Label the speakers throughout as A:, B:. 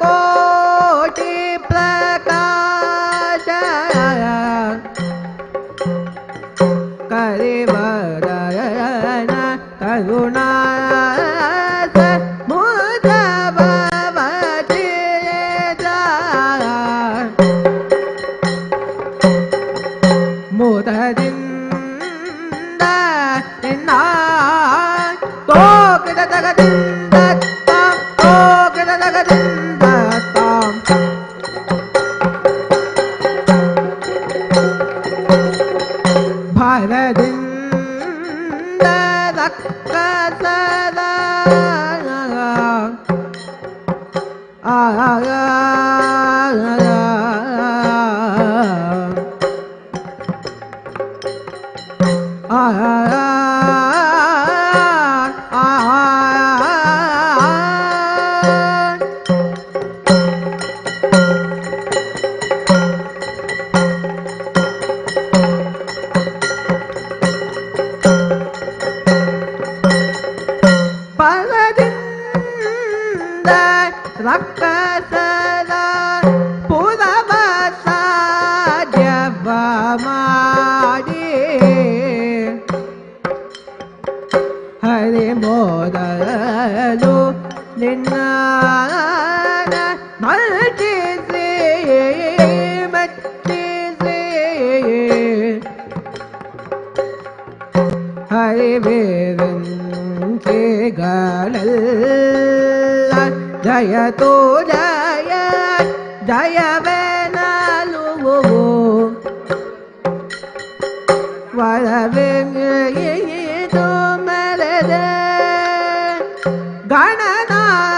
A: कोटि प्रकाश करिवदन करुणा जय तो जय जय वेनालु वरवेंगो मेरे गणनाथ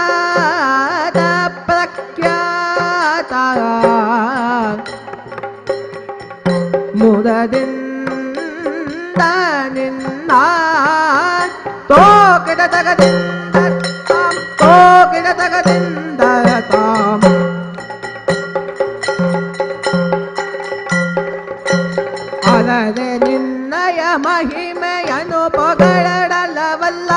A: प्रख्याता मुददिंद निन्ना तो किडतगदिंद ಅದದೆ ನಿನ್ನಯ ಮಹಿಮೆಯನು ಪೊಗಳಡಲವಲ್ಲ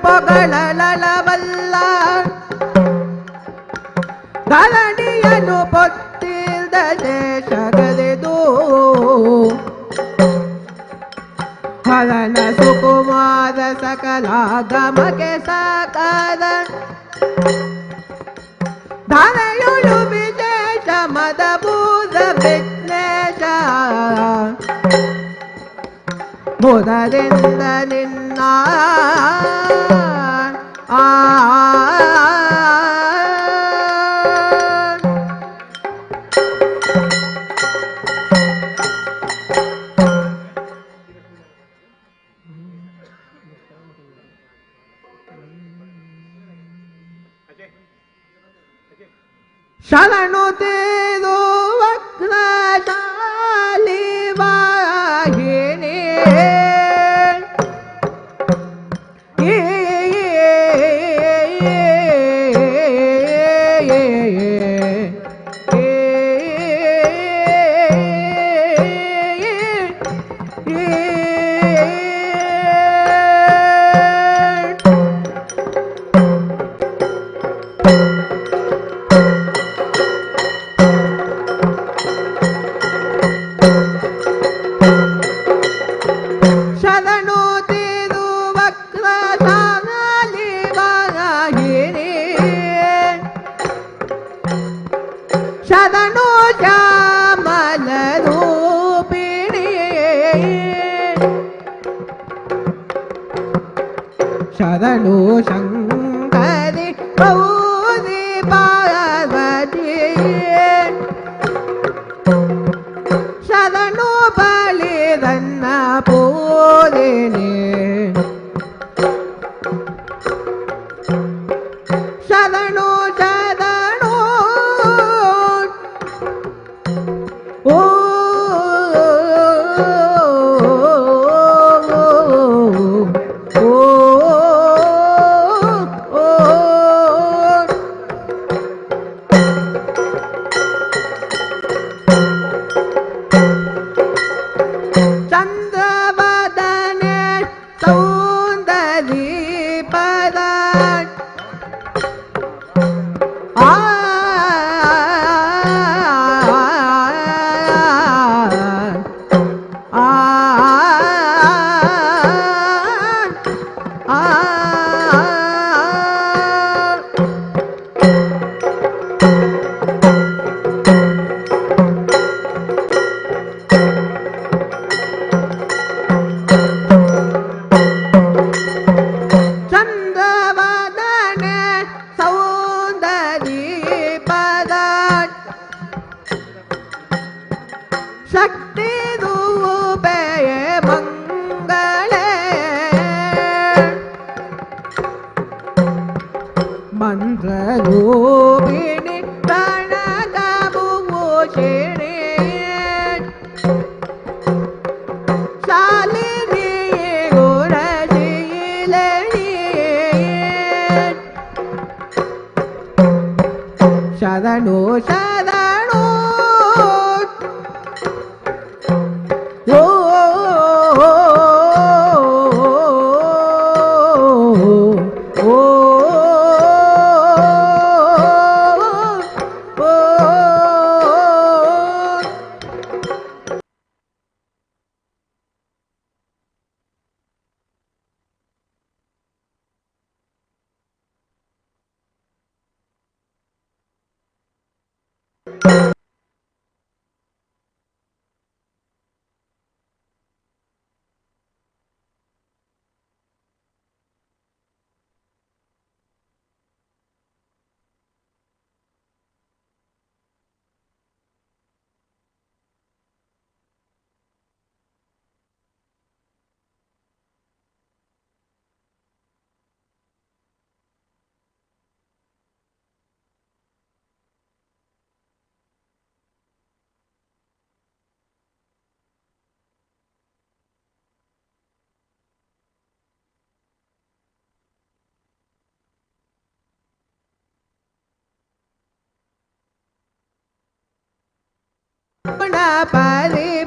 A: ಪೊಗಳಲವಲ್ಲ ಧರಣಿಯನು ಪೊತ್ತಿಲ್ದ ದೇಶಗರೆದು ಹರನ ಸುಕುಮಾರ ಸಕಲಾಗಮಗೆ ಸಾಕಾರ ಧರೆಯುಳು ವಿಶೇಷ ಮದಭೂತ ವಿಘ್ನೇಶ ಮುದರಿಂದ ನಿನ್ನ ಶರಣು ತೇರು ವಕ್ರಶಾಲಿ ವಾಹಿನಿ ಶರಣು ಶಂಕರಿ ಗೌರಿ ಪಾರ್ವತಿ ಶರಣು ಬಲಿರನ್ನ ಪೂರಿಣಿ ಶರಣು ಶರಣು ಓ ಶಾಲಿನಿ ಗುಣಶೀಲನಿ ಶರಣು ಶರಣು ಓ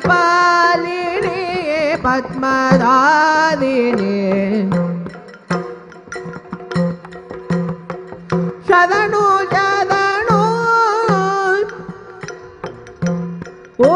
A: परिपालिनी पद्मधारिणी शरणु शरणु ओ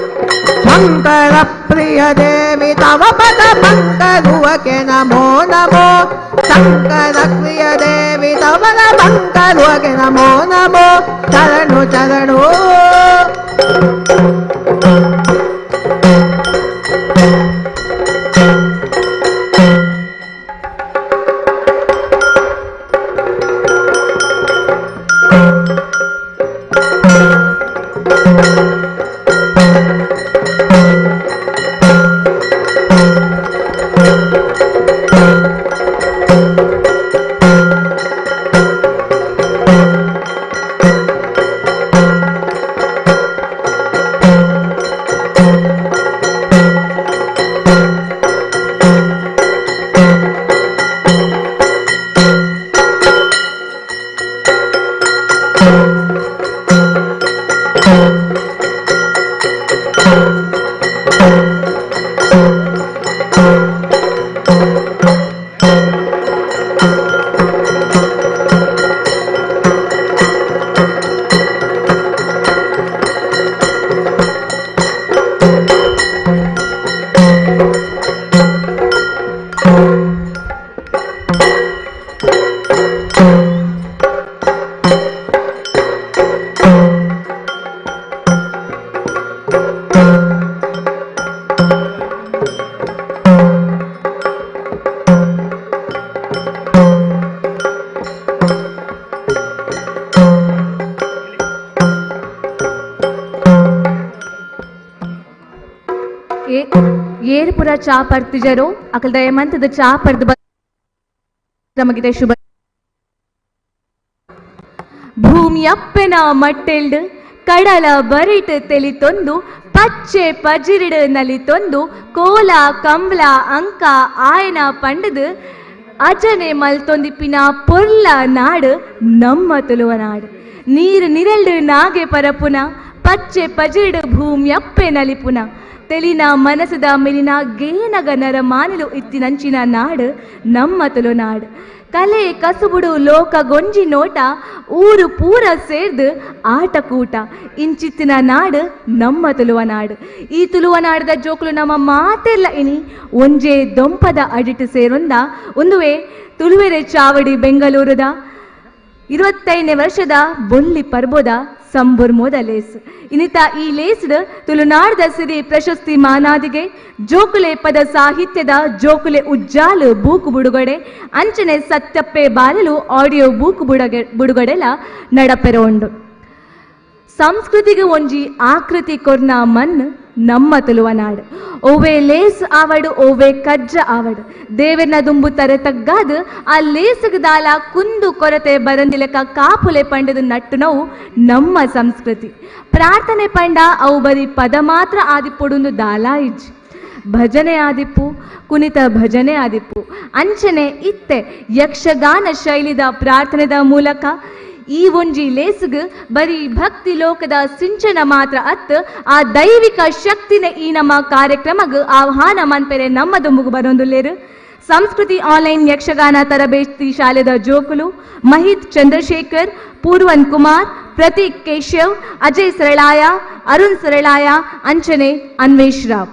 A: शंकर प्रिय देवी तव पद पंकरुवके नमो नमो शंकर प्रिय देवी तव पद पंकरुवके नमो नमो चरणु चरणु
B: ಏರ್ಪುರ ಚಾ ಪರ್ತಿಜರು ಅಕಲ್ ದಯಮಂತದ ಚಾ ಪರ್ದು ನಮಗಿದೆ ಶುಭ ಭೂಮಿಯಪ್ಪನ ಮಟ್ಟೆಲ್ಡು ಕಡಲ ಬರಿಟ್ ತೆಲಿತೊಂದು ಪಚ್ಚೆ ಪಜಿರಿಡು ನಲಿತೊಂದು ಕೋಲ ಕಂಬಳ ಅಂಕ ಆಯನ ಪಂಡದು ಅಜನೆ ಮಲ್ತೊಂದಿಪ್ಪಿನ ಪೊರ್ಲ ನಾಡು ನಮ್ಮ ತುಳುವ ನಾಡು ನೀರು ನಿರಲ್ಡು ನಾಗೆ ಪರಪುನ ಪಚ್ಚೆ ಪಜಿರಿಡು ಭೂಮಿಯಪ್ಪೆ ನಲಿಪುನ ತೆಲಿನ ಮನಸದ ಮೇಲಿನ ಗೇನಗ ನರ ಮಾನಲು ಇತ್ತಿನಂಚಿನ ನಾಡು ನಮ್ಮ ತುಳುನಾಡು. ಕಲೆ ಕಸುಬುಡು ಲೋಕ ಗೊಂಜಿ ನೋಟ ಊರು ಪೂರ ಸೇರ್ದು ಆಟಕೂಟ ಇಂಚಿತ್ತಿನ ನಾಡು ನಮ್ಮ ತುಳುವನಾಡು. ಈ ತುಳುವನಾಡದ ಜೋಕುಲು ನಮ್ಮ ಮಾತೆಲ್ಲ ಇನಿ ಒಂಜೇ ದೊಂಪದ ಅಡಿಟ್ಟು ಸೇರೊಂದ ಒಂದುವೇ ತುಳುವೆರೆ ಚಾವಡಿ ಬೆಂಗಳೂರದ 25ನೇ ವರ್ಷದ ಬೊಲ್ಲಿ ಪರ್ಬೋದ ಸಂಬುರ್ಮೋದ ಲೇಸ್ ಇನ್ನಿತ ಈ ಲೇಸ್ಡ್ ತುಳುನಾಡದ ಸಿರಿ ಪ್ರಶಸ್ತಿ ಮಾನಾದಿಗೆ ಜೋಕುಲೆ ಪದ ಸಾಹಿತ್ಯದ ಜೋಕುಲೆ ಉಜ್ಜಾಲು ಬೂಕು ಬುಡುಗಡೆ ಅಂಚನೆ ಸತ್ಯಪ್ಪೆ ಬಾಲಲು ಆಡಿಯೋ ಬೂಕು ಬುಡುಗಡೆಲ ನಡಪೆರೋಂಡು. ಸಂಸ್ಕೃತಿಗೆ ಒಂಜಿ ಆಕೃತಿ ಕೊರ್ನ ಮಣ್ಣು ನಮ್ಮ ತುಳುವನಾಡು. ಓವೇ ಲೇಸ್ ಆವಡು ಓವೇ ಕಜ್ಜ ಆವಡು ದೇವರನ ದುಂಬು ತರೆ ತಗ್ಗಾದು ಆ ಲೇಸಗದಾಲ ಕುಂದು ಕೊರತೆ ಬರಂದಿಲಕ ಕಾಪುಲೆ ಪಂಡದ ನಟ್ಟು ನಾವು ನಮ್ಮ ಸಂಸ್ಕೃತಿ. ಪ್ರಾರ್ಥನೆ ಪಂಡ ಅವು ಬರೀ ಪದ ಮಾತ್ರ ಆದಿಪ್ಪೊಡುಂದು ದಾಲ ಇಜ್ಜಿ ಭಜನೆ ಆದಿಪ್ಪು ಕುಣಿತ ಭಜನೆ ಆದಿಪ್ಪು ಅಂಚನೆ ಇತ್ತೆ ಯಕ್ಷಗಾನ ಶೈಲಿದ ಪ್ರಾರ್ಥನೆದ ಮೂಲಕ ಈ ಒಂಜಿ ಲೇಸುಗು ಬರೀ ಭಕ್ತಿ ಲೋಕದ ಸಿಂಚನ ಮಾತ್ರ ಅತ್ತು ಆ ದೈವಿಕ ಶಕ್ತಿನ ಈ ನಮ್ಮ ಕಾರ್ಯಕ್ರಮಗೂ ಆಹ್ವಾನ ಮನ್ಪೆರೆ ನಮ್ಮ ದುಂಬುಗು ಬರೋಂದುಲ್ಲೇರು. ಸಂಸ್ಕೃತಿ ಆನ್ಲೈನ್ ಯಕ್ಷಗಾನ ತರಬೇತಿ ಶಾಲೆದ ಜೋಕುಲು ಮಹಿತ್ ಚಂದ್ರಶೇಖರ್, ಪೂರ್ವನ್ ಕುಮಾರ್, ಪ್ರತೀಕ್ ಕೇಶವ್, ಅಜಯ್ ಸರಳಾಯ, ಅರುಣ್ ಸರಳಾಯ, ಅಂಚನೆ ಅನ್ವೇಶ್ ರಾವ್.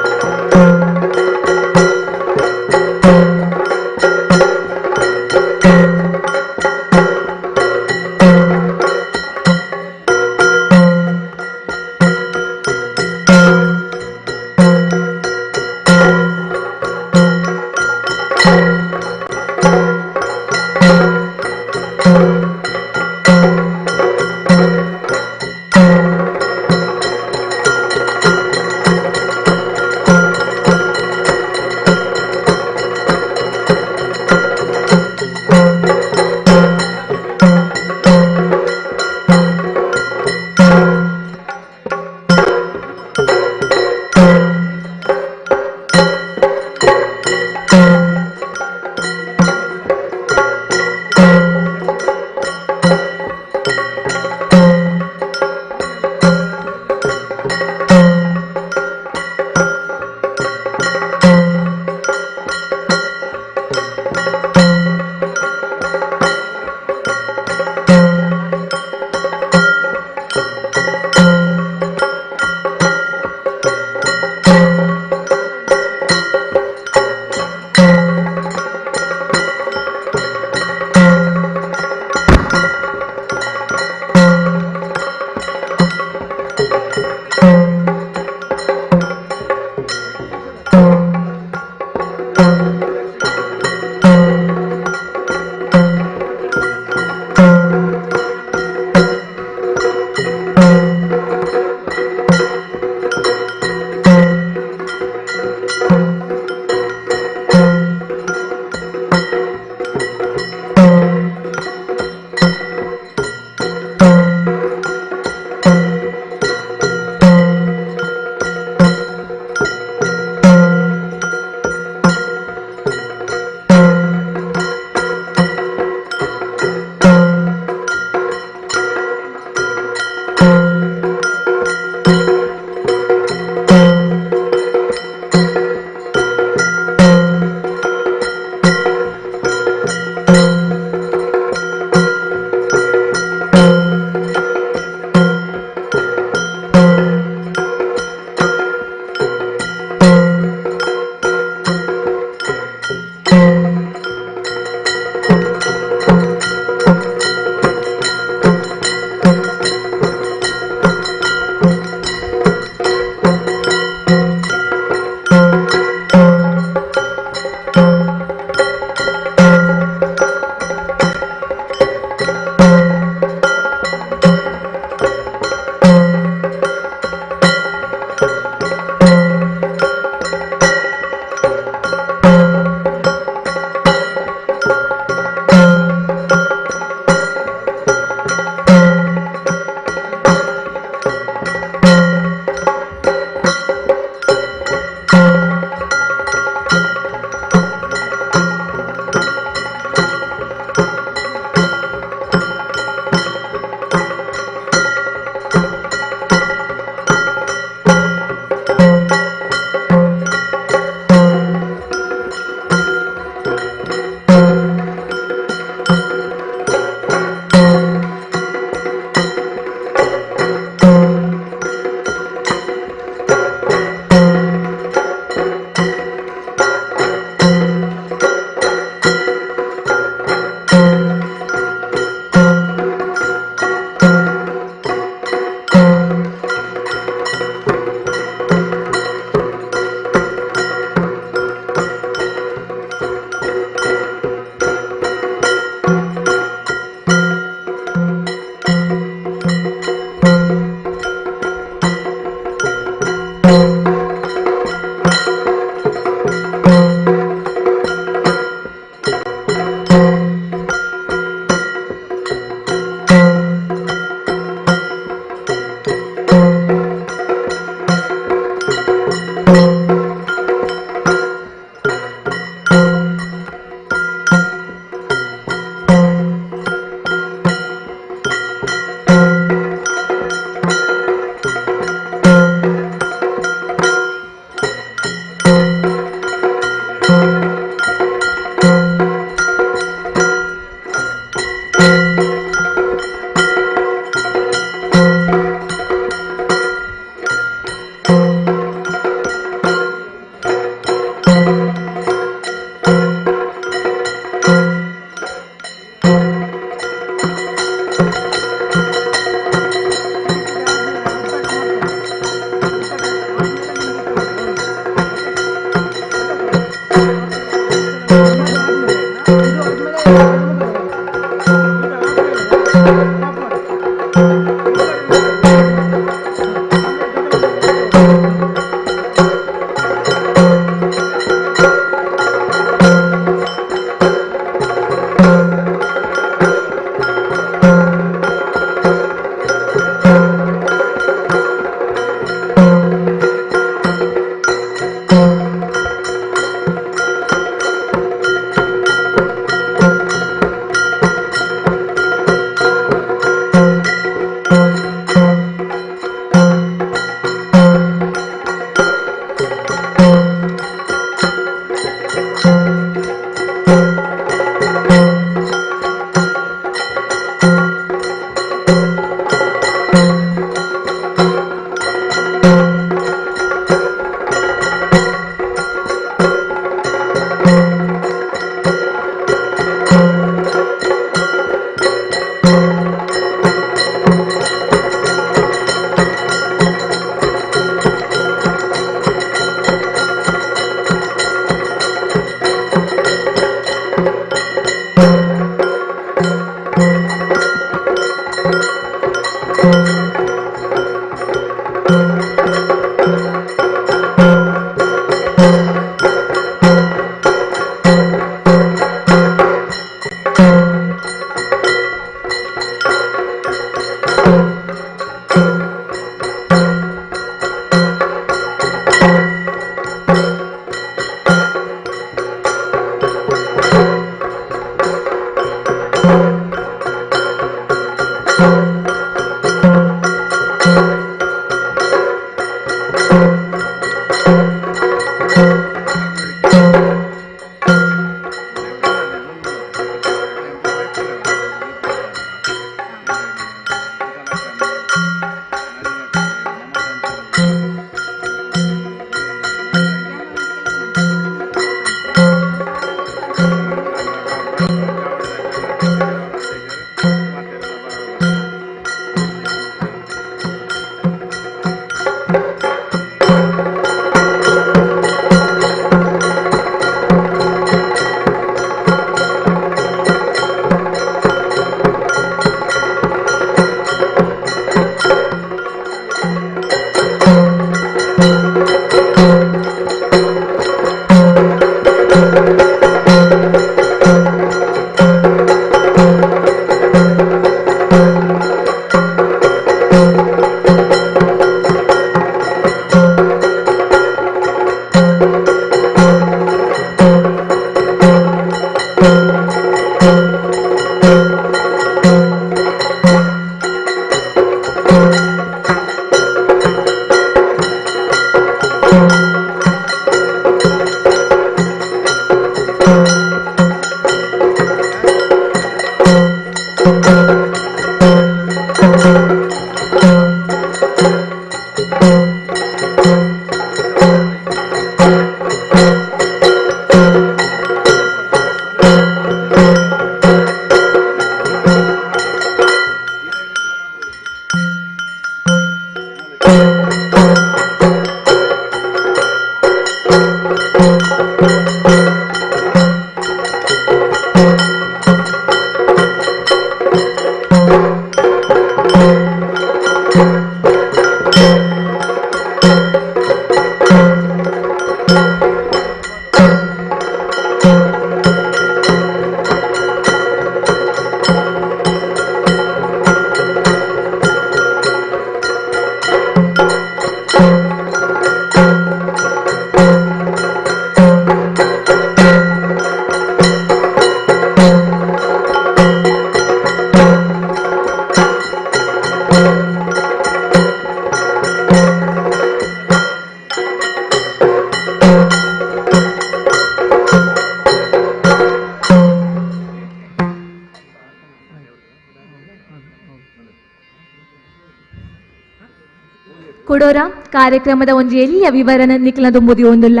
B: ಕೊಡೋರ ಕಾರ್ಯಕ್ರಮದ ಒಂಜಿ ಎಲ್ಲಿಯ ವಿವರಣ ನಿಕ್ಲ ತುಂಬುದಿ ಒಂದುಲ್ಲ.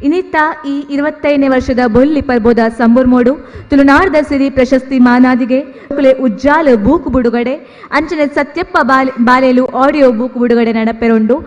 B: ಇನ್ನಿತ್ತ ಈ 25ನೇ ವರ್ಷದ ಬೊಲ್ಲಿ ಪರ್ಬೋದ ಸಂಬುರ್ಮೋಡು ತುಳುನಾಡದ ಸಿರಿ ಪ್ರಶಸ್ತಿ ಮಾನಾದಿಗೆ ಉಜ್ಜಾಲ ಬೂಕು ಬಿಡುಗಡೆ ಅಂಚನೆ ಸತ್ಯಪ್ಪ ಬಾಲೇಲು ಆಡಿಯೋ ಬೂಕು ಬಿಡುಗಡೆ ನಡಪೆರೊಂಡು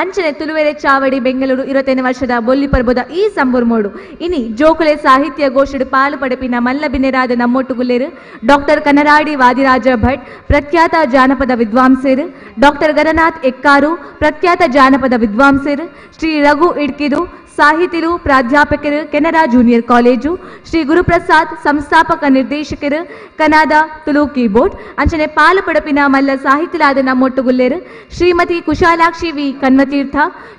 B: ಅಂಚನೆ ತುಳುವೆರೆ ಚಾವಡಿ ಬೆಂಗಳೂರು 25ನೇ ವರ್ಷದ ಬೊಲ್ಲಿ ಪರ್ಬೋದ ಈ ಸಂಬುರ್ಮೋಡು ಇನಿ ಜೋಕುಲೆ ಸಾಹಿತ್ಯ ಗೋಷ್ಠಿಡು ಪಾಲು ಪಡೆಪಿನ ಮಲ್ಲಬಿನೆರಾದ ನಮ್ಮೊಟ್ಟುಗುಲ್ಲೇರು ಡಾಕ್ಟರ್ ಕನರಾಡಿ ವಾದಿರಾಜ ಭಟ್ ಪ್ರಖ್ಯಾತ ಜಾನಪದ ವಿದ್ವಾಂಸರು ಡಾಕ್ಟರ್ ಗಣನಾಥ್ ಎಕ್ಕಾರು ಪ್ರಖ್ಯಾತ ಜಾನಪದ ವಿದ್ವಾಂಸರು ಶ್ರೀ ರಘು ಇಡ್ಕಿದು ಸಾಹಿತಿರು ಪ್ರಾಧ್ಯಾಪಕರು ಕೆನರಾ ಜೂನಿಯರ್ ಕಾಲೇಜು ಶ್ರೀ ಗುರುಪ್ರಸಾದ್ ಸಂಸ್ಥಾಪಕ ನಿರ್ದೇಶಕರು ಕನಾದ ತುಳು ಕೀಬೋರ್ಡ್ ಅಂಚನೆ ಪಾಲು ಪಡಪಿನ ಮಲ್ಲ ಸಾಹಿತ್ಯಲಾದ ನಮ್ಮೊಟ್ಟುಗುಲ್ಲೇರು Shrimati Kushalakshi V Kanvatirtha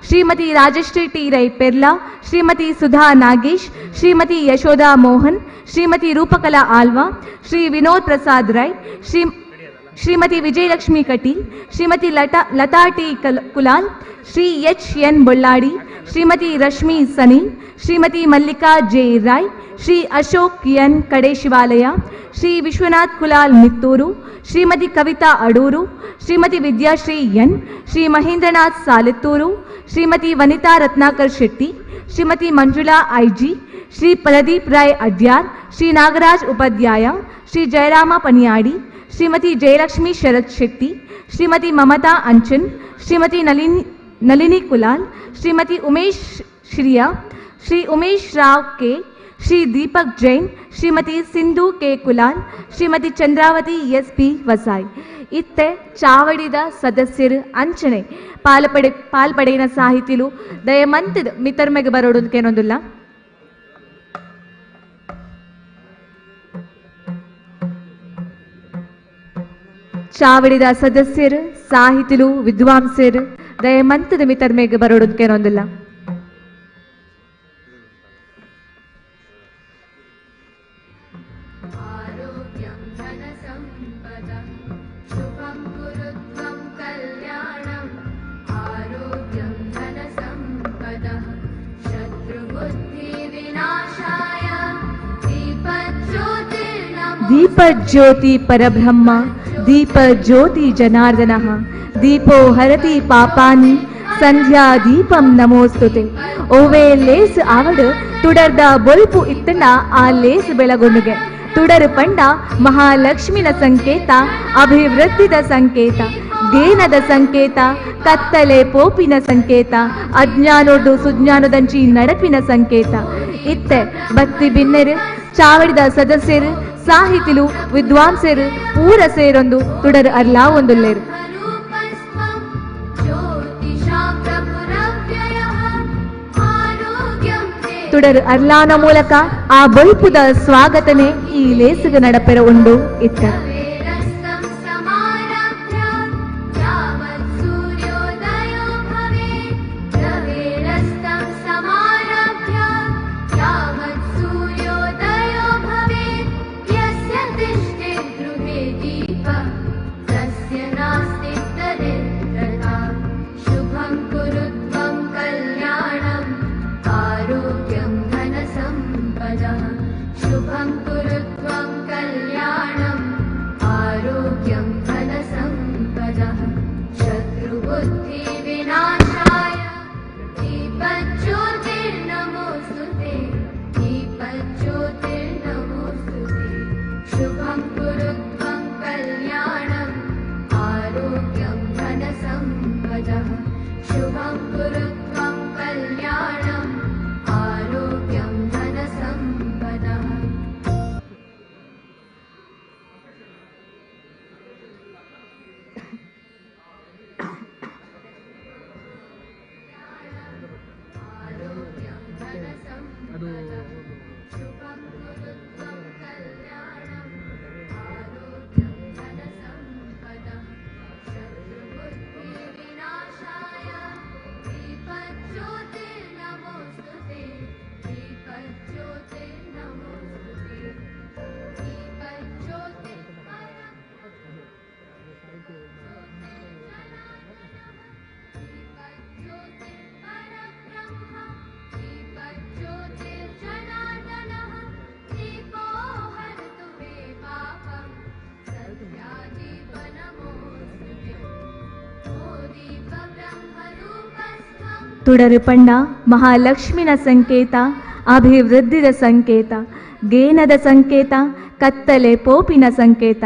B: Shrimati Rajashri T Rai Perla Shrimati Sudha Nagesh Shrimati Yashoda Mohan Shrimati Rupakala Alva Shri Vinod Prasad Rai Shrimati Vijayalakshmi Kateel Shrimati Latha T Kulal Shri H N Bolladi Shrimati Rashmi Sanil Shrimati Mallika J Rai Shri Ashok N Kade Shivalaya Shri Vishwanath Kulal Mittur Shrimati Kavita Adur Shrimati Vidyashri N Shri Mahendranath Salettur Shrimati Vanitha Ratnakar Shetty Shrimati Manjula I G Shri Pradeep Rai Adyar Shri Nagaraj Upadhyaya Shri Jayarama Paniyadi Shrimati Jayalakshmi Sharath Shetty Shrimati Mamatha Anchan Shrimati Nalini Kulal Shrimati Umesh Shriya Shri Umesh Rao K Shri Deepak Jain Shrimati Sindhu K Kulal Shrimati Chandravathi S P Vasai ಇತ್ತೆ ಚಾವಡಿದ ಸದಸ್ಯರು ಅಂಚನೆ ಪಾಲ್ಪಡೆಯಿನ ಸಾಹಿತಿಲು ದಯಮಂತದ ಮಿತರ್ಮೆಗೆ ಬರೋದಕ್ಕೇನೊಂದಿಲ್ಲ ಚಾವಡಿದ ಸದಸ್ಯರು ಸಾಹಿತಿಲು ವಿದ್ವಾಂಸರು ದಯಮಂತದ ಮಿತರ್ಮೆಗೆ ಬರೋದಕ್ಕೇನೊಂದಿಲ್ಲ ದೀಪ ಜ್ಯೋತಿ ಪರಬ್ರಹ್ಮ ದೀಪ ಜ್ಯೋತಿ ಜನಾರ್ದನಃ ದೀಪೋ ಹರತಿ ಪಾಪಾನಿ ಸಂಧ್ಯಾ ದೀಪಂ ನಮೋಸ್ತುತೆ ಓವೇ ಲೇಸ್ ಆವಡು ತುಡರ್ದ ಬೊಲ್ಪು ಇತ್ತಂಡ ಆ ಲೇಸ್ ಬೆಳಗೊನ್ನುಗೆ ತುಡರು ಪಂಡ ಮಹಾಲಕ್ಷ್ಮಿನ ಸಂಕೇತ ಅಭಿವೃದ್ಧಿದ ಸಂಕೇತ ಜ್ಞಾನದ ಸಂಕೇತ ಕತ್ತಲೆ ಪೋಪಿನ ಸಂಕೇತ ಅಜ್ಞಾನೋಡು ಸುಜ್ಞಾನದಂಚಿ ನಡಪಿನ ಸಂಕೇತ ಇತ್ತೆ ಭಕ್ತಿ ಬಿನ್ನೆರು ಚಾವಡಿದ ಸದಸ್ಯರು ಸಾಹಿತಿಲು ವಿದ್ವಾಂಸರು ಪೂರ ಸೇರೊಂದು ತುಡರು ಅರ್ಲಾ ಒಂದುಲ್ಲೇರು ತುಡರು ಅರ್ಲಾನ ಮೂಲಕ ಆ ಬೊಲ್ಪುದ ಸ್ವಾಗತನೆ ಈ ಲೇಸಿಗ ನಡಪೆರ ಉಂಡು ಇತ್ತ
C: Thank you.
B: ತುಡರು ಪಂಡ ಮಹಾಲಕ್ಷ್ಮಿನ ಸಂಕೇತ, ಅಭಿವೃದ್ಧಿದ ಸಂಕೇತ, ಗೇನದ ಸಂಕೇತ, ಕತ್ತಲೆ ಪೋಪಿನ ಸಂಕೇತ,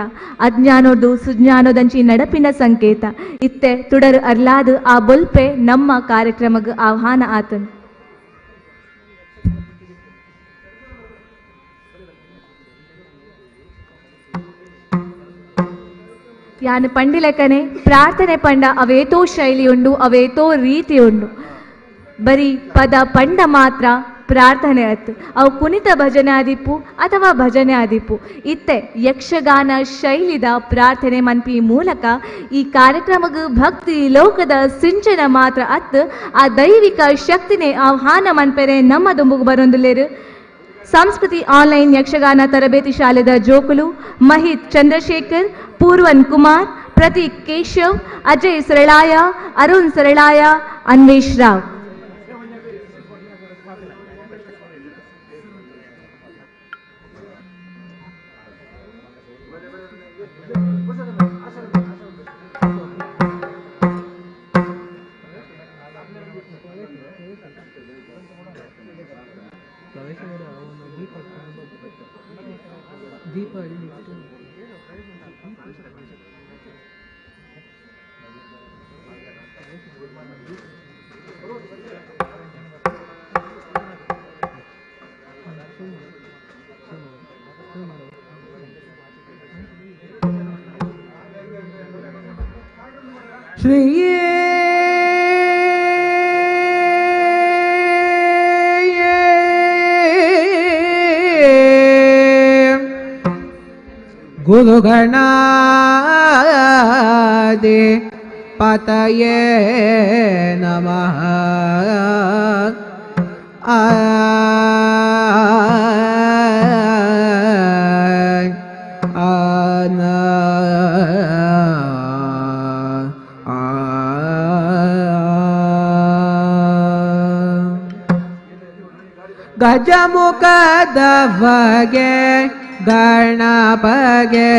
B: ಅಜ್ಞಾನೋದು ಸುಜ್ಞಾನೋದಂಚಿ ನಡಪಿನ ಸಂಕೇತ. ಇತ್ತೆ ತುಡರು ಅರ್ಲಾದು ಆ ಬೊಲ್ಪೆ ನಮ್ಮ ಕಾರ್ಯಕ್ರಮಗ ಆಹ್ವಾನ ಆತನು. ಯಾನು ಪಂಡಿಲೆಕ್ಕನೆ ಪ್ರಾರ್ಥನೆ ಪಂಡ ಅವೇತೋ ಶೈಲಿ ಉಂಡು, ಅವೇತೋ ರೀತಿ ಉಂಡು. ಬರೀ ಪದ ಪಂಡ ಮಾತ್ರ ಪ್ರಾರ್ಥನೆ ಅತ್ತು, ಅವು ಕುಣಿತ ಭಜನೆ ಆದಿಪ್ಪು ಅಥವಾ ಭಜನೆ ಆದಿಪ್ಪು. ಇತ್ತೆ ಯಕ್ಷಗಾನ ಶೈಲಿದ ಪ್ರಾರ್ಥನೆ ಮನ್ಪಿ ಮೂಲಕ ಈ ಕಾರ್ಯಕ್ರಮಗ ಭಕ್ತಿ ಲೋಕದ ಸಿಂಚನ ಮಾತ್ರ ಅತ್ತು ಆ ದೈವಿಕ ಶಕ್ತಿನೇ ಆಹ್ವಾನ ಮನ್ಪೆರೆ ನಮ್ಮ ದುಂಬುಗು ಬರೊಂದುಲ್ಲೇರು. ಸಂಸ್ಕೃತಿ ಆನ್ಲೈನ್ ಯಕ್ಷಗಾನ ತರಬೇತಿ ಶಾಲೆದ ಜೋಕುಲು ಮಹಿತ್ ಚಂದ್ರಶೇಖರ್, ಪೂರ್ವನ್ ಕುಮಾರ್, ಪ್ರತೀಕ್ ಕೇಶವ್, ಅಜಯ್ ಸರಳಾಯ, ಅರುಣ್ ಸರಳಾಯ, ಅನ್ವೇಶ್ ರಾವ್.
A: ಶ್ರೀಯೇ ಗುರುಗಣಾದಿ ಪತಯೇ ನಮಃ. ಗಜಮುಖದ ಬಗೆ ಗಣಪಗೆ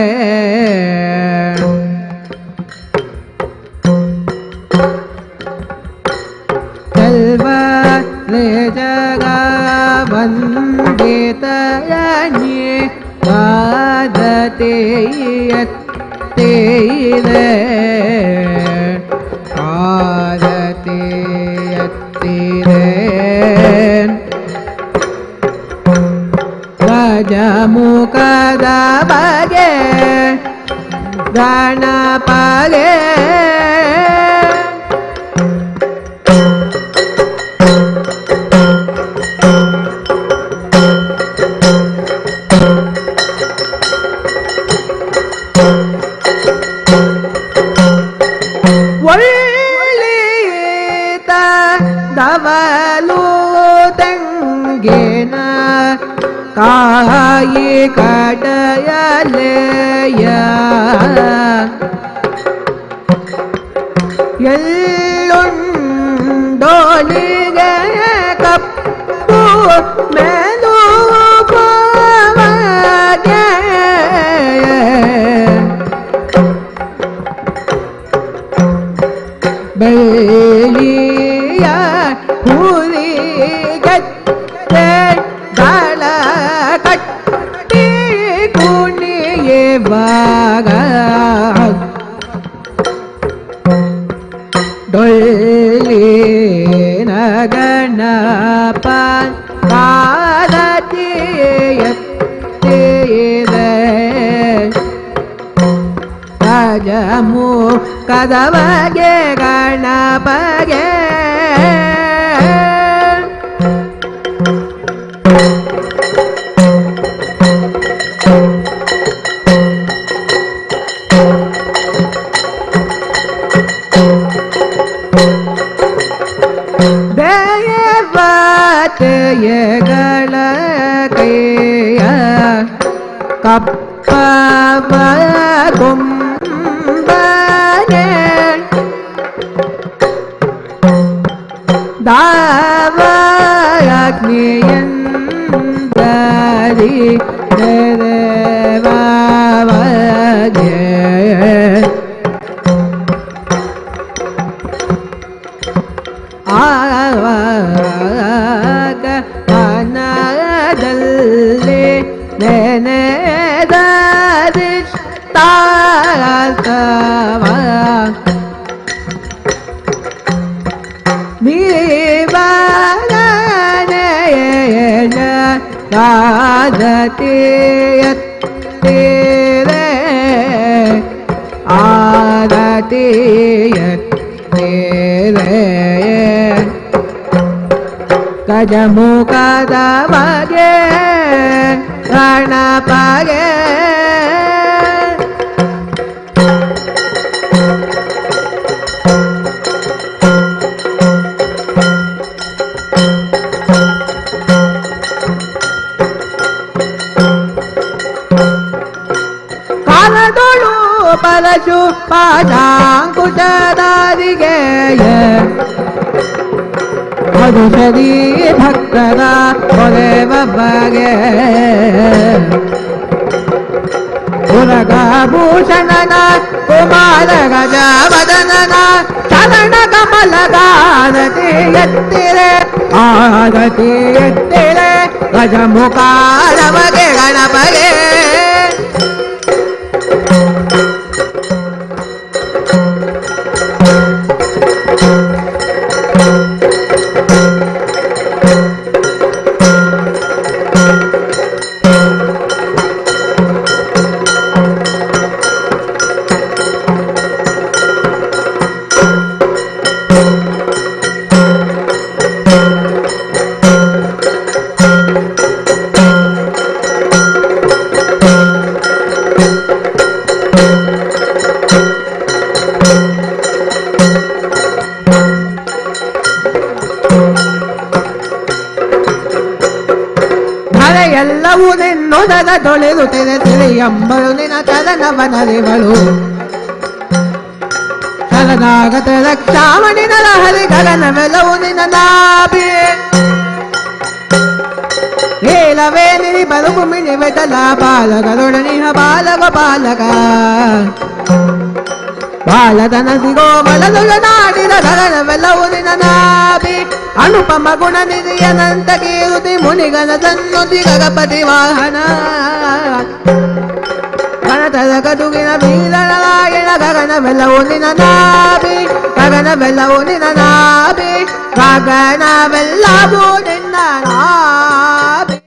A: ಜಗ ವಂದಿತಯನಿ ಪಾದತೆಯತ್ತೇರೆ ಪಾದತೆಯತ್ತಿರೆ ಗಜಮುಖದ ಬಗೆ ಗಣಪಗೆ ಒಳ್ಳಿತ ದವಲು ತಂಗೇನ ಕಾಯಿ ಕಡಯಲೆಯ ಎಲ್ಲುಂಡೋಲಿಗೆ ಕಪ್ಪು ಮೇಲು ಪವಗೆ ಬೆಳ್ಳಿಯ ಹುರಿಗತ್ತೆ ಗಳ ಕಟ್ಟಿ ಕುಣಿಯುವಾಗ ಡೊಳ್ಳಿನ ಗಣಪ ಪಾದತಿಯತ್ತಿದೆ ಗಜಮು ಕದವಗೆ ಗಣಪಗೆ ದೇವತೆಗಳ ಕೈಯ ಕಪ್ಪವ ಗೊಂಬನೆ ದಾವಯಾಗ್ನಿಯಂದರಿ ದೇವವಗೆ ಆ ಮನದಲ್ಲಿ ನೆನೆದರಿಷ್ಟಾರ್ಥವ ನೀವಗನೆಯ ಆದತಿಯತ್ತಿರೆ ಆದತಿಯತ್ತಿರೆ ಗಜಮುಖದ ಬಗೆ ಗಣಪಗೆ ಕಾಲದೊಳು ಪರಶು ಪಾದಾಂಕುಶದಾರಿಗೆ ಮಧುಸರಿ ಭಕ್ತರ ಕೊರೆವ ಬಗೆ ಪುರಗಭೂಷಣನ ಕುಮಾರ ಗಜ ವದನನ ಚರಣ ಕಮಲಗಾರತಿ ಎತ್ತಿರೆ ಆರತಿ ಎತ್ತಿರೆ ಗಜಮುಖಾರವಗೆ ಗಣಪಗೆ ಎಲ್ಲವೂ ನಿನ್ನೊಡಲ ತೊಳೆದು ತೆರೆಸಿರಿ ಎಂಬಳು ನಿನ ಚಲನವನರಿವಳು ಶರಣಾಗತ ರಕ್ಷಾಮಣಿನ ಹರಿ ಗಗನವೆಲ್ಲವೂ ನಿನ್ನ ನಾಭಿ ಹೇಳವೇ ನಿರಿ ಬರುಗು ಮಿಣಿವೆದಲ ಬಾಲಗರುಡನಿಹ ಬಾಲಗ ಬಾಲಗ ಬಾಲದನ ಸಿಗೋ ಬಲದುಗ ನಾಡಿದ ಗಗನವೆಲ್ಲವೂ ನಿನ್ನ ನಾಭಿ ಅನುಪಮ ಗುಣ ನಿಧಿಯನಂತ ಕೀರುತಿ ಮುನಿಗನ ಸನ್ನುತಿ ಗಗಪತಿ ವಾಹನ ಗಣತದ ಕದುಗಿನ ಬೀರನಾಗಿನ ಗಗನವೆಲ್ಲವೂ ನಿನ್ನ ನಾಭಿ ಗಗನವೆಲ್ಲವೂ ನಿನ್ನ ನಾಭಿ ಗಗನವೆಲ್ಲವೂ ನಿನ್ನ ನಾಭಿ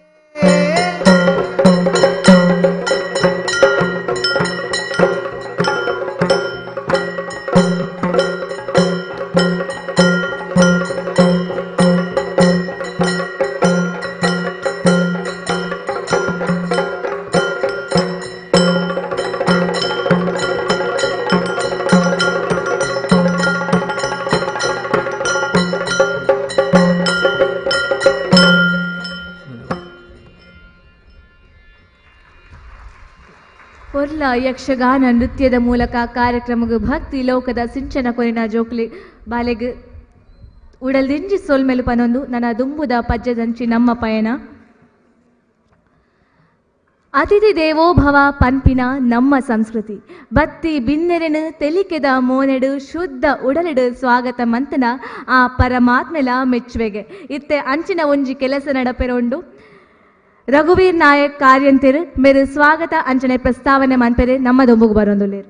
B: ಪೊರ್ಲ ಯಕ್ಷಗಾನ ನೃತ್ಯದ ಮೂಲಕ ಕಾರ್ಯಕ್ರಮಗೂ ಭಕ್ತಿ ಲೋಕದ ಸಿಂಚನ ಕೊರಿನ ಜೋಕ್ಲಿ ಬಾಲೆಗ್ ಉಡಲ್ದಿಂಜಿ ಸೋಲ್ಮೆಲು ಪನೊಂದು ನನ್ನ ದುಂಬುದ ಪಜ್ಜದಂಚಿ ನಮ್ಮ ಪಯಣ ಅತಿಥಿ ದೇವೋಭವ ಪನ್ಪಿನ ನಮ್ಮ ಸಂಸ್ಕೃತಿ ಬತ್ತಿ ಬಿನ್ನೆರೆನು ತೆಲಿಕೆದ ಮೋನೆಡು ಶುದ್ಧ ಉಡಲಿಡು ಸ್ವಾಗತ ಮಂತನ ಆ ಪರಮಾತ್ಮೆಲ ಮೆಚ್ಚುವೆಗೆ ಇತ್ತೆ ಅಂಚಿನ ಒಂಜಿ ಕೆಲಸ ನಡಪೆರೊಂಡು ರಘುವೀರ್ ನಾಯಕ್ ಕಾರ್ಯಂತಿರು ಮೇರು ಸ್ವಾಗತ ಅಂಚನೆ ಪ್ರಸ್ತಾವನೆ ಮನ್ಪೆರೆ ನಮ್ಮ ದೊಂಬುಗು ಬರೊಂದುಲ್ಲೇರು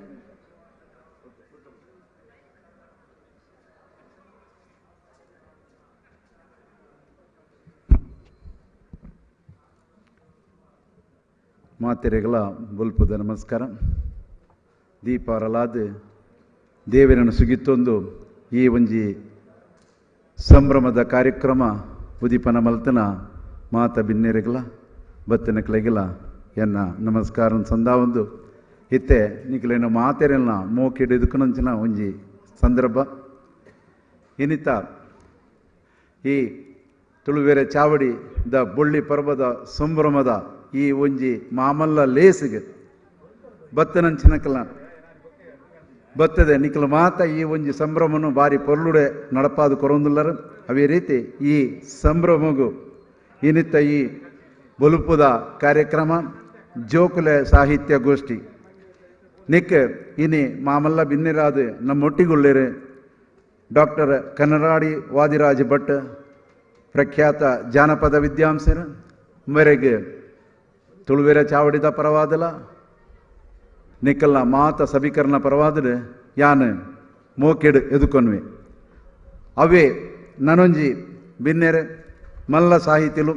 C: ಮಾತೆರೆಗಳ ಬುಲ್ಪುದ ನಮಸ್ಕಾರ ದೀಪಾರಲಾದ ದೇವರನ್ನು ಸುಗಿತ್ತೊಂದು ಈ ಒಂಜಿ ಸಂಭ್ರಮದ ಕಾರ್ಯಕ್ರಮ ಉದಿಪನ ಮಲ್ತನ ಮಾತ ಬಿನ್ನೆರೆಗಳ ಬತ್ತನ ಕಲೆಗಳ ಎನ್ನ ನಮಸ್ಕಾರ ಸಂದಾವೊಂದು ಇತ್ತೆ ನಿಖಲೇನು ಮಾತೆರೆಲ್ಲ ಮೋಕಿಡಿದುಕುನಂಚಿನ ಒಂಜಿ ಸಂದರ್ಭ ಇನ್ನಿತ ಈ ತುಳುವೆರೆ ಚಾವಡಿ ದ ಬೊಳ್ಳಿ ಪರ್ವದ ಸಂಭ್ರಮದ ಈ ಒಂಜಿ ಮಾಮಲ್ಲ ಲೇಸಿಗೆ ಬತ್ತನಂಚಿನಕಲ ಬತ್ತದೆ ನಿಖಲ ಮಾತ ಈ ಒಂಜಿ ಸಂಭ್ರಮನು ಬಾರಿ ಪೊರ್ಲುಡೆ ನಡಪಾದು ಕೊರೊಂದುಲ್ಲರು ಅವೇ ರೀತಿ ಈ ಸಂಭ್ರಮಗು ಇನ್ನಿತ್ತ ಈ ಬೊಲುಪುದ ಕಾರ್ಯಕ್ರಮ ಜೋಕುಲೆ ಸಾಹಿತ್ಯ ಗೋಷ್ಠಿ ನಿಕ್ ಇನಿ ಮಾಮಲ್ಲ ಬಿನ್ನಿರಾದು ನಮ್ಮೊಟ್ಟಿಗುಳ್ಳೇರು ಡಾಕ್ಟರ್ ಕನ್ನರಾಡಿ ವಾದಿರಾಜ ಭಟ್ ಪ್ರಖ್ಯಾತ ಜಾನಪದ ವಿದ್ವಾಂಸರು ಮೇರೆಗೆ ತುಳುವೆರ ಚಾವಡಿದ ಪರವಾದಲ ನಿಕ್ಕಲ್ನ ಮಾತ ಸಭೀಕರಣ ಪರವಾದರೆ ಯಾನ್ ಮೋಕೆಡ್ ಎದುಕೊನ್ವೆ ಅವೇ ನನೊಂಜಿ ಬಿನ್ನೆರೆ ಮಲ್ಲ ಸಾಹಿತ್ಯಲು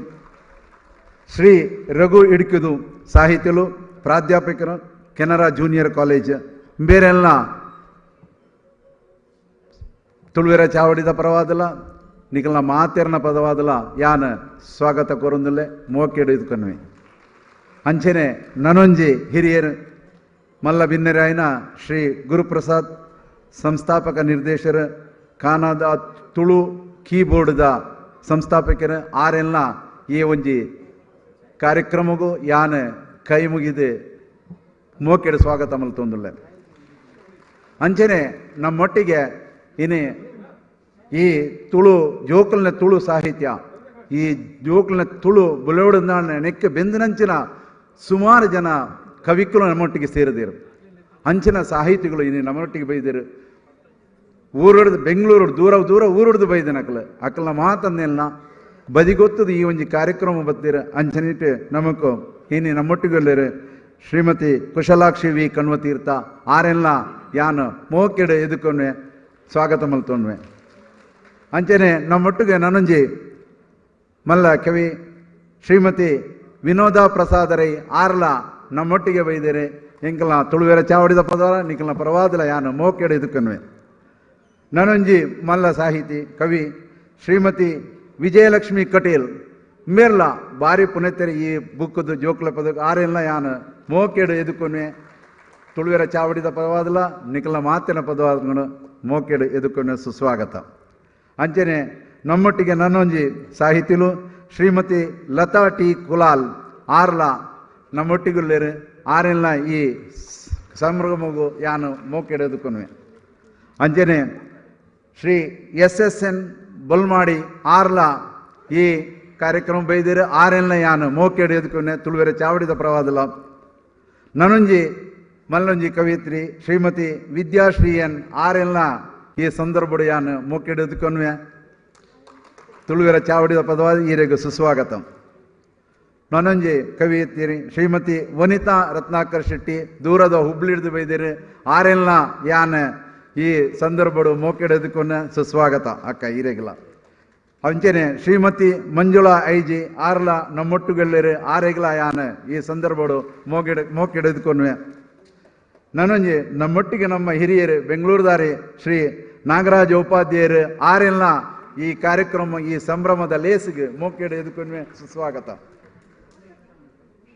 C: ಶ್ರೀ ರಘು ಇಡ್ಕಿದು ಸಾಹಿತ್ಯಲು ಪ್ರಾಧ್ಯಾಪಕರು ಕೆನರಾ ಜೂನಿಯರ್ ಕಾಲೇಜ್ ಬೇರೆಲ್ಲ ತುಳುವೆರ ಚಾವಡಿದ ಪರವಾದಲ ನಿಕಲ್ನ ಮಾತೆರ್ನ ಪದವಾದಲ ಯಾನ್ ಸ್ವಾಗತ ಕೋರೊಂದುಲ್ಲೆ ಮೋಕೆಡ್ ಎದುಕೊನ್ವೆ ಅಂಚನೆ ನನೊಂಜಿ ಹಿರಿಯರು ಮಲ್ಲ ಬಿನ್ನೆರೆ ಆಯ್ನ ಶ್ರೀ ಗುರುಪ್ರಸಾದ್ ಸಂಸ್ಥಾಪಕ ನಿರ್ದೇಶಕರು ಕಾನಾದ ತುಳು ಕೀಬೋರ್ಡ್ದ ಸಂಸ್ಥಾಪಕರು ಆರೆಲ್ಲ ಈ ಒಂಜಿ ಕಾರ್ಯಕ್ರಮಗೂ ಯಾನ್ ಕೈ ಮುಗಿದು ಮೋಕೆಡ್ ಸ್ವಾಗತ ಮಲ್ತೊಂದುಲ್ಲೆ ಅಂಚನೆ ನಮ್ಮೊಟ್ಟಿಗೆ ಇನಿ ಈ ತುಳು ಜೋಕಲ್ನ ತುಳು ಸಾಹಿತ್ಯ ಈ ಜೋಕಲ್ನ ತುಳು ಬುಲೋಡನ ನೆಕ್ಕೆ ಬೆಂದಿನಂಚಿನ ಸುಮಾರು ಜನ ಕವಿಗಳು ನಮ್ಮೊಟ್ಟಿಗೆ ಸೇರಿದಿರು ಅಂಚಿನ ಸಾಹಿತಿಗಳು ಇನ್ನು ನಮ್ಮೊಟ್ಟಿಗೆ ಬೈದಿರು ಊರೊಡ್ದು ಬೆಂಗಳೂರು ದೂರ ದೂರ ಊರೊಡ್ದು ಬೈದಿನ ಅಕ್ಕಲ ಮಾತನ್ನೆಲ್ಲ ಬದಿಗೊತ್ತದು ಈ ಒಂಜಿ ಕಾರ್ಯಕ್ರಮ ಬತ್ತೀರ ಅಂಚನಿಟ್ಟು ನಮಕು ಇನ್ನು ನಮ್ಮೊಟ್ಟಿಗೆಲ್ಲರು ಶ್ರೀಮತಿ ಕುಶಲಾಕ್ಷಿ ವಿ ಕಣ್ವತೀರ್ಥ ಆರೆಲ್ಲ ಯಾನು ಮೋಕೆಡ್ ಎದುಕೊಂಡ್ವೆ ಸ್ವಾಗತ ಮಲ್ತೊಂಡ್ವೆ ಅಂಚನೆ ನಮ್ಮೊಟ್ಟಿಗೆ ನನಂಜಿ ಮಲ್ಲ ಕವಿ ಶ್ರೀಮತಿ ವಿನೋದ ಪ್ರಸಾದರೈ ಆರ್ಲ ನಮ್ಮೊಟ್ಟಿಗೆ ಬೈದೇರೆ ಎಂಕಲ್ನ ತುಳುವೆರ ಚಾವಡಿದ ಪದವಾರ ನಿಕಲ್ನ ಪರವಾದಲ ಯಾನು ಮೋಕೆಡ್ ಎದುಕನ್ವೆ ನನೊಂಜಿ ಮಲ್ಲ ಸಾಹಿತಿ ಕವಿ ಶ್ರೀಮತಿ ವಿಜಯಲಕ್ಷ್ಮಿ ಕಟೀಲ್ ಮೇರ್ಲ ಬಾರಿ ಪುನತೆರೆ ಈ ಬುಕ್ಕದು ಜೋಕ್ಲ ಪದ ಆರೆಲ್ಲ ಯಾನು ಮೋಕೆಡ್ ಎದುಕೊನ್ವೆ ತುಳುವೆರ ಚಾವಡಿದ ಪದವಾದಲ ನಿಕಲ್ನ ಮಾತಿನ ಪದವಾದ ಮೋಕೆಡ್ ಎದುಕೊನ್ವೆ ಸುಸ್ವಾಗತ ಅಂಚನೆ ನಮ್ಮೊಟ್ಟಿಗೆ ನನ್ನೊಂಜಿ ಸಾಹಿತಿಲು ಶ್ರೀಮತಿ ಲತಾ ಟಿ ಕುಲಾಲ್ ಆರ್ಲ ನಮ್ಮೊಟ್ಟಿಗುಲ್ಲೇರು ಆರೆಲ್ಲ ಈ ಸಂಭ್ರಮಗೂ ಯಾನು ಮೋಕೆಡ್ ಎದುಕೊನ್ವೆ ಅಂಚನೆ ಶ್ರೀ SSN ಬೊಲ್ಮಾಡಿ ಆರ್ಲ ಈ ಕಾರ್ಯಕ್ರಮ ಬೈದಿರು ಆರೆಲ್ಲ ಯಾನು ಮೋಕೆಡ್ ಎದುಕೊನ್ವೆ ತುಳುವೆರ ಚಾವಡಿದ ಪ್ರವಾದಲ ನನೊಂಜಿ ಮಲ್ಲೊಂಜಿ ಕವಿತ್ರಿ ಶ್ರೀಮತಿ ವಿದ್ಯಾಶ್ರೀಯನ್ ಆರೆಲ್ಲ ಈ ಸಂದರ್ಭಡು ಯಾನು ಮೋಕೆಡ್ ಎದುಕೊನ್ವೆ ತುಳುವೆರ ಚಾವಡಿದ ಪದವಾದ ಈರೆಗೂ ಸುಸ್ವಾಗತ ನನೊಂಜಿ ಕವಿಯತ್ತೀರಿ ಶ್ರೀಮತಿ ವನಿತಾ ರತ್ನಾಕರ್ ಶೆಟ್ಟಿ ದೂರದ ಹುಬ್ಳಿಡ್ದು ಬೈದಿರು ಆರೆಲ್ಲ ಯಾನ್ ಈ ಸಂದರ್ಭಡು ಮೋಕೆಡ್ ಎದುಕೊನ್ನ ಸುಸ್ವಾಗತ ಅಕ್ಕ ಈರೆಗಿಲ್ಲ ಅಂಚನೆ ಶ್ರೀಮತಿ ಮಂಜುಳಾ ಐಜಿ ಆರ್ಲ ನಮ್ಮೊಟ್ಟುಗೆಲ್ಲರು ಆರೆಗಿಲ ಯಾನ್ ಈ ಸಂದರ್ಭಡು ಮೋಕೆಡ್ ಎದುಕೊನ್ವೆ ನನೊಂಜಿ ನಮ್ಮೊಟ್ಟಿಗೆ ನಮ್ಮ ಹಿರಿಯರು ಬೆಂಗಳೂರುದಾರಿ ಶ್ರೀ ನಾಗರಾಜ ಉಪಾಧ್ಯಾಯರು ಆರೆಲ್ಲ ಈ ಕಾರ್ಯಕ್ರಮ ಈ ಸಂಭ್ರಮದ ಲೇಸಿಗೆ ಮೋಕೆಡ್ ಎದುಕೊನ್ವೆ ಸುಸ್ವಾಗತ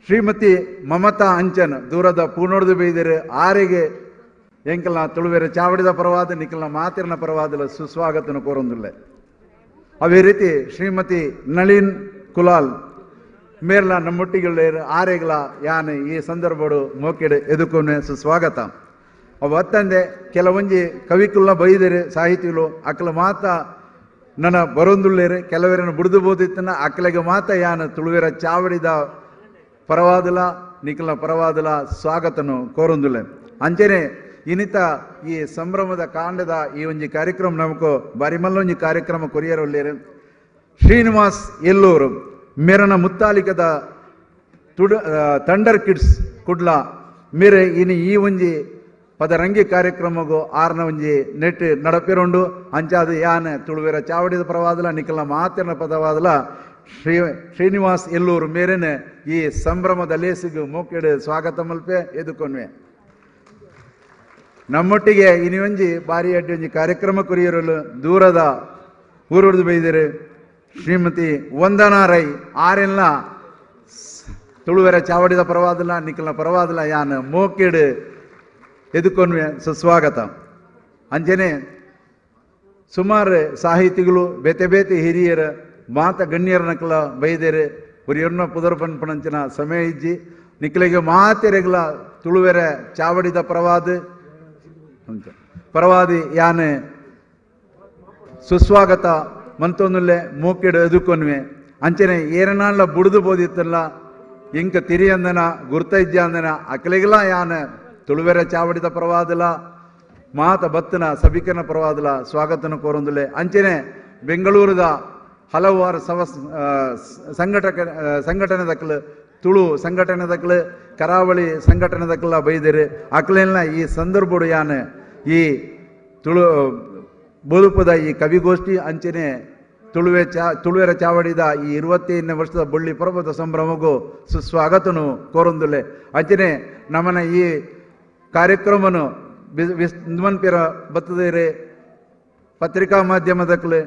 C: ಶ್ರೀಮತಿ ಮಮತಾ ಅಂಚನ್ ದೂರದ ಪೂರ್ಣೋಡ್ದು ಬೈದಿರು ಆರೆಗೆ ಎಂಕಲ್ನ ತುಳುವೆರ ಚಾವಡಿದ ಪರವಾದ ನಿಕಲ್ನ ಮಾತಿರ್ನ ಪರವಾದ ಸುಸ್ವಾಗತನ ಕೋರೊಂದುಲ್ಲೆ ಅವೇ ರೀತಿ ಶ್ರೀಮತಿ ನಳಿನ್ ಕುಲಾಲ್ ಮೇರ್ಲ ನಮ್ಮೊಟ್ಟಿಗೆಳ್ಳೇರು ಆರೆಗ್ಲ ಯಾನ್ ಈ ಸಂದರ್ಭಡು ಮೋಕೆಡ್ ಎದುಕೊನ್ವೆ ಸುಸ್ವಾಗತ ಅವು ಅತ್ತಂದೆ ಕೆಲವೊಂಜಿ ಕವಿಕುಲ್ಲ ಬೈದಿರು ಸಾಹಿತಿಗಳು ಅಕ್ಕಲ ಮಾತ ನನ್ನ ಬರೊಂದುಳ್ಳೇರು ಕೆಲವರನ್ನು ಬುಡ್ದು ಬೋದಿತ್ತನ ಅಕ್ಕಲಿಗೆ ಮಾತ ಯಾನ್ ತುಳುವೆರ ಚಾವಡಿದ ಪರವಾದಲ ನಿಕಲ್ನ ಪರವಾದಲ ಸ್ವಾಗತನು ಕೋರೊಂದುಲ್ಲೆ ಅಂಚನೆ ಇನ್ನಿತ ಈ ಸಂಭ್ರಮದ ಕಾಂಡದ ಈ ಒಂಜಿ ಕಾರ್ಯಕ್ರಮ ನಮಕು ಬಾರಿ ಮಲ್ಲೊಂಜಿ ಕಾರ್ಯಕ್ರಮ ಕೊರಿಯರೊಲ್ಲೇರು ಶ್ರೀನಿವಾಸ್ ಎಲ್ಲೂರು ಮೇರನ ಮುತ್ತಾಲಿಕದ ಥಂಡರ್ ಕಿಡ್ಸ್ ಕುಡ್ಲ ಮೇರೆ ಇನ್ನು ಈ ಒಂಜಿ ಪದರಂಗಿ ಕಾರ್ಯಕ್ರಮಗೂ ಆರ್ನ ಒಂಜಿ ನೆಟ್ ನಡಪಿರೋಂಡು ಅಂಚಾದ ಯಾನ್ ತುಳುವೆರ ಚಾವಡಿದ ಪರವಾದಲ ನಿಕಲ್ನ ಮಾತಿನ ಪದವಾದಲ ಶ್ರೀನಿವಾಸ್ ಎಲ್ಲೂರು ಮೇರೆನೆ ಈ ಸಂಭ್ರಮದ ಲೇಸಿಗೂ ಮೋಕೆಡ್ ಸ್ವಾಗತ ಮಲ್ಪೆ ಎದುಕೊನ್ವೆ ನಮ್ಮೊಟ್ಟಿಗೆ ಇನ್ನೊಂಜಿ ಬಾರಿ ಅಡ್ಡಿ ಒಂಜಿ ಕಾರ್ಯಕ್ರಮ ಕೊರಿಯರಲು ದೂರದ ಊರುಡ್ದು ಬೈದಿರು ಶ್ರೀಮತಿ ವಂದನಾ ರೈ ಆರೆಲ್ಲ ತುಳುವೆರ ಚಾವಡಿದ ಪರವಾದಲ ನಿಕಲ್ನ ಪರವಾದಲ ಯಾನ್ ಮೋಕೆಡ್ ಎದುಕೊನ್ವೆ ಸುಸ್ವಾಗತ ಅಂಚನೆ ಸುಮಾರು ಸಾಹಿತಿಗಳು ಬೇತೆ ಬೇತೆ ಹಿರಿಯರು ಮಾತ ಗಣ್ಯರ ನಕಲ ಬೈದೇರು ಒರಿಯರ್ನ ಪುದರ್ ಪಂಪಣಂಚಿನ ಸಮಯ ಇಜ್ಜಿ ನಿಕ್ಲಿಗೆ ಮಾತೆರೆಗ್ಲ ತುಳುವೆರ ಚಾವಡಿದ ಪರವಾದಿ ಯಾನ್ ಸುಸ್ವಾಗತ ಮಂತೊಂದುಲ್ಲೆ ಮೋಕೆಡ್ ಎದುಕೊನ್ವೆ ಅಂಚನೆ ಏರನಾಳ ಬುಡ್ದು ಬೋದಿತ್ತಲ್ಲ ಇಂಕ ತಿರಿಯಂದನ ಗುರ್ತ ಇಜ್ಜ ಅಂದನ ಅಕ್ಲೆಗಿಲ ಯಾನ್ ತುಳುವೆರ ಚಾವಡಿದ ಪರವಾದಲ ಮಾತ ಬತ್ತನ ಸಭಿಕರಣ ಪರವಾದಲ ಸ್ವಾಗತನ ಕೋರೊಂದುಲೆ ಅಂಚನೆ ಬೆಂಗಳೂರದ ಹಲವಾರು ಸಂಘಟನೆ ದಕ್ಕಲು ತುಳು ಸಂಘಟನೆ ದಕ್ಕಲು ಕರಾವಳಿ ಸಂಘಟನೆ ದಕ್ಕಲ ಬೈದಿರು ಅಕ್ಲೆಲ್ಲ ಈ ಸಂದರ್ಭಡು ಯಾನ್ ಈ ತುಳು ಬೋದುಪದ ಈ ಕವಿಗೋಷ್ಠಿ ಅಂಚನೆ ತುಳುವೆರ ಚಾವಡಿದ ಈ 25ನೇ ವರ್ಷದ ಬಳ್ಳಿ ಪರ್ವತ ಸಂಭ್ರಮಗೂ ಸುಸ್ವಾಗತನು ಕೋರೊಂದುಲೆ ಅಂಚನೆ ನಮ್ಮನ ಈ ಕಾರ್ಯಕ್ರಮನು ಪೇರ ಬತ್ತದೇರೆ ಪತ್ರಿಕಾ ಮಾಧ್ಯಮದಕ್ಕಲು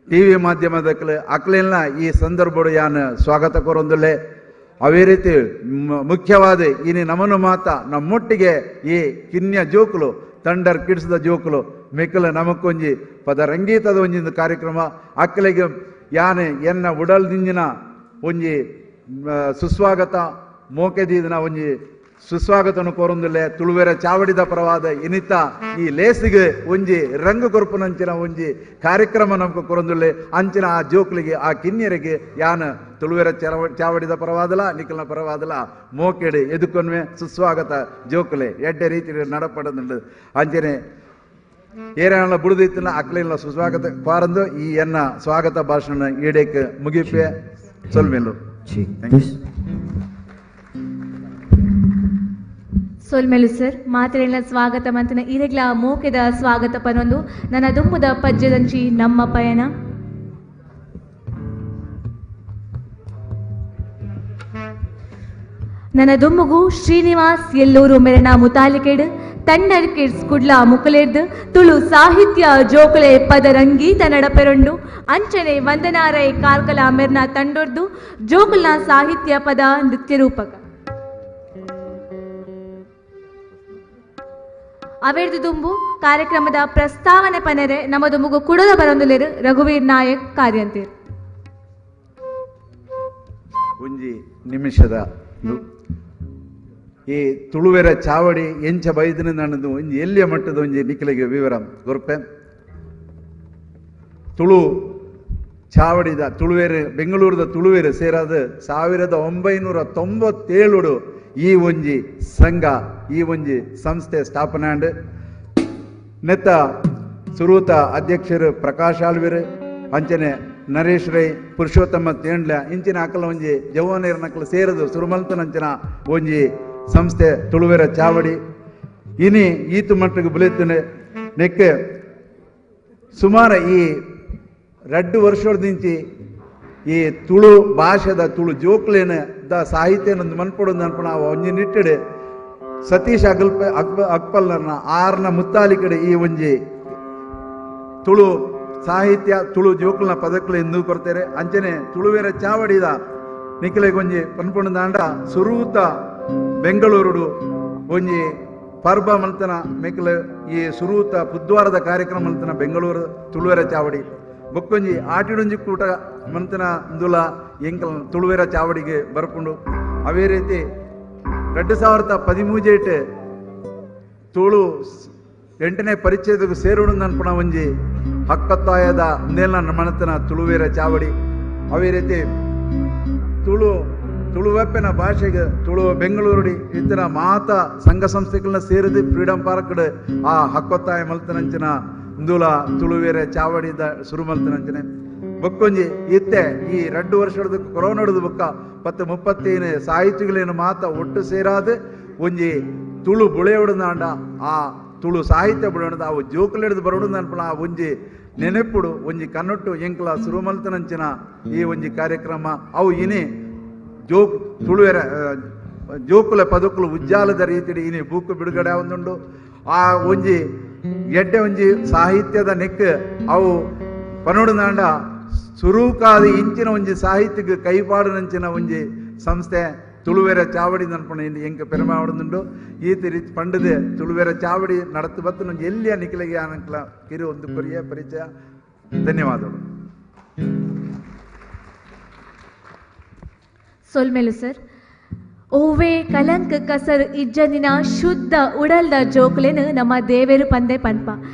C: ಟಿವಿ ಮಾಧ್ಯಮದಕ್ಕಲು ಅಕ್ಲೆಲ್ಲ ಈ ಸಂದರ್ಭಡು ಯಾನ್ ಸ್ವಾಗತ ಕೋರೊಂದುಲೆ ಅವೇ ರೀತಿ ಮುಖ್ಯವಾದ ಇನಿ ನಮನು ಮಾತ ನಮ್ಮೊಟ್ಟಿಗೆ ಈ ಕಿನ್ಯ ಜೋಕುಲು ತಂಡರ್ ಕಿಡ್ಸ್ದ ಜೋಕುಲು ಮೆಕ್ಕಲು ನಮಕೊಂಜಿ ಪದ ರಂಗೀತದ ಒಂಜಿಂದು ಕಾರ್ಯಕ್ರಮ ಅಕ್ಕಲಿಗೆ ಯಾನೆ ಎನ್ನ ಉಡಲ್ ದಿಂಜಿನ ಒಂಜಿ ಸುಸ್ವಾಗತ ಮೋಕೆದೀದಿನ ಒಂಜಿ ಸುಸ್ವಾಗತನು ಕೋರೊಂದುಲ್ಲೆ ತುಳುವೆರ ಚಾವಡಿದ ಪರವಾದ ಇನಿತ ಈ ಲೇಸಿಗೆ ಒಂಜಿ ರಂಗು ಕೊರ್ಪುನಂಚಿನ ಒಂಜಿ ಕಾರ್ಯಕ್ರಮ ನಮ್ಗೆ ಕೊರೊಂದುಲ್ಲೆ ಅಂಚಿನ ಆ ಜೋಕ್ಲಿಗೆ ಆ ಕಿನ್ಯರಿಗೆ ಯಾನ ತುಳುವೆರ ಚಾವಡಿದ ಪರವಾದಲ ನಿಖಲ್ನ ಪರವಾದಲ ಮೋಕೆಡೆ ಎದುಕೊನ್ವೆ ಸುಸ್ವಾಗತ ಜೋಕ್ಲೆ ಎಡ್ಡೆ ರೀತಿ ನಡಪಡದು ಅಂಚನೆ ಏರಣ್ಣ ಬುಡದಿತ್ತಿನ ಅಕ್ಲಿನ ಸುಸ್ವಾಗತ ಪಾರಂದು ಈ ಎನ್ನ ಸ್ವಾಗತ ಭಾಷಣ ಈಡೇಕ್ ಮುಗಿಪೆ ಸೊಲ್ಮೆಲು
B: ಸೊಲ್ಮೆಲು ಸರ್ ಮಾತ್ರೆಲ್ಲ ಸ್ವಾಗತ ಮಂತನ ಇರೆಗ್ಲ ಮೋಕೆದ ಸ್ವಾಗತ ಪನೊಂದು ನನ್ನ ದುಂಬುದ ಪದ್ಯದಂಚಿ ನಮ್ಮ ಪಯಣ ನನ್ನ ದುಮ್ಮುಗು ಶ್ರೀನಿವಾಸ್ ಎಲ್ಲೂರು ಮೆರಣ ಮುತಾಲಿಕೆಡ್ ತಂಡರ್ ಕಿಡ್ಸ್ ಕುಡ್ಲ ಮುಕಲೇರ್ದು ತುಳು ಸಾಹಿತ್ಯ ಜೋಕುಲೆ ಪದ ರಂಗೀತ ನಡಪೆರೊಂಡು ಅಂಚನೆ ವಂದನಾರೈ ಕಾರ್ಕಲ ಮೆರ್ನ ತಂಡೊರ್ದು ಜೋಕುಲ್ನ ಸಾಹಿತ್ಯ ಪದ ನೃತ್ಯ ರೂಪಕ ಅವೇರ್ದು ದುಂಬು ಕಾರ್ಯಕ್ರಮದ ಪ್ರಸ್ತಾವನೆ ಪನೆರೆ ನಮ್ಮದು ಮುಗು ಕುಡದ ಬರೊಂದುಲೆರು ರಘುವೀರ್ ನಾಯಕ್ ಕಾರ್ಯಂತೀರ್
C: ಒಂಜಿ ನಿಮಿಷದ ಈ ತುಳುವೆರ ಚಾವಡಿ ಎಂಚ ಬೈದಿನ ನನ್ನದು ಒಂಜಿ ಎಲ್ಲಿಯ ಮಟ್ಟದ ಒಂಜಿ ನಿಖಿಲಿಗೆ ವಿವರ ಗೊರ್ಪೆ ತುಳು ಚಾವಡಿದ ತುಳುವೆರೆ ಬೆಂಗಳೂರದ ತುಳುವೆರೆ ಸೇರಾದ 1997 ಈ ಒಂಜಿ ಸಂಘ ಈ ಒಂಜಿ ಸಂಸ್ಥೆ ಸ್ಥಾಪನೆ ನೆತ್ತ ಸುರೂತ ಅಧ್ಯಕ್ಷರು ಪ್ರಕಾಶ್ ಆಳ್ವಿರು ಅಂಚನೆ ನರೇಶ್ ರೈ ಪುರುಷೋತ್ತಮ ತೇಂಡ್ಲ ಇಂಚಿನ ಅಕಲ ಒಂಜಿ ಜವಾನೇರ ನಕಲು ಸೇರದು ಸುರುಮಲ್ತನಂಚಿನ ಒಂಜಿ ಸಂಸ್ಥೆ ತುಳುವೆರ ಚಾವಡಿ ಇನಿ ಈತು ಮಟ್ಟಿಗೆ ಬುಲೆತ್ತನೆ ನೆಕ್ಕೆ ಸುಮಾರು ಈ 2 ವರ್ಷದಿಂಚಿ ಈ ತುಳು ಭಾಷೆದ ತುಳು ಜೋಕ್ಲೇನ ದ ಸಾಹಿತ್ಯನ ಮನ್ಪಡೋದು ಅನ್ಪಣ ಒಂಜಿ ನಿಟ್ಟಡೆ ಸತೀಶ್ ಅಕ್ಪಲ್ನ ಆರ್ನ ಮುತ್ತಾಲಿ ಕಡೆ ಈ ಒಂಜಿ ತುಳು ಸಾಹಿತ್ಯ ತುಳು ಜೋಕ್ಲನ ಪದಕ್ಲು ಎಂದು ಕೊಡ್ತಾರೆ ಅಂಚನೆ ತುಳುವೆರ ಚಾವಡಿದ ನಿಖಿಲೆಗೊಂಜಿ ಪನ್ಪುಣ ದಾಂಡ ಸುರೂತ ಬೆಂಗಳೂರು ಒಂಜಿ ಪರ್ಬ ಮಲ್ತನ ಮೆಕ್ಕಲು ಈ ಸುರೂತ ಬುದ್ವಾರದ ಕಾರ್ಯಕ್ರಮ ಮಲ್ತನ ಬೆಂಗಳೂರು ತುಳುವೆರ ಚಾವಡಿ ಬೊಕ್ಕೊಂಜಿ ಆಟಿಡೊಂಜಿ ಕೂಟ ಮಂತನ ದುಲ ಎಂಕಲ್ ತುಳುವೆರ ಚಾವಡಿಗೆ ಬರ್ಕೊಂಡು ಅವೇ ರೀತಿ 2013 ತುಳು 8ನೇ ಪರಿಚಯದ ಸೇರೋಣ ಅನ್ಪಣ ಒಂಜಿ ಹಕ್ಕತ್ತಾಯದ ನೇಲ ಮಣತನ ತುಳುವೆರ ಚಾವಡಿ ಅವೇ ರೀತಿ ತುಳುವೆಪ್ಪನ ಭಾಷೆಗೆ ತುಳು ಬೆಂಗಳೂರು ಇತರ ಮಾತ ಸಂಘ ಸಂಸ್ಥೆಗಳನ್ನ ಸೇರಿದು ಫ್ರೀಡಂ ಪಾರ್ಕ್ ಆ ಹಕ್ಕೊತ್ತಾಯ ಮಲ್ತನಂಚಿನ ಇಂದುಲ ತುಳುವೆರ ಚಾವಡಿದ ಶುರು ಮಲ್ತನಂಚನೆ ಬೊಕ್ಕೊಂಜಿ ಇತ್ತೆ ಈ 2 ವರ್ಷದ ಕೊರೋನಾದ ಬೊಕ್ಕ 10-35 ಸಾಹಿತ್ಯಗಳೇನು ಮಾತ ಒಟ್ಟು ಸೇರಾದು ಒಂಜಿ ತುಳು ಬುಳೆಯೊಡದಾಂಡ ಆ ತುಳು ಸಾಹಿತ್ಯ ಬುಳೆಯೊಡದ ಅವು ಜೋಕುಲೆಡ್ದು ಬರೋಡು ಅನ್ಪಣ ಆ ಒಂಜಿ ನೆನಪುಡು ಒಂಜಿ ಕನ್ನೊಟ್ಟು ಎಂಕ್ಲ ಸುರುಮಲ್ತನಂಚಿನ ಈ ಒಂಜಿ ಕಾರ್ಯಕ್ರಮ ಅವು ಇನಿ ತುಳುವೆರ ಜೋಕುಲ ಪದಕುಲು ಉಜ್ಜಾಲದ ರೀತಿ ಇನಿ ಬುಕ್ ಬಿಡುಗಡೆ ಒಂದುಂಡು ಆ ಒಂಜಿ ಎಡ್ಡೆ ಒಂಜಿ ಸಾಹಿತ್ಯದ ನೆಕ್ ಅವು ಪನೋಡುದಾಂಡ ಸುರೂಕಾದ ಇಂಚಿನ ಒಂಜಿ ಸಾಹಿತ್ಯಕ್ಕೆ ಕೈಪಾಡಿನಂಚಿನ ಒಂಜಿ ಸಂಸ್ಥೆ ತುಳುವೆರ ಚಾವಡಿ ಅನ್ಪಣ ಎಂಕ ಪೆರಮಾವಡುಂಡು ಈತ ರೀತಿ ಪಂಡದೆ ತುಳುವೆರ ಚಾವಡಿ ನಡತು ಬತ್ತು ನೊಂಜಿ ಎಲ್ಲಿಯ ನಿಖಿಲಿಗೆ ಆನಂಕ್ಲ ಕಿರು ಒಂದು ಪರಿಚಯ ಧನ್ಯವಾದಗಳು
B: ಸೊಲ್ಮೆಲು ಸರ್ ಓವೇ ಕಲಂಕ ಕಸರು ಇಜ್ಜನಿನ ಶುದ್ಧ ಉಡಲ್ದ ಜೋಕುಲೆನು ನಮ್ಮ ದೇವೇರು ಪಂದೆ ಪನ್ಪ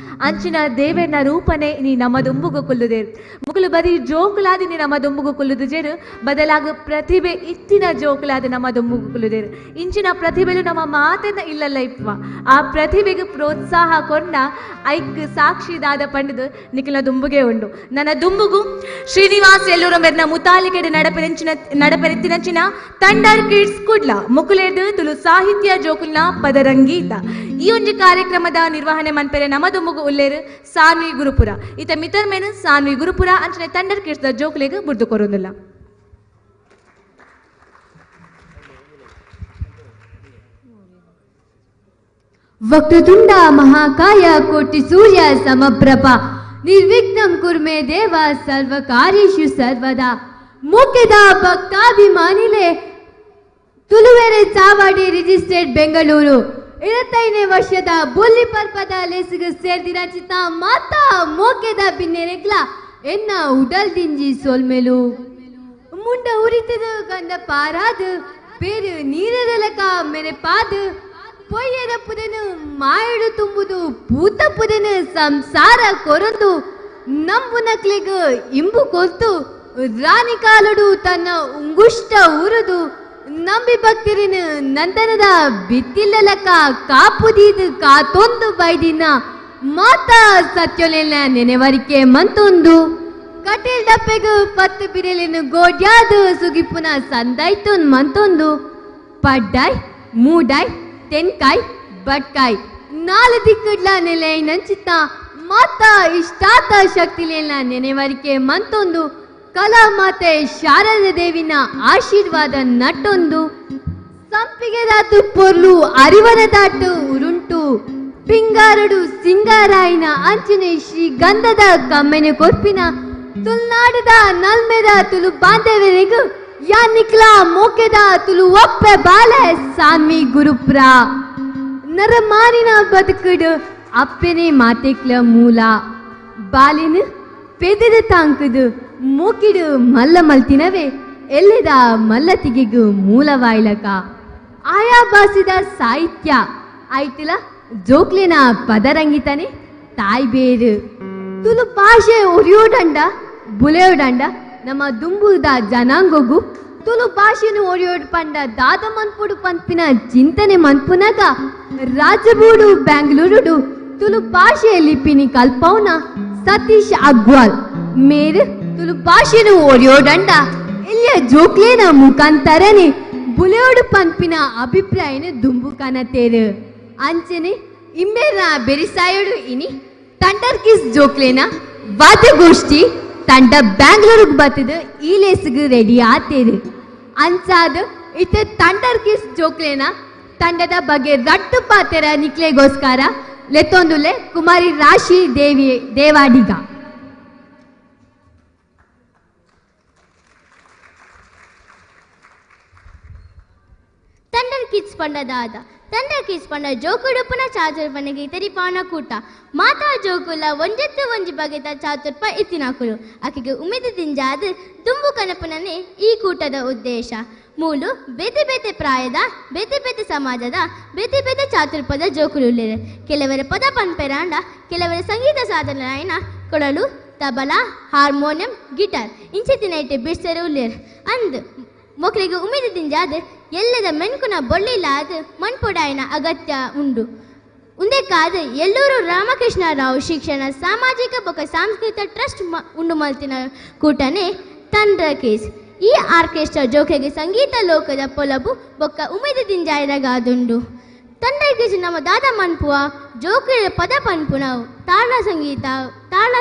B: ಅಂಚಿನ ದೇವೇರ್ನ ರೂಪನೆ ನೀ ನಮ್ಮ ದುಂಬುಗು ಕುಲ್ಲುದೇರು ಮುಗುಲು ಬರೀ ಜೋಕುಲಾದಿ ನೀ ನಮ್ಮ ದುಂಬುಗು ಕುಲ್ಲುದು ಜೇರು ಬದಲಾಗ ಪ್ರತಿಭೆ ಇತ್ತಿನ ಜೋಕುಲಾದ ನಮ್ಮ ದುಂಬುಗು ಕುಲ್ಲುದೇರು ಇಂಚಿನ ಪ್ರತಿಭೆಲು ನಮ್ಮ ಮಾತೆನ ಇಲ್ಲಲ್ಲ ಇಪ್ಪ ಆ ಪ್ರತಿಭೆಗೆ ಪ್ರೋತ್ಸಾಹ ಕೊಂಡ ಐಕ್ ಸಾಕ್ಷಿದಾದ ಪಂಡದು ನಿಖಿಲ ದುಂಬುಗೆ ಉಂಡು ನನ್ನ ದುಂಬುಗು ಶ್ರೀನಿವಾಸ್ ಎಲ್ಲೂರ ಮೆರ್ನ ಮುತಾಲಿಕೆಡೆ ನಡಪೆರೆತ್ತಿನಂಚಿನ ತಂಡರ್ ಕಿಡ್ಸ್ ಕುಡ್ಲ ಮುಕುಲೇರ್ದು ತುಳು ಸಾಹಿತ್ಯ ಜೋಕುಲ್ನ ಪದರಂಗೀತ ಈ ಒಂಜಿ ಕಾರ್ಯಕ್ರಮದ ನಿರ್ವಹಣೆ ಮನ್ಪೆರೆ ನಮದು ಮುಗು ಉಲ್ಲೇರು ಸಾನ್ವಿ ಗುರುಪುರ ಇತ ಮಿತರ್ ಮೇನು ಸಾನ್ವಿ ಗುರುಪುರ ಅಂಚನೆ ತಂಡರ್ ಕಿಡ್ಸ್ ದ ಜೋಕುಲೆಗ್ ಬುರ್ದು ಕೊರೊಂದಿಲ್ಲ
D: ವಕ್ರತುಂಡ ಮಹಾಕಾಯ ಕೋಟಿ ಸೂರ್ಯ ಸಮಪ್ರಭ ನಿರ್ವಿಘ್ನಂ ಕುರ್ಮೆ ದೇವ ಸರ್ವ ಕಾರ್ಯೇಷು ಸರ್ವದಾ ಮುಖ್ಯದ ಭಕ್ತಾಭಿಮಾನಿಲೆ ತುಳುವೆರೆ ಚಾವಾಡಿ ರಿಜಿಸ್ಟ್ರೇಡ್ ಬೆಂಗಳೂರು 25ನೇ ವರ್ಷದ ಬುಲ್ಲಿ ಪರ್ಪದ ಲೇಸಿಗೆ ಸೇರ್ದಿರಾಚಿತ ಮಾತಾ ಮೋಕೆದ ಬಿನ್ನೆರೆಗ್ಲ ಎನ್ನ ಉಡಲ್ ದಿಂಜಿ ಸೋಲ್ಮೆಲು ಮುಂಡ ಉರಿತದ ಗಂಡ ಪಾರಾದು ಬೇರು ನೀರಲಕ ಮೆರೆ ಪಾದು ಪೊಯ್ಯದ ಪುದನು ಮಾಯಡು ತುಂಬುದು ಪೂತ ಪುದನು ಸಂಸಾರ ಕೊರದು ನಂಬು ನಕ್ಲೆಗ ಇಂಬು ಕೊಲ್ತು ರಾಣಿ ಕಾಲುಡು ತನ್ನ ಉಂಗುಷ್ಟ ಉರುದು ನಂಬಿ ಭಕ್ತಿರಿನ ನಂತನದ ಬಿತ್ತಿಲ್ಲಲಕ ಕಾಪುದೀದು ಕಾತೊಂದು ಬೈದಿನ ಮಾತಾ ಸತ್ಯೊಲೆಲ್ಲ ನೆನೆವರಿಕೆ ಮಂತೊಂದು ಕಟೀಲ್ ಡಪ್ಪೆಗು ಪತ್ತು ಬಿರಲಿನ ಗೋಡ್ಯಾದು ಸುಗಿಪುನ ಸಂದಾಯ್ತೊಂದು ಮಂತೊಂದು ಪಡ್ಡಾಯ್ ಮೂಡಾಯ್ ತೆನ್ಕಾಯ್ ಬಟ್ಕಾಯ್ ನಾಲು ದಿಕ್ಕಡ್ಲ ನೆಲೆ ನಂಚಿತ್ತ ಮಾತಾ ಇಷ್ಟಾತ ಶಕ್ತಿಲೆಲ್ಲ ನೆನೆವರಿಕೆ ಮಂತೊಂದು ಕಲಾ ಮಾತೆ ಶಾರದಾ ದೇವಿನ ಆಶೀರ್ವಾದ ನಟ್ಟೊಂದು ಸಂಪಿಗೆ ದಾತು ಪೊರ್ಲು ಅರಿವನ ದಾಟು ಉರುಂಟು ಪಿಂಗಾರಡು ಸಿಂಗಾರಾಯಿನ ಅಂಚನೆ ಶ್ರೀ ಗಂಧದ ಕಮ್ಮೆನೆ ಕೊರ್ಪಿನ ತುಲ್ನಾಡದ ನಲ್ಮೆದ ತುಳು ಬಾಂಧವರಿಗೂ ಯಾ ನಿಕ್ಲ ಮೋಕೆದ ತುಳು ಒಪ್ಪೆ ಬಾಲೆ ಸಾನ್ವಿ ಗುರುಪ್ರ ನರಮಾರಿನ ಬದುಕುಡು ಅಪ್ಪೆನೆ ಮಾತೆಕ್ಲ ಮೂಲ ಬಾಲಿನ ಪೆದದ ತಾಂಕದು ಮೂಕಿಡು ಮಲ್ಲ ಮಲ್ತಿನವೇ ಎಲ್ಲೆದ ಮಲ್ಲತಿಗೆಗು ಮೂಲವಾಯ್ಲಕ ಆಯಾ ಭಾಷೆದ ಸಾಹಿತ್ಯ ಆಯ್ತಲ ಜೋಕ್ಲೆನ ಪದರಂಗಿತನೆ ತಾಯ್ ಬೇರು ತುಳು ಭಾಷೆ ಒರಿಯೋಡಂಡ ಬುಲೆಯೋಡಂಡ ನಮ್ಮ ದುಂಬುದ ಜನಾಂಗಗೂ ತುಳು ಭಾಷೆನು ಒರಿಯೋಡ್ ಪಂಡ ದಾದ ಮನ್ಪುಡು ಪಂಪಿನ ಚಿಂತನೆ ಮನ್ಪುನಗ ರಾಜಬೂಡು ಬ್ಯಾಂಗ್ಳೂರುಡು ತುಳು ಭಾಷೆ ಲಿಪಿನಿ ಕಲ್ಪೌನ ಸತೀಶ್ ಅಗ್ವಾಲ್ ಮೇರು ತುಳು ಭಾಷೆನು ಒರಿಯೋಡಂಡ ಇಲ್ಲಿಯ ಜೋಕ್ಲೇನ ಮುಖಾಂತರನೆ ಬುಲೆಯೋಡು ಪಂಪಿನ ಅಭಿಪ್ರಾಯನ ದುಂಬು ಕನತೇರು ಅಂಚನೆ ಇಂಬೇರ ಬೆರಿಸಾಯೋಡು ಇನಿ ತಂಡರ್ ಕಿಸ್ ಜೋಕ್ಲೇನ ವಾದ್ಯಗೋಷ್ಠಿ ತಂಡ ಬ್ಯಾಂಗ್ಳೂರಿಗೆ ಬತ್ತದ ಈ ಲೇಸಿಗೆ ರೆಡಿ ಆತೇರು ಅಂಚಾದ ಇತ್ತೆ ತಂಡರ್ ಕಿಸ್ ಜೋಕ್ಲೇನ ತಂಡದ ಬಗ್ಗೆ ರಟ್ಟು ಪಾತೆರ ನಿಕ್ಲೆಗೋಸ್ಕರ ಲೆತ್ತೊಂದುಲೆ ಕುಮಾರಿ ರಾಶಿ ದೇವಾಡಿಗ
E: ತಂಡರ್ ಕಿಡ್ಸ್ ಪಂಡದಾದ ತಂಡರ್ ಕಿಡ್ಸ್ ಪಂಡ ಜೋಕುಡುಪುನ ಚಾತುರ್ಪನೆಗೆ ಇತರಿ ಪಾವನ ಕೂಟ ಮಾತಾ ಜೋಕುಲ ಒಂಜೆತ್ತು ಒಂಜಿ ಬಗೆತ ಚಾತುರ್ಪ ಇತ್ತಿನಾಕುಲು ಆಕೆಗೆ ಉಮೇದು ತಿಂಜಾದ ದುಂಬು ಕನಪುನನೆ ಈ ಕೂಟದ ಉದ್ದೇಶ ಮೂಲು ಬೇತೆ ಬೇತೆ ಪ್ರಾಯದ ಬೇತೆ ಬೇತೆ ಸಮಾಜದ ಬೇತೆ ಬೇತೆ ಚಾತುರ್ಪದ ಜೋಕುಲುಲ್ಲೆರು ಕೆಲವರ ಪದ ಪನ್ಪೆರಾಂಡ ಕೆಲವರ ಸಂಗೀತ ಸಾಧನ ಕೊಳಲು ತಬಲಾ ಹಾರ್ಮೋನಿಯಂ ಗಿಟಾರ್ ಇಂಚೆತ್ತಿನೈಟೆ ಬಿಡ್ಸರು ಉಲ್ಲೇರು ಅಂದ್ ಮೊಕ್ಲಿಗೆ ಉಮೇದು ತಿಂಜಾದ ಎಲ್ಲದ ಮೆನ್ಕುನ ಬೊಳ್ಳಿಲಾದ ಮಣ್ಪೊಡಾಯಿನ ಅಗತ್ಯ ಉಂಡು ಉಂದೇ ಕಾದ ಎಲ್ಲೂರು ರಾಮಕೃಷ್ಣರಾವ್ ಶಿಕ್ಷಣ ಸಾಮಾಜಿಕ ಬೊಕ್ಕ ಸಾಂಸ್ಕೃತಿಕ ಟ್ರಸ್ಟ್ ಉಂಡು ಮಲ್ತಿನ ಕೂಟನೆ ತಂಡರ್ ಕಿಡ್ಸ್ ಈ ಆರ್ಕೆಸ್ಟ್ರಾ ಜೋಕೆಗೆ ಸಂಗೀತ ಲೋಕದ ಪೊಲಬು ಬೊಕ್ಕ ಉಮೇದು ತಿಂಜಾಯಿರಗಾದುಂಡು ತಂಡರ್ ಕಿಡ್ಸ್ ನಮ್ಮ ದಾದ ಮನ್ಪುವ ಜೋಕೆಯ ಪದ ಪನ್ಪುನ ತಾಳ ಸಂಗೀತ ತಾಳ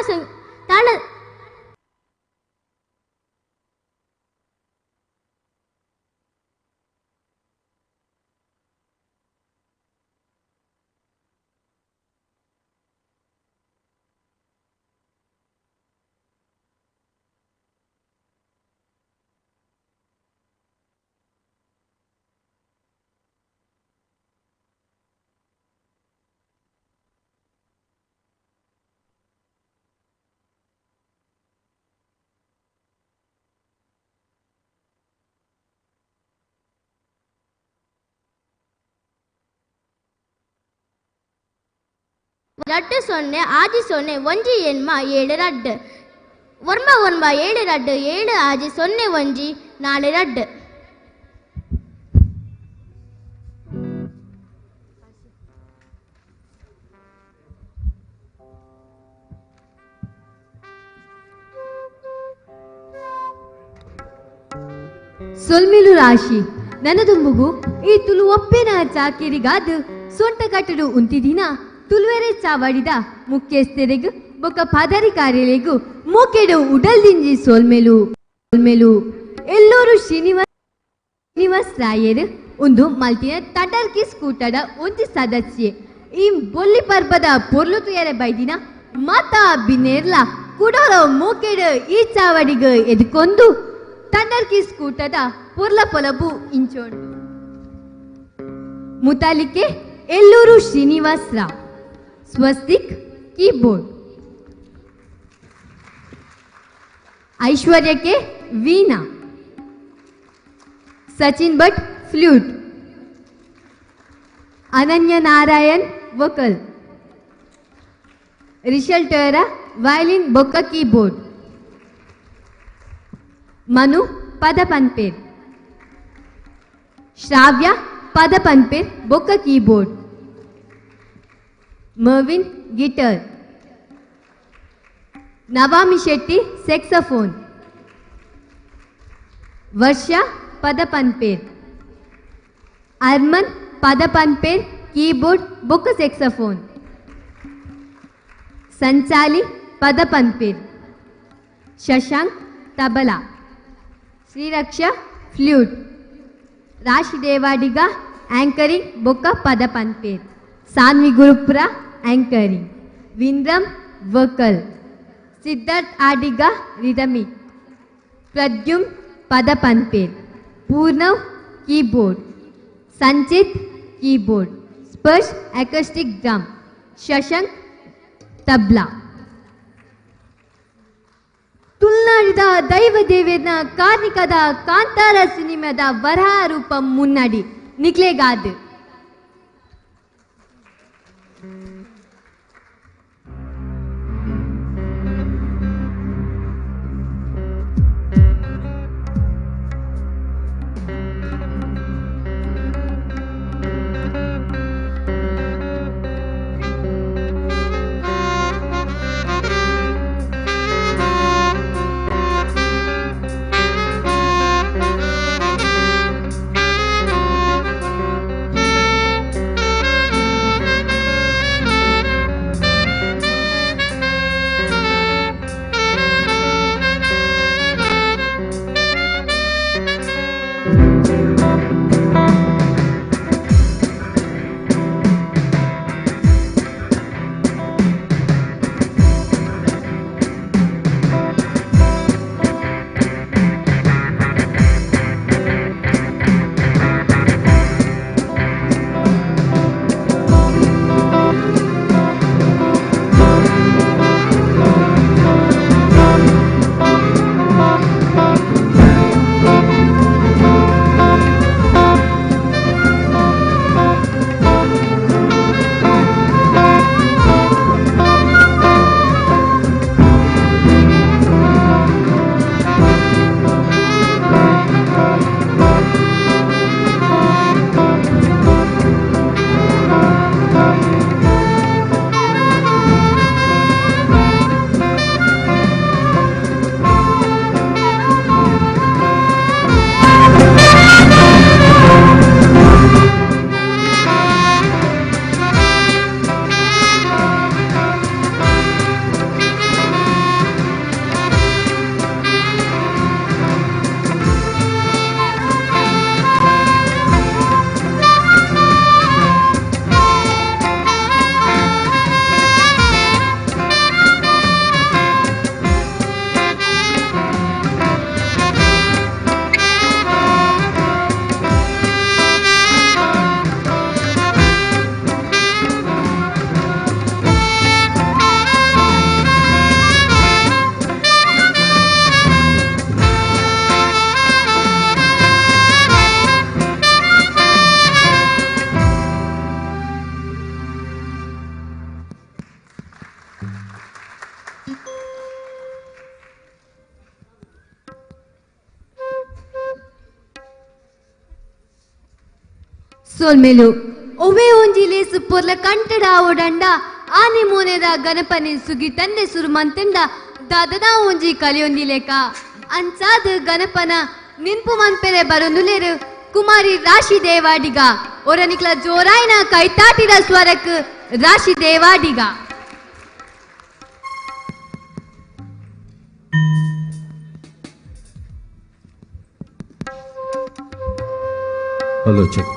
E: ರಡ್ಡು ಸೊನ್ನೆ ಆಜಿ ಸೊನ್ನೆ ಒಂಜಿ ಎನ್ಮ ಏಳು ರಡ್ಡು ಒರ್ಮ ಒರ್ಮ ಏಳು ರಡ್ಡು ಏಳು ಆಜಿ ಸೊನ್ನೆ ಒಂಜಿ ನಾಳೆ ರಡ್ಡು.
D: ಸೊಲ್ಮೆಲು ರಾಶಿ ನನದುಂಬುಗು ಈ ತುಳು ಒಪ್ಪೆನ ಚಾಕಿರಿಗಾದ ಸೊಂಟ ಕಟ್ಟಡು ಉಂತಿದಿನ ತುಳುವೆರೆ ಚಾವಡಿದ ಮುಖ್ಯಸ್ಥರಿಗೂ ಬೊಕ್ಕ ಪದಾಧಿಕಾರಿಗಳಿಗೂ ಮೂಕೆಡು ಉಡಲ್ದಿಂಜಿ ಸೋಲ್ಮೆಲು ಎಲ್ಲೋರು ಶ್ರೀನಿವಾಸ್ ರಾಯರ್ ಒಂದು ಮಲ್ತಿನ ತಟರ್ಕಿ ಸ್ಕೂಟದ ಒಂಜಿ ಸದಸ್ಯೆ ಈ ಬೊಲ್ಲಿ ಪರ್ಬದ ಪೊರ್ಲು ತುಯರೆ ಬೈದಿನ ಮಾತಾ ಬಿನ್ನೇರ್ಲ ಕುಡೋರೋ ಮೂಕೆಡು ಈ ಚಾವಡಿಗ ಎದ್ಕೊಂಡು ತಂಡರ್ಕಿ ಸ್ಕೂಟದ ಪೊರ್ಲ ಪೊಲಬು ಇಂಚೋಂಡು ಮುತಾಲಿಕೆ ಎಲ್ಲೂರು ಶ್ರೀನಿವಾಸ್ ರಾವ್ ಸ್ವಸ್ತಿಕ್ ಕೀಬೋರ್ಡ್ ಐಶ್ವರ್ಯಕ್ಕೆ Veena Sachin Bhat flute Ananya Narayan vocal Rishal Tora violin ಬೊಕ್ಕ ಕೀಬೋರ್ಡ್ ಮನು ಪದ ಪನ್ಪೇರ್ ಶ್ರಾವ್ಯ ಪದ ಪನ್ಪೇರ್ ಬೊಕ್ಕ keyboard Mervin guitar Navami Shetty saxophone Varsha ಪದ ಪನ್ಪೇರ್ ಅರ್ಮನ್ ಪದ ಪನ್ಪೇರ್ ಕೀಬೋರ್ಡ್ ಬೊಕ್ಕ ಸೆಕ್ಸಫೋನ್ ಸಂಚಾಲಿ ಪದ ಪನ್ಪೇರ್ ಶಶಾಂಕ್ ತಬಲಾ ಶ್ರೀರಕ್ಷಾ ಫ್ಲೂಟ್ ರಾಶಿ ದೇವಾಡಿಗ ಆಂಕರಿಂಗ್ ಬೊಕ್ಕ ಪದ ಪನ್ಪೇರ್ Sanvi Gurupura anchoring Vindram vocal Siddharth Adiga rhythmic Pradyum ಪದ ಪನ್ಪೇರ್ Poornav keyboard Sanchit keyboard Sparsh acoustic drum Shashank tabla ತುಳುನಾಡಿದ ದೈವ ದೇವೇರ್ನ ಕಾರ್ಣಿಕದ ಕಾಂತಾರ ಸಿನಿಮಾದ ವರಹ ರೂಪ ಮುನ್ನಡಿ ನಿಕ್ಲೆಗಾದ್ ಸೋಲ್ಮೇಲು ಒವೆ ಒಂಜಿಲೆ ಸುಪ್ಪೊರ್ಲ ಕಂಟಡ ಓಡಂಡ ಆನೆ ಮೋನೆದ ಗಣಪನಿ ಸುಗಿ ತಂದೆ ಸುರು ಮಂತೆಂಡ ದಾದದ ಒಂಜಿ ಕಲಿಯೊಂದಿಲೇಕ ಅನ್ಸಾದ ಗಣಪನ ನಿನ್ಪು ಮನ್ಪೆರೆ ಬರೊಂದುಲೇರು ಕುಮಾರಿ ರಾಶಿ ದೇವಾಡಿಗ ಒರನಿಕ್ಲ ಜೋರಾಯಿನ ಕೈತಾಟಿದ ಸ್ವರಕ್ ರಾಶಿ ದೇವಾಡಿಗ.
F: Hello check.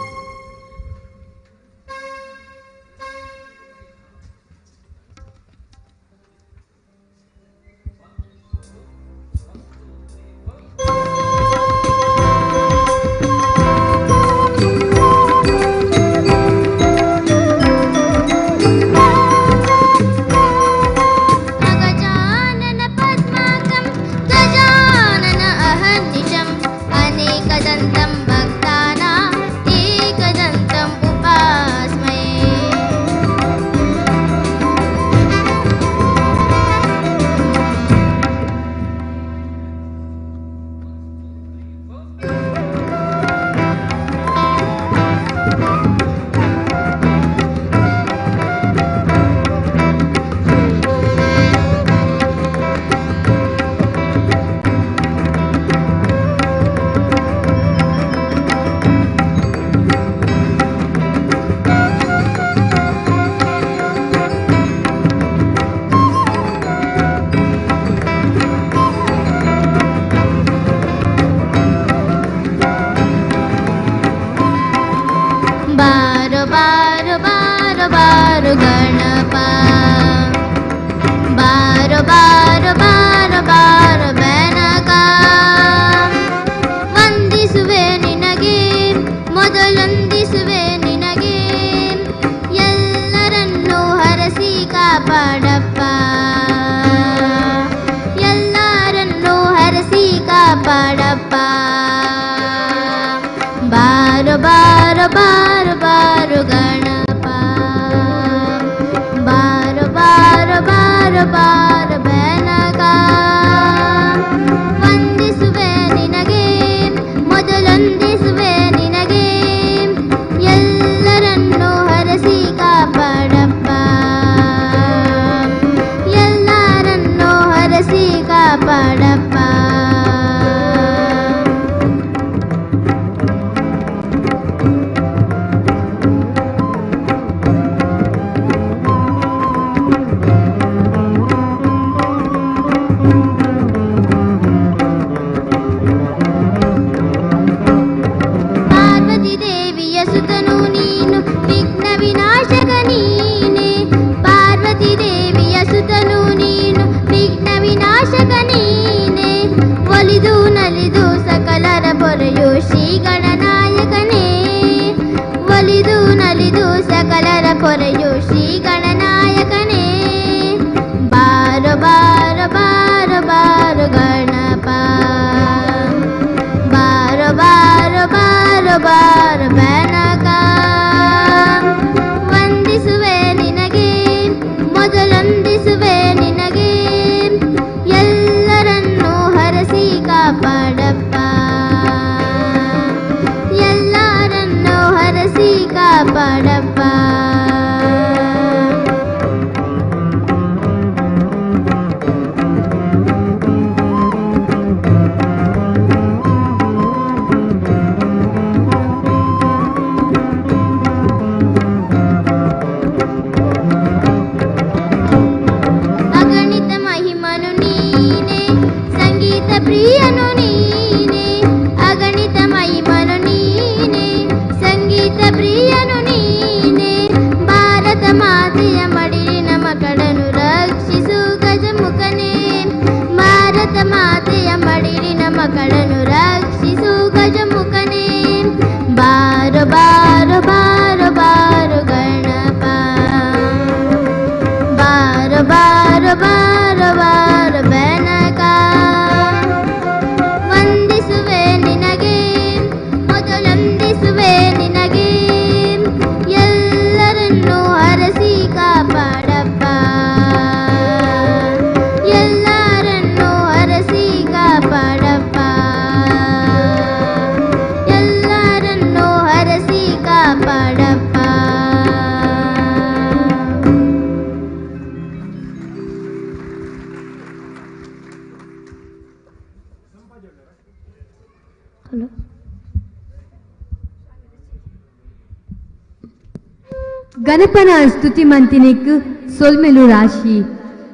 D: ಗಣಪನ ಸ್ತುತಿ ಮಂತಿನಿಕ್ ಸೊಲ್ಮೆಲು ರಾಶಿ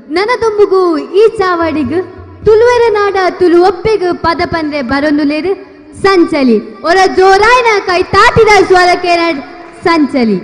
D: ನನದೊಂಬುಗು ಈ ಚಾವಡಿಗ್ ತುಳುವೆರ ನಾಡ ತುಳು ಒಪ್ಪೆಗ್ ಪದ ಪಂದ್ರೆ ಬರೊಂದುಲೇರು ಸಂಚಲಿ ಒರ ಜೋರಾಯ್ನ ಕೈ ತಾಟಿದ ಸ್ವರಕ್ಕೆ ಸಂಚಲಿ.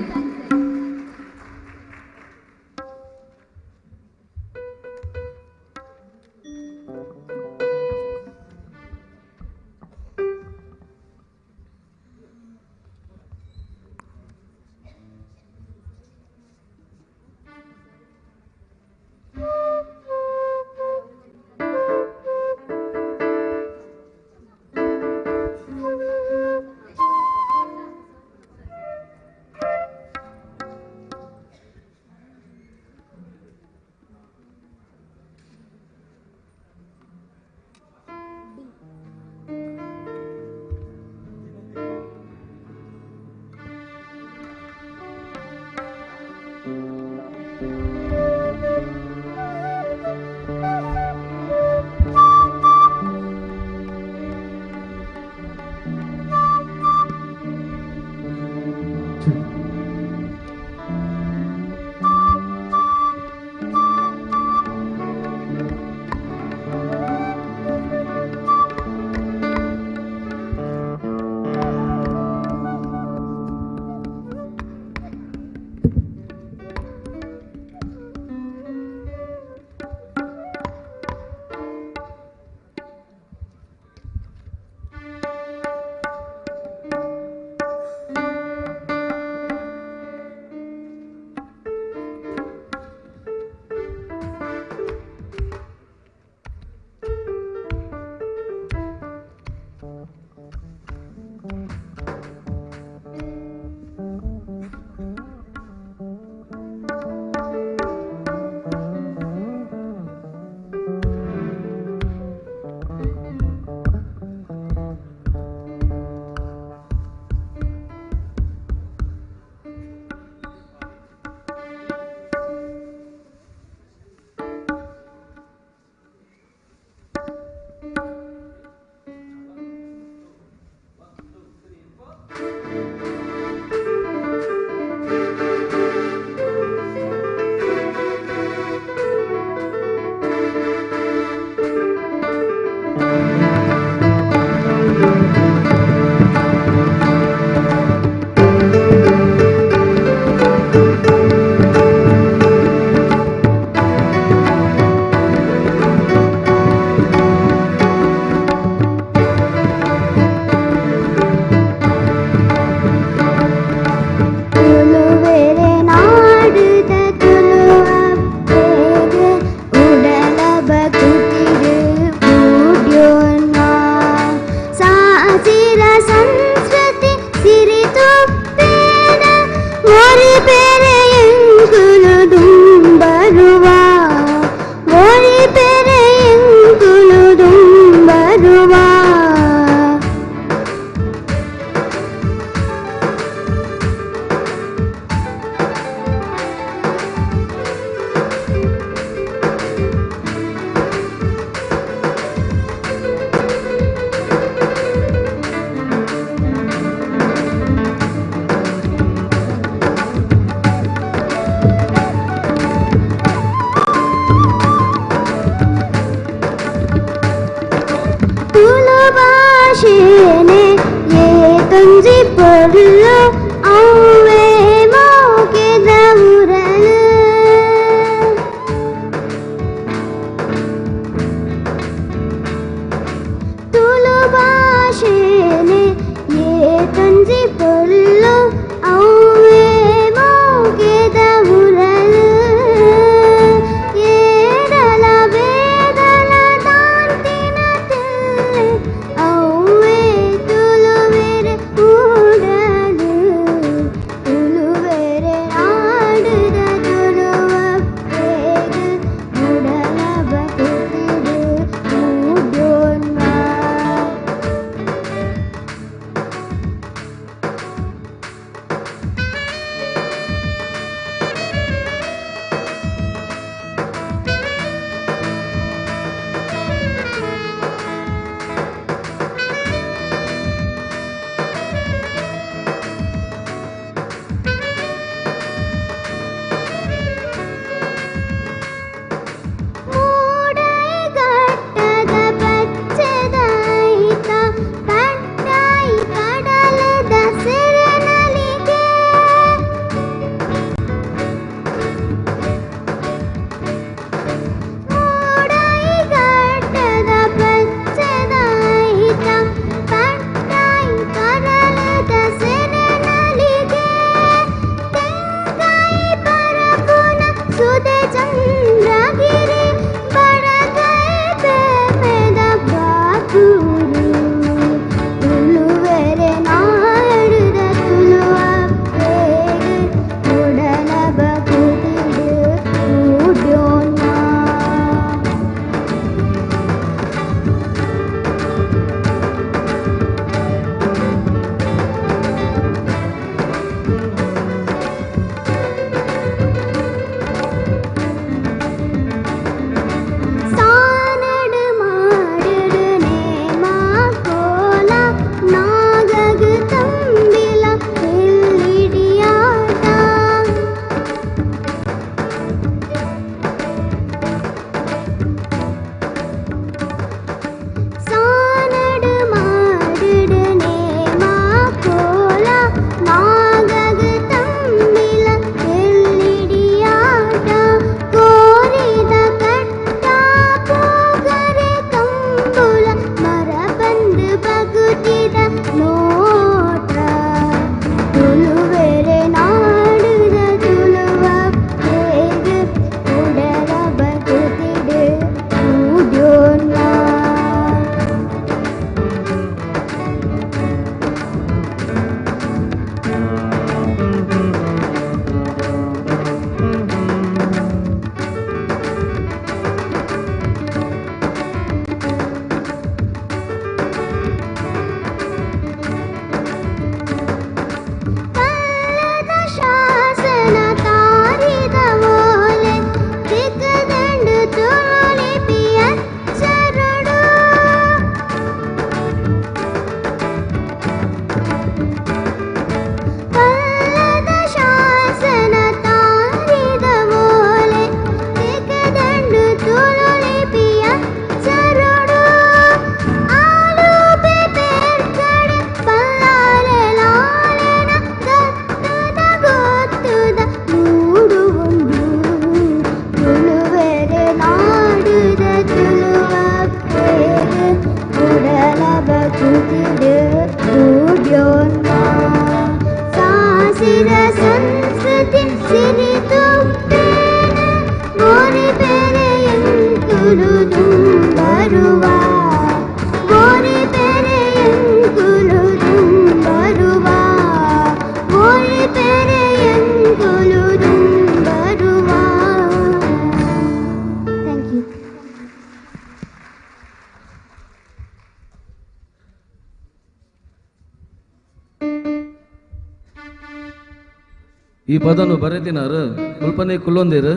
F: ಈ ಪದನು ಬರೆದಿನಾರ ಕಲ್ಪನೆ ಕುಲ್ಲೊಂದಿರ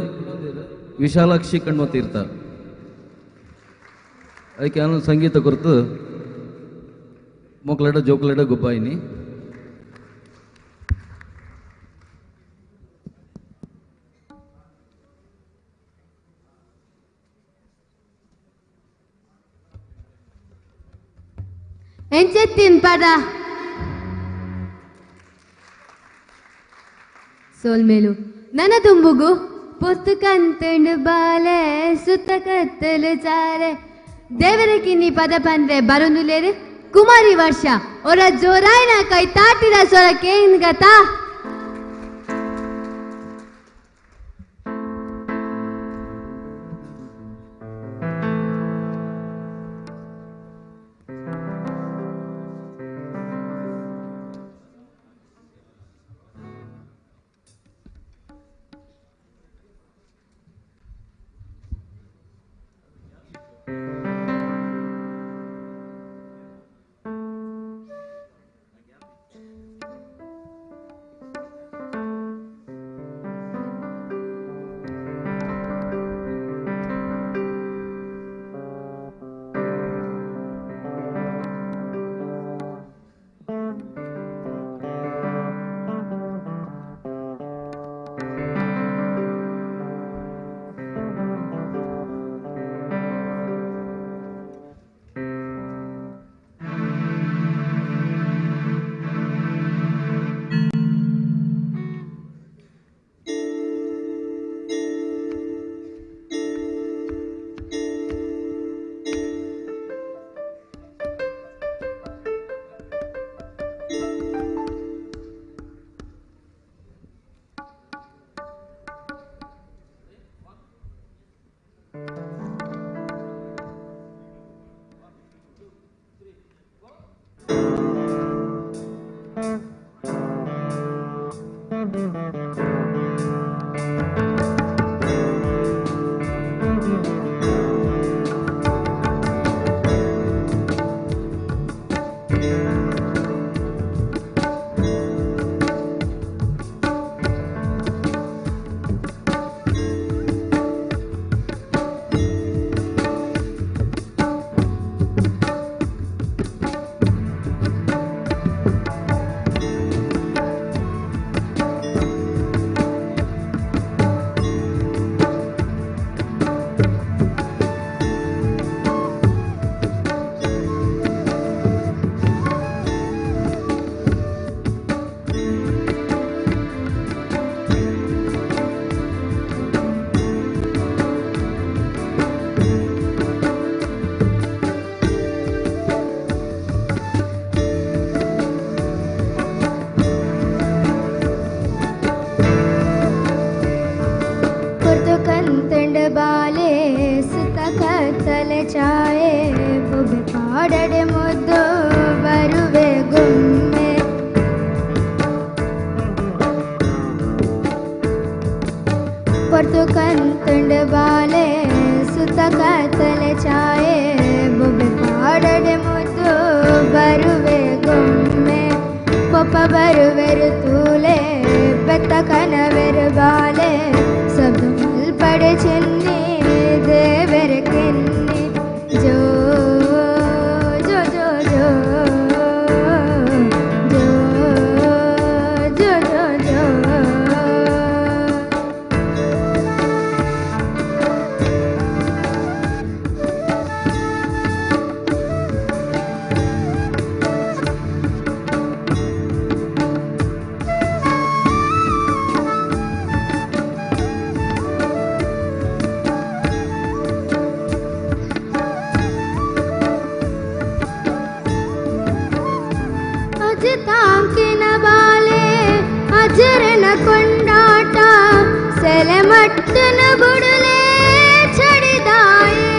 F: ವಿಶಾಲಾಕ್ಷಿ ಕಣ್ಮ ತೀರ್ಥ ಅದಕ್ಕೆ ನಾನು ಸಂಗೀತ ಕುರಿತು ಮೊಕ್ಲಡ ಜೋಕ್ಲಡ ಗುಬ್ಬಾಯಿನಿ
D: ಎಂಚೆತ್ತಿನ ಪದ ಸೋಲ್ಮೇಲು ನನ್ನ ತುಂಬುಗು ಪೊತ್ತು ಕಂತಂಡು ಬಾಲೆ ಸುತ್ತ ಕತ್ತಲು ಚಾರೆ ದೇವರಕ್ಕೆ ನೀ ಪದ ಬಂದ್ರೆ ಬರೋನುಲೇರು ಕುಮಾರಿ ವರ್ಷ ಅವರ ಜೋರಾಯಿನ ಕೈ ತಾಟಿದ ಸ್ವರಕ್ಕೆ ಏನ್ ಗತಾ ಚಾಯೆ ಬೊಬ್ಬೆ ಪಾಡಡೆ ಮುದ್ದು ಬರುವೆ ಗೊಮ್ಮೆ ಪೊರ್ತು ಕಂತಂಡ ಬಾಲೆ ಸುತ್ತ ಕತ್ತಲೆ ಚಾಯೆ ಬೊಬ್ಬೆ ಪಾಡಡೆ ಮುದ್ದು ಬರುವೆ ಗೊಮ್ಮೆ ಪೊಪ್ಪ ಬರುವೆರು ತೂಲೆ ಬೆತ್ತ ಕನವೆರು ಬಾಲೆ ಸಬ್ದು ಮಲ್ಪಡೆ ಚೆನ್ನಿ ದೇವರ ಕೆನ್ನಿ ಜೋ ಜೋ ಜೋ ಜೋ ಜೋ ಜೋ ಜೋ ಜೋ ತಾಂಕಿನ ಬಾಲೆ ಅಜರನ ಕೊಂಡಾಟ ಸೆಲೆ ಮಟ್ಟನ ಬುಡಲೆ ಚಡಿದಾಯೆ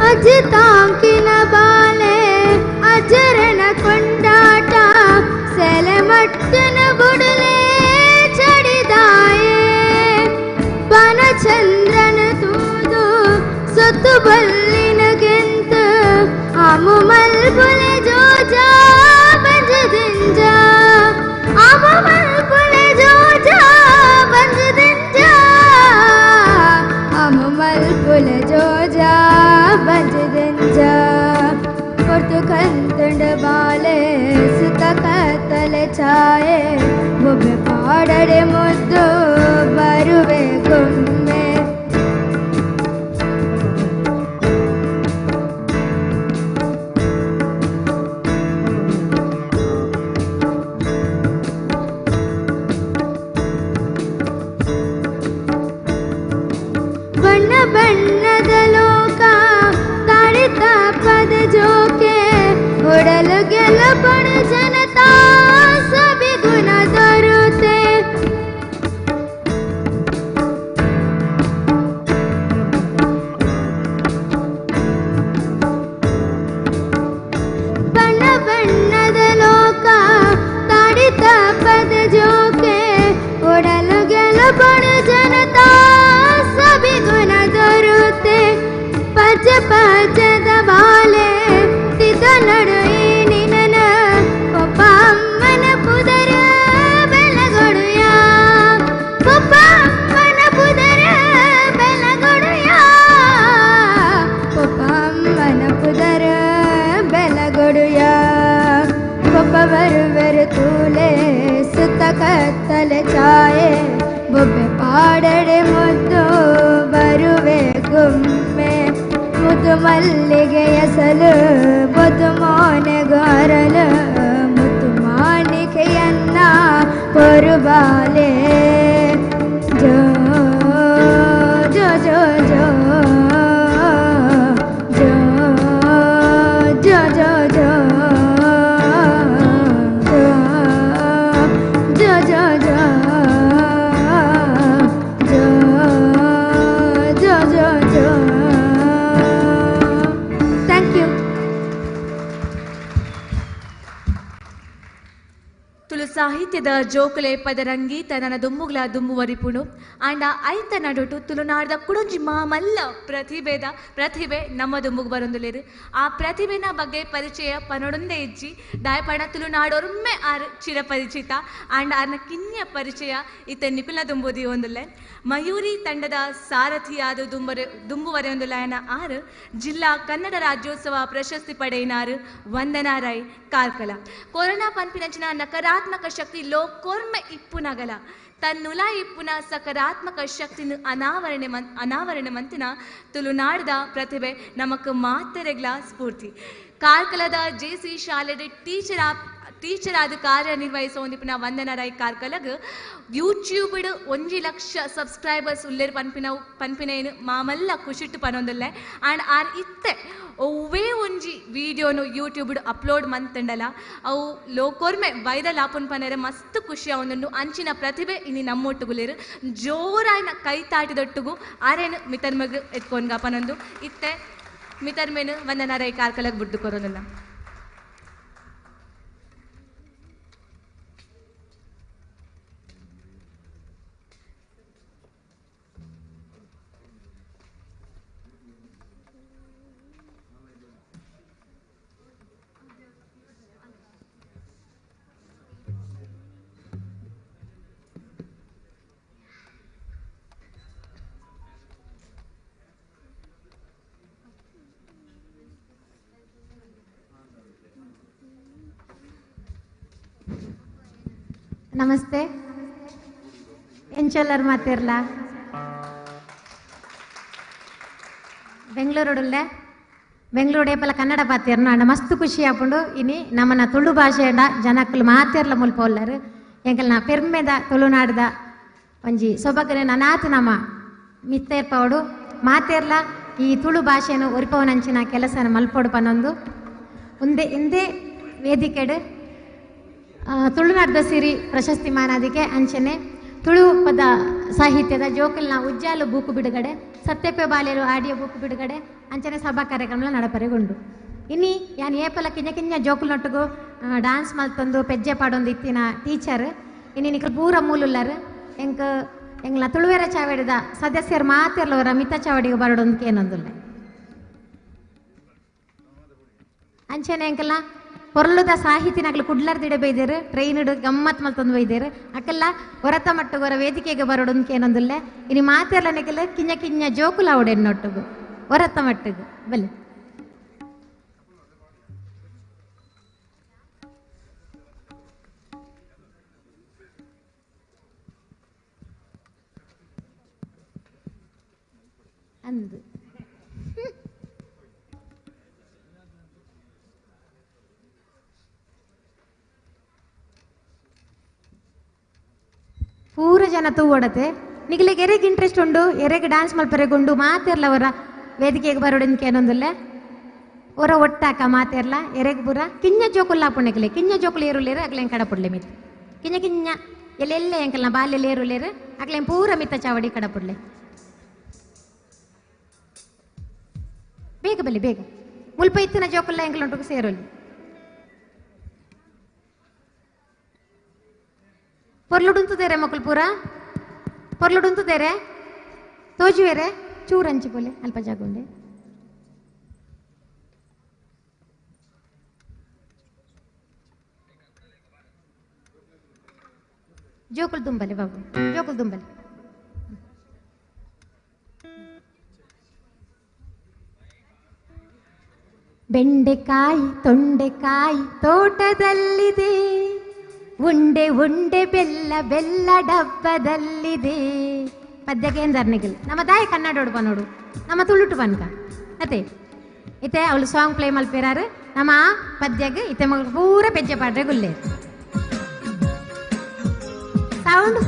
D: ಅಜ ತಾಂಕಿನ ಬಾಲೆ ಅಜರನ ಕೊಂಡಾಟ ಸೆಲೆ ಮಟ್ಟನ ಬುಡಲೆ ಚಡಿದಾಯೆ ಬನ ಚಂದ್ರನ ತೂದು ಸೊತ್ತು ಬಲ್ಲಿನ ಗೆಂತ
G: ಛಾಯೆ ಒಬ್ಬೆ ಪಾಡಡೆ ಮುದ್ದು ಬರುವೆ ಗೊಮ್ಮೆ. ಬಣ್ಣ ಬಣ್ಣದ ಲೋಕ ತಾಳಿತ ಪದ ಜೋಕೆ ಒಡಲು ಗೆಲುಬಣ ಜನತಾ ಸಬಿಗುಣ ದೊರುತೆ. ಬಣ್ಣ ಬಣ್ಣದ ಲೋಕ ತಾಡಿತ ಪದ ಜೋಕೆ ಒಡಲು ಗೆಲುಬಣ ಜನತಾ ಸಬಿಗುಣ ದೊರುತೆ. ಪಜ ಪಜದ ಬಾಲೆ ತಿದ ನಡು ಈ ನಿನನ ಪಪ್ಪ ಅಮ್ಮನ ಪುದರ ಬೆಲಗೊಡುಯ. ಪಪ್ಪ ಅಮ್ಮನ ಪುದರ ಬೆಲಗೊಡುಯ. ಪಪ್ಪ ಅಮ್ಮನ ಪುದರ ಬೆಲಗೊಡುಯ. ಪಪ್ಪ ಬರುವೆರು ತೂಲೆ ಸುತ್ತ ಕತ್ತಲೆ ಛಾಯೆ ಬೊಬ್ಬೆ ಪಾಡಡೆ ಮುದ್ದು ಬರುವೆ ಗುಮ್ಮೆ. ಮುದ್ದು ಮಲ್ಲಿಗೆ ಎಸಲು ಮುದ್ದು ಮೋನೆಗೂ ಅರಲು ಮುದ್ದು ಮಾಣಿಕೆಯನ್ನ ಕೊರುಬಾಲೆ. ಜೋ ಜೋ ಜೋ ಜೋ ಜೋ ಜೋ ಜೋ ಜೋ ಜೋ ಜೋ ಜೋ
B: ತುಳು ಸಾಹಿತ್ಯದ ಜೋಕುಲೆ ಪದರಂಗೀತ ನನ್ನ ದುಮ್ಮುಗ್ಲ ದುಮ್ಮುವರಿಪುಣು ಆಂಡ ಐತ ನಡುಟು ತುಳುನಾಡದ ಕುಡೊಂಜಿ ಮಾಮಲ್ಲ ಪ್ರತಿಭೆ ನಮ್ಮ ದುಮ್ಮುಗ್ ಬರೊಂದುಲೆರು. ಆ ಪ್ರತಿಭೆನ ಬಗ್ಗೆ ಪರಿಚಯ ಪನೊಡೊಂದೇ ಇಜ್ಜಿ ದಾಯಪಣ ತುಳುನಾಡೊರ್ಮೆ ಆರು ಚಿರಪರಿಚಿತ ಆಂಡ ಆರ್ನ ಕಿನ್ಯ ಪರಿಚಯ ಇತ್ತ ನಿಪುಲ ದುಂಬುದಿ ಒಂದುಲ್ಲೆ. ಮಯೂರಿ ತಂಡದ ಸಾರಥಿಯಾದ ದುಂಬುವರೆ ಒಂದು ಲಯನ ಆರು ಜಿಲ್ಲಾ ಕನ್ನಡ ರಾಜ್ಯೋತ್ಸವ ಪ್ರಶಸ್ತಿ ಪಡೆಯಿನಾರು ವಂದನಾ ರೈ ಕಾರ್ಕಳ. ಕೊರೋನಾ ಪನ್ಪಿನಂಚಿನ ನಕಾರಾತ್ಮಕ ಶಕ್ತಿ ಲೋಕೋರ್ಮೆ ಇಪ್ಪುನಗಲ ತನ್ನುಲ ಇಪ್ಪುನ ಸಕಾರಾತ್ಮಕ ಶಕ್ತಿನ ಅನಾವರಣೆ ಮಂತಿನ ತುಳುನಾಡದ ಪ್ರತಿಭೆ ನಮಕ್ ಮಾತೆರೆಗ್ಲ ಸ್ಫೂರ್ತಿ. ಕಾರ್ಕಳದ ಜೆಸಿ ಶಾಲೆದ ಟೀಚರ್ ಆದ ಕಾರ್ಯನಿರ್ವಹಿಸೋ ಒಂದಿಪ್ಪಿನ ವಂದನಾ Rai ಕಾರ್ಕಲಗ್ ಯೂಟ್ಯೂಬ್ಡ್ 1 lakh subscribers ಉಲ್ಲೇರು ಪನ್ಪಿನೇನು Mamalla ಖುಷಿಟ್ಟು ಪನೊಂದುಲ್ಲೆ and R ಇತ್ತೆ ಒವ್ವೇ ಒಂಜಿ ವಿಡಿಯೋನು ಯೂಟ್ಯೂಬ್ಡ್ ಅಪ್ಲೋಡ್ ಮಂತಂಡಲ ಅವು ಲೋಕೋರ್ಮೆ ವೈರಲ್ ಆಪುನ್ ಪನರೆ ಮಸ್ತ್ ಖುಷಿ ಅವನನ್ನು ಅಂಚಿನ ಪ್ರತಿಭೆ ಇನಿ ನಮ್ಮೊಟ್ಟುಗುಲೇರು ಜೋರಾಯ್ನ ಕೈ ತಾಟಿದೊಟ್ಟುಗು ಆರೇನು ಮಿತರ್ಮಗ್ ಎತ್ಕೊಂಡ್ಗ ಪನೊಂದು ಇತ್ತೆ ಮಿತರ್ಮೇನು ವಂದನಾ ರೈ ಕಾರ್ಕಲಗ್ ಬುಡ್ದು ಕೊರೋದಿಲ್ಲ.
H: ನಮಸ್ತೆ ಎಂಚೊಲ್ಲರ್ ಮಾತಿರ್ಲ ಬೆಂಗಳೂರುಡುಲ್ಲೆ ಬೆಂಗಳೂರು ಏಪಲ ಕನ್ನಡ ಪಾತಿರ್ನ ಅಂಡ ಮಸ್ತ್ ಖುಷಿ ಆಪುಂಡು ಇನಿ ನಮ್ಮನ ತುಳು ಭಾಷೆಡ ಜನಕ್ಕಲು ಮಾತಿರ್ಲ ಮುಲ್ಪ ಒಲ್ಲರು ಎಂಕಲ್ನ ಪೆರ್ಮೆದ ತುಳುನಾಡದ ಒಂಜಿ ಸೊಬಗನೆ ನನಾತ್ ನಮ್ಮ ಮಿತ್ತೇರ್ಪವಡು ಮಾತಿರ್ಲ ಈ ತುಳು ಭಾಷೆನು ಒರಿಪವನಂಚಿನ ಕೆಲಸನ ಮಲ್ಪೊಡು ಪನೊಂದು ಇಂದೇ ವೇದಿಕೆಡು ತುಳುನಾಡದ ಸಿರಿ ಪ್ರಶಸ್ತಿ ಮಾನಾದಿಗೆ ಅಂಚನೆ ತುಳು ಪದ ಸಾಹಿತ್ಯದ ಜೋಕಲ್ನ ಉಜ್ಜಾಲು ಬೂಕು ಬಿಡುಗಡೆ ಸತ್ಯಪೆ ಬಾಲೆರು ಆಡಿಯೋ ಬೂಕು ಬಿಡುಗಡೆ ಅಂಚನೆ ಸಭಾ ಕಾರ್ಯಕ್ರಮ ನಡಪರೆಗೊಂಡು ಇನ್ನು ಯಾನ್ ಏಪಲ ಕಿಂಜ ಕಿಂಜ ಜೋಕುಲ್ನೊಟ್ಟಿಗೂ ಡ್ಯಾನ್ಸ್ ಮಲ್ತೊಂದು ಪೆಜ್ಜೆ ಪಾಡೊಂದು ಇತ್ತಿನ ಟೀಚರ್ ಇನ್ನು ನಿಖಲ್ ಪೂರ ಮೂಲುಲ್ಲರು ಎಂಗ್ಲ ತುಳುವೆರ ಚಾವಡಿದ ಸದಸ್ಯರು ಮಾತಿರ್ಲವರ ಮಿತ ಚಾವಡಿಗೆ ಬರೋದೊಂದು ಏನೊಂದುಲ್ಲ ಅಂಚನೆ ಎಂಕಲ್ನ ಪೊರ್ಲುದ ಸಾಹಿತಿ ನಕ್ಲು ಕುಡ್ಲರ್ದಿಡೆ ಬೈದೇರು ಟ್ರೈನ್ಡ್ ಗಮ್ಮತ್ ಮಲ್ತೊಂದು ಬೈದೇರು ಅಕ್ಕಲ್ಲ ಹೊರತ ಮಟ್ಟುಗೊರ ವೇದಿಕೆಗೆ ಬರೋಡೊಂದು ಏನೊಂದುಲ್ಲೆ ಇನ್ನು ಮಾತೆರ್ಲ ನೆಕಲ್ ಕಿಂಜ ಕಿಂಜ ಜೋಕುಲ ಅವಡೆನ್ನೊಟ್ಟುಗು ಹೊರತ ಮಟ್ಟುಗು ಬಲ್ಲೆ ಅಂದು ಪೂರ ಜನ ತೂವಡತೆ ನಿಗಲಿಗೆ ಎರೆಗೆ ಇಂಟ್ರೆಸ್ಟ್ ಉಂಡು ಎರೆಗೆ ಡ್ಯಾನ್ಸ್ ಮಲ್ಪರೆಗುಂಡು ಮಾತಿರ್ಲ ಅವರ ವೇದಿಕೆಗೆ ಬರೋಡನ್ಕೆ ಏನೊಂದಿಲ್ಲ ಅವರ ಒಟ್ಟಾಕ ಮಾತಿರ್ಲ ಎರೆಗೆ ಪೂರ ಕಿಂಜ ಜೋಕುಲ್ಲ ಪುಣ್ಯಕಲೆ ಕಿಂಜ ಜೋಕುಲು ಏರುಲೇರು ಅಗ್ಲೇನ್ ಕಡಪುಡ್ಲೆ ಮಿತ್ ಕಿಂಜ ಕಿಂಜ ಎಲ್ಲೆಲ್ಲ ಎಂಕಲ್ನ ಬಾಲ್ಯ ಏರುಲೇರು ಅಗ್ಲೇನ್ ಪೂರ ಮಿತ್ತ ಚಾವಡಿ ಕಡಪುಡ್ಲೆ ಬೇಗ ಬಲ್ಲಿ ಬೇಗ ಮುಲ್ಪ ಇತ್ತಿನ ಜೋಕುಲ್ಲ ಎಂಕಲೊಂಟು ಸೇರೋಲಿ పొర్లుడుంతుదేరే మొక్కలు పూరా పొర్లుడుంతుదేరే తోజువేరే చూరంచి పోలే అల్ప జాగుండే జోకులు దుంబలి బాబు జోకులు దుంబలి ಬೆಂಡೆಕಾಯಿ ತೊಂಡೆಕಾಯಿ ತೋಟದಲ್ಲಿದೆ ಉಂಡೆ ಉಂಡೆ ಬೆಲ್ಲ ಬೆಲ್ಲ ಡಬ್ಬದಲ್ಲಿದೆ ಪದ್ಯಕ್ಕೆ ಎಂದರ್ನಿಗಿಲ್ಲ ನಮ್ಮ ತಾಯಿ ಕನ್ನಡೋಡು ಪನ್ನೋಡು ನಮ್ಮ ತುಳುಟು ಪನ್ಕ ಅತ್ತೆ ಇತ್ತೆ ಅವಳು ಸಾಂಗ್ ಪ್ಲೇ ಮಲ್ಪೇರಾರು ನಮ್ಮ ಪದ್ಯಗೆ ಇತ್ತೆ ಮಗ ಪೂರ ಪೆಜ್ಜೆ ಪಾಡ್ರೆ ಗುಲ್ಲೆ ಸೌಂಡ್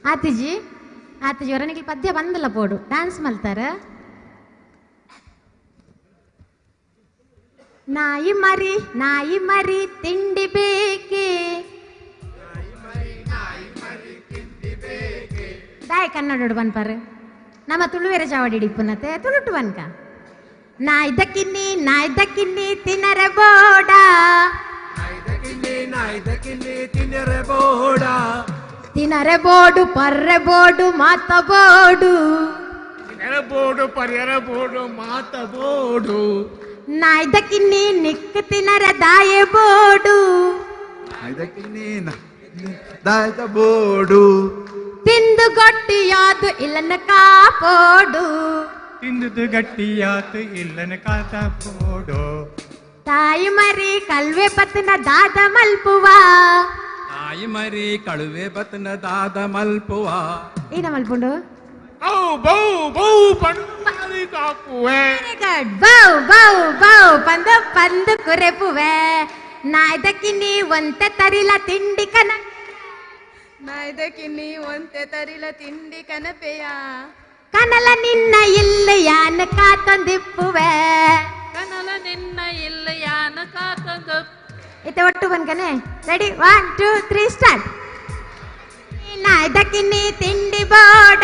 H: ಆತಿಜಿ ಆತ ಜೋರ ನಿಖಿಲ್ ಪದ್ಯ ಬಂದಲ್ಲ ಪೋಡು ಡ್ಯಾನ್ಸ್ ಮಲ್ತಾರ. ನಾಯಿ ಮರಿ ತಿಂಡಿ ಬೇಕೆ ದಾಯ್ ಕನ್ನಡೋಡು ಬನ್ಪಾರ ನಮ್ಮ ತುಳುವೇರೆ ಚಾವಡಿ ಹಿಡಿಪುನತೆ ತುಳುಟು ಬನ್ಕ. ನಾಯ್ದಕ್ಕಿನ್ನಿ ತಿನ್ನರೆ ಬೋಡ ತಿನ್ನರೆ ಬೋಡು ಪರ್ರೆ ಬೋಡು ಮಾತ ಬೋಡು ನಾಯ್ದಕ್ಕಿನ್ನಿ ನಿಕ್ ತಿನ್ನರೆ ದಾಯೆ ಬೋಡು
C: ಬೋಡು
H: ತಿಂದು ಗಟ್ಟಿಯಾದು ಇಲ್ಲನ ಕಾಪೋಡು
I: ತಿಂದು ಗಟ್ಟಿಯಾತು ಇಲ್ಲನ ಕಾಪೋಡು.
H: ತಾಯಿ ಮರಿ ಕಲ್ವೆ ಪತ್ತನ ದಾದ ಮಲ್ಪುವ
I: ತಾಯಿ ಮರಿ ಕಳುವೆ ಬತ್ತನ ದಾದ ಮಲ್ಪುವ.
H: ಏನ ಮಲ್ಪುಂಡು
I: ಬೌ ಬೌ ಪಂಡು ಕಾಪುವೆ.
H: ಬೌ ಬೌ ಬೌ ಪಂದು ಪಂದು ಕುರೆಪುವೆ. ನಾಯ್ದಕ್ಕಿನಿ ಒಂತೆ ತರಿಲ ತಿಂಡಿ
G: ನಾಯ್ದಕ್ಕಿನ್ನಿ ಒಂತೆ ತರಿಲ ತಿಂಡಿ ಕನಪೆಯ
H: ಕನಲ ನಿನ್ನ ಇಲ್ಲ ಯಾನ ಕಾತೊಂದಿಪ್ಪುವೆ.
G: ಕನಲ ನಿನ್ನ ಇಲ್ಲ ಯಾನ ಕಾತೊಂದು
H: ಇತ್ತೆ ಒಟ್ಟು ಬನ್ಕನೆ ರೆಡಿ 1 2 3 ಸ್ಟಾರ್ಟ್. ನಾಯ್ದಕ್ಕಿನ್ನಿ ತಿಂಡಿ ಬೋಡ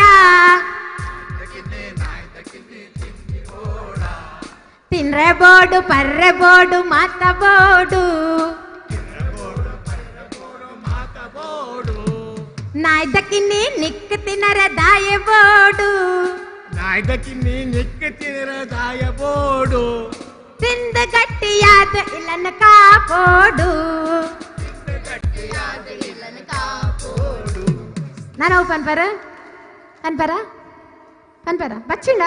H: ತಿನ್ರೆ ಬೋಡು ಪರ್ರೆ ಬೋಡು ಮಾತ ಬೋಡು ನಾಯ್ದಕ್ಕಿನ್ನಿ ನಿಕ್ ತಿನ್ನರೆ ದಾಯೆ ಬೋಡು
I: ನಾಯ್ದಕ್ಕಿನ್ನಿ ನಿಕ್ಕ ತಿನ್ನರ ದಾಯ ಬೋಡು
H: ತಿಂದು ಗಟ್ಟಿಯಾದ ಇಲ್ಲನ ಕಾಪೋಡು. ನಾನು ಪನ್ಪರ ಬಚ್ಚಿಂಡ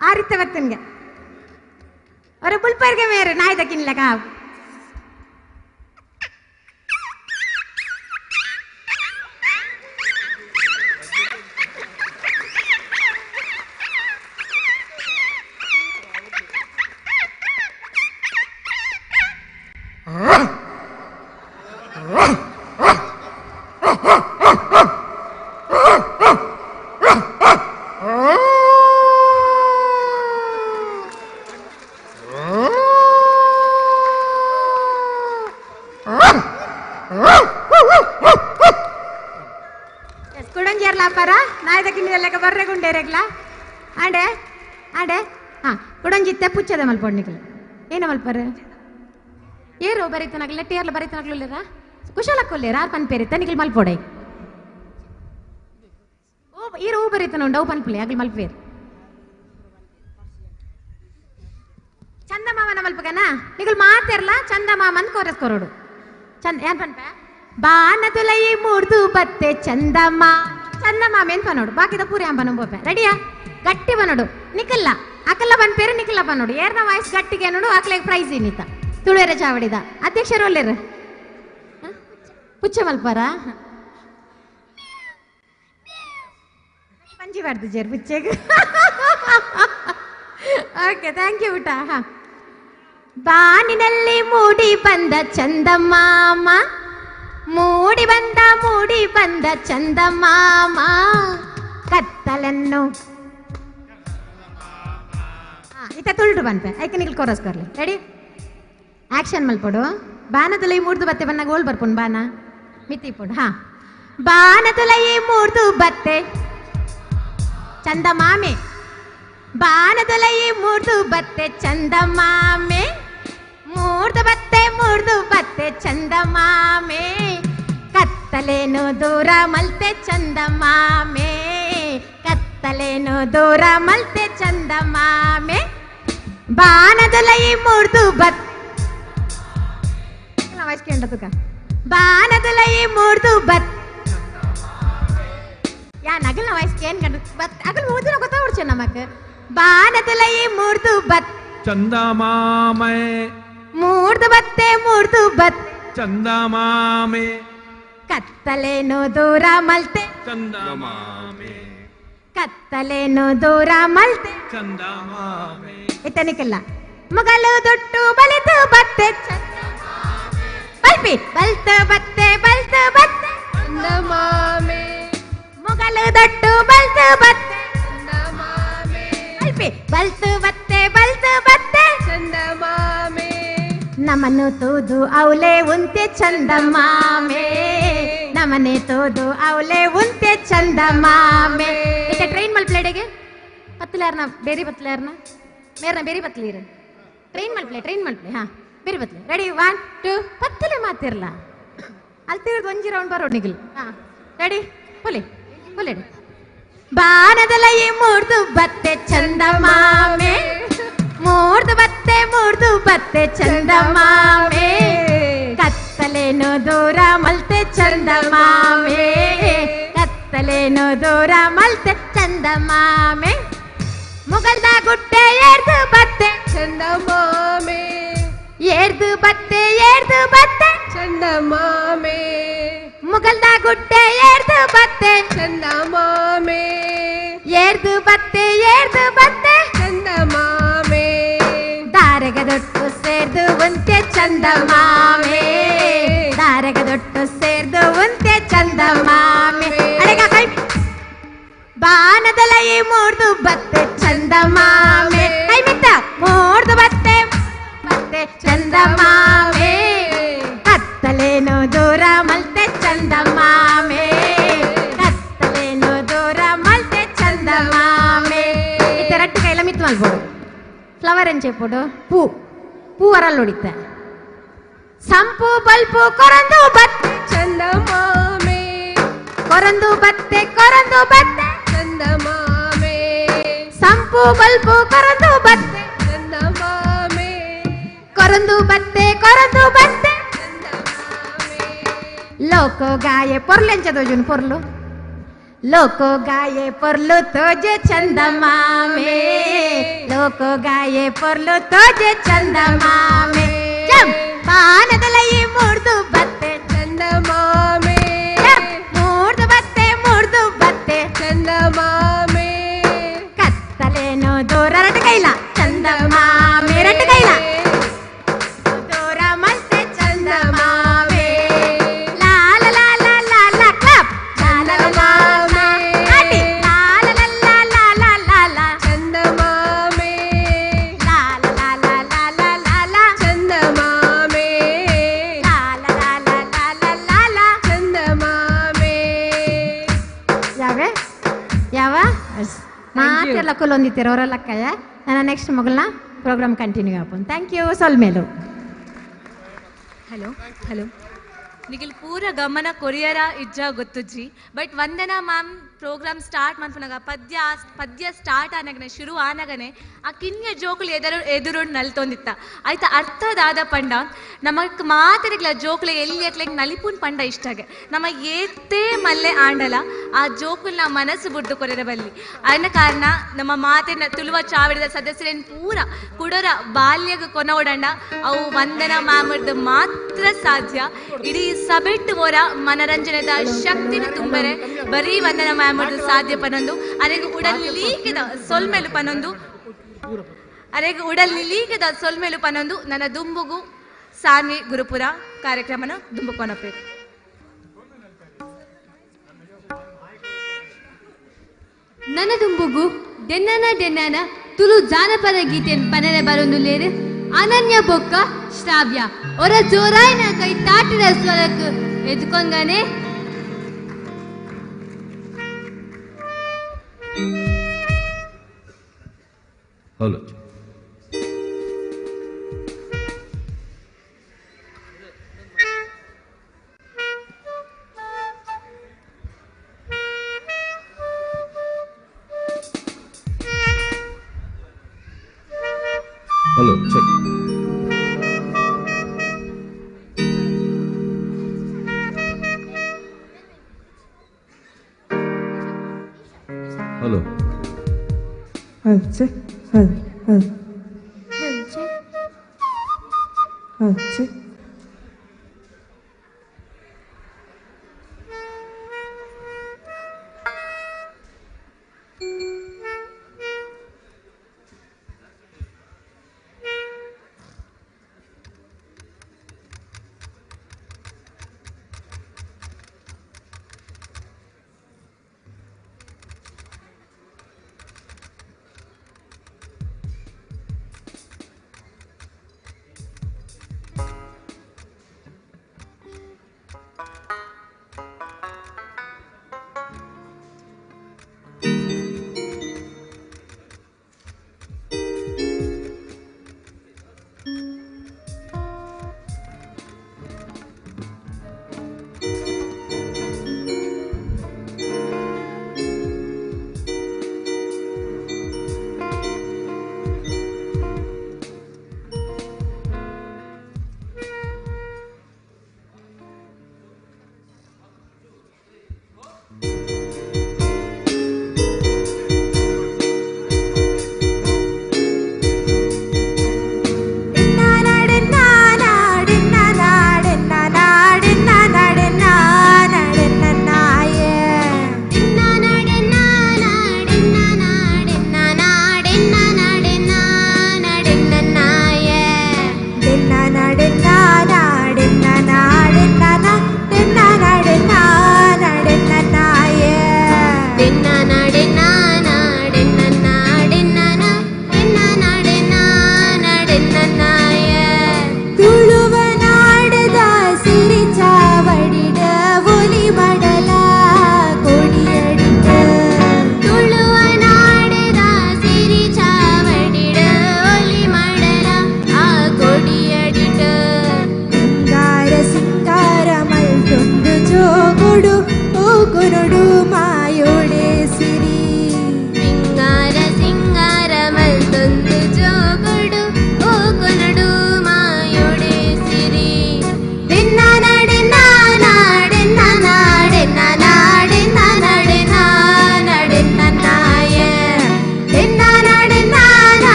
H: ಆ ರೀತಿ ಬರ್ತನ್ಗೆ ಅವ್ರ ಬುಲ್ಪರ್ಗೆ ಮೇರೆ ನಾಯ್ದಕ್ಕಿನ್ಲ ಕಾವು ಕುಡಂಜಿರ್ಲಾಪರ ನಾಯ್ದಕ್ಕಿನ್ನಿ ಲೆಕ್ಕ ಬರ್ರೆ ಗುಂಡೇರೆಗ್ಲ ಆಂಡೆ ಆಂಡೆ ಹಾ ಕುಡಂಜಿತ್ತೆ ಪುಚ್ಚದ ಮಲ್ಪೊಡ್ನಿಕ್ಲ ಏನ ಮಲ್ಪರ ಏರು ಬರೀತನಾಗ್ಲ ಲೆಟ್ಟಿಯರ್ಲ ಬರೀತನಾಗ್ಲಿಲ್ಲ ಕುಶಲಕ್ಕೊಲ್ಲೇರ ಆರ್ ಪನ್ಪೇರಿ ತನಿಗಿಲ್ ಮಲ್ಪೊಡೆ ಈರು ಹೂ ಬರೀತಾನ ಉಂಡು ಅವು ಪನ್ಪುಲಿ ಆಗ್ಲಿ ಮಲ್ಪೇರಿ ಚಂದಮಾಮನ ಮಲ್ಪಗನ ನಿಗಲ್ ಮಾತಿರ್ಲ ಚಂದಮಾಮನ್ ಕೋರಸ್ಕೊರೋಡು ಚಂದ ಏನ್ ಪನ್ಪ ಬಾನದುಲೈ ಮೂರ್ದು ಬತ್ತೆ ಚಂದಮಾಮ ಏನ್ ಪನೋಡು ಬಾಕಿದ ಪೂರಿ ಅಂಬನ ಬೋಪೆ ರೆಡಿಯಾ ಗಟ್ಟಿ ಬನೋಡು ನಿಕಲ್ಲ ಅಕಲ್ಲ ಬನ್ಪೇರು ನಿಕಲ್ಲ ಬನೋಡು ಏರ್ನ ವಾಯ್ಸ್ ಗಟ್ಟಿಗೆ ನೋಡು ಆಕ್ಲೆಗ್ ಪ್ರೈಸ್ ಏನಿತ್ತ ತುಳುವೆರೆ ಚಾವಡಿದ ಅಧ್ಯಕ್ಷರು ಒಲ್ಲೇರು ಪುಚ್ಚ ಮಲ್ಪಾರ ಪಂಜಿಬಾರ್ದು ಜೇರ್ ಪುಚ್ಚೆಗೆ ಓಕೆ ಥ್ಯಾಂಕ್ ಯು ಊಟ ಹಾ ಬಾನಿನಲ್ಲಿ ಮೂಡಿ ಬಂದ ಚಂದಮಾಮ ಮೂಡಿ ಬಂದ ಚಂದಮಾಮ ಕತ್ತಲನ್ನು ಇತ್ತ ತುಳ್ಟು ಬಂತೆ ಐಕೆ ನಿಲ್ ಕೋರಸ್ಕೊರ್ಲಿ ರೆಡಿ ಆಕ್ಷನ್ ಮಲ್ಪೊಡು ಬಾನದುಲೈ ಮೂಡ್ದು ಬತ್ತೆ ಬನ್ನ ಗೋಲ್ ಬರ್ಪುನ್ ಬಾನ ಮಿತಿ ಪುಡು ಹಾ ಬಾನದುಲೈ ಮೂಡ್ದು ಬತ್ತೆ ಚಂದಮಾಮೆ ಬಾನದುಲೈ ಮೂಡ್ದು ಬತ್ತೆ ಚಂದಮಾಮೆ ಮೂಡ್ದು ಬತ್ತೆ ಚಂದಮಾಮೆ ಕತ್ತಲೇನು ದೂರ ಮಲ್ತೆ ಚಂದಮಾಮೆ ಕತ್ತಲೇನು ದೂರ ಮಲ್ತೆ ಚಂದಮಾಮೆ ಬಾನದುಲೈ ಮೂಡ್ದು ಬತ್ತೆ ಬಾನದುಲೈ ಮೂಡ್ದು ಬತ್ತೆ ಯಾ ನಗಲ್ನ ವಯಸ್ಸಿಗೆ ಏನ್ ಕಂಡು ಬತ್ ಅಗಲ್ ಮೂದಿನ ಗೊತ್ತಾಗ್ಬಿಡ್ಚೆ ನಮಕ್ ಬಾನದುಲೈ ಮೂಡ್ದು ಬತ್ತೆ
I: ಚಂದಮಾಮೆ
H: ಮೂಡ್ದು ಬತ್ತೆ
I: ಚಂದಮಾಮೆ
H: ಕತ್ತಲೇನು ದೂರ ಮಲ್ತೆ
I: ಚಂದಮಾಮೆ
H: ಕತ್ತಲೇನು ದೂರ ಮಲ್ತೆ
I: ಚಂದಮಾಮೆ
H: ಇತನಿಕಲ್ಲ ಮಗಲು ದೊಟ್ಟು ಬಲಿತು ಬತ್ತೆ ಬಲ್ಪಿ ಬಲ್ತ ಬತ್ತೆ ಚಂದಮಾಮೆ ನಮ್ಮನ್ನು ತೂದು ಅವಳೆ ಉಂತೆ ಚಂದಮಾಮೆ ನಮನೆ ತೋದು ಅವಳೆ ಉಂತೆ ಚಂದಮಾಮೆ ಈಗ ಟ್ರೈನ್ ಮಲ್ಪ್ಲೇಡೆಗೆ ಪತ್ತಲಾರ್ನ ಬೇರೆ ಪತ್ತಲಾರ್ನ ಮೇರ್ನ ಬೇರೆ ಪತ್ತಲೀರ ಟ್ರೈನ್ ಮಲ್ಪ್ಲೆ ಹಾ ಬೇರೆ ಪತ್ತಲೆ ರೆಡಿ 1 2 ಪತ್ತಲೆ ಮಾತಿರ್ಲ ಅಲ್ಲಿ ತಿರ್ದು ಒಂಜಿ ರೌಂಡ್ ಬರೋಡ್ ನಿಗಿಲ್ ಹಾ ರೆಡಿ ಹೊಲೆ ಬಾನದಲ ಈ ಮೂರ್ದು ಬತ್ತೆ ಚಂದಮಾಮೆ ಮೂರ್ದು ಬತ್ತೆ ಚಂದಮಾಮೆ ಕತ್ತಲೇನು ದೂರ ಮಲ್ತೆ ಚಂದಮಾಮೆ ಕತ್ತಲೇನು ದೂರ ಮಲ್ತೆ ಚಂದಮಾಮೆ ಮುಗಲ್ದ ಗುಡ್ಡೆ ಏರ್ದು ಬತ್ತೆ
G: ಚಂದಮಾಮೆ
H: ಏರ್ದು ಬತ್ತೆ
G: ಚಂದಮಾಮೆ
H: ಮುಗಲ್ದ ಗುಡ್ಡೆ ಏರ್ದು ಬತ್ತೆ
G: ಚಂದಮಾಮೆ
H: ಏರ್ದು ಬತ್ತೆ
G: ಚಂದಮಾಮೆ
H: ದಾರೆಗದೊಟ್ಟು ಸೇರ್ದು ಒಂತೆ ಚಂದಮಾಮೆ ದಾರೆಗದೊಟ್ಟು ಸೇರ್ದು ಒಂತೆ ಚಂದಮಾಮೆ ಅಡೆಗ ಕೈ ಬಾನದಲ ಈ ಮೂರ್ದು ಬತ್ತೆ ಚಂದಮಾಮೆ ಕೈ ಮಿತ್ತ ಮೂರ್ದು ಬತ್ತೆ ಚಂದಮಾಮೆ ಕತ್ತಲೇನು ದೂರ ಮಲ್ತೆ ಚಂದಮಾಮೆ ಕತ್ತಲೇನು ದೂರ ಮಲ್ತೆ ಚಂದಮಾಮೆ ಇತ್ತೆ ರಟ್ಟು ಕೈಲ ಮಿತ್ತು ಮಲ್ಬೋದು ಫ್ಲವರ್ అని చెప్పుడు ಪೂ ವರಲ್ ಹೊಡಿತ ಸಂಪು ಬಲ್ಪು ಕೊರಂದು ಬತ್ತೆ
G: ಚಂದಮಾಮೆ
H: ಕೊರಂದು ಬತ್ತೆ
G: ಚಂದಮಾಮೆ
H: ಸಂಪು ಬಲ್ಪು ಕೊರಂದು ಬತ್ತೆ
G: ಚಂದಮಾಮೆ
H: ಕೊರಂದು ಬತ್ತೆ ಲೋಕೋ ಗಾಯೆ ಪೊರ್ಲೆಂಚ ದೋಜುನ್ ಪೊರ್ಲು ಲೋಕೋ ಗಾಯೆ ಪೊರ್ಲು ತೋಜೆ ಚಂದಮಾಮೆ ಲೋಕೋ ಗಾಯೆ ಪೊರ್ಲು ತೋಜೆ ಚಂದಮಾಮೆ ಪಾನದಲ ಈ ಮೂರ್ದು ಬತ್ತೆ
G: ಚಂದಮಾಮೆ
H: ಮೂರ್ದು ಬತ್ತೆ
G: ಚಂದಮಾಮೆ
H: ಕತ್ತಲೇನೋ ದೂರ ರಟ್ಟು ಕೈಲ ಚಂದಮಾಮೆ ರಟ್ಟು ಕೈಲ ದೂರ ಮತ್ತೆ ಚಂದಮಾಮೆ ಲಾಲ ಲಾಲ ಲಾಲ ಕ್ಲಬ್ ಲಾಲ ಲಾಲ ಆಟಿ ಲಾಲ ಲಾಲ ಲಾಲ ಲಾಲ
G: ಚಂದಮಾಮೆ
H: ಲಾಲ ಲಾಲ ಲಾಲ ಲಾಲ
G: ಚಂದಮಾಮೆ
H: ಲಾಲ ಲಾಲ ಲಾಲ ಲಾಲ
G: ಚಂದಮಾಮೆ
H: ಯಾವ ಮಾತೆಲ್ಲ ಕೊಲ್ಲೊಂದಿತ್ತೀರ ಅವರೆಲ್ಲ ಕಯ್ಯ ನನ್ನ ನೆಕ್ಸ್ಟ್ ಮಗಳನ್ನ ಪ್ರೋಗ್ರಾಮ್ ಕಂಟಿನ್ಯೂ ಆಪನ್ ಥ್ಯಾಂಕ್ ಯು ಸೊಲ್ಮೇಲು
B: ಹಲೋ ನಿಖಿಲ್ ಪೂರ ಗಮನ ಕೊರಿಯರ ಇಜ್ಜ ಗೊತ್ತುಜ್ಜಿ but Vandana ma'am program start ಮಾಡ್ಕೊಂಡಾಗ ಪದ್ಯ ಸ್ಟಾರ್ಟ್ ಆನಾಗನೆ ಶುರು ಆನಾಗನೆ ಆ ಕಿನ್ಯ ಜೋಕುಲು ಎದುರುಂಡು ನಲ್ತೊಂದಿತ್ತ ಆಯ್ತಾ ಅರ್ಥದಾದ ಪಂಡ ನಮಕ್ ಮಾತಿರಗ್ಲ ಜೋಕುಲು ಎಲ್ಲಿ ಅಕ್ಲೆಗ್ ನಲಿಪುನ್ ಪಂಡ ಇಷ್ಟಾಗೆ ನಮ್ಮ ಏತೇ ಮಲ್ಲೆ ಆಂಡಲ ಆ ಜೋಕುಲ್ನ ಮನಸ್ಸು ಬುಡ್ದು ಕೊರೆರ ಬಲ್ಲಿ ಅನ್ನ ಕಾರಣ ನಮ್ಮ ಮಾತಿನ ತುಳುವ ಚಾವಿಡದ ಸದಸ್ಯರೇನು ಪೂರ ಕುಡೋರ ಬಾಲ್ಯಗ ಕೊನೋಡಂಡ ಅವು ವಂದನಾ ಮ್ಯಾಮ್ದು ಮಾತ್ರ ಸಾಧ್ಯ ಇಡೀ ಸಬೆಟ್ಟು ಓರ ಮನರಂಜನೆದ ಶಕ್ತಿನ ತುಂಬರೆ ಬರೀ ವಂದನಾ ಮ್ಯಾಮ್ ಸಾಧ್ಯ ಪನೊಂದು ಅರೆಗೆ ಉಡಲ್ ಲೀಕಿದ ಸೊಲ್ಮೆಲು ಪನೊಂದು ನನ್ನ ದುಂಬುಗು ಸಾನ್ವಿ ಗುರುಪುರ ಕಾರ್ಯಕ್ರಮನ ದುಂಬುಕೊನಪೇರು
D: ನನ್ನ ದುಂಬುಗು ಡೆನ್ನನ ತುಳು ಜಾನಪದ ಗೀತೆಯನ್ನು ಪನನೆ ಬರೊಂದು ಲೇರು ಅನನ್ಯ ಬೊಕ್ಕ ಶ್ರಾವ್ಯ ಒರ ಜೋರಾಯಿನ ಕೈ ತಾಟಿದ ಸ್ವರಕ್ಕೆ ಎದ್ಕೊಂಗನೆ
F: hello hello check hello
A: check check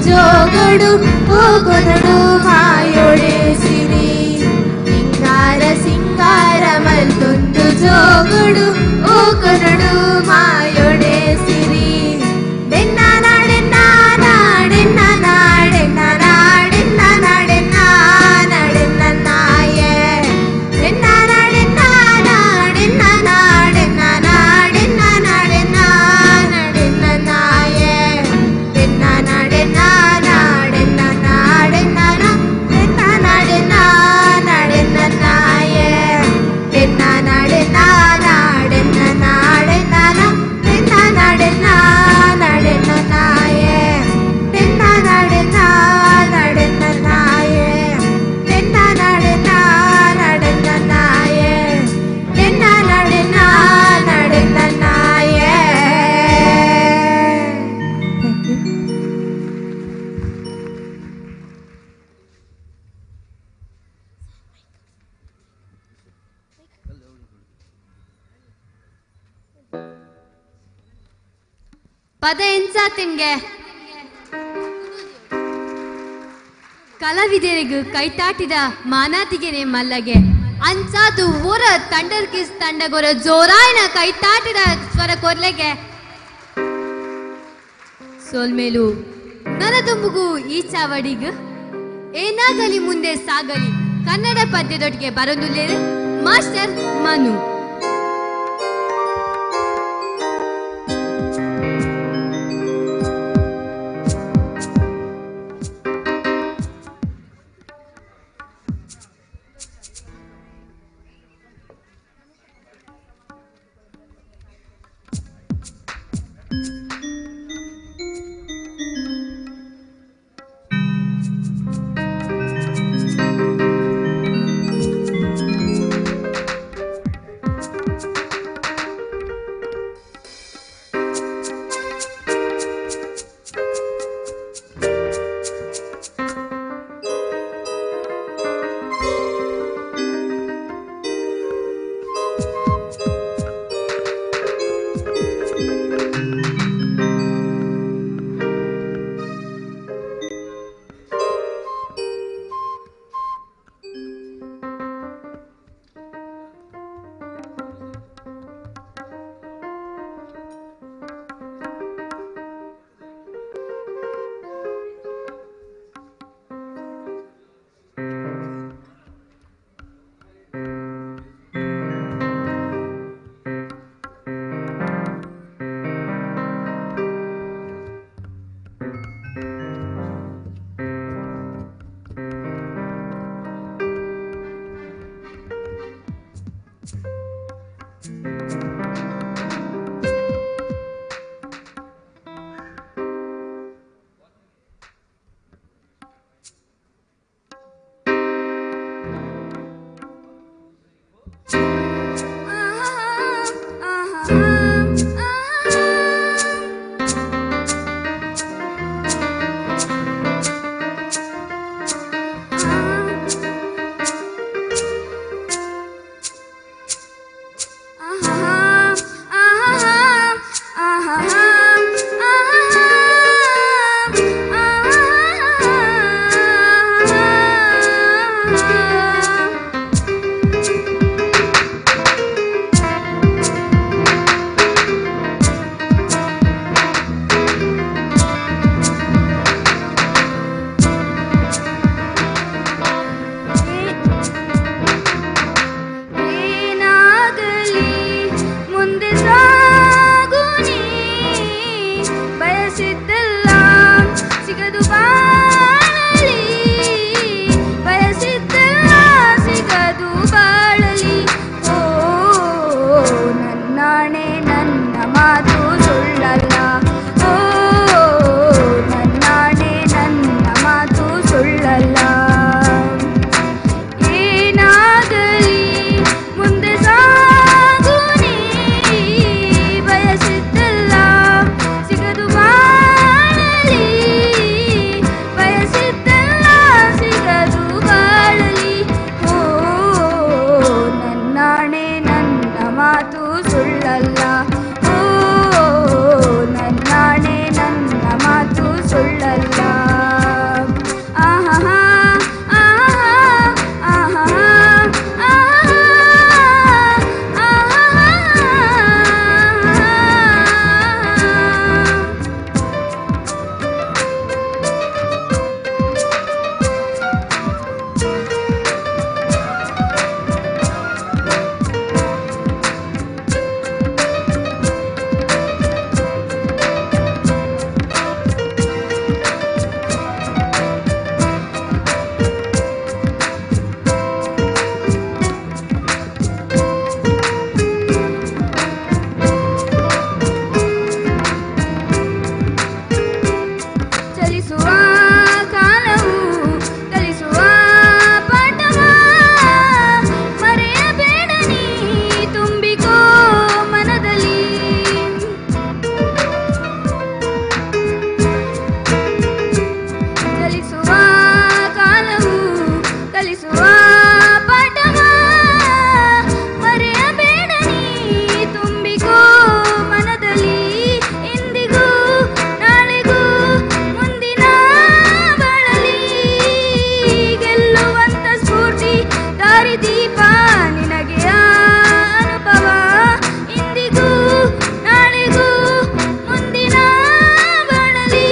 J: ಜೋಗಡು ಹೋಗೊನಡು ಮಾಯೊಡೆ ಸಿರಿ ಸಿಂಗಾರ ಸಿಂಗಾರ ಮಲ್ತೊಂದು ಜೋಗಡು ಹೋಗೊನಡು ಮಾಯೊಡೆ ಸಿರಿ ಡೆನ್ನ ನಾಡೆನ್ನ ನಾಡೆನ್ನ ನಾಡೆನ್ನ ನಾಡೆನ್ನ ನಾಡೆನ್ನ ನಾಡೆನ್ನ ನಾಯೆ ಡೆನ್ನ ನಾಡೆನ್ನ ನಾಡೆನ್ನ ನಾಡೆನ್ನ ನಾಡೆನ್ನ ನಾಡೆನ್ನ ನಾಡೆನ್ನ ನಾಯೆ ಡೆನ್ನ ನಾಡೆನ್ನ ನಾಡೆನ್ನ ನಾಡೆನ್ನ ಡೆನ್ನ ನಾಡೆನ್ನ ನಾಡೆನ್ನ ನಾಯೆ ಡೆನ್ನ ನಾಡೆನ್ನ ನಾಡೆನ್ನ ನಾಡೆನ್ನ ಡೆನ್ನ ನಾಡೆನ್ನ ನಾಡೆನ್ನ ನಾಯೆ ಡೆನ್ನ ನಾಡೆನ್ನ ನಾಡೆನ್ನ ನಾಯೆ ಡೆನ್ನ ನಾಡೆನ್ನ ನಾಡೆನ್ನ ನಾಯೆ ಡೆನ್ನ ನಾಡೆನ್ನ ನಾಡೆನ್ನ ನಾಯೆ.
D: ಪದ ಎನ್ಸಾತಿನ್ಗೆ ಕಲಾವಿದರಿಗೂ ಕೈತಾಟಿದ ಮಾನಾತಿಗೆನೆ ಮಲ್ಲಗೆ ಅನ್ಸಾದು ಊರ ತಂಡರ್ ಕಿಸ್ ತಂಡಗೊರ ಜೋರಾಯಿನ ಕೈತಾಟಿದ ಸ್ವರ ಕೊರ್ಲೆಗೆ ಸೋಲ್ಮೇಲು ನರದುಂಬುಗು ಈ ಚಾವಡಿಗು ಏನಾಗಲಿ ಮುಂದೆ ಸಾಗಲಿ ಕನ್ನಡ ಪದ್ಯದೊಟ್ಟಿಗೆ ಬರೋದುಲ್ಲೇರು ಮಾಸ್ಟರ್ ಮನು.
J: ಸಿಗದು ಬಾಳಲಿ ಬಯಸಿದ್ದೆಲ್ಲ ಸಿಗದು ಬಾಳಲಿ ಓ ನನ್ನಾಣೆ ನನ್ನ ಮಾತು ಸುಳ್ಳಲ್ಲ ಓ ನನ್ನಾಣೆ ನನ್ನ ಮಾತು ಸುಳ್ಳಲ್ಲ ಏನಾಗಲಿ ಮುಂದೆ ಸಾಗು ನೀ ಬಯಸಿದ್ದೆಲ್ಲ ಸಿಗದು ಬಾಳಲಿ ಬಯಸಿದ್ದೆಲ್ಲ ಸಿಗದು ಬಾಳಲಿ ಓ ನನ್ನಾಣೆ ನನ್ನ ಮಾತು ಸುಳ್ಳಲ್ಲ ಓ ನನ್ನಾಣೆ ನನ್ನ ಮಾತು ಸುಳ್ಳಲ್ಲ ಆಹಾ ಚಲಿಸುವ ಕಾಲವು ಕಲಿಸುವ ಪಾಠವ ಮರೆಯಬೇಡ ನೀ ತುಂಬಿಕೋ ಮನದಲ್ಲಿ ಚಲಿಸುವ ಕಾಲವು ಕಲಿಸುವ ಪಾಠವ ಮರೆಯಬೇಡ ನೀ ತುಂಬಿಕೋ ಮನದಲ್ಲಿ ಇಂದಿಗೂ ನಾಳೆಗೂ ಮುಂದಿನ ಬಾಳಲಿ ಗೆಲ್ಲುವಂತ ಸ್ಫೂರ್ತಿ ದಾರಿದೀಪ ನಿನಗೆ ಅನುಭವ ಇಂದಿಗೂ ನಾಳೆಗೂ ಮುಂದಿನ ಬಾಳಲಿ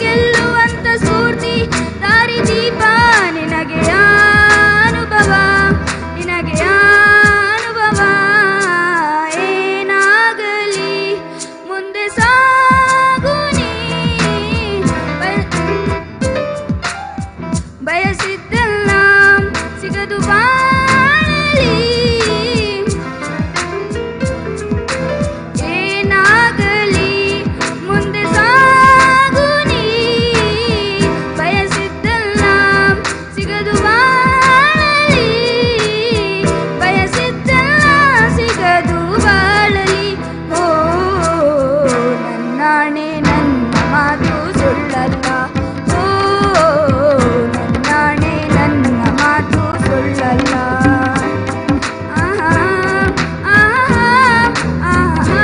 J: ಗೆಲ್ಲುವಂತ ಸ್ಫೂರ್ತಿ ದಾರಿದೀಪ ನಿನಗೆ ಅನುಭವ ನಿನಗೆ ಅನುಭವ ಏನಾಗಲಿ ಮುಂದೆ ಸಾಗು ನೀ ಬಯಸಿದ್ದೆಲ್ಲ ಸಿಗದು ಬಾಳಲಿ ಏನಾಗಲಿ ಮುಂದೆ ಸಾಗು ನೀ ಬಯಸಿದ್ದೆಲ್ಲ ಸಿಗದು ಬಾಳಲಿ ಬಯಸಿದ್ದೆಲ್ಲ ಸಿಗದು ಬಾಳಲಿ ಓ ನನ್ನಾಣೆ ನನ್ನ ಮಾತು ಸುಳ್ಳಲ್ಲ ಓ ನನ್ನಾಣೆ ನನ್ನ ಮಾತು ಸುಳ್ಳಲ್ಲ ಆಹಾ ಆಹಾ ಆಹಾ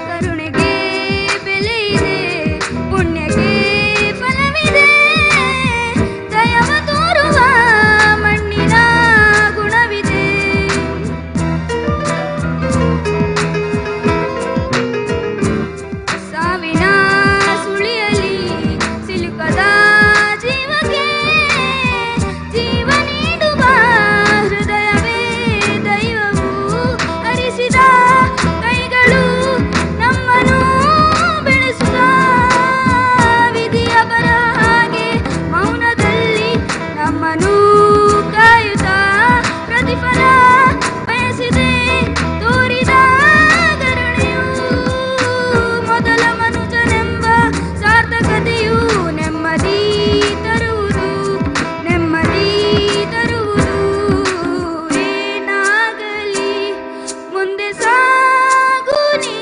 J: ಕರುಣೆಗೆ ಬೆಲೆ ಇದೆ ಪುಣ್ಯಕ್ಕೆ ಫಲವಿದೆ ದಯವ ತೋರುವ ಮಣ್ಣಿನ ಗುಣವಿದೆ ಸಾವಿನ ಸುಳಿಯಲಿ ಸಿಲುಕದ ಜೀವಕ್ಕೆ ಜೀವ ನೀಡುವ ಹೃದಯವೇ ದೈವವು ಹರಿಸಿದ ಕೈಗಳು ನಮ್ಮನ್ನು ಬೆಳೆಸುತ್ತ ವಿಧಿಯ ಬರಹ ಹಾಗೆ ಮೌನದಲ್ಲಿ ನಮ್ಮನ್ನು ಕಾಯುತ್ತಾ ಪ್ರತಿಫಲ ಬಯಸಿದೆ ತೋರಿದ ಕರುಣೆಯು ಮೊದಲ ಮನುಜನೆಂಬ ಸಾರ್ಥಕತೆಯು ನೆಮ್ಮದಿ ತರುವುದು ಏನಾಗಲಿ ಮುಂದೆ ಸಾಗು ನೀ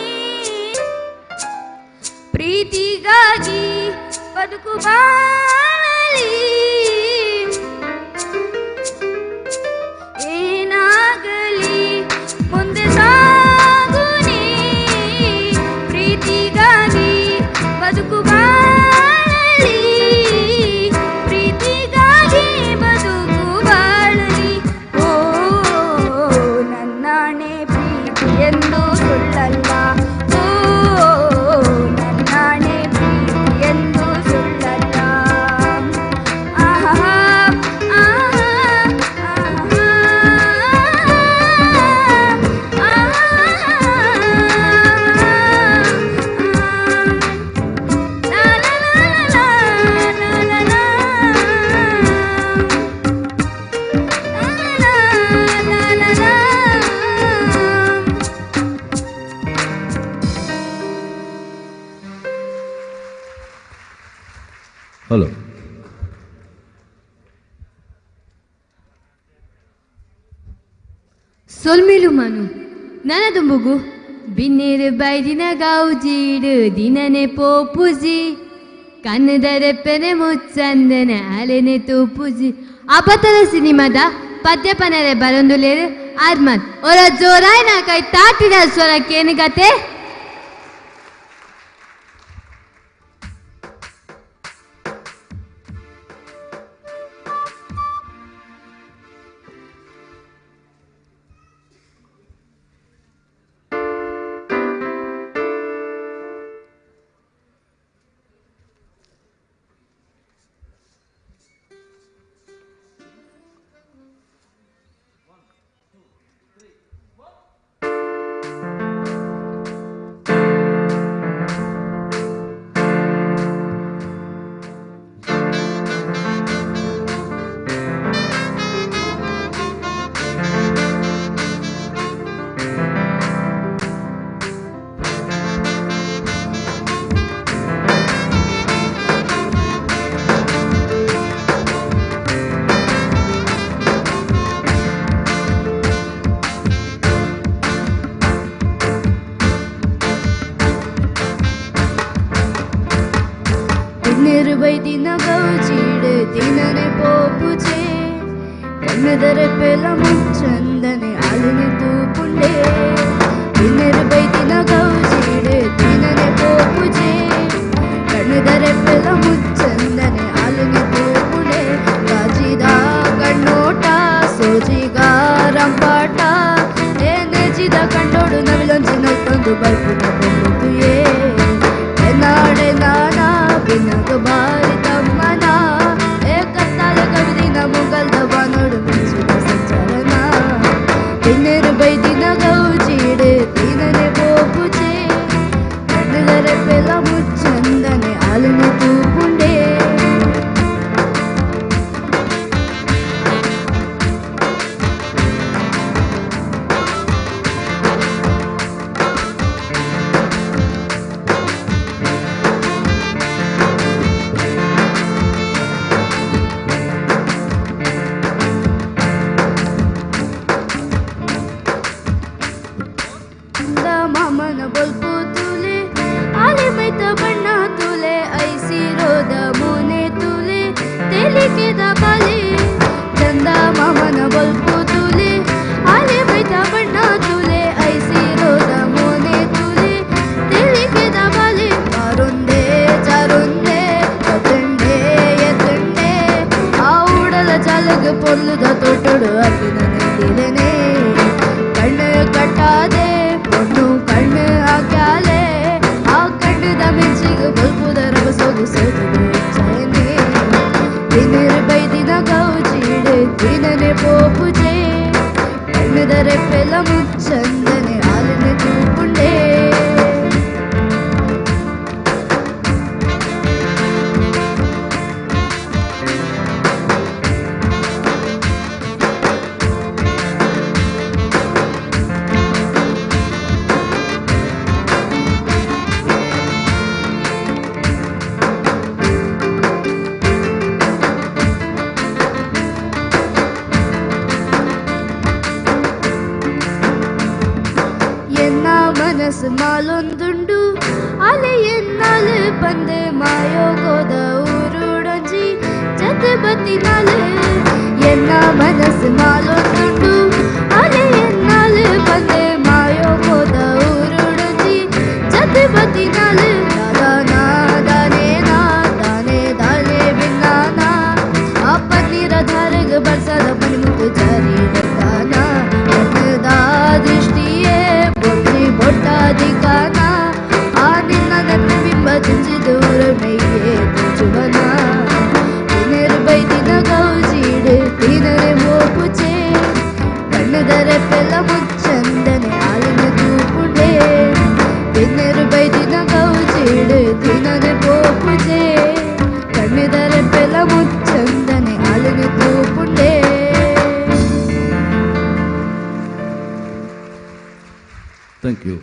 J: ಪ್ರೀತಿಗಾಗಿ ಬದುಕು ಬಾಳಲಿ ಏನಾಗಲಿ ಮುಂದೆ ಸಾಗು ನೀ ಪ್ರೀತಿಗಾಗಿ ಬದುಕು ಬಾಳಲಿ
F: ಹಲೋ.
D: ಸೊಲ್ಮೇಲು ಮಾನು ನನದು ಮುಗು ಬಿನ್ನೇರು ಬೈದಿನ ಗೌಜೀಡು ದಿನನೆ ಪೋಪುಜಿ ಕನ್ನದರೆಪ್ಪನೆ ಮುಚ್ಚಂದನ ಅಲೆನೆ ತೂಪುಜಿ ಅಪತನ ಸಿನಿಮಾದ ಪದ್ಯಪನರೆ ಬರೊಂದುಲೇರು ಅರ್ಮನ್ ಒರ ಜೋರಾಯ್ನ ಕೈ ತಾಟಿದ ಸ್ವರ ಕೇನುಗತೆ
J: ನಿರ್ವೈದಿನ ಗೌಜೀಡು ದಿನನೆ ಪೋಪುಜೆ ಕನ್ನದರ ಪೆಲ ಮುಚ್ಚಂದನೆ ಅಲಿನಿ ತೂಪುಂಡೆ ನಿರ್ವೈದಿನ ಗೌಜೀಡು ದಿನನೆ ಪೋಪುಜೆ ಕನ್ನದರ ಪೆಲ ಮುಚ್ಚಂದನೆ ಅಲಿನಿ ತೂಪುಂಡೆ ಗಾಜಿದ ಕಣ್ಣೋಟ ಸೋಜಿಗ ರಂಪಾಟ ಏ ನೆಜಿದ ಕಂಡೋಡು ನವಿಲೊಂಜಿ ನಲ್ಪೊಂದು ಬಲ್ಪುನ ಬಂದು ನಾಡೆ ನಾನಾ ಬಿನಗ ಬಾರಿ ತಮ್ಮನ ಏ ಕತ್ತಾಲ ಕವಿದಿನ ಮುಗಲ್ದ ಬಾನೋಡು ಮಿಂಚಿದ ಸಂಚಲನ ತಿನ್ನೇರು ಬೈದಿನ ಗೌಜೀಡು ದಿನನೆ ಪೋಪುಜೆ ಕಣ್ಣದರ ಪೆಲ ಮುಚ್ಚಂದನೆ ಅಲಿನಿ ತೂಪುಂಡೆ ಮಾಮನ ಬಲ್ಪು ತುಲೆ ಆಲೆ ಮೈತ ಬಣ್ಣ ತುಲೆ ಐಸಿರೋದ ಮೋನೆ ತುಲೆ ತೆಲಿಕೆದ ಬಾಲೆ ಚಂದ ಮಾಮನ ಬಲ್ಪು ತುಲೆ ಆಲೆ ಮೈತ ಬಣ್ಣ ತುಲೆ ಐಸಿರೋದ ಮೋನೆ ತುಲೆ ತೆಲಿಕೆದ ಬಾಲೆ ಬಾರೊಂದೆ ಚಾರೊಂದೆ ಎತ್ತಂಡೆ ಎತ್ತಂಡೆ ಆ ಉಡಲ ಚಾಲಗ ಪೊಲ್ಲುದ ತೊಟ್ಟೊಡು ಅಕ್ಕಿನ ನೆಂದಿಲೆನೆ ಕಣ್ಣು ಕಟ್ಟಾದೆ பொண்ணு கண்ணு ஆக்காலே ஆ கண்ணுத மெச்சிகு ಬಲ್ಪುದ ರಭಸೋದು ಸೋದು ಚಯನೆ ದಿನರು ಬೈದಿನ ಗೌಜೀಡು ದಿನನೆ ಪೋಪುಜೆ ಕಣ್ಣುದ ರೆಪ್ಪೆಲ ಮುಚ್ಚಂದನೆ ಆಲಿನ ತೂಪುಂಡೆ ಮನಸ್ಸು ಮಾಲೊಂದುಂಡು ಅಲೆ ಎನ್ನಾಲು ಬಂದು ಮಾಯೋಗೋದ ಊರುಡೊಂಜಿ ಜತೆ ಬತ್ತಿನಾಲು ಎನ್ನ ಮನಸ್ಸು ಮಾಲೊಂದುಂಡು ಅಲೆ ಎನ್ನಾಲು ಬಂದು ಮಾಯೋಗೋದ ಊರುಡೊಂಜಿ ಜತೆ ಬತ್ತಿನಾಲು ದಾದಾನಾ ದಾನೇನಾ ದಾನೆ ದಾನೆ ಬಿನ್ನಾನ ಆ ಪನ್ನೀರ ಧಾರಗ ಬರ್ಸದ ಮಣಿಮುತ್ತು ಜಾರಿ ಬರ್ತಾನ ಅನ್ನದ ದೃಷ್ಟಿಯೇ ಬೊಟ್ಟಾದಿಕಾನ ಆ ನಿನ್ನ ನನ್ನ ಬಿಂಬ ಚುಂಚಿದೂರ ಮೈಗೆ ತುಜುವನ ದಿನರು ಬೈದಿನ ಗೌಜೀಡು ದಿನರೆ ಮೋಪುಚೆ ಕಣ್ಣದರ ಪೆಲ ಮುಚ್ಚಂದನೆ ಆಲಿನ ತೂಪುಂಡೆ ದಿನರು ಬೈದಿನ ಗೌಜೀಡು ದಿನರೆ ಮೋಪುಚೆ ಕಣ್ಣದರ ಪೆಲ ಮುಚ್ಚಂದನೆ ಆಲಿನ ತೂಪುಂಡೆ.
F: Thank you.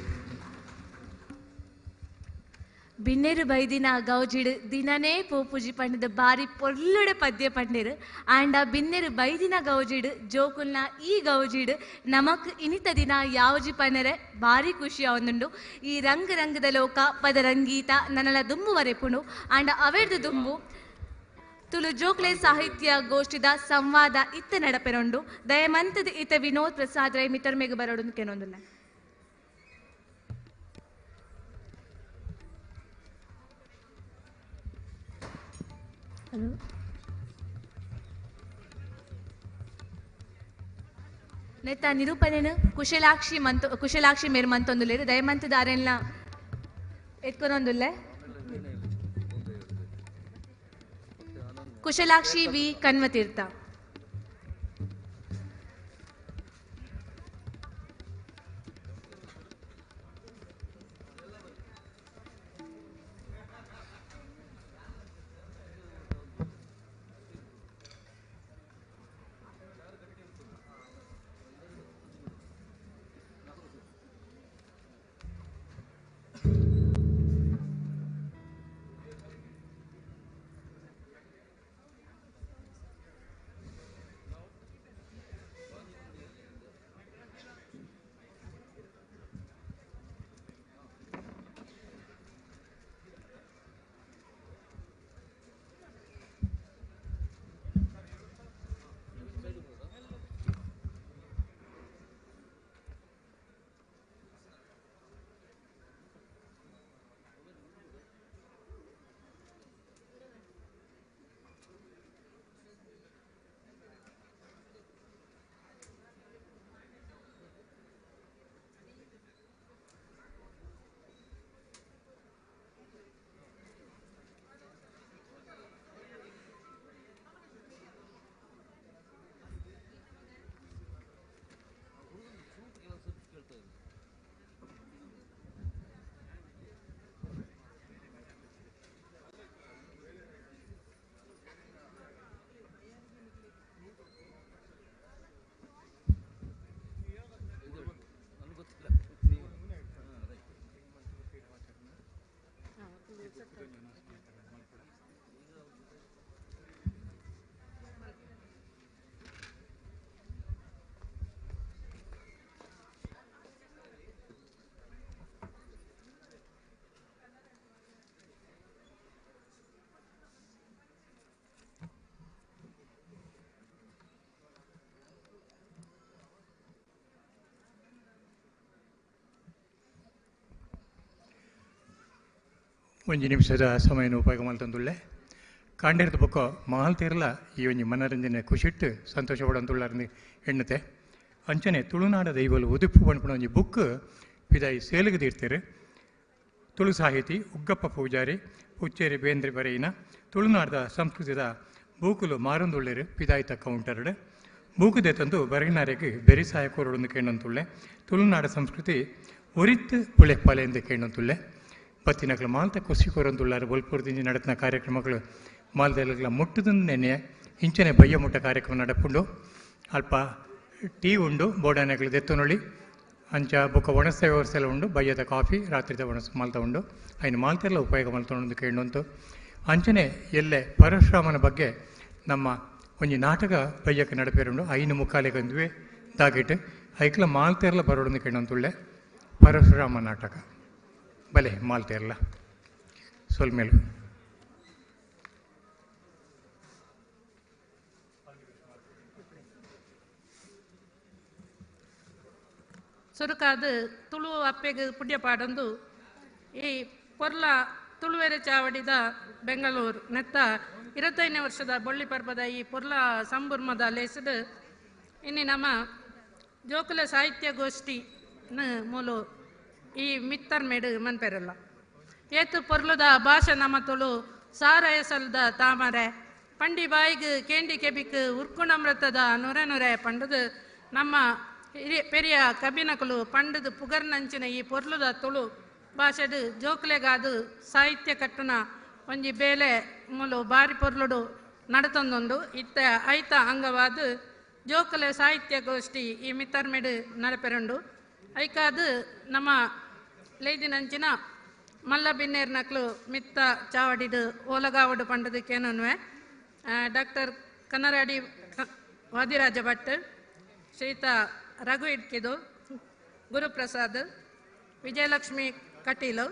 B: ಬಿನ್ನೇರು ಬಿನ್ನೆರು ಬೈದಿನ ಗೌಜಿಡು ದಿನನೇ ಪೂಪುಜಿ ಪಂಡದ ಬಾರಿ ಪೊರ್ಲುಡ ಪದ್ಯ ಪಂಡೇರು ಆಂಡ ಬಿನ್ನೆರು ಬೈದಿನ ಗೌಜಿಡು ಜೋಕುಲ್ನ ಈ ಗೌಜಿಡು ನಮಕ್ ಇನಿತ ದಿನ ಯಾವಜಿ ಪನ್ನರೆ ಬಾರಿ ಖುಷಿ ಆವೊಂದುಂಡು ಈ ರಂಗ ರಂಗದ ಲೋಕ ಪದ ರಂಗೀತ ನನ್ನಲ ದುಂಬು ವರೆಪುಂಡು ಆಂಡ ಅವೆರ್ದು ದುಂಬು ತುಳು ಜೋಕ್ಲೆ ಸಾಹಿತ್ಯ ಗೋಷ್ಠಿದ ಸಂವಾದ ಇತ್ತ ನಡಪೆರೊಂಡು ದಯಮಂತದ ಇತ ವಿನೋದ್ ಪ್ರಸಾದ್ ರೈ ಮಿತರ್ ಮೇಗ ಬರೋಡು ಕೆನೊಂದುಲ್ಲ ನೆತ್ತ ನಿರೂಪಣೆನು ಕುಶಲಾಕ್ಷಿ ಮೇರು ಮಂತೊಂದುಲ್ಲೇರು ದಯಮಂತದ ಅರೆಲ್ಲ ಎತ್ಕೊನೊಂದುಲ್ಲೆ ಕುಶಲಾಕ್ಷಿ ವಿ ಕನ್ವತೀರ್ಥ
K: ಒಂಜಿ ನಿಮಿಷದ ಸಮಯನ ಉಪಯೋಗ ಮಲ್ತಂದುಳ್ಳೆ ಕಾಂಡಿರ್ದ ಬೊಕ್ಕ ಮಾಲ್ತಿರ್ಲ ಈ ಒಂಜಿ ಮನರಂಜನೆ ಖುಷಿಟ್ಟು ಸಂತೋಷ ಪಡಂತುಳ್ಳಾರ್ದು ಎಣ್ಣತೆ ಅಂಚನೆ ತುಳುನಾಡ ದೈವಲು ಉದುಪು ಪಂಪುನ ಒಂಜಿ ಬುಕ್ ಪಿದಾಯಿ ಸೇಲಿಗೆ ತೀರ್ತೀರು ತುಳು ಸಾಹಿತಿ ಉಗ್ಗಪ್ಪ ಪೂಜಾರಿ ಪುಚ್ಚೇರಿ ಬೇಂದ್ರೆ ಬರೆಯಿನ ತುಳುನಾಡದ ಸಂಸ್ಕೃತಿದ ಬೂಕುಲು ಮಾರೊಂದುಳ್ಳೆರು ಪಿದಾಯಿ ತಕ್ಕ ಉಂಟರಡು ಬೂಕುದೆ ತಂದು ಬರೆಯಿನಾರಿಗೆ ಬೆರಿಸಾಯ ಕೋರೊಂದು ಕೇಳಂತುಳ್ಳೆ ತುಳುನಾಡ ಸಂಸ್ಕೃತಿ ಒರಿತ್ತು ಪುಳೆಪ್ಪಲೆ ಎಂದು ಕೇಳಂತುಳ್ಳೆ ಪತ್ತಿನಗಳು ಮಾಲ್ತ ಖುಷಿ ಕೋರೊಂದುಳ್ಳಾರು ಬೊಲ್ಪುರದಿಂದ ನಡೆತಿನ ಕಾರ್ಯಕ್ರಮಗಳು ಮಾಲ್ದೆಲ್ಲ ಮುಟ್ಟದಿಂದ ನೆನೆ ಇಂಚನೆ ಬಯ್ಯ ಮುಟ್ಟ ಕಾರ್ಯಕ್ರಮ ನಡಪುಂಡು ಅಲ್ಪ ಟೀ ಉಂಡು ಬೋಡಾನೆಗಳು ದೆತ್ತುನೊಳಿ ಅಂಚ ಬೊಕ್ಕ ಒಣಸ್ತ ವ್ಯವಸ್ಥೆ ಎಲ್ಲ ಉಂಡು ಬಯ್ಯದ ಕಾಫಿ ರಾತ್ರಿದ ಒಣಸ್ ಮಾಲ್ತ ಉಂಡು ಐನು ಮಾಲ್ತೆಲ್ಲ ಉಪಯೋಗ ಮಲ್ತೊಂದು ಕೇಳುವಂತು ಅಂಚನೆ ಎಲ್ಲೆ ಪರಶುರಾಮನ ಬಗ್ಗೆ ನಮ್ಮ ಒಂಜಿ ನಾಟಕ ಬಯ್ಯಕ್ಕೆ ನಡಪೇರುಂಡು ಐನು ಮುಕ್ಕಾಲೆಗಂದುವೆ ದಾಗಿಟ್ಟು ಐಕ್ಲ ಮಾಲ್ತೆರ್ಲ ಬರೋಡೊಂದು ಕೇಳುವಂತುಳ್ಳೆ ಪರಶುರಾಮ ನಾಟಕ ಬಲೆ ಮಾಲ್ತೆರ್ಲ ಸೊಲ್ಮೇಲು
L: ಸುರುಕಾದ ತುಳು ಅಪ್ಪೆಗೆ ಪುಡ್ಯ ಪಾಡೊಂದು ಈ ಪೊರ್ಲ ತುಳುವೆರೆ ಚಾವಡಿದ ಬೆಂಗಳೂರು ನೆತ್ತ 25ನೇ ವರ್ಷದ ಬೊಳ್ಳಿ ಪರ್ಬದ ಈ ಪೊರ್ಲ ಸಂಭ್ರಮದ ಲೇಸದು ಇನ್ನು ನಮ್ಮ ಜೋಕುಲ ಸಾಹಿತ್ಯ ಗೋಷ್ಠಿ ಮೂಲು ಈ ಮಿತ್ತರ್ ಮೇಡು ಮನ್ಪೆರಲ್ಲ ಏತು ಪೊರ್ಲುದ ಭಾಷೆ ನಮ್ಮ ತುಳು ಸಾರಯಸಲ್ದ ತಾಮರೆ ಪಂಡಿ ಬಾಯಿಗೆ ಕೇಂಡಿ ಕೆಬಿಕ್ ಉರ್ಕುಣಮೃತದ ನೊರೆ ನೊರೆ ಪಂಡದು ನಮ್ಮ ಪೆರಿಯ ಕಬಿನಕಲು ಪಂಡದು ಪುಗರ್ನಂಚಿನ ಈ ಪೊರ್ಲುದ ತುಳು ಭಾಷೆಡು ಜೋಕ್ಲೆಗಾದು ಸಾಹಿತ್ಯ ಕಟ್ಟುನ ಒಂಜಿ ಬೇಲೆ ಮೂಲು ಬಾರಿ ಪೊರ್ಲುಡು ನಡತೊಂದೊಂದು ಇತ್ತ ಐತ ಅಂಗವಾದ ಜೋಕಲೆ ಸಾಹಿತ್ಯ ಗೋಷ್ಠಿ ಈ ಮಿತ್ತರ್ಮೆಡು ನಡಪೆರಂಡು ಐಕಾದು ನಮ್ಮ ಲೇದಿನಂಚಿನ ಮಲ್ಲ ಬಿನ್ನೇರ್ನಕ್ಲು ಮಿತ್ತ ಚಾವಡಿಡು ಓಲಗಾವಡು ಪಂಡದಕ್ಕೇನನ್ವೆ ಡಾಕ್ಟರ್ ಕನ್ನರಾಡಿ ವಾದಿರಾಜ ಭಟ್ ಶ್ರೀತ ರಘು ಇಡ್ಕಿದು ಗುರುಪ್ರಸಾದ್ ವಿಜಯಲಕ್ಷ್ಮಿ ಕಟೀಲು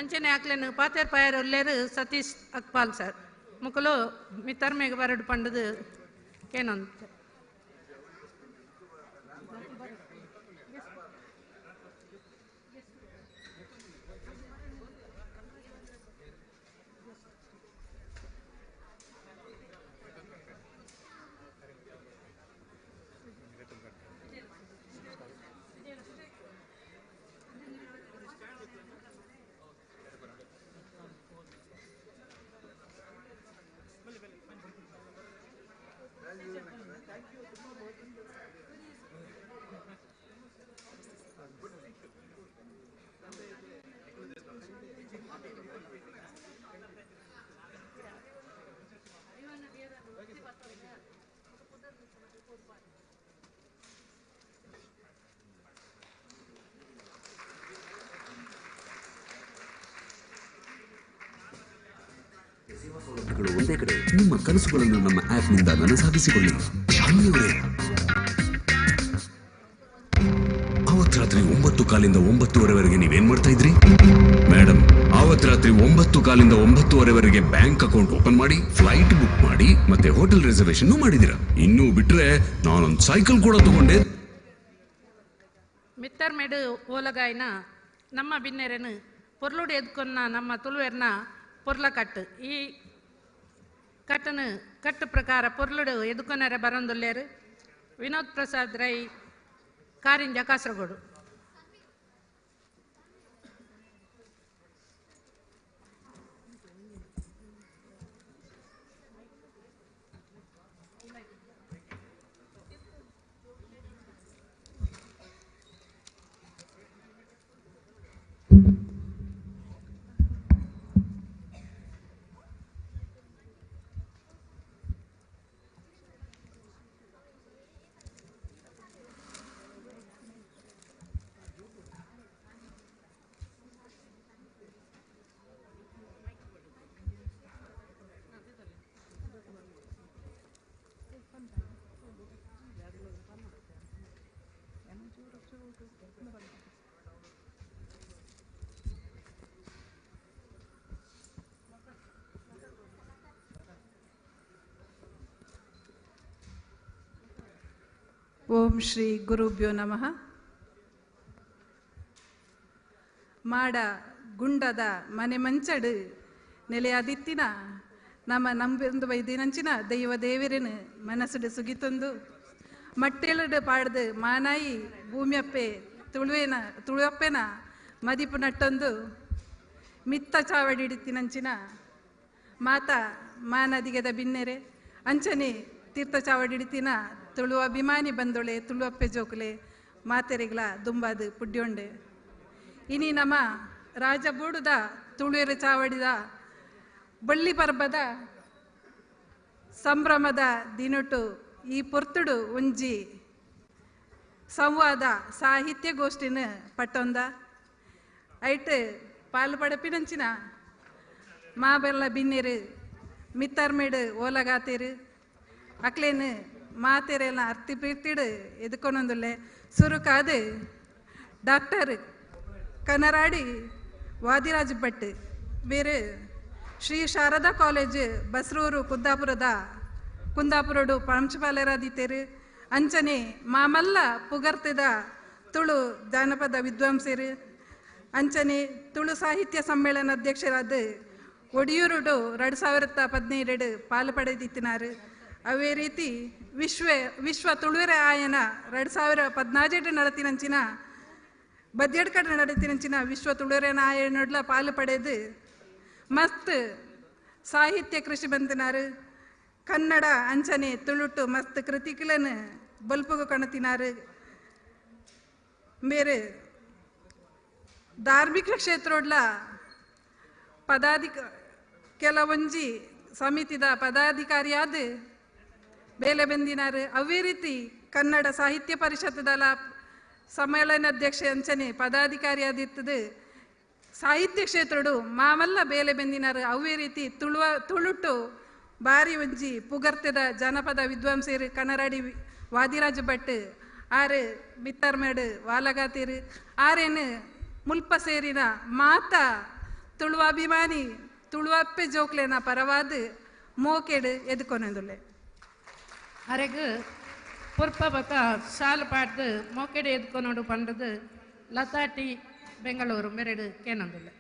L: ಅಂಚನೆ ಹಾಕ್ಲೇನು ಪಾತೇರ್ ಪಾಯರ್ ಉಲ್ಲೇರು ಸತೀಶ್ ಅಕ್ಪಾಲ್ ಸರ್ ಮುಕ್ಕಲು ಮಿತ್ತರ್ಮೆಗೆ ಬರಡು ಪಂಡದು ಕೇನೊಂದು
M: ಒಂದೇ ಕಡೆ ನಿಮ್ಮ ಕನಸುಗಳನ್ನು ನಮ್ಮ ಆಪ್ನಿಂದ ನನಸಾಗಿಸಿಕೊಳ್ಳಿ. ಶಾಲಿನಿಯವರೇ, ಅವತ್ತು ರಾತ್ರಿ 9:15 9:30ವರೆಗೆ ನೀವೇನ್ ಮಾಡ್ತಾ ಇದ್ರಿ? ಮೇಡಮ್, ಅವತ್ತು ರಾತ್ರಿ 9:15 9:30ವರೆಗೆ ಬ್ಯಾಂಕ್ ಅಕೌಂಟ್ ಓಪನ್ ಮಾಡಿ, ಫ್ಲೈಟ್ ಬುಕ್ ಮಾಡಿ, ಮತ್ತೆ ಹೋಟೆಲ್ ರಿಸರ್ವೇಶನ್ ಮಾಡಿದಿರಾ. ಇನ್ನೂ ಬಿಟ್ರೆ ನಾನೊಂದು ಸೈಕಲ್ ಕೂಡ ತಗೊಂಡೆ.
L: ಮಿತ್ತರ್ ಮೇಡು ಓಲಗಾಯಿನ ನಮ್ಮ ಬಿನ್ನೆರೆನು ಪೊರ್ಲುಡು ಎದ್ಕೊನ್ನ ನಮ್ಮ ತುಳುವೆರ್ನ ಪೊರ್ಲ ಕಟ್ಟು ಈ ಕಟ್ಟನು ಕಟ್ಟು ಪ್ರಕಾರ ಪೊರ್ಲುಡು ಎದುಕೊನರೆ ಬರಂದುಲ್ಲೇರು ವಿನೋದ್ ಪ್ರಸಾದ್ ರೈ ಕಾರಿಂಜ ಕಾಸರಗೋಡು.
N: ಓಂ ಶ್ರೀ ಗುರುಭ್ಯೋ ನಮಃ. ಮಾಡ ಗುಂಡದ ಮನೆ ಮಂಚಡು ನೆಲೆಯಾದಿತ್ತಿನ ನಮ್ಮ ನಂಬೊಂದು ವೈದ್ಯನಂಚಿನ ದೈವ ದೇವರನು ಮನಸ್ಸುಡು ಸುಗಿತೊಂದು ಮಟ್ಟೆಲಡು ಪಾಡ್ದು ಮಾನಾಯಿ ಭೂಮಿಯಪ್ಪೆ ತುಳುವಪ್ಪೆನ ಮದಿಪು ನಟ್ಟೊಂದು ಮಿತ್ತ ಚಾವಡಿಡಿತ್ತಿನಂಚಿನ ಮಾತ ಮಾನದಿಗೆದ ಬಿನ್ನೆರೆ ಅಂಚನೆ ತೀರ್ಥ ಚಾವಡಿಡಿತ್ತಿನ ತುಳು ಅಭಿಮಾನಿ ಬಂದೊಳೆ ತುಳುವಪ್ಪೆ ಜೋಕುಲೆ ಮಾತೆರೆಗಳ ದುಂಬಾದು ಪುಡ್ಯೊಂಡೆ ಇನಿ ನಮ್ಮ ರಾಜಬೂಡುದ ತುಳುವೆರೆ ಚಾವಡಿದ ಬಳ್ಳಿ ಪರ್ಬದ ಸಂಭ್ರಮದ ದಿನುಟು ಈ ಪೊರ್ತುಡು ಒಂಜಿ ಸಂವಾದ ಸಾಹಿತ್ಯ ಗೋಷ್ಠಿನ ಪಟ್ಟೊಂದ ಐಟ್ ಪಾಲು ಪಡಪಿನಂಚಿನ ಮಾಬೆಲ್ಲ ಬಿನ್ನೆರು ಮಿತ್ತರ್ಮೇಡು ಓಲಗಾತೇರು ಅಕ್ಲೇನು ಮಾತೆರೆಲ್ಲ ಅರ್ತಿ ಪ್ರೀತಿಡು ಎದುಕೊಂದೊಂದುಲ್ಲೆ ಸುರುಕಾದು ಡಾಕ್ಟರ್ ಕನ್ನರಾಡಿ ವಾದಿರಾಜ್ ಭಟ್ ಬೇರೆ ಶ್ರೀ ಶಾರದಾ ಕಾಲೇಜ್ ಬಸ್ರೂರು ಕುಂದಾಪುರಡು ಪ್ರಾಂಶುಪಾಲರಾದಿತ್ತೇರು ಅಂಚನೆ ಮಾಮಲ್ಲ ಪುಗರ್ತೆದ ತುಳು ಜಾನಪದ ವಿದ್ವಾಂಸರು ಅಂಚನೆ ತುಳು ಸಾಹಿತ್ಯ ಸಮ್ಮೇಳನ ಅಧ್ಯಕ್ಷರಾದ ಒಡಿಯೂರುಡು 2017 ಪಾಲು ಪಡೆದಿತ್ತಿನಾರು. ಅವೇ ರೀತಿ ವಿಶ್ವ ತುಳುವೆರೆ ಆಯನ 2017 ನಡತಿನಂಚಿನ ಬದ್ಯಡ್ಕಡೆ ನಡತಿನಂಚಿನ ವಿಶ್ವ ತುಳುವೆರೆ ಆಯನೊಡ್ಲ ಪಾಲು ಪಡೆದು ಮಸ್ತ್ ಸಾಹಿತ್ಯ ಕೃಷಿ ಬಂತಿನಾರು. ಕನ್ನಡ ಅಂಚನೆ ತುಳುಟು ಮಸ್ತ್ ಕೃತಿಗಳನ್ನು ಬಲ್ಪುಗು ಕಣತಿನಾರು. ಬೇರೆ ಧಾರ್ಮಿಕ ಕ್ಷೇತ್ರೊಡ್ಲ ಕೆಲವೊಂಜಿ ಸಮಿತಿದ ಪದಾಧಿಕಾರಿಯಾದ ಬೇಲೆ ಬಂದಿನಾರು. ಅವೇ ರೀತಿ ಕನ್ನಡ ಸಾಹಿತ್ಯ ಪರಿಷತ್ತದಲ್ಲ ಸಮ್ಮೇಳನಾಧ್ಯಕ್ಷ ಅಂಚನೆ ಪದಾಧಿಕಾರಿಯಾದಿತ್ತದು ಸಾಹಿತ್ಯ ಕ್ಷೇತ್ರಡು ಮಾಮಲ್ಲ ಬೇಲೆ ಬೆಂದಿನಾರು ಅವೇ ರೀತಿ ತುಳುಟು ಬಾರಿ ಒಂಜಿ ಪುಗರ್ತೆದ ಜನಪದ ವಿದ್ವಾಂಸರು ಕನ್ನಡಾಡಿ ವಾದಿರಾಜ ಭಟ್ ಆರು ಬಿತ್ತರ್ಮೇಡು ವಾಲಗಾತಿರು ಆರೇನು ಮುಲ್ಪ ಸೇರಿನ ಮಾತ ತುಳುವಾಭಿಮಾನಿ ತುಳುವಪ್ಪೆ ಜೋಕ್ಲೆನ ಪರವಾದ ಮೋಕೆಡು ಎದ್ಕೊನೊಂದುಲ್ಲೆ
L: ಅರೆಗು ಪುರ್ಪ ಬಕ ಶಾಲು ಪಾಡ್ದು ಮೋಕೆಡು ಎದ್ಕೊನೋಡು ಪಂಡದು ಲತಾಟಿ ಬೆಂಗಳೂರು ಮೆರಡು ಕೇನೊಂದುಲ್ಲೆ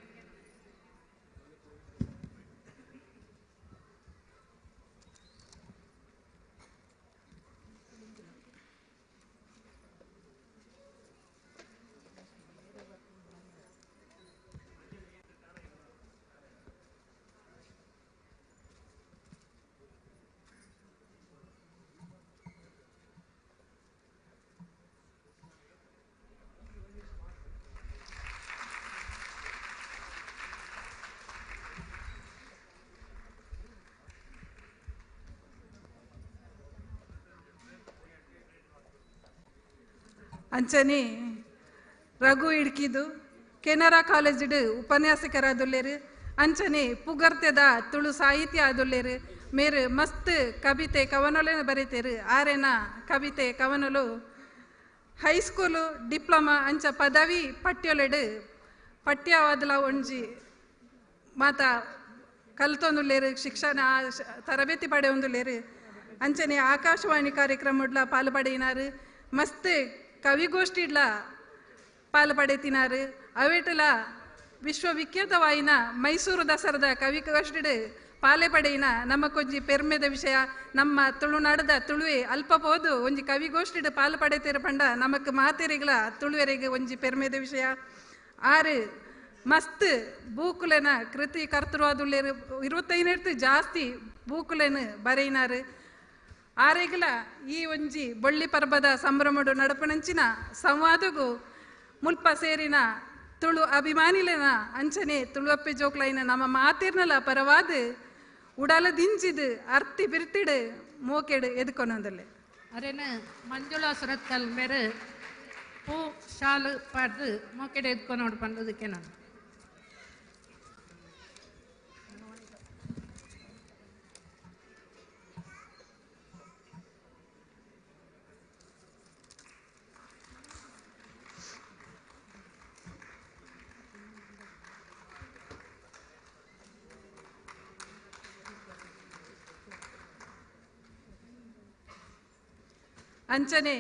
N: ಅಂಚನೆ ರಘು ಇಡ್ಕಿದು ಕೆನರಾ ಕಾಲೇಜ್ ಉಪನ್ಯಾಸಕರಾದುಲ್ಲೇರು ಅಂಚನೆ ಪುಗರ್ತೆದ ತುಳು ಸಾಹಿತ್ಯ ಆದುಲ್ಲೇರು ಮೇರು ಮಸ್ತ್ ಕವಿತೆ ಕವನೊಲೆನ ಬರೀತೇರು ಆರೇನ ಕವಿತೆ ಕವನಲು ಹೈಸ್ಕೂಲು ಡಿಪ್ಲೊಮಾ ಅಂಚ ಪದವಿ ಪಠ್ಯೊಲೆಡು ಪಠ್ಯವಾದಲ ಒಂಜಿ ಮಾತ ಕಲ್ತೊಂದುಲ್ಲೇರು ಶಿಕ್ಷಣ ತರಬೇತಿ ಪಡೆಯೊಂದುಲ್ಲೇರು ಅಂಚನೆ ಆಕಾಶವಾಣಿ ಕಾರ್ಯಕ್ರಮಡ್ಲ ಪಾಲ್ಪಡೆಯಿನಾರು ಮಸ್ತ್ ಕವಿಗೋಷ್ಠಿಡ್ಲ ಪಾಲ್ಪಡೆತಿನಾರು ಅವೇಟಲ ವಿಶ್ವವಿಖ್ಯಾತವಾಯಿನ ಮೈಸೂರು ದಸರದ ಕವಿಗೋಷ್ಠಿಡ್ ಪಾಲೆ ಪಡೆಯಿನ ನಮಕೊಂಜಿ ಪೆರ್ಮೆದ ವಿಷಯ ನಮ್ಮ ತುಳುನಾಡದ ತುಳುವೆ ಅಲ್ಪ ಪೋದು ಒಂಜಿ ಕವಿಗೋಷ್ಠಿಡ್ ಪಾಲು ಪಡೆತಿರ ಪಂಡ ನಮಕ್ ಮಾತೆರಿಗಳ ತುಳುವೆರೆಗೆ ಒಂಜಿ ಪೆರ್ಮೆದ ವಿಷಯ ಆರು ಮಸ್ತ್ ಬೂಕುಲೆನ ಕೃತಿ ಕರ್ತೃವಾದುಲ್ಲೇರು 25 ಜಾಸ್ತಿ ಬೂಕುಲೆನ್ ಬರೆಯಿನಾರು ಆರೆಗಲ ಈ ಒಂಜಿ ಬೊಳ್ಳಿ ಪರ್ಬದ ಸಂಭ್ರಮಡು ನಡಪಣಂಚಿನ ಸಂವಾದಗೂ ಮುಲ್ಪ ಸೇರಿನ ತುಳು ಅಭಿಮಾನಿಲೆನ ಅಂಚನೆ ತುಳುವಪ್ಪೆ ಜೋಕ್ಲೈನ ನಮ್ಮ ಮಾತಿರ್ನಲ ಪರವಾದ ಉಡಲ ದಿಂಜಿದು ಅರ್ತಿ ಬಿರ್ತಿಡು ಮೋಕೆಡು ಎದ್ಕೊನೊಂದಲ್ಲೆ
L: ಅರೇನ ಮಂಜುಳಾ ಸುರತ್ಕಲ್ ಮೇರೆ ಪೂ ಶಾಲು ಪಾಡ್ದು ಮೋಕೆಡು ಎದ್ಕೊನೋಡು ಪಂಡದಕ್ಕೆ ನಾನು
N: ಅಂಚನೆ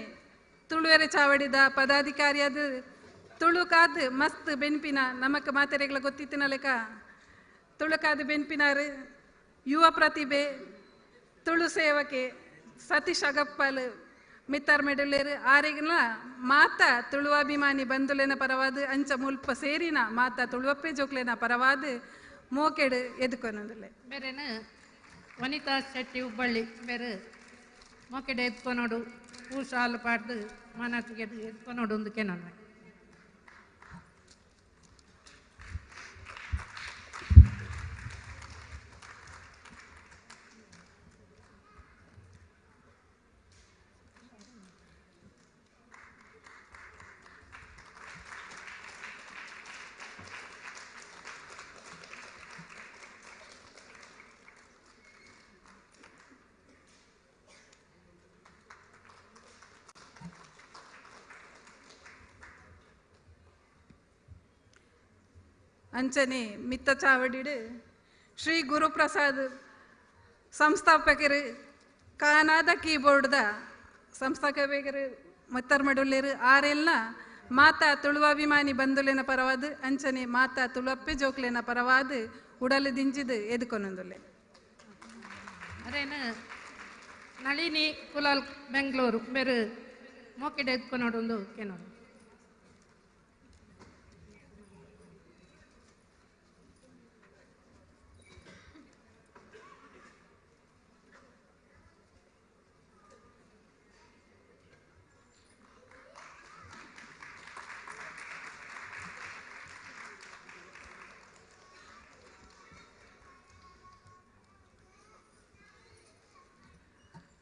N: ತುಳುವೆರೆ ಚಾವಡಿದ ಪದಾಧಿಕಾರಿಯಾದ ತುಳುಕಾದ ಮಸ್ತ್ ಬೆನ್ಪಿನ ನಮಕ್ ಮಾತೆರೆಗಳ ಗೊತ್ತಿತ್ತಿನ ಲೆಕ್ಕ ತುಳುಕಾದ ಬೆನ್ಪಿನಾರು ಯುವ ಪ್ರತಿಭೆ ತುಳು ಸೇವಕೆ ಸತೀಶ್ ಅಗಪ್ಪಲ್ ಮಿತ್ತರ್ ಮೆಡುಲೇರು ಆರೆಗಿನ ಮಾತ ತುಳುವಾಭಿಮಾನಿ ಬಂಧುಲೆನ ಪರವಾದ ಅಂಚ ಮುಲ್ಪ ಸೇರಿನ ಮಾತ ತುಳುವಪ್ಪೆ ಜೋಕ್ಲೆನ ಪರವಾದ ಮೋಕೆಡು ಎದ್ಕೊನೊಂದುಲ್ಲೆ
L: ಬೇರೆನ ವನಿತಾ ಶೆಟ್ಟಿ ಹುಬ್ಬಳ್ಳಿ ಬೇರೆ ಮೋಕೆಡು ಎದ್ಕೊನೋಡು ಹೂ ಶಾಲು ಪಾಡ್ದು ಮನಸ್ಸಿಗೆ ಎದ್ಕೊನೋಡು ಒಂದಕ್ಕೆ ನಾನು
N: ಅಂಚನೆ ಮಿತ್ತ ಚಾವಡಿಡು ಶ್ರೀ ಗುರುಪ್ರಸಾದ್ ಸಂಸ್ಥಾಪಕರು ಕಾನಾದ ಕೀಬೋರ್ಡ್ದ ಸಂಸ್ಥಾಪಕರು ಮತ್ತರ್ ಮಡುಲ್ಲೇರು ಆರೆಲ್ಲ ಮಾತಾ ತುಳುವಾಭಿಮಾನಿ ಬಂಧುಲೆನ ಪರವಾದ ಅಂಚನೆ ಮಾತಾ ತುಳುವಪ್ಪೆ ಜೋಕ್ಲೆನ ಪರವಾದ ಉಡಲು ದಿಂಜಿದು ಎದ್ಕೊನೊಂದುಲ್ಲೆ
L: ಅರೇನ ನಳಿನಿ ಕುಲಾಲ್ ಬೆಂಗಳೂರು ಬೇರೆ ಮೋಕೆಡು ಎದ್ಕೊನೋಡು ಒಂದು ಕೇನೋಡು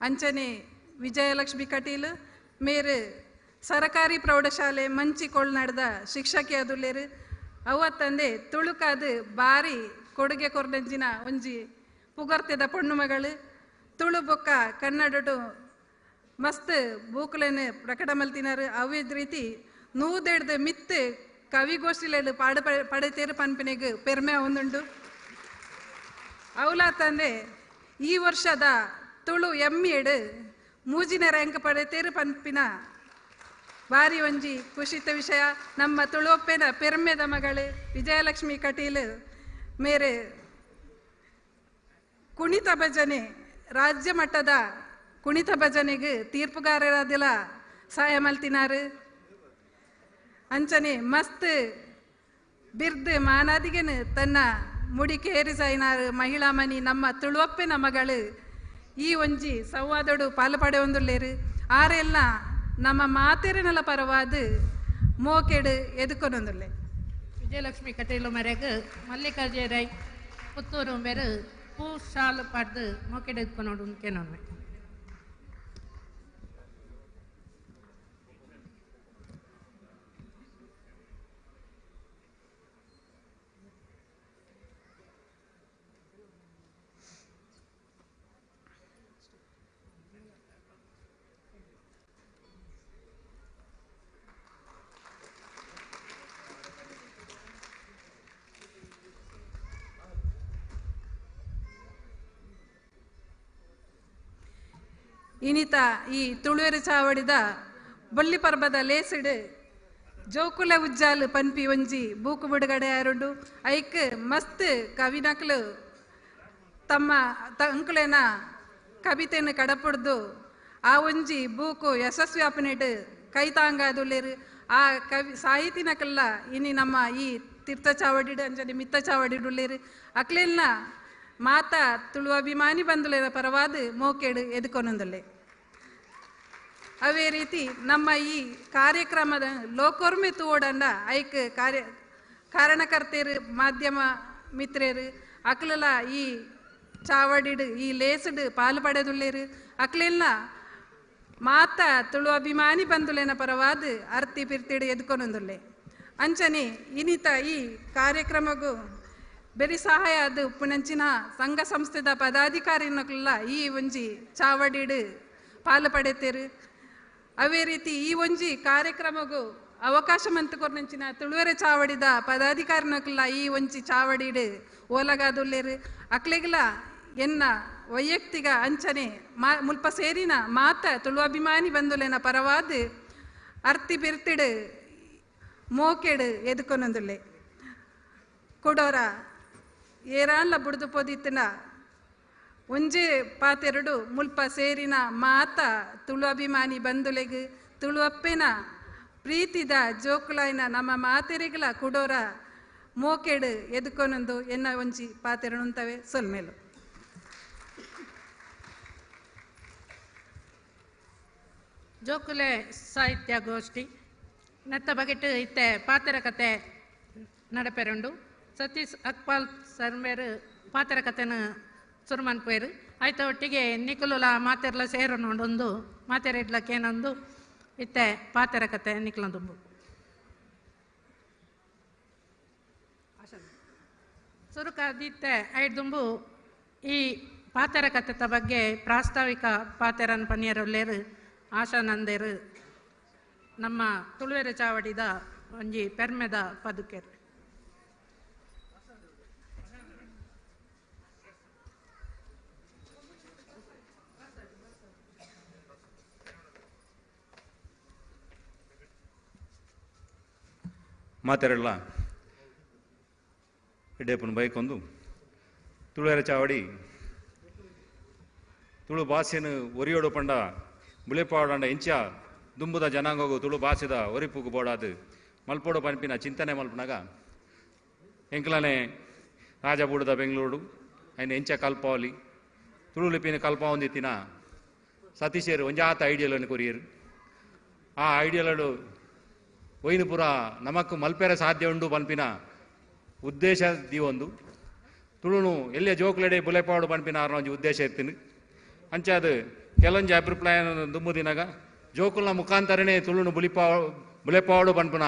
N: ಅಂಚನೆ ವಿಜಯಲಕ್ಷ್ಮಿ ಕಟೀಲ್ ಮೇರೆ ಸರಕಾರಿ ಪ್ರೌಢಶಾಲೆ ಮಂಚಿಕೊಳ್ ನಡೆದ ಶಿಕ್ಷಕಿಯಾದುಲ್ಲೇರು ಅವತ್ತಂದೆ ತುಳುಕಾದು ಬಾರಿ ಕೊಡುಗೆ ಕೊರ್ದಂಚಿನ ಒಂಜಿ ಪುಗರ್ತೆದ ಪೊಣ್ಣು ಮಗಳು ತುಳು ಬೊಕ್ಕ ಕನ್ನಡಡು ಮಸ್ತ್ ಬೂಕುಲೆನು ಪ್ರಕಟ ಮಲ್ತಿನಾರು ಅವಿದ ರೀತಿ ನೂದೆಡ್ದು ಮಿತ್ತು ಕವಿಗೋಷ್ಠಿಲೆಡು ಪಡೆತೇರು ಪನ್ಪಿನೆಗೆ ಪೆರ್ಮೆ ಒಂದುಂಡು ಅವಲ ತಂದೆ ಈ ವರ್ಷದ ತುಳು ಎಮ್ಮಿಯಡು ಮೂಜಿನ ರ್ಯಾಂಕ್ ಪಡೆತೇರು ಪನ್ಪಿನ ಬಾರಿ ಒಂಜಿ ಖುಷಿತ ವಿಷಯ. ನಮ್ಮ ತುಳುವಪ್ಪೆನ ಪೆರ್ಮೆದ ಮಗಳು ವಿಜಯಲಕ್ಷ್ಮಿ ಕಟೀಲ್ ಮೇರೆ ಕುಣಿತ ಭಜನೆ ರಾಜ್ಯ ಮಟ್ಟದ ಕುಣಿತ ಭಜನೆಗೆ ತೀರ್ಪುಗಾರರಾದಿಲ್ಲ ಸಹಾಯ ಮಲ್ತಿನಾರು. ಅಂಚನೆ ಮಸ್ತ್ ಬಿರ್ದು ಮಾನಾದಿಗೆನು ತನ್ನ ಮುಡಿಕೆ ಏರಿಸೈನಾರು ಮಹಿಳಾ ಮನಿ ನಮ್ಮ ತುಳುವಪ್ಪೆನ ಮಗಳು ಈ ಒಂಜಿ ಸಂವಾದಡು ಪಾಲುಪಡೆ ಒಂದುಳ್ಳೇರು. ಆರೆಲ್ಲ ನಮ್ಮ ಮಾತೆರನೆಲ್ಲ ಪರವಾದ ಮೋಕೆಡು ಎದುಕೊಂದೊಂದುಲ್ಲೆ.
L: ವಿಜಯಲಕ್ಷ್ಮಿ ಕಟೀಲು ಮರೆಗೆ ಮಲ್ಲಿಕಾರ್ಜುನ ರೈ ಪುತ್ತೂರು ಮೇರೆ ಪೂ ಶಾಲು ಪಡ್ದು ಮೋಕೆಡು ಎದ್ಕೊಂಡು ಕೇನೊಮ್ಮೆ
N: ಇನಿತ ಈ ತುಳುವೆರು ಚಾವಡಿದ ಬೊಳ್ಳಿ ಪರ್ಬದ ಲೇಸಿಡು ಜೋಕುಲ ಉಜ್ಜಾಲು ಪನ್ಪಿ ಒಂಜಿ ಬೂಕು ಬಿಡುಗಡೆ ಆರುಂಡು. ಐಕ್ ಮಸ್ತ್ ಕವಿನಕ್ಲು ತಮ್ಮ ಅಂಕುಲೇನ ಕವಿತೆಯನ್ನು ಕಡಪುಡ್ದು ಆ ಒಂಜಿ ಬೂಕು ಯಶಸ್ವಿ ಅಪನೆಟ್ ಕೈತಾಂಗಾದುಲ್ಲೇರು. ಆ ಕವಿ ಸಾಹಿತಿನಕಲ್ಲ ಇನಿ ನಮ್ಮ ಈ ತೀರ್ಥ ಚಾವಡಿಡು ಅಂಜನೆ ಮಿತ್ತ ಚಾವಡಿಡುಲ್ಲೇರು. ಅಕ್ಲೆಲ್ಲ ಮಾತಾ ತುಳು ಅಭಿಮಾನಿ ಬಂದುಲೇರ ಪರವಾದ ಮೋಕೆಡು ಎದುಕೊಂದೊಂದುಲ್ಲೆ. ಅವೇ ರೀತಿ ನಮ್ಮ ಈ ಕಾರ್ಯಕ್ರಮದ ಲೋಕೋರ್ಮೆ ತೂಡಂಡ ಐಕ್ ಕಾರಣಕರ್ತೇರು ಮಾಧ್ಯಮ ಮಿತ್ರೇರು ಅಕ್ಲೆಲ್ಲ ಈ ಚಾವಡಿಡು ಈ ಲೇಸುಡು ಪಾಲು ಪಡೆದುಲ್ಲೇರು. ಅಕ್ಲೆಲ್ಲ ಮಾತಾ ತುಳು ಅಭಿಮಾನಿ ಬಂದುಲೇನ ಪರವಾದ ಅರ್ತಿ ಪಿರ್ತಿಡು ಎದುಕೊಂದೊಂದುಲ್ಲೆ. ಅಂಚನೆ ಇನಿತ ಈ ಕಾರ್ಯಕ್ರಮಗೂ ಬೆರಿ ಸಹಾಯ ಅದು ಉಪ್ಪುನಂಚಿನ ಸಂಘ ಸಂಸ್ಥೆದ ಪದಾಧಿಕಾರಿನಕ್ಲೆಲ್ಲ ಈ ಒಂಜಿ ಚಾವಡಿಡು ಪಾಲು ಪಡೆತೇರು. ಅವೇ ರೀತಿ ಈ ಒಂಜಿ ಕಾರ್ಯಕ್ರಮಗೂ ಅವಕಾಶ ಮಂತು ಕೊರ್ನಂಚಿನ ತುಳುವೆರೆ ಚಾವಡಿದ ಪದಾಧಿಕಾರಿನಕ್ಲೆಲ್ಲ ಈ ಒಂಜಿ ಚಾವಡಿಡು ಓಲಗಾದುಲ್ಲೇರು. ಅಕ್ಲೆಗ್ಲ ಎನ್ನ ವೈಯಕ್ತಿಕ ಅಂಚನೆ ಮುಲ್ಪ ಸೇರಿನ ಮಾತ ತುಳು ಅಭಿಮಾನಿ ಬಂದುಲೇನ ಪರವಾದ ಅರ್ತಿ ಬಿರ್ತಿಡು ಮೋಕೆಡು ಎದುಕೊಂದೊಂದುಲ್ಲೆ. ಕೊಡೋರ ಏರಾನ್ಲ ಬುಡ್ದು ಪೋದಿತ್ತಿನ ಒಂಜೇ ಪಾತೆರಡು ಮುಲ್ಪ ಸೇರಿನ ಮಾತ ತುಳು ಅಭಿಮಾನಿ ಬಂದುಲೆಗ್ ತುಳುವಪ್ಪೆನ ಪ್ರೀತಿದ ಜೋಕುಲಾಯ್ನ ನಮ್ಮ ಮಾತೆರೆಗಳ ಕುಡೋರ ಮೋಕೆಡು ಎದುಕೊಂದೊಂದು ಎನ್ನ ಒಂಜಿ ಪಾತೆರಡು ಉಂತವೆ ಸೊಲ್ಮೇಲು.
L: ಜೋಕುಲೆ ಸಾಹಿತ್ಯ ಗೋಷ್ಠಿ ನೆತ್ತ ಬಗೆಟ್ ಇತ್ತೆ ಪಾತೆರ ಕತೆ ನಡಪೆರುಂಡು. ಸತೀಶ್ ಅಕ್ಪಾಲ್ ಸರ್ಮೇರು ಪಾತೆರ ಕತೆನ ಸುರುಮನ್ಪೇರು ಆಯ್ತ ಒಟ್ಟಿಗೆ ನಿಖಲುಲ ಮಾತೆರ್ಲ ಸೇರು ನೋಡೊಂದು ಮಾತೆರೆಡ್ಲಕ್ಕೇನೊಂದು ಇತ್ತೆ ಪಾತೆರ ಕತೆ ನಿಖಲೊಂದುಂಬು ಸುರುಕಾದಿತ್ತೆ ಐಡ್ದುಂಬು ಈ ಪಾತೆರ ಕತೆತ ಬಗ್ಗೆ ಪ್ರಾಸ್ತಾವಿಕ ಪಾತೆರನ್ ಪನಿಯರೊಲ್ಲೇರು ಆಶಾನಂದೇರು ನಮ್ಮ ತುಳುವೆರೆ ಚಾವಡಿದ ಒಂಜಿ ಪೆರ್ಮೆದ ಪದುಕೆರು.
O: ಮಾತೆರಲ್ಲ ಇಡೇಪನ ಬೈಕೊಂದು ತುಳುವೆರೆ ಚಾವಡಿ ತುಳು ಭಾಷೆನು ಒರಿಯೋಡು ಪಂಡ ಬುಳೆಪಾಡಂಡ ಇಂಚ ದುಂಬುದ ಜನಾಂಗಗೂ ತುಳು ಭಾಷೆದ ಒರಿಪುಗು ಬೋಡಾದು ಮಲ್ಪೋಡು ಪನ್ಪಿನ ಚಿಂತನೆ ಮಲ್ಪನಾಗ ಎಂಕ್ಲನೆ ರಾಜಬೂಡದ ಬೆಂಗಳೂರು ఆయన ಎಂಚ ಕಲ್ಪಾವಲಿ ತುಳು ಲಿಪಿನ ಕಲ್ಪ ಹೊಂದಿತ್ತಿನ ಸತೀಶರು ಒಂಜಾತ ಐಡಿಯಲನ್ನು ಕೊರಿಯರು. ಆ ಐಡಿಯಲಡು ಒಯ್ನು ಪುರ ನಮಕ್ ಮಲ್ಪೆರೆ ಸಾಧ್ಯ ಉಂಡು ಪನ್ಪಿನ ಉದ್ದೇಶ ದೀವೊಂದು ತುಳುನು ಎಲ್ಲೇ ಜೋಕ್ಲೆಡೆ ಬುಲೆಪಾಡು ಪನ್ಪಿನ ಒಂಜಿ ಉದ್ದೇಶ ಇರ್ತೀನಿ. ಅಂಚಾದು ಕೆಲವೊಂಜಿ ಅಭಿಪ್ರಾಯ ದುಂಬುದಿನಾಗ ಜೋಕುಲ್ನ ಮುಖಾಂತರನೇ ತುಳುನು ಬುಲೆಪಾಡು ಪನ್ಪುನ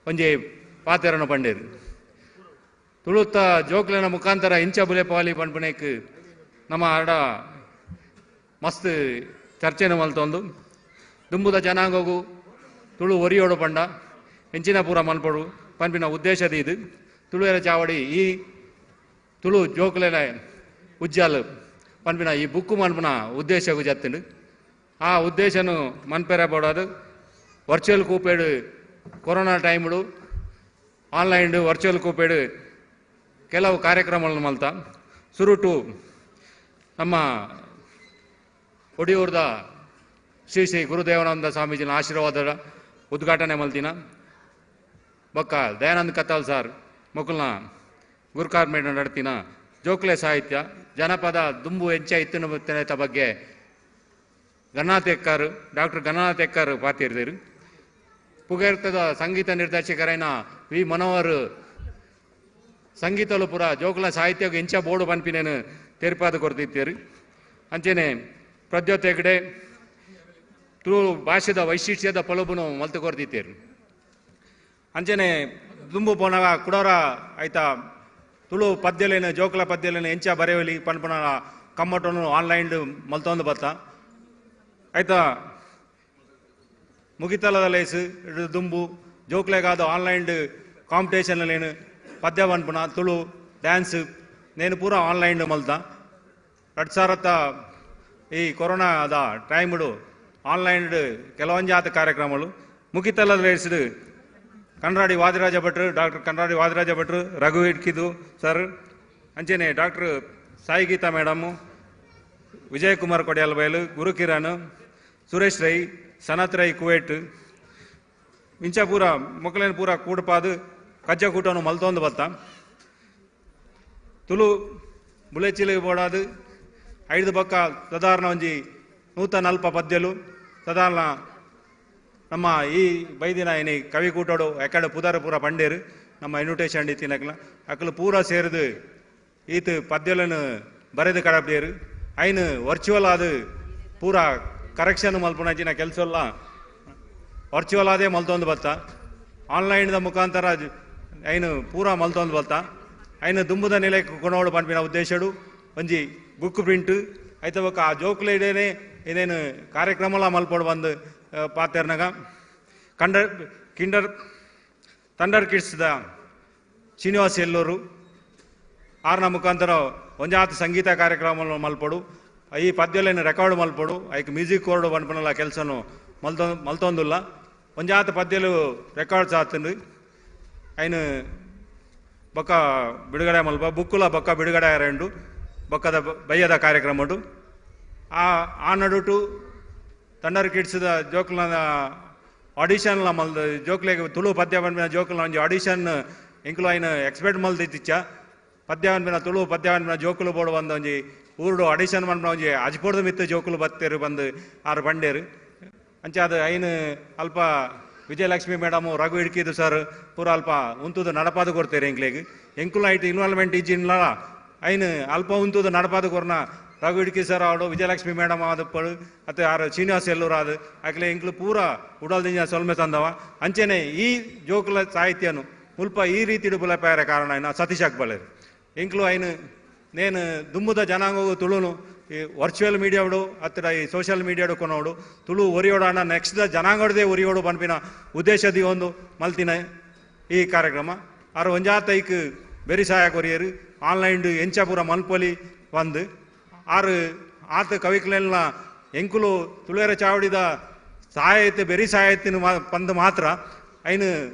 O: ಒಂಜಿ ಪಾತೆರನ್ನು ಪಂಡೇರು ತುಳುತ್ತ ಜೋಕ್ಲೆನ ಮುಖಾಂತರ ಇಂಚ ಬುಲೆ ಪಾಲಿ ಪಂಪನೇಕ್ ನಮ್ಮ ಆಡ ಮಸ್ತ್ ಚರ್ಚೆನ ಮಲ್ತೊಂದು ದುಂಬುದ ಜನಾಂಗಗೂ ತುಳು ಒರಿಯೋಡು ಪಂಡ ಹೆಂಚಿನ ಪೂರ ಮಲ್ಪಡು ಪಂಪಿನ ಉದ್ದೇಶದ ಇದು ತುಳುವೆರ ಚಾವಡಿ ಈ ತುಳು ಜೋಕ್ಲೆನ ಉಜ್ಜಾಲ್ ಪಂಪಿನ ಈ ಬುಕ್ಕು ಮನ್ಪನ ಉದ್ದೇಶಗೂ ಜತ್ತುಂಡು ಆ ಉದ್ದೇಶನು ಮನ್ಪೆರ ಬೋಡೋದು ವರ್ಚುವಲ್ ಕೂಪೇಡು ಕೊರೋನಾ ಟೈಮ್ಡು ಆನ್ಲೈನ್ ವರ್ಚುವಲ್ ಕೂಪೇಡು ಕೆಲವು ಕಾರ್ಯಕ್ರಮಗಳನ್ನು ಮಲ್ತ ಸುರುಟು ನಮ್ಮ ಒಡಿಯೂರ್ದ ಶ್ರೀ ಶ್ರೀ ಗುರುದೇವಾನಂದ ಸ್ವಾಮೀಜಿನ ಆಶೀರ್ವಾದದ ಉದ್ಘಾಟನೆ ಮಲ್ತಿನ ಬೊಕ್ಕ ದಯಾನಂದ ಕತ್ತಾಲ್ ಸಾರ್ ಮೊಕಲ್ನ ಗುರುಕಾರ್ಮೇಡ್ ನಡ್ತಿನ ಜೋಕ್ಲೆ ಸಾಹಿತ್ಯ ಜನಪದ ದುಂಬು ಹೆಂಚ ಇತ್ತಿನ ಬಗ್ಗೆ Gananath acre doctor Gananath acre ಪಾತಿರ್ದಿರು ಪುಗೇರ್ತದ ಸಂಗೀತ ನಿರ್ದೇಶಕರೈನ ವಿ ಮನೋಹರ್ ಸಂಗೀತಲು ಪುರ ಜೋಕುಲ ಸಾಹಿತ್ಯಕ್ಕೆ ಹೆಂಚ ಬೋರ್ಡು ಪನ್ಪಿನೇನು ತೆರ್ಪಾದ ಕೊರ್ತಿತ್ತೇರು ಅಂಚೆನೆ ಪ್ರದ್ಯೋತ್ ಹೆಗ್ಡೆ ತುಳು ಭಾಷೆದ ವೈಶಿಷ್ಟ್ಯದ ಪಲುಬುನು ಮಲ್ತು ಕೊರ್ತಿತ್ತೇರು ಅಂಚೆನೆ ದುಂಬು ಪೋನಾಗ ಕುಡೋರ ಆಯ್ತಾ ತುಳು ಪದ್ಯಲೇನು ಜೋಕುಲ ಪದ್ಯಲೇನು ಹೆಂಚ ಬರೆಯಲಿ ಪನ್ಪನ ಕಮ್ಮಟನು ಆನ್ಲೈನ್ ಮಲ್ತೊಂದು ಬತ್ತ ಆಯ್ತಾ ಮುಗಿತಲದ ಲೇಸು ದುಂಬು ಜೋಕ್ಲೆಗಾದ ಆನ್ಲೈನ್ ಕಾಂಪಿಟೇಷನ್ಲೇನು ಪದ್ಯ ಪನ್ಪನ ತುಳು ಡ್ಯಾನ್ಸ್ ನೇನು ಪೂರ ಆನ್ಲೈನ್ ಮಲ್ತ 2000 ಈ ಕೊರೋನಾದ ಟೈಮ್ಡು ಆನ್ಲೈನ್ ಕೆಲವೊಂಜಾತ ಕಾರ್ಯಕ್ರಮಗಳು ಮುಗಿತಲದ ಲೇಸು ಕನ್ನಡಿ ವಾದಿರಾಜ ಭಟ್ರು ಡಾಕ್ಟರ್ ಕನ್ನಡಿ ವಾದಿರಾಜ ಭಟ್ರು ರಘು ಇಡ್ಕಿದು ಸರ್ ಅಂಚೆನೆ ಡಾಕ್ಟರ್ ಸಾಯಿ ಗೀತಾ ಮೇಡಮು ವಿಜಯ್ ಕುಮಾರ್ ಕೊಡಿಯಾಲ್ ಬಯಲು ಗುರು ಕಿರಣ್ ಸುರೇಶ್ ರೈ ಸನತ್ ರೈ ಕುವೇಟ್ ಇಂಚ ಪೂರ ಮೊಕ್ಕಲೇನು ಪೂರ ಕೂಡಪಾದು ಕಜ್ಜ ಕೂಟನು ಮಲ್ತೊಂದು ಬತ್ತ ತುಳು ಬುಳೆಚಿಲಿಗೆ ಬೋಡಾದು 5 ಬಕ್ಕ ಸಾಧಾರಣ ಒಂಜಿ 140 ಪದ್ಯಲು ಸಾಧಾರಣ ನಮ್ಮ ಈ ಬೈದಿನ ಏನಿ ಕವಿ ಕೂಟೋಡು ಎಕಡೆ ಪುದಾರ ಪೂರ ಪಂಡೇರು ನಮ್ಮ ಇನ್ವಿಟೇಷನ್ ಇತ್ತಿನಕ್ಲ ಅಕ್ಕಲು ಪೂರ ಸೇರಿದು ಈತ್ ಪದ್ಯలను ಬರೆದು ಕಡಪೇರು ಐನು ವರ್ಚುವಲ್ ಆದ ಪೂರ ಕರೆಕ್ಷನ್ ಮಲ್ಪುನಂಚಿನ ಕೆಲಸ ಎಲ್ಲ ವರ್ಚುವಲ್ ಆದೇ ಮಲ್ತೊಂದು ಬತ್ತ ಆನ್ಲೈನ್ದ ಮುಖಾಂತರ ಐನು ಪೂರ ಮಲ್ತೊಂದು ಬತ್ತ ಐನು ದುಂಬುದ ನೆಲೆ ಕೊನೋಡು ಪನ್ಪಿನ ಉದ್ದೇಶಡು ಒಂಜಿ ಬುಕ್ ಪ್ರಿಂಟ್ ಐತ ಬೊಕ್ಕ ಆ ಜೋಕ್ಲೇಡೇನೆ ಇದೇನು ಕಾರ್ಯಕ್ರಮಲ ಮಲ್ಪಡು ಬಂದು ಪಾತೆರ್ನಾಗ ಥಂಡರ್ ಕಿಡ್ಸ್ದ ಶ್ರೀನಿವಾಸ್ ಎಲ್ಲೂರು ಆರ್ನ ಮುಖಾಂತರ ಒಂಜಾತ ಸಂಗೀತ ಕಾರ್ಯಕ್ರಮ ಮಲ್ಪಡು ಈ ಪದ್ಯಲೇನು ರೆಕಾರ್ಡ್ ಮಲ್ಪಡು ಐಕ್ ಮ್ಯೂಸಿಕ್ ಕೋರ್ಡು ಪನ್ಪನಲ್ಲ ಕೆಲಸನು ಮಲ್ತೊಂದುಲ್ಲ ಒಂಜಾತ ಪದ್ಯಲು ರೆಕಾರ್ಡ್ಸ್ ಆತಂದು ಐನು ಬೊಕ್ಕ ಬಿಡುಗಡೆ ಮಲ್ಪ ಬುಕ್ಕುಲ ಬೊಕ್ಕ ಬಿಡುಗಡೆ ರೆಂಡು ಬೊಕ್ಕದ ಬಯ್ಯದ ಕಾರ್ಯಕ್ರಮ ಉಂಟು ಆ ನಡುಟು ಥಂಡರ್ ಕಿಡ್ಸ್ದ ಜೋಕ್ಲದ ಆಡಿಷನ್ಲ ಮಲ್ದ ಜೋಕ್ಲೆಗೆ ತುಳು ಪದ್ಯ ಪನ್ಪಿನ ಜೋಕ್ಲ ಒಂಜಿ ಆಡಿಷನ್ ಎಂಕ್ಲು ಐನು ಎಕ್ಸ್ಪೆಕ್ಟ್ ಮಲ್ದಿತ್ತಿಚ್ಚ ಪದ್ಯ ಪನ್ಪಿನ ತುಳು ಪದ್ಯ ಪನ್ಪಿನ ಜೋಕುಲು ಬೋಡು ಬಂದು ಒಂಜಿ ಊರುಡು ಆಡಿಷನ್ ಪನ್ಪಿನ ಒಂಜಿ ಅಜ್ಪೋಡ್ದು ಮಿತ್ತು ಜೋಕುಲು ಬತ್ತೇರು ಬಂದು ಆರು ಬಂಡೇರು ಅಂಚ ಅದು ಐನು ಅಲ್ಪ ವಿಜಯಲಕ್ಷ್ಮಿ ಮೇಡಮು ರಘು ಇಡ್ಕಿದು ಸರ್ ಪೂರ ಅಲ್ಪ ಉಂತುದು ನಡಪಾದು ಕೊಡ್ತೇರೆ ಎಂಕ್ಲೆಗೆ ಎಂಕುಲ ಐಟ್ ಇನ್ವಾಲ್ವ್ಮೆಂಟ್ ಇಜ್ಜಿನ್ಲ ಐನು ಅಲ್ಪ ಉಂತುದು ನಡಪಾದು ಕೊರ್ನ ರಘು ಇಡ್ಕಿ ಸರ್ ಅವಡು ವಿಜಯಲಕ್ಷ್ಮಿ ಮೇಡಮ್ ಆದಪ್ಪಳು ಅತ್ತೆ ಆರು ಶ್ರೀನಿವಾಸ್ ಎಲ್ಲೂರು ಆದು ಆಕಲೆ ಎಂಕ್ಲು ಪೂರ ಉಡಲ್ದಿಂಜ ಸೊಲ್ಮೆ ತಂದವ ಅಂಚೆನೆ ಈ ಜೋಕುಲ ಸಾಹಿತ್ಯನು ಮುಲ್ಪ ಈ ರೀತಿ ಬುಲಪಾಯರ ಕಾರಣ ಐನ ಸತೀಶ್ ಅಕ್ಬಲೇರು ಎಂಕ್ಲು ಐನು ನೇನು ದುಂಬುದ ಜನಾಂಗವು ತುಳುನು ಈ ವರ್ಚುವಲ್ ಮೀಡಿಯಾಡು ಹತ್ತಿರ ಈ ಸೋಷಿಯಲ್ ಮೀಡಿಯಾಡು ಕೊನೋಡು ತುಳು ಒರಿಯೋಡಾಣ ನೆಕ್ಸ್ಟ್ ಜನಾಂಗಡದೇ ಒರಿಯೋಡು ಪನ್ಪಿನ ಉದ್ದೇಶದಿ ಒಂದು ಮಲ್ತಿನ ಈ ಕಾರ್ಯಕ್ರಮ ಆರು ಒಂಜಾತೈಕ್ ಬೆರಿ ಸಹಾಯ ಕೊರಿಯರು ಆನ್ಲೈನ್ ಎಂಚಾಪುರ ಮಲ್ಪೊಲಿ ಒಂದು ಆರು ಆತ ಕವಿಕ್ಲೆಲ್ಲ ಎಂಕುಲು ತುಳುವೆರ ಚಾವಡಿದ ಸಹಾಯತೆ ಬೆರಿ ಸಹಾಯತಿನ ಪಂದು ಮಾತ್ರ ಐನು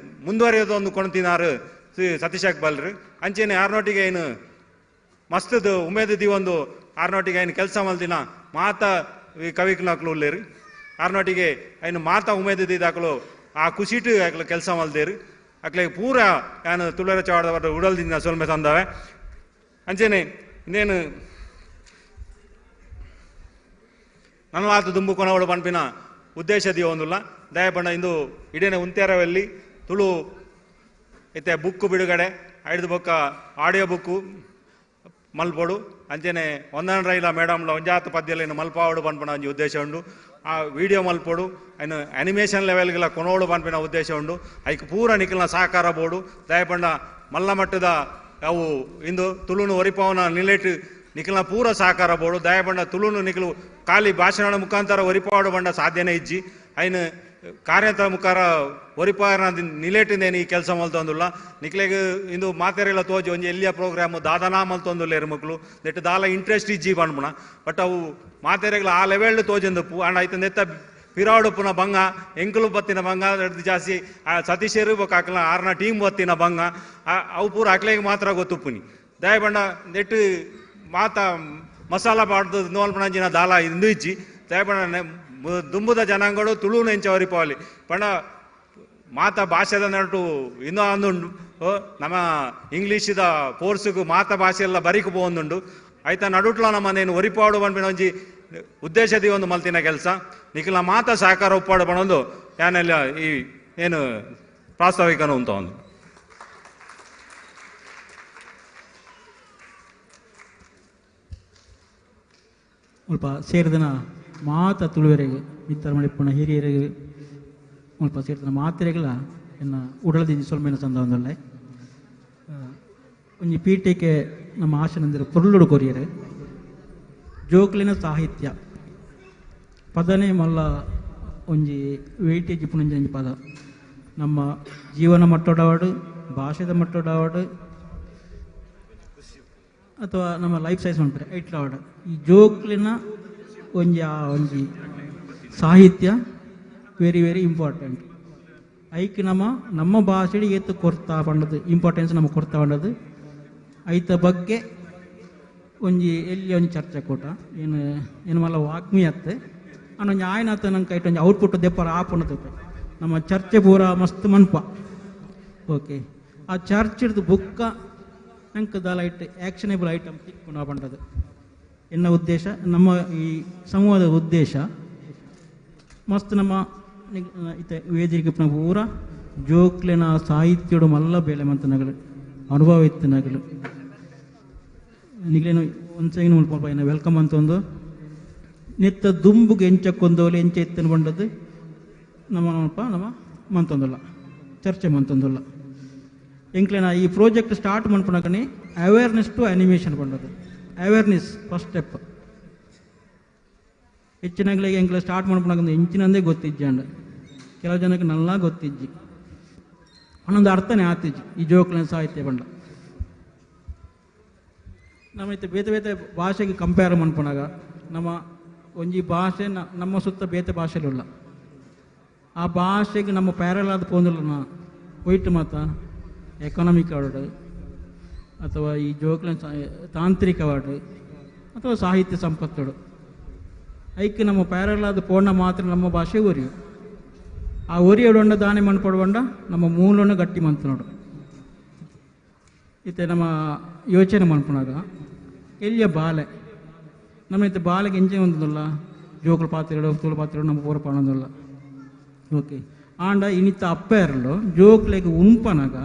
O: ಮುಂದುವರಿಯೋದೊಂದು ಕೊಣ್ತಿನಾರು ಸತೀಶ್ ಅಕ್ಬಲ್ರು ಅಂಚೆನೆ ಆರ್ನೊಟ್ಟಿಗೆ ಐನು ಮಸ್ತದು ಉಮೇದಿ ಒಂದು ಆರ್ನೊಟ್ಟಿಗೆ ಐನು ಕೆಲಸ ಮಲ್ತಿನ ಮಾತಾ ಈ ಕವಿಕ್ಲಾಕ್ಲು ಉಳ್ಳೇರು ಆರ್ನೊಟ್ಟಿಗೆ ಐನು ಮಾತಾ ಉಮೇದಿ ದಾಖಲು ಆ ಖುಷಿಟು ಆಕಲು ಕೆಲಸ ಮಲ್ದೇರು ಅಕ್ಲೆ ಪೂರ ಏನು ತುಳುವೆರ ಚಾವಡ ಉಡಲ್ದಿಂದ ಸೊಲ್ಮೆ ತಂದವೆ ಅಂಚೆನೆ ಇನ್ನೇನು ನನ್ನಲಾತು ದುಂಬು ಕೊನವಡು ಪನ್ಪಿನ ಉದ್ದೇಶದಿ ಒಂದುಲ್ಲ ದಯಪಂಡ ಇಂದು ಇಡೇನೆ ಉಂತ್ಯಾರವಲ್ಲಿ ತುಳು ಇತ್ತೆ ಬುಕ್ಕು ಬಿಡುಗಡೆ 5 ಬೊಕ್ಕ ಆಡಿಯೋ ಬುಕ್ಕು ಮಲ್ಪೊಡು ಅಂಚೆನೆ ಒಂದನ ರೈಲ ಮೇಡಮ್ಲ ಒಂಜಾತ ಪದ್ಯಲೇನು ಮಲ್ಪಾವಡು ಪನ್ಪನ ಒಂಜಿ ಉದ್ದೇಶ ಉಂಡು ಆ ವಿಡಿಯೋ ಮಲ್ಪೋಡು ಇನ್ನು ಅನಿಮೇಷನ್ ಲೆವೆಲ್ಗೆಲ್ಲ ಕೊನೋಡು ಪನ್ಪಿನ ಉದ್ದೇಶ ಉಂಡು ಐಕ್ ಪೂರ ನಿಖಲ್ನ ಸಹಕಾರ ಬೋಡು ದಯಪಂಡ ಮಲ್ಲ ಮಟ್ಟದ ಅವು ಇಂದು ತುಳುನು ಒರಿಪವನ ನಿಲೆಟ್ ನಿಖಲ್ನ ಪೂರ ಸಹಕಾರ ಬೋಡು ದಯಪಂಡ ತುಳುನು ನಿಖಲು ಖಾಲಿ ಭಾಷಣ ಮುಖಾಂತರ ಒರಿಪಾಡು ಬಂಡ ಸಾಧ್ಯನೇ ಇಜ್ಜಿ ಐನು ಕಾರ್ಯತ ಮುಖಾರ ಒರಿಪಾರ ನಿಲೇಟಿಂದೇನು ಈ ಕೆಲಸ ಮಲ್ತೊಂದುಲ್ಲ ನಿಕ್ಲೆಗ್ ಇಂದು ಮಾತೆರೆಲ್ಲ ತೋಜಿ ಒಂಜಿ ಎಲ್ಲಿಯ ಪ್ರೋಗ್ರಾಮ್ ದಾದನಾ ಮಲ್ತೊಂದುಲ್ಲೇರು ಮಕ್ಕಳು ನೆಟ್ಟು ದಾಲ ಇಂಟ್ರೆಸ್ಟ್ ಇಜ್ಜಿ ಪನ್ಪುಣ ಬಟ್ ಅವು ಮಾತೆರೆಗಳ ಆ ಲೆವೆಲ್ ತೋಜಂದಪ್ಪು ಅಂಡ್ ಆಯ್ತು ನೆತ್ತ ಪಿರಾಡುಪ್ಪುನ ಬಂಗ ಎಂಕಲು ಬತ್ತಿನ ಬಂಗ ಜಾಸ್ತಿ ಸತೀಶರು ಹಾಕಲ ಆರ್ನ ಟೀಮ್ ಬತ್ತಿನ ಬಂಗ ಅವು ಪೂರ ಅಕ್ಲೆಗೆ ಮಾತ್ರ ಗೊತ್ತುಪ್ಪುನಿ ದಯಬಂಡ ನೆಟ್ಟು ಮಾತ ಮಸಾಲ ಪಾಡ್ದು ನೋಲ್ಪಣಂಜಿನ ದಾಲ ಇಂದು ಇಜ್ಜಿ ದಯಬಂಡ ದುಂಬುದ ಜನಾಂಗಗಳು ತುಳುನ ಎಂಚ ಒರಿಪಾವಲಿ ಪಂಡ ಮಾತ ಭಾಷೆದ ನಟು ಇನ್ನೂ ಅಂದುಂಡು ನಮ್ಮ ಇಂಗ್ಲೀಷಿದ ಕೋರ್ಸುಗು ಮಾತ ಭಾಷೆ ಎಲ್ಲ ಬರಿಕು ಪೋಂದುಂಡು ಆಯ್ತಾ ನಡುಟ್ಲ ನಮ್ಮನೇನು ಒರಿಪಾಡು ಬಂದ್ಬಿನ ಒಂಜಿ ಉದ್ದೇಶದಿ ಒಂದು ಮಲ್ತಿನ ಕೆಲಸ ನಿಖಿಲ ಮಾತ ಸಹಕಾರ ಒಪ್ಪಾಡು ಬಣೊಂದು ಯಾನೆಲ್ಲ ಈ ಏನು ಪ್ರಾಸ್ತಾವಿಕನು ಅಂತ ಒಂದು
P: ಸ್ವಲ್ಪ ಸೇರಿದನ ಮಾತ ತುಳುವರೆಗೆ ಮಿತ್ರ ಮಳಿಪ್ಪುಣ ಹಿರಿಯರಿಗೆ ಸ್ವಲ್ಪ ಸೇರಿದನ ಮಾತ್ರೆಗಳ ಎನ್ನ ಉಡಳದಿ ಸೊಲ್ಮೇನ ಚಂದ ಒಂದೊಳ್ಳೆ ಒಂಜಿ ಪೀಠಕ್ಕೆ ನಮ್ಮ ಆಶನಂದಿರ ಪೊರ್ಲುಡು ಕೊರಿಯರೆ ಜೋಕ್ಲಿನ ಸಾಹಿತ್ಯ ಪದನೇ ಮಲ್ಲ ಒಂಜಿ ವೆಯ್ಟೇಜ್ ಪುಣಂಜಿ ಪದ ನಮ್ಮ ಜೀವನ ಮಟ್ಟೋಡವಾಡು ಭಾಷೆದ ಮಟ್ಟೋಡವಾಡು ಅಥವಾ ನಮ್ಮ ಲೈಫ್ ಸೈಜ್ ಮಾಡ್ತಾರೆ ಐಟ್ಲವಾಡು ಈ ಜೋಕ್ಲಿನ ಒಂಜಿ ಸಾಹಿತ್ಯ ವೆರಿ ವೆರಿ ಇಂಪಾರ್ಟೆಂಟ್ ಐಕ್ ನಮ್ಮ ಭಾಷೆಗೆ ಏತು ಕೊರ್ತಾ ಪಂಡದು ಇಂಪಾರ್ಟೆನ್ಸ್ ನಮಗೆ ಕೊಡ್ತಾ ಪಂಡದು ಐತ ಬಗ್ಗೆ ಒಂಜಿ ಎಲ್ಲಿ ಒಂಜಿ ಚರ್ಚೆ ಕೂಟ ಏನು ಮಲ್ಲ ವಾಕ್ಮಿ ಅತ್ತೆ ಅನ್ನೊಂಜಿ ಆಯ್ನ ಆತ ನಂಗೆ ಕೈಟ್ ಒಂಜಿ ಔಟ್ಪುಟ್ ದೆಪ್ಪರ ಆಪುಣದು ನಮ್ಮ ಚರ್ಚೆ ಪೂರ ಮಸ್ತ್ ಮನ್ಪ ಓಕೆ ಆ ಚರ್ಚಿಡ್ದು ಬುಕ್ಕ ನಂಗೆ ದಾಲ ಇಟ್ಟು ಆ್ಯಕ್ಷನೇಬಲ್ ಐಟಮ್ ತಿಕ್ಕೊಂಡು ಪಂಡದು ಎನ್ನ ಉದ್ದೇಶ ನಮ್ಮ ಈ ಸಂವಾದದ ಉದ್ದೇಶ ಮಸ್ತ್ ನಮ್ಮ ಇತ ವೇದಿಕೆ ಪೂರ ಜೋಕ್ಲೆನ ಸಾಹಿತ್ಯಡು ಮಲ್ಲ ಬೇಳೆ ಮಂತನಗಳು ಅನುಭವ ಇತ್ತಿನಗಳು ನಿಗ್ಲೇನು ಒಂದ್ಸಂಗಿನ ಮುಲ್ಪ ಏನ ವೆಲ್ಕಮ್ ಅಂತ ಒಂದು ನೆತ್ತ ದುಂಬುಗೆ ಎಂಚಕ್ಕೊಂದೋಲೆ ಎಂಚ ಎತ್ತನ ಬಂಡದ್ದು ನಮ್ಮ ಮಂತೊಂದಲ್ಲ ಚರ್ಚೆ ಮಂತೊಂದಲ್ಲ ಎಂಕ್ಲೇನ ಈ ಪ್ರಾಜೆಕ್ಟ್ ಸ್ಟಾರ್ಟ್ ಮಾಡ್ಪಣಕನೆ ಅವೇರ್ನೆಸ್ ಟು ಅನಿಮೇಷನ್ ಬಂಡದ್ದು ಅವೇರ್ನೆಸ್ ಫಸ್ಟ್ ಸ್ಟೆಪ್ ಹೆಚ್ಚಿನಾಗ್ಲಿಗೆ ಎಂಕ್ಲೆ ಸ್ಟಾರ್ಟ್ ಮಾಡ್ಪಣಕಂದ್ರೆ ಹೆಂಚಿನಂದೇ ಗೊತ್ತಿಜ್ಜಂಡ ಕೆಲವು ಜನಕ್ಕೆ ನಲ್ಲ ಗೊತ್ತಿಜ್ಜಿ ಅನ್ನೊಂದು ಅರ್ಥನೇ ಆತಿಜ್ಜಿ ಈ ಜೋಕ್ಲಿನ ಸಾಹಿತ್ಯ ಬಂಡ ನಮ್ಮೈತೆ ಬೇತೆ ಬೇತೆ ಭಾಷೆಗೆ ಕಂಪೇರ್ ಮಾಡ್ಪಣಾಗ ನಮ್ಮ ಒಂಜಿ ಭಾಷೆ ನಮ್ಮ ಸುತ್ತ ಬೇತೆ ಭಾಷೆಲಿಲ್ಲ ಆ ಭಾಷೆಗೆ ನಮ್ಮ ಪ್ಯಾರಲಾದ ಪೋಂದಿಲ್ಲ ಒಯ್ಟು ಮಾತ ಎಕನಾಮಿಕ್ ಅವಾರ್ಡ್ ಅಥವಾ ಈ ಜೋಕ್ಲಿನ ತಾಂತ್ರಿಕ ಅವಾರ್ಡ್ ಅಥವಾ ಸಾಹಿತ್ಯ ಸಂಪತ್ತೋಡು ಐಕ್ಕೆ ನಮ್ಮ ಪ್ಯಾರಲಾದ ಪೋಣ ಮಾತ್ರ ನಮ್ಮ ಭಾಷೆ ಒರಿಯು ಆ ಒರಿಯೋಡೊಂಡ ದಾನೆ ಮಣ್ಪಡುವಂಡ ನಮ್ಮ ಮೂಲವನ್ನು ಗಟ್ಟಿ ಮಂತ ನೋಡು ಇತ್ತೆ ನಮ್ಮ ಯೋಚನೆ ಮನ್ಪುನಾಗ ಎಲ್ಲಿಯ ಬಾಲೆ ನಮ್ಮ ಇತ್ತೆ ಬಾಲೆಗೆ ಎಂಜೆ ಒಂದಲ್ಲ ಜೋಕುಲು ಪಾತ್ರೆಗಳು ತುಳು ಪಾತ್ರೆಗಳು ನಮ್ಮ ಪೂರ ಪಾಣೊಂದಲ್ಲ ಓಕೆ ಆಂಡ ಇನಿತ್ತ ಅಪ್ಪ ಎರಲು ಜೋಕ್ಲೆಗೆ ಉಂಪನಾಗ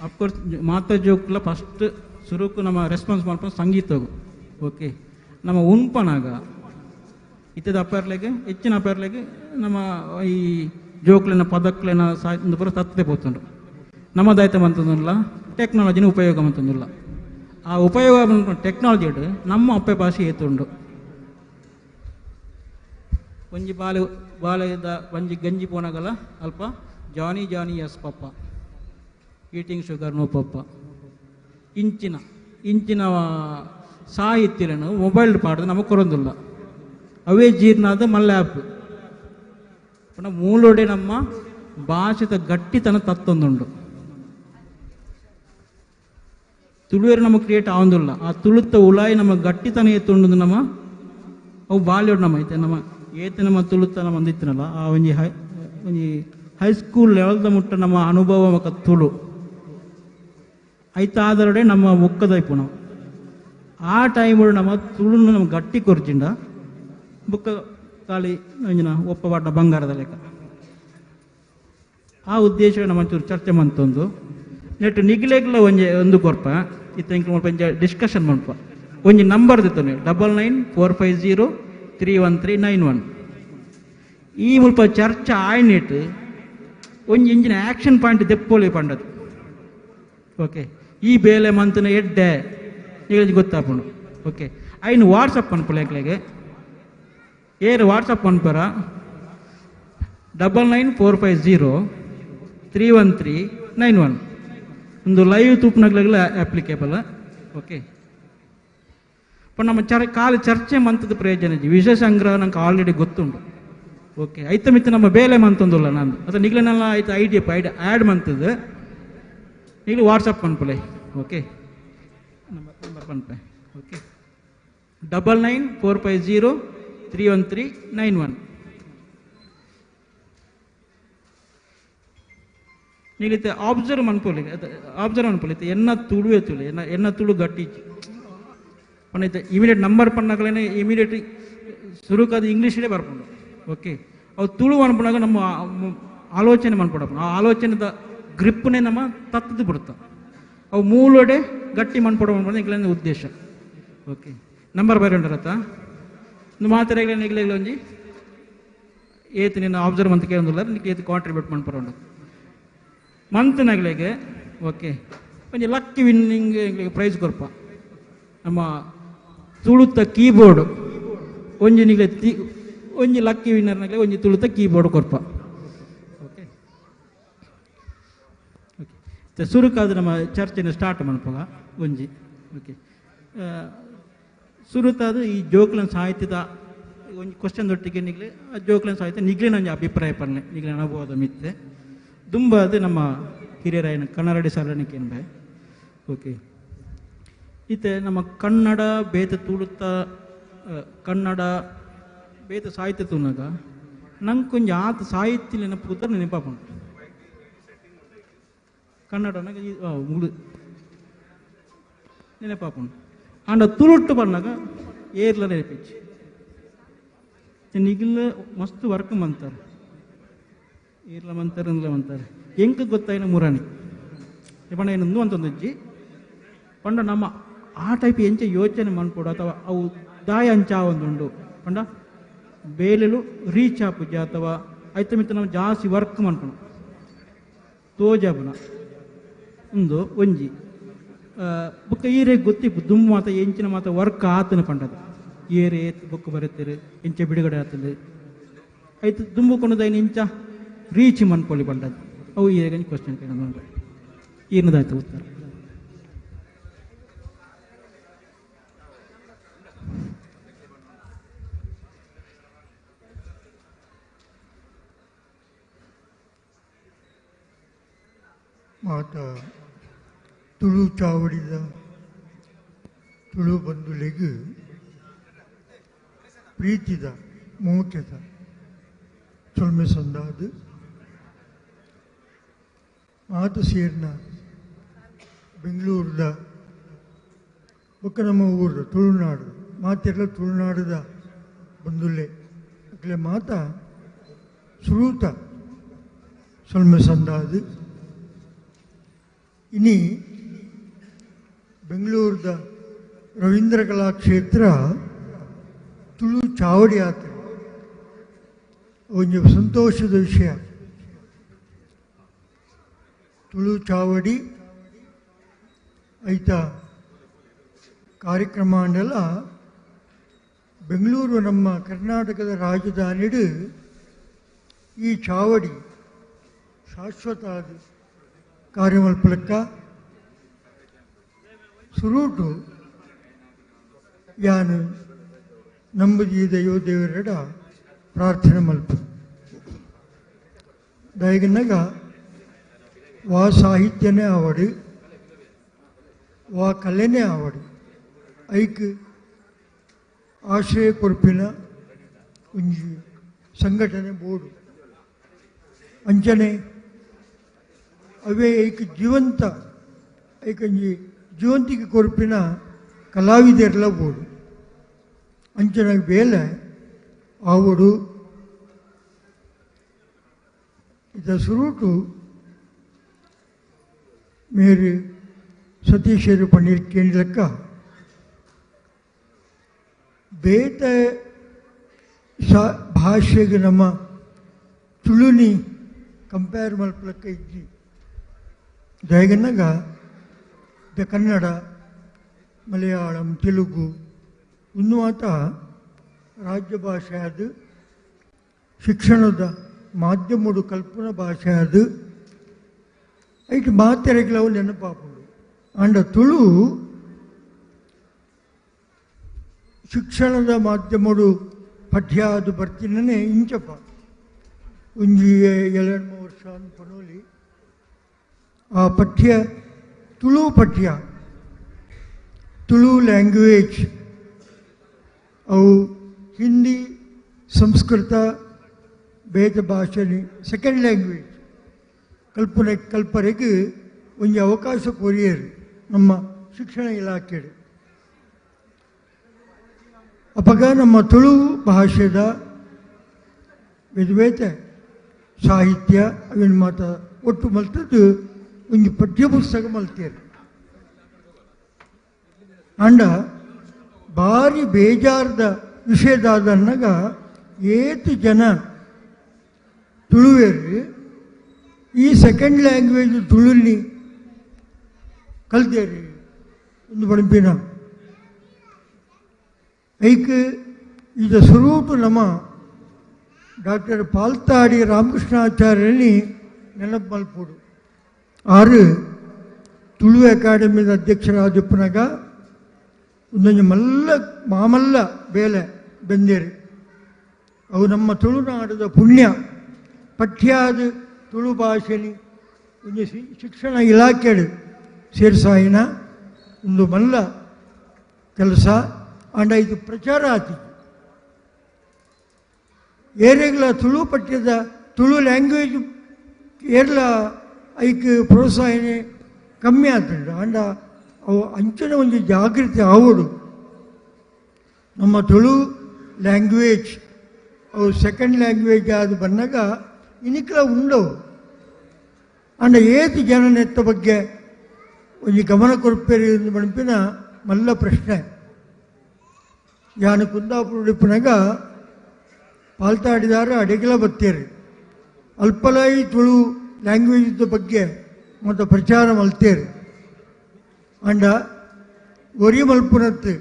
P: ಅಫ್ಕೋರ್ಸ್ ಮಾತ ಜೋಕ್ಲ ಫಸ್ಟ್ ಸುರುಕು ನಮ್ಮ ರೆಸ್ಪಾನ್ಸ್ ಮಾಡ್ಕೊಂಡು ಸಂಗೀತಗು ಓಕೆ ನಮ್ಮ ಉಂಪನಾಗ ಇತ್ತದ ಅಪ್ಪರ್ಲೆಗೆ ಹೆಚ್ಚಿನ ಅಪ್ಪರ್ಲೆಗೆ ನಮ್ಮ ಈ ಜೋಕ್ಲಿನ ಪದಕ್ಲಿನ ಸಾಹಿತ್ಯ ಪೂರ ತತ್ತೇ ಪೋತುಂಡು ನಮ್ಮದಾಯ್ತ ಮಂತಂದಿಲ್ಲ ಟೆಕ್ನಾಲಜಿನ ಉಪಯೋಗ ಮಂತಂದಿಲ್ಲ ಆ ಉಪಯೋಗ ಟೆಕ್ನಾಲಜಿ ನಮ್ಮ ಅಪ್ಪೆ ಭಾಷೆ ಏತುಂಡು ಒಂಜಿ ಬಾಲೆದ ಒಂಜಿ ಗಂಜಿ ಪೋನಾಗಲ್ಲ ಅಲ್ಪ Johny yes papa eating sugar no papa ಇಂಚಿನ ಸಾಹಿತ್ಯలను ಮೊಬೈಲ್ ಪಾಡ್ದು ನಮಗೆ ಕೊರೊಂದಿಲ್ಲ ಅವೇ ಜೀರ್ಣಾದ ಮಲ್ಲ ಆ್ಯಪ್ ಪುನಃ ಮೂಲೋಡೆ ನಮ್ಮ ಭಾಷೆದ ಗಟ್ಟಿತನ ತತ್ತೊಂದುಂಡು ತುಳುವೇರು ನಮಗೆ ಕ್ರಿಯೇಟ್ ಆವಂದಿಲ್ಲ ಆ ತುಳುತ್ತ ಉಲಾಯಿ ನಮ್ಮ ಗಟ್ಟಿತನ ಏತುಂಡು ನಮ್ಮ ಅವು ಬಾಲ್ಯೋಡು ನಮ್ಮ ಐತೆ ನಮ್ಮ ಏತೆ ನಮ್ಮ ತುಳುತ್ತ ನಮ್ಮ ಅಂದಿತ್ತಿನಲ್ಲ ಆ ಒಂಜಿ ಹೈಸ್ಕೂಲ್ ಲೆವೆಲ್ದ ಮುಟ್ಟ ನಮ್ಮ ಅನುಭವ ಮಕ್ಕ ತುಳು ಐತ ಆದರಡೆ ನಮ್ಮ ಮುಕ್ಕದೈಪು ನಾವು ಆ ಟೈಮು ನಮ್ಮ ತುಳುನ ನಮ್ಮ ಗಟ್ಟಿ ಕೊರ್ಚಿಂಡ ಬುಕ್ಕ ಖಾಲಿ ಅಂಜಿನ ಒಪ್ಪಬಾಟ ಬಂಗಾರದ ಲೆಕ್ಕ ಆ ಉದ್ದೇಶ ನಮ್ಮ ಒಂಚೂರು ಚರ್ಚೆ ಮಂತೊಂದು ನೆಟ್ಟು ನಿಗ್ಲೆಗ್ಲ ಒಂದು ಕೊರ್ಪ ಇತ್ತ ಸ್ವಲ್ಪ ಡಿಸ್ಕಷನ್ ಮಾಡ್ಪ ಒಂಜಿ ನಂಬರ್ ದಿತ್ತನೆ 9945031391 ಈ ಮುಲ್ಪ ಚರ್ಚೆ ಆಯ್ನೆಟ್ಟು ಒಂಜಿ ಇಂಜಿನ ಆ್ಯಕ್ಷನ್ ಪಾಯಿಂಟ್ ತೆಪ್ಪೋಲಿ ಪಂಡದು. ಓಕೆ, ಈ ಬೇಲೆ ಮಂತನ ಎಡ್ಡೆ ಈಗ ಗೊತ್ತಾಪುಂಡು. ಓಕೆ, ಐನು ವಾಟ್ಸಪ್ ಅನ್ಪುಲೆಕ್ಲೆಗೆ ಏರು ವಾಟ್ಸಪ್ ಅನ್ಪರ 9945031391 ಒಂದು ಲೈವ್ ತೂಪ್ನಗ್ಲೆಲ್ಲ ಅಪ್ಲಿಕೇಬಲ್. ಓಕೆ, ಪಂಡ ನಮ್ಮ ಕಾಲು ಚರ್ಚೆ ಮಂತದ ಪ್ರಯೋಜನ ವಿಷಯ ಸಂಗ್ರಹ ನಂಗೆ ಆಲ್ರೆಡಿ ಗೊತ್ತುಂಟು. ಓಕೆ, ಐತ ಮಿತ್ತ ನಮ್ಮ ಬೇಲೆ ಮಂತಂದುಲ್ಲ ನಾನು ಅದು ನಿಗ್ಲೆನೆಲ್ಲ ಆಯ್ತು ಐಡಿಯಾ ಆ್ಯಡ್ ಮಂತದ್ದು ಈಗ ವಾಟ್ಸಪ್ ಪನ್ಪಲೆ. ಓಕೆ, ನಂಬರ್ ಪನ್ಪೆ. ಓಕೆ, 9945031391 ನೀಲಿತ್ತೆ ಆಬ್ಸರ್ವ್ ಅನ್ಪೋಲಿ ಎನ್ನ ತುಳುವೆ ತುಳು ಎನ್ನ ತುಳು ಗಟ್ಟಿ ಪಣ್ಣೈತೆ ಇಮಿಡಿಯೇಟ್ ನಂಬರ್ ಪಣ್ಣಗಳೇ ಇಮಿಡಿಯೇಟ್ ಸುರುಕಾದ ಇಂಗ್ಲೀಷೇ ಬರ್ಕೊಂಡು. ಓಕೆ, ಅವು ತುಳು ಅನ್ಪಣಾಗ ನಮ್ಮ ಆಲೋಚನೆ ಮನ್ಪಡಪ್ಪ ಆ ಆಲೋಚನೆದ ಗ್ರಿಪ್ನೇ ನಮ್ಮ ತತ್ತದು ಬಿಡುತ್ತೆ. ಅವು ಮೂಲೋಡೆ ಗಟ್ಟಿ ಮನ್ಪಡ ನಿಗ್ಲ ಉದ್ದೇಶ. ಓಕೆ, ನಂಬರ್ ಬರೋಂಡರತ್ತ ಒಂದು ಮಾತಾಡಗಲೇ ನಿಗ್ಲೆಗ್ಲ ಒಂಜಿ ಏತು ನಿನ್ನ ಆಬ್ಸರ್ವ್ ಅಂತ ಕೇಳೋದಿಲ್ಲ ನಿಕ್ಕೆ ಏತು ಕಾಂಟ್ರಿಬ್ಯೂಟ್ ಮನ್ಪರೋಂಡು ಮಂತ್ನಗ್ಲೆಗೆ. ಓಕೆ, ಒಂಜಿ ಲಕ್ಕಿ ವಿನ್ನಿಂಗ್ ಪ್ರೈಸ್ ಕೊರ್ಪ ನಮ್ಮ ತುಳುತ್ತ ಕೀಬೋರ್ಡ್ ಒಂಜಿ ನಿಗ್ಲೆ ಒಂಜಿ ಲಕ್ಕಿ ವಿನ್ನರ್ನಾಗಲೇ ಒಂಜಿ ತುಳುತ್ತ ಕೀಬೋರ್ಡ್ ಕೊರ್ಪ. ಓಕೆ, ಓಕೆ ಸುರುಕಾದ ನಮ್ಮ ಚರ್ಚೆನ ಸ್ಟಾರ್ಟ್ ಮನ್ಪಗ ಒಂಜಿ. ಓಕೆ, ಸುರುತಾದ ಈ ಜೋಕ್ಲನ್ ಸಾಹಿತ್ಯದ ಒಂಜಿ ಕ್ವಶನ್ ದೊಟ್ಟಿಗೆ ನಿಗ್ಲೆ ಆ ಜೋಕ್ಲನ್ ಸಾಹಿತ್ಯ ನಿಗ್ಲೆ ನಂಜಿ ಅಭಿಪ್ರಾಯ ಪನ್ನೆ ನಿಗ್ಲೆ ಅನುಭವದ ಮಿತ್ತೆ ತುಂಬ ಅದು ನಮ್ಮ ಹಿರಿಯರಾಯನ ಕನ್ನಡ ಸಾಲನಿಕೆ ಎಂಬೆ. ಓಕೆ, ಇತ್ತೆ ನಮ್ಮ ಕನ್ನಡ ಬೇತ ತುಳುತ್ತ ಕನ್ನಡ ಬೇತ ಸಾಹಿತ್ಯ ತುನಾಗ ನಂಗೆ ಕೊಂಚ ಆತ ಸಾಹಿತ್ಯ ನೆನಪುತ್ತ ನೆನಪಾಪುಂಟು ಕನ್ನಡನಾಗ ಮುಳು ನೆನಪಾಪುಂಟು ಅಂಡ ತುಳುಟ್ಟು ಬಂದಾಗ ಏರ್ಲ ನೆನಪಿಚ್ಚಿ ನಿಗಿಲ್ಲ ಮಸ್ತ್ ವರ್ಕ್ ಮಂತಾರೆ ಏರ್ಲ ಮಂತಾರೆ ಅಂದ್ಲ ಮಂತಾರೆ ಎಂಕ ಗೊತ್ತಾಯಿನ ಮುರಾಣಿ ಪಂಡ ಏನೊಂದು ಅಂತಂದಜ್ಜಿ ಪಂಡ ನಮ್ಮ ಆ ಟೈಪ್ ಎಂಚ ಯೋಚನೆ ಮನ್ಪೋಡು ಅಥವಾ ಅವು ದಾಯ ಅಂಚ ಒಂದುಂಡು ಪಂಡ ಬೇಲೆಲು ರೀಚ್ ಆಪುಜ ಅಥವಾ ಐತ ಮಿತ್ತ ನಾವು ಜಾಸ್ತಿ ವರ್ಕ್ ಮನ್ಪುಣ ತೋಜಾಪುನ ಒಂದು ಒಂಜಿ ಬುಕ್ಕ ಈರೇ ಗೊತ್ತಿಪ್ಪು ದುಮ್ಮು ಮಾತ ಎಂಚಿನ ಮಾತ ವರ್ಕ್ ಆತನ ಪಂಡದು ಏರೆ ಬುಕ್ ಬರುತ್ತೀರಿ ಇಂಚ ಬಿಡುಗಡೆ ಆಗ್ತದೆ ಆಯ್ತು ದುಂಬು ಕೊಣದೈನ ಇಂಚ ರೀಚ್ ಮನ್ಪೊಲಿ ಪಂಡದು ಅವು ಈಗ ಕ್ವಶನ್ ಕೇಳೋದು ಏನದಾಯ್ತು ಉತ್ತರ.
Q: ಮಾತ ತುಳು ಚಾವಡಿದ ತುಳು ಬಂಧುಲೆಗ್ ಪ್ರೀತಿದ ಮೂಕೆದ ಸೊಲ್ಮೆ ಸಂದಾದ ಮಾತು ಸೇರ್ನ ಬೆಂಗಳೂರದ ಬೊಕ್ಕ ನಮ್ಮ ಊರು ತುಳುನಾಡು ಮಾತೆಲ್ಲ ತುಳುನಾಡದ ಬಂಧುಲೆ ಅಕ್ಲೆ ಮಾತ ಸುರೂತ ಸೊಲ್ಮೆ ಸಂದಾದ ಇನಿ ಬೆಂಗಳೂರದ ರವೀಂದ್ರ ಕಲಾಕ್ಷೇತ್ರ ತುಳು ಚಾವಡಿ ಆತ ಒಂದು ಸಂತೋಷದ ವಿಷಯ. ತುಳು ಚಾವಡಿ ಐತ ಕಾರ್ಯಕ್ರಮ ಅಂಡೆಲ್ಲ ಬೆಂಗಳೂರು ನಮ್ಮ ಕರ್ನಾಟಕದ ರಾಜಧಾನಿಡು ಈ ಚಾವಡಿ ಶಾಶ್ವತ ಕಾರ್ಯಮಲ್ಪಲಕ್ಕ ಸುರೂಟು ಯಾನು ನಂಬುದಿ ದೈವ ದೇವರಡ ಪ್ರಾರ್ಥನೆ ಮಲ್ಪ ದಯಗನಾಗ ವಾ ಸಾಹಿತ್ಯನೇ ಆವಡು ವಾ ಕಲೆನೇ ಆವಡು ಐಕ್ ಆಶ್ರಯ ಕೊರ್ಪಿನ ಒಂಜಿ ಸಂಘಟನೆ ಬೋರ್ಡು ಅಂಚನೆ ಅವೇ ಐಕ್ ಜೀವಂತ ಐಕಂಜಿ ಜೀವಂತಿಗೆ ಕೊರ್ಪಿನ ಕಲಾವಿದರೆಲ್ಲ ಬೋಡು ಅಂಚನ ಬೇಲೆ ಆವಡು ಇದ ಸುರೂಟು ಮೇರೆ ಸತೀಶರು ಪನ್ನೀರ್ ಕೇಂದ್ರಕ್ಕ ಬೇತ ಭಾಷೆಗೆ ನಮ್ಮ ತುಳುನಿ ಕಂಪೇರ್ ಮಲ್ಪಲಕ್ಕ ಇಜ್ಜಿ ದಯಗನ್ನಾಗ ದ ಕನ್ನಡ ಮಲಯಾಳಂ ತೆಲುಗು ಇನ್ನು ಆತ ರಾಜ್ಯ ಭಾಷೆ ಅದು ಶಿಕ್ಷಣದ ಮಾಧ್ಯಮಡು ಕಲ್ಪನಾ ಭಾಷೆ ಅದು ಐಟು ಮಾತೆರೆಗ್ಲವು ನೆನಪಾಪುಡು ಅಂಡ ತುಳು ಶಿಕ್ಷಣದ ಮಾಧ್ಯಮಡು ಪಠ್ಯ ಅದು ಬರ್ತೀನೇ ಇಂಚಪ್ಪ ಒಂಜಿ 2-3 ವರ್ಷ ಅನ್ಪನೋಲಿ ಆ ಪಠ್ಯ ತುಳು ಪಠ್ಯ ತುಳು ಲ್ಯಾಂಗ್ವೇಜ್ ಅವು ಹಿಂದಿ ಸಂಸ್ಕೃತ ಬೇದ ಭಾಷೆನಿ ಸೆಕೆಂಡ್ ಲ್ಯಾಂಗ್ವೇಜ್ ಕಲ್ಪನೆಗೆ ಒಂದು ಅವಕಾಶ ಕೊರಿಯರು ನಮ್ಮ ಶಿಕ್ಷಣ ಇಲಾಖೆ ಅಪಗ ನಮ್ಮ ತುಳು ಭಾಷೆದ ವಿಧವೇತ ಸಾಹಿತ್ಯ ಅವಿನ ಮಾತ ಒಟ್ಟು ಮಲ್ತದ್ದು ಒಂದು ಪಠ್ಯ ಪುಸ್ತಕ ಮಲ್ತೀರಿ ಅಂಡ ಭಾರಿ ಬೇಜಾರದ ವಿಷಯದಾದನ್ನಾಗ ಏತು ಜನ ತುಳುವೇರು ಈ ಸೆಕೆಂಡ್ ಲ್ಯಾಂಗ್ವೇಜ್ ತುಳುಲಿ ಕಲ್ತೇರಿ ಒಂದು ಬಡಂಪಿನ ಐಕ್ ಇದು ಸುರೂಟು ನಮ್ಮ ಡಾಕ್ಟರ್ ಪಾಲ್ತಾಡಿ ರಾಮಕೃಷ್ಣಾಚಾರ್ಯನಿ ನೆನಪು ಮಲ್ಪುಡು ಆರು ತುಳು ಅಕಾಡೆಮಿದ ಅಧ್ಯಕ್ಷರಾದಪ್ಪನಾಗ ಒಂದೊಂದು ಮಾಮಲ್ಲ ಬೇಲೆ ಬೆಂದೇರಿ ಅವು ನಮ್ಮ ತುಳುನಾಡದ ಪುಣ್ಯ ಪಠ್ಯಾದ ತುಳು ಭಾಷೆನಿ ಒಂದು ಶಿಕ್ಷಣ ಇಲಾಖೆ ಸೇರ್ಸಾಯಿನ ಒಂದು ಮಲ್ಲ ಕೆಲಸ ಅಂಡ ಇದು ಪ್ರಚಾರ ಆತಿ ಏರೆಗ್ಲ ತುಳು ಪಠ್ಯದ ತುಳು ಲ್ಯಾಂಗ್ವೇಜ್ ಏರ್ಲ ಐಕ್ ಪ್ರೋತ್ಸಾಹನೆ ಕಮ್ಮಿ ಆಗ್ತದೆ ಅಂಡ ಅವು ಅಂಚಿನ ಒಂದು ಜಾಗೃತಿ ಆವಡು ನಮ್ಮ ತುಳು ಲ್ಯಾಂಗ್ವೇಜ್ ಅವು ಸೆಕೆಂಡ್ ಲ್ಯಾಂಗ್ವೇಜ್ ಅದು ಬಂದಾಗ ಇನಿಕ್ಲ ಉಂಡವು ಅಂಡ ಏತು ಜನನೆತ್ತ ಬಗ್ಗೆ ಒಂದು ಗಮನ ಕೊಡ್ಪೇರಿ ಬಣಪಿನ ಮಲ್ಲ ಪ್ರಶ್ನೆ ಯಾನು ಕುಂದಾಪುರ ಉಡುಪಿನಾಗ ಪಾಲ್ತಾಡಿದಾರ ಅಡೆಗಲ ಬತ್ತೇರಿ ಅಲ್ಪಲಾಯಿ ತುಳು ಲ್ಯಾಂಗ್ವೇಜ್ ಬಗ್ಗೆ ಮತ್ತು ಪ್ರಚಾರ ಮಲ್ತೇರಿ ಅಂಡ ಒರಿ ಮಲ್ಪುನತ್ತು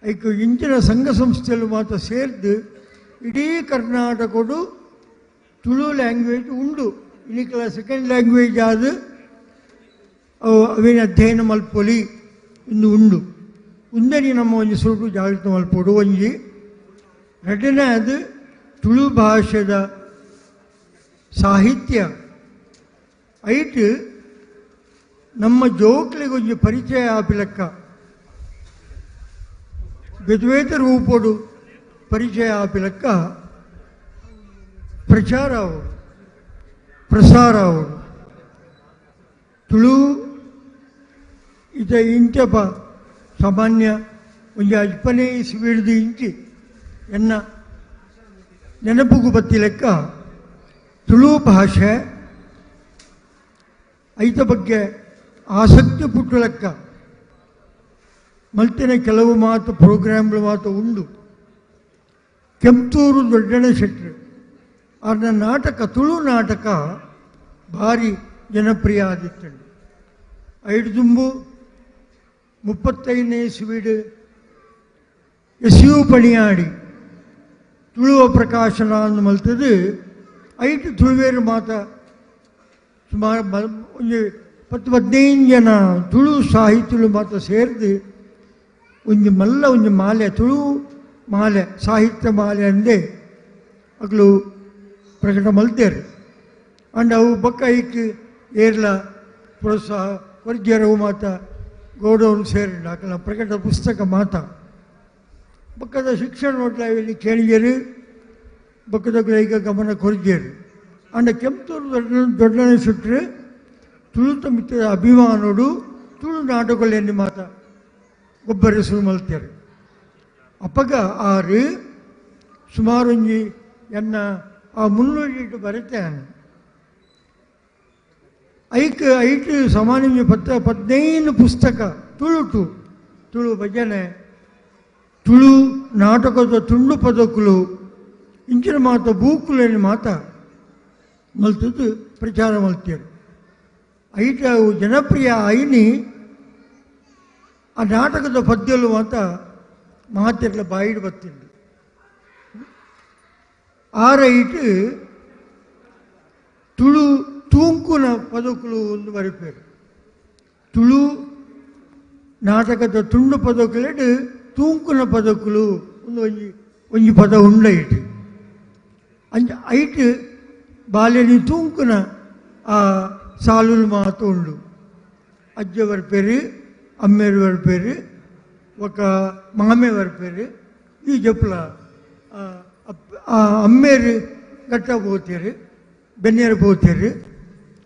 Q: ಐಕ್ ಇಂಚಿನ ಸಂಘ ಸಂಸ್ಥೆಯಲ್ಲಿ ಮಾತ್ರ ಸೇರಿದು ಇಡೀ ಕರ್ನಾಟಕಡು ತುಳು ಲ್ಯಾಂಗ್ವೇಜ್ ಉಂಡು ಇನ್ನಿಕಲ ಸೆಕೆಂಡ್ ಲ್ಯಾಂಗ್ವೇಜ್ ಆದ ಅವೇನು ಅಧ್ಯಯನ ಮಲ್ಪೊಲಿ ಇನ್ನು ಉಂಡು ಉಂದನಿ ನಮ್ಮ ಒಂದು ಸುರುಟು ಜಾಗೃತಿ ಮಲ್ಪೊಡು ಒಂಜಿ ಎರಡನೇ ಅದು ತುಳು ಭಾಷೆದ ಸಾಹಿತ್ಯ ಐಟ್ ನಮ್ಮ ಜೋಕ್ಲಿಗೆ ಒಂದು ಪರಿಚಯ ಆಪಿಲಕ್ಕ ಬೇತ ರೂಪಡು ಪರಿಚಯ ಆಪಿಲಕ್ಕ ಪ್ರಚಾರ ಅವರು ಪ್ರಸಾರ ಅವರು ತುಳು ಇದ ಇಂಚಪ ಸಾಮಾನ್ಯ ಒಂದು 15 ಇಸ್ವಿಡ್ದು ಇಂಚಿ ಎನ್ನ ನೆನಪುಗೂ ಬತ್ತಿ ಲೆಕ್ಕ ತುಳು ಭಾಷೆ ಐತ ಬಗ್ಗೆ ಆಸಕ್ತಿ ಪುಟ್ಟು ಲೆಕ್ಕ ಮಲ್ತಿನ ಕೆಲವು ಮಾತು ಪ್ರೋಗ್ರಾಮ್ಗಳು ಮಾತು ಉಂಡು ಕೆಂಪೂರು ದೊಡ್ಡಣ ಶೆಟ್ರು ಅವ್ರನ್ನ ನಾಟಕ ತುಳು ನಾಟಕ ಭಾರಿ ಜನಪ್ರಿಯ ಆದಿತ್ತು 5 ದುಂಬು 35ನೇ ಇಸ್ವಿಡ್ ಎಸ್ಯು ಪಣಿಯಾಡಿ ತುಳುವ ಪ್ರಕಾಶನ ಅಂದು ಮಲ್ತದು 5 ತುಳುವೇರು ಮಾತ ಸುಮಾರು ಒಂದು 10-15 ಜನ ತುಳು ಸಾಹಿತ್ಯಗಳು ಮಾತ್ರ ಸೇರಿದು ಒಂದು ಮಲ್ಲ ಒಂದು ಮಾಲೆ ತುಳು ಮಾಲೆ ಸಾಹಿತ್ಯ ಮಾಲೆ ಅಂದೇ ಅಗ್ಲು ಪ್ರಕಟ ಮಲ್ತೇರು ಅಂಡ್ ಅವು ಬಕ್ಕ ಐಕ್ ಏರ್ಲ ಪ್ರೋತ್ಸಾಹ ವರ್ಗ್ಯರವು ಮಾತ ಗೌಡವರು ಸೇರಿ ಅಕಲ ಪ್ರಕಟ ಪುಸ್ತಕ ಮಾತ ಬಕ್ಕದ ಶಿಕ್ಷಣ ನೋಡ್ಲಿ ಕೇಳಿಯರು ಬಕ್ಕದ ಈಗ ಗಮನ ಕೊರ್ಜೇರು ಅಂಡ ಕೆಂಪೂರು ದೊಡ್ಡನೆ ಸುಟ್ರೆ ತುಳು ಮಿತ್ರದ ಅಭಿಮಾನೋಡು ತುಳು ನಾಟಕಗಳಲ್ಲಿ ಮಾತ ಒಬ್ಬರ ಹೆಸರು ಮಲ್ತೇರು ಅಪ್ಪಗ ಆರು ಸುಮಾರು ಒಂಜಿ ಎನ್ನ ಆ 300 ಬರುತ್ತೆ ಐಟ್ ಸಾಮಾನ್ಯ 15 ಪುಸ್ತಕ ತುಳು ಭಜನೆ ತುಳು ನಾಟಕದ ತುಂಡು ಪದಕುಲು ಇಂಚಿನ ಮಾತ ಬೂಕುಲೇನಿ ಮಾತ ಮಲ್ತದ್ದು ಪ್ರಚಾರ ಮಲ್ತಿಯರು ಐಟ ಜನಪ್ರಿಯ ಐನಿ ಆ ನಾಟಕದ ಪದ್ಯಲು ಮಾತ ಮಹಾತ್ಯಗಳ ಬಾಯಿಡ್ ಬತ್ತಿಂದು ಆರೈಟ್ ತುಳು ತೂಂಕುನ ಪದಕುಲು ಒಂದು ಬರಿಪೇರು ತುಳು ನಾಟಕದ ತುಂಡು ಪದಕುಲೆಡ್ ತೂಂಕುನ ಪದಕುಲು ಒಂದು ಒಂಜಿ ಪದ ಉಂಡೈಟ್ ಅಂಚ ಐಟ್ ಬಾಲ್ಯನಿ ತೂಂಕುನ ಆ ಸಾಲುಲು ಮಾತ ಉಂಡು ಅಜ್ಜ ಬರ್ಪೇರು ಅಮ್ಮೇರು ಬರ್ಪೇರು ఒక మామే వరపేరు ఈ చెప్పుల అమ్మేరు గట్ట పోతారు బెన్నేరు పోతారు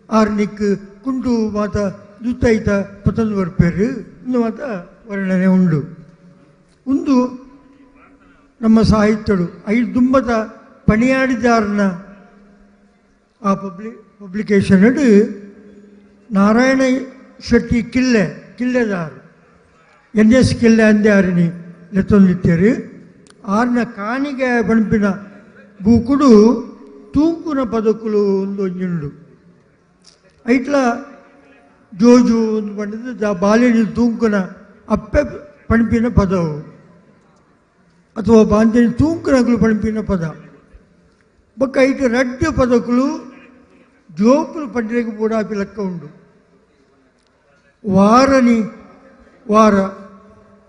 Q: ఆరు నీకు కుంటూ మాత జుత్త అయిత పతందు వరపేరు ఇందు మాత వర్ణನೆ ಉಂಡು ಒಂದು ನಮ್ಮ ಸಾಹಿತ್ಯಗಳು ಐದು ದುಂಬದ ಪಣಿಯಾಡಿದಾರನ ಆ ಪಬ್ಲಿಕೇಶನ್ ನಾರಾಯಣ ಶೆಟ್ಟಿ ಕಿಲ್ಲೆದಾರು NS ಕಿಲ್ಲೆ ಅಂದೆ ಆರಿನಿ ಲೆತ್ತೊಂದಿತ್ತೇರು ಆರ್ನ ಕಾಣಿಗೆ ಬಣಪಿನ ಬೂಕುಡು ತೂಂಕುನ ಪದಕುಲು ಒಂದು ಒಂಜುಂಡು ಐಟ್ಲ ಜೋಜು ಒಂದು ಪಂಡಿದ ಬಾಲ್ಯನಿ ತೂಂಕುನ ಅಪ್ಪೆ ಪಣಪಿನ ಪದವು ಅಥವಾ ಬಾಂಧನಿ ತೂಂಕುನಗಳು ಪಣಪಿನ ಪದ ಬೊಕ್ಕ ಐಟ್ ರಡ್ಡು ಪದಕುಲು ಜೋಕುಲು ಪಂಡಿಗೆ ಬೂಡಾಪಿ ಲೆಕ್ಕ ಉಂಡು ವಾರನಿ ವಾರ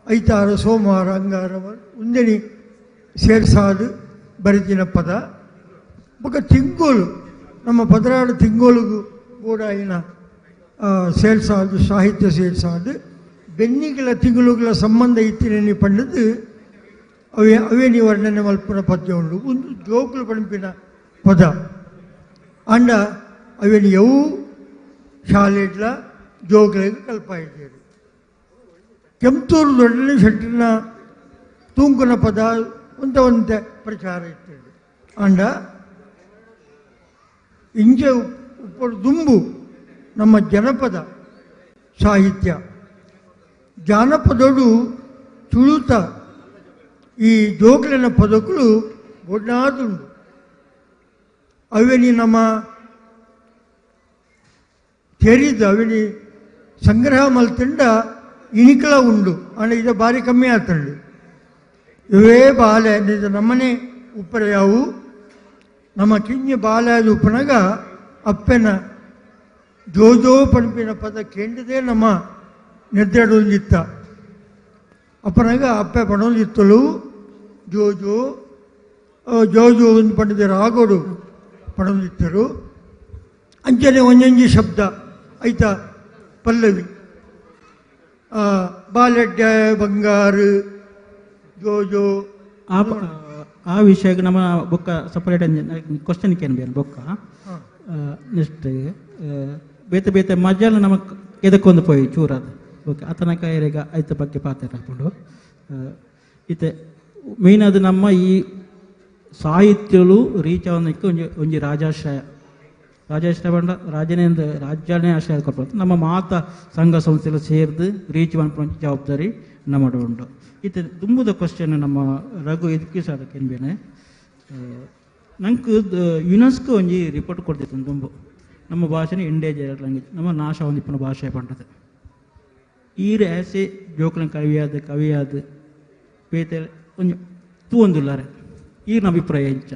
Q: ಐತಾರ ಸೋಮವಾರ ಅಂಗಾರ ಉಂದೆನಿ ಸೇರ್ಸಾದು ಬರೆದಿನ ಪದ ಬೊಕ್ಕ ತಿಂಗೋಲು ನಮ್ಮ ಪದರಾಡು ತಿಂಗೋಲುಗು ಕೂಡ ಇನ ಸೇರ್ಸಾದು ಸಾಹಿತ್ಯ ಸೇರ್ಸಾದು ಬೆನ್ನಿಗಳ ತಿಂಗಳುಗಳ ಸಂಬಂಧ ಇತ್ತಿನೇನಿ ಪಂಡದು ಅವೇನಿ ವರ್ಣನೆ ಮಲ್ಪನ ಪದ್ಯ ಉಂಡು ಒಂದು ಜೋಕುಲು ಪಣಪಿನ ಪದ ಅಂಡ ಅವೇನಿ ಯವು ಶಾಲೆಡ್ಲ ಜೋಗುಲಿಗೆ ಕಲ್ಪಾಯಿದ್ದೇರು ಕೆಂಪೂರು ದೊಡ್ಡನೆ ಶೆಟ್ಟಿನ ತೂಂಕುನ ಪದ ಒಂತೆ ಪ್ರಚಾರ ಇರ್ತದೆ ಅಂಡ ಇಂಚೆ ಉಪ್ಪಡು ದುಂಬು ನಮ್ಮ ಜನಪದ ಸಾಹಿತ್ಯ ಜಾನಪದಡು ತುಳುತ ಈ ಜೋಗುಲಿನ ಪದಗಳು ಒಡ್ಡಾದುಂಡು ಅವೇನಿ ನಮ್ಮ ತೆರಿದ ಅವೇನಿ ಸಂಗ್ರಹ ಮಲ್ತಿಂಡ ಇಣಿಕಲ ಉಂಡು ಅಂದರೆ ಇದು ಭಾರಿ ಕಮ್ಮಿ ಆಗ್ತಂಡು ಇವೇ ಬಾಲೆ ಇದು ನಮ್ಮನೆ ಉಪ್ಪರ ಯಾವು ನಮ್ಮ ಕಿಂಜಿ ಬಾಲ್ಯದ ಉಪ್ಪನಾಗ ಅಪ್ಪೆನ ಜೋಜೋ ಪಣಪಿನ ಪದ ಕೆಂಡಿದೆ ನಮ್ಮ ನೆದ್ದೆಡೊಂದಿತ್ತ ಅಪ್ಪನಾಗ ಅಪ್ಪೆ ಪಣೊಂದಿತ್ತಲು ಜೋಜೋ ಜೋಜೋ ಒಂದು ಪಂಡಿದ ರಾಗೋಡು ಪಣೊಂದಿತ್ತರು ಅಂಚನೆ ಒಂದೊಂಜಿ ಶಬ್ದ ಐತ ಪಲ್ಲವಿ ಬಾಲೆಡ್ಡೆ ಬಂಗಾರು ಜೋಜೋ
P: ಆ ವಿಷಯಕ್ಕೆ ನಮ್ಮ ಬೊಕ್ಕ ಸಪರೇಟ್ ಕ್ವಶನ್ ಕೇನ್ ಬೇರೆ ಬೊಕ್ಕ ನೆಕ್ಸ್ಟ್ ಬೇತೆ ಬೇತೆ ಮಜಾಲ ನಮಕ್ ಎದಕ್ಕೊಂದು ಪೋಯಿ ಚೂರಾದ ಓಕೆ ಅತನ ಕೈರೆಗ ಐತ ಬಗ್ಗೆ ಪಾತ್ರ ಹಾಕೊಂಡು ಇತ್ತೆ ಮೇನ್ ಅದು ನಮ್ಮ ಈ ಸಾಹಿತ್ಯಲು ರೀಚ್ ಆವನಕ್ಕೆ ಒಂಜಿ ರಾಜಾಶ್ರಯ ಬಂಡ ರಾಜನೇಂದ್ರ ರಾಜ್ಯನೇ ಆಶ್ರಯ ಕೊಡ್ಬೋದು ನಮ್ಮ ಮಾತ ಸಂಘ ಸಂಸ್ಥೆಲ್ಲ ಸೇರಿದು ರೀಚ್ ಮಾಡ್ಕೊಂಡು ಜವಾಬ್ದಾರಿ ನಮ್ಮದು ಉಂಟು ಇತ್ತೆ ತುಂಬುದ ಕ್ವಶನ್ ನಮ್ಮ ರಘು ಇದಕ್ಕೆ ಸಾಧಕ್ಕೆ ಬೇನೆ ನಂಗೆ ಯುನೆಸ್ಕೋ ಒಂಜಿ ರಿಪೋರ್ಟ್ ಕೊಡ್ತಿತ್ತು ತುಂಬ ನಮ್ಮ ಭಾಷೆನೇ ಎಂಡೇಂಜರ್ಡ್ ಲ್ಯಾಂಗ್ವೇಜ್ ನಮ್ಮ ನಾಶ ಹೊಂದಿಪ್ಪಿನ ಭಾಷೆ ಪಂಡದು ಈರು ಆಸೆ ಜೋಕುಲ ಕವಿಯಾದ ಪೇತೆ ಒಂಜಿ ತೂವೊಂದುಲ್ಲಾರೆ ಈಗಿನ ಅಭಿಪ್ರಾಯ ಇಂಚ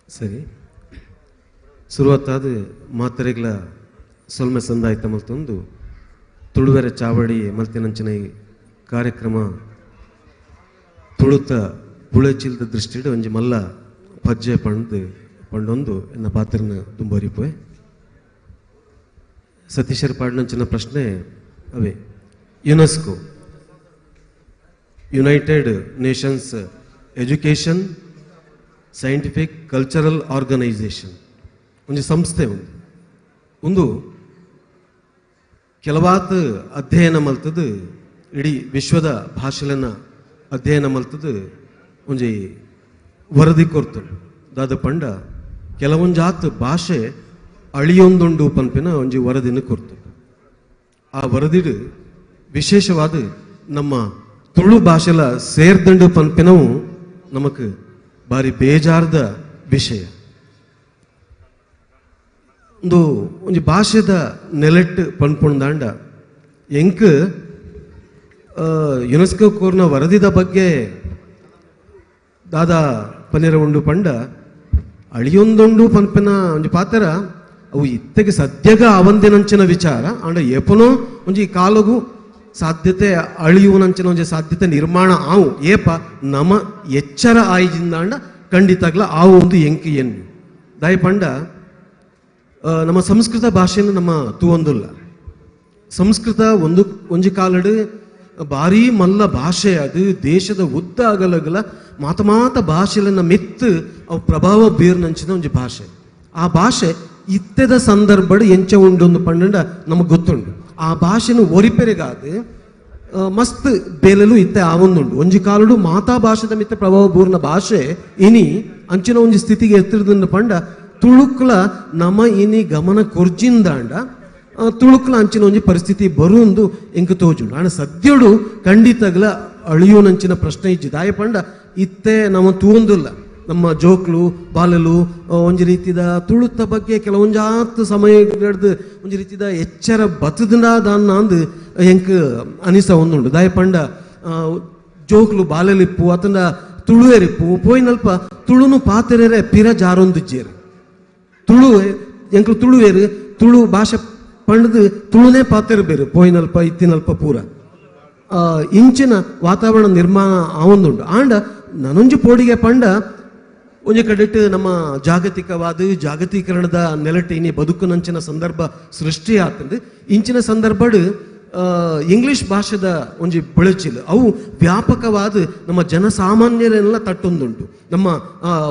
R: ಸರಿ ಶುರುವತ್ತಾದ ಮಾತರೆಗಳ ಸೊಲ್ಮೆ ಸಂದಾಯಿತ ಮಲ್ತೊಂದು ತುಳುವೆರೆ ಚಾವಡಿ ಮಲ್ತಿನಂಚಿನ ಈ ಕಾರ್ಯಕ್ರಮ ತುಳುತ ಪುಳೆಚಿಲ್ದ ದೃಷ್ಟಿಡ್ ಒಂಜಿ ಮಲ್ಲ ಪಜ್ಜೆ ಪಂಡೊಂದು ಎನ್ನ ಪಾತ್ರನ ತುಂಬರಿಪೋಯ್ ಸತೀಶರ್ ಪಾಡ್ನಂಚಿನ ಪ್ರಶ್ನೆ ಅವೇ UNESCO United Nations education scientific cultural organization ಒಂದು ಸಂಸ್ಥೆ ಒಂದು ಕೆಲವಾತ ಅಧ್ಯಯನ ಮಲ್ತದು ಇಡೀ ವಿಶ್ವದ ಭಾಷೆಲನ್ನ ಅಧ್ಯಯನ ಮಲ್ತದು ಒಂಜಿ ವರದಿ ಕೊರ್ತರು ದಾದ ಪಂಡ ಕೆಲವೊಂಜಾತ್ ಭಾಷೆ ಅಳಿಯೊಂದುಂಡು ಪನ್ಪಿನ ಒಂಜಿ ವರದಿನ ಕೊರ್ತರು ಆ ವರದಿಡು ವಿಶೇಷವಾದ ನಮ್ಮ ತುಳು ಭಾಷೆಲ ಸೇರ್ದಂಡು ಪನ್ಪಿನವು ನಮಕ್ ಬಾರಿ ಬೇಜಾರ್ದ ವಿಷಯ. ಒಂದು ಭಾಷೆದ ನೆಲೆಟ್ ಪನ್ಪುಂದಾಂಡ ಎಂಕ್ ಯುನೆಸ್ಕೋ ಕೋರ್ನ ವರದಿದ ಬಗ್ಗೆ ದಾದಾ ಪನ್ನೆರ ಉಂಡು ಪಂಡ ಅಳಿಯೊಂದೊಂಡು ಪನ್ಪಿನ ಒಂಜಿ ಪಾತ್ರ ಅವು ಇತ್ತೆಗೆ ಸದ್ಯಗ ಅವಂದಿನಂಚಿನ ವಿಚಾರ ಅಂಡ ಏಪನೋ ಒಂಜಿ ಕಾಲಗು ಸಾಧ್ಯತೆ ಅಳಿಯುವನಂಚಿನ ಒಂಜಿ ಸಾಧ್ಯತೆ ನಿರ್ಮಾಣ ಆವು ಏಪ ನಮ ಎಚ್ಚರ ಆಯ್ಜಿಂದಾಂಡ ಖಂಡಿತಾಗ್ಲ ಆವು ಒಂದು ಎಂಕಿ ಎನ್ನು ದಾಯ ಪಂಡ ನಮ್ಮ ಸಂಸ್ಕೃತ ಭಾಷೆಯನ್ನು ನಮ್ಮ ತೂವೊಂದುಲ್ಲ. ಸಂಸ್ಕೃತ ಒಂಜಿ ಕಾಲಡು ಭಾರಿ ಮಲ್ಲ ಭಾಷೆ ಅದು ದೇಶದ ಉದ್ದ ಅಗಲಗಲ ಮಾತ ಭಾಷೆಲನ್ನ ಮೆತ್ತು ಅವು ಪ್ರಭಾವ ಬೀರ್ನಂಚಿನ ಒಂಜಿ ಭಾಷೆ. ಆ ಭಾಷೆ ಇತ್ತೆದ ಸಂದರ್ಭಡ್ ಎಂಚ ಉಂಡು ಒಂದು ಪಂಡ ನಮಗೆ ಗೊತ್ತುಂಡು. ಆ ಭಾಷೆನು ಒರಿಪೆರೆಗಾದು ಮಸ್ತ್ ಬೇಲೆಲು ಇತ್ತೆ ಆವೊಂದುಂಡು. ಒಂಜಿ ಕಾಲಡು ಮಾತಾ ಭಾಷೆದ ಮಿತ್ತ ಪ್ರಭಾವ ಬೂರ್ನ ಭಾಷೆ ಇನಿ ಅಂಚಿನ ಒಂಜಿ ಸ್ಥಿತಿಗೆ ಎತ್ತಿರದಿಂದ ಪಂಡ ತುಳುಕ್ಲ ನಮ ಇನಿ ಗಮನ ಕೊರ್ಜಿಂದಾಂಡ ತುಳುಕ್ಲ ಅಂಚಿನ ಒಂಜಿ ಪರಿಸ್ಥಿತಿ ಬರುಂದು ಎಂಕ ತೋಜುಂಡು. ಆಂಡ ಸದ್ಯಡು ಖಂಡಿತಗ್ಲ ಅಳಿಯೋನಂಚಿನ ಪ್ರಶ್ನೆ ಇಜ್ಜಿ ದಾಯ ಪಂಡ ಇತ್ತೆ ನಮ್ಮ ತೂಂದಿಲ್ಲ. ನಮ್ಮ ಜೋಕ್ಲು ಬಾಲಲು ಒಂಜಿ ರೀತಿದ ತುಳುತ್ತ ಬಗ್ಗೆ ಕೆಲವೊಂಜಾತ್ ಸಮಯ ಹಿಡ್ದು ಒಂಜಿ ರೀತಿದ ಎಚ್ಚರ ಬತ್ತದಾನ ಅಂದು ಎಂಕ್ ಅನಿಸ ಒಂದುಂಡು. ದಾಯ ಪಂಡ ಜೋಕ್ಲು ಬಾಲಲಿಪ್ಪು ಅತಂಡ ತುಳುವೆರಿಪ್ಪು ಪೋಯಿನಲ್ಪ ತುಳುನು ಪಾತೆರೆ ಪಿರ ಜಾರೊಂದಿಜ್ಜೇರು ತುಳು ಎಂಕ್ಲು ತುಳುವೇರು ತುಳು ಭಾಷೆ ಪಂಡದು ತುಳುನೇ ಪಾತೆರು ಬೇರು ಪೋಯಿನಲ್ಪ ಇತ್ತಿನಲ್ಪ ಪೂರ ಇಂಚಿನ ವಾತಾವರಣ ನಿರ್ಮಾಣ ಆವೊಂದುಂಡು. ಆಂಡ ನನೊಂಜಿ ಪೋಡಿಗೆ ಪಂಡ ಒಂಜಿ ಕಡೆಟ್ ನಮ್ಮ ಜಾಗತೀಕರಣದ ನೆಲಟ್ ಇನಿ ಬದುಕುನಂಚಿನ ಸಂದರ್ಭ ಸೃಷ್ಟಿ ಆತಂದು ಇಂಚಿನ ಸಂದರ್ಭಡ್ ಇಂಗ್ಲಿಷ್ ಭಾಷೆದ ಒಂಜಿ ಬೆಳಚಿಲು ಅವು ವ್ಯಾಪಕವಾದ ನಮ್ಮ ಜನಸಾಮಾನ್ಯರೆಲ್ಲ ತಟ್ಟೊಂದುಂಟು. ನಮ್ಮ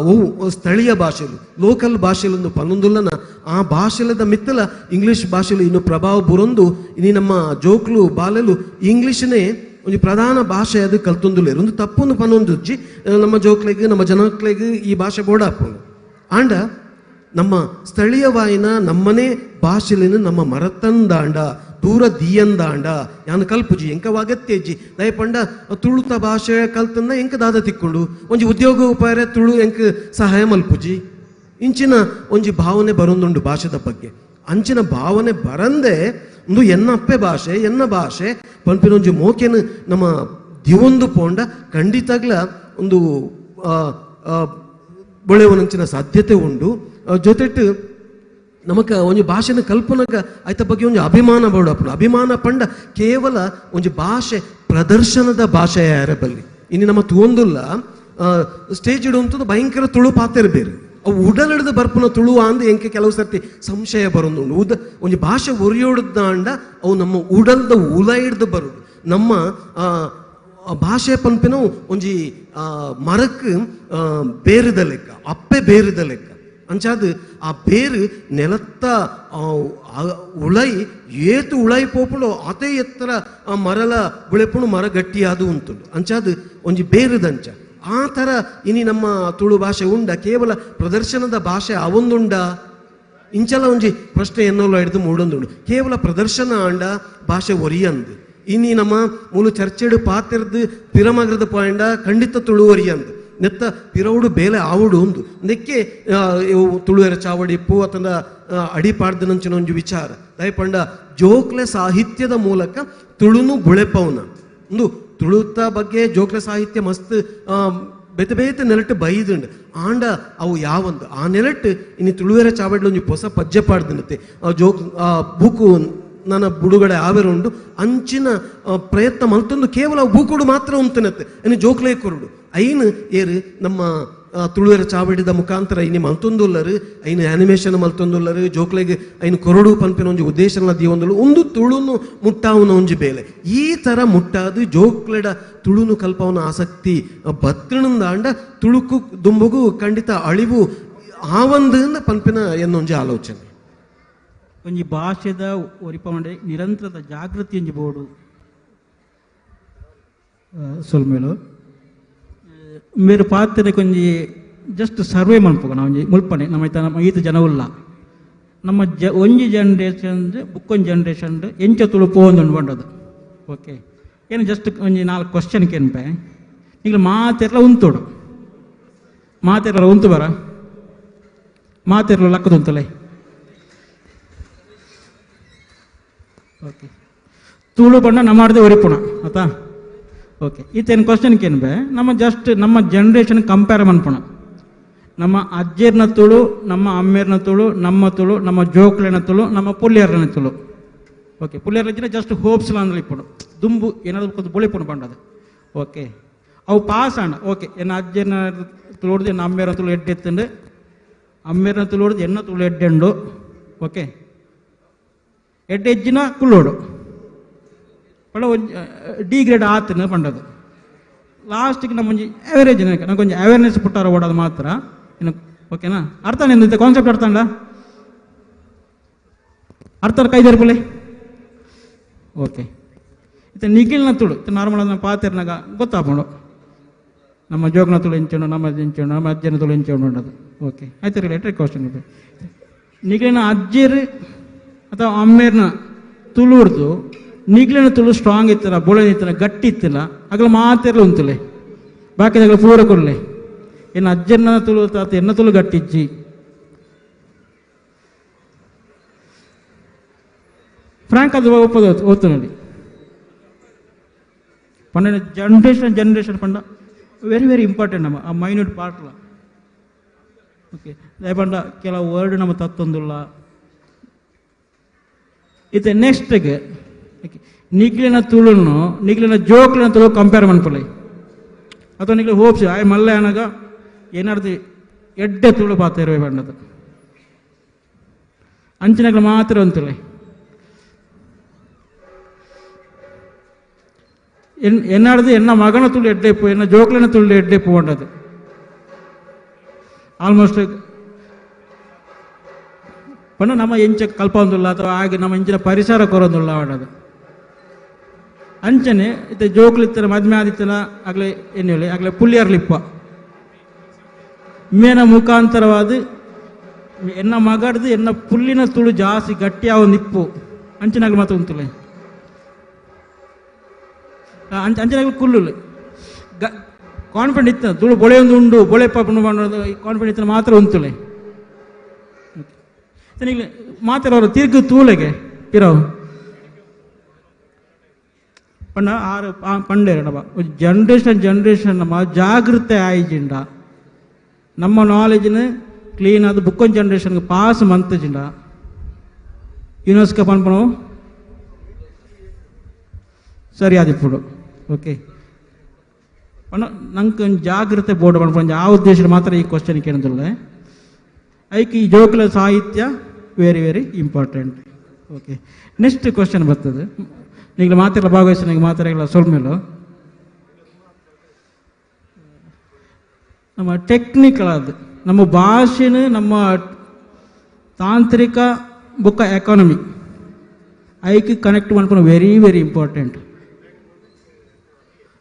R: ಅವು ಸ್ಥಳೀಯ ಭಾಷೆಲು ಲೋಕಲ್ ಭಾಷೆಲೊಂದು ಪನ್ನೊಂದುಲ್ಲನ ಆ ಭಾಷೆಲದ ಮಿತ್ತಲ ಇಂಗ್ಲಿಷ್ ಭಾಷೆಲು ಇನ್ನು ಪ್ರಭಾವ ಬುರೊಂದು ಇನಿ ನಮ್ಮ ಜೋಕ್ಲು ಬಾಲೆಲು ಇಂಗ್ಲಿಷ್ನೇ ಒಂಜಿ ಪ್ರಧಾನ ಭಾಷೆ ಅದು ಕಲ್ತೊಂದುಲ್ಲೇರು ಒಂದು ತಪ್ಪೊಂದು ಪನ್ನೊಂದುಜ್ಜಿ ನಮ್ಮ ಜೋಕ್ಲೆಗ್ ನಮ್ಮ ಜನಕ್ಲೆಗ್ ಈ ಭಾಷೆ ಬೋಡಾಪುಂಡು. ಆಂಡ ನಮ್ಮ ಸ್ಥಳೀಯವಾಯಿನ ನಮ್ಮನೆ ಭಾಷೆಲಿನ ನಮ್ಮ ಮರತಂದಾಂಡ ದೂರ ದಿಯಂದಾಂಡ ಯಾನು ಕಲ್ಪುಜಿ ಎಂಕ ಅಗತ್ಯಜ್ಜಿ ದಯ ಪಂಡ ತುಳುತ ಭಾಷೆ ಕಲ್ತನ್ನ ಎಂಕ ದಾದ ತಿಕ್ಕೊಂಡು ಒಂಜಿ ಉದ್ಯೋಗ ಉಪಾಯ ತುಳು ಎಂಕ ಸಹಾಯ ಮಲ್ಪುಜಿ ಇಂಚಿನ ಒಂಜಿ ಭಾವನೆ ಬರೊಂದುಂಡು ಭಾಷೆದ ಬಗ್ಗೆ. ಅಂಚಿನ ಭಾವನೆ ಬರಂದೆ ಒಂದು ಎನ್ನ ಭಾಷೆ ಪಂಪಿನೊಂಜಿ ಮೋಕೆನು ನಮ್ಮ ದಿವೊಂದು ಪೋಂಡ ಖಂಡಿತಾಗ್ಲ ಒಂದು ಬೊಳೆವನಂಚಿನ ಸಾಧ್ಯತೆ ಉಂಡು. ಜೊತೆಟ್ ನಮಕ ಒಂಜಿ ಭಾಷೆನ ಕಲ್ಪನಗ ಆಯ್ತ ಬಗ್ಗೆ ಒಂಜಿ ಅಭಿಮಾನ ಬೋಡಪ್ಪು ಅಭಿಮಾನ ಪಂಡ ಕೇವಲ ಒಂಜಿ ಭಾಷೆ ಪ್ರದರ್ಶನದ ಭಾಷೆ ಯಾರ ಬಲ್ಲಿ ಇನ್ನು ನಮ್ಮ ತೂಂದುಲ್ಲ ಸ್ಟೇಜ್ ಇಡುವಂಥದ್ದು ಭಯಂಕರ ತುಳು ಪಾತೆರ್ ಬೇರೆ ಅವು ಉಡಲಿಡ್ದು ಬರ್ಪುನ ತುಳು ಅಂದು ಎಂಕೆ ಕೆಲವು ಸರ್ತಿ ಸಂಶಯ ಬರೋದು ಒಂಜಿ ಭಾಷೆ ಒರಿಯೋಡ್ದಾಂಡ ಅವು ನಮ್ಮ ಉಡಲ್ದ ಉಲ ಹಿಡ್ದು ಬರೋದು ನಮ್ಮ ಭಾಷೆ ಪಂಪಿನ ಒಂಜಿ ಮರಕ್ ಬೇರದ ಲೆಕ್ಕ ಅಪ್ಪೆ ಬೇರದ ಲೆಕ್ಕ ಅಂಚಾದು ಆ ಬೇರು ನೆಲತ್ತ ಉಳೈ ಏತು ಉಳೈ ಪೋಪುಳು ಅದೇ ಎತ್ತರ ಮರಲ ಗುಳೆಪುಣು ಮರ ಗಟ್ಟಿಯಾದು ಉಂಟು ಅಂಚಾದು ಒಂಜಿ ಬೇರುದಂಚ ಆ ಥರ ಇನಿ ನಮ್ಮ ತುಳು ಭಾಷೆ ಉಂಡ ಕೇವಲ ಪ್ರದರ್ಶನದ ಭಾಷೆ ಅವೊಂದುಂಡ ಇಂಚಲ ಒಂಜಿ ಪ್ರಶ್ನೆ ಎನ್ನೋಲ್ಲ ಹಿಡಿದು ಮೂಡೊಂದುಂಡು ಕೇವಲ ಪ್ರದರ್ಶನ ಆಂಡ ಭಾಷೆ ಒರಿಯಂದು ಇನಿ ನಮ್ಮ ಮೂಲು ಚರ್ಚೆಡು ಪಾತಿರ್ದು ಪಿರಮಗ್ರದ ಪಾಯಿಂಡ ಖಂಡಿತ ತುಳು ಒರಿಯಂದು ನೆತ್ತ ಪಿರವುಡು ಬೇಲೆ ಆವುಡು ಒಂದು ನೆಕ್ಕೆ ತುಳುವೆರ ಚಾವಡಿಪ್ಪು ಅಥವಾ ಅಡಿಪಾಡ್ದನಂಚಿನ ಒಂಜಿ ವಿಚಾರ ದಯಪಂಡ ಜೋಕ್ಲೆ ಸಾಹಿತ್ಯದ ಮೂಲಕ ತುಳುನು ಬುಳೆಪವನ ಒಂದು ತುಳುತ ಬಗ್ಗೆ ಜೋಕ್ಲೆ ಸಾಹಿತ್ಯ ಮಸ್ತ್ ಬೇತೆ ಬೇತೆ ನೆಲಟ್ಟು ಬೈದುಂಡು ಆಂಡ ಅವು ಯಾವೊಂದು ಆ ನೆಲಟ್ಟು ಇನ್ನು ತುಳುವೆರ ಚಾವಡಿಲು ಒಂಜಿ ಹೊಸ ಪದ್ಯ ಪಾಡ್ದಿನತ್ತೆ ಜೋಕ್ ಬುಕು ನನ್ನ ಬುಡುಗಡೆ ಆವೆರುಂಡು ಅಂಚಿನ ಪ್ರಯತ್ನ ಮಲ್ತೊಂದು ಕೇವಲ ಬೂಕುಡು ಮಾತ್ರ ಉಂತನತ್ತೆ ಇನ್ನು ಜೋಕ್ಲೆ ಕೊರುಡು ಐನು ಏರು ನಮ್ಮ ತುಳುವೆರ ಚಾವಡಿದ ಮುಖಾಂತರ ಇನ್ನು ಮಲ್ತೊಂದುಲ್ಲರು ಐನು ಆನಿಮೇಷನ್ ಮಲ್ತೊಂದುಲ್ಲರು ಜೋಕ್ಲೆಗೆ ಐನು ಕೊರಡು ಪಂಪಿನ ಒಂಜಿ ಉದ್ದೇಶನ ದೀವೊಂದುಲ್ಲು ಒಂದು ತುಳುನು ಮುಟ್ಟಾವುನ ಒಂಜಿ ಬೇಲೆ ಈ ಥರ ಮುಟ್ಟಾದು ಜೋಕ್ಲೆಡ ತುಳುನು ಕಲ್ಪವನ ಆಸಕ್ತಿ ಬತ್ತಣಂದಾಂಡ ತುಳುಕು ದುಂಬುಗು ಖಂಡಿತ ಅಳಿವು ಆವಂದ ಪಂಪಿನ ಎನ್ನೊಂಜಿ ಆಲೋಚನೆ
P: ಒಂಜಿ ಭಾಷೆದ ಒರಿಪಂಡೆ ನಿರಂತರದ ಜಾಗೃತಿ ಒಂಜಿ ಬೋಡು ಸೊಲ್ಮೇಲು ಮೇರು ಪಾತ್ರೆ ಕೊಂಜಿ ಜಸ್ಟ್ ಸರ್ವೆ ಮಲ್ಪೋಗ ನಾವು ಮುಲ್ಪನೆ ನಮ್ಮ ಈತ ಜನವುಲ್ಲ ನಮ್ಮ ಒಂಜಿ ಜನ್ರೇಷನ್ ಬುಕ್ಕೊಂಜಿ ಜನ್ರೇಷನ್ ಎಂಚ ತುಳು ಪೋಂದು ಬಂಡದು ಓಕೆ ಏನು ಜಸ್ಟ್ ಒಂಜಿ 4 ಕ್ವಶನ್ ಕೇನ್ಪೆ ಈಗ ಮಾತೆರ್ಲ ಉಂತೋಡು ಮಾತೆರ್ಲ ಉಂತು ಬರ ಮಾತೆರ್ಲ ಲಕ್ಕದ ಉಂತಲೆ ಓಕೆ ತುಳು ಬಣ್ಣ ನಮ್ಮದೇ ಒರಿಪುಣ ಆತಾ ಓಕೆ ಈತೇನು ಕ್ವಶನ್ ಕೇನ್ಬೆ ನಮ್ಮ ಜಸ್ಟ್ ನಮ್ಮ ಜನ್ರೇಷನ್ ಕಂಪೇರ್ ಮನ್ಪುಣ ನಮ್ಮ ಅಜ್ಜೇರ್ನ ತುಳು ನಮ್ಮ ಅಮ್ಮೇರ್ನ ತುಳು ನಮ್ಮ ತುಳು ನಮ್ಮ ಜೋಕ್ಲೆನ ತುಳು ನಮ್ಮ ಪುಲ್ಯರ್ನ ತುಳು ಓಕೆ ಪುಲ್ಯರ್ನ ಜಸ್ಟ್ ಹೋಪ್ಸ್ಲ ಅಂದ್ರೆ ಇಪ್ಪುಡು ದುಂಬು ಏನಾದ್ರು ಕೊಂದು ಬೊಳಿಪುಣ ಬಂಡದು ಓಕೆ ಅವು ಪಾಸ್ ಆಂಡ ಓಕೆ ಎನ್ನ ಅಜ್ಜೇರ್ನ ತುಳುಡ್ದು ಎನ್ನ ಅಮ್ಮೇರ್ನ ತುಳು ಎಡ್ಡೆತ್ತಂಡು ಅಮ್ಮೇರ್ನ ತುಳುಡ್ದು ಎನ್ನ ತುಳು ಎಡ್ಡೆಂಡು ಓಕೆ ಎಡ್ಡೆಜ್ಜಿನ ಕುಳ್ಳೋಡು ಪಂಡ ಡಿ ಗ್ರೇಡ್ ಆತನ ಪಂಡದು ಲಾಸ್ಟಿಗೆ ನಮ್ಮ ಒಂಜಿ ಅವರೇಜ್ ನಂಗೆ ಕೊಂಚ ಅವೇರ್ನೆಸ್ ಪುಟ್ಟಾರ ಓಡೋದು ಮಾತ್ರ ಇನ್ನು ಓಕೆನಾ ಅರ್ಥ ನಿಂದ ಕಾನ್ಸೆಪ್ಟ್ ಅರ್ಥಂಡ ಅರ್ಥ ಕೈದಾರು ಪುಲೆ ಓಕೆ ಇತ್ತು ನಿಖಿಲ್ನ ತುಳು ನಾರ್ಮಲ್ ಅದನ್ನ ಪಾತೆರ್ನಾಗ ಗೊತ್ತಾಪುಂಡು ನಮ್ಮ ಜೋಗನ ತುಳು ಇಂಚೋಣ ನಮ್ಮ ಇಂಚೋಣ ನಮ್ಮ ಅಜ್ಜನ ತುಳು ಇಂಚೋಣ ಉಂಡದು ಓಕೆ ಆಯ್ತು ರಿಲೇಟೆಡ್ ಕ್ವಶನ್ ಇದೆ ನಿಖಿಲಿನ ಅಜ್ಜಿರು ಅಥವಾ ಅಮ್ಮೇರ್ನ ತುಳುಡ್ದು ನಿಗ್ಲಿನ ತುಳು ಸ್ಟ್ರಾಂಗ್ ಇತ್ತಲ್ಲ ಬೊಳೆನ ಇತ್ತಲ್ಲ ಗಟ್ಟಿ ಇತ್ತಿಲ್ಲ ಆಗಲ ಮಾತೆರ್ಲ ಉಂತುಲೆ ಬಾಕಿದಾಗಲ ಪೂರ ಕೊಡ್ಲೆ ಏನು ಅಜ್ಜನ ತುಳು ತಾತ ಎನ್ನ ತುಳು ಗಟ್ಟಿಜ್ಜಿ ಫ್ರಾಂಕ್ ಅದು ಒಪ್ಪದು ಓದ್ತು ನೋಡಿ ಪಂಡ ಜನ್ರೇಷನ್ ಪಂಡ ವೆರಿ ಇಂಪಾರ್ಟೆಂಟ್ ನಮ್ಮ ಆ ಮೈನ್ಯೂಟ್ ಪಾರ್ಟ್ಲ ಓಕೆ ಪಂಡ ಕೆಲವು ವರ್ಡ್ ನಮ್ಮ ತತ್ತೊಂದುಲ್ಲ ಇದು ನೆಕ್ಸ್ಟ್ಗೆ ನಿಗ್ಲಿನ ತುಳುನು ನಿಗ್ಲಿನ ಜೋಕ್ಲಿನ ತುಳು ಕಂಪೇರ್ ಮನ್ಪಲೆ ಅಥವಾ ನಿಗ್ಲಿ ಹೋಪ್ಸ್ ಆಯ್ ಮಲ್ಲೆ ಅನಾಗ ಏನಾರ್ದು ಎಡ್ಡೆ ತುಳು ಪಾತ ಇರುವೆ ಬಣ್ಣದು ಅಂಚಿನಗಳು ಮಾತ್ರ ಅಂತಲೆ ಎನ್ನಾಡ್ದು ಎನ್ನ ಮಗನ ತುಳು ಎಡ್ಡೆಪ್ಪು ಎನ್ನ ಜೋಕ್ಲಿನ ತುಳು ಎಡ್ಡೆಪ್ಪು ಬಂಡದು ಆಲ್ಮೋಸ್ಟ್ ಪಂಡ ನಮ್ಮ ಎಂಚ ಕಲ್ಪೊಂದುಲ್ಲ ಅಥವಾ ಹಾಗೆ ನಮ್ಮ ಎಂಚಿನ ಪರಿಸರ ಕೊರೊಂದುಲ್ಲ ಆಡೋದು ಅಂಚನೆ ಇತ್ತೆ ಜೋಕ್ಲಿತ್ತನ ಮದ್ಮೆ ಆದಿತ್ತನ ಆಗ್ಲೇ ಏನು ಹೇಳಿ ಆಗ್ಲೇ ಪುಲ್ಯರ್ಲಿಪ್ಪ ಮೇನ ಮುಖಾಂತರವಾದ ಎನ್ನ ಮಗಡ್ದು ಎನ್ನ ಪುಲ್ಲಿನ ತುಳು ಜಾಸ್ತಿ ಗಟ್ಟಿ ಒಂದಿಪ್ಪು ಅಂಚನಾಗ್ಲಿ ಮಾತ್ರ ಉಂತುಲೆ ಅಂಚನಾಗ್ಲಿ ಕುಲ್ಲು ಕಾನ್ಫಿಡೆಂಟ್ ಇತ್ತ ತುಳು ಬೊಳೆ ಒಂದು ಉಂಡು ಬೊಳೆ ಪಾಪು ಮಾಡೋದು ಕಾನ್ಫಿಡೆಂಟ್ ಇತ್ತನ ಮಾತ್ರ ಉಂತುಲೆ ಮಾತಾಡೋರು ತಿರ್ಗು ತೂಳೆಗೆ ಇರೋವು ಪಂಡ ಆರು ಪಂಡೇರ ನಮ್ಮ ಜನ್ರೇಷನ್ ನಮ್ಮ ಜಾಗೃತೆ ಆಯ್ಜಿಂಡ ನಮ್ಮ ನಾಲೆಜ್ನ ಕ್ಲೀನ್ ಆದ ಬುಕ್ಕೊಂದು ಜನ್ರೇಷನ್ಗೆ ಪಾಸ್ ಮಂತಜಿಂಡ ಯುನೆಸ್ಕೋ ಪನ್ಪನು ಸರಿ ಆದಿಪ್ಪುಡು ಓಕೆ ಪಂಡ ನಂಗೆ ಒಂದು ಜಾಗೃತೆ ಬೋರ್ಡ್ ಪನ್ಪಂಜ ಆ ಉದ್ದೇಶ ಮಾತ್ರ ಈ ಕ್ವಶನ್ ಕೇಳಿದಿಲ್ಲ ಐಕ್ ಈ ಜೋಕುಲ ಸಾಹಿತ್ಯ very important okay next question ಬರ್ತದೆ ಈಗ ಮಾತೆಲ್ಲ ಭಾಗವಹಿಸಿನಾಗ ಮಾತಾಡಲ್ಲ ಸ್ವಲ್ಪ ಮೇಲೂ ನಮ್ಮ ಟೆಕ್ನಿಕಲ್ ಅದು ನಮ್ಮ ಭಾಷೆನ ನಮ್ಮ ತಾಂತ್ರಿಕ ಬುಕ್ಕ ಎಕಾನಮಿ ಐಕ್ ಕನೆಕ್ಟ್ ಮಾಡ್ಕೊಂಡು ವೆರಿ ಇಂಪಾರ್ಟೆಂಟ್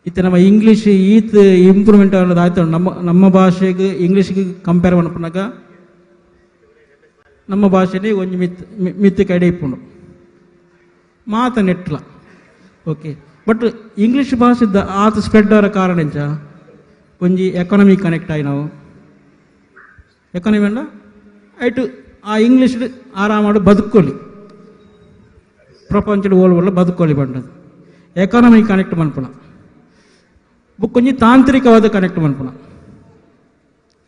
P: ಇತ್ತು ನಮ್ಮ ಇಂಗ್ಲೀಷ್ ಈತ್ ಇಂಪ್ರೂವ್ಮೆಂಟ್ ಅನ್ನೋದು ಆಯ್ತು ನಮ್ಮ ಭಾಷೆಗೆ ಇಂಗ್ಲೀಷ್ಗೆ ಕಂಪೇರ್ ಮಾಡ್ಕೊಂಡಾಗ ನಮ್ಮ ಭಾಷೆನೇ ಒಂಜಿ ಮಿತ್ತು ಕಡೆ ಇಪ್ಪುಂಡು ಮಾತ ನೆಟ್ಲ ಓಕೆ ಬಟ್ ಇಂಗ್ಲೀಷ್ ಭಾಷೆ ಆತ ಸ್ಪ್ರೆಡ್ ಅವರ ಕಾರಣ ಎಂಚ ಒಂಜಿ ಎಕಾನಮಿ ಕನೆಕ್ಟ್ ಆಗಿ ನಾವು ಎಕಾನಮಿ ಅಂಡ ಐಟು ಆ ಇಂಗ್ಲೀಷ್ ಆರಾಮಾಡು ಬದುಕೊಳ್ಳಿ ಪ್ರಪಂಚದ ಓಲ್ವಲ್ಲ ಬದುಕೊಳ್ಳಿ ಬಂಡದು ಎಕಾನಮಿ ಕನೆಕ್ಟ್ ಮನ್ಪುಣ ಬುಕ್ಕೊಂಜಿ ತಾಂತ್ರಿಕವಾದ ಕನೆಕ್ಟ್ ಮನ್ಪುಣ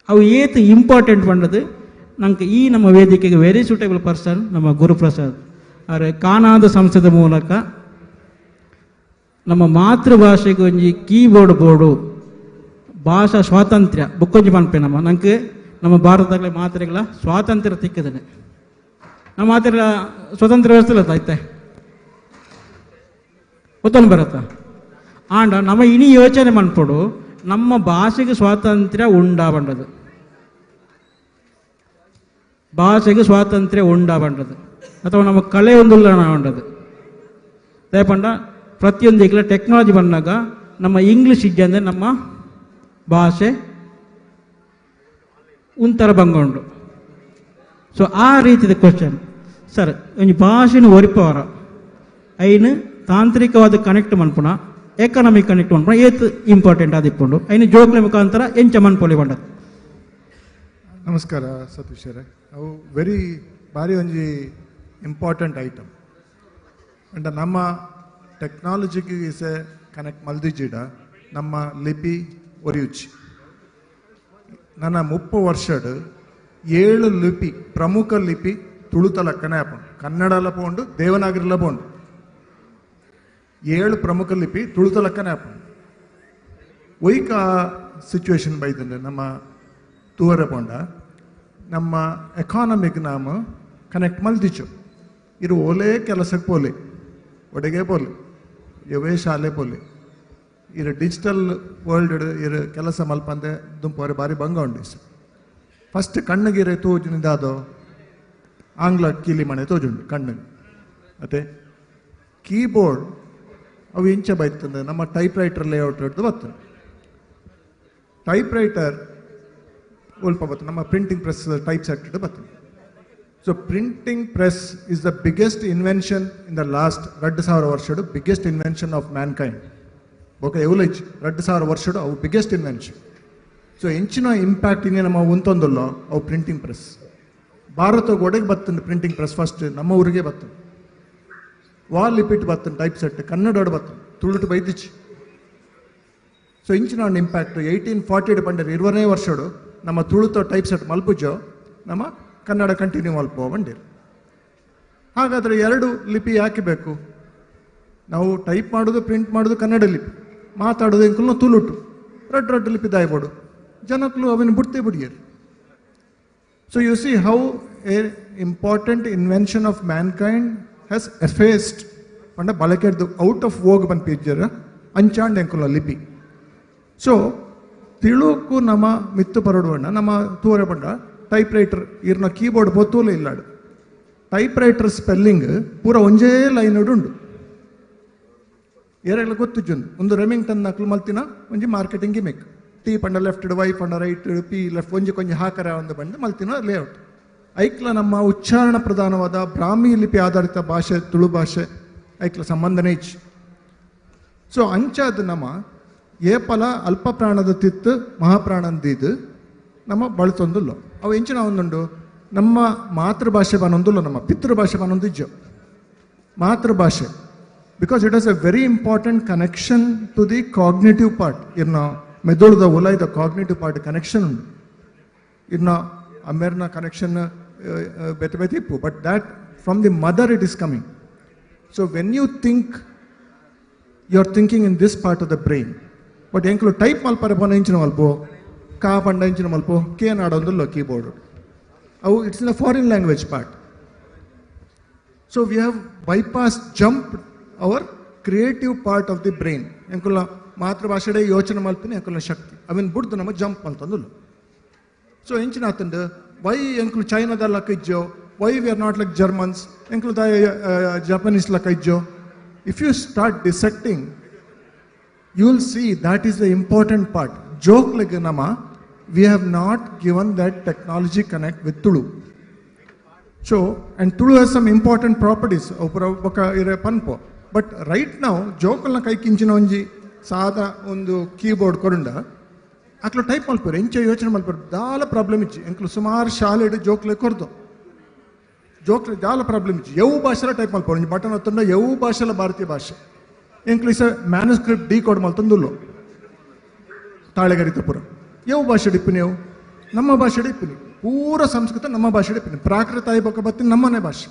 P: ಅವು ಏತು ಇಂಪಾರ್ಟೆಂಟ್ ಬಂಡದು ನಂಗೆ ಈ ನಮ್ಮ ವೇದಿಕೆಗೆ ವೆರಿ ಸೂಟೇಬಲ್ ಪರ್ಸನ್ ನಮ್ಮ ಗುರುಪ್ರಸಾದ್ ಆದರೆ ಕಾನಾದ ಸಂಸ್ಥೆದ ಮೂಲಕ ನಮ್ಮ ಮಾತೃಭಾಷೆಗೆ ಒಂಜಿ ಕೀಬೋರ್ಡ್ ಬೋರ್ಡು ಭಾಷಾ ಸ್ವಾತಂತ್ರ್ಯ ಬುಕ್ಕೊಂಜಿ ಪನ್ಪೆ ನಂಗೆ ನಮ್ಮ ಭಾರತದಾಗಲೇ ಮಾತ್ರೆಗಳ ಸ್ವಾತಂತ್ರ್ಯ ತಿಕ್ಕದೇನೆ ನಮ್ಮ ಮಾತ್ರೆ ಸ್ವತಂತ್ರ ವ್ಯವಸ್ಥೆ ಆಯ್ತೆ ಗೊತ್ತೊಂದು ಬರತ್ತಾ ಆಂಡ ನಮ್ಮ ಇನಿ ಯೋಚನೆ ಮನ್ಪಡು ನಮ್ಮ ಭಾಷೆಗೆ ಸ್ವಾತಂತ್ರ್ಯ ಉಂಡಾಬಂಡದು ಭಾಷೆಗೆ ಸ್ವಾತಂತ್ರ್ಯ ಉಂಡಾಬಂಡದು ಅಥವಾ ನಮ್ಮ ಕಲೆ ಒಂದುಲ್ಲ ಉಂಡದು ದಯಪಂಡ ಪ್ರತಿಯೊಂದು ಈಗ ಟೆಕ್ನಾಲಜಿ ಬಂದಾಗ ನಮ್ಮ ಇಂಗ್ಲೀಷ್ ಇದ್ದೆ ಅಂದರೆ ನಮ್ಮ ಭಾಷೆ ಒಂಥರ ಬಂಗೊಂಡು ಸೊ ಆ ರೀತಿಯ ಕ್ವಶನ್ ಸರ್ ಒಂಜಿ ಭಾಷೆನ ಒರಿಪವರ ಐನು ತಾಂತ್ರಿಕವಾದ ಕನೆಕ್ಟ್ ಮನ್ಪುಣ ಎಕನಾಮಿಕ್ ಕನೆಕ್ಟ್ ಉಂಟು ಏತ್ ಇಂಪಾರ್ಟೆಂಟ್ ಆದಿಪ್ಪುಂಡು ಐನು ಜೋಕ್ಲೆ ಮುಖಾಂತರ ಎಂಚ ಮನ್ಪೊಲಿ ಬಂಡದು.
S: ನಮಸ್ಕಾರ ಸತೀಶ್ ಅವರೇ. ಅವು ವೆರಿ ಭಾರಿ ಒಂಜಿ ಇಂಪಾರ್ಟೆಂಟ್ ಐಟಮ್ ಅಂಡ್ ನಮ್ಮ ಟೆಕ್ನಾಲಜಿಗೆ ಸೆ ಕನೆಕ್ಟ್ ಮಲ್ದಿಜಿಡ ನಮ್ಮ ಲಿಪಿ ಒರಿಯುಚ್ಚಿ ನನ್ನ 30 ವರ್ಷಡ್ 7 ಲಿಪಿ ಪ್ರಮುಖ ಲಿಪಿ ತುಳುತಲ ಕನೆಯಪುಂಡು ಕನ್ನಡಲ ಪೋಂಡು ದೇವನಾಗರಿಲ ಪೋಂಡು 7 ಪ್ರಮುಖ ಲಿಪಿ ತುಳುತಲ ಕನೆಯಪುಂಡು ಒಯ್ಕ ಸಿಚುವೇಶನ್ ಬೈದಂಡೆ ನಮ್ಮ ತೂವರೆ ಪೋಂಡ ನಮ್ಮ ಎಕಾನಮಿಗೆ ನಾವು ಕನೆಕ್ಟ್ ಮಲ್ದಿಚ್ಚು ಇರು ಓಲೇ ಕೆಲಸಕ್ಕೆ ಪೋಲಿ ಒಡೆಗೆ ಪೋಲಿ ಯವೇ ಶಾಲೆ ಪೋಲಿ ಇರು ಡಿಜಿಟಲ್ ವರ್ಲ್ಡ್ ಇರು ಕೆಲಸ ಮಲ್ಪಂದೆ ದುಂಪೋರೆ ಬಾರಿ ಭಂಗ ಉಂಡು. ಫಸ್ಟ್ ಕಣ್ಣಿಗಿರೆ ತೋಜುನಿದಾದೋ ಆಂಗ್ಲ ಕೀಲಿ ಮನೆ ತೋಜುಂಡು ಕಣ್ಣಿಗೆ ಮತ್ತೆ ಕೀಬೋರ್ಡ್ ಅವು ಇಂಚೆ ಬೈತಂದೆ ನಮ್ಮ ಟೈಪ್ ರೈಟರ್ ಲೇಔಟ್ ಹಿಡಿದು ಬರ್ತದೆ. ಟೈಪ್ ರೈಟರ್ ಸ್ವಲ್ಪ ಬರ್ತದೆ ನಮ್ಮ ಪ್ರಿಂಟಿಂಗ್ ಪ್ರೆಸ್ ಟೈಪ್ ಸೆಟ್ ಹಿಡಿದು ಬರ್ತದೆ. So printing press is the biggest invention in the last 2000 ವರ್ಷಡು biggest invention of mankind ಬೊಕ ಎವಲೈಚ್ 2000 ವರ್ಷಡು ಅವು ಬಿಗ್ಗೆಸ್ಟ್ ಇನ್ವೆನ್ಷನ್. ಸೊ ಹೆಂಚಿನ ಇಂಪ್ಯಾಕ್ಟ್ ಇನ್ನೇ ನಮ್ಮ ಉಂತೊಂದಲ್ಲೋ ಅವು ಪ್ರಿಂಟಿಂಗ್ ಪ್ರೆಸ್. ಭಾರತ ಒಡೆಗೆ ಬರ್ತದೆ ಪ್ರಿಂಟಿಂಗ್ ಪ್ರೆಸ್ ಫಸ್ಟ್ ನಮ್ಮ ಊರಿಗೆ ಬರ್ತದೆ. ವಾಲ್ ಲಿಪಿಟ್ ಬರ್ತದೆ ಟೈಪ್ ಸೆಟ್ ಕನ್ನಡ ಬರ್ತದೆ ತುಳುಟು ಬೈದಿಚ್ಚಿ. ಸೊ ಇಂಚಿನ ಒಂದು ಇಂಪ್ಯಾಕ್ಟ್ 1840 ಪಂಡರು 20ನೇ ವರ್ಷಡು ನಮ್ಮ ತುಳುತ ಟೈಪ್ ಸೆಟ್ ಮಲ್ಪುಜೋ ನಮ್ಮ ಕನ್ನಡ ಕಂಟಿನ್ಯೂ ಮಲ್ಪೋ ಬಂದಿರು. ಹಾಗಾದರೆ 2 ಲಿಪಿ ಯಾಕೆ ಬೇಕು? ನಾವು ಟೈಪ್ ಮಾಡೋದು ಪ್ರಿಂಟ್ ಮಾಡೋದು ಕನ್ನಡ ಲಿಪಿ, ಮಾತಾಡೋದು ಎಂಕಲ್ನ ತುಳುಟು ರಡ್ಡು ಲಿಪಿ ದಾಯ್ಬೋಡು ಜನಕ್ಕಲು ಅವನ ಬಿಡ್ತೇ ಬಿಡಿಯರು. So you see how a important invention of mankind has effaced ಪಂಡ ಬಳಕೆಡ್ದು ಔಟ್ ಆಫ್ ವೋಗ್ ಬಂದು ಪಿಜ್ಜರ ಅಂಚಾಂಡ್ ಎಂಕಲ್ನ ಲಿಪಿ. ಸೊ ತಿಳುಕು ನಮ್ಮ ಮಿತ್ತು ಪರಡುವಣ್ಣ ನಮ್ಮ ತೂರೆ ಪಂಡ ಟೈಪ್ ರೈಟರ್ ಇರ್ನ ಕೀಬೋರ್ಡ್ ಬೊತ್ತೂಲೆ ಇಲ್ಲಾಡು. ಟೈಪ್ ರೈಟರ್ ಸ್ಪೆಲ್ಲಿಂಗ್ ಪೂರ ಒಂಜೇ ಲೈನ್ ಉಂಡು ಏರೆಲ್ಲ ಗೊತ್ತಿಜ್ಜೊಂದು ಒಂದು ರೆಮಿಂಗ್ಟನ್ ನಕಲು ಮಲ್ತಿನ ಒಂಜಿ ಮಾರ್ಕೆಟಿಂಗ್ ಗಿಮಿಕ್ ಟಿ ಪಂಡ ಲೆಫ್ಟ್ ವೈ ಪಂಡ ರೈಟ್ ಪಿ ಲೆಫ್ಟ್ ಒಂಜಿ ಕೊಂಚ ಹಾಕರ ಒಂದು ಬಂದು ಮಲ್ತಿನ ಲೇಔಟ್ ಐಕ್ಲ ನಮ್ಮ ಉಚ್ಚಾರಣ ಪ್ರಧಾನವಾದ ಬ್ರಾಹ್ಮಿ ಲಿಪಿ ಆಧಾರಿತ ಭಾಷೆ ತುಳು ಭಾಷೆ ಐಕ್ಲ ಸಂಬಂಧನೇ ಇಚ್ಚಿ. ಸೊ ಅಂಚಾದ ನಮ್ಮ ಏಪಲ ಅಲ್ಪ ಪ್ರಾಣದ ತಿತ್ತು ಮಹಾಪ್ರಾಣಂದಿದ್ದು ನಮ್ಮ ಬಳತೊಂದುಲ್ಲ ಅವು ಎಂಚಿನ ಒಂದುಂಡು ನಮ್ಮ ಮಾತೃಭಾಷೆ ಬನ್ನೊಂದುಲ್ಲ ನಮ್ಮ ಪಿತೃಭಾಷೆ ಬನ್ನೊಂದಿಜ್ಜು ಮಾತೃಭಾಷೆ because it has a very important connection to the cognitive part. ಇರ್ನ ಮೆದುಳುದ ಒಲೈದ ಕಾಗ್ನೇಟಿವ್ ಪಾರ್ಟ್ ಕನೆಕ್ಷನ್ ಉಂಡು. ಇರ್ನ ಅಮ್ಮೆರ್ನ ಕನೆಕ್ಷನ್ ಬೆತೆ ಬೆತೆ ಇಪ್ಪು but that from the mother it is coming. So when you think you are thinking in this part of the brain. But ಎಂಕ್ಲು ಟೈಪ್ ಮಲ್ಪರೆ ಪೋನ ಇಂಚಿನ ಮಲ್ಪೋ ಕಾ ಪಂಡ ಇಂಚಿನ ಮಲ್ಪೋ ಕೆ ನಾಡೊಂದುಲ್ಲ ಕೀಬೋರ್ಡ್ ಅವು it's in a foreign language part. So we have bypass jump our creative part of the brain. ಎಂಕುಲ ಮಾತೃಭಾಷೆಡೆ ಯೋಚನೆ ಮಲ್ಪಿನ ಎಂಕುಲ ಶಕ್ತಿ ಅವಿನ ಬಿಡ್ದು ನಮ್ಮ ಜಂಪ್ ಮಲ್ತಂದುಲ್ಲ. ಸೊ ಇಂಚಿನ ಆತಂದು ವೈ ಎಂಕುಲು ಚೈನಾದ ಲಕ್ಕ ಇಜ್ಜೋ why we are not like Germans ಎಂಕುಲು ಜಪನೀಸ್ ಲಕ್ಕ ಇಜ್ಜೋ. If you start dissecting you will see that is the important part. Joke like nama, we have not given that technology connect with Tulu. So, and Tulu has some important properties. But right now, joke la kai kinchina onji sada ondu keyboard korunda aklo type malpore inche yochane malpore dala problem ichi enklu sumar shale joke le kordo joke dala problem ichi yavu bhashela type malpore button ottunda yavu bhashela bharatiya bhashe ಎಂಕ್ಲಿಸ manuscript decode ಮಲ್ತಂದುಲ್ಲು ತಾಳೆಗರಿತ ಪುರ ಯಾವ ಭಾಷೆ ಡಿಪ್ಪಿನಿ ಅವು ನಮ್ಮ ಭಾಷೆ ಡಿಪ್ಪಿನಿ ಪೂರ ಸಂಸ್ಕೃತ ನಮ್ಮ ಭಾಷೆ ಡಿಪ್ಪಿನಿ ಪ್ರಾಕೃತ ಆಯ್ಬಕ್ಕ ಬತ್ತೀನಿ ನಮ್ಮನೆ ಭಾಷೆ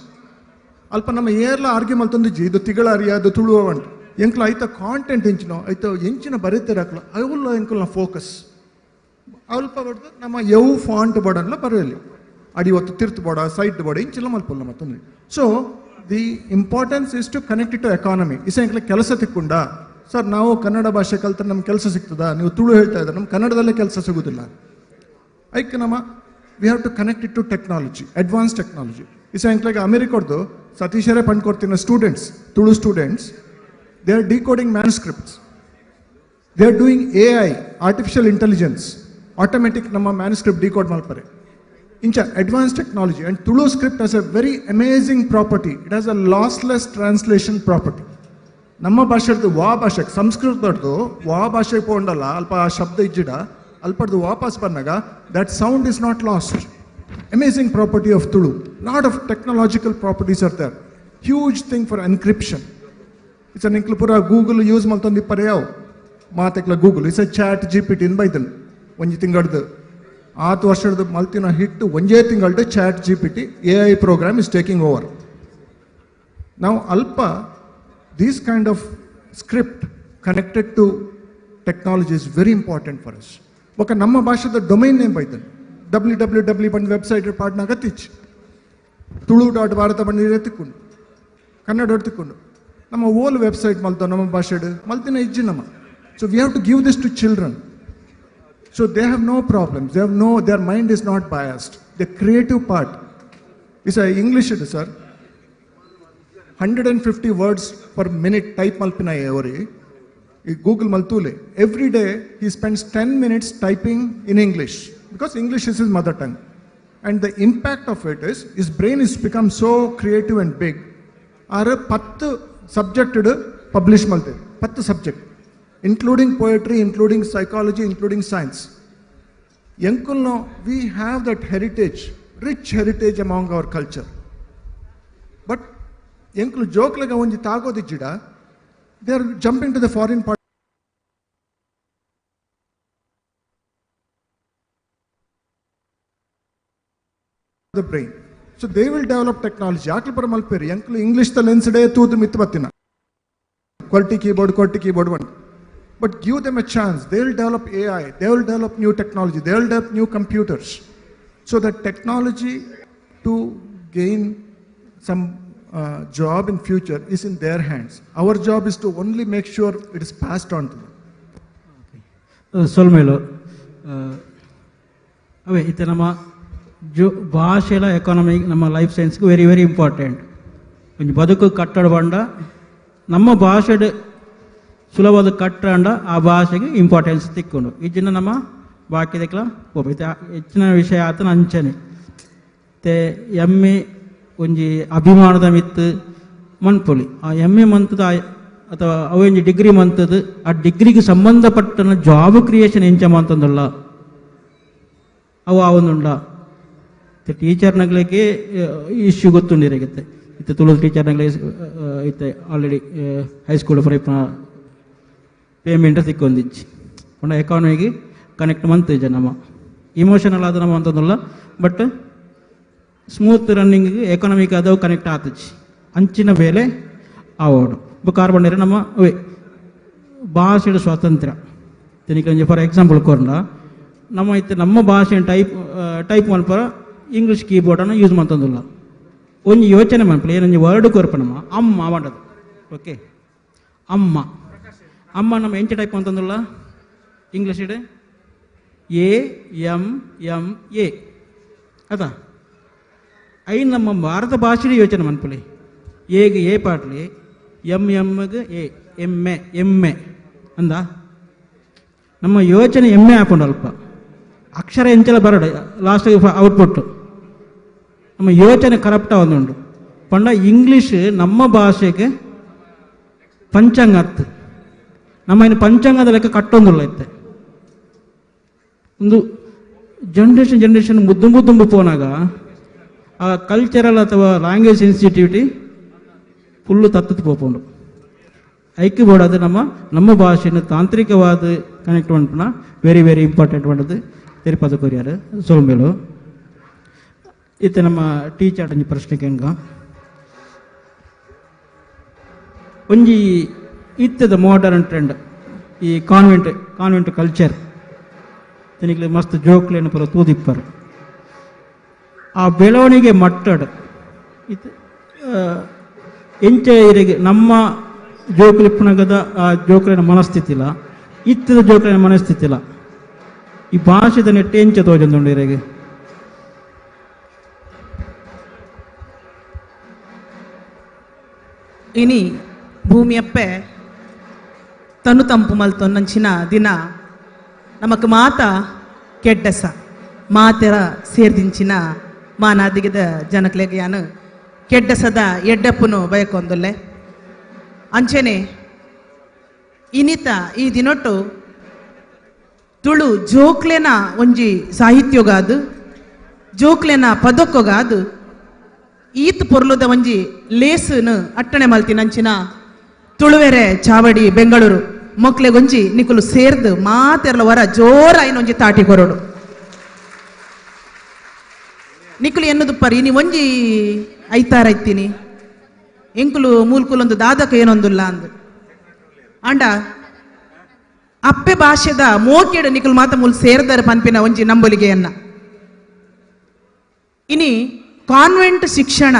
S: ಅಲ್ಪ ನಮ್ಮ ಏರ್ಲ ಆರ್ಗ್ಯ ಮಲ್ತಂದಿಜ್ಜಿ ಇದು ತಿಗಳ ಅರಿಯಾದು ತುಳುವ ಉಂಟು ಎಂಕ್ಲ ಐತ ಕಾಂಟೆಂಟ್ ಎಂಚಿನೋ ಐತ ಎಂಚಿನ ಬರೀತಿರಾಕ್ಲ ಅವುಲ್ಲ ಎಂಕಲ್ನ ಫೋಕಸ್ ಅಲ್ಪ ಬಡ್ದು ನಮ್ಮ ಯವು ಫಾಂಟ್ ಬೋರ್ಡನ್ಲ ಬರೆಯಲಿ ಅಡಿ ಒತ್ತು ತಿರ್ತು ಬೋಡ ಸೈಡ್ ಬೋಡ ಇಂಚಿಲ್ಲ ಮಲ್ಪಲ್ಲ ಮತ್ತೊಂದು. So the importance is to connect it to economy. ಇಸಂಕ್ಲೆ ಕೆಲಸ ತಿಕ್ಕೊಂಡ ಸರ್ ನಾವು ಕನ್ನಡ ಭಾಷೆ ಕಲ್ತ್ರೆ ನಮ್ಗೆ ಕೆಲಸ ಸಿಗ್ತದಾ ನೀವು ತುಳು ಹೇಳ್ತಾ ಇದ್ದಾರೆ ನಮ್ಮ ಕನ್ನಡದಲ್ಲೇ ಕೆಲಸ ಸಿಗೋದಿಲ್ಲ. ಐಕೆ ನಮ್ಮ we have to connect it to technology advance technology. ಇಸಂಕ್ಲೆಗೆ ಅಮೆರಿಕದ್ದು ಸತೀಶರೇ ಪಂಡ್ ಕೊಡ್ತಿನ students Tulu students they are decoding manuscripts they are doing AI artificial intelligence automatic ನಮ್ಮ ಮ್ಯಾನುಸ್ಕ್ರಿಪ್ಟ್ ಡಿಕೋಡ್ ಮಲ್ಪರೆ ಇಂಚ advanced technology. And Tulu script has a very amazing property. It has a lossless translation property. ನಮ್ಮ ಭಾಷೆದು ವಾ ಭಾಷೆಗೆ ಸಂಸ್ಕೃತದ್ದು ವಾ ಭಾಷೆಗೆ ಪೋಂಡಲ್ಲ ಅಲ್ಪ ಆ ಶಬ್ದ ಇಜ್ಜಿಡ ಅಲ್ಪಡ್ದು ವಾಪಸ್ ಬಂದಾಗ that sound is not lost. Amazing property of Tulu. Lot of technological properties are there. Huge thing for encryption. It's ನಿಂಕ್ಲು ಪೂರ ಗೂಗಲ್ ಯೂಸ್ ಮಾಡ್ತಂದು ಇಪ್ಪರೆ ಯಾವ ಮಾತೆಕ್ಲ Google is a chat GPT ಇನ್ ಬೈತಲ್ ಒಂಜಿ ತಿಂಗಳದ್ದು 6 ವರ್ಷದ ಮಲ್ತಿನ ಹಿಟ್ಟು ಒಂದೇ ತಿಂಗಳದ್ದು chat GPT AI program is taking over. ನಾವು ಅಲ್ಪ these kind of script connected to technology is very important for us. ఒక ನಮ್ಮ ಭಾಷೆದ ಡೊಮೈನ್ ನೇಮ್ ಬೈತಲ್ www ಬಂದು ವೆಬ್ಸೈಟ್ ಪಾಡ್ನಾಗ ತಿಚ್ಚಿ ತುಳು.ಭಾರತ ಬಂದಿದೆ ತಿಕ್ಕೊಂಡು ಕನ್ನಡ ತಿಕ್ಕೊಂಡು ನಮ್ಮ ಓಲ್ ವೆಬ್ಸೈಟ್ ಮಲ್ತಾವ ನಮ್ಮ ಭಾಷೆಡು ಮಲ್ತಿನ ಇಜ್ಜಿ ನಮ್ಮ. So we have to give this to children. So they have no problems. They have no, their mind is not biased. The creative part is English ಇದು sir 150 words per minute type malpina every Google maltule. Every day he spends 10 minutes typing in English because English is his mother tongue. And the impact of it is his brain has become so creative and big. Are 10 subject publish malte 10 subject including poetry, including psychology, including science. Yankulno, we have that heritage, rich heritage among our culture. But ಎಂಕ್ಲು ಜೋಕ್ಲೆಗ ಒಂಜಿ ತಾಗೋದಿಜ್ಜಿಡ they are jumping to the foreign part the brain. So they will develop technology. ಆಕ್ಲು ಪರ ಮಲ್ಪೇರಿ ಎಂಕ್ಲು English ದ ಲೆನ್ಸ್ಡೇ ತೂತು ಮಿತ್ತು ಬತ್ತಿನ quality keyboard one. But give them a chance. They will develop AI, they will develop new technology, they will develop new computers. So that technology to gain some job in future is in their hands. Our job is to only make sure it is passed on to them.
P: ಸೊಲ್ಮೇಲು ಅವೇ ಇತ್ತೆ ನಮ್ಮ ಭಾಷೆಲ economy ನಮ್ಮ life ಸೈನ್ಸ್ಗೆ very very important. ಒಂದು ಬದುಕು ಕಟ್ಟಡ ಬಂಡ ನಮ್ಮ ಭಾಷೆಡ್ ಸುಲಭದ ಕಟ್ಟಂಡ ಆ ಭಾಷೆಗೆ ಇಂಪಾರ್ಟೆನ್ಸ್ ತಿಕ್ಕೊಂಡು ಈಜಿನ ನಮ್ಮ ಬಾಕಿ ದೆಕ್ಲ ಹೆಚ್ಚಿನ ವಿಷಯ ಆತನ ಅಂಚನೆ ಮತ್ತೆ ಎಮ್ಮೆ ಒಂಜಿ ಅಭಿಮಾನದ ಮಿತ್ತು ಮನ್ಪೊಲಿ ಆ ಎಮ್ಮೆ ಮಂತದ ಅಥವಾ ಅವಂಜಿ ಡಿಗ್ರಿ ಮಂತದ್ದು ಆ ಡಿಗ್ರಿಗೆ ಸಂಬಂಧಪಟ್ಟನ ಜಾಬ್ ಕ್ರಿಯೇಷನ್ ಎಂಚ ಮಂತಂದಲ್ಲ ಅವು ಆವೊಂದುಂಡ ಟೀಚರ್ನಗಳಿಗೆ ಇಶ್ಯೂ ಗೊತ್ತುಂಡಿರಗತ್ತೆ ಇತ್ತೆ ತುಳು ಟೀಚರ್ನಗಳಿಗೆ ಇತ್ತೆ ಆಲ್ರೆಡಿ ಹೈಸ್ಕೂಲ್ ಫ್ರೈಪ್ ಪೇಮೆಂಟ್ ಸಿಕ್ಕೊಂದಿಚ್ಚಿ ಪಂಡ ಎಕಾನಮಿಗೆ ಕನೆಕ್ಟ್ ಮಂತಿಜ ನಮ್ಮ ಇಮೋಷನಲ್ ಆದ ನಮ್ಮ ಅಂತಂದಲ್ಲ ಬಟ್ ಸ್ಮೂತ್ ರನ್ನಿಂಗಿಗೆ ಎಕಾನಮಿಕ್ ಆದವು ಕನೆಕ್ಟ್ ಆತಚ್ಚಿ ಅಂಚಿನ ಬೇಲೆ ಆವೋಡು ಕಾರ್ಬನ್ ನಮ್ಮ ಭಾಷೆಯ ಸ್ವಾತಂತ್ರ್ಯ ತಿನಿಕಂಜಿ ಫಾರ್ ಎಕ್ಸಾಂಪಲ್ ಕೊರ್ನ ನಮ್ಮ ಇತ್ತೆ ನಮ್ಮ ಭಾಷೆ ಟೈಪ್ ಮನ್ಪರ ಇಂಗ್ಲೀಷ್ ಕೀಬೋರ್ಡನ್ನು ಯೂಸ್ ಮಾಡ್ತಂದಿಲ್ಲ ಒಂದು ಯೋಚನೆ ಮನ್ಪಲ್ಲ ಏನೊಂದು ವರ್ಡ್ ಕೊರ್ಪ ನಮ್ಮ ಅಮ್ಮ ಮಾಡೋದು ಓಕೆ ಅಮ್ಮ ನಮ್ಮ ಎಂಚ ಟೈಪ್ ಅಂತಂದಿಲ್ಲ ಇಂಗ್ಲೀಷ್ ಇಡೆ AMMA ಅದಾ ಐ ನಮ್ಮ ಭಾರತ ಭಾಷೆಯ ಯೋಚನೆ ಮನ್ಪಲಿ ಏಗೆ ಎ ಪಾಟ್ಲಿ ಎಮ್ಗೆ ಎಮ್ಮೆ ಅಂದ ನಮ್ಮ ಯೋಚನೆ ಎಮ್ಮೆ ಹಾಕೊಂಡು ಅಲ್ಪ ಅಕ್ಷರ ಎಂಚಲ ಬರಡ ಲಾಸ್ಟಿಗೆ ಔಟ್ಪುಟ್ ನಮ್ಮ ಯೋಚನೆ ಕರಪ್ಟ ಒಂದುಂಡು ಪಂಡ ಇಂಗ್ಲೀಷ್ ನಮ್ಮ ಭಾಷೆಗೆ ಪಂಚಾಂಗ ಅತ್ತು ನಮ್ಮ ಇನ್ನು ಪಂಚಾಂಗದ ಲೆಕ್ಕ ಕಟ್ಟೊಂದಿಲ್ಲ ಇತ್ತೆ ಒಂದು ಜನ್ರೇಷನ್ ಮುದ್ದು ಪೋನಾಗ ಆ ಕಲ್ಚರಲ್ ಅಥವಾ ಲ್ಯಾಂಗ್ವೇಜ್ ಸೆನ್ಸಿಟಿವಿಟಿ ಫುಲ್ಲು ತತ್ತದು ಪೋಪುಂಡು ಐಕ್ಯ ಬೋಡದು ನಮ್ಮ ಭಾಷೆಯನ್ನು ತಾಂತ್ರಿಕವಾದ ಕನೆಕ್ಟ್ ಮಾಡ್ಪಣ ವೆರಿ ವೆರಿ ಇಂಪಾರ್ಟೆಂಟ್ ಮಾಡೋದು ತಿರುಪತಿ ಕೊರಿಯಾರು ಸೋಲ್ಮೇಲು ಇತ್ತೆ ನಮ್ಮ ಟೀಚರ್ ಒಂಜಿ ಪ್ರಶ್ನೆಗೆ ಹೆಂಗ ಒಂಜಿ ಇತ್ತದ ಮಾಡರ್ನ್ ಟ್ರೆಂಡ್ ಈ ಕಾನ್ವೆಂಟ್ ಕಲ್ಚರ್ ತನಿಗೆ ಮಸ್ತ್ ಜೋಕ್ಲೇನು ಪರ ತೂದಿಪ್ಪರು ಆ ಬೆಳವಣಿಗೆ ಮಟ್ಟಡ್ ಇದು ಎಂಚ ಇರಿಗೆ ನಮ್ಮ ಜೋಕುಲಿಪ್ಪನಗದ ಆ ಜೋಕುಲಿನ ಮನಸ್ಥಿತಿ ಇಲ್ಲ ಇತ್ತದ ಜೋಕುಲಿನ ಮನಸ್ಥಿತಿ ಇಲ್ಲ ಈ ಭಾಷೆದ ನೆಟ್ಟೆ ಎಂಚ ತೋಜೊಂದುಂಡು ಇರಿಗೆ
T: ಇನಿ ಭೂಮಿಯಪ್ಪೆ ತನು ತಂಪು ಮಲ್ತೊನ್ನಂಚಿನ ದಿನ ನಮಕ್ ಮಾತ ಕೆಡ್ಡಸ ಮಾತೆರ ಸೇರ್ದಿಂಚಿನ ಮಾನಾದಿಗದ ಜನಕ್ಲೆಗೆ ಯಾನು ಕೆಡ್ಡಸದ ಎಡ್ಡಪ್ಪನು ಬಯಕೊಂದುಲ್ಲೆ ಅಂಚನೆ ಇನಿತ ಈ ದಿನೊಟ್ಟು ತುಳು ಜೋಕ್ಲೆನ ಒಂಜಿ ಸಾಹಿತ್ಯಗಾದು ಜೋಕ್ಲೆನ ಪದಕ್ಕೊಗಾದು ಈತ್ ಪೊರ್ಲುದ ಒಂಜಿ ಲೇಸನ್ ಅಟ್ಟಣೆ ಮಲ್ತಿನಂಚಿನ ತುಳುವೆರೆ ಚಾವಡಿ ಬೆಂಗಳೂರು ಮೊಕ್ಲೆಗೊಂಜಿ ನಿಕುಲು ಸೇರ್ದು ಮಾತೆರ್ಲ ವರ ಜೋರ ಐನೊಂಜಿ ತಾಟಿ ಕೊರಡು ನಿಕುಲು ಎನ್ನುದು ಪರಿ ನೀ ಒಂಜಿ ಐತಾರ ಇತ್ತೀನಿ ಎಂಕುಲು ಮೂಲ್ಕುಲೊಂದು ದಾದಕ ಏನೊಂದುಲ್ಲ ಅಂದು ಅಂಡ ಅಪ್ಪೆ ಭಾಷೆದ ಮೋಕೆಡು ನಿಕುಲು ಮಾತ ಮೂಲ್ ಸೇರ್ದಾರೆ ಪನ್ಪಿನ ಒಂಜಿ ನಂಬೊಲಿಗೆಯನ್ನ ಇನಿ ಕಾನ್ವೆಂಟ್ ಶಿಕ್ಷಣ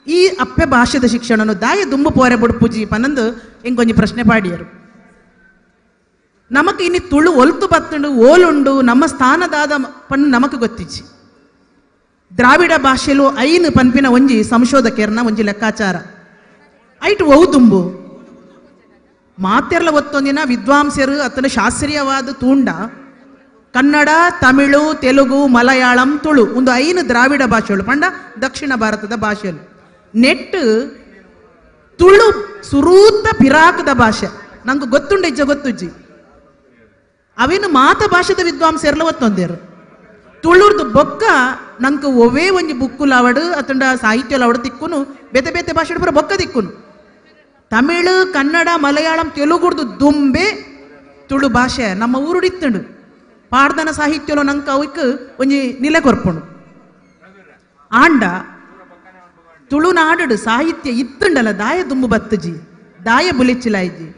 T: ಈ ಅಪ್ಪೆ ಭಾಷೆದ ಶಿಕ್ಷಣನು ದಾಯ ದುಂಬು ಪೋರೆ ಬುಡ್ಪುಜಿ ಪನ್ನಂದು ಎಂಗೊಂಜಿ ಪ್ರಶ್ನೆ ಪಾಡಿಯರು ನಮಕ್ ಇನಿ ತುಳು ಒಲ್ತು ಬತ್ತುಂಡು ಓಲುಂಡು ನಮ್ಮ ಸ್ಥಾನದಾದ ಪಣ್ಣು ನಮಕ್ ಗೊತ್ತಿಚ್ಚಿ ದ್ರಾವಿಡ ಭಾಷೆಲು ಐನು ಪನ್ಪಿನ ಒಂಜಿ ಸಂಶೋಧಕರ್ನ ಒಂಜಿ ಲೆಕ್ಕಾಚಾರ ಐಟು ಒವು ತುಂಬು ಮಾತೆರ್ಲ ಒತ್ತೊಂದಿನ ವಿದ್ವಾಂಸರು ಅತನ ಶಾಸ್ತ್ರೀಯವಾದ ತೂಂಡ ಕನ್ನಡ ತಮಿಳು ತೆಲುಗು ಮಲಯಾಳಂ ತುಳು ಒಂದು ಐನು ದ್ರಾವಿಡ ಭಾಷೆಗಳು ಪಂಡ ದಕ್ಷಿಣ ಭಾರತದ ಭಾಷೆಗಳು ನೆಟ್ ತುಳು ಸುರೂತ ಪಿರಾಕದ ಭಾಷೆ ನಂಗೆ ಗೊತ್ತುಂಡ ಇಜ್ಜ ಗೊತ್ತುಜ್ಜಿ ಅವೇನು ಮಾತ ಭಾಷೆದ ವಿದ್ವಾಂಸರ್ಲ ಒತ್ತೊಂದೇರು ತುಳುರ್ದು ಬೊಕ್ಕ ನಂಗೆ ಒವೇ ಒಂಜಿ ಬುಕ್ಕುಲಾವಡು ಅತಂಡ ಸಾಹಿತ್ಯಲಾವಡು ತಿಕ್ಕುನು ಬೇತೆ ಬೇತೆ ಭಾಷೆ ಪೂರ ಬೊಕ್ಕ ತಿಕ್ಕುನು ತಮಿಳು ಕನ್ನಡ ಮಲಯಾಳಂ ತೆಲುಗುರ್ದು ದುಂಬೆ ತುಳು ಭಾಷೆ ನಮ್ಮ ಊರುಡಿತ್ತುಂಡು ಪಾಡ್ದನ ಸಾಹಿತ್ಯలో ನಂಗೆ ಅವಕ್ಕೆ ಒಂಜಿ ನಿಲೆ ಕೊರ್ಪುಂಡು ಆಂಡ ತುಳುನಾಡು ಸಾಹಿತ್ಯ ಇತ್ತುಂಡಲ್ಲ ದಾಯ ದುಂಬು ಬತ್ತುಜಿ ದಾಯ ಬುಲಿಚ್ಚಿಲಾಯ್ಜಿ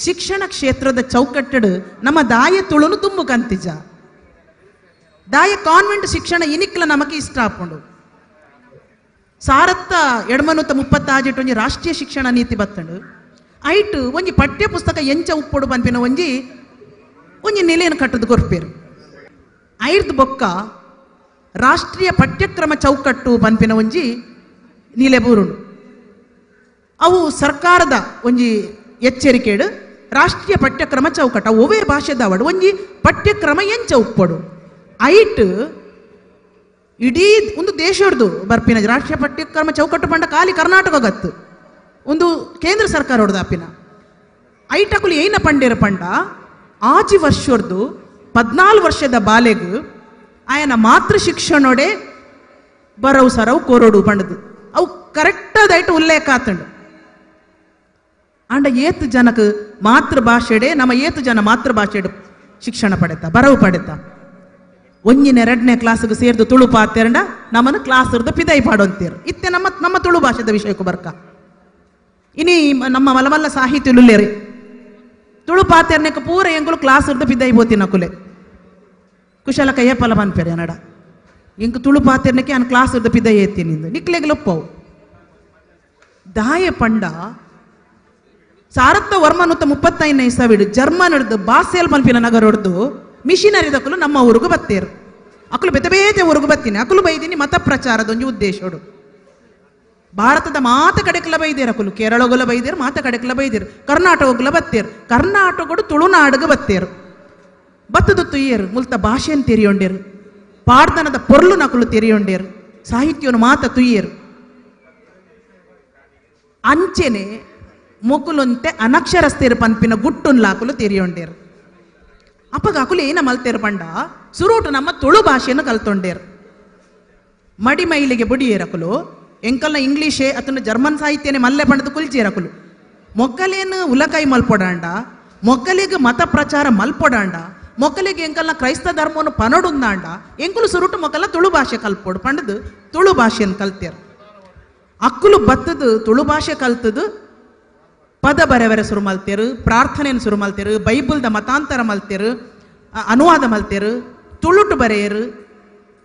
T: ಶಿಕ್ಷಣ ಕ್ಷೇತ್ರದ ಚೌಕಟ್ಟಡು ನಮ್ಮ ದಾಯ ತುಳುನು ದುಂಬು ಕಂತಿಜ ದಾಯ ಕಾನ್ವೆಂಟ್ ಶಿಕ್ಷಣ ಇನಿಕ್ಲ ನಮಗೆ ಇಷ್ಟ ಆಪುಂಡು ಸಾರತ್ತ 2030 ಒಂಜಿ ರಾಷ್ಟ್ರೀಯ ಶಿಕ್ಷಣ ನೀತಿ ಬತ್ತಂಡು ಐಟು ಒಂಜಿ ಪಠ್ಯ ಪುಸ್ತಕ ಎಂಚ ಉಪ್ಪೊಡು ಪನ್ಪಿನ ಒಂಜಿ ನಿಲೆಯನ್ನು ಕಟ್ಟದು ಕೊರ್ಪೇರು ಐರ್ದು ಬೊಕ್ಕ ರಾಷ್ಟ್ರೀಯ ಪಠ್ಯಕ್ರಮ ಚೌಕಟ್ಟು ಪನ್ಪಿನ ಒಂಜಿ ನೀಲೆ ಬೂರುಂಡು ಅವು ಸರ್ಕಾರದ ಒಂಜಿ ಎಚ್ಚರಿಕೆಡು ರಾಷ್ಟ್ರೀಯ ಪಠ್ಯಕ್ರಮ ಚೌಕಟ್ಟು ಅವು ಒವೇ ಭಾಷೆದವಡು ಒಂಜಿ ಪಠ್ಯಕ್ರಮ ಎಂಚ ಉಪ್ಪೊಡು ಐಟ್ ಇಡೀ ಒಂದು ದೇಶದ್ದು ಬರ್ಪಿನ ರಾಷ್ಟ್ರೀಯ ಪಠ್ಯಕ್ರಮ ಚೌಕಟ್ಟು ಪಂಡ ಖಾಲಿ ಕರ್ನಾಟಕ ಗತ್ತು ಒಂದು ಕೇಂದ್ರ ಸರ್ಕಾರ ಹೊಡೆದ ಅಪ್ಪಿನ ಐಟಕುಲು ಏನ ಪಂಡೇರ ಪಂಡ ಆಜಿ ವರ್ಷದ್ದು 14 ವರ್ಷದ ಬಾಲೆಗು ಆಯನ ಮಾತೃ ಶಿಕ್ಷಣೋಡೆ ಬರವು ಸರವು ಕೋರೋಡು ಪಂಡದು ಅವು ಕರೆಕ್ಟಾದ ಐಟು ಉಲ್ಲೇಖ ಆತಂಡು ಅಂಡ ಏತು ಜನಕ್ಕೆ ಮಾತೃಭಾಷೆಡೆ ನಮ್ಮ ಏತು ಜನ ಮಾತೃಭಾಷೆಡು ಶಿಕ್ಷಣ ಪಡೆತ ಬರವು ಪಡೆತ ಒಂಜಿನ 2ನೇ ಕ್ಲಾಸ್ಗೆ ಸೇರ್ದು ತುಳು ಪಾತೆರಂಡ ನಮ್ಮನ್ನು ಕ್ಲಾಸ್ ಇರ್ದು ಪಿದೈ ಪಾಡೋಂತೀರು ಇತ್ತೆ ನಮ್ಮ ತುಳು ಭಾಷೆದ ವಿಷಯಕ್ಕೂ ಬರ್ಕ ಇನಿ ನಮ್ಮ ಮಲಮಲ್ಲ ಸಾಹಿತ್ಯಲುಲ್ಲೇರಿ ತುಳು ಪಾತೆರ್ನಕ್ಕೆ ಪೂರ ಎಂಗುಲು ಕ್ಲಾಸ್ ಇರ್ದು ಪಿದೈ ಬೋತಿನ ಕುಲೆ ಕುಶಲ ಕೈಯ ಪಲ ಪನ್ಪೆರೆ ನಡ ಇಂಕ ತುಳು ಪಾತೆರ್ನಕ್ಕೆ ಅನ್ ಕ್ಲಾಸ್ ಇರ್ದು ಪಿದೈ ಎತ್ತೀನಿ ನಿಕ್ಲೆಗ್ಲೊಪ್ಪವು ದಾಯ ಪಂಡ ಸಾರತ್ತ ವರ್ಮನುತ್ತ 35ನೇ ಇಸವಿಡು ಜರ್ಮನ್ ಹಿಡ್ದು ಬಾಸೆಲ್ ಪನ್ಪಿನ ನಗರ ಹೊಡೆದು ಮಿಷಿನರಿದಕ್ಕಲು ನಮ್ಮ ಊರಿಗೂ ಬತ್ತೇರು ಅಕಲು ಬೇತೆ ಬೇತೆ ಊರಿಗೂ ಬತ್ತೀನಿ ಅಕಲು ಬೈದಿನಿ ಮತ ಪ್ರಚಾರದ ಒಂಜಿ ಉದ್ದೇಶೋಡು ಭಾರತದ ಮಾತ ಕಡೆಕ್ಲ ಬೈದೇರು ಅಕಲು ಕೇರಳಗೊಲ ಬೈದೇರು ಮಾತ ಕಡೆಕ್ಲ ಬೈದೇರು ಕರ್ನಾಟಕಗೊಲ ಬತ್ತೇರು ಕರ್ನಾಟಕಡು ತುಳುನಾಡುಗ ಬತ್ತೇರು ಬತ್ತದು ತುಯ್ಯರು ಮುಲ್ತ ಭಾಷೆಯನ್ನು ತೆರಿಯೊಂಡೇರು ಪಾಡ್ದನದ ಪೊರ್ಲು ನಕಲು ತೆರಿಯೊಂಡೇರು ಸಾಹಿತ್ಯವನ್ನು ಮಾತ ತುಯ್ಯರು ಅಂಚೆನೆ ಮೊಕುಲೊಂತೆ ಅನಕ್ಷರಸ್ಥೇರು ಪನ್ಪಿನ ಗುಟ್ಟುನ್ಲಾಕುಲು ತೆರಿಯೊಂಡೇರು ಅಪ್ಪಗ ಅಕುಲು ಏನ ಮಲ್ತೇರು ಪಂಡ ಸುರೂಟು ನಮ್ಮ ತುಳು ಭಾಷೆಯನ್ನು ಕಲ್ತೊಂಡೇರು ಮಡಿ ಮೈಲಿಗೆ ಬುಡಿಯೇರಕುಲು ಎಂಕಲ್ನ ಇಂಗ್ಲೀಷೇ ಅತನ ಜರ್ಮನ್ ಸಾಹಿತ್ಯನೇ ಮಲ್ಲೆ ಪಂಡದು ಕುಲ್ಚೇರಕುಲು ಮೊಕ್ಕಲೇನು ಉಲಕೈ ಮಲ್ಪೊಡಾಂಡ ಮೊಕ್ಕಲಿಗೆ ಮತ ಪ್ರಚಾರ ಮಲ್ಪೊಡಾಂಡ ಮೊಕ್ಕಲಿಗೆ ಎಂಕಲ್ನ ಕ್ರೈಸ್ತ ಧರ್ಮವನ್ನು ಪನೊಡುಂದಾಂಡ ಎಂಕುಲು ಸುರುಟು ಮೊಕ್ಕಲ ತುಳು ಭಾಷೆ ಕಲ್ಪೊಡು ಪಂಡದು ತುಳು ಭಾಷೆಯನ್ನು ಕಲ್ತೇರು ಅಕ್ಕುಲು ಬತ್ತದು ತುಳು ಭಾಷೆ ಕಲ್ತದು ಪದ ಬರೆವರೆ ಶುರು ಮಲ್ತೇರು ಪ್ರಾರ್ಥನೆಯನ್ನು ಶುರು ಮಲ್ತೇರು ಬೈಬಲ್ದ ಮತಾಂತರ ಮಲ್ತೇರು ಅನುವಾದ ಮಲ್ತೇರು ತುಳುಟು ಬರೆಯರು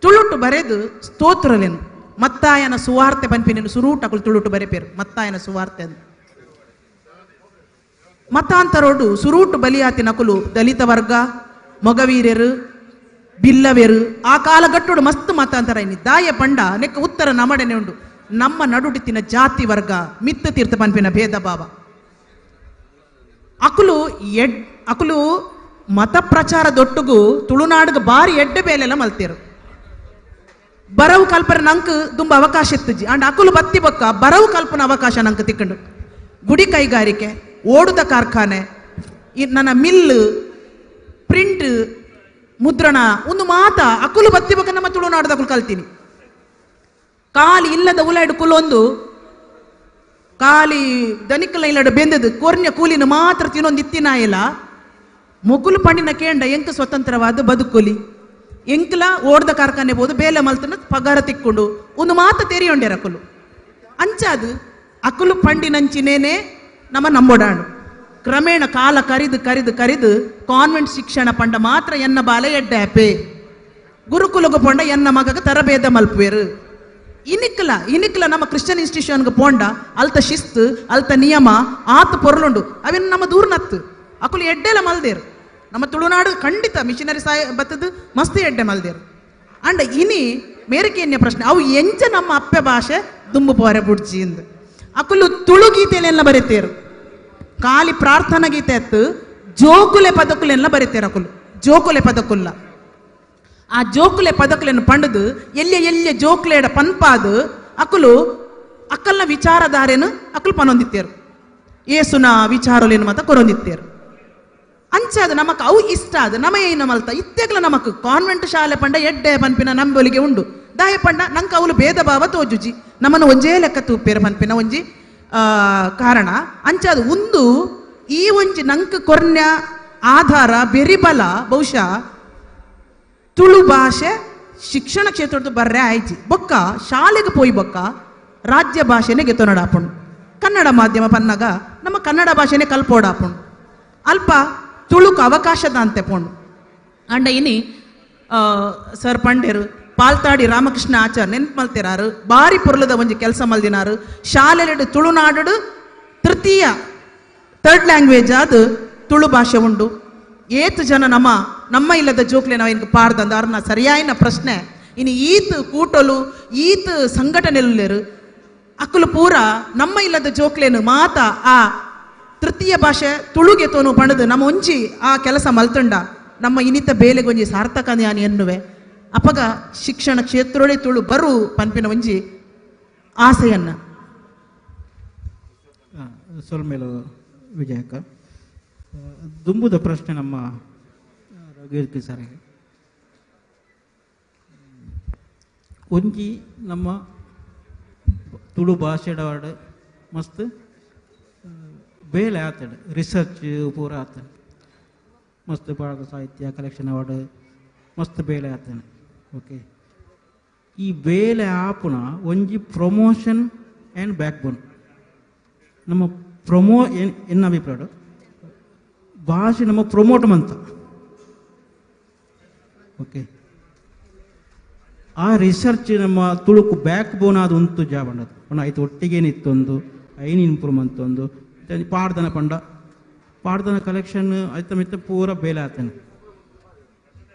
T: ತುಳುಟು ಬರೆದು ಸ್ತೋತ್ರಲೇನು ಮತ್ತಾಯನ ಸುವಾರ್ತೆ ಪನ್ಪಿನ ಸುರೂಟಕಲು ತುಳುಟು ಬರೆಪೇರು ಮತ್ತಾಯನ ಸುವಾರ್ತೆ ಅಂತ ಮತಾಂತರೋಡು ಸುರೂಟು ಬಲಿಯಾತಿ ನಕುಲು ದಲಿತ ವರ್ಗ ಮೊಗವೀರ್ಯರು ಬಿಲ್ಲವೆರು ಆ ಕಾಲಗಟ್ಟೋಡು ಮಸ್ತ್ ಮತಾಂತರ ಇನಿ ದಾಯ ಪಂಡ ನೆಕ್ಕ ಉತ್ತರ ನಮಡೆನೆ ಉಂಡು ನಮ್ಮ ನಡುಟಿತ್ತಿನ ಜಾತಿ ವರ್ಗ ಮಿತ್ತ ತೀರ್ಥ ಪನ್ಪಿನ ಭೇದ ಭಾವ ಅಕುಲು ಮತ ಪ್ರಚಾರದೊಟ್ಟುಗು ತುಳುನಾಡಿಗೆ ಬಾರಿ ಎಡ್ಡೆ ಬೇಲೆಲ್ಲ ಮಲ್ತೇರು ಬರವು ಕಲ್ಪನೆ ನಂಗೆ ತುಂಬ ಅವಕಾಶ ಇತ್ತಜ್ಜಿ ಅಂಡ್ ಅಕುಲು ಬತ್ತಿ ಬೊಕ್ಕ ಬರವು ಕಲ್ಪನ ಅವಕಾಶ ನಂಗೆ ತಿಕ್ಕಂಡು ಗುಡಿ ಕೈಗಾರಿಕೆ ಓಡುದ ಕಾರ್ಖಾನೆ ನನ್ನ ಮಿಲ್ ಪ್ರಿಂಟ್ ಮುದ್ರಣ ಒಂದು ಮಾತ ಅಕ್ಕುಲು ಬತ್ತಿ ಬಗ್ಗೆ ನಮ್ಮ ತುಳುನಾಡದ ಅಕ್ಕುಲು ಕಲ್ತೀನಿ. ಕಾಲಿ ಇಲ್ಲದ ಉಲಾಯ್ಡು ಕುಲೊಂದು ಕಾಲಿ ದನಿಕಲ ಇಲ್ಲಡ ಬೆಂದದು ಕೊರ್ನ್ಯ ಕೂಲಿನ ಮಾತ್ರ ತಿನ್ನೊಂದು ಇತ್ತಿನ ಇಲ್ಲ ಮುಕುಲು ಪಂಡಿನ ಕೇಂಡ ಎಂಕ ಸ್ವತಂತ್ರವಾದ ಬದುಕುಲಿ ಎಂಕ್ಲ ಓಡ್ದ ಕಾರ್ಖಾನೆ ಬೋದು ಬೇಲೆ ಮಲ್ತನ ಪಗಾರ ತಿಕ್ಕೊಂಡು ಒಂದು ಮಾತ ತೆರಿಯೊಂಡೆ ಅಕ್ಕುಲು ಅಂಚಾದು ಅಕ್ಕುಲು ಪಂಡಿನಂಚಿನೇನೆ ನಮ್ಮ ನಂಬೋಡಾಡು ಕ್ರಮೇಣ ಕಾಲ ಕರಿದು ಕರಿದು ಕರಿದು ಕಾನ್ವೆಂಟ್ ಶಿಕ್ಷಣ ಪಂಡ ಮಾತ್ರ ಎನ್ನ ಬಾಲೆ ಎಡ್ಡಾಪೆ ಗುರುಕುಲಗ ಪೊಂಡ ಎನ್ನ ಮಗಗ ತರಬೇದ ಮಲ್ಪುವೆರು ಇನಿಕ್ಲ ನಮ್ಮ ಕ್ರಿಶ್ಚಿಯನ್ ಇನ್ಸ್ಟಿಟ್ಯೂಷನ್ಗೆ ಪೋಂಡ ಅಲ್ತ ಶಿಸ್ತು ಅಲ್ತ ನಿಯಮ ಆತ ಪೊರ್ಲುಂಡು ಅವೇನು ನಮ್ಮ ದೂರ್ನತ್ತು ಅಕ್ಕುಲು ಎಡ್ಡೆಲ್ಲ ಮಲ್ದೇರು ನಮ್ಮ ತುಳುನಾಡು ಖಂಡಿತ ಮಿಷನರಿ ಬತ್ತದು ಮಸ್ತ್ ಎಡ್ಡೆ ಮಲ್ದೇರು ಅಂಡ ಇನಿ ಮೇರಿಕೆನ್ಯ ಪ್ರಶ್ನೆ ಅವು ಎಂಚ ನಮ್ಮ ಅಪ್ಪೆ ಭಾಷೆ ದುಂಬು ಪೋರೆ ಬುಡ್ಜಿ ಇಂದು ಅಕ್ಕುಲು ತುಳು ಗೀತೆಯಲ್ಲೆಲ್ಲ ಬರೀತೇರು ಕಾಲಿ ಪ್ರಾರ್ಥನಾ ಗೀತೆ ಎತ್ತು ಜೋಕುಲೆ ಪದಕುಲೆಲ್ಲ ಬರೀತೇರು ಅಕ್ಕುಲು ಜೋಕುಲೆ ಪದಕುಲ್ಲ ಆ ಜೋಕುಲೆ ಪದಕುಲೆನ್ನು ಪಂಡದು ಎಲ್ಲೆ ಜೋಕ್ಲೆಡ ಪನ್ಪಾದು ಅಕ್ಕುಲು ಅಕ್ಕಲ್ನ ವಿಚಾರಧಾರೆನು ಅಕ್ಕಲು ಪನೊಂದಿತ್ತೇರು ಏಸುನ ವಿಚಾರಲೇನು ಮತ ಕೊರೊಂದಿತ್ತೇರು ಅಂಚಾದ ನಮಕ್ ಅವು ಇಷ್ಟ ಅದು ನಮ ಏನ ಮಲ್ತ ಇತ್ತೆಗ್ಲ ನಮಕ್ ಕಾನ್ವೆಂಟ್ ಶಾಲೆ ಪಂಡ ಎಡ್ಡೆ ಪನ್ಪಿನ ನಂಬೊಲಿಗೆ ಉಂಡು ದಾಯ ಪಂಡ ನಂಗೆ ಅವಳು ಭೇದ ಭಾವ ತೋಜುಜಿ ನಮ್ಮನ್ನು ಒಂಜೇ ಲೆಕ್ಕ ತೂಪೇರು ಪನ್ಪಿನ ಒಂಜಿ ಕಾರಣ ಅಂಚಾದ ಒಂದು ಈ ಒಂಜಿ ನಂಕ್ ಕೊರ್ನ್ಯ ಆಧಾರ ಬೆರಿಬಲ ಬಹುಶಃ ತುಳು ಭಾಷೆ ಶಿಕ್ಷಣ ಕ್ಷೇತ್ರದ ಬರ್ರೆ ಆಯ್ಚಿ ಬೊಕ್ಕ ಶಾಲೆಗೆ ಪೋಯಿ ಬೊಕ್ಕ ರಾಜ್ಯ ಭಾಷೆನೇ ಗೆತೊನಡಾಪುಂಡು ಕನ್ನಡ ಮಾಧ್ಯಮ ಪನ್ನಗ ನಮ್ಮ ಕನ್ನಡ ಭಾಷೆನೇ ಕಲ್ಪೋಡಾಪುಂಡು ಅಲ್ಪ ತುಳುಕು ಅವಕಾಶದ ಅಂತೆ ಪೋಂಡು ಅಂಡ ಇನಿ ಸರ್ ಪಂಡೇರು ಪಾಲ್ತಾಡಿ ರಾಮಕೃಷ್ಣ ಆಚಾರ್ ನೆನ್ಪು ಮಲ್ತಿರಾರು ಬಾರಿ ಪುರ್ಲದ ಒಂಜಿ ಕೆಲಸ ಮಲ್ದಿನಾರು ಶಾಲೆಲೆಡು ತುಳುನಾಡು ತೃತೀಯ ಥರ್ಡ್ ಲ್ಯಾಂಗ್ವೇಜ್ ಆದ ತುಳು ಭಾಷೆ ಉಂಡು ಏತು ಜನ ನಮ್ಮ ಇಲ್ಲದ ಜೋಕ್ಲೆ ನಾವು ಇನ್ಗೆ ಪಾರ್ದಂದ ಅವ್ರನ್ನ ಸರಿಯಾಯಿನ ಪ್ರಶ್ನೆ ಇನ್ನು ಈತ್ ಕೂಟಲು ಈತ್ ಸಂಘಟನೆಲ್ಲೇರು ಅಕ್ಕಲು ಪೂರ ನಮ್ಮ ಇಲ್ಲದ ಜೋಕ್ಲೇನು ಮಾತ ಆ ತೃತೀಯ ಭಾಷೆ ತುಳುಗೆ ತೋನು ಪಣದು ನಮ್ಮ ಒಂಜಿ ಆ ಕೆಲಸ ಮಲ್ತಂಡ ನಮ್ಮ ಇನಿತ ಬೇಲೆಗೊಂಜಿ ಸಾರ್ಥಕ ಜ್ಞಾನಿ ಎನ್ನುವೆ ಅಪಗ ಶಿಕ್ಷಣ ಕ್ಷೇತ್ರೊಳೆ ತುಳು ಬರು ಪನ್ಪಿನ ಒಂಜಿ ಆಸೆಯನ್ನ
P: ಸೊಲ್ಮೇಲು ವಿಜಯಕ್ಕ ದುಂಬುದ ಪ್ರಶ್ನೆ ನಮ್ಮ ರಘುವೀರ್ ಸರಿಗೆ ಒಂಜಿ ನಮ್ಮ ತುಳು ಭಾಷೆಡವಾಡು ಮಸ್ತ್ ಬೇಲೆ ಆತಡು ರಿಸರ್ಚ್ ಪೂರ ಆತನು ಮಸ್ತ್ ಭಾರತ ಸಾಹಿತ್ಯ ಕಲೆಕ್ಷನ್ ಅವಾರ್ಡ್ ಮಸ್ತ್ ಬೇಲೆ ಆತನು ಓಕೆ ಈ ಬೇಲೆ ಆಪುನ ಒಂಜಿ ಪ್ರಮೋಷನ್ ಆ್ಯಂಡ್ ಬ್ಯಾಕ್ ಬೋನ್ ನಮ್ಮ ಎನ್ನ ಅಭಿಪ್ರಾಯ ಭಾಷೆ ನಮ್ಮ ಪ್ರಮೋಟ್ ಮಂತ ಓಕೆ ಆ ರಿಸರ್ಚ್ ನಮ್ಮ ತುಳುಕು ಬ್ಯಾಕ್ ಬೋನ್ ಆದ ಉಂಟು ಜಾಬಂಡದು ಆಯ್ತು ಒಟ್ಟಿಗೆ ನಿತ್ತೊಂದು ಐನ್ ಇಂಪ್ರೂವ್ಮೆಂಟ್ ಒಂದು ಪಾಡ್ದನ ಪಂಡ ಪಾಡ್ದನ ಕಲೆಕ್ಷನ್ ಆಯ್ತ ಮಿತ್ತ ಪೂರ ಬೇಲೆ ಆತನು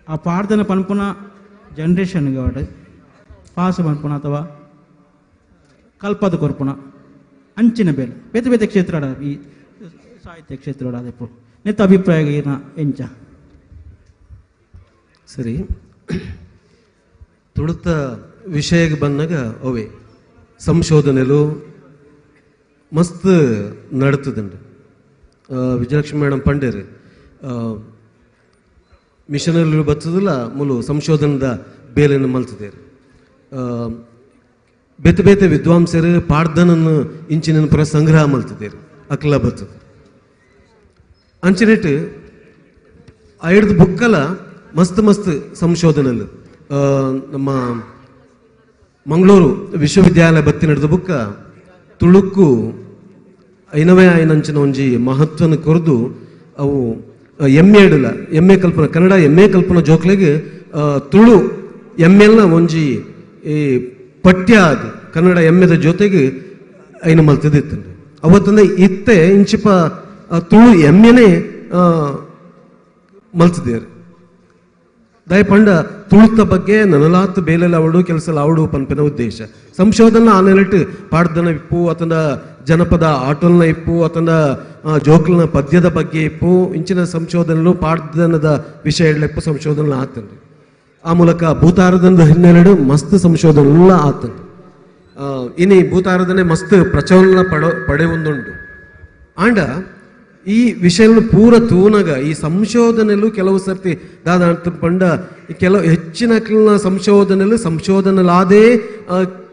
P: ಆ ಪಾಡ್ದನ ಪನ್ಪುನ ಜನ್ರೇಷನ್ಗೆ ಅವಡು ಪಾಸ ಪನ್ಪುನ ಅಥವಾ ಕಲ್ಪದ ಕೊರ್ಪುನ ಅಂಚಿನ ಬೇಲೆ ಬೇತೆ ಬೇತೆ ಕ್ಷೇತ್ರ ಈ ಸಾಹಿತ್ಯ ಕ್ಷೇತ್ರ ಅದೇ ನೆತ್ತ ಅಭಿಪ್ರಾಯ ಏನ ಎಂಚ
R: ಸರಿ ತುಳುತ ವಿಷಯಕ್ಕೆ ಬಂದಾಗ ಅವೇ ಸಂಶೋಧನೆಲು ಮಸ್ತ್ ನಡತದುಂಡು ವಿಜಯಲಕ್ಷ್ಮಿ ಮೇಡಮ್ ಪಂಡೇರು ಮಿಷನರಿ ಬರ್ತದಲ್ಲ ಮುಲು ಸಂಶೋಧನದ ಬೇಲೆಯನ್ನು ಮಲ್ತಿದ್ದೇರು ಬೇತೆ ಬೇತೆ ವಿದ್ವಾಂಸರು ಪಾಡ್ದನನ್ನು ಇಂಚಿನ ಪುರ ಸಂಗ್ರಹ ಮಲ್ತಿದ್ದೇರು ಅಕ್ಲ ಬರ್ತದೆ ಅಂಚಿನೆಟ್ಟು ಐಡ್ದು ಬುಕ್ಕಲ ಮಸ್ತ್ ಮಸ್ತ್ ಸಂಶೋಧನೆಲು ನಮ್ಮ ಮಂಗಳೂರು ವಿಶ್ವವಿದ್ಯಾಲಯ ಬತ್ತಿ ನಡೆದ ಬುಕ್ಕ ತುಳುಕು ಐನವೇ ಆಯ್ನಂಚಿನ ಒಂಜಿ ಮಹತ್ವನ ಕೊರದು ಅವು ಎಮ್ಮೆ ಕಲ್ಪನ ಕನ್ನಡ ಎಮ್ಮೆ ಕಲ್ಪನ ಜೋಕ್ಲೆಗೆ ತುಳು ಎಮ್ಮೆಲ್ನ ಒಂಜಿ ಈ ಪಠ್ಯ ಅದು ಕನ್ನಡ ಎಮ್ಮೆದ ಜೊತೆಗೆ ಐನ ಮಲ್ತದಿತ್ತು ಅವತ್ತಂದ್ರೆ ಇತ್ತೆ ಇಂಚಿಪ ತುಳು ಎಮ್ಮೆನೇ ಮಲ್ತಿದ್ದೇರು ದಯಪಂಡ ತುಳುತ ಬಗ್ಗೆ ನನಲಾತ್ ಬೇಲೆಲ್ಲ ಅವಡು ಕೆಲಸ ಅವಡು ಪನ್ಪಿನ ಉದ್ದೇಶ ಸಂಶೋಧನ ಆನೆಲಿಟ್ಟು ಪಾಡ್ದನ ಇಪ್ಪು ಅತನ ಜನಪದ ಆಟೋಲ್ನ ಇಪ್ಪು ಅತನ ಜೋಕ್ಲನ ಪದ್ಯದ ಬಗ್ಗೆ ಇಪ್ಪು ಇಂಚಿನ ಸಂಶೋಧನೆಲು ಪಾಡ್ದನದ ವಿಷಯ ಇಪ್ಪು ಸಂಶೋಧನೆ ಆತನ್ರಿ ಆ ಮೂಲಕ ಭೂತಾರಾಧನದ ಹಿನ್ನೆಲೆಡು ಮಸ್ತ್ ಸಂಶೋಧನೆ ಆತನ್ ಇನಿ ಭೂತಾರಾಧನೆ ಮಸ್ತ್ ಪ್ರಚೋದನ ಪಡೆ ಒಂದುಂಟು ಆಂಡ ಈ ವಿಷಯಗಳು ಪೂರ ತೂನಗ ಈ ಸಂಶೋಧನೆಯಲ್ಲೂ ಕೆಲವು ಸರ್ತಿ ದಾದಾಂತ ಪಂಡ ಕೆಲವು ಹೆಚ್ಚಿನ ಸಂಶೋಧನೆಲಾದೇ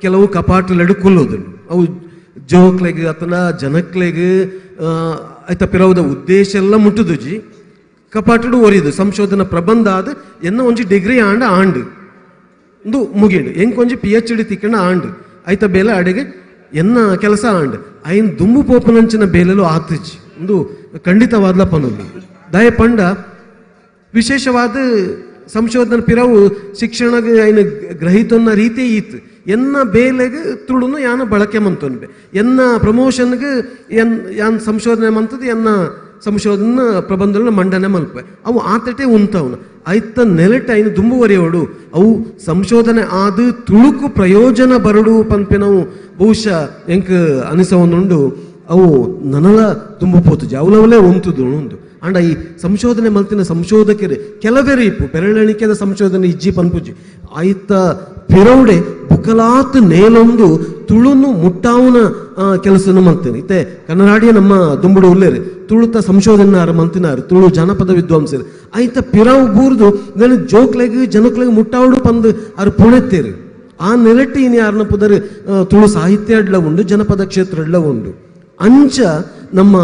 R: ಕೆಲವು ಕಪಾಟಲು ಎಡುಕೊಳ್ಳೋದು ಅವು ಜೋಕ್ಲೆಗ್ ಅಥವಾ ಜನಕ್ಲೆಗ್ ಆಯ್ತ ಪಿರವುದ ಉದ್ದೇಶ ಎಲ್ಲ ಮುಟ್ಟುದುಜಿ ಕಪಾಟಡು ಒರಿದು ಸಂಶೋಧನಾ ಪ್ರಬಂಧ ಆದ ಎನ್ನ ಒಂಜಿ ಡಿಗ್ರಿ ಆಂಡ್ ಒಂದು ಮುಗಿಂಡು ಎಂಕೊಂಜಿ PhD ತಿಕ್ಕಂಡ ಆಂಡ್ ಆಯ್ತ ಬೇಲೆ ಅಡೆಗೆ ಎನ್ನ ಕೆಲಸ ಆಂಡ್ ಐನ್ ದುಂಬು ಪೋಪನಂಚಿನ ಬೇಲೆಲು ಆತಜಿ ಒಂದು ಖಂಡಿತವಾದ್ಲ ಪನುಲಿ ದಯ ಪಂಡ ವಿಶೇಷವಾದ ಸಂಶೋಧನಾ ಪಿರವು ಶಿಕ್ಷಣಗೆ ಐನ ಗ್ರಹಿತನ್ನ ರೀತಿ ಈತ್ ಎನ್ನ ಬೇಲೆಗೆ ತುಳುನು ಯಾನ ಬಳಕೆ ಮಂತೊನ್ಬೆ ಎನ್ನ ಪ್ರಮೋಷನ್ಗೆ ಯಾನ್ ಸಂಶೋಧನೆ ಮಂತದ್ದು ಎನ್ನ ಸಂಶೋಧನ ಪ್ರಬಂಧನ ಮಂಡನೆ ಮಲ್ಪೆ ಅವು ಆತಟೆ ಉಂತವನು ಆಯ್ತ ನೆಲೆಟ್ ಐನು ದುಂಬುವರಿಯೋಡು ಅವು ಸಂಶೋಧನೆ ಆದ ತುಳುಕು ಪ್ರಯೋಜನ ಬರಡು ಪಂಪಿನವು ಬಹುಶಃ ಎಂಕ್ ಅನಿಸವನುಂಡು ಅವು ನನಲ ತುಂಬುಪೋತುಜಿ ಅವಲವಲೇ ಉಂತುದು ಉಂದು ಅಂಡ ಈ ಸಂಶೋಧನೆ ಮಲ್ತಿನ ಸಂಶೋಧಕರು ಕೆಲವೇ ಇಪ್ಪು ಬೆರಳೆಣಿಕೆದ ಸಂಶೋಧನೆ ಇಜ್ಜಿ ಪನ್ಪುಜಿ ಆಯ್ತ ಪಿರೌಡೆ ಬುಕಲಾತ್ ನೇಲೊಂದು ತುಳುನು ಮುಟ್ಟಾವುನ ಕೆಲಸನು ಮಲ್ತೇನೆ ಇತ್ತೆ ಕನ್ನಡಾಡಿಯ ನಮ್ಮ ದುಂಬುಡು ಉಲ್ಲೇರು ತುಳುತ ಸಂಶೋಧನಾರು ಮಂತಿನಾರು ತುಳು ಜನಪದ ವಿದ್ವಾಂಸರು ಆಯ್ತ ಪಿರವು ಬೂರ್ದು ಇದನ್ನು ಜೋಕ್ಲೆಗ್ ಜನಕ್ಲೆಗ್ ಮುಟ್ಟಾವುಡು ಪಂದು ಅವ್ರು ಪುಣೆತ್ತೇರು ಆ ನೆಲೆಟ್ಟಿ ಇನಿ ಯಾರನ್ನ ಪುದರ್ ತುಳು ಸಾಹಿತ್ಯ ಅಡ್ಲ ಉಂಡು ಜನಪದ ಕ್ಷೇತ್ರ ಅಡ್ಲ ಉಂಡು ಅಂಚ ನಮ್ಮ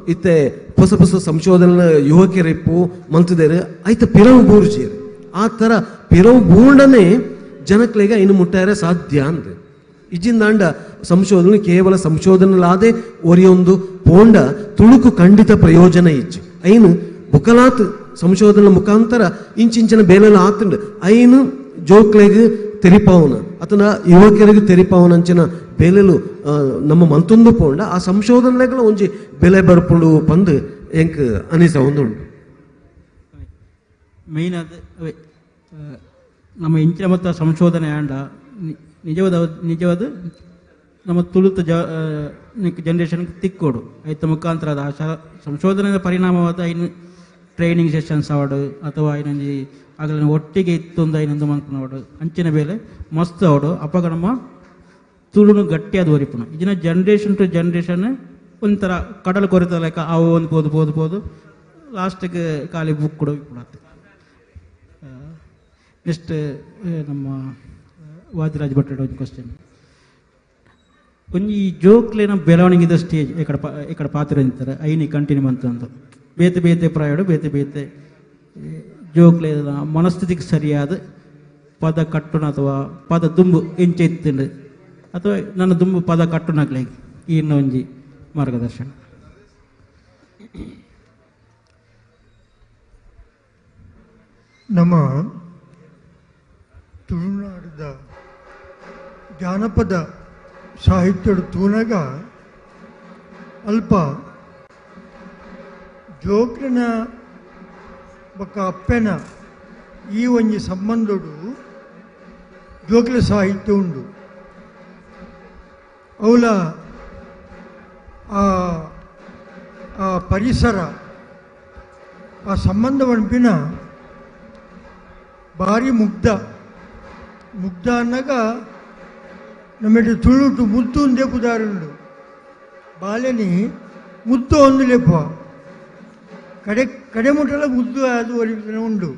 R: ಇತ್ತೆ ಹೊಸ ಹೊಸ ಸಂಶೋಧನೆ ಯುವಕರಿಪ್ಪು ಮಂತದೇರು ಆಯ್ತ ಪಿರವು ಬೂರ್ಜೇರು ಆ ಥರ ಪಿರವು ಬೂರ್ಡನೆ ಜನಕ್ಲೆಗ ಇನ್ನು ಮುಟ್ಟಾರೆ ಸಾಧ್ಯ ಅಂದ ಇಜಿಂದಾಂಡ ಸಂಶೋಧನೆ ಕೇವಲ ಸಂಶೋಧನೆಲಾದೆ ಒರಿಯೊಂದು ಪೋಂಡ ತುಳುಕು ಖಂಡಿತ ಪ್ರಯೋಜನ ಇಜ್ಜು ಐನು ಬುಕಲಾತ್ ಸಂಶೋಧನೆ ಮುಖಾಂತರ ಇಂಚಿಂಚಿನ ಬೇಲೆಲ್ಲ ಆತಂಡು ಐನು ಜೋಕ್ಲೆಗ್ ತೆರಿಪಾವನ ಅಥವಾ ಯುವಕರಿಗೆ ತೆರಿಪಾವನ ಅಂಚಿನ ಬೇಲೆಲು ನಮ್ಮ ಮಂತೊಂದು ಪೋಂಡ ಆ ಸಂಶೋಧನೆಗಳ ಒಂಜಿ ಬೆಲೆ ಬರ್ಪುಂಡು ಪಂದು ಎಂಕ್ ಅನಿಸ ಒಂದುಂಡು
P: ಮೇಯ್ನ್ ಅದು ನಮ್ಮ ಇಂಚಿನ ಮತ್ತು ಸಂಶೋಧನೆ ಆಂಡ ನಿಜವಾದ ನಮ್ಮ ತುಳುತ ಜನರೇಷನ್ಗೆ ತಿಕ್ಕೋಡು ಐತ ಮುಖಾಂತರ ಅದು ಸಂಶೋಧನೆಯ ಪರಿಣಾಮವಾದ ಇನ್ನು ಟ್ರೈನಿಂಗ್ ಸೆಷನ್ಸ್ ಆವಡು ಅಥವಾ ಇನ್ನೊಂದು ಆಗಲ ಒಟ್ಟಿಗೆ ಇತ್ತೊಂದು ಐನೊಂದು ಮನ್ಪುನವಡು ಅಂಚಿನ ಬೇಲೆ ಮಸ್ತ್ ಅವಡು ಅಪ್ಪಗ ನಮ್ಮ ತುಳುನು ಗಟ್ಟಿಯಾದ ಒರಿಪುಣ ಇದನ್ನ ಜನ್ರೇಷನ್ ಟು ಜನ್ರೇಷನ್ ಒಂಥರ ಕಡಲು ಕೊರೆತ ಲೆಕ್ಕ ಅವು ಒಂದು ಬೋದು ಲಾಸ್ಟಿಗೆ ಖಾಲಿ ಬುಕ್ ಕೂಡ ಬಿಡತ್ತೆ. ನೆಕ್ಸ್ಟ್ ನಮ್ಮ ವಾದಿರಾಜ್ ಭಟ್ಟ ಒಂದು ಕ್ವಶನ್ ಒಂಜಿ ಜೋಕ್ಲೇನ ಬೆಳವಣಿಗೆದ ಸ್ಟೇಜ್ ఇక్కడ ಪಾತ್ರ ಅಂತಾರೆ ಐನಿ ಕಂಟಿನ್ಯೂ ಅಂತಂದು ಬೇತೆ ಪ್ರಾಯೋಡು ಬೇತೆ ಜೋಕ್ಲೆ ಮನಸ್ಥಿತಿಗೆ ಸರಿಯಾದ ಪದ ಕಟ್ಟುನ ಅಥವಾ ಪದ ದುಂಬು ಎಂಚೆ ಇತ್ತಂಡು ಅಥವಾ ನನ್ನ ದುಂಬು ಪದ ಕಟ್ಟುನಾಗ್ಲಿ ಇನ್ನೊಂಜಿ ಮಾರ್ಗದರ್ಶನ.
Q: ನಮ್ಮ ತುಳುನಾಡದ ಜಾನಪದ ಸಾಹಿತ್ಯದ ತೂನಗ ಅಲ್ಪ ಜೋಕ್ಲಿನ ಬೊಕ್ಕ ಅಪ್ಪೆನ ಈ ಒಂಜಿ ಸಂಬಂಧಡು ಜೋಕ್ಲ ಸಾಹಿತ್ಯ ಉಂಡು. ಅವಳ ಆ ಪರಿಸರ ಆ ಸಂಬಂಧ ಪಂಪಿನ ಭಾರಿ ಮುಗ್ಧ ಅನ್ನಗ ನಮ್ಮೆಡೆ ತುಳುಟು ಮುದ್ದು ಒಂದೇ ಉದಾಹರಣೆ ಬಾಲ್ಯನಿ ಮುದ್ದು ಒಂದು ಲೆಪ್ಪ ಕಡೆ ಮುಟ್ಟಲ ಮುದ್ದು ಅದು ಒರಿಪಿನ ಉಂಡು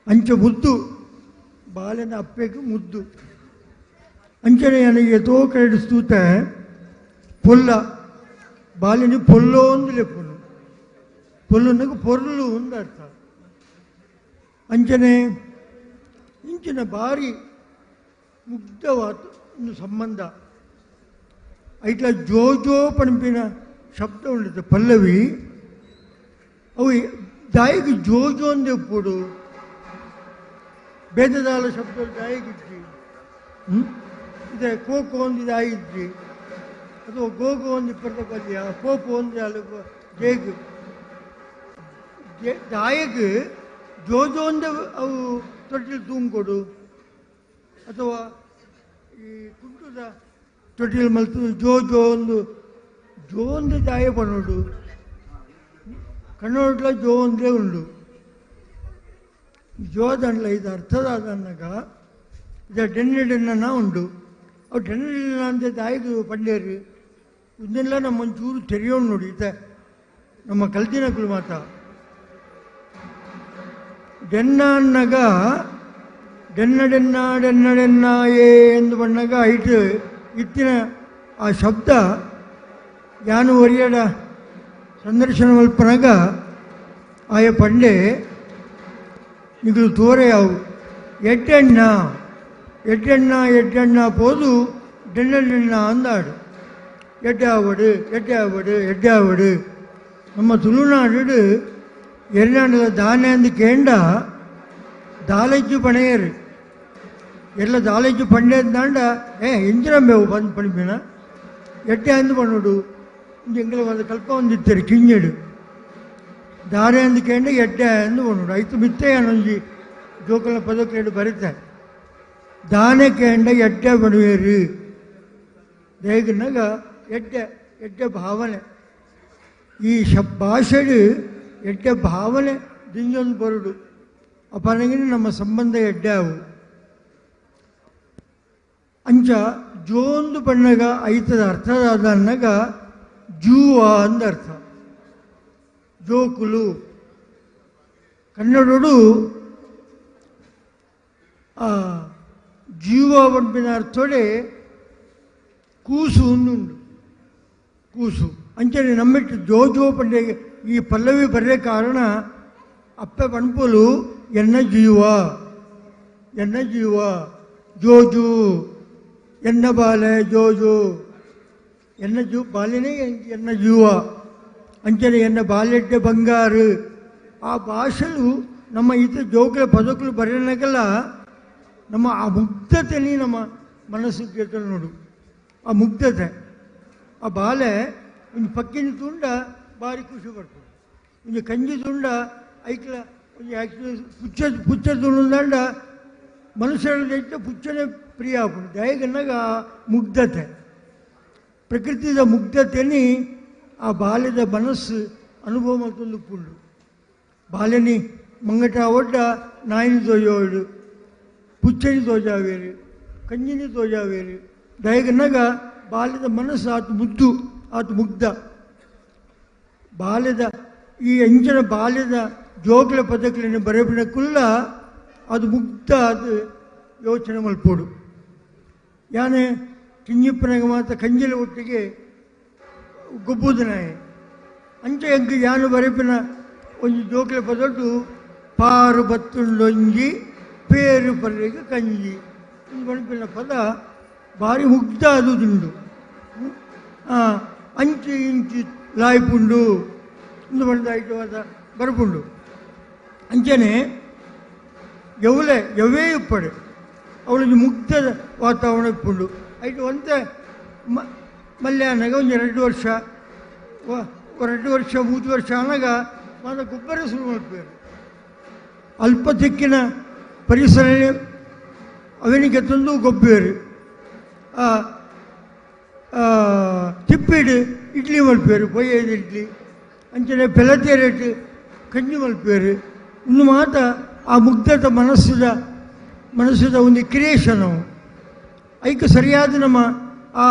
Q: ಅಂಚ ಮುದ್ದು ಬಾಲ್ಯನ ಅಪ್ಪೆಗೆ ಮುದ್ದು ಅಂಚನೆ ನನಗೆ ಎತ್ತೋ ಕಡೆ ಸ್ತೂತ ಪೊಲ್ಲ ಬಾಲ್ಯನಿ ಪೊಲ್ಲೋ ಒಂದು ಲೆಪ್ಪನು ಪೊಲ್ಲನಗ ಪೊರ್ಲು ಒಂದು ಅರ್ಥ ಅಂಚನೆ ಇಂಚಿನ ಭಾರಿ ಮುಗ್ಧವಾದ ಒಂದು ಸಂಬಂಧ ಐಟ್ಲ ಜೋ ಪಣಪಿನ ಶಬ್ದ ಉಂಡಿತ್ತು ಪಲ್ಲವಿ ಅವು ದಾಯಿಗೆ ಜೋ ಅಂದೆ ಪೋಡು ಬೇದದಾಲ ಶಬ್ದ ದಾಯಿಗಿದ್ರಿ ಇದೆ ಕೋಕೋ ಒಂದು ದಾಯಿದ್ರಿ ಅಥವಾ ಗೋಗೋ ಒಂದು ಇಪ್ಪತ್ತ ಪಲ್ಯ ಕೋಪು ಒಂದು ಅಲ್ಲ ಜೇಗು ದಾಯಿಗೆ ಜೋ ಅಂದೆ ಅವು ತೊಟ್ಟಿಲು ತೂಂಕೊಡು ಅಥವಾ ಈ ಕುಂಟುದ ತೊಟ್ಟಿಲು ಮಲ್ತು ಜೋ ಒಂದು ದಾಯ ಪಣೋಡು ಕನ್ನಡ ಜೋ ಒಂದೇ ಉಂಡು ಜೋದಂಡ್ಲ ಇದು ಅರ್ಥದಾದನ್ನಾಗ ಇದು ಡೆನ್ನ ಉಂಡು ಅವು ಡೆನ್ನ ಅಂದೆ ದಾಯಿದು ಪಂಡೇರು ಇದನ್ನೆಲ್ಲ ನಮ್ಮ ಒಂಚೂರು ತೆರೆಯೋಣ ನೋಡಿ ಇದೆ ನಮ್ಮ ಕಲ್ತಿನಕುಲು ಮಾತ ಡೆನ್ನಗ ಡೆನ್ನ ಎಂದು ಬಣ್ಣಗ ಐಟ್ ಇತ್ತಿನ ಆ ಶಬ್ದ ಯಾನು ಒರಿಯಡ ಸಂದರ್ಶನ ಮಲ್ಪನಾಗ ಆಯ ಪಂಡೆ ಇದು ತೋರೆ ಅವು ಎಡ್ಡೆಣ್ಣ ಪೋದು ಡೆನ್ನ ಅಂದಾಡು ಎಡ್ಡಾವಡು ನಮ್ಮ ತುಳುನಾಡು ಎರ್ನಾಡದ ದಾನೆ ಅಂದು ಕೇಂಡ ದಾಲಜ್ಜು ಪಣೆಯರು ಎಲ್ಲ ದಾಲಜ್ಜು ಪಂಡೆಂದಾಂಡ ಎಂಜಿನಂಬೇವು ಬಂದು ಪಣಿಪಿನ ಎಡ್ಡೆ ಅಂದು ಪಣ್ಣುಡು ಎಂಗ್ಲ ಒಂದು ಕಲ್ಪ ಒಂದಿತ್ತರು ಕಿಂಜಡು ದಾರೆ ಅಂದು ಕೇಂಡ ಎಡ್ಡೆ ಅಂದು ಪಣ್ಣುಡು ಐತು ಮಿತ್ತೆಯನೊಂಜಿ ಜೋಕಲ್ನ ಪದಕ್ಕೆರಡು ಬರೀತಾರೆ ದಾನೆ ಕೇಂಡ ಎಡ್ಡೆ ಪಡುವೇರು ದೇಗನಾಗ ಎಡ್ಡೆ ಭಾವನೆ ಈ ಭಾಷೆಡು ಎಡ್ಡೆ ಭಾವನೆ ದಿಂಜೊಂದು ಬರುಡು ಅಪನಗಿನ ನಮ್ಮ ಸಂಬಂಧ ಎಡ್ಡೆ ಅವು ಅಂಚ ಜೋಂದು ಬಣ್ಣಗ ಐತದ ಅರ್ಥದಾದ ಅನ್ನಗ ಜೂವ ಅಂದ ಅರ್ಥ ಜೋಕುಲು ಕನ್ನಡೋಡು ಜೀವ ಪಂಪಿನ ಅರ್ಥೋಡೆ ಕೂಸು ಉಂಡು ಕೂಸು ಅಂಚನೆ ನಮ್ಮಿಟ್ಟು ಜೋ ಪಂಡೆಗೆ ಈ ಪಲ್ಲವಿ ಬರೇ ಕಾರಣ ಅಪ್ಪೆ ಪಣಪುಲು ಎನ್ನ ಜೀವ ಜೋಜು ಎನ್ನ ಬಾಲೆ ಜೋಜು ಎನ್ನ ಬಾಲ್ಯನೇ ಎನ್ನ ಜೀವ ಅಂಚನೆ ಎನ್ನ ಬಾಲ್ಯಡ್ಡೆ ಬಂಗಾರು ಆ ಭಾಷೆಲು ನಮ್ಮ ಈತ ಜೋಕುಲ ಪದಕುಲು ಬರೆಯನಾಗಲ್ಲ ನಮ್ಮ ಆ ಮುಗ್ಧತೆನೇ ನಮ್ಮ ಮನಸ್ಸು ಕೇಳ್ತಾರೆ ನೋಡು ಆ ಮುಗ್ಧತೆ ಆ ಬಾಲೆ ಒಂದು ಪಕ್ಕಿನ ತುಂಡ ಭಾರಿ ಖುಷಿ ಪಡ್ತದೆ ಒಂದು ಕಂಜಿ ತುಂಡ ಐಕ್ಲ ಒಂದು ಪುಚ್ಚ ತುಂಡ ಮನುಷ್ಯರ ಪುಚ್ಚನೇ ಪ್ರಿಯ ಆಗ್ಬಿಡು ದಯಗನ್ನಾಗ ಮುಗ್ಧತೆ ಪ್ರಕೃತಿಯ ಮುಗ್ಧತೆನಿ ಆ ಬಾಲ್ಯದ ಮನಸ್ಸು ಅನುಭವ ಮತ್ತೊಂದು ಪುಂಡು ಬಾಲ್ಯನಿ ಮಂಗಟ ಒಡ್ಡ ನಾಯಿನಿ ತೋಜೋಡು ಪುಚ್ಚನಿ ತೋಜಾವೇರು ಕಂಜಿನಿ ತೋಜಾವೇರು ದಯಗನ್ನಾಗ ಬಾಲ್ಯದ ಮನಸ್ಸು ಆತು ಮುಗ್ಧ ಬಾಲ್ಯದ ಈ ಅಂಚನ ಬಾಲ್ಯದ ಜೋಗ್ಲ ಪದಗಳನ್ನು ಬರೆಬಿಡಕ್ಕುಲ್ಲ ಅದು ಮುಗ್ಧ ಅದು ಯೋಚನೆ ಮಲ್ಪೋಡು ಯಾನೆ ಕಿಂಜಿಪ್ಪನಾಗ ಮಾತ್ರ ಕಂಜಿಲ ಒಟ್ಟಿಗೆ ಗೊಬ್ಬುದನಾಯೆ ಅಂಚೆ ಎಂಕ ಯಾನು ಬರೆಪಿನ ಒಂದು ಜೋಗ್ಲ ಪದೊಟ್ಟು ಪಾರು ಬತ್ತುಂಡೊಂಜಿ ಪೇರು ಪರ್ರೆಗೆ ಕಂಜಿ ಬರೆಪಿನ ಪದ ಭಾರಿ ಮುಗ್ಧ ಅದು ದುಂಡು ಅಂಚಿ ಇಂಚಿ ಲಾಯ್ಪುಂಡು ಇಂದು ಬಂದಾಯ್ತವಾದ ಬರಪುಂಡು ಅಂಚನೆ ಯವೇ ಇಪ್ಪಡು ಅವಳಿಗೆ ಮುಗ್ಧದ ವಾತಾವರಣ ಇಪ್ಪುಂಡು ಐಟು ಒಂದೇ ಮಲ್ಯಾನಾಗ ಒಂದು 2 ವರ್ಷ 3 ವರ್ಷ ಅನ್ನಾಗ ಮಾದ ಗೊಬ್ಬರ ಶುರು ಮಾಡ್ತಾರೆ ಅಲ್ಪ ದಿಕ್ಕಿನ ಪರಿಸರ ಅವನಿಗೆ ತಂದು ಗೊಬ್ಬರು ತಿಪ್ಪಿಡು ಇಡ್ಲಿ ಮಲ್ಪೇರು ಕೊಯ್ಯದ ಇಡ್ಲಿ ಅಂಚನೆ ಬೆಲತೆ ರೇಟ್ ಕಂಜಿ ಮಲ್ಪೇರು ಇನ್ನು ಮಾತ ಆ ಮುಗ್ಧದ ಮನಸ್ಸದ ಒಂದು ಕ್ರಿಯೇಷನು ಐಕ ಸರಿಯಾದ ನಮ್ಮ ಆ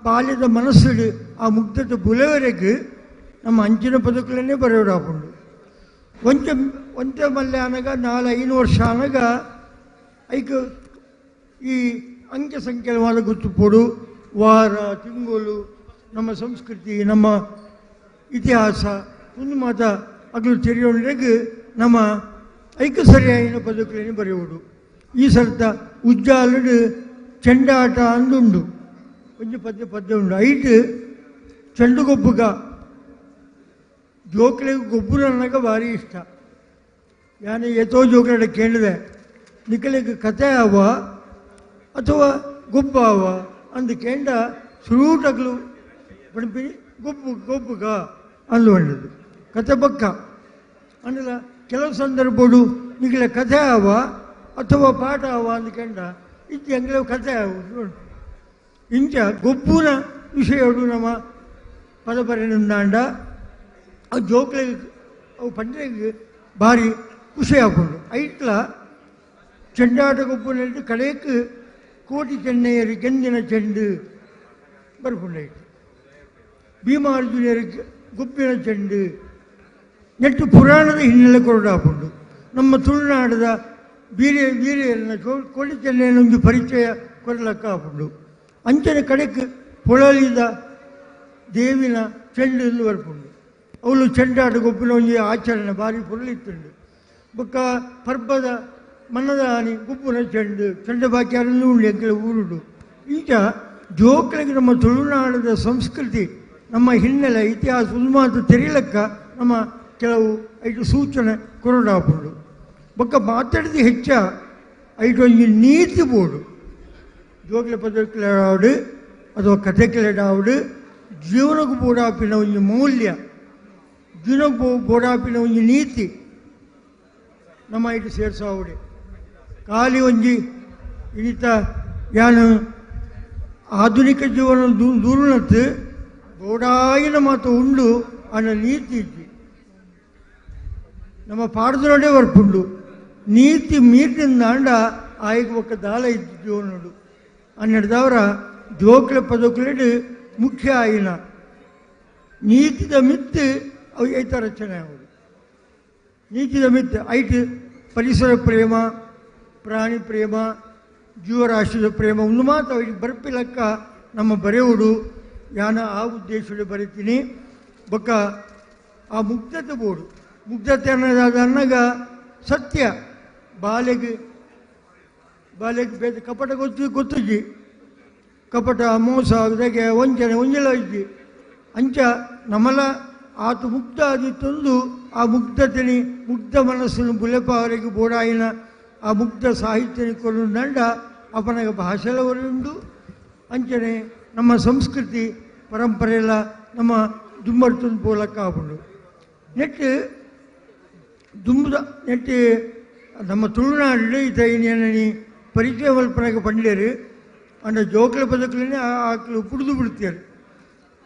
Q: ಬಾಲ್ಯದ ಮನಸ್ಸು ಆ ಮುಗ್ಧದ ಬುಲೆವರೆಗೆ ನಮ್ಮ ಅಂಚಿನ ಪದಕಗಳನ್ನೇ ಬರೆಯೋಡಾಪುಂಡು ಒಂದೇ ಮಲ್ಲೆ ಅನಗ 4-5 ವರ್ಷ ಅನಗ ಐಕ ಈ ಅಂಕೆ ಸಂಖ್ಯೆವಾದ ಗೊತ್ತುಪೋಡು ವಾರ ತಿಂಗಳು ನಮ್ಮ ಸಂಸ್ಕೃತಿ ನಮ್ಮ ಇತಿಹಾಸ ಒಂದು ಮಾತ ಅಗಲು ತೆರೆಯೋದ್ರಾಗ ನಮ್ಮ ಐಕ ಸರಿಯಾಗಿನ ಪದಕಗಳನ್ನು ಬರೆಯುವುದು ಈ ಸರ್ತ ಉಜ್ಜಾಲಡು ಚೆಂಡಾಟ ಅಂದುಂಡು ಒಂದು ಪದ್ಯ ಉಂಡು ಐಟ್ ಚೆಂಡುಗೊಬ್ಬುಗ ಜೋಕ್ಳಿಗೆ ಗೊಬ್ಬರ ಅನ್ನಕ ಭಾರಿ ಇಷ್ಟ ಯಾನೆ ಎತ್ತೋ ಜೋಕ್ಳ ಕೇಳಿದೆ ನಿಕ್ಕಲಿಗೆ ಕತೆ ಅವ ಅಥವಾ ಗೊಬ್ಬ ಅವ ಅಂದು ಕೇಂಡ ಸುರೂಟಗಳು ಪಣಪಿ ಗೊಬ್ಬುಗ ಅಂದು ಬಂದದ್ದು ಕತೆ ಬಕ್ಕ ಅಂದಲ್ಲ ಕೆಲವು ಸಂದರ್ಭಡು ನಿಗಲ ಕಥೆ ಅವ ಅಥವಾ ಪಾಠ ಅವ ಅಂದ್ಕಂಡ ಇತ್ತು ಎಂಗ್ಲವು ಕಥೆ ಅವು ಇಂಚ ಗೊಬ್ಬುನ ವಿಷಯಡು ನಮ್ಮ ಪದಪರಿನಿಂದಾಂಡ ಅವು ಜೋಕ್ಳಿಗೆ ಅವು ಪಂಡ್ರೆಗೆ ಭಾರಿ ಖುಷಿ ಹಾಕೊಂಡು ಐಟ್ಲ ಚೆಂಡಾಟ ಗೊಬ್ಬನಲ್ಲಿ ಕಡೆಯಕ್ಕೆ ಕೋಟಿ ಚೆನ್ನೈಯರು ಗೆಂದಿನ ಚೆಂಡು ಬರ್ಕೊಂಡೈತು ಭೀಮಾರ್ಜುನಿಯರು ಗುಬ್ಬಿನ ಚೆಂಡು ನೆಟ್ಟು ಪುರಾಣದ ಹಿನ್ನೆಲೆ ಕೊರಡಾಪುಂಡು ನಮ್ಮ ತುಳುನಾಡದ ಬೀರೆಯನ್ನ ಕೊಡಿ ಚೆನ್ನೆಯನ್ನೊಂದು ಪರಿಚಯ ಕೊರಲಕ್ಕಾಪುಂಡು ಅಂಚನೆ ಕಡೆಗೆ ಪೊಳಲಿದ ದೇವಿನ ಚೆಂಡು ಎಂದು ಬರ್ಪುಂಡು ಅವಳು ಚೆಂಡಾಟ ಗೊಬ್ಬಿನ ಒಂಜಿ ಆಚರಣೆ ಭಾರಿ ಪೊರಲಿತ್ತುಂಡು ಬೊಕ್ಕ ಪರ್ಬದ ಮನ್ನದ ಆನಿ ಗುಬ್ಬುನ ಚೆಂಡು ಚೆಂಡ ಬಾಕಿ ಅರಳು ಉಂಡು ಎಂಕಲ ಊರುಡು ಇಂಚ ಜೋಕ್ಲೆಗೆ ನಮ್ಮ ತುಳುನಾಡದ ಸಂಸ್ಕೃತಿ ನಮ್ಮ ಹಿನ್ನೆಲೆ ಇತಿಹಾಸ ಉನ್ಮಾತ ತೆರೀಲಕ್ಕ ನಮ್ಮ ಕೆಲವು ಐದು ಸೂಚನೆ ಕೊರಡಾಪುಂಡು ಬೊಕ್ಕ ಮಾತಾಡಿದ ಹೆಚ್ಚ ಐಟೊಂದು ನೀತಿ ಬೋಡು ಜೋಕ್ಲೆ ಪದಕ್ಲೆಡಾವಡು ಅಥವಾ ಕಥೆಕ್ಲೆಡಾವಡು ಜೀವನಕ್ಕೆ ಬೋಡಾಪಿನ ಒಂದು ಮೌಲ್ಯ ಜೀವನಕ್ಕೆ ಬೋಡಾಪಿನ ಒಂದು ನೀತಿ ನಮ್ಮ ಐಟು ಸೇರ್ಸಾವುಡೆ ಖಾಲಿ ಒಂಜಿ ಇನಿತ ಯಾನು ಆಧುನಿಕ ಜೀವನ ದೂರನತ್ತು ಬೋಡಾಯಿನ ಮಾತು ಉಂಡು ಅನ್ನ ನೀತಿ ಇದ್ದಿ ನಮ್ಮ ಪಾಡದೊಡೆ ಬರ್ಪುಂಡು ನೀತಿ ಮೀಟಿಂದ ಅಂಡ ಆಯ್ಕೆ ಒಕ್ಕ ದಾಲ ಇದ್ದು ಜೀವನಡು ಅನ್ನಡ್ದವರ ಜೋಕ್ಲೆ ಪದಕ್ಲೆಡು ಮುಖ್ಯ ಆಯಿನ ನೀತಿದ ಮಿತ್ತು ಅವು ಐತ ರಚನೆ ಅವರು ನೀತಿದ ಮಿತ್ತು ಐಟು ಪರಿಸರ ಪ್ರೇಮ ಪ್ರಾಣಿ ಪ್ರೇಮ ಜೀವರಾಶಿದ ಪ್ರೇಮ ಒಂದು ಮಾತು ಅವರಿಗೆ ಬರ್ಪಿಲಕ್ಕ ನಮ್ಮ ಬರೆಯುವುದು ಯಾನ ಆ ಉದ್ದೇಶದ ಬರೀತೀನಿ ಬೊಕ್ಕ ಆ ಮುಗ್ಧತೆ ಬೋಡು ಮುಗ್ಧತೆ ಅನ್ನೋದಾದ ಅನ್ನಗ ಸತ್ಯ ಬಾಲೆಗೆ ಬೇದ ಕಪಟ ಗೊತ್ತುಜಿ ಕಪಟ ಮೋಸ ಇದಕ್ಕೆ ವಂಚನೆ ಒಂಜಲ ಇದ್ದಿ ಅಂಚ ನಮ್ಮಲ ಆತ ಮುಗ್ಧ ಆದಿತ್ತೊಂದು ಆ ಮುಗ್ಧತೆನಿ ಮುಗ್ಧ ಮನಸ್ಸನ್ನು ಬುಲೆಪ ಅವರಿಗೆ ಬೋಡಾಯಿನ ಆ ಮುಗ್ಧ ಸಾಹಿತ್ಯನಿ ಕೊಂಡು ದಂಡ ಅಪನಗ ಭಾಷೆಲ ಉಂಡು ಅಂಚನೆ ನಮ್ಮ ಸಂಸ್ಕೃತಿ ಪರಂಪರೆಯೆಲ್ಲ ನಮ್ಮ ದುಂಬರ್ತುಂದು ಪೋಲಕ್ಕ ಆಪುಂಡು ನೆಟ್ಟು ದುಂಬುದ ನೆಟ್ಟು ನಮ್ಮ ತುಳುನಾಡು ಈತ ಇನ್ನೇನಿ ಪರಿಚಯ ಮಲ್ಪನಾಗ ಪಂಡೇರು ಅಂಡ ಜೋಕ್ಲ ಪದಕ್ಲೇ ಆಕಲು ಪುಡಿದು ಬಿಡ್ತಾರೆ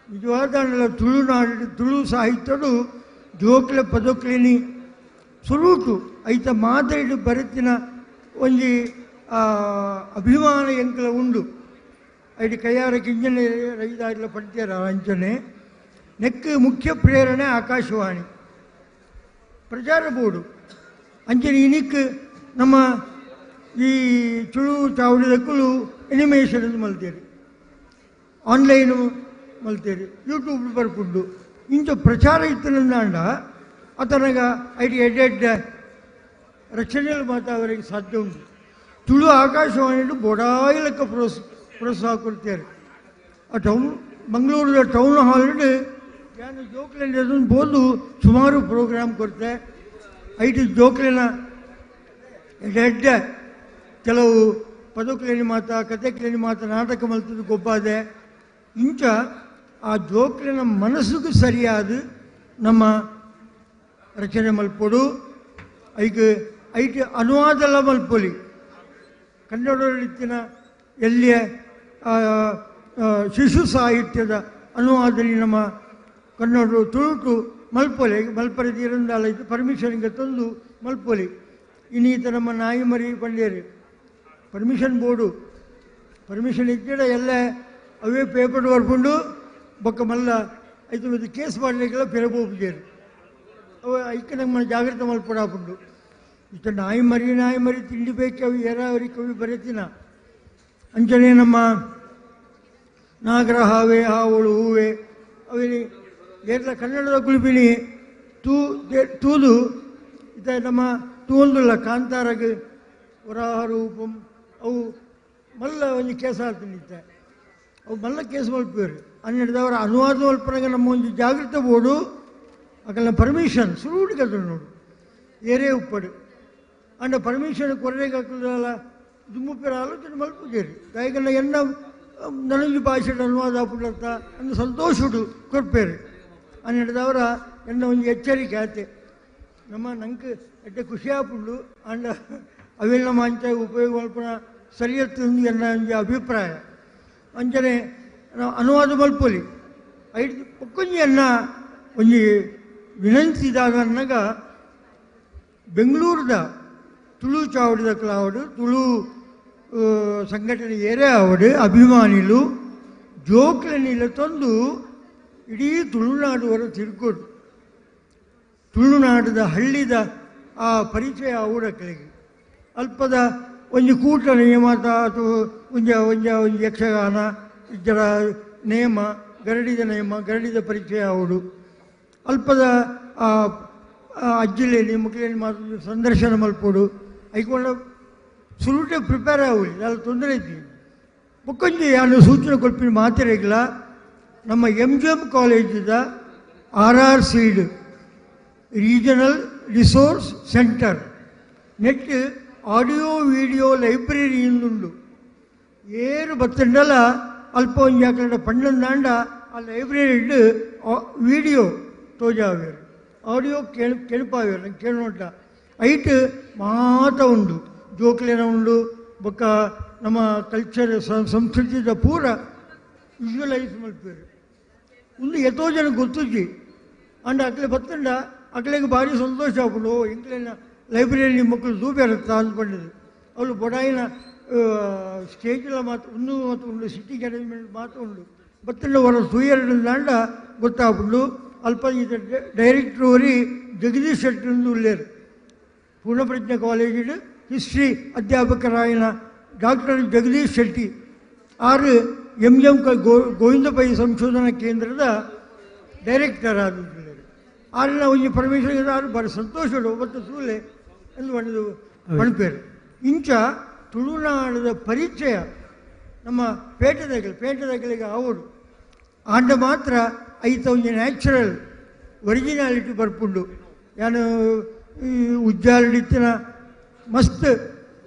Q: ನಿಜವಾದ ತುಳುನಾಡು ತುಳು ಸಾಹಿತ್ಯಡು ಜೋಕ್ಲ ಪದಕ್ಲೇನಿ ಸುಲೂಟು ಐತ ಮಾತಾಡಿ ಬರೆತಿನ ಒಂಜಿ ಅಭಿಮಾನ ಎಂಕಲ ಉಂಡು ಐದು ಕೈಯಾರ ಕಿಂಜನೆ ರೈದಾಗಲ ಪಡ್ತಾರ ಅಂಚನೆ ನೆಕ್ ಮುಖ್ಯ ಪ್ರೇರಣೆ ಆಕಾಶವಾಣಿ ಪ್ರಚಾರ ಬೋರ್ಡು ಅಂಚನೆ ಇನಿಕ್ ನಮ್ಮ ಈ ತುಳು ಚಾವಡಿದಕ್ಕೂ ಎನಿಮೇಷನ್ ಮಲ್ತೇರಿ ಆನ್ಲೈನು ಮಲ್ತೇರಿ ಯೂಟ್ಯೂಬ್ ಬರ್ಪುಂಡು ಇಂಚ ಪ್ರಚಾರ ಇತ್ತನಂದಾಂಡ ಅತನಗ ಐಟಿ ಎಡ್ಡೆಡ್ಡ ರಚನೆಯಲ್ಲಿ ಮಾತಾಡೋರಿಗೆ ಸಾಧ್ಯ ಉಂಟು ತುಳು ಆಕಾಶವಾಣಿ ಬೋಡಾಯಿಲಕ್ಕ ಪ್ರೋತ್ಸಾಹ ಕೊಡ್ತಾರೆ ಆ ಟೌನ್ ಮಂಗಳೂರದ ಟೌನ್ ಹಾಲ್ಡ್ ಯಾನು ಜೋಕ್ಲೆಂಡ್ ಅದನ್ನು ಬೋದು ಸುಮಾರು ಪ್ರೋಗ್ರಾಮ್ ಕೊಡ್ತೆ ಐಟಿ ಜೋಕ್ಲೆನ ಎಡ್ಡ ಕೆಲವು ಪದಕ್ಲೇನಿ ಮಾತ ಕಥೆಕ್ಲೇನಿ ಮಾತ ನಾಟಕ ಮಲ್ತದ್ದು ಗೊಬ್ಬಾದೆ ಇಂಚ ಆ ಜೋಕ್ಲೆನ ಮನಸ್ಸಿಗೂ ಸರಿಯಾದ ನಮ್ಮ ರಚನೆ ಮಲ್ಪೊಡು ಐಟಿ ಅನುವಾದಲ್ಲ ಮಲ್ಪೊಲಿ ಕನ್ನಡದಲ್ಲಿತ್ತಿನ ಎಲ್ಲಿಯ ಶಿಶು ಸಾಹಿತ್ಯದ ಅನುವಾದನೆ ನಮ್ಮ ಕನ್ನಡ ತುಳುಟು ಮಲ್ಪೊಲೆ ಮಲ್ಪರದಿ ಇರಂದಾಲ ಇದು ಪರ್ಮಿಷನ್ಗೆ ತಂದು ಮಲ್ಪೊಲಿ ಇನ್ನೀತ ನಮ್ಮ ನಾಯಿ ಮರಿ ಪಂಡೇರಿ ಪರ್ಮಿಷನ್ ಬೋರ್ಡು ಪರ್ಮಿಷನ್ ಇದ್ದಿಡ ಎಲ್ಲ ಅವೇ ಪೇಪರ್ ಬರ್ಕೊಂಡು ಬೊಕ್ಕ ಮಲ್ಲ ಐದು ಇದು ಕೇಸ್ ಮಾಡಲಿಕ್ಕೆಲ್ಲ ಪೆರಬೋಗ್ದೇರಿ ಅವು ಐಕೆ ನಮ್ಮ ಜಾಗ್ರತೆ ಮಲ್ಪಡಾಪುಂಡು ಇಷ್ಟ ನಾಯಿ ಮರಿ ತಿಂಡಿ ಬೇಕು ಅವು ಏರಾವರಿ ಕವಿ ಬರೀತಿನ ಅಂಚನೆ ನಮ್ಮ ನಾಗರ ಹಾವೆ ಹಾವಳು ಹೂವೆ ಅವಿ ಏರ್ಲ ಕನ್ನಡದ ಕುಳಿಪಿನಿ ತೂದು ಇತ ನಮ್ಮ ತೂಂದುಲ್ಲ ಕಾಂತಾರಗೆ ವರಾಹ ರೂಪಂ ಅವು ಮಲ್ಲ ಒಂದು ಕೇಸ ಆಡ್ತಿನಿತ್ತೆ ಅವು ಮಲ್ಲ ಕೇಸ್ ಮಲ್ಪೇರು ಹನ್ನೆರಡದವರ ಅನುವಾದ ಮಲ್ಪನಾಗ ನಮ್ಮ ಒಂದು ಜಾಗ್ರತೆ ಬೋರ್ಡು ಅಕಲ್ಲ ಪರ್ಮಿಷನ್ ಸುರುಡಿ ಕದ್ದು ನೋಡು ಏರೇ ಉಪ್ಪಡು ಅಂಡ ಪರ್ಮಿಷನ್ ಕೊರಡೆಗೆ ಹಾಕಲ್ಲ ದುಮ್ಮುಪ್ಪೇರ ಆಲೋಚನೆ ಮಲ್ಪುಜೇರಿ ಯಾಕಂದ್ರೆ ಎನ್ನ ನನಗೆ ಭಾಷೆ ಅನುವಾದ ಹಾಪುಡ್ಲತ್ತ ಅಂದು ಸಂತೋಷುಡು ಕೊಡ್ಪೇರು ಹನ್ನೆರಡದವರ ಎನ್ನ ಒಂದು ಎಚ್ಚರಿಕೆ ಆತೆ ನಮ್ಮ ನಂಗೆ ಎಡ್ಡೆ ಖುಷಿ ಹಾಪುಂಡು ಅಂಡ ಅವೆಲ್ಲ ಮಂಚ ಉಪಯೋಗ ಮಲ್ಪನ ಸರಿಯತ್ತು ಎನ್ನ ಒಂದು ಅಭಿಪ್ರಾಯ ಅಂಚನೆ ಅನುವಾದ ಮಲ್ಪೊಲಿ ಐದು ಪಕ್ಕೊಂಜಿ ಎನ್ನ ಒಂದು ವಿನಂತಿದಾಗ ಅನ್ನಗ ಬೆಂಗಳೂರದ ತುಳು ಚಾವಡಿದ ಕ್ಲಾವಡು ತುಳು ಸಂಘಟನೆ ಏರೇ ಆವಡು ಅಭಿಮಾನಿಲು ಜೋಕ್ಲೆನಿಲ್ಲ ತಂದು ಇಡೀ ತುಳುನಾಡುವರ ತಿರುಗೋಡು ತುಳುನಾಡದ ಹಳ್ಳಿದ ಆ ಪರಿಚಯ ಅವಡಕ್ಕಳಿಗೆ ಅಲ್ಪದ ಒಂದು ಕೂಟ ನೇಮತ ಅಥವಾ ಒಂದು ಯಕ್ಷಗಾನ ಇದರ ನೇಮ ಗರಡಿದ ಪರಿಚಯ ಅವಡು ಅಲ್ಪದ ಅಜ್ಜಿಲೇನಿ ಮಕ್ಕಳೇನಿ ಮಾತು ಸಂದರ್ಶನ ಮಲ್ಪೋಡು ಐಕೊಂಡ ಸುರುಟೆ ಪ್ರಿಪೇರ್ ಆಗಿ ಅಲ್ಲಿ ತೊಂದರೆ ಇದ್ದೀವಿ ಬುಕ್ಕೊಂಜಿ ನಾನು ಸೂಚನೆ ಕೊಲ್ಪಿನ ಮಾತಿರಗಿಲ್ಲ ನಮ್ಮ MGM ಕಾಲೇಜಿದ RR regional resource centre net audio video library ಇಂದುಂಡು ಏರು ಬತ್ತಂಡಲ ಅಲ್ಪ ಒಂಜಿ ಅಕಡೆ ಪಂಡಂದಾಂಡ ಆ ಲೈಬ್ರರಿ ವಿಡಿಯೋ ತೋಜಾವೇರು ಆಡಿಯೋ ಕೆಣಪಾವೇರು ಕೇಳೋಟ ಐಟ್ ಮಾತ ಉಂಡು ಜೋಕ್ಲೇನ ಉಂಡು ಬೊಕ್ಕ ನಮ್ಮ ಕಲ್ಚರ್ ಸಂಸ್ಕೃತಿದ ಪೂರ ವಿಜುವಲೈಸ್ ಮಲ್ಪೇರು ಒಂದು ಎಷ್ಟೋ ಜನ ಗೊತ್ತುಜ್ಜಿ ಅಂಡ್ ಅಕ್ಲೆ ಬತ್ತಂಡ ಅಕ್ಲೆಗೆ ಭಾರಿ ಸಂತೋಷ ಆಗ್ಬಿಡು ಇಂಕ್ಲೇನ ಲೈಬ್ರರಿ ಮಕ್ಕಳು ದೂಬೇರುತ್ತಾ ಅಂದ್ಕೊಂಡಿದ್ದು ಅವಳು ಬೊಡಾಯಿನ ಸ್ಟೇಜ್ಲ ಮಾತು ಉಂಡು ಸಿಟ್ಟಿಂಗ್ ಅರೇಂಜ್ಮೆಂಟ್ ಮಾತು ಉಂಡು ಬತ್ತಂಡ ಹೊರ ಸೂಯರ್ಡು ದಾಂಡ ಗೊತ್ತಾಗ್ಬಿಡು ಅಲ್ಪ ಇದು ಡೈರೆಕ್ಟ್ರ್ ಅವರಿ ಜಗದೀಶ್ ಶೆಟ್ಟಿ ಉಳ್ಳೇರು ಪೂರ್ಣಪ್ರಜ್ಞ ಕಾಲೇಜಿಡು ಹಿಸ್ಟ್ರಿ ಅಧ್ಯಾಪಕರಾಯನ ಡಾಕ್ಟರ್ ಜಗದೀಶ್ ಶೆಟ್ಟಿ ಆರು MGM ಗೋವಿಂದ ಪೈ ಸಂಶೋಧನಾ ಕೇಂದ್ರದ ಡೈರೆಕ್ಟರ್ ಆದಿದ್ದಾರೆ ಆರಿನ ಒಂಜಿ ಪರಮೇಶ್ವರ ಆರು ಬಾರಿ ಸಂತೋಷಡು ಮತ್ತು ಸೂಲೆ ಎಂದು ಒಂದು ಪಣಪೇರು ಇಂಚ ತುಳುನಾಡದ ಪರಿಚಯ ನಮ್ಮ ಪೇಟೆದಗಳಿಗೆ ಅವರು ಆಂಡ ಮಾತ್ರ ಐತ ಒಂಜಿ ನ್ಯಾಚುರಲ್ ಒರಿಜಿನಾಲಿಟಿ ಬರ್ಪುಂಡು ಯಾನು ಉಜ್ಜಾಲಿತ್ತಿನ ಮಸ್ತ್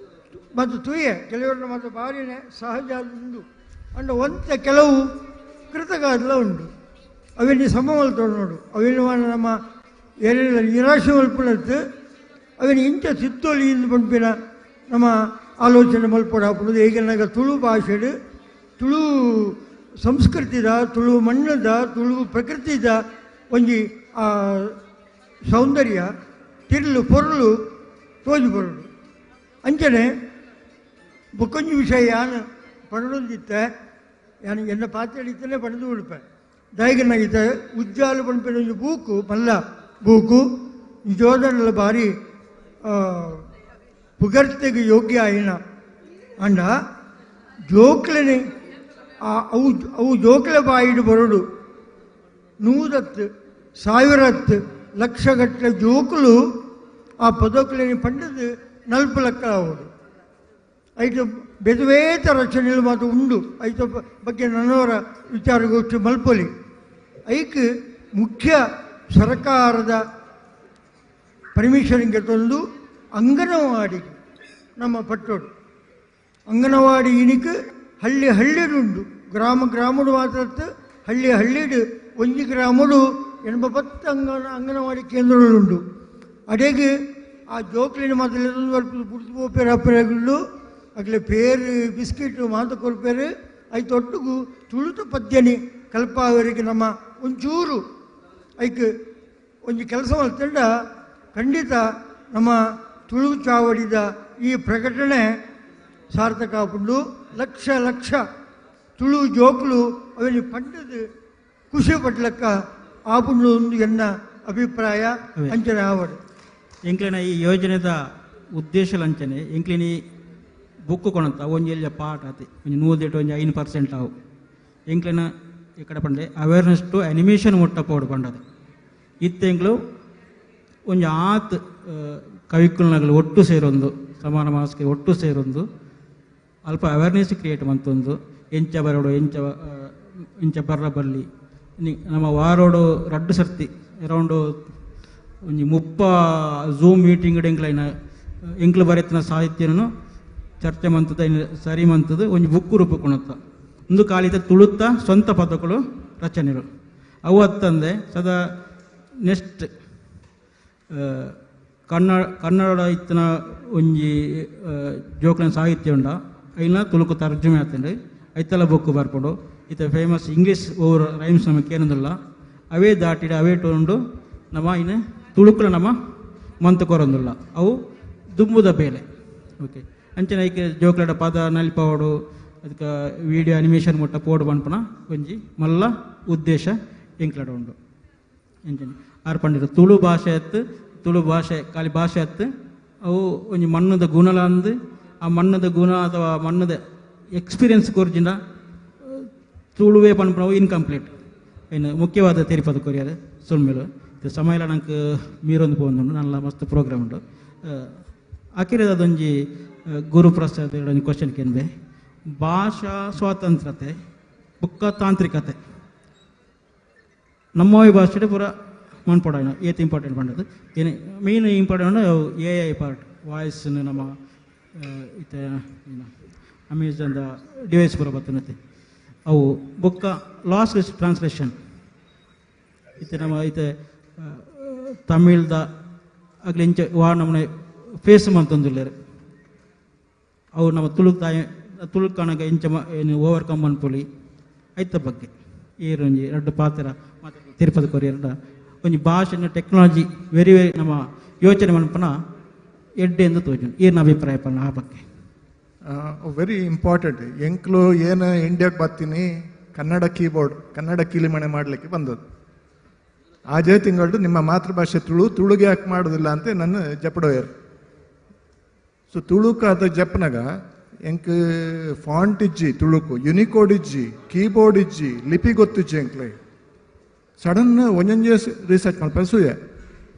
Q: ಮತ್ತು ತುಯ್ಯ ಕೆಲವರನ್ನ ಮಾತ್ರ ಭಾರಿನೇ ಸಹಜ ಉಂಡು ಅಂಡ ಒಂತ ಕೆಲವು ಕೃತಗಾದಲ ಉಂಡು ಅವೇನು ಸಮ ಮಲ್ತೋಡು ನೋಡು ಅವೇನು ನಮ್ಮ ಏನೆಲ್ಲ ನಿರಾಶೆ ಮಲ್ಪುನತ್ತು ಅವೇನು ಇಂಚ ಸಿತ್ತೋಲಿಯಿಂದ ಪಂಪಿನ ನಮ್ಮ ಆಲೋಚನೆ ಮಲ್ಪಡಾಪುದು ಈಗಿನಾಗ ತುಳು ಭಾಷೆಡು ತುಳು ಸಂಸ್ಕೃತಿದ ತುಳು ಮಣ್ಣದ ತುಳು ಪ್ರಕೃತಿದ ಒಂಜಿ ಸೌಂದರ್ಯ ತಿರ್ಲು ಪೊರ್ಲು ತೋಜಿ ಬರೋಡು ಅಂಚನೆ ಬೊಕ್ಕೊಂಜಿ ವಿಷಯ ಯಾನು ಪಡೊಂದಿತ್ತೆ ಯಾನು ಎನ್ನ ಪಾತ್ರೆ ಹಿಡಿತೇ ಪಡೆದು ಉಡುಪೆ ದಯಗನಾಗಿತ್ತೆ ಉಜ್ಜಾಲು ಪಂಪಿನ ಒಂದು ಬೂಕು ಮಲ್ಲ ಬೂಕು ನಿಜೋದನಲ್ಲ ಬಾರಿ ಪುಗರ್ತೆಗೆ ಯೋಗ್ಯ ಆಯ್ನ ಅಂಡ ಜೋಕ್ಲನೆ ಅವು ಜೋಕ್ಲೆ ಬಾಯಿಡು ಬರೋಡು 100 ಸಾವಿರತ್ತು ಲಕ್ಷಗಟ್ಟಲೆ ಜೋಕುಲು ಆ ಪದೋಕ್ಲೇನಿ ಪಂಡದು 40 ಲಕ್ಷ ಆಗೋದು ಐದು ಬೆದುವೇತ ರಚನೆಗಳು ಮಾತು ಉಂಡು ಐತ ಬಗ್ಗೆ ನನ್ನವರ ವಿಚಾರಗೋಷ್ಠಿ ಮಲ್ಪೊಲಿ ಐಕ್ ಮುಖ್ಯ ಸರ್ಕಾರದ ಪರ್ಮಿಷನ್ಗೆ ತಂದು ಅಂಗನವಾಡಿ ನಮ್ಮ ಪಟ್ಟೋಡು ಅಂಗನವಾಡಿ ಇನಿಕ್ ಹಳ್ಳಿಡುಂಡು ಗ್ರಾಮಡು ಮಾತ್ರ ಹಳ್ಳಿಡು ಒಂಜಿ ಗ್ರಾಮಡು 80 ಅಂಗನವಾಡಿ ಕೇಂದ್ರಗಳುಂಡು ಅಡೆಗೆ ಆ ಜೋಕ್ಲಿನ ಮಾತಲ್ಲಿ ವರ್ಪು ಪುಡ್ತು ಪೋಪೇರು ಅಪ್ಪರೆಗಳು ಅಗ್ಲೆ ಪೇರು ಬಿಸ್ಕಿಟ್ ಮಾತು ಕೊಲ್ಪೇರು ಐತೊಟ್ಟಿಗೂ ತುಳುತು ಪದ್ಯನಿ ಕಲ್ಪಾವರಿಗೆ ನಮ್ಮ ಒಂಚೂರು ಐಕ್ ಒಂಜಿ ಕೆಲಸ ಮಾಡ್ತಂಡ ಖಂಡಿತ ನಮ್ಮ ತುಳು ಚಾವಡಿದ ಈ ಪ್ರಕಟಣೆ ಸಾರ್ಥಕ ಆಪುಂಡು ಲಕ್ಷ ತುಳು ಜೋಕ್ಲು ಅವನಿ ಪಂಡದು ಖುಷಿ ಪಡ್ಲಕ್ಕ ಆಪುಂಡು ಒಂದು ಎನ್ನ ಅಭಿಪ್ರಾಯ ಅಂಚನೆ ಆವಡು
P: ಎಂಕ್ಲಿನ ಈ ಯೋಜನೆದ ಉದ್ದೇಶ ಲಂಚನೆ ಎಂಕ್ಲಿನ ಬುಕ್ಕು ಕೊಣಂತ ಒಂಜಿ ಎಲ್ಯ ಪಾಠ ಆತಿ ಒಂಜಿ 100% ಆವು ಎಂಕ್ಲಿನ ఇక్కడ పండే ಅವೇರ್ನೆಸ್ ಟು ಅನಿಮೇಷನ್ ಮುಟ್ಟ ಪೋಡು ಪಂಡದು ಇತ್ತೆಂಗ್ಲು ಒಂಜಿ ಆತ್ ಕವಿಕುಲ್ನಗಳು ಒಟ್ಟು ಸೇರೊಂದು ಸಮಾನ ಮಾಸಕ್ಕೆ ಒಟ್ಟು ಸೇರೊಂದು ಅಲ್ಪ ಅವೇರ್ನೆಸ್ ಕ್ರಿಯೇಟ್ ಮಂತೊಂದು ಎಂಚ ಬರೋಡು ಎಂಚ ಬರ್ರ ಬಲ್ಲಿ ನಮ್ಮ ವಾರೋಡು ರಡ್ಡು ಸರ್ತಿ ಅರೌಂಡ್ ಒಂಜಿ 30 ಝೂಮ್ ಮೀಟಿಂಗ್ ಎಂಕ್ಲು ಬರೆತಿನ ಸಾಹಿತ್ಯನು ಚರ್ಚೆ ಮಂತದ ಸರಿ ಮಂತದ್ದು ಒಂಜಿ ಬುಕ್ಕು ರೂಪುಕೊಣತ್ತ ಒಂದು ಕಾಲಿತ ತುಳುತ್ತ ಸ್ವಂತ ಪದಗಳು ರಚನೆಗಳು ಅವು ಅತ್ತಂದೆ ಸದಾ ನೆಕ್ಸ್ಟ್ ಕನ್ನಡ ಇತ್ತಿನ ಒಂಜಿ ಜೋಕ್ಲಿನ ಸಾಹಿತ್ಯ ಉಂಡ ಐನ ತುಳುಕು ತರ್ಜುಮೆ ಆತಂಡು ಐತಲ ಬುಕ್ಕು ಬರ್ಪಡು ಇತ್ತ ಫೇಮಸ್ ಇಂಗ್ಲೀಷ್ ಓವರ್ ರೈಮ್ಸ್ ನಮಗೆ ಏನಂದಿಲ್ಲ ಅವೇ ದಾಟಿಡ ಅವೇ ಟೊಂಡು ನಮ್ಮ ಇನ್ನು ತುಳುಕುಲ ನಮ್ಮ ಮಂತು ಕೊರೊಂದಿಲ್ಲ ಅವು ದುಂಬುದ ಬೇಲೆ ಓಕೆ ಅಂಚನೆ ಐಕೆ ಜೋಕ್ಲಡ ಪದ ನಲಿಪವಡು ಅದಕ್ಕೆ ವಿಡಿಯೋ ಅನಿಮೇಷನ್ ಮುಟ್ಟ ಪೋಡು ಬನ್ಪನ ಒಂಜಿ ಮಲ್ಲ ಉದ್ದೇಶ ಎಂಕ್ಲಡ ಉಂಡು ಎಂಚನೆ ಆರು ಪಂಡಿರು ತುಳು ಭಾಷೆ ಅತ್ತು ತುಳು ಭಾಷೆ ಖಾಲಿ ಭಾಷೆ ಅತ್ತು ಅವು ಒಂಜಿ ಮಣ್ಣದ ಗುಣಲ ಅಂದು ಆ ಮಣ್ಣದ ಗುಣ ಅಥವಾ ಮಣ್ಣದ ಎಕ್ಸ್ಪೀರಿಯನ್ಸ್ ಕೊರ್ಜಿನ ತುಳುವೇ ಪನ್ಪನವು ಇನ್ಕಂಪ್ಲೀಟ್ ಏನು ಮುಖ್ಯವಾದ ತೆರಿಪದ ಕೊರಿಯದು ಸುಳ್ಮೇಲು ಇದು ಸಮಯ ನಂಗೆ ಮೀರೊಂದು ಪೋಂದುಂಡು ನನ್ನ ಮಸ್ತ್ ಪ್ರೋಗ್ರಾಮ್ ಉಂಟು ಆಕಿರದ ಅದೊಂಜಿ ಗುರುಪ್ರಸಾದ್ ಒಂದು ಕ್ವಶನ್ ಕೇಂದ್ರೆ ಭಾಷಾ ಸ್ವಾತಂತ್ರ್ಯತೆ ಬುಕ್ಕ ತಾಂತ್ರಿಕತೆ ನಮ್ಮ ಭಾಷೆ ಪೂರ ಮನ್ಪಡ ಏತ್ ಇಂಪಾರ್ಟೆಂಟ್ ಪಂಡದು ಏನು main important AI part voice ನಮ್ಮ ಇತ ಅಮೆಝಾನ್ದ ಡಿವೈಸ್ ಪೂರ ಬರ್ತನತ್ತೆ ಅವು ಬುಕ್ಕ ಲಾಸ್ ಟ್ರಾನ್ಸ್ಲೇಷನ್ ಇತ್ತೆ ನಮ್ಮ ಇತ್ತೆ ತಮಿಳ್ದ ಆಗಲಿ ಇಂಚ ನಮ್ಮನೆ ಫೇಸ್ ಮಂತೊಂದುಲ್ಲೇರು ಅವು ನಮ್ಮ ತುಳುಕಣಗ ಇಂಚ ಏನು ಓವರ್ಕಮ್ ಅನ್ಪೊಲಿ ಐತ ಬಗ್ಗೆ ಈರೊಂಜಿ ಎರಡು ಪಾತ್ರ ತಿರುಪತಿ ಕೊರಿಯರ್ಡ ಒಂಜಿ ಭಾಷೆನ ಟೆಕ್ನಾಲಜಿ ವೆರಿ ವೆರಿ ನಮ್ಮ ಯೋಚನೆ ಮನ್ಪನ ಎಡ್ಡೆ ಎಂದು ತೋಜು ಏನು ಅಭಿಪ್ರಾಯ ಪನ್ನ ಆ ಬಗ್ಗೆ
S: ವೆರಿ ಇಂಪಾರ್ಟೆಂಟ್ ಎಂಕ್ಲು ಏನು ಇಂಡಿಯಾಗೆ ಬರ್ತೀನಿ ಕನ್ನಡ ಕೀಬೋರ್ಡ್ ಕನ್ನಡ ಕೀಲಿಮಣೆ ಮಾಡಲಿಕ್ಕೆ ಬಂದದ್ದು ಆಜೇ ತಿಂಗಳು ನಿಮ್ಮ ಮಾತೃಭಾಷೆ ತುಳುಗೆ ಯಾಕೆ ಮಾಡೋದಿಲ್ಲ ಅಂತ ನನ್ನ ಜಪಡೋಯರು ಸೊ ತುಳುಕು ಅದ ಜಪ್ನಾಗ ಎಂಕ್ ಫಾಂಟ್ ಇಜ್ಜಿ ತುಳುಕು ಯುನಿಕೋಡ್ ಇಜ್ಜಿ ಕೀಬೋರ್ಡ್ ಇಜ್ಜಿ ಲಿಪಿ ಗೊತ್ತಿಜ್ಜಿ ಎಂಕ್ಲೆ ಸಡನ್ ಒಂಜೊಂಜೆ ರಿಸರ್ಚ್ ಮಾಡ್ತಾರೆ ಸೂಯ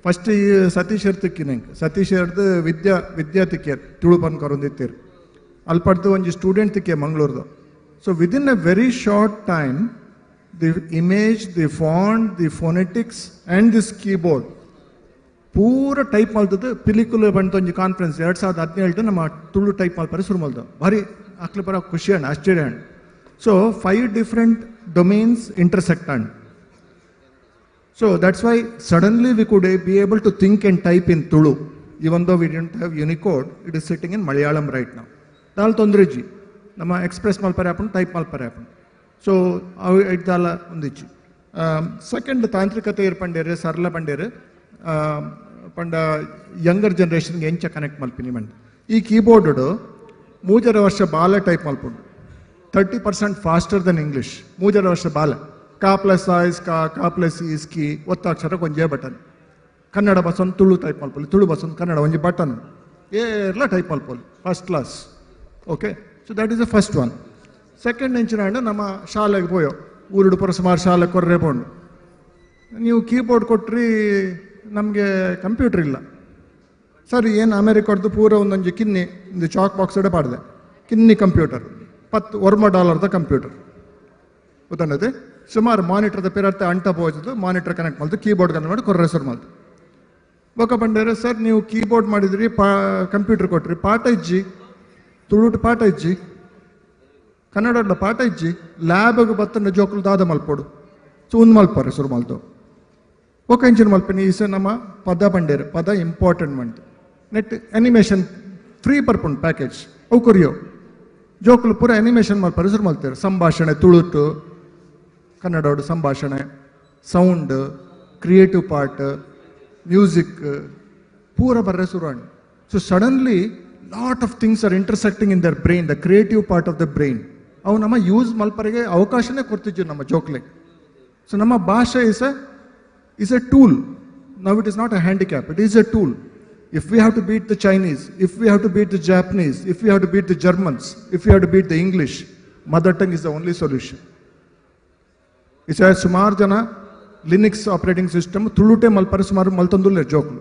S: ಫಸ್ಟ್ ಈ ಸತೀಶ್ ತಿಕ್ಕಿನ ಎಂಕ್ ಸತೀಶ್ ವಿದ್ಯಾ ತಿಕ್ಕಿಯರ್ ತುಳು ಪನ್ಕೊರೊಂದಿತ್ತೀರು ಅಲ್ಲಿ ಪಡ್ದು ಒಂಜಿ ಸ್ಟೂಡೆಂಟ್ ತಿಕ್ಕಿಯ ಮಂಗಳೂರ್ದು so within a very short time the image the font the phonetics and this keyboard ಪೂರ ಟೈಪ್ ಮಾಡ್ತದ್ದು ಪಿಲಿಕುಲು ಬಂತು ಒಂಜಿ ಕಾನ್ಫರೆನ್ಸ್ 2017 ನಮ್ಮ ತುಳು ಟೈಪ್ ಮಾಡ್ತಾರೆ ಶುರು ಮಾಡ್ದು ಭಾರಿ ಆಕ್ಲಿ ಬರೋ ಖುಷಿ ಅಣ್ಣ ಆಶ್ಚರ್ಯ ಅಣ್ಣ ಸೊ 5 ಡಿಫ್ರೆಂಟ್ ಡೊಮೇನ್ಸ್ ಇಂಟರ್ಸೆಕ್ಟ್ ಅಣ್ಣ so that's why suddenly we could be able to think and type in Tulu even though we didn't have unicode it is sitting in Malayalam right ನಾವು ದಾಲ್ ತೊಂದರೆ ಇಜ್ಜಿ ನಮ್ಮ ಎಕ್ಸ್ಪ್ರೆಸ್ ಮಲ್ಪರೆ ಆಪಣ್ ಟೈಪ್ ಮಲ್ಪರೆ ಆಪಣ್ ಸೊ ಅವು ಇಡ್ದಾಲ ಒಂದಿಜ್ಜಿ second ತಾಂತ್ರಿಕತೆ ಇರ್ಪಂಡೇರು ಸರಳ ಪಂಡೇರು ಪಂಡ ಯಂಗರ್ ಜನ್ರೇಷನ್ಗೆ ಎಂಚ ಕನೆಕ್ಟ್ ಮಲ್ಪಿನಿ ಮಂಡ ಈ ಕೀಬೋರ್ಡು 3 ವರ್ಷ ಬಾಲ ಟೈಪ್ ಮಲ್ಪುಂಡು 30% ಫಾಸ್ಟರ್ ದೆನ್ ಇಂಗ್ಲೀಷ್ 3 ವರ್ಷ ಬಾಲ ಕಾ ಪ್ಲಸ್ ಆಯ್ಸ್ ಕಾ ಪ್ಲಸ್ ಈಸ್ ಕಿ ಒತ್ತಾಕ್ಷರ ಕೊಂಜೆ ಬಟನ್ ಕನ್ನಡ ಬಸೊಂದು ತುಳು ಟೈಪ್ ಮಲ್ಪೊಲಿ ತುಳು ಬಸೊಂದು ಕನ್ನಡ ಒಂಜಿ ಬಟನ್ ಏರ್ಲ ಟೈಪ್ ಮಲ್ಪೊಲಿ first class okay so that is the first one second ಎಂಚಿನ ನಮ್ಮ ಶಾಲೆಗೆ ಪೋಯೋ ಊರುಡು ಪುರ ಸುಮಾರು ಶಾಲೆ ಕೊರ್ರೆ ಬೋಂಡು ನೀವು ಕೀಬೋರ್ಡ್ ಕೊಟ್ರಿ ನಮಗೆ ಕಂಪ್ಯೂಟರ್ ಇಲ್ಲ ಸರಿ ಏನು ಅಮೆರಿಕದ್ದು ಪೂರ ಒಂದೊಂದು ಕಿನ್ನಿ ಒಂದು ಚಾಕ್ ಬಾಕ್ಸ್ ಪಾಡಿದೆ ಕಿನ್ನಿ ಕಂಪ್ಯೂಟರ್ $1 ಕಂಪ್ಯೂಟರ್ ಗೊತ್ತಾಗದೆ ಸುಮಾರು ಮಾನಿಟರ್ದ ಪೇರತ್ತೆ ಅಂಟ ಪೋಜದು ಮಾನಿಟರ್ ಕನೆಕ್ಟ್ ಮಾಡ್ದು ಕೀಬೋರ್ಡ್ ಕನೆಕ್ಟ್ ಮಾಡಿ ಕೊರ್ರೆ ಹೆಸರು ಮಾಡ್ದು ಬೊಕ್ಕ ಬಂಡೇರೆ ಸರ್ ನೀವು ಕೀಬೋರ್ಡ್ ಮಾಡಿದ್ರಿ ಕಂಪ್ಯೂಟರ್ ಕೊಟ್ರಿ ಪಾಠ ಇಜ್ಜಿ ತುಳುಟು ಪಾಠ ಇಜ್ಜಿ ಕನ್ನಡ ಪಾಠ ಇಜ್ಜಿ ಲ್ಯಾಬ್ಗೆ ಬತ್ತಂಡ ಜೋಕುಲು ದಾದ ಮಲ್ಪೋಡು ಚೂನ್ ಮಲ್ಪರೆ ಶುರು ಮಲ್ತು ఒక ఇంచిన మల్పిని ఈసే నమ్మ పద పండేరు పద ఇంపార్టెంట్ మంట్ నెట్ అనిಮೇಷನ್ ಫ್ರೀ ಬರ್ಪುಂಡು ಪ್ಯಾಕೇಜ್ ಅವು ಕೊರಿಯೋ ಜೋಕುಲು ಪೂರ ಅನಿಮೇಷನ್ ಮಲ್ಪರೆ ಶುರು ಮಲ್ತಾರೆ ಸಂಭಾಷಣೆ ತುಳುಟು ಕನ್ನಡೋಡು ಸಂಭಾಷಣೆ ಸೌಂಡ್ ಕ್ರಿಯೇಟಿವ್ ಪಾರ್ಟ್ ಮ್ಯೂಸಿಕ್ ಪೂರ ಬರ್ರೆ ಶುರು and so suddenly lot of things are intersecting in their brain the creative part of the brain ಅವು ನಮ್ಮ ಯೂಸ್ ಮಲ್ಪರೆಗೆ ಅವಕಾಶನೇ ಕೊಡ್ತಿದ್ವಿ ನಮ್ಮ ಜೋಕ್ಲೆ ಸೊ ನಮ್ಮ ಭಾಷೆ is a tool. Now it is not a handicap, it is a tool. If we have to beat the Chinese, if we have to beat the Japanese, if we have to beat the Germans, if we have to beat the English, mother tongue is the only solution. It's a sumar jana Linux operating system, Tulute malpare sumaru maltandulle joklu.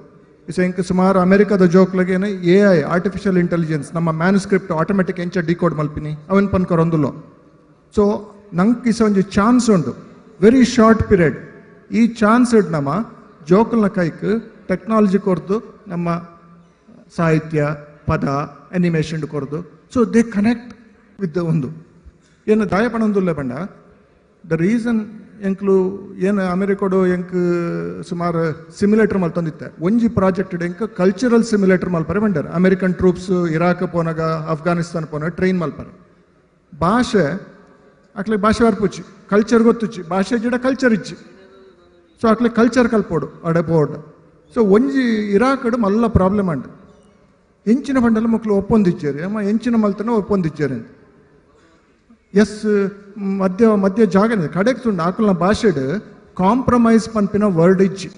S: It's a sumar America the joke lagene AI, artificial intelligence, nama manuscript automatic encha decode malpini, avan pan korondullo. So, nank is only chance undu, very short period. ಈ chance ಇಡ್ ನಮ್ಮ ಜೋಕಲ್ನ ಕೈಕ್ technology ಕೊರ್ದು ನಮ್ಮ ಸಾಹಿತ್ಯ ಪದ animation ಕೊರ್ದು so they connect with ಒಂದು ಏನು ದಾಯಪಣಂದುಲ್ಲೆ ಬಂಡ ದ ರೀಸನ್ ಎಂಕ್ಲು ಏನು ಅಮೆರಿಕಡು ಎಂಕ್ ಸುಮಾರು ಸಿಮ್ಯುಲೇಟರ್ ಮಲ್ತಂದಿತ್ತೆ ಒಂಜಿ ಪ್ರಾಜೆಕ್ಟ್ ಎಂಕ್ ಕಲ್ಚರಲ್ ಸಿಮ್ಯುಲೇಟರ್ ಮಲ್ಪರೆ ಬಂಡಾರೆ ಅಮೆರಿಕನ್ ಟ್ರೂಪ್ಸ್ ಇರಾಕ್ ಪೋನಾಗ ಅಫ್ಘಾನಿಸ್ತಾನ ಪೋನಾಗ ಟ್ರೈನ್ ಮಲ್ಪರೆ ಭಾಷೆ ಅಕ್ಲೆ ಭಾಷೆ ವರ್ಪುಚ್ಚಿ ಕಲ್ಚರ್ ಗೊತ್ತುಚ್ಚಿ ಭಾಷೆ ಜಿಡ ಕಲ್ಚರ್ ಇಚ್ಚಿ ಸೊ ಅಕ್ಲೆ ಕಲ್ಚರ್ ಕಲ್ಪೋಡು ಅಡೆ ಬೋರ್ಡ್ ಸೊ ಒಂಜಿ ಇರಾಕಡು ಮಲ್ಲ ಪ್ರಾಬ್ಲಮ್ ಅಂಡು ಎಂಚಿನ ಬಂಡಲ ಮಕ್ಕಳು ಒಪ್ಪೊಂದಿಚ್ಚೇರಿ ಅಮ್ಮ ಎಂಚಿನ ಮಲ್ತನ ಒಪ್ಪೊಂದಿಚ್ಚೇರಿ ಎಸ್ ಮಧ್ಯ ಜಾಗ ಕಡೆಗೆ ತುಂಡು ಆಕಲ್ನ ಭಾಷೆಡು ಕಾಂಪ್ರಮೈಸ್ ಪನ್ಪಿನ ವರ್ಡ್ ಇಜ್ಜಿ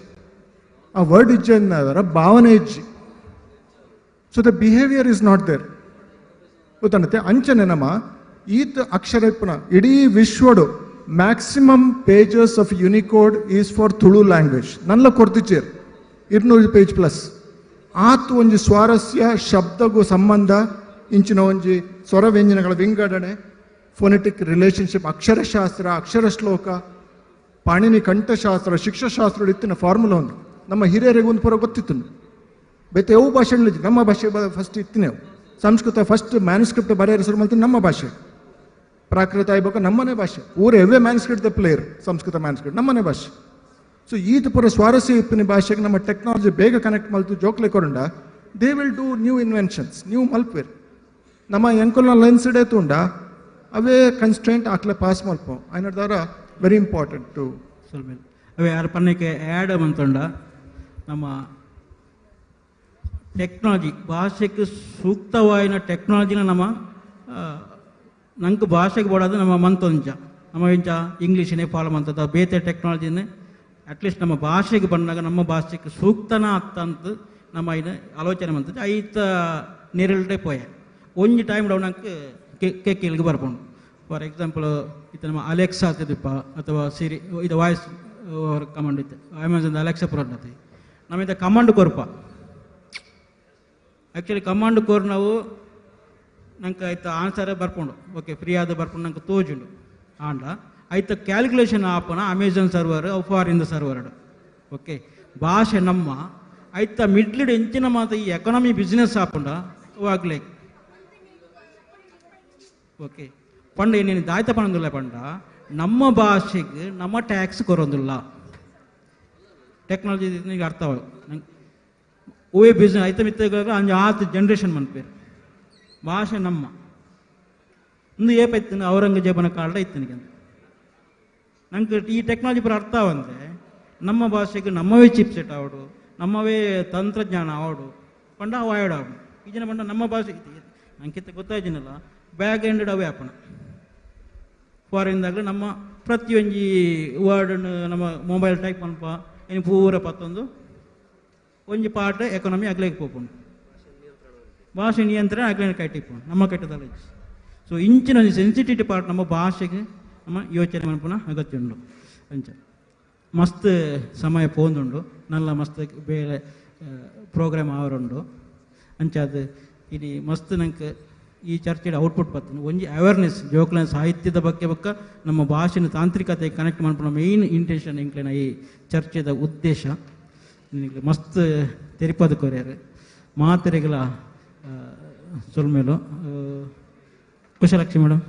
S: ಆ ವರ್ಡ್ ಇಜ್ಜಿ ಅನ್ನೋದರ ಭಾವನೆ ಇಜ್ಜಿ so the behaviour is not there ಗೊತ್ತಾಗುತ್ತೆ ಅಂಚನೆ ನಮ್ಮ ಈತ್ ಅಕ್ಷರ ಇಪ್ಪನ ಇಡೀ ವಿಶ್ವಡು maximum pages of Unicode is for Tulu language ನಲ್ಲ ಕೊಡ್ತಿಚ್ಚೇರ್ 200 ಪೇಜ್ ಪ್ಲಸ್ ಆತು ಒಂಜಿ ಸ್ವಾರಸ್ಯ ಶಬ್ದಗೂ ಸಂಬಂಧ ಇಂಚಿನ ಒಂಜಿ ಸ್ವರ ವ್ಯಂಜನಗಳ ವಿಂಗಡಣೆ ಫೋನೆಟಿಕ್ ರಿಲೇಶನ್ಶಿಪ್ ಅಕ್ಷರಶಾಸ್ತ್ರ ಅಕ್ಷರ ಶ್ಲೋಕ ಪಾಣಿನಿ ಕಂಠಶಾಸ್ತ್ರ ಶಿಕ್ಷಾಶಾಸ್ತ್ರ ಇತ್ತಿನ ಫಾರ್ಮುಲಾ ಒಂದು ನಮ್ಮ ಹಿರಿಯರಿಗೆ ಒಂದು ಪೂರ ಗೊತ್ತಿತ್ತು ಬೇತೆ ಯಾವ ಭಾಷೆ ನಮ್ಮ ಭಾಷೆ ಫಸ್ಟ್ ಇತ್ತಿನೇವು ಸಂಸ್ಕೃತ ಫಸ್ಟ್ ಮ್ಯಾನುಸ್ಕ್ರಿಪ್ಟ್ ಬರೆಯರ ಶುರು ಮಾಡ್ತೀನಿ ನಮ್ಮ ಭಾಷೆ ಪ್ರಾಕೃತ ಆಗ್ಬೇಕು ನಮ್ಮನೆ ಭಾಷೆ ಊರ ಎವೇ manuscript the player Sanskrit manuscript ನಮ್ಮನೆ ಭಾಷೆ ಸೊ ಈತ ಪೂರ ಸ್ವಾರಸ್ಯ ಇಪ್ಪಿನ ಭಾಷೆಗೆ ನಮ್ಮ ಟೆಕ್ನಾಲಜಿ ಬೇಗ ಕನೆಕ್ಟ್ ಮಲ್ತು ಜೋಕ್ಲೆ ಕೊರಂಡ they will do new inventions new ಮಲ್ಪೇರ್ ನಮ್ಮ ಎಂಕಲ್ನ ಲೆನ್ಸ್ ಇಡೇ ತುಂಡ ಅವೇ ಕನ್ಸ್ಟ್ರೆಂಟ್ ಆಕ್ಲೆ ಪಾಸ್ ಮಲ್ಪೋ ಐನದಾರ ವೆರಿ ಇಂಪಾರ್ಟೆಂಟ್ ಟು
P: ಸ್ವಲ್ಪ ಅವೇ ಯಾರು ಪನ್ನಕ್ಕೆ ಆ್ಯಡ್ ಅಂತಂಡ ನಮ್ಮ ಟೆಕ್ನಾಲಜಿ ಭಾಷೆಗೆ ಸೂಕ್ತವಾಯಿನ ಟೆಕ್ನಾಲಜಿನ ನಮ್ಮ ನಂಗೆ ಭಾಷೆಗೆ ಬೋಡೋದು ನಮ್ಮ ಮಂತೊಂಚ ನಮ್ಮ ಇಂಚ ಇಂಗ್ಲೀಷನೇ ಫಾಲೋ ಮಂತದ ಬೇತೆ ಟೆಕ್ನಾಲಜಿನೇ ಅಟ್ಲೀಸ್ಟ್ ನಮ್ಮ ಭಾಷೆಗೆ ಬಂದಾಗ ನಮ್ಮ ಭಾಷೆಗೆ ಸೂಕ್ತನ ಅತ್ತಂತ ನಮ್ಮ ಇದು ಆಲೋಚನೆ ಮಂತದ್ದು ಐತ ನೆರಳೇ ಪೋಯ ಒಂಜಿ ಟೈಮ್ ಡೌನ್ ನಂಗೆ ಕೇಳಿಗೆ ಬರ್ಕೊಂಡು ಫಾರ್ ಎಕ್ಸಾಂಪಲ್ ಇದು ನಮ್ಮ ಅಲೆಕ್ಸಾ ಆಗ್ತಿದ್ದಪ್ಪ ಅಥವಾ ಸಿರಿ ಇದು ವಾಯ್ಸ್ ಕಮಾಂಡ್ ಇತ್ತು ಅಮೆಝಾನ್ ಅಲೆಕ್ಸಾ ಪ್ರೋಡಕ್ಟ್ ನಮ್ಮಿಂದ ಕಮಾಂಡ್ ಕೊರಪ ಆ್ಯಕ್ಚುಲಿ ಕಮಾಂಡ್ ಕೋರ್ ನಾವು ನಂಗೆ ಆಯ್ತು ಆನ್ಸರೇ ಬರ್ಕೊಂಡು ಓಕೆ ಫ್ರೀ ಆದ ಬರ್ಕೊಂಡು ನಂಗೆ ತೋಜುಂಡು ಆಂಡ ಆಯ್ತು ಕ್ಯಾಲ್ಕುಲೇಷನ್ ಆಪನ Amazon server foreign server okay ಭಾಷೆ ನಮ್ಮ ಆಯ್ತ ಮಿಡ್ಲಿಡ್ ಎಂಚಿನ ಮಾತು ಈ ಎಕಾನಮಿ ಬಿಸ್ನೆಸ್ ಆಪಂಡ ವಾಗ್ಲೇ ಓಕೆ ಪಂಡ ಏನೇನು ದಾಯ್ತ ಪಣಂದಿಲ್ಲ ಪಂಡ ನಮ್ಮ ಭಾಷೆಗೆ ನಮ್ಮ ಟ್ಯಾಕ್ಸ್ ಕೊರೋದಿಲ್ಲ ಟೆಕ್ನಾಲಜಿ ಈಗ ಅರ್ಥ ನಂಗೆ ಓವೇ ಬಿಸ್ನೆಸ್ ಆಯ್ತು ಮಿತ್ತ ಅಂಜ ಆತು ಜನ್ರೇಷನ್ ಮನ್ಪೇರು ಭಾಷೆ ನಮ್ಮ ಒಂದು ಏಪೈತನ ಔರಂಗಜೇಬನ ಕಾಲ ಇತ್ತನಿಗೆ ನಂಗೆ ಈ ಟೆಕ್ನಾಲಜಿ ಪರ ಅರ್ಥ ಅವಂದ್ರೆ ನಮ್ಮ ಭಾಷೆಗೆ ನಮ್ಮವೇ ಚಿಪ್ಸೆಟ್ ಆವಡು ನಮ್ಮವೇ ತಂತ್ರಜ್ಞಾನ ಆವಡು ಪಂಡ ಅವಾಯ್ಡ್ ಆವಡು ಈ ಜನ ಪಂಡ ನಮ್ಮ ಭಾಷೆ ನಂಗಿಂತ ಗೊತ್ತಾಯ್ತಿನಲ್ಲ ಬ್ಯಾಗ್ ಎಂಡೆಡ್ ಅವೇ ಆಪಣ ಫಾರಿನ್ದಾಗಲೇ ನಮ್ಮ ಪ್ರತಿಯೊಂದು ವರ್ಡನ್ನು ನಮ್ಮ ಮೊಬೈಲ್ ಟೈಪ್ ಅನ್ಪ ಏನು ಪೂರ ಪತ್ತೊಂದು ಒಂಜಿ ಪಾಠ ಎಕಾನಮಿ ಆಗ್ಲೇಗೆ ಪೋಪುಂಡು ಭಾಷೆ ನಿಯಂತ್ರಣ ಆಗ್ಲೇನೆ ಕೈಟಿಪ್ಪುಂಡು ನಮ್ಮ ಕಟ್ಟದಲ್ಲ ಸೊ ಇಂಚಿನ ಒಂದು ಸೆನ್ಸಿಟಿವಿಟಿ ಪಾರ್ಟ್ ನಮ್ಮ ಭಾಷೆಗೆ ನಮ್ಮ ಯೋಚನೆ ಮನ್ಪುನ ಅಗತ್ಯ ಉಂಡು ಅಂಚ ಮಸ್ತ್ ಸಮಯ ಪೋಂದುಂಡು ನಲ್ಲ ಮಸ್ತ್ ಬೇರೆ ಪ್ರೋಗ್ರಾಮ್ ಆವರುಂಡು ಅಂಚ ಅದು ಇಡೀ ಮಸ್ತ್ ನಂಗೆ ಈ ಚರ್ಚೆಯ ಔಟ್ಪುಟ್ ಬರ್ತದೆ ಒಂಜಿ ಅವೇರ್ನೆಸ್ ಜೋಕ್ಲ ಸಾಹಿತ್ಯದ ಬಗ್ಗೆ ಬಕ್ಕ ನಮ್ಮ ಭಾಷೆನ ತಾಂತ್ರಿಕತೆ ಕನೆಕ್ಟ್ ಮಾಡ್ಕೊಂಡು ಮೇಯ್ನ್ ಇಂಟೆನ್ಷನ್ ಇಂಕ್ಲೇನ ಈ ಚರ್ಚೆದ ಉದ್ದೇಶ ನಿನಗೆ ಮಸ್ತ್ ತೆರಿಪದ ಕೊರ್ಯಾರು ಮಾತೆರೆಗಳ ಸೊಲ್ಮೇಲು ಕುಶಲಕ್ಷ್ಮಿ ಮೇಡಮ್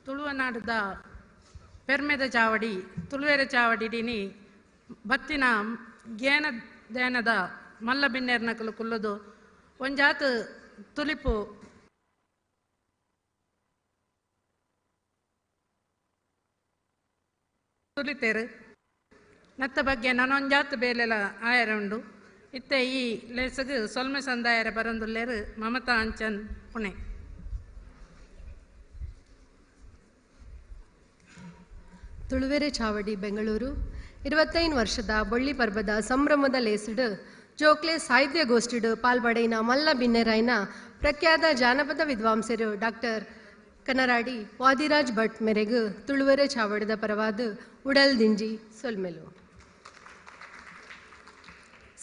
L: ತುಳುವನಾಡದ ಪೆರ್ಮೆದ ಚಾವಡಿ ತುಳುವೆರೆ ಚಾವಡಿಡಿನಿ ಬತ್ತಿನ ಜ್ಞಾನ ಧ್ಯಾನದ ಮಲ್ಲ ಬಿನ್ನೇರ್ನಕಲು ಕುಲ್ಲದು ಒಂಜಾತು ತುಲಿಪು ತುಲಿತೇರು ನತ್ತ ಬಗ್ಗೆ ನನೊಂಜಾತು ಬೇಲೆಲ ಆಯರ ಉಂಡು ಇತ್ತೆ ಈ ಲೇಸಗು ಸೊಲ್ಮೆ ಸಂದಾಯರ ಬರಂದುಲ್ಲೇರು ಮಮತಾ ಅಂಚನ್ ಪುಣೆ.
G: ತುಳುವೆರೆ ಚಾವಡಿ ಬೆಂಗಳೂರು 25 ವರ್ಷದ ಬೊಳ್ಳಿ ಪರ್ಬದ ಸಂಭ್ರಮದ ಲೇಸಿಡು ಜೋಕ್ಲೆ ಸಾಹಿತ್ಯ ಗೋಷ್ಠಿಡು ಪಾಲ್ಪಡೆಯಿನ ಮಲ್ಲ ಬಿನ್ನೆರಾಯ್ನ ಪ್ರಖ್ಯಾತ ಜಾನಪದ ವಿದ್ವಾಂಸರು ಡಾಕ್ಟರ್ ಕನರಾಡಿ ವಾದಿರಾಜ್ ಭಟ್ ಮೇರೆಗೂ ತುಳುವೆರೆ ಚಾವಡಿದ ಪರವಾದ ಉಡಲ್ ದಿಂಜಿ ಸೊಲ್ಮೆಲು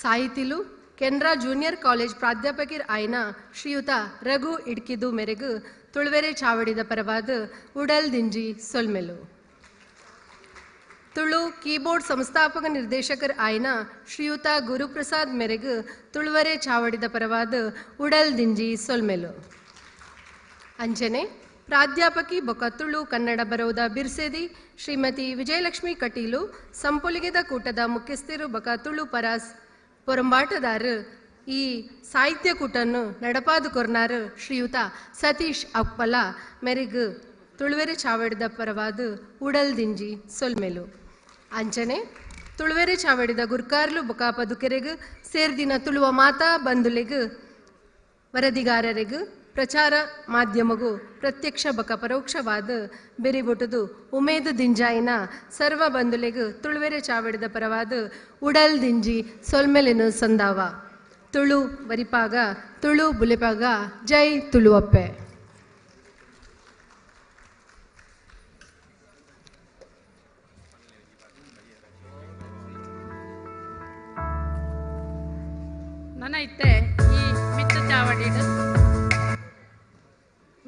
G: ಸಾಹಿತಿಲು ಕೆನರಾ ಜೂನಿಯರ್ ಕಾಲೇಜ್ ಪ್ರಾಧ್ಯಾಪಕರು ಆಯ್ನ ಶ್ರೀಯುತ ರಘು ಇಡ್ಕಿದು ಮೇರೆಗೂ ತುಳುವೆರೆ ಚಾವಡಿದ ಪರವಾದ ಉಡಲ್ ದಿಂಜಿ ಸೊಲ್ಮೆಲು ತುಳು ಕೀಬೋರ್ಡ್ ಸಂಸ್ಥಾಪಕ ನಿರ್ದೇಶಕರು ಆಯ್ನ ಶ್ರೀಯುತ ಗುರುಪ್ರಸಾದ್ ಮೇರೆಗೂ ತುಳುವರೆ ಚಾವಡಿದ ಪರವಾದ ಉಡಲ್ ದಿಂಜಿ ಸೊಲ್ಮೆಲು ಅಂಚನೆ ಪ್ರಾಧ್ಯಾಪಕಿ ಬೊಕ ತುಳು ಕನ್ನಡ ಬರೋದ ಬಿರ್ಸೆದಿ ಶ್ರೀಮತಿ ವಿಜಯಲಕ್ಷ್ಮಿ ಕಟೀಲು ಸಂಪುಲಿಗೆದ ಕೂಟದ ಮುಖ್ಯಸ್ಥರು ಬೊಕ ತುಳು ಪರಾಸ್ ಪೊರಂಬಾಟದಾರು ಈ ಸಾಹಿತ್ಯ ಕೂಟನ್ನು ನಡಪಾದು ಕೊರ್ನಾರು ಶ್ರೀಯುತ ಸತೀಶ್ ಅಪ್ಪಲ ಮೇರೆಗೂ ತುಳುವೆರೆ ಚಾವಡಿದ ಪರವಾದ ಉಡಲ್ ದಿಂಜಿ ಸೊಲ್ಮೆಲು ಅಂಚನೆ ತುಳುವೆರೆ ಚಾವಡಿದ ಗುರ್ಕಾರ್ಲು ಬೊಕ ಪದುಕೆರೆಗೂ ಸೇರ್ದಿನ ತುಳುವ ಮಾತಾ ಬಂಧುಲೆಗೂ ವರದಿಗಾರರಿಗೂ ಪ್ರಚಾರ ಮಾಧ್ಯಮಗೂ ಪ್ರತ್ಯಕ್ಷ ಬಕ ಪರೋಕ್ಷವಾದ ಬೆರಿಬೊಟುದು ಉಮೇದು ದಿಂಜಾಯಿನ ಸರ್ವ ಬಂಧುಲೆಗು ತುಳುವೆರೆ ಚಾವಡಿದ ಪರವಾದ ಉಡಲ್ ದಿಂಜಿ ಸೊಲ್ಮೆಲೆನು ಸಂದಾವ ತುಳು ವರಿಪಾಗ ತುಳು ಬುಲೆಪಾಗ ಜೈ ತುಳುವಪ್ಪೆ.
L: ನನ್ನ ಇತ್ತೆ ಈ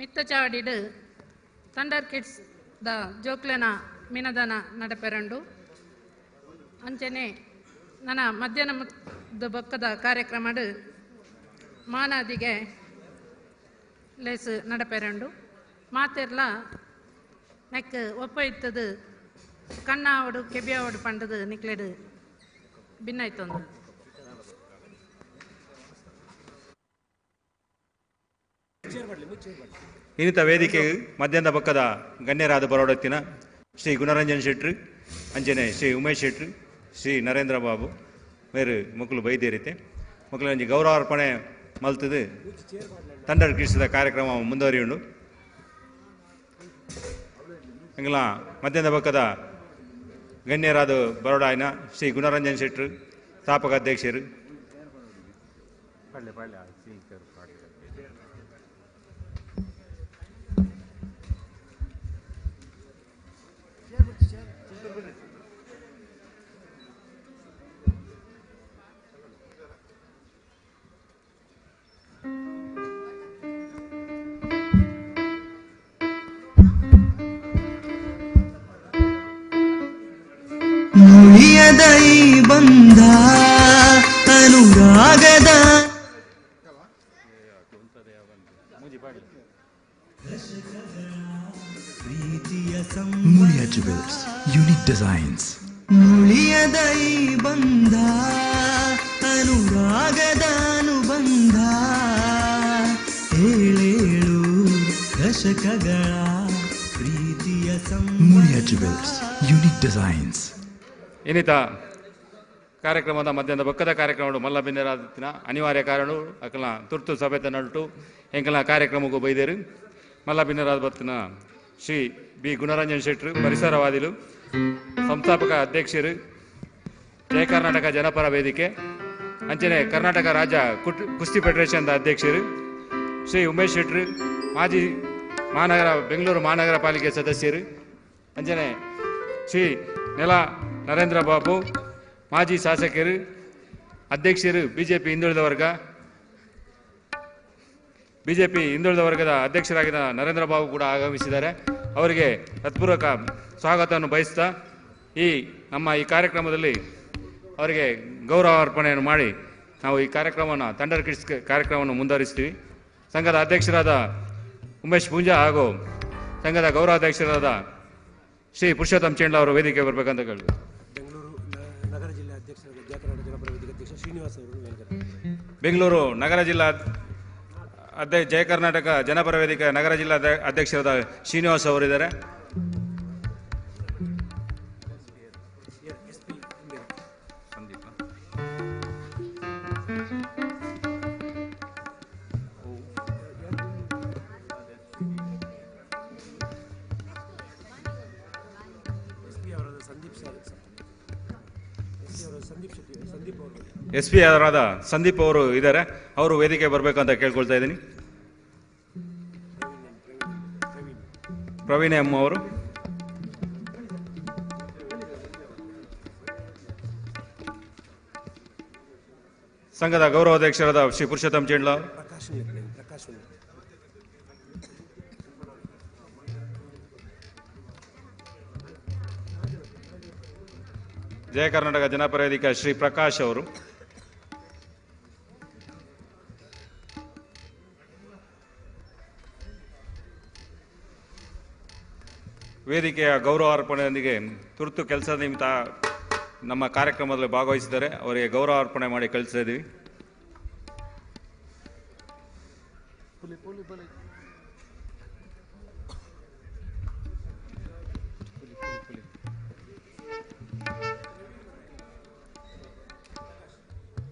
L: ಮಿತ್ತ ಚಾವಡಿಡು ಥಂಡರ್ ಕಿಡ್ಸ್ ದ ಜೋಕ್ಲೆನ ಮಿನದನ ನಡಪೆರಂಡು ಅಂಚನೆ ನನ್ನ ಮಧ್ಯಾಹ್ನದ ಬೊಕ್ಕದ ಕಾರ್ಯಕ್ರಮಡು ಮಾನಾದಿಗೆ ಲೇಸು ನಡಪೆರಂಡು ಮಾತೆರ್ಲ ನೆಕ್ ಒಪ್ಪ ಇತ್ತದು ಕಣ್ಣಾವಡು ಕೆಬಿಯಾವಡು ಪಂಡದು ನಿಕ್ಲೆಡು ಭಿನ್ನಾಯ್ತೊಂದು.
O: ಇನ್ನಿತ ವೇದಿಕೆಗೆ ಮಧ್ಯಾಹ್ನದ ಪಕ್ಕದ ಗಣ್ಯರಾದ ಬರೋಡತ್ತಿನ ಶ್ರೀ ಗುಣರಂಜನ್ ಶೆಟ್ರು ಅಂಚನೆ ಶ್ರೀ ಉಮೇಶ್ ಶೆಟ್ರು ಶ್ರೀ ನರೇಂದ್ರ ಬಾಬು ಬೇರೆ ಮಕ್ಕಳು ಬೈದೇರಿತೆ ಮಕ್ಕಳು ಗೌರವಾರ್ಪಣೆ ಮಲ್ತದು ಥಂಡರ್ ಕಿಡ್ಸ್ದ ಕಾರ್ಯಕ್ರಮ ಮುಂದುವರಿಯುಂಡು. ಎಂಗ್ಲ ಮಧ್ಯಾಹ್ನದ ಪಕ್ಕದ ಗಣ್ಯರಾದ ಬರೋಡಾಯ್ನ ಶ್ರೀ ಗುಣರಂಜನ್ ಶೆಟ್ರು ಸ್ಥಾಪಕ ಅಧ್ಯಕ್ಷರು
U: ಮುಳಿಯದ ಈ ಬಂಧ ಅನುರಾಗದ
V: Mulia Jewels, unique designs.
U: ಮುಳಿಯದ ಈ ಬಂಧ ಅನುರಾಗದ ಅನುಬಂಧ ಏಳೇಳು ದಶಕಗಳ ಪ್ರೀತಿಯ
V: Mulia Jewels, unique designs.
O: ಇನ್ನಿತ ಕಾರ್ಯಕ್ರಮದ ಮಧ್ಯಾಹ್ನದ ಬಕ್ಕದ ಕಾರ್ಯಕ್ರಮ ಮಲ್ಲ ಬಿಂದರಾದಿನ ಅನಿವಾರ್ಯ ಕಾರಣ ಅಕಲ ತುರ್ತು ಸಭೆತ ನಲ್ಟು ಎಂಕಲ ಕಾರ್ಯಕ್ರಮಕ್ಕೂ ಬೈದೇರು ಮಲ್ಲ ಬಿಂದರಾದ ಬತ್ತಿನ ಶ್ರೀ ಬಿ ಗುಣರಂಜನ್ ಶೆಟ್ರು ಪರಿಸರವಾದಿಲು ಸಂಸ್ಥಾಪಕ ಅಧ್ಯಕ್ಷರು ಜಯ ಕರ್ನಾಟಕ ಜನಪರ ವೇದಿಕೆ ಅಂಚನೆ ಕರ್ನಾಟಕ ರಾಜ್ಯ ಕುಸ್ತಿ ಫೆಡರೇಷನ್ದ ಅಧ್ಯಕ್ಷರು ಶ್ರೀ ಉಮೇಶ್ ಶೆಟ್ರು ಮಾಜಿ ಬೆಂಗಳೂರು ಮಹಾನಗರ ಪಾಲಿಕೆ ಸದಸ್ಯರು ಅಂಚನೆ ಶ್ರೀ ನೆಲ ನರೇಂದ್ರ ಬಾಬು ಮಾಜಿ ಶಾಸಕರು ಅಧ್ಯಕ್ಷರು ಬಿಜೆಪಿ ಹಿಂದುಳಿದ ವರ್ಗದ ಅಧ್ಯಕ್ಷರಾಗಿದ್ದ ನರೇಂದ್ರ ಬಾಬು ಕೂಡ ಆಗಮಿಸಿದ್ದಾರೆ. ಅವರಿಗೆ ಹೃತ್ಪೂರ್ವಕ ಸ್ವಾಗತವನ್ನು ಬಯಸ್ತಾ ನಮ್ಮ ಈ ಕಾರ್ಯಕ್ರಮದಲ್ಲಿ ಅವರಿಗೆ ಗೌರವ ಅರ್ಪಣೆಯನ್ನು ಮಾಡಿ ನಾವು ಈ ಕಾರ್ಯಕ್ರಮವನ್ನು ಥಂಡರ್ ಕಿಡ್ಸ್ ಕಾರ್ಯಕ್ರಮವನ್ನು ಮುಂದುವರಿಸ್ತೀವಿ. ಸಂಘದ ಅಧ್ಯಕ್ಷರಾದ ಉಮೇಶ್ ಪೂಂಜಾ ಹಾಗೂ ಸಂಘದ ಗೌರವಾಧ್ಯಕ್ಷರಾದ ಶ್ರೀ ಪುರುಷೋತ್ತಮ್ ಚೇಂಡ್ಲ ಅವರು ವೇದಿಕೆ ಬರಬೇಕಂತ ಕೇಳಿದ್ರು. ಬೆಂಗಳೂರು ನಗರ ಜಿಲ್ಲಾ ಜಯ ಕರ್ನಾಟಕ ಜನಪರ ವೇದಿಕೆ ನಗರ ಜಿಲ್ಲಾ ಅಧ್ಯಕ್ಷರಾದ ಶ್ರೀನಿವಾಸ್ ಅವರಿದ್ದಾರೆ. SP ಅವರಾದ ಸಂದೀಪ್ ಅವರು ಇದ್ದಾರೆ, ಅವರು ವೇದಿಕೆ ಬರಬೇಕಂತ ಕೇಳ್ಕೊಳ್ತಾ ಇದ್ದೀನಿ. ಪ್ರವೀಣ್ ಎಂ ಅವರು, ಸಂಘದ ಗೌರವಾಧ್ಯಕ್ಷರಾದ ಶ್ರೀ ಪುರುಷೋತ್ತಮ್ ಚೇಂಡ್ಲ, ಜಯ ಕರ್ನಾಟಕ ಜನಪರ ವೇದಿಕೆ ಶ್ರೀ ಪ್ರಕಾಶ್ ಅವರು, ವೇದಿಕೆಯ ಗೌರವಾರ್ಪಣೆಯೊಂದಿಗೆ ತುರ್ತು ಕೆಲಸದ ನಿಮಿತ್ತ ನಮ್ಮ ಕಾರ್ಯಕ್ರಮದಲ್ಲಿ ಭಾಗವಹಿಸಿದ್ದಾರೆ. ಅವರಿಗೆ ಗೌರವಾರ್ಪಣೆ ಮಾಡಿ ಕಳಿಸ್ತಾ ಇದ್ದೀವಿ.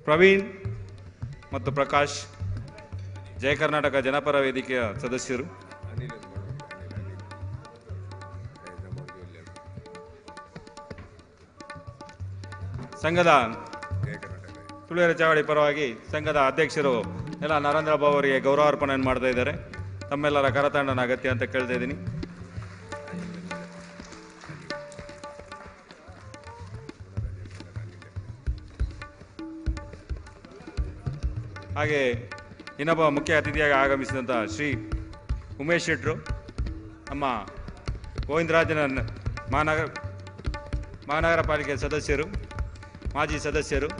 O: ಪ್ರವೀಣ್ ಮತ್ತು ಪ್ರಕಾಶ್ ಜಯ ಕರ್ನಾಟಕ ಜನಪರ ವೇದಿಕೆಯ ಸದಸ್ಯರು, ಸಂಘದ ತುಳುವೆರೆ ಚಾವಡಿ ಪರವಾಗಿ ಸಂಘದ ಅಧ್ಯಕ್ಷರು ಎಲ್ಲ ನರೇಂದ್ರ ಬಾಬು ಅವರಿಗೆ ಗೌರವಾರ್ಪಣೆ ಮಾಡ್ತಾ ಇದ್ದಾರೆ. ತಮ್ಮೆಲ್ಲರ ಕರತಾಂಡನ ಅಗತ್ಯ ಅಂತ ಕೇಳ್ತಾ ಇದ್ದೀನಿ. ಹಾಗೆ ಇನ್ನೊಬ್ಬ ಮುಖ್ಯ ಅತಿಥಿಯಾಗಿ ಆಗಮಿಸಿದಂಥ ಶ್ರೀ ಉಮೇಶ್ ಶೆಟ್ರು, ನಮ್ಮ ಗೋವಿಂದರಾಜನ ಮಹಾನಗರ ಪಾಲಿಕೆ ಸದಸ್ಯರು, ಮಾಜಿ ಸದಸ್ಯರು,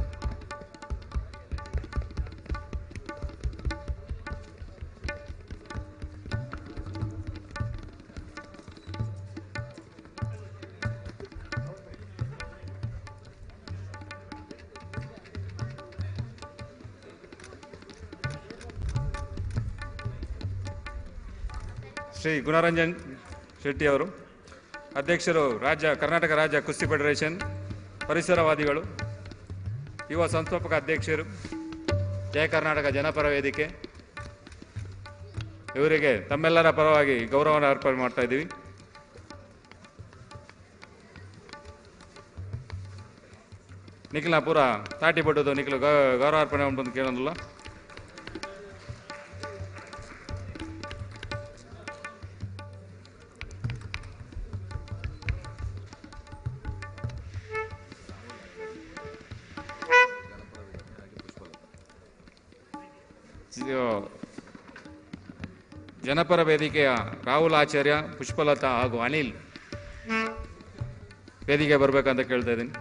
O: ಶ್ರೀ ಗುಣರಂಜನ್ ಶೆಟ್ಟಿ ಅವರು, ಅಧ್ಯಕ್ಷರು ಕರ್ನಾಟಕ ರಾಜ್ಯ ಕುಸ್ತಿ ಫೆಡರೇಷನ್, ಪರಿಸರವಾದಿಗಳು, ಯುವ ಸಂಸ್ಥಾಪಕ ಅಧ್ಯಕ್ಷರು, ಜಯ ಕರ್ನಾಟಕ ಜನಪರ ವೇದಿಕೆ, ಇವರಿಗೆ ತಮ್ಮೆಲ್ಲರ ಪರವಾಗಿ ಗೌರವವನ್ನು ಅರ್ಪಣೆ ಮಾಡ್ತಾ ಇದ್ದೀವಿ. ನಿಖಿಲ್ನ ಪೂರ ತಾಟಿ ಪಟ್ಟದು ನಿಖಿಲು ಗೌರವಾರ್ಪಣೆ ಉಂಟು ಕೇಳೋದಿಲ್ಲ. ಜನಪರ ವೇದಿಕೆಯ ರಾಹುಲ್ ಆಚಾರ್ಯ, ಪುಷ್ಪಲತಾ ಹಾಗೂ ಅನಿಲ್ ವೇದಿಕೆ ಬರಬೇಕಂತ ಕೇಳ್ತಾ ಇದ್ದೀನಿ.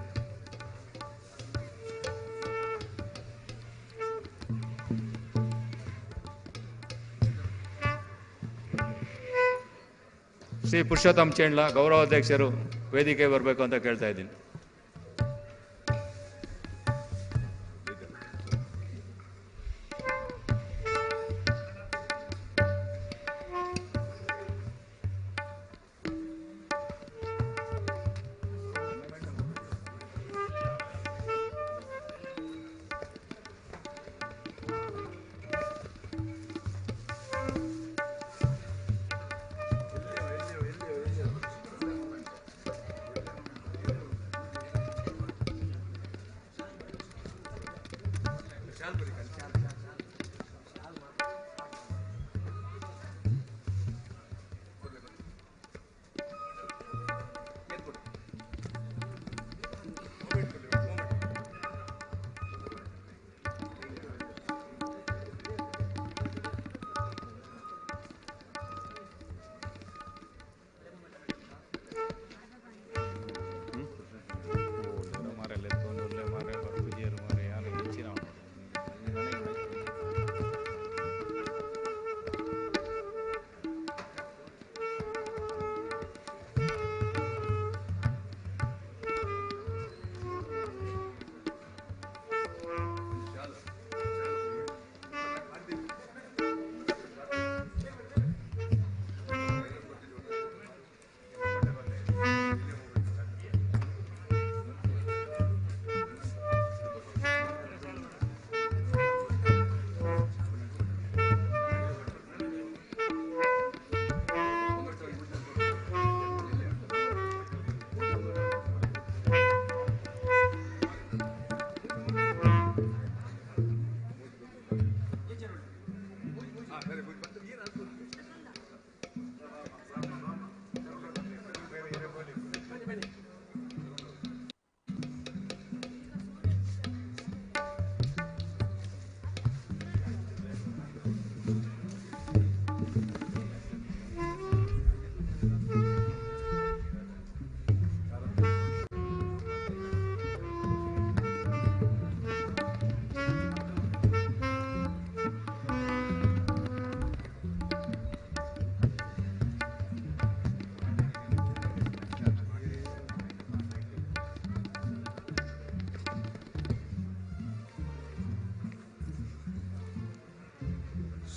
O: ಶ್ರೀ ಪುರುಷೋತ್ತಮ್ ಚೇಂಡ್ಲ ಗೌರವಾಧ್ಯಕ್ಷರು ವೇದಿಕೆ ಬರಬೇಕು ಅಂತ ಕೇಳ್ತಾ ಇದ್ದೀನಿ.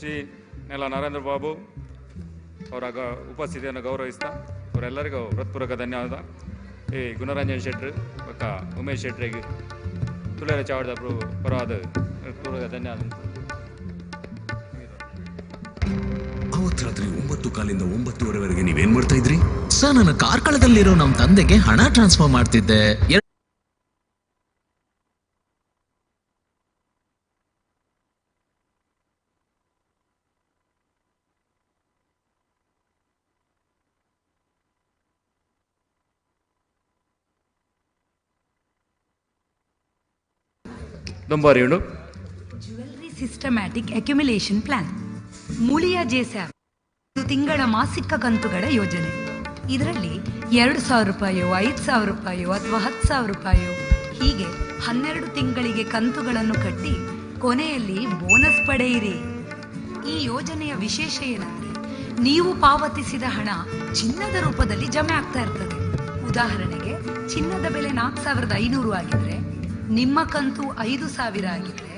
O: ಶ್ರೀ ನೆಲ ನರೇಂದ್ರ ಬಾಬು ಅವರ ಉಪಸ್ಥಿತಿಯನ್ನು ಗೌರವಿಸ್ತಾ ಅವರೆಲ್ಲರಿಗೂ ಹೃತ್ಪೂರ್ವಕ ಧನ್ಯವಾದ. ಈ ಗುಣರಂಜನ್ ಶೆಟ್ರು ಪಕ್ಕ ಉಮೇಶ್ ಶೆಟ್ರಿಗೆ ತುಳುವೆರೆ ಚಾವಡಿದ ಪರವಾದ ಹೃತ್ಪೂರ್ವಕ ಧನ್ಯವಾದ.
M: ಅವತ್ತು ರಾತ್ರಿ 9:15 9:30 ನೀವೇನ್ ಮಾಡ್ತಾ ಇದ್ರಿ?
C: ಸರ್, ನಾನು ಕಾರ್ಕಳದಲ್ಲಿರೋ ನಮ್ಮ ತಂದೆಗೆ ಹಣ ಟ್ರಾನ್ಸ್ಫರ್ ಮಾಡ್ತಿದ್ದೆ.
E: Jewellery systematic accumulation plan, Muliya ಜೆಸ್ಯಾಪ್, ತಿಂಗಳ ಮಾಸಿಕ ಕಂತುಗಳ ಯೋಜನೆ. ಇದರಲ್ಲಿ 2,000 ರೂಪಾಯೋ, 5,000 ರೂಪಾಯೋ ಅಥವಾ 10,000 ರೂಪಾಯೋ ಹೀಗೆ 12 ತಿಂಗಳಿಗೆ ಕಂತುಗಳನ್ನು ಕಟ್ಟಿ ಕೊನೆಯಲ್ಲಿ ಬೋನಸ್ ಪಡೆಯಿರಿ. ಈ ಯೋಜನೆಯ ವಿಶೇಷ ಏನಂದ್ರೆ, ನೀವು ಪಾವತಿಸಿದ ಹಣ ಚಿನ್ನದ ರೂಪದಲ್ಲಿ ಜಮೆ ಆಗ್ತಾ ಇರ್ತದೆ. ಉದಾಹರಣೆಗೆ, ಚಿನ್ನದ ಬೆಲೆ 4,500 ಆಗಿದ್ರೆ ನಿಮ್ಮ ಕಂತು 5,000 ಆಗಿದ್ರೆ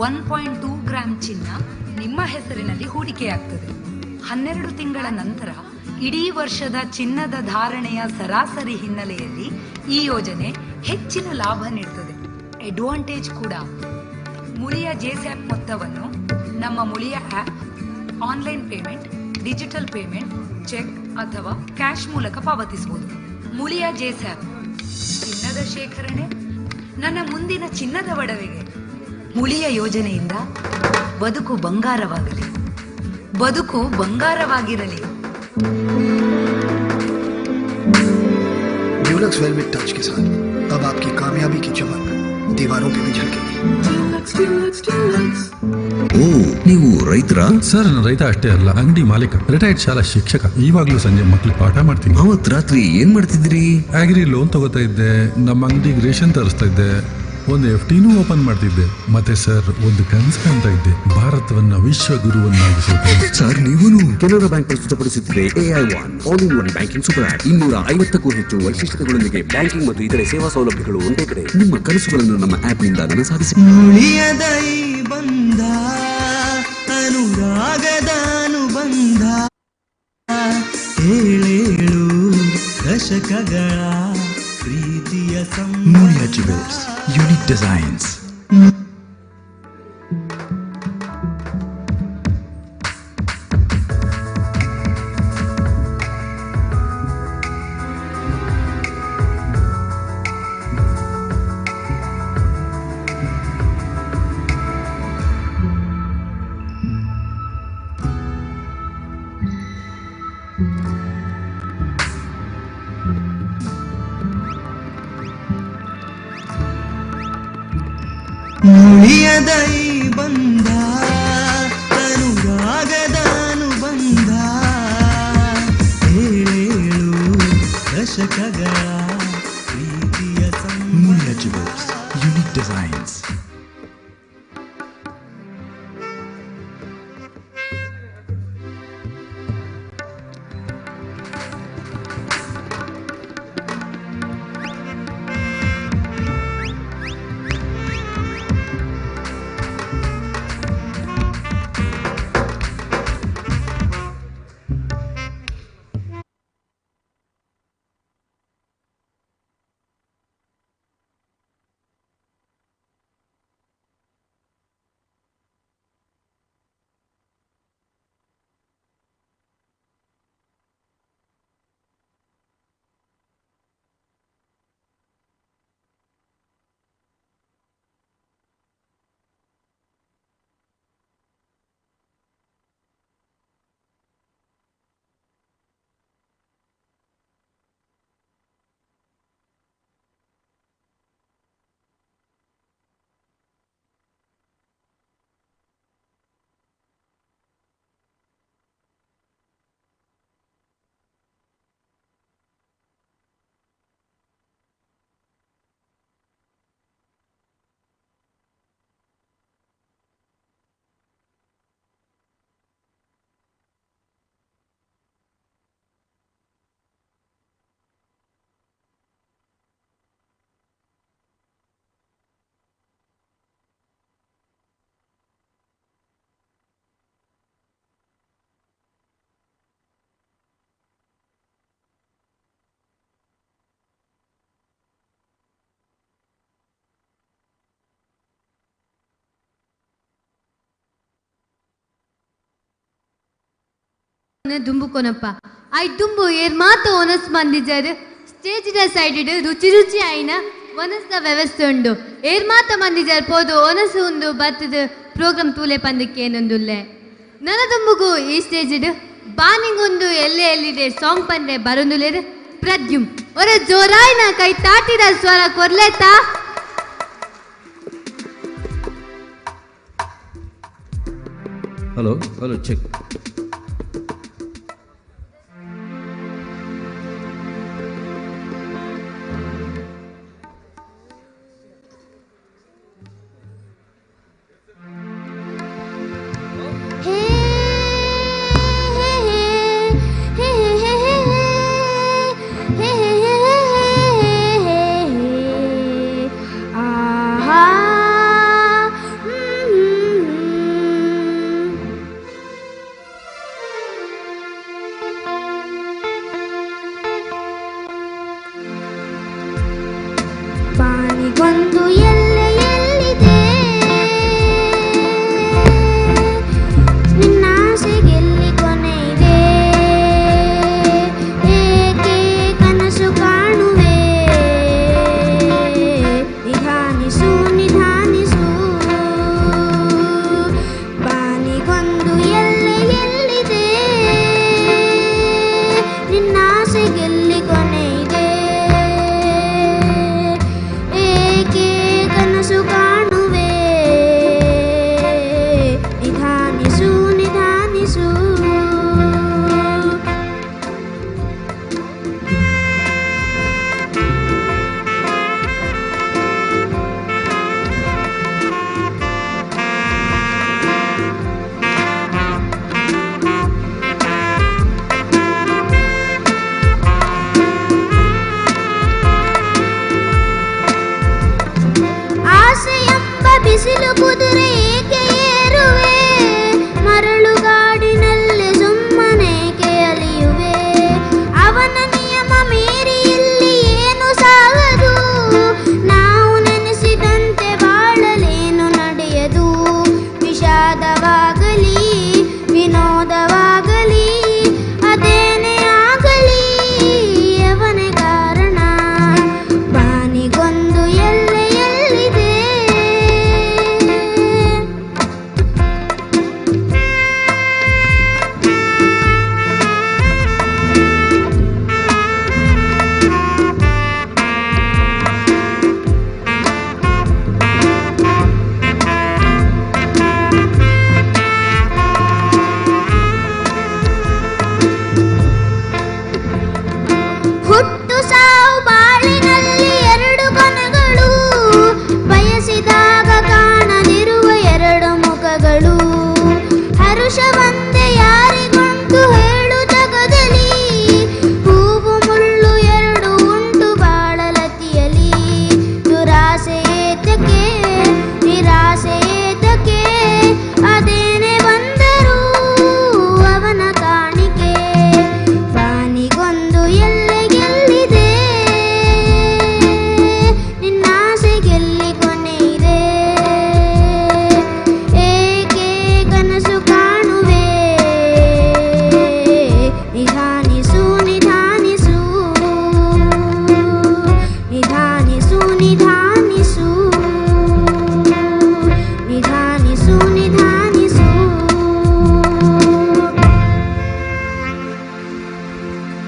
E: 1.2 ಗ್ರಾಂ ಚಿನ್ನ ನಿಮ್ಮ ಹೆಸರಿನಲ್ಲಿ ಹೂಡಿಕೆಯಾಗ್ತದೆ. 12 ತಿಂಗಳ ನಂತರ ಇಡೀ ವರ್ಷದ ಚಿನ್ನದ ಧಾರಣೆಯ ಸರಾಸರಿ ಹಿನ್ನೆಲೆಯಲ್ಲಿ ಈ ಯೋಜನೆ ಹೆಚ್ಚಿನ ಲಾಭ ನೀಡುತ್ತದೆ. ಅಡ್ವಾಂಟೇಜ್ ಕೂಡ. ಮುಳಿಯ ಜೆಸ್ಯಾಪ್ ಮೊತ್ತವನ್ನು ನಮ್ಮ Muliya app, online payment, digital payment, cheque ಅಥವಾ ಕ್ಯಾಶ್ ಮೂಲಕ ಪಾವತಿಸಬಹುದು. ಮುಳಿಯ ಜೆಸ್ಯಾಪ್, ಚಿನ್ನದ ಶೇಖರಣೆ ನನ್ನ ಮುಂದಿನ ಚಿನ್ನದ ಒಡವೆಗೆ. ಮುಳಿಯ ಯೋಜನೆಯಿಂದ ಬದುಕು ಬಂಗಾರವಾಗಲಿ, ಬದುಕು ಬಂಗಾರವಾಗಿರಲಿ.
W: ड्यूलक्स वेलवेट टच के साथ अब आपकी कामयाबी की चमक दीवारों पे भी झलकेगी।
M: ಓ, ನೀವು ರೈತರ?
X: ಸರ್, ನಾನು ರೈತ ಅಷ್ಟೇ ಅಲ್ಲ, ಅಂಗಡಿ ಮಾಲೀಕ, ರಿಟೈರ್ಡ್ ಶಾಲಾ ಶಿಕ್ಷಕ. ಇವಾಗ್ಲೂ ಸಂಜೆ ಮಕ್ಳಿಗೆ ಪಾಠ ಮಾಡ್ತೀನಿ.
M: ಅವತ್ ರಾತ್ರಿ ಏನ್ ಮಾಡ್ತಿದ್ರಿ?
X: ಅಗ್ರಿ ಲೋನ್ ತಗೋತಾ ಇದ್ದೆ, ನಮ್ಮ ಅಂಗಡಿಗೆ ರೇಷನ್ ತರಿಸ್ತಾ ಇದ್ದೆ, ಒಂದು FTನೂ ಓಪನ್ ಮಾಡ್ತಿದ್ದೆ. ಮತ್ತೆ ಸರ್, ಒಂದು ಕನಸು ಕಾಣ್ತಾ ಇದ್ದೆ, ಭಾರತವನ್ನ ವಿಶ್ವಗುರುವನ್ನಾಗಿಸೋದು.
M: ಸರ್, ನೀವು ಕೆನರಾ ಬ್ಯಾಂಕ್ ಪ್ರಸ್ತುತಪಡಿಸುತ್ತಿದೆ AI1 all in one banking super app. 250ಕ್ಕೂ ಹೆಚ್ಚು ವೈಶಿಷ್ಟ್ಯಗಳೊಂದಿಗೆ ಬ್ಯಾಂಕಿಂಗ್ ಮತ್ತು ಇತರೆ ಸೇವಾ ಸೌಲಭ್ಯಗಳು ಒಂದೇ ಕಡೆ. ನಿಮ್ಮ ಕನಸುಗಳನ್ನು ನಮ್ಮ ಆಪ್ ನಿಂದ ನನಸಾಗಿಸಿ.
V: ಮುಳಿಯದ ಈ ಬಂಧ, ಅನುರಾಗದ ಅನುಬಂಧ, 7 ದಶಕಗಳ ಪ್ರೀತಿಯ
U: Mulia Jewels, unique designs.
V: ಮುಳಿಯದ ಈ ಬಂಧ, ಅನುರಾಗದ ಅನುಬಂಧ, 7 ದಶಕಗಳ ಪ್ರೀತಿಯ
U: Mulia Jewels, unique designs.
A: ದುಂಬುಕೊನಪ್ಪ ಐ ದುಂಬು ಏರ್ ಮಾತ ಒನಸ್ ಮಂದಿಜರ್ ಸ್ಟೇಜ್ ಸೈಡ್ ರುಚಿ ರುಚಿ ಆಯ್ನ ಒನಸ್ದ ವ್ಯವಸ್ಥೆ ಉಂಡು ಏರ್ ಮಾತ ಮಂದಿಜರ್ ಪೋದು ಒನಸು ಉಂದು ಬತ್ತದ ಪ್ರೋಗ್ರಾಮ್ ತೂಲೆ ಪಂದಕ್ಕೆ ಏನೊಂದುಲ್ಲೆ ನನ್ನ ದುಂಬುಗು ಈ ಸ್ಟೇಜ್ ಬಾನಿಗೊಂದು ಎಲ್ಲೆ ಎಲ್ಲಿದೆ ಸಾಂಗ್ ಪಂದ್ರೆ ಬರೊಂದುಲೇರು ಪ್ರದ್ಯುಮ್ ಒರ ಜೋರಾಯ್ನ ಕೈ ತಾಟಿದ ಸ್ವರ ಕೊರ್ಲೆತಾ
F: ಹಲೋ ಹಲೋ ಚೆಕ್
J: ಬಾನಿಗೊಂದು ಎಲ್ಲೆ ಎಲ್ಲಿದೆ ನಿನ್ನಾಸೆಗೆಲ್ಲಿ ಕೊನೆ ಇದೆ ಏಕೆ ಕನಸು ಕಾಣುವೆ ನಿಧಾನಿಸು ನಿಧಾನಿಸು ಬಾನಿಗೊಂದು ಎಲ್ಲೆ ಎಲ್ಲಿದೆ ನಿನ್ನಾಸೆಗೆಲ್ಲಿ ಕೊನೆ ಇದೆ ಏಕೆ ಕನಸು ಕಾಣುವೆ ನಿಧಾನಿಸು ನಿಧಾನಿಸು ಆಸೆಯೆಂಬ ಬಿಸಿಲು ಕುದುರೆ ಏಕೆ ಏರುವೆ ಮರಳುಗಾಡಿನಲ್ಲಿ ಸುಮ್ಮನೇಕೆ ಅಲಿಯುವೆ ಅವನ ನಿಯಮ ಮೀರಿ ಇಲ್ಲಿ ಏನು ಸಾಗದು ನಾವು ನೆನೆಸಿದಂತೆ ಬಾಳಲೇನು ನಡೆಯದು ವಿಷಾದವಾಗಲಿ ವಿನೋದವಾಗಲಿ ಅದೇನೇ ಆಗಲಿ ಅವನೇ ಕಾರಣ ಬಾನಿಗೊಂದು ಎಲ್ಲೆ ಎಲ್ಲಿದೆ ಹುಟ್ಟು ಸಾವು ಬಾಳಿನಲ್ಲಿ ಎರಡು ಕೊನೆಗಳು ಬಯಸಿದಾಗ ಕಾಣದಿರುವ ಎರಡು ಮುಖಗಳು ಹರುಷವಂತೆ ಯಾರಿಗುಂಟು ಹೇಳು ಜಗದಲ್ಲಿ ಹೂವು ಮುಳ್ಳು ಎರಡು ಉಂಟು ಬಾಳಲತಿಯಲಿ ದುರಾಸೆ ಏತಕ್ಕೆ ನಿರಾಸೆ ಏತಕ್ಕೆ ಅದೇನೆ ಬಂದರೂ ಅವನ ಕಾಣಿಕೆ ಬಾನಿಗೊಂದು ಎಲ್ಲೆ ಗೆಲ್ಲಿದೆ ನಿನ್ನಾಸೆಗೆಲ್ಲಿ ಕೊನೆ ಇದೆ ಏಕೆ ಕನಸು ಕಾಣುವೆ ನಿಧಾನಿಸು ನಿಧಾನಿಸು ನಿಧಾನಿಸು ನಿಧಾನಿಸು ನಿಧಾನಿಸು ನಿಧಾನಿಸು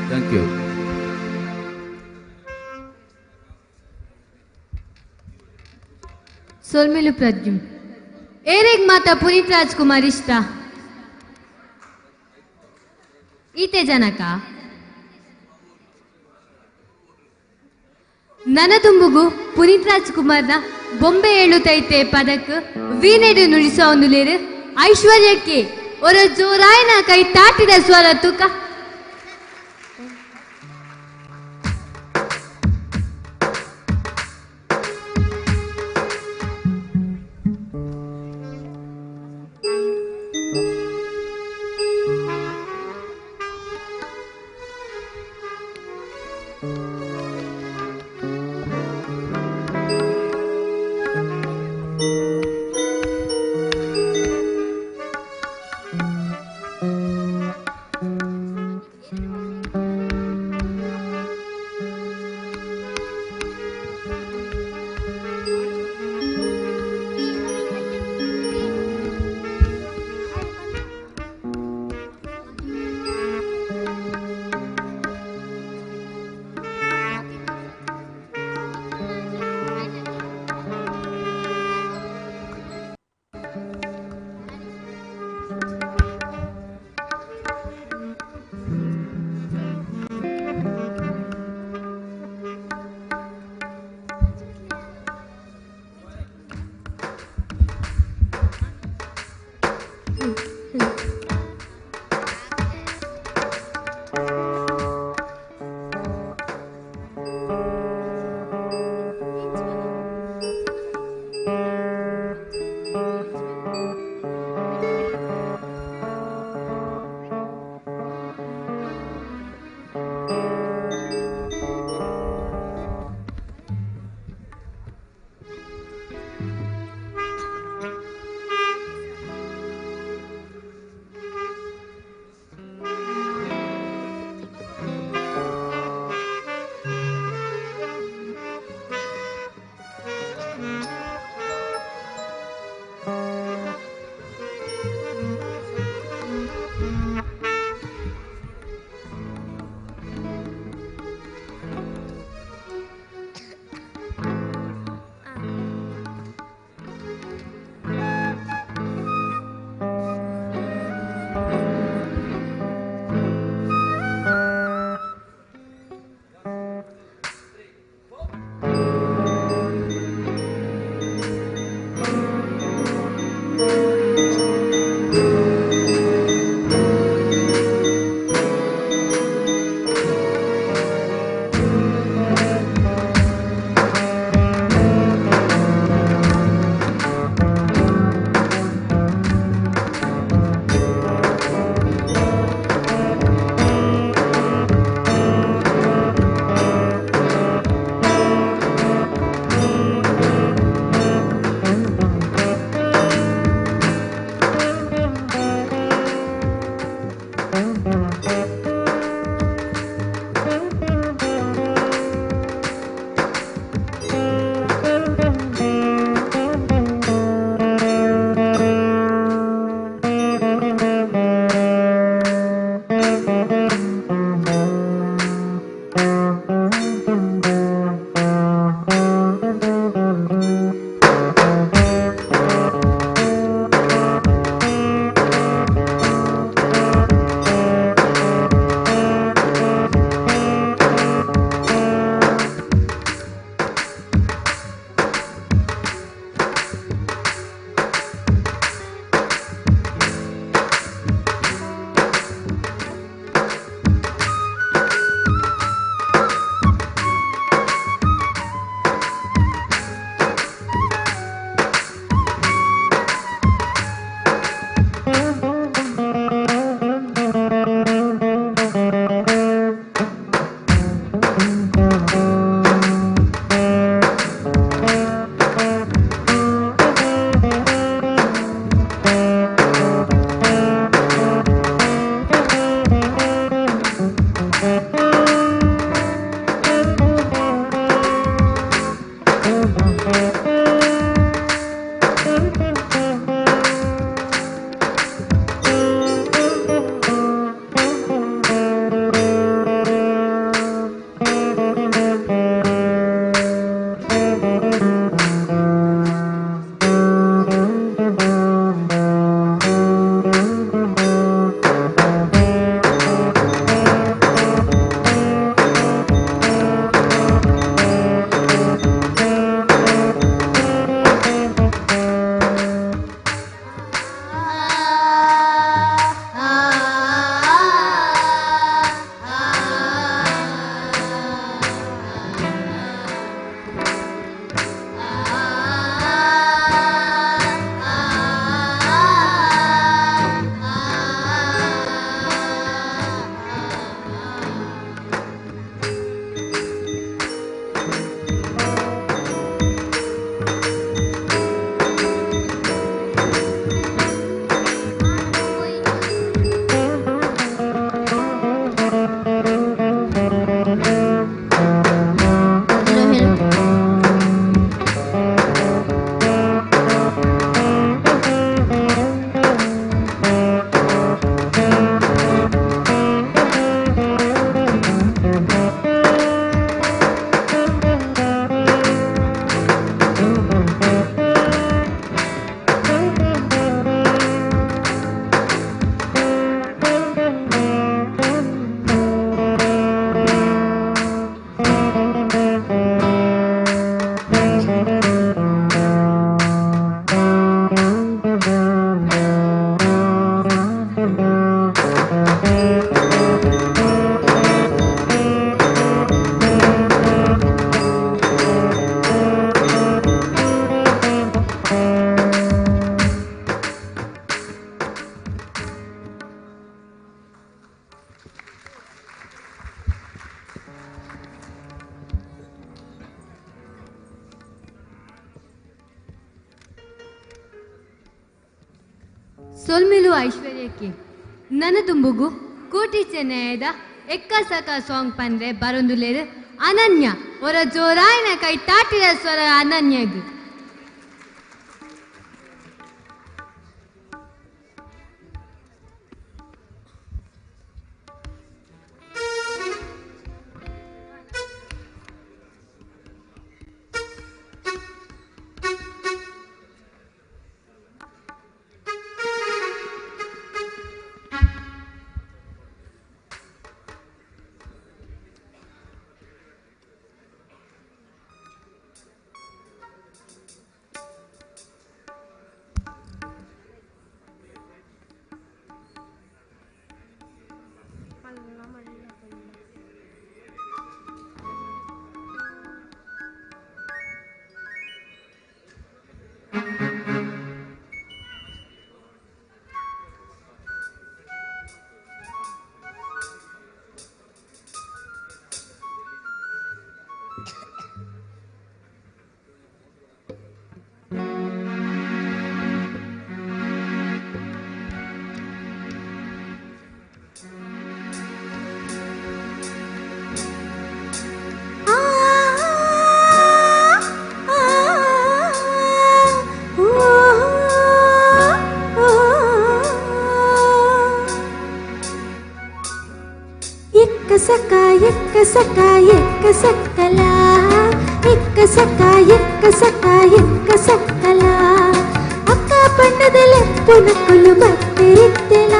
F: ಥ್ಯಾಂಕ್ ಯು
A: ಸೋಲ್ಮೇಲು ಪ್ರದ್ಯುಮ್ ಏರೆಗ್ ಮಾತ ಪುನೀತ್ ರಾಜ್ಕುಮಾರ್ ಇಷ್ಟ ಈತೆ ಜನಕ ನನ್ನ ತುಂಬುಗು ಪುನೀತ್ ರಾಜ್ಕುಮಾರ್ನ ಬೊಂಬೆ ಏಳುತ್ತೈತೆ ಪದಕ್ ವೀಣೆಡು ನುಡಿಸೋ ಒಂದು ಲೇರು ಐಶ್ವರ್ಯಕ್ಕೆ ಒರ ಜೋರಾಯನ ಕೈ ತಾಟಿದ ಸ್ವರ ತೂಕ ಸೊಲ್ಮೆಲು ಐಶ್ವರ್ಯಕ್ಕೆ ನನ್ನ ತುಂಬುಗು ಕೋಟಿ ಚೆನ್ನೈದ ಎಕ್ಕ ಸಕ ಸಾಂಗ್ ಪಂದ್ರೆ ಬರೊಂದುಲೇರು ಅನನ್ಯ ಅವರ ಜೋರಾಯಿನ ಕೈ ತಾಟಿದ ಸ್ವರ ಅನನ್ಯಗ್
J: ಸಕ್ಕಲ ಅಕ್ಕ ಬಣ್ಣದಲೆಪ್ಪು ನಕ್ಕಲು ಬತ್ತಿರಿತ್ತೆಲ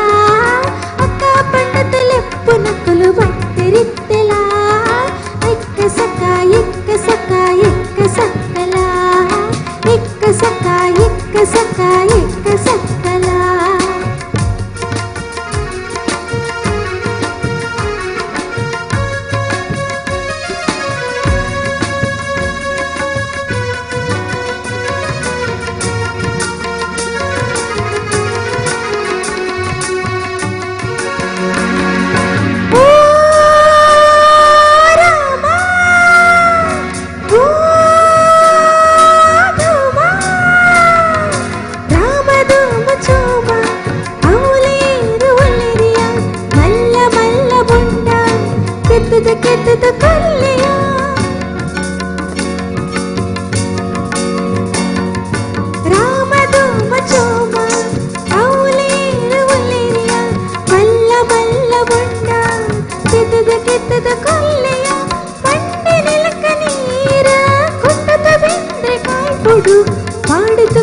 J: ಅಕ್ಕ ಬಣ್ಣದಲೆಪ್ಪು ನಕ್ಕಲು ಬತ್ತಿರಿತ್ತೆಲ ಎಕ್ಕ ಸಕ್ಕ ಸಕ್ಕಲ ಎಕ್ಕ ಸಕ್ಕಲ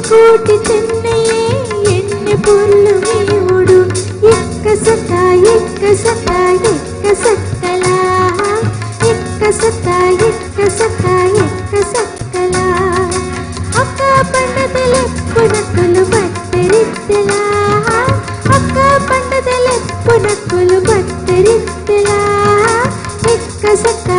J: ಕೋಟಿ ಚೆನ್ನೈಯೇ ಎಣ್ಣೆ ಪೊರ್ಲು ಮೇವುಡು ಎಕ್ಕ ಸಕ್ಕಲ ಅಕ್ಕ ಬಣ್ಣದಲೆಪ್ಪು ನಕ್ಕಲು ಬತ್ತರಿತ್ತೆಲ ಅಕ್ಕ ಬಣ್ಣದಲೆಪ್ಪು ನಕ್ಕಲು ಬತ್ತರಿತ್ತೆಲ ಎಕ್ಕ ಸಕ್ಕಲ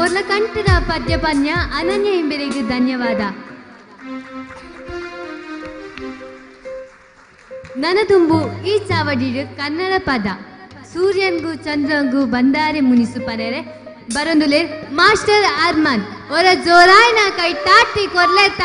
A: ಪೊರ್ಲ ಕಂಠದ ಪದ್ಯ ಪನ್ಯ ಅನನ್ಯ ಹಿಂಬೆರೆಗೆ ಧನ್ಯವಾದ. ನನದುಂಬು ಈ ಚಾವಡಿಡು ಕನ್ನಡ ಪದ ಸೂರ್ಯನ್ಗೂ ಚಂದ್ರಂಗೂ ಬಂದಾರೆ ಮುನಿಸು ಪನೆರೆ ಬರೊಂದುಲೆ ಮಾಸ್ಟರ್ ಅರ್ಮನ್ ಒರ ಜೋರಾಯ್ನ ಕೈ ತಾಟಿ ಕೊರ್ಲೆತ.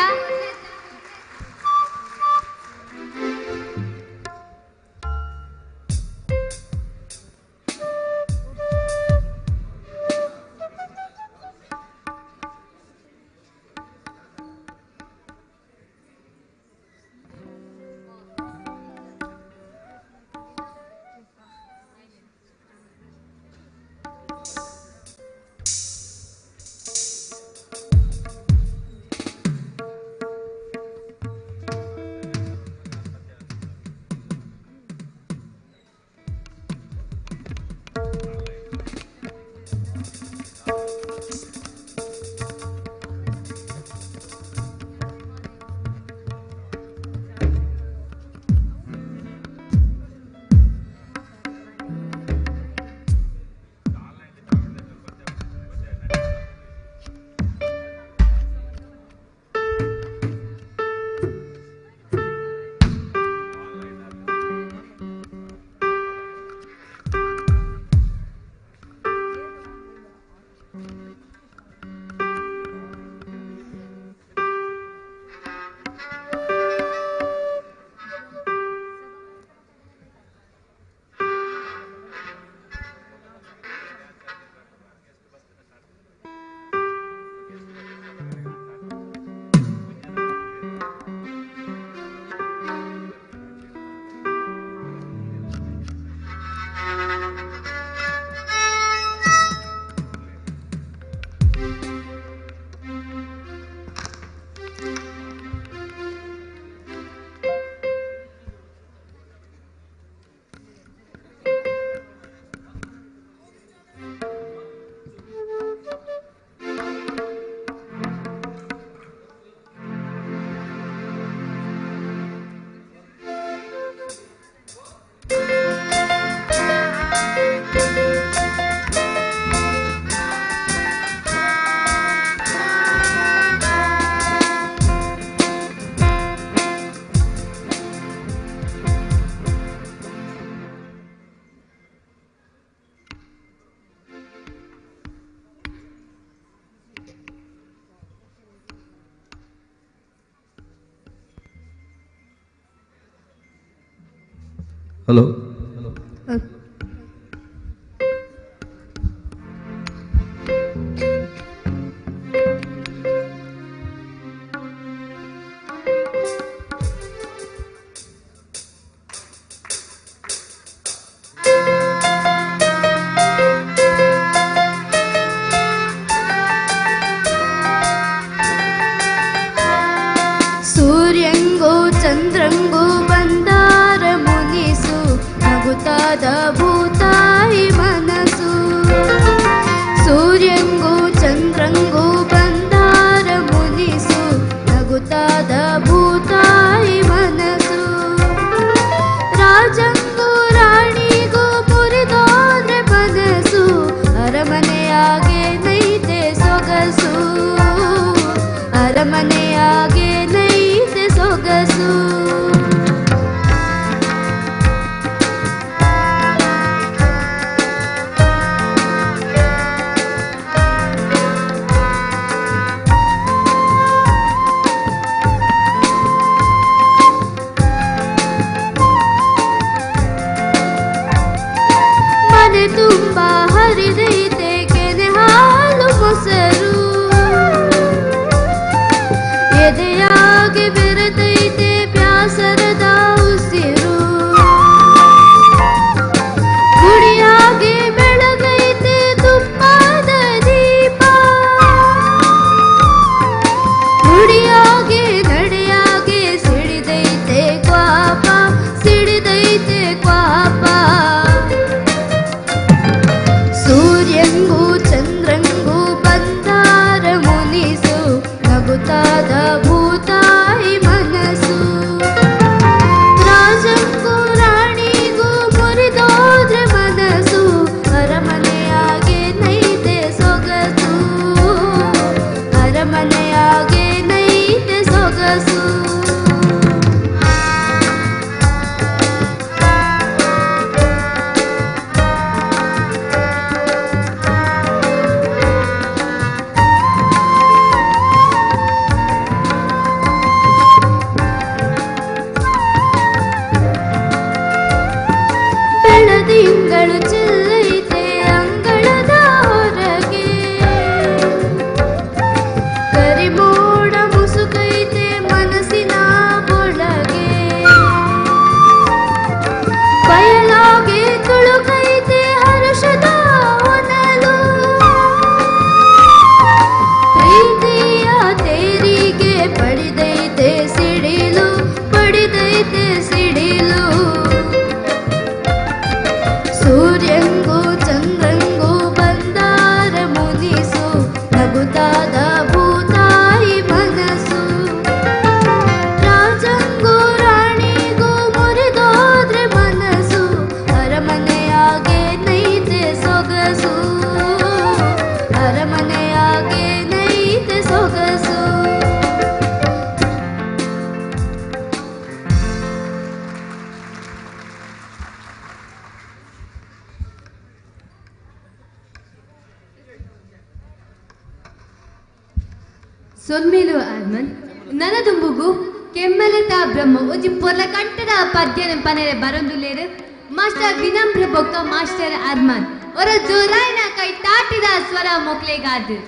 F: ಹಲೋ
J: ಸೂರ್ಯಂಗೂ ಚಂದ್ರಂಗೂ ಬಂದಾರ ಮುನಿಸು ನಗುತ್ತಾದ ಭೂತಾಯಿ ಮನಸ್ಸು. ಸೂರ್ಯಂಗೂ ಚಂದ್ರಂಗೂ ಬಂದಾರ ಮುನಿಸು ನಗುತ್ತಾದ ಭೂತಾಯಿ ಮನಸ್ಸು. ರಾಜಂಗೂ ರಾಣಿಗೂ ಮುರಿದೋದ್ರೆ ಮನಸ್ಸು ಅರಮನೆಯಾಗೆ ನೈತೆ ಸೊಗಸು. ಅರಮನೆಯಾಗೆ ನೈತೆ ಸೊಗಸು. ಮನೆ ತುಂಬ ಹರಿದೈತೆ ಕೆನೆ ಹಾಲು ಮೊಸರು. ಎದೆಯಾಗೆ ಬೆರೆತೈತೆ ಪ್ಯಾರ ಅರಮನೆಯಾಗೆ ನೈತೆ ಸೊಗಸು.
A: ಸೊನ್ಮೇಲು ಆಲ್ಮನ್ ನನದುಂಬುಗು ಕೆಮ್ಮಲತಾ ಬ್ರಹ್ಮ ಒಂಜಿ ಪೊಲ ಕಂಟದ ಪದ್ಯನ ಪನೆರೆ ಬರೊಂದುಲ್ಲೇರು ಮಾಸ್ಟರ್ ವಿನಮ್ರ ಬೊಕ್ಕ ಮಾಸ್ಟರ್ ಅರ್ಮನ್ ಒರ ಜೋರಾಯಿನ ಕೈ ತಾಟಿದ ಸ್ವರ ಮೊಕ್ಲೆಗಾದು.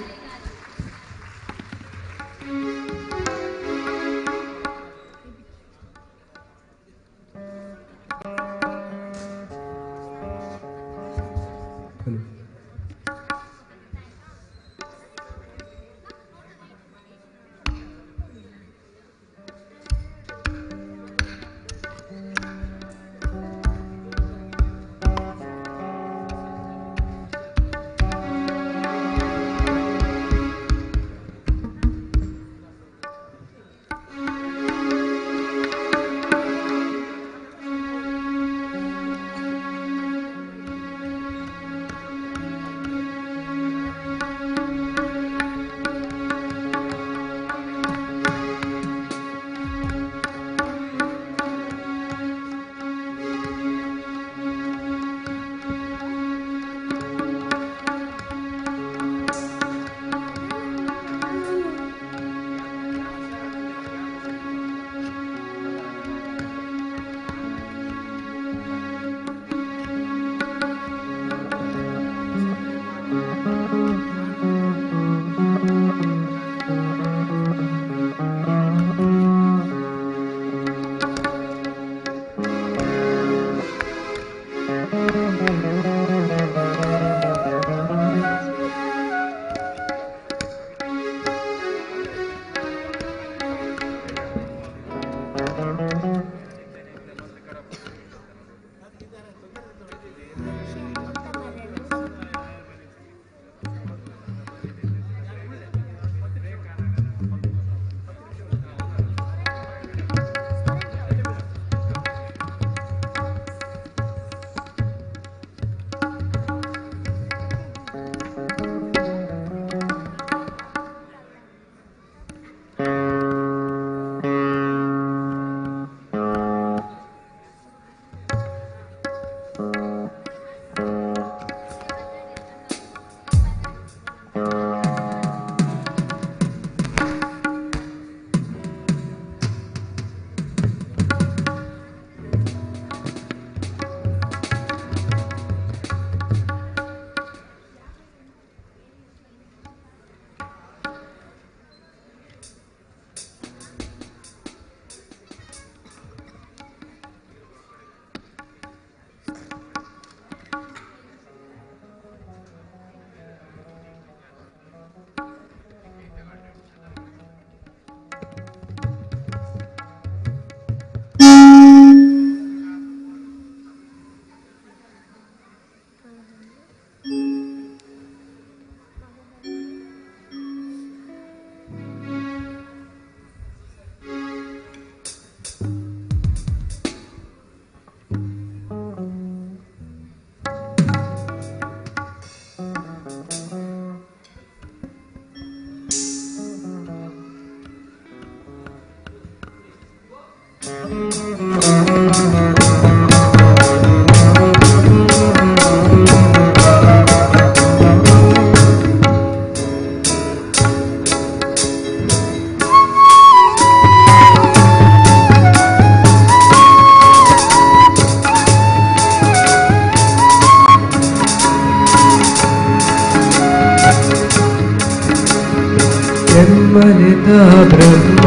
B: ಮನಿತ ಬ್ರಹ್ಮ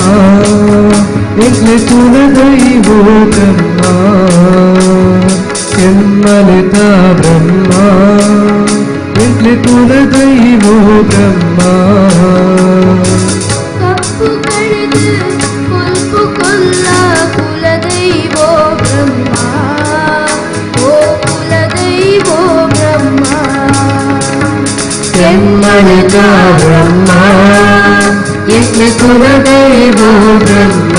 B: ಎಲ್ಲಿ ಕುಲದೈವೋ ಬ್ರಹ್ಮ ಎಮ್ಮಲಿತ ಬ್ರಹ್ಮ ಎಲ್ಲಿ ಕುಲದೈವೋ ಬ್ರಹ್ಮ
J: ಕಪ್ಪು ಕಳೆದು ಕೊಲ್ಪು ಕೊಲ್ಲ ಕುಲದೈವೋ ಬ್ರಹ್ಮ ಓ ಕುಲದೈವೋ ಬ್ರಹ್ಮ
B: ಎಮ್ಮಲಿತ ಬ್ರಹ್ಮ ಎಲ್ಲಿ ಕುಲದೈವೋ ಬ್ರಹ್ಮ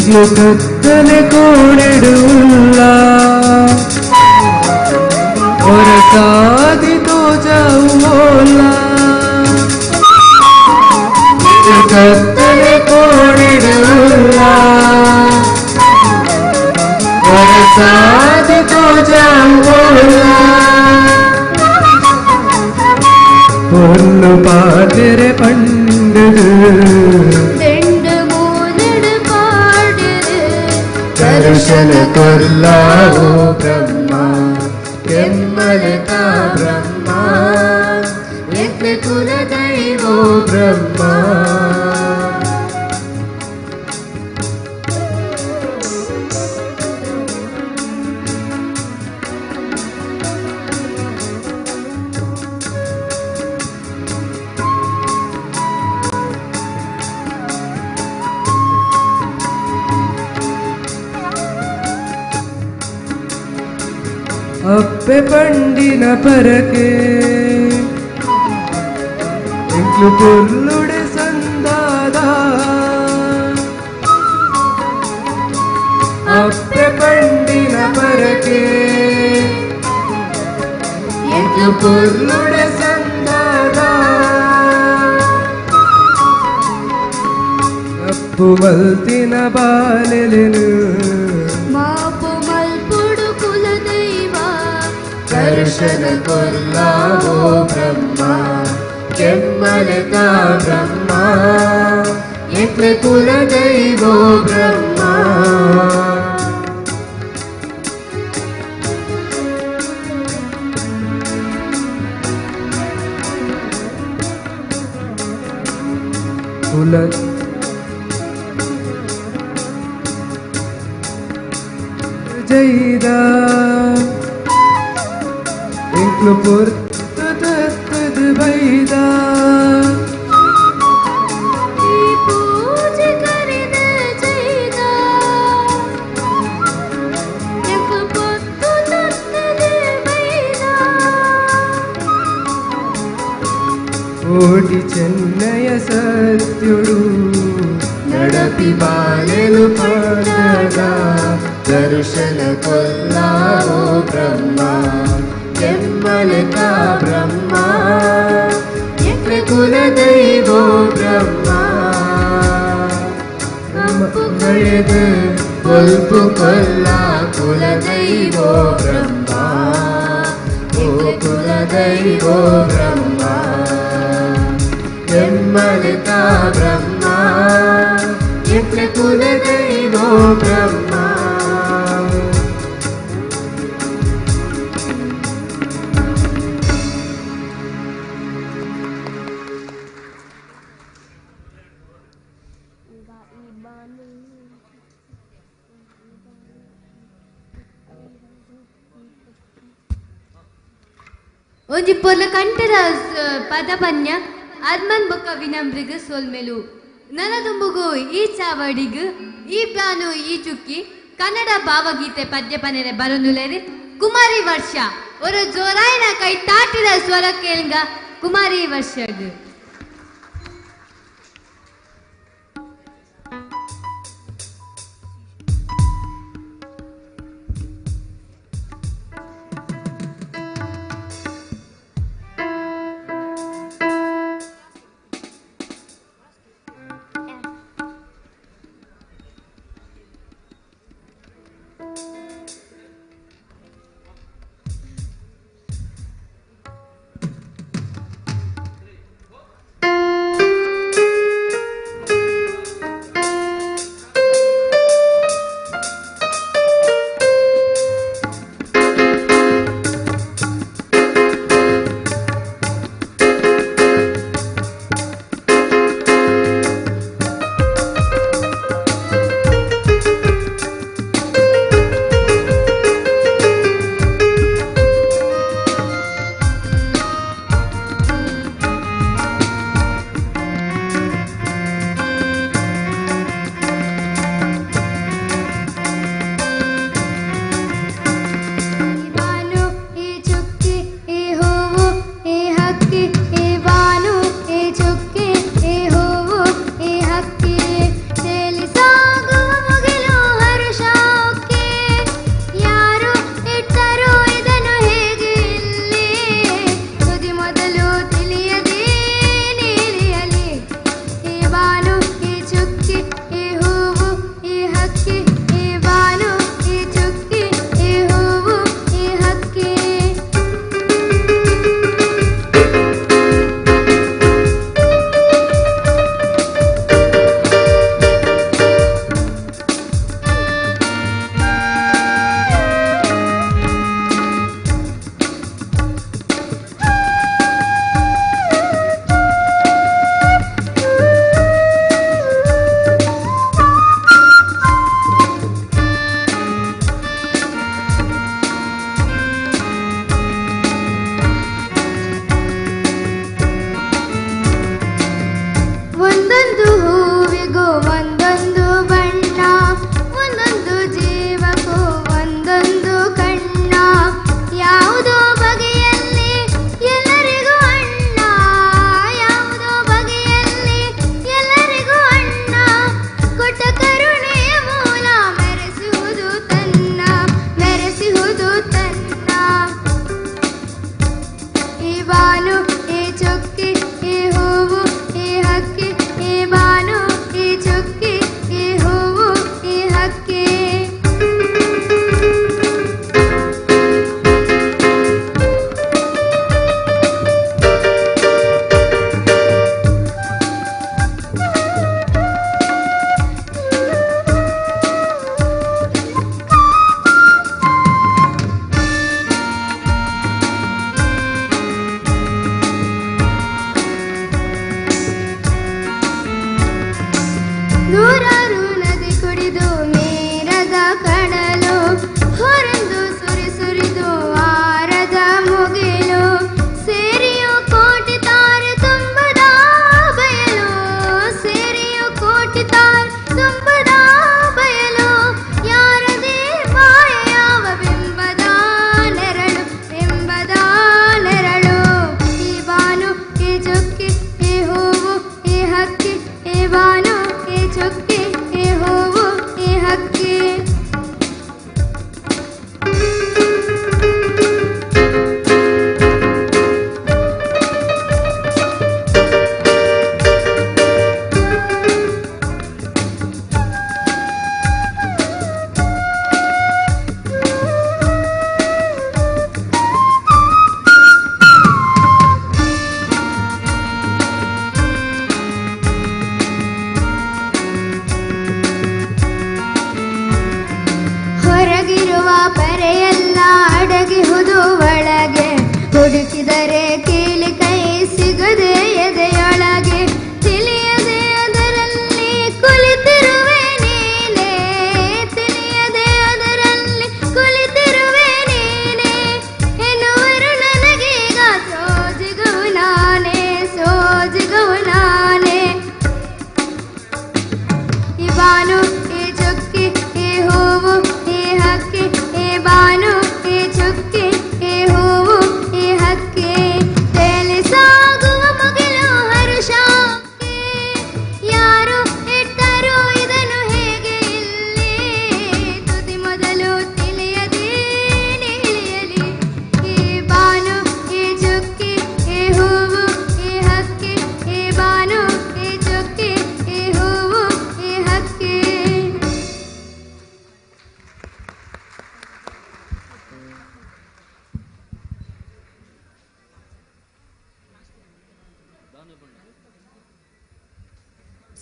B: ಎಂಕ್ಲು ಕತ್ತಲೆ ಕೋಡಿಡುಲ್ಲ ಹೊರತಾದಿ ತೋಜವುಲ್ಲ ಕತ್ತಲೆ ಕೋಡಿಡುಲ್ಲ ಹೊರತಾದಿ ತೋಜವುಲ್ಲ பொண்ணு பாத்திர பண்டுது
J: ரெண்டு மூணு பாடுது
B: ದರ್ಶನ ಕೊಲ್ಲಾವೋ ಬ್ರಹ್ಮ ಕೆಮ್ಮಲತ ಬ್ರಹ್ಮ ಯಜ್ಞ ಕುಲ ದೈವೋ ಬ್ರಹ್ಮ ಅಪ್ಪೆ ಪಂಡಿನ ಪರಕೆ ಎಂಕ್ಲು ಪೊರ್ಲುಡೆ ಸಂದಾದ ಅಪ್ಪೆ ಪಂಡಿನ ಪರಕೆ ಎಂಕ್ಲು ಪೊರ್ಲುಡೆ ಸಂದಾದ ಅಪ್ಪು ಮಲ್ತಿನ ಬಾಲೆಲೆನು
J: ಮಾಪು ಮಲ್ಪುಡು ಕುಲದೈವ
B: ದರ್ಶನ ಕೊಲ್ಲಾವೋ ಬ್ರಹ್ಮ ಕೆಮ್ಮಲತ ಬ್ರಹ್ಮ ಯಜ್ಞ ಕುಲ ದೈವೋ ಬ್ರಹ್ಮ ಕುಲ ಜೈದ ಎಂಕ್ಲು ಪೊರ್ತದ ಬೈದ
J: ಈ ಪೂಜೆ ಕರೆದ ಜೈದ ಎಕ್ಕ ಪೊತ್ತು ತತ್ತದ ಬೈದ
B: ಕೋಟಿ ಚೆನ್ನಯ ಸತ್ಯುಡು ನಡಪಿ ಬಾಲೆಲು ಪದದ ದರ್ಶನ ಕೊಲ್ಲಾವೋ ಬ್ರಹ್ಮ ಕೆಮ್ಮಲತ ಬ್ರಹ್ಮ ಯಜ್ಞ ಕುಲ ದೈವೋ ಬ್ರಹ್ಮ ಕಪ್ಪು ಕಳೆದು ಕೊಲ್ಪು ಕೊಲ್ಲ ಕುಲ ದೈವೋ ಬ್ರಹ್ಮ ಓ ಕುಲ ದೈವೋ ಬ್ರಹ್ಮ ಕೆಮ್ಮಲತ ಬ್ರಹ್ಮ ಯಜ್ಞ ಕುಲ ದೈವೋ ಬ್ರಹ್ಮ
A: ಒಂಜಿ ಪೊರ್ಲ ಕಂಠರ ಪದ ಪನ್ಯ ಅರ್ಮನ್ ಬೊಕ್ಕ ವಿನಮ್ರಿಗ್ ಸೋಲ್ಮೆಲು ನನದುಂಬುಗು ಈ ಚಾವಡಿಗ್ ಈ ಪ್ಯಾನು ಈ ಚುಕ್ಕಿ ಕನ್ನಡ ಭಾವಗೀತೆ ಪದ್ಯ ಪನೆರೆ ಬರೊಂದುಲೆರಿ ಕುಮಾರಿ ವರ್ಷ ஒரு ಜೋರಾಯಿನ ಕೈ ತಾಟಿದ ಸ್ವರ ಕೇಳ್ಗ ಕುಮಾರಿ ವರ್ಷಗ್
J: ಮುಗಿಲ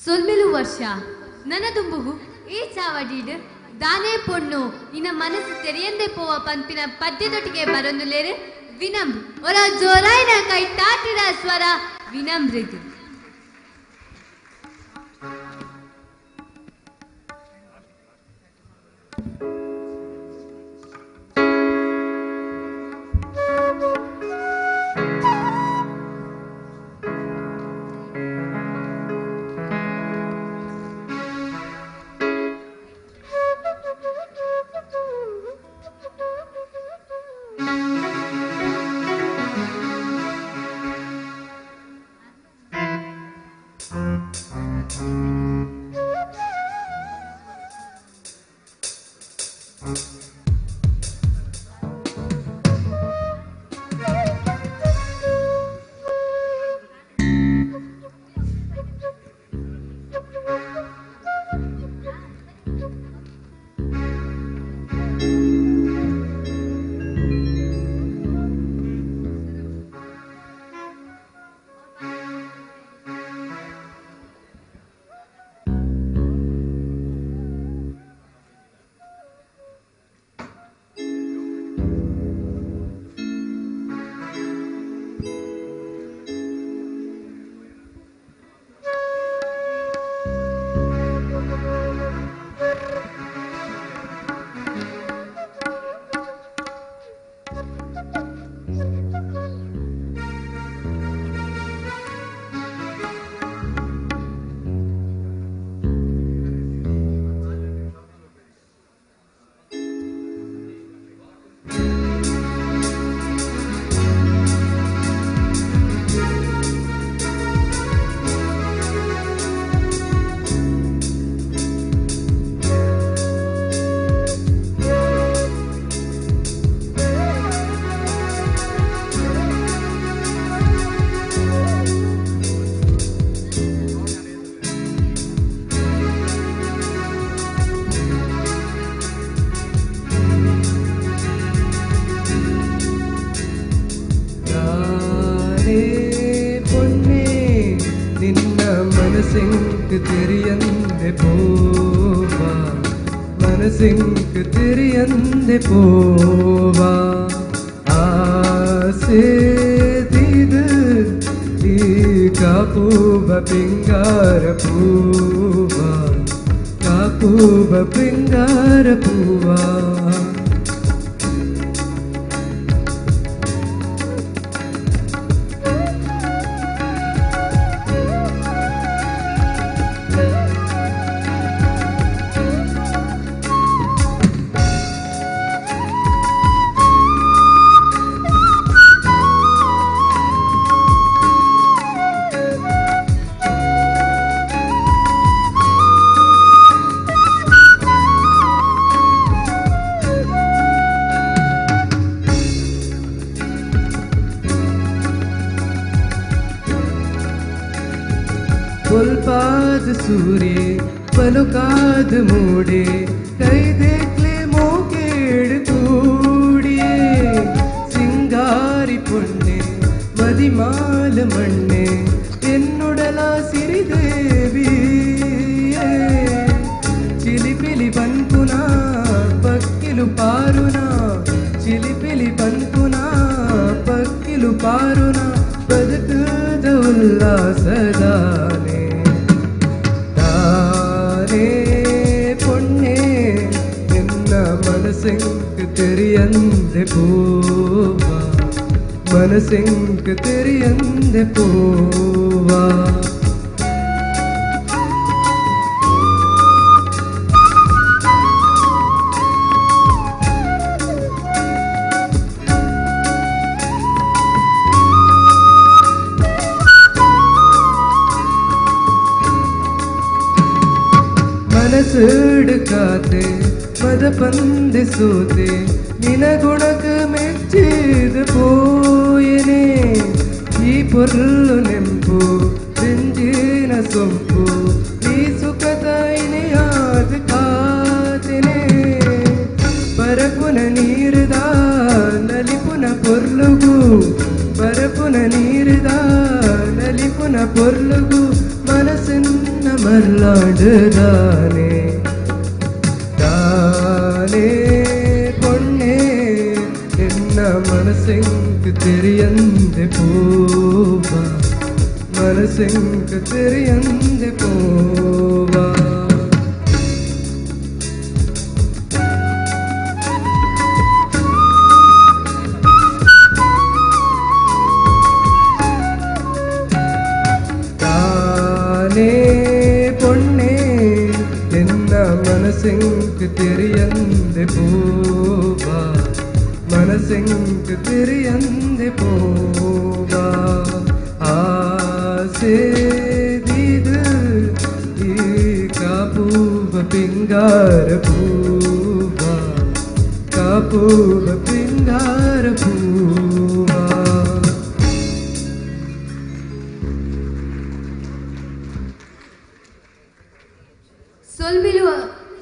A: ಸೊಲ್ಮೆಲು ವರ್ಷ ನನ್ನ ದುಂಬುಗು ಈ ಚಾವಡಿಡು ದಾನೆ ಪೊಣ್ಣು ನಿನ್ನ ಮನಸ್ಸು ತೆರೆಯಂದೆ ಪೋವ ಪಂಪಿನ ಪದ್ಯದೊಟ್ಟಿಗೆ ಬರೊಂದುಲೇರು ವಿನಮ್ರ ಒರ ಜೋರಾಯಿನ ಕೈ ತಾಟಿರ ಸ್ವರ ವಿನಮ್ರಿದು
B: मनसिंक तेरी अंधे पोवा मनसिंक तेरी अंधे पोवा आसे दीद दी कापूब पिंगार पूवा कापूब पिंगार पूवा पुलपाद सूर्य पलुकाद मूडे कई देखले मोकेड़ कूड़िए सिंगारी पुण्य मदिमाल मण्णे एन्नुडल सिरिदेवी चिलिपिलि पन्पुना पक्किलु पारुना चिलिपिलि पन्पुना पक्किलु पारुना बदकद उल्लासदाने പൊണ്ണേ നിന്ന മനസ്സിങ്ക് തെരിയന്തെ പോവാ മനസ്സിങ്ക് തെരിയന്തെ പോവാ മനസ്സെടുക്കാതെ മതപന്തി സൂതെ നിനഗുണക്ക് മെച്ചിത് പോയനെ ഈ പൊരുളു നെമ്പു നെഞ്ചിന സൊമ്പു ഈ സുഖതൈനെയാത് കാതിനെ പരപുന നീരുദಾ ನಲಿಪುನ ಪೊರ್ಲುಗು ಬರಪುನ ನೀರಿದ ನಲಿಪುನ மல்லாண்டு தானே தானே பொண்ணே என்ன மனசெங்கு தெரியந்து போவா மனசெங்கு தெரியந்து போவா பொண்ணே என்ன மனசெங்கு தெரியந்து போவா மனசெங்கு தெரியந்து போவா ஆசேதிது ಈ ಕಾಪುವ ಪಿಂಗಾರ ಪೂವಾ ಕಾಪುವ ಪಿಂಗಾರ ಪೂವಾ
A: ಸೊಲ್ಬಿಲು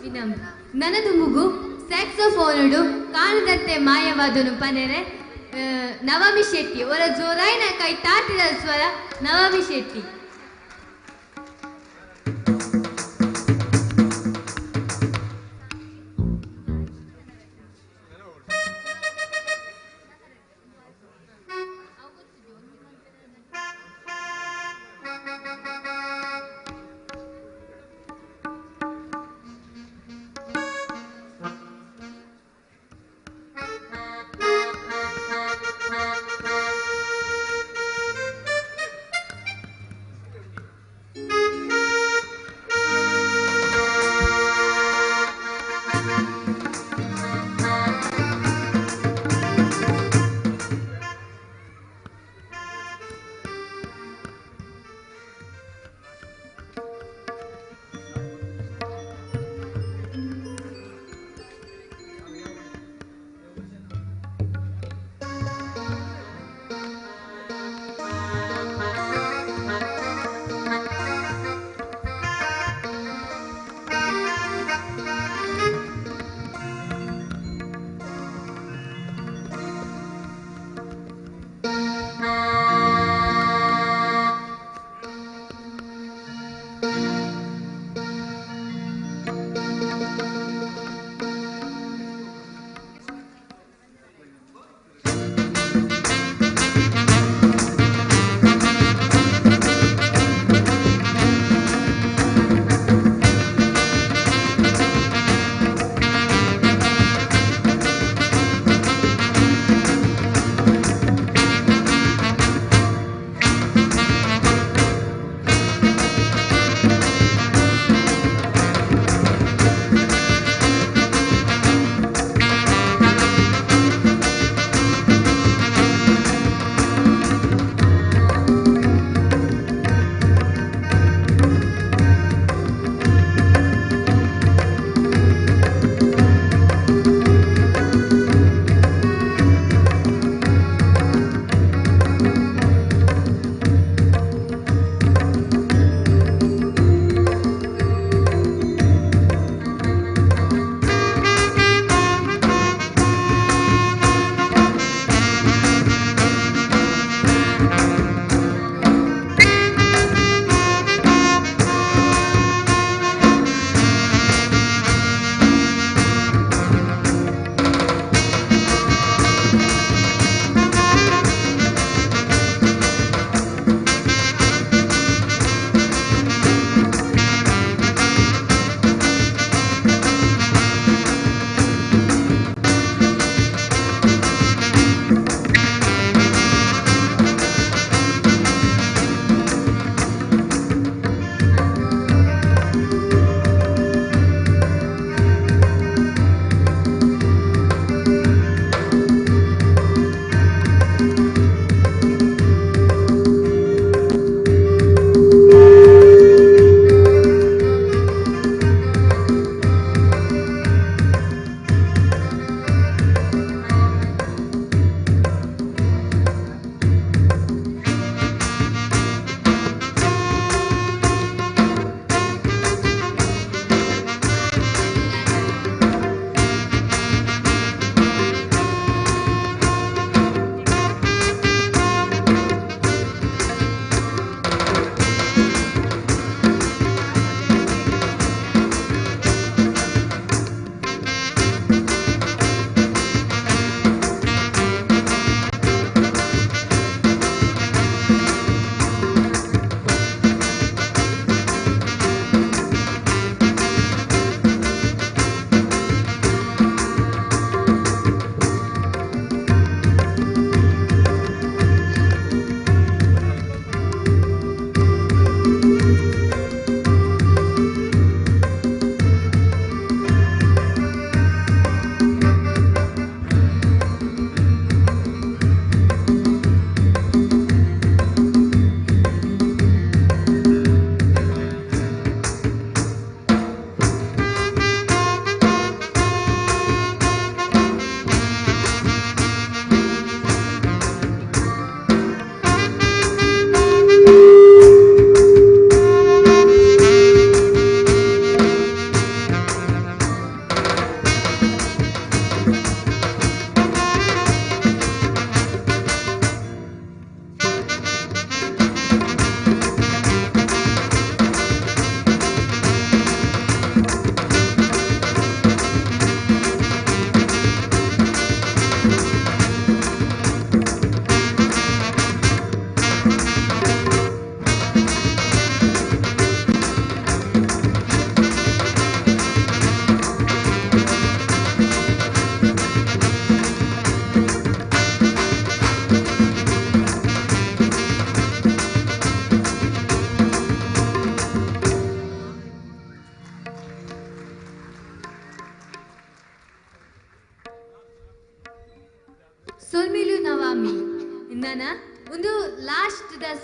A: ವಿನಮ್ರ ನನ್ನದು ಮುಗು ಸ್ಯಾಕ್ಸೋಫೋನುಡು ಕಾಣದಂತೆ ಮಾಯವಾದನು ಪನೆರೆ ನವಮಿ ಶೆಟ್ಟಿ ಅವರ ಜೋರಾಯಿನ ಕೈ ತಾಟಿದ ಸ್ವರ ನವಮಿ ಶೆಟ್ಟಿ.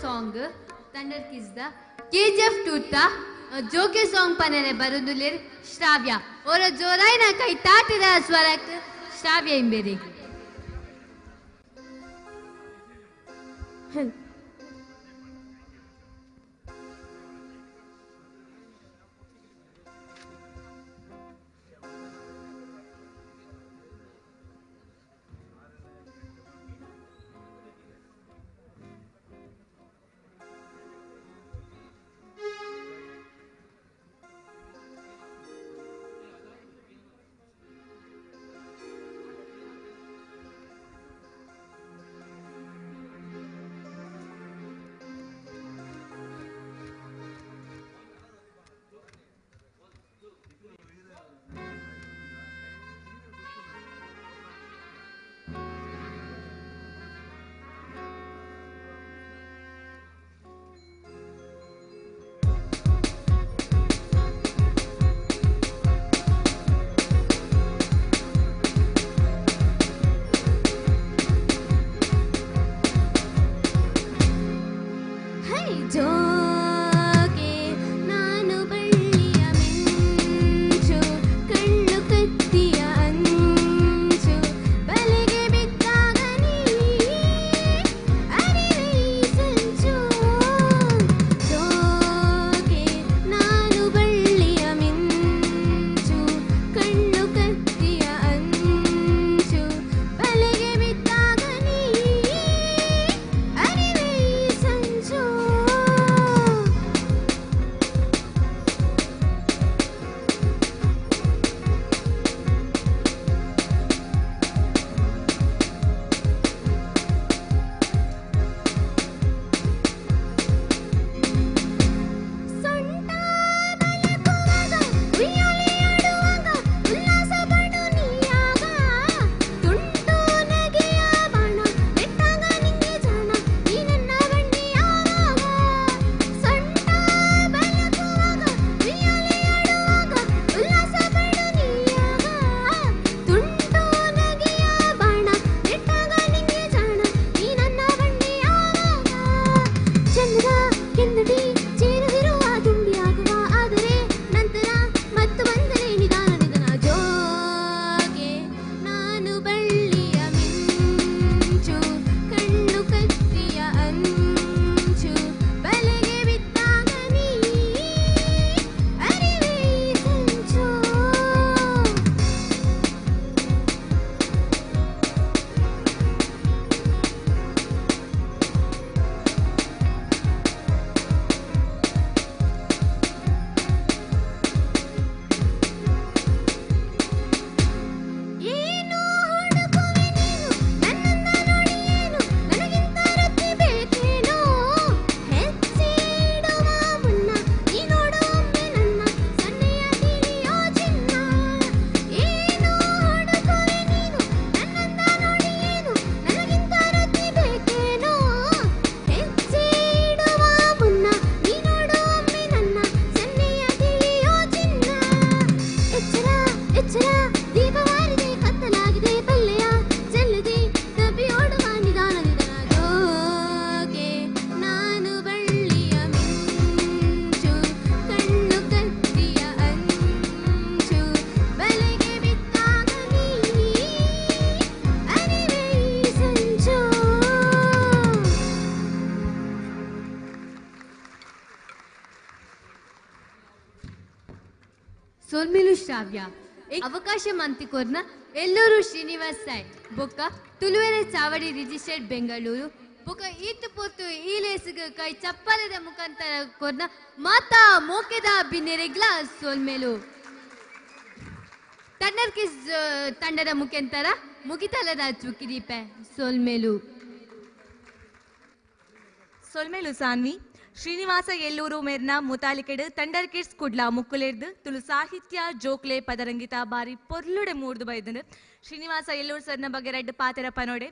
A: ಸಾಂಗ್ ತಂಡರ್ ಕಿಸ್ದ KGF 2 ಜೋಕೆ ಸಾಂಗ್ ಪನನೆ ಬರುದುಲೇರ್ ಶ್ರಾವ್ಯ ಅವರ ಜೋರಾಯಿನ ಕೈ ತಾಟಿದ ಸ್ವರಕ್ಕೆ ಶ್ರಾವ್ಯ ಇಂಬೇರಿಗೆ ಸೋಲ್ಮೇಲು ಶ್ರಾವ್ಯ ಅವಕಾಶ ಮಂತಿಕೋರ್ನ ಎಲ್ಲೂರು ಶ್ರೀನಿವಾಸ್ ಸಾಯ್ ಬೊಕ್ಕ ತುಳುವೆರೆ ಚಾವಡಿ ರಿಜಿಸ್ಟರ್ಡ್ ಬೆಂಗಳೂರು ಬೊಕ್ಕ ಈತ್ ಪೊತ್ತು ಈ ಲೇಸಿಗೆ ಕೈ ಚಪ್ಪಲದ ಮುಖಾಂತರ ಕೊರ್ನ ಮಾತಾ ಮೋಕೆದ ಬಿನ್ನೆರೆಗ್ಲ ಸೋಲ್ಮೇಲು ತಂಡರ್ ಕಿಸ್ ತಂಡದ ಮುಖಾಂತರ ಮುಗಿತಲದ ಚುಕ್ಕಿದೀಪೆ ಸೋಲ್ಮೇಲು
D: ಸೊಲ್ಮೇಲು ಸಾನ್ವಿ ಶ್ರೀನಿವಾಸ ಎಲ್ಲೂರು ಮೇರ್ನ ಮುತಾಲಿಕೆಡು ತಂಡರ್ ಕಿಡ್ಸ್ ಕುಡ್ಲ ಮುಕ್ಕುಲೆರ್ದು ತುಳು ಸಾಹಿತ್ಯ ಜೋಕ್ಲೆ ಪದರಂಗಿತ ಬಾರಿ ಪೊರ್ಲುಡೆ ಮೂಡ್ದು ಬೈದನು ಶ್ರೀನಿವಾಸ ಎಲ್ಲೂರು ಸರ್ನ ಬಗ್ಗೆ ರೆಡ್ ಪಾತೆರ ಪನೋಡೆ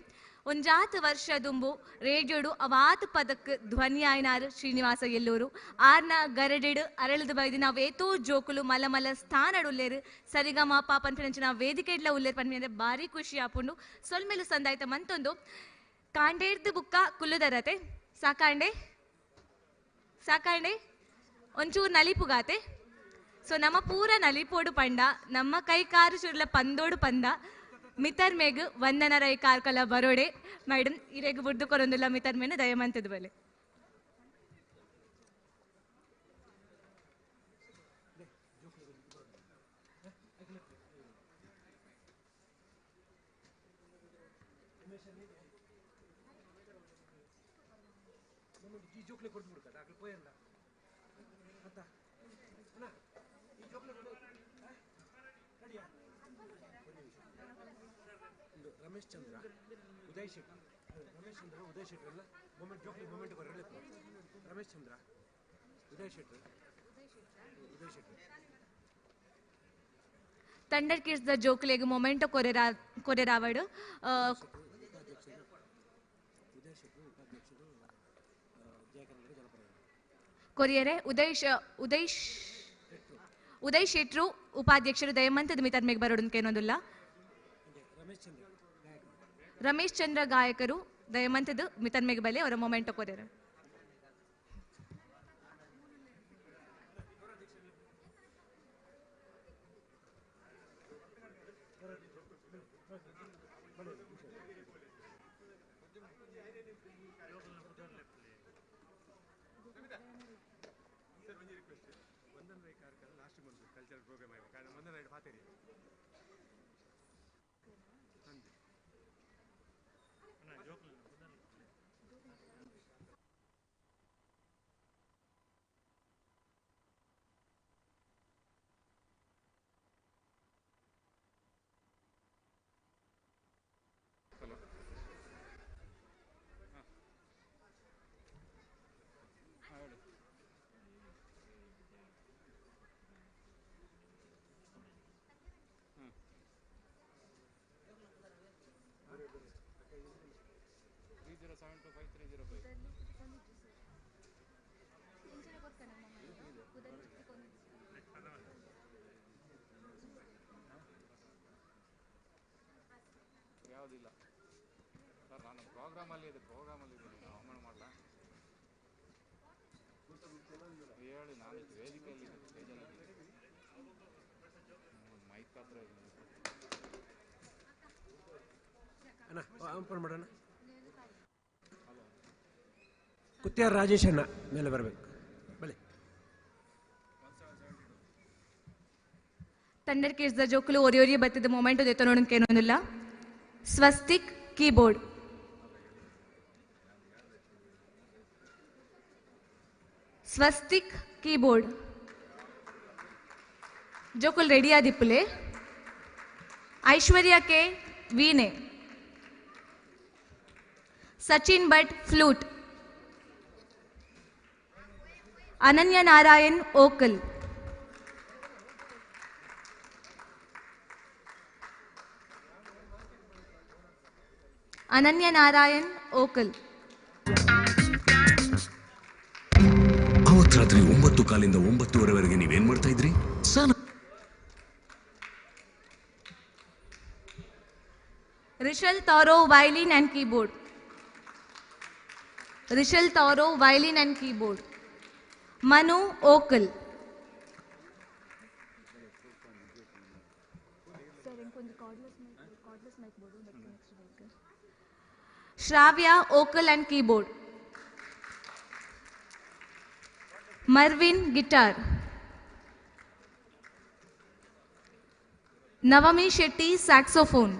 D: ಒಂಜಾತ್ ವರ್ಷ ದುಂಬು ರೇಡಿಯೋಡು ಅವಾತ್ ಪದಕ್ ಧ್ವನಿ ಆಯ್ನಾರು ಶ್ರೀನಿವಾಸ ಎಲ್ಲೂರು ಆರ್ನ ಗರಡೆಡು ಅರಳದು ಬೈದು ನಾವು ಏತೋ ಜೋಕುಲು ಮಲ ಮಲ ಸ್ಥಾನಡು ಉಲ್ಲೇರು ಸರಿಗಮ ಪಾಪಂತ ವೇದಿಕೆಡ್ಲ ಉಲ್ಲೇರು ಪನ್ಮೇಲೆ ಬಾರಿ ಖುಷಿ ಆಪುಂಡು ಸೊಲ್ಮೇಲು ಸಂದಾಯ್ತ ಮಂತೊಂದು ಕಾಂಡೇರ್ದು ಬುಕ್ಕ ಕುಲ್ಲುದರತೆ ಸಾಕಾಂಡೆ ಸಾಕಾಂಡೆ ಒಂಚೂರು ನಲಿಪುಗಾತೆ. ಸೊ ನಮ್ಮ ಪೂರ ನಲಿಪೋಡು ಪಂಡ ನಮ್ಮ ಕೈ ಕಾರು ಚುರ್ಲ ಪಂದೋಡು ಪಂದ ಮಿತರ್ ಮೇಗ್ ವಂದನರ ಈ ಕಾರ್ಕಲ ಬರೋಡೆ ಮೇಡಮ್ ಇರೆಗ್ ಬುಡ್ದು ಕೊರೊಂದುಲ್ಲ ಮಿತರ್ ಮೇನ ದಯಮಂತದ ಬಲೆ.
R: ರಮೇಶ್ ಚಂದ್ರ ಉದಯ್ ಶೆಟ್ಟಿ ರಮೇಶ್ ಚಂದ್ರ ಉದಯ್ ಶೆಟ್ಟಿ ಎಲ್ಲ ಮೊಮೆಂಟ್ ಜೋಕ್ಲಿ ಮೊಮೆಂಟ್ ಬರಲಿ ರಮೇಶ್ ಚಂದ್ರ ಉದಯ್ ಶೆಟ್ಟಿ ಉದಯ್ ಶೆಟ್ಟಿ
D: ಥಂಡರ್ ಕಿಡ್ಸ್ ದ ಜೋಕ್ಲೆಗ್ ಮೊಮೆಂಟೋ ಕೊರೆರಾವಡು ಕೊರಿಯರೆ ಉದಯ್ ಶೆಟ್ರು ಉಪಾಧ್ಯಕ್ಷರು ದಯಮಂತದ ಮಿತರ್ ಮೇಗ್ ಬರೋಡು ಕೇನೋದಿಲ್ಲ. ರಮೇಶ್ ಚಂದ್ರ ಗಾಯಕರು ದಯಮಂತದ ಮಿತರ್ ಮೇಗ್ ಬಲೆ ಅವರ ಮೊಮೆಂಟೋ ಕೊರೆರ.
O: ಯಾವುದಿಲ್ಲ ಸರ್, ನಾನು ಪ್ರೋಗ್ರಾಮಲ್ಲಿ ಇದೆ ಅವಮಾನ ಮಾಡಲ ಹೇಳಿ. ನಾನು ವೇದಿಕೆಯಲ್ಲಿ ಸ್ಟೇಜಲ್ಲಿ ಮೈಕ್ ಹತ್ರ
H: ಅಣ್ಣ ಮಾಡೋಣ. ಕುತ್ಯಾರ್ ರಾಜೇಶ್ ಅಣ್ಣ ಮೇಲೆ ಬರಬೇಕು ಬಲೆ.
D: ಥಂಡರ್ ಕಿಡ್ಸ್ ದ ಜೋಕ್ಲು ಒರಿ ಬತ್ತಿದ ಮೊಮೆಂಟ್ ದೆತ್ತ ನೋಡೋಕೆ ಏನೊಂದಿಲ್ಲ. ಸ್ವಸ್ತಿಕ್ ಕೀಬೋರ್ಡ್ ಸ್ವಸ್ತಿಕ್ ಕೀಬೋರ್ಡ್ ಜೋಕುಲ್ ರೆಡಿ ಆದಿಪ್ಪುಲೆ. ಐಶ್ವರ್ಯ ಕೆ ವೀಣೆ, ಸಚಿನ್ ಭಟ್ ಫ್ಲೂಟ್, ಅನನ್ಯ ನಾರಾಯಣ್ ಓಕಲ್, ಅನನ್ಯ ನಾರಾಯಣ್ ಓಕಲ್.
M: ಅವತ್ತು ರಾತ್ರಿ 9 ಕಾಲಿಂದ 9:30ವರೆಗೆ ನೀವೇನ್ ಮಾಡ್ತಾ ಇದ್ರಿ?
D: Rishal Tauro violin and keyboard, Rishal Tauro violin and keyboard. Manu vocal, Shravya vocal and keyboard. Mervin guitar, Navami Shetty saxophone,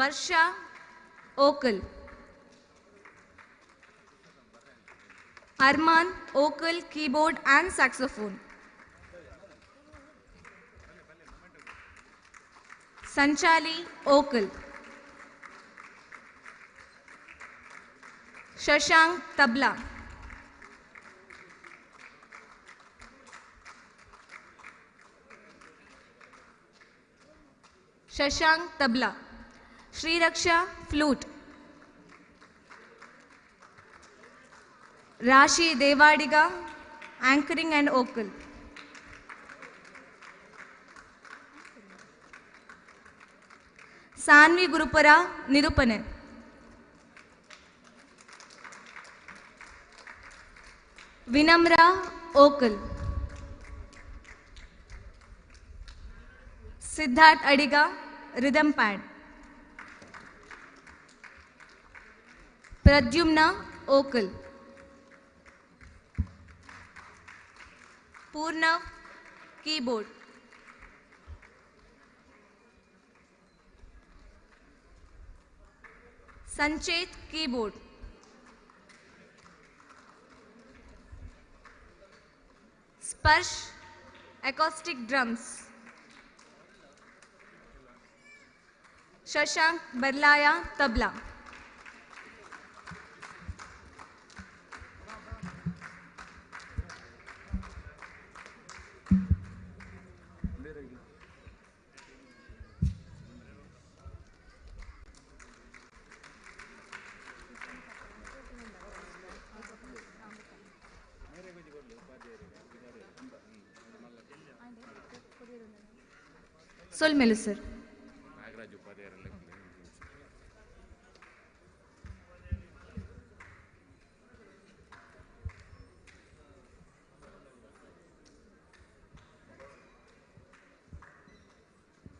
D: Varsha vocal, Armaan vocal keyboard and saxophone, Sanchali vocal, Shashank tabla, Shashank tabla. Shreeraksha flute, Rashi Devadiga anchoring and vocal, Saanvi Gurupura ನಿರೂಪಣೆ. Vinamra vocal. Siddharth Adiga rhythm pad. Pradyumna vocal. Poorna keyboard. Sanchet keyboard. Sparsh acoustic drums. Shashank Barlaya tabla. ಸೊಲ್ಮೆಲು sir.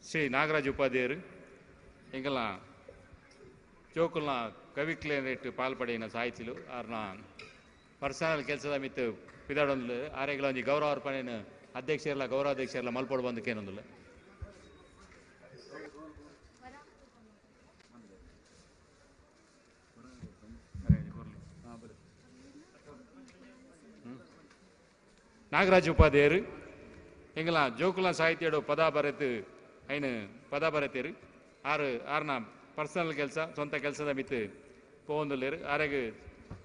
O: Shri Nagaraj ಉಪಾಧ್ಯಾಯರು ಎಂಗಲ ಜೋಕುಲ್ನ ಕವಿಕ್ಲೇನೇಟ್ ಪಾಲ್ಪಡೆಯಿನ ಸಾಹಿತ್ಯಲು ಅವ್ರನ್ನ personal ಕೆಲಸದ ಮಿತ್ತು ಪಿದಾಡೊಂದು ಆರೆಗಳ ಒಂಜಿ ಗೌರವ ಅರ್ಪಣೆನ ಅಧ್ಯಕ್ಷರಲ್ಲ ಗೌರವಾಧ್ಯಕ್ಷರಲ್ಲ ಮಲ್ಪಡು ಬಂದಕ್ಕೇನೊಂದಿಲ್ಲ. ನಾಗರಾಜ್ ಉಪಾಧ್ಯಾಯರು ಎಂಗಲ ಜೋಕುಲ ಸಾಹಿತ್ಯಡು ಪದ ಬರೆತು ಐನು ಪದ ಬರೆತೀರು ಆರ್ನ personal ಕೆಲಸ ಸ್ವಂತ ಕೆಲಸದ ಮಿತ್ತು ಪೋಂದುಲ್ಲೇರು ಆರೆಗೆ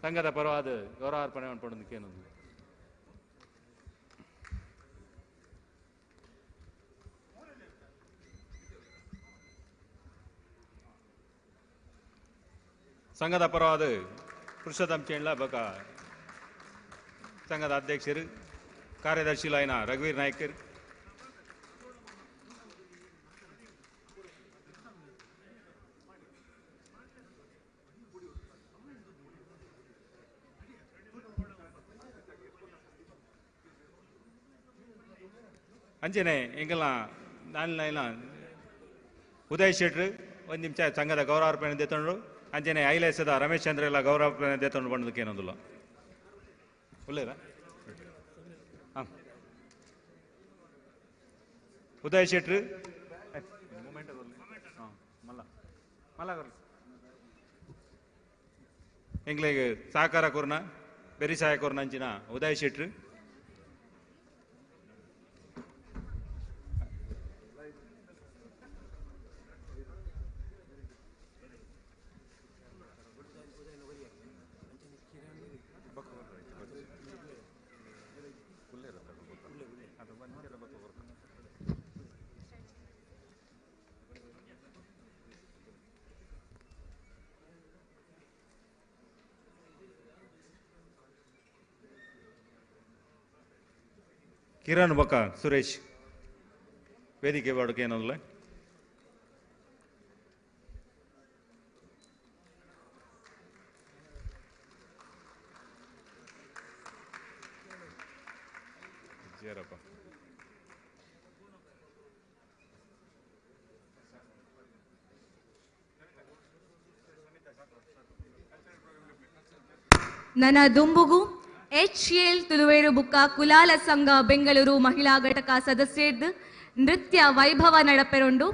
O: ಸಂಘದ ಪರವಾದ ಗೌರವಾರ್ಪಣೆ ಮಾಡ್ಕೊಂಡೇನೊಂದು. ಸಂಘದ ಪರವಾದ ಪುರುಷೋತ್ತಮ್ ಚೇಂಡ್ಲ ಬಕ ಸಂಘದ ಅಧ್ಯಕ್ಷರು ಕಾರ್ಯದರ್ಶಿಲಾಯಿನ ರಘುವೀರ್ ನಾಯ್ಕರ್, ಅಂಚನೆ ಎಂಗಲ ನಾಲ್ನ ಉದಯ್ ಶೆಟ್ರು ಒಂದು ನಿಮಿಷ ಸಂಘದ ಗೌರವಾರ್ಪಣೆ ದೇತೊಂಡ್ರು. ಅಂಚನೆ ಐಲೇಸದ ರಮೇಶ್ ಚಂದ್ರ ಎಲ್ಲ ಗೌರವಾರ್ಪಣೆ ದೇತೊಂಡು ಬಂದಕ್ಕೆ ಏನೊಂದಿಲ್ಲ ಒಳ್ಳೆಯದ. ಹಾಂ, ಉದಯ್ ಶೆಟ್ರು ಎಂಗ್ಲಿಗೆ ಸಹಕಾರ ಕೊರ್ನ ಬೆರಿ ಸಹಾಯ ಕೊರ್ನ ಅಂಚಿನ ಉದಯ್ ಶೆಟ್ರು, ಕಿರಣ್ ಬಕ ಸುರೇಶ್ ವೇದಿಕೆ ಬಾಡಕ್ಕೆ ಏನಲ್ಲ. ಜೇರಪ್ಪ
D: ನನ್ನ ದುಂಬುಗು HCL ತುಳುವೇರು ಬುಕ್ಕ ಕುಲಾಲ ಸಂಘ ಬೆಂಗಳೂರು ಮಹಿಳಾ ಘಟಕ ಸದಸ್ಯರ್ದು ನೃತ್ಯ ವೈಭವ ನಡಪೆರೊಂಡು.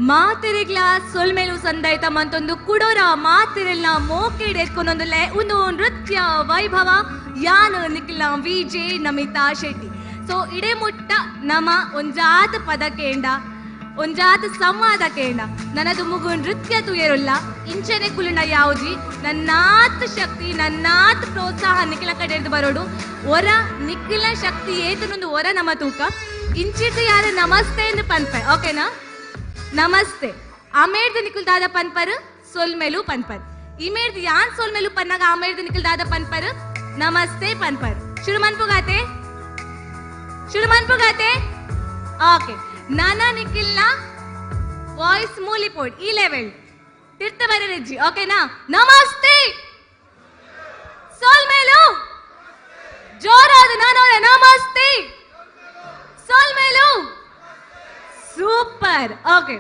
D: ಮಾತೆರೆಗ್ಲ ಸೊಲ್ಮೇಲು ಸಂದೈತ ಮಂತೊಂದು ಕುಡೋರ ಮಾತೆರೆಲ್ನ ಮೋಕೆಡ್ ಎತ್ಕೊಂಡೊಂದುಲ್ಲೆ ಒಂದು ನೃತ್ಯ ವೈಭವ ಯಾನ್ ನಿಕ್ಲ ವಿಜೆ ನಮಿತಾ ಶೆಟ್ಟಿ. ಸೊ ಇಡೆ ಮುಟ್ಟ ನಮ ಒಂಜಾತ ಪದ ಕೇಂಡ ಒಂಜಾತ ಸಂವಾದ ಕೇಂಡ ನನ್ನದು ಮುಗು ನೃತ್ಯ ತುಯರುಲ್ಲ ಇಂಚನೆ ಕುಲುನ ಯಾವುಜಿ ನನ್ನಾತ್ ಶಕ್ತಿ ನನ್ನಾತ್ ಪ್ರೋತ್ಸಾಹ ನಿಖಿಲ ಕಡೆದು ಬರೋಡು ಒರ ನಿಖಿಲ ಶಕ್ತಿ ಏತನೊಂದು ಒರ ನಮ ತೂಕ ಇಂಚಿಟ್ಟು ಯಾರು ನಮಸ್ತೆ ಎಂದು ಪನ್ಪೆ ಓಕೆನಾ. ನಮಸ್ತೆ ಆಮೇರ್ದು ನಿಖಿಲ್ ದಾದ ಪನ್ಪರ್ ಸೊಲ್ಮೇಲು ಪನ್ಪರ್ ಇಮೇರ್ದು ಯಾನ್ ಸೊಲ್ಮೇಲು ಪನ್ನಾಗ ಆಮೇರ್ದು ನಿಖಿಲ್ ದಾದ ಪನ್ಪರ್ ನಮಸ್ತೆ ಪನ್ಪರ್ ಶುರು ಮನ್ಪುಗಾತೆ ಓಕೆ. ನಾನಾ ನಿಖಿಲ್ನ ವಾಯ್ಸ್ ಮೂಲಿಪೋಡ್ ಈ ಲೆವೆಲ್ ತಿರ್ತ ಬರೆಜ್ಜಿ ಓಕೆನಾ. ನಮಸ್ತೆ ಸೋಲ್ಮೇಲು ಜೋರಾದ ನಾನವರ ನಮಸ್ತೆ ಸೋಲ್ಮೇಲು ಸೂಪರ್ ಓಕೆ.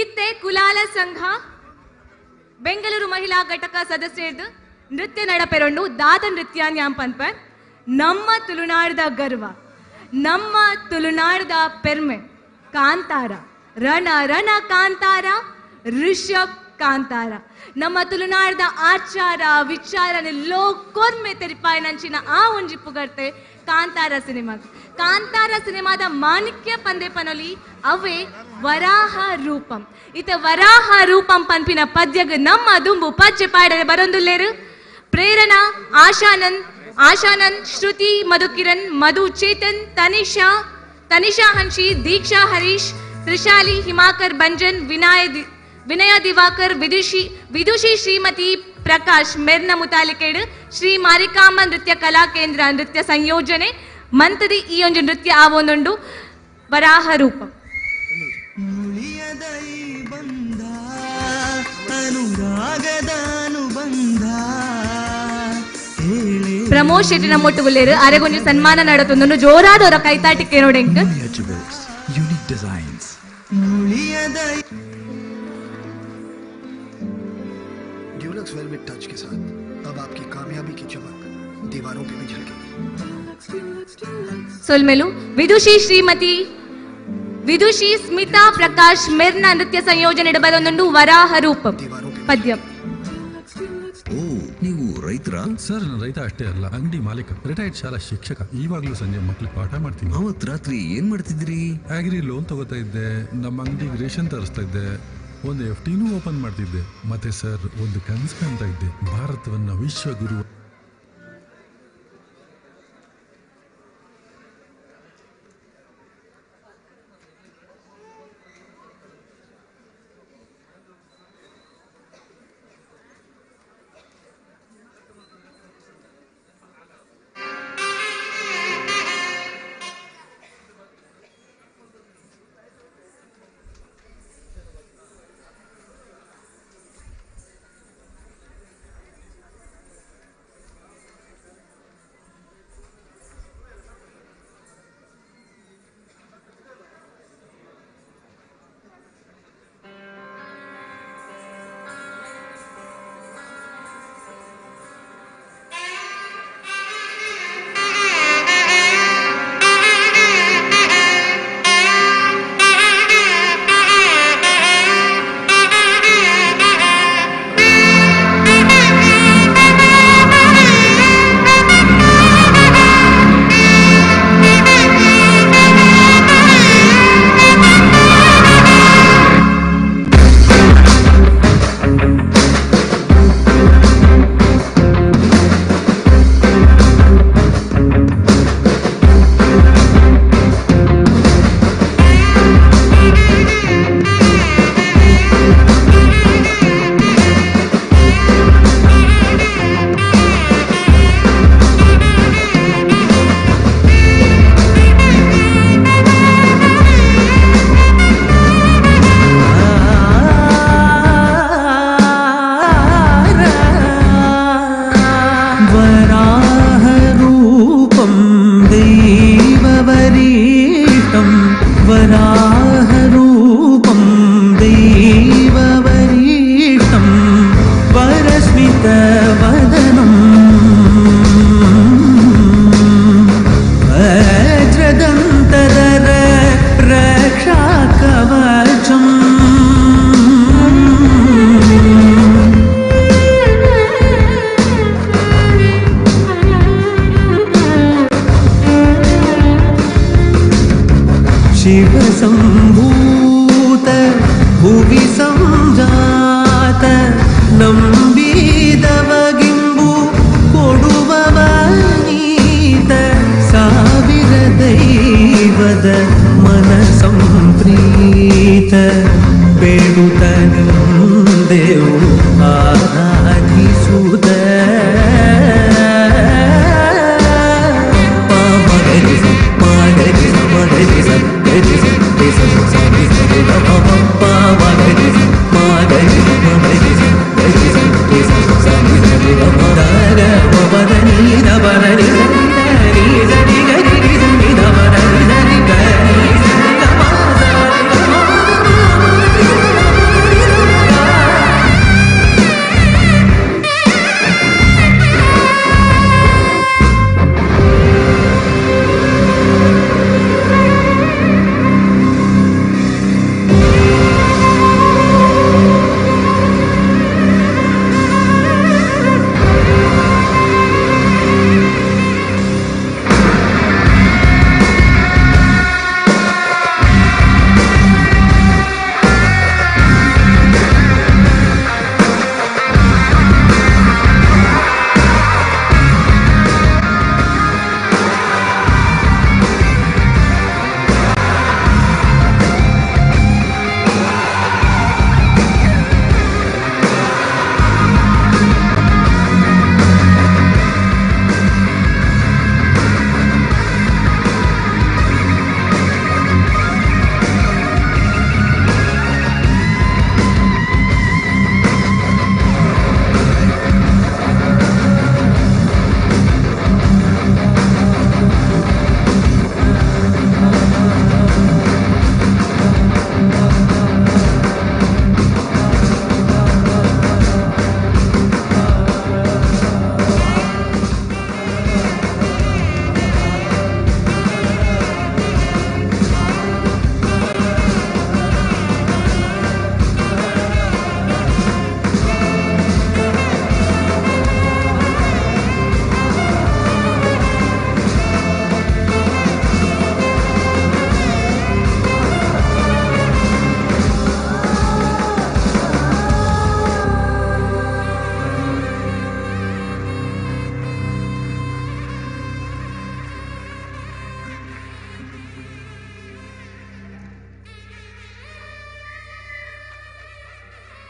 D: ಇತ್ತೆ ಕುಲಾಲ ಸಂಘ ಬೆಂಗಳೂರು ಮಹಿಳಾ ಘಟಕ ಸದಸ್ಯರದು ನೃತ್ಯ ನಡಪೆರೊಂಡು ದಾದ ನೃತ್ಯ ನ್ಯಾಂಪನ್ಪರ್ ನಮ್ಮ ತುಳುನಾಡದ ಗರ್ವ ನಮ್ಮ ತುಳುನಾಡದ ಪೆರ್ಮೆ ಕಾಂತಾರ ರಣ ರಣ ಕಾಂತಾರ ಋಷಭ್ ಕಾಂತಾರ ನಮ್ಮ ತುಳುನಾಡದ ಆಚಾರ ವಿಚಾರ ಲೋಕೋರ್ಮೆ ತೆರಿಪಾಯಿ ನಂಚಿನ ಆ ಒಂಜಿ ಪುಗರ್ತೆ ಕಾಂತಾರ ಸಿನಿಮಾದ ಮಾಣಿಕ್ಯ ಪಂದೆ ಪನೊಲಿ ಅವೇ ವರಾಹ ರೂಪಂ ಇತ ವರಾಹ ರೂಪಂ ಪನ್ಪಿನ ಪದ್ಯಗ ನಮ್ಮ ದುಂಬು ಪಚ್ಚೆ ಪಾಡದೆ ಬರೊಂದುಲ್ಲೇರು ಪ್ರೇರಣಾ ಆಶಾನಂದ್ ಶ್ರುತಿ ಮಧುಕಿರಣ್ ಮಧು ಚೇತನ್ ತನಿಷಾ ಹಂಶಿ ದೀಕ್ಷಾ ಹರೀಶ್ ತ್ರಿಶಾಲಿ ಹಿಮಾಕರ್ ಬಂಜನ್ ವಿನಯ ದಿವಾಕರ್ ವಿದುಷಿ ಶ್ರೀಮತಿ ಪ್ರಕಾಶ್ ಮೆರ್ನ ಮುತಾಲಿಕೆಡ್ ಶ್ರೀ ಮಾರಿಕಾಂಬ ನೃತ್ಯ ಕಲಾ ಕೇಂದ್ರ ನೃತ್ಯ ಸಂಯೋಜನೆ ಮಂತದಿ ಈ ಒಂದು ನೃತ್ಯ ಆವೊಂದುಂಡು ವರಾಹ ರೂಪ. ಪ್ರಮೋದ್ ಶೆಟ್ಟಿನ ಮೊಟ್ಟುಗುಲ್ಲೇರು ಅರೆಗೊಂಜು ಸನ್ಮಾನ ನಡತೊಂದು ಜೋರಾದವರ ಕೈತಾಟಿಕೆ ನೋಡೆಂಕ್
U: unique designs
I: Dulux velvet touch के साथ अब आपकी कामयाबी की चमक दीवारों पे भी झलकेगी.
D: ಸೊಲ್ಮೆಲು ವಿದುಷಿ ಸ್ಮಿತಾ ಪ್ರಕಾಶ್ ಮೆರ್ನ ನೃತ್ಯ ಸಂಯೋಜನೆ ಬರೊಂದುಂಡು ವರಾಹ ರೂಪ ಪದ್ಯ.
M: ಓ ನೀವು ರೈತರ
X: ಸರ್ ನಾನು ರೈತ ಅಷ್ಟೇ ಅಲ್ಲ ಅಂಗಡಿ ಮಾಲೀಕ ರಿಟೈರ್ಡ್ ಶಾಲಾ ಶಿಕ್ಷಕ. ಇವಾಗ್ಲೂ ಸಂಜೆ ಮಕ್ಳಿಗೆ ಪಾಠ ಮಾಡ್ತೀನಿ.
M: ಅವತ್ ರಾತ್ರಿ ಏನ್ ಮಾಡ್ತಿದ್ರಿ?
X: ಅಗ್ರಿ ಲೋನ್ ತಗೋತಾ ಇದ್ದೆ, ನಮ್ಮ ಅಂಗಡಿಗೆ ರೇಷನ್ ತರಿಸ್ತಾ ಇದ್ದೆ, ಒಂದು FTನೂ ಓಪನ್ ಮಾಡ್ತಿದ್ದೆ. ಮತ್ತೆ ಸರ್ ಒಂದು ಕನಸು ಕಾಣ್ತಾ ಇದ್ದೆ, ಭಾರತವನ್ನ ವಿಶ್ವಗುರು
V: ಬೇಡುತ್ತನು ದೇವು ಆರಾಧಿಸುತ್ತ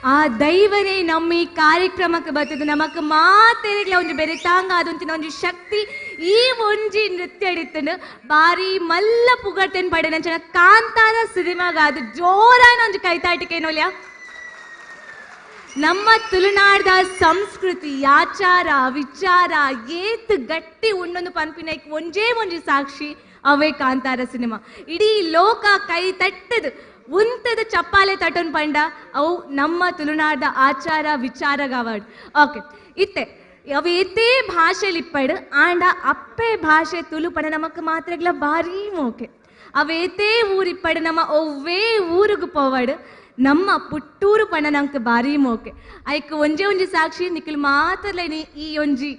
D: ಆ ದೈವನೇ ನಮ್ಮ ಈ ಕಾರ್ಯಕ್ರಮಕ್ಕೆ ಬರ್ತದೆ ನಮಕ್ ಮಾತೆರೆಗ್ಲ ಒಂಜಿ ಬೆರೆತಾಂಗ ಅದೊಂತಿನ ಒಂಜಿ ಶಕ್ತಿ ಈ ಒಂಜಿ ನೃತ್ಯ ಹಿಡಿತನು ಬಾರಿ ಮಲ್ಲ ಪುಗಡ್ತೇನೆ ಪಡೆ ನಂಚನ ಕಾಂತಾರ ಸಿನಿಮಾಗ ಅದು ಜೋರಾನ ಒಂಜಿ ಕೈತಾಟಿಕೆ ನೋಲ್ಯ ನಮ್ಮ ತುಳುನಾಡ್ದ ಸಂಸ್ಕೃತಿ ಆಚಾರ ವಿಚಾರ ಏತ್ ಗಟ್ಟಿ ಉಂಡೊಂದು ಪನ್ಪಿನ ಒಂಜಿ ಸಾಕ್ಷಿ ಅವೇ ಕಾಂತಾರ ಸಿನಿಮಾ ಇಡೀ ಲೋಕ ಕೈ ತಟ್ಟದು ಉಂತದ ಚಪ್ಪಾಲೆ ತಟನ್ ಪಂಡ ಅವು ನಮ್ಮ ತುಳುನಾಡ ಆಚಾರ ವಿಚಾರಗವಾಡ್ ಓಕೆ ಇತ್ತೆ ಅವು ಏತೇ ಭಾಷೆಲಿ ಇಪ್ಪಡು ಆಂಡ ಅಪ್ಪೆ ಭಾಷೆ ತುಳು ಪಡ ನಮಕ್ ಮಾತ್ರಗ್ಲ ಬಾರಿ ಮೋಕೆ ಅವೇತೇ ಊರಿಪ್ಪಡು ನಮ್ಮ ಒವ್ವೇ ಊರಿಗೆ ಪೋವಡು ನಮ್ಮ ಪುಟ್ಟೂರು ಪಣ ನಂಗೆ ಬಾರಿ ಮೋಕೆ ಐಕ್ ಒಂಜಿ ಸಾಕ್ಷಿ ನಿಖಿಲ್ ಮಾತ್ರಲೇನಿ ಈ ಒಂಜಿ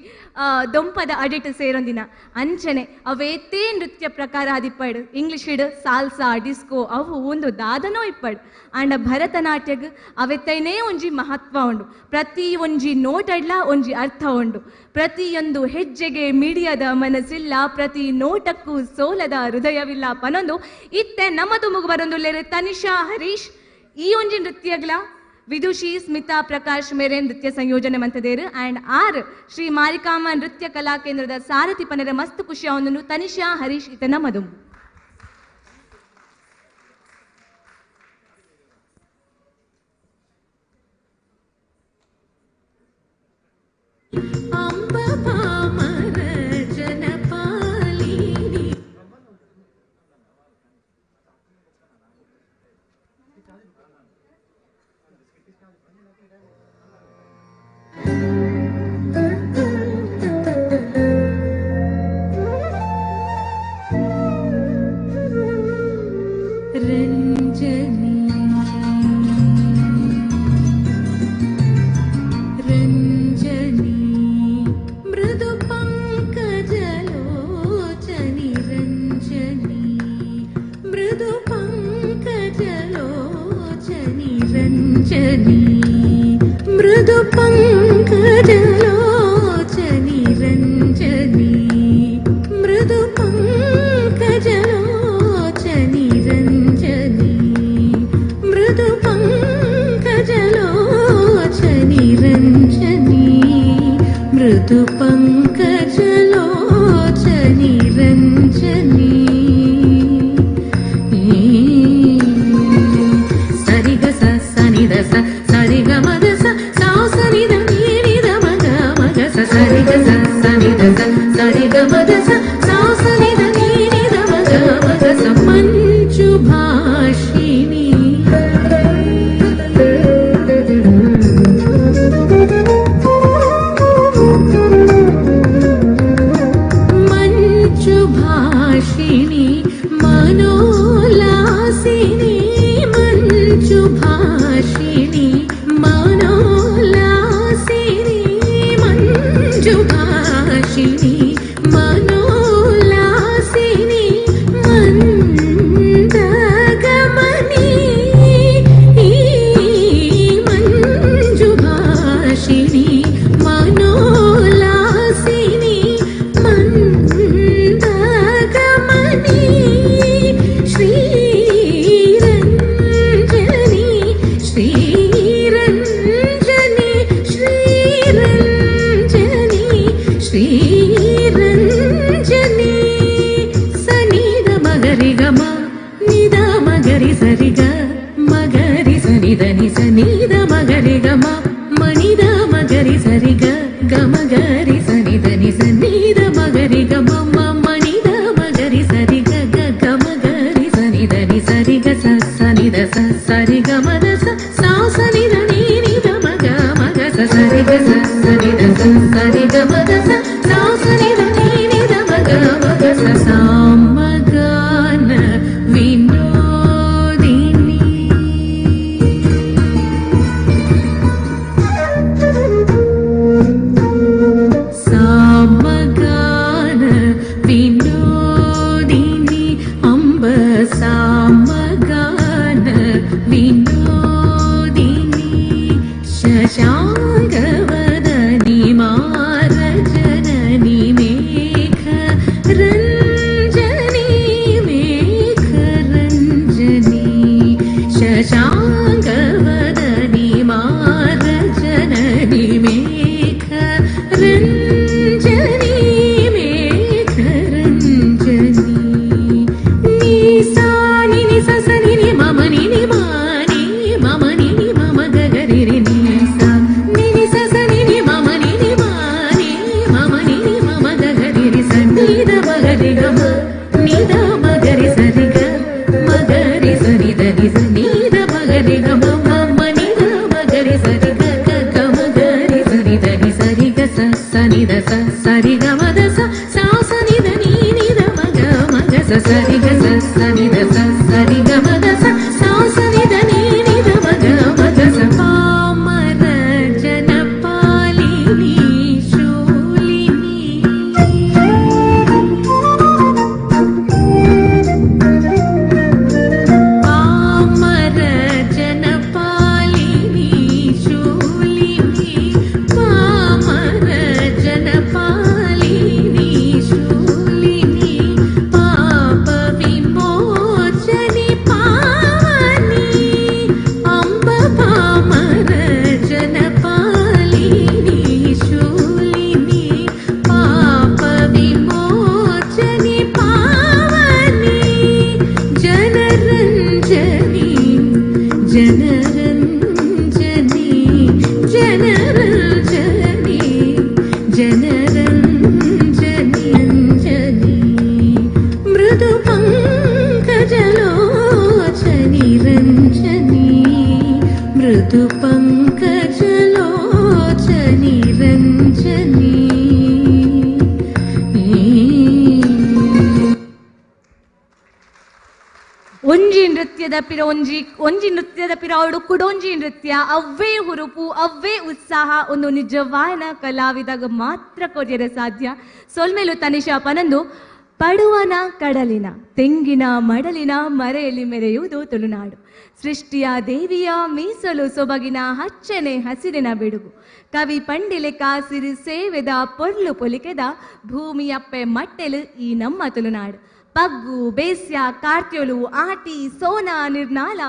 D: ದೊಂಪದ ಅಡಿಟ್ ಸೇರೊಂದಿನ ಅಂಚನೆ ಅವೇತೇ ನೃತ್ಯ ಪ್ರಕಾರ ಅದಿಪ್ಪಡು ಇಂಗ್ಲಿಷ್ ಇಡು ಸಾಲ್ಸಾ ಡಿಸ್ಕೋ ಅವು ಒಂದು ದಾದನೋ ಇಪ್ಪಡು ಆಂಡ ಭರತನಾಟ್ಯಗ್ ಅವೆತ್ತೈನೇ ಒಂಜಿ ಮಹತ್ವ ಉಂಡು ಪ್ರತಿ ಒಂಜಿ ನೋಟಡ್ಲ ಒಂಜಿ ಅರ್ಥ ಉಂಡು ಪ್ರತಿಯೊಂದು ಹೆಜ್ಜೆಗೆ ಮಿಡಿಯದ ಮನಸ್ಸಿಲ್ಲ ಪ್ರತಿ ನೋಟಕ್ಕೂ ಸೋಲದ ಹೃದಯವಿಲ್ಲ ಪನೊಂದು ಇತ್ತೆ ನಮ್ಮ ತುಮುಗು ಬರೊಂದುಲ್ಲೇರೆ ತನಿಷಾ ಹರೀಶ್ ಈ ಒಂಜಿ ನೃತ್ಯಗ್ಲ ವಿದುಷಿ ಸ್ಮಿತಾ ಪ್ರಕಾಶ್ ಮೇರೆ ನೃತ್ಯ ಸಂಯೋಜನೆ ಮಂತದೇರು ಆ್ಯಂಡ್ ಶ್ರೀ ಮಾರಿಕಾಂಬ ನೃತ್ಯ ಕಲಾ ಕೇಂದ್ರದ ಸಾರಥಿ ಪನರ ಮಸ್ತ್ ಖುಷಿ ಅವನನ್ನು ತನಿಷಾ ಹರೀಶ್ ಇತನ ಮಧು
J: मृदु पंकजलोचनी रंजनी मृदु पंकजलोचनी रंजनी मृदु पंक మృదు పంకజలోచని రంజని సరిగ సనిద సరిగ మద సనిద నీనిద మగ మగ సరిగ సనిద సరిగ మద సనిద నీనిద మగ మగ మంచు భాషిణి మంచు భాషిణి మనోలాసిని మంచు భాషిణి మనోలాసిని మంచు భాషిణి మనోలాసిని మందగమని మంజు భాషిణి మనోలాసిని మందగమని శ్రీరంజని శ్రీరంజని శ్రీరంజని శ్రీరంజని సనిద మగరి గమ నిద మగరి సరిగ మగరి సనిదని సనిద మగరి గమ మనిద మగరి సరిగ గమగరి సనిదని సనిద మగరి గమ మనిద మగరి సరిగ గమగరి సనిదని సరిగ సనిద సరిగ మద సనిద నీనిద మగ మగ సరిగ సనిద సరిగ మద సనిద నీనిద మగ మగ సామగాన వినోదిని సామగాన వినోదిని అంబ సామగాన వినోదిని శశాంగవదని మారజనని మేఘ రంజని మేఘ రంజని శశాంగవదని మారజనని మేఘ రంజని మేఘ రంజని నీసాని నిససని మమని మాని మమని మమ గగరి నీసా నిససని మమని మాని మమని మమ గగరి సనిద మగరి గమ నిద మగరి సరిగ మగరి సనిద నిద మగరి గమ మనిద మగరి సరిగ గమగరి సనిద సరిగ సనిద సరిగ మద సనిద నీనిద మగ మగ సరిగ సనిద సరిగ మద సనిద నీనిద మగ మగ పామర జనపాలిని శూలిని పామర జనపాలిని శూలిని పామర జనపాలిని శూలిని పాప విమోచని పావని అంబ పామర జనపాలిని శూలిని పాప విమోచని పావని జనరంజని జనరంజని జనరంజని జనరంజని అంజని మృదు పంకజలోచని రంజని మృదు పంకజలోచని రంజని
D: ಒಂಜಿ ನೃತ್ಯದ ಒಂಜಿ ನೃತ್ಯದ ಪಿರಾವಡು ಕುಡೊಂಜಿ ನೃತ್ಯ ಅವ್ವೇ ಹುರುಪು ಅವ್ವೇ ಉತ್ಸಾಹ ಒಂದು ನಿಜವಾದ ಕಲಾವಿದಾಗ ಮಾತ್ರ ಕೊರಿಯರ ಸಾಧ್ಯ ಸೊಲ್ಮೇಲು ತನಿಷಾ ಪನಂದು ಪಡುವನ ಕಡಲಿನ ತೆಂಗಿನ ಮಡಲಿನ ಮರೆಯಲ್ಲಿ ಮೆರೆಯುವುದು ತುಳುನಾಡು ಸೃಷ್ಟಿಯ ದೇವಿಯ ಮೀಸಲು ಸೊಬಗಿನ ಹಚ್ಚನೆ ಹಸಿರಿನ ಬಿಡುಗು ಕವಿ ಪಂಡಿಲೆಕ ಸಿರಿ ಸೇವೆದ ಪೊರ್ಲು ಪೊಲಿಕೆದ ಭೂಮಿಯಪ್ಪೆ ಮಟ್ಟೆಲು ಈ ನಮ್ಮ ತುಳುನಾಡು ಪಗ್ಗು ಬೇಸ್ಯ ಕಾರ್ತ್ಯೊಲು ಆಟಿ ಸೋನಾ ನಿರ್ನಾಲ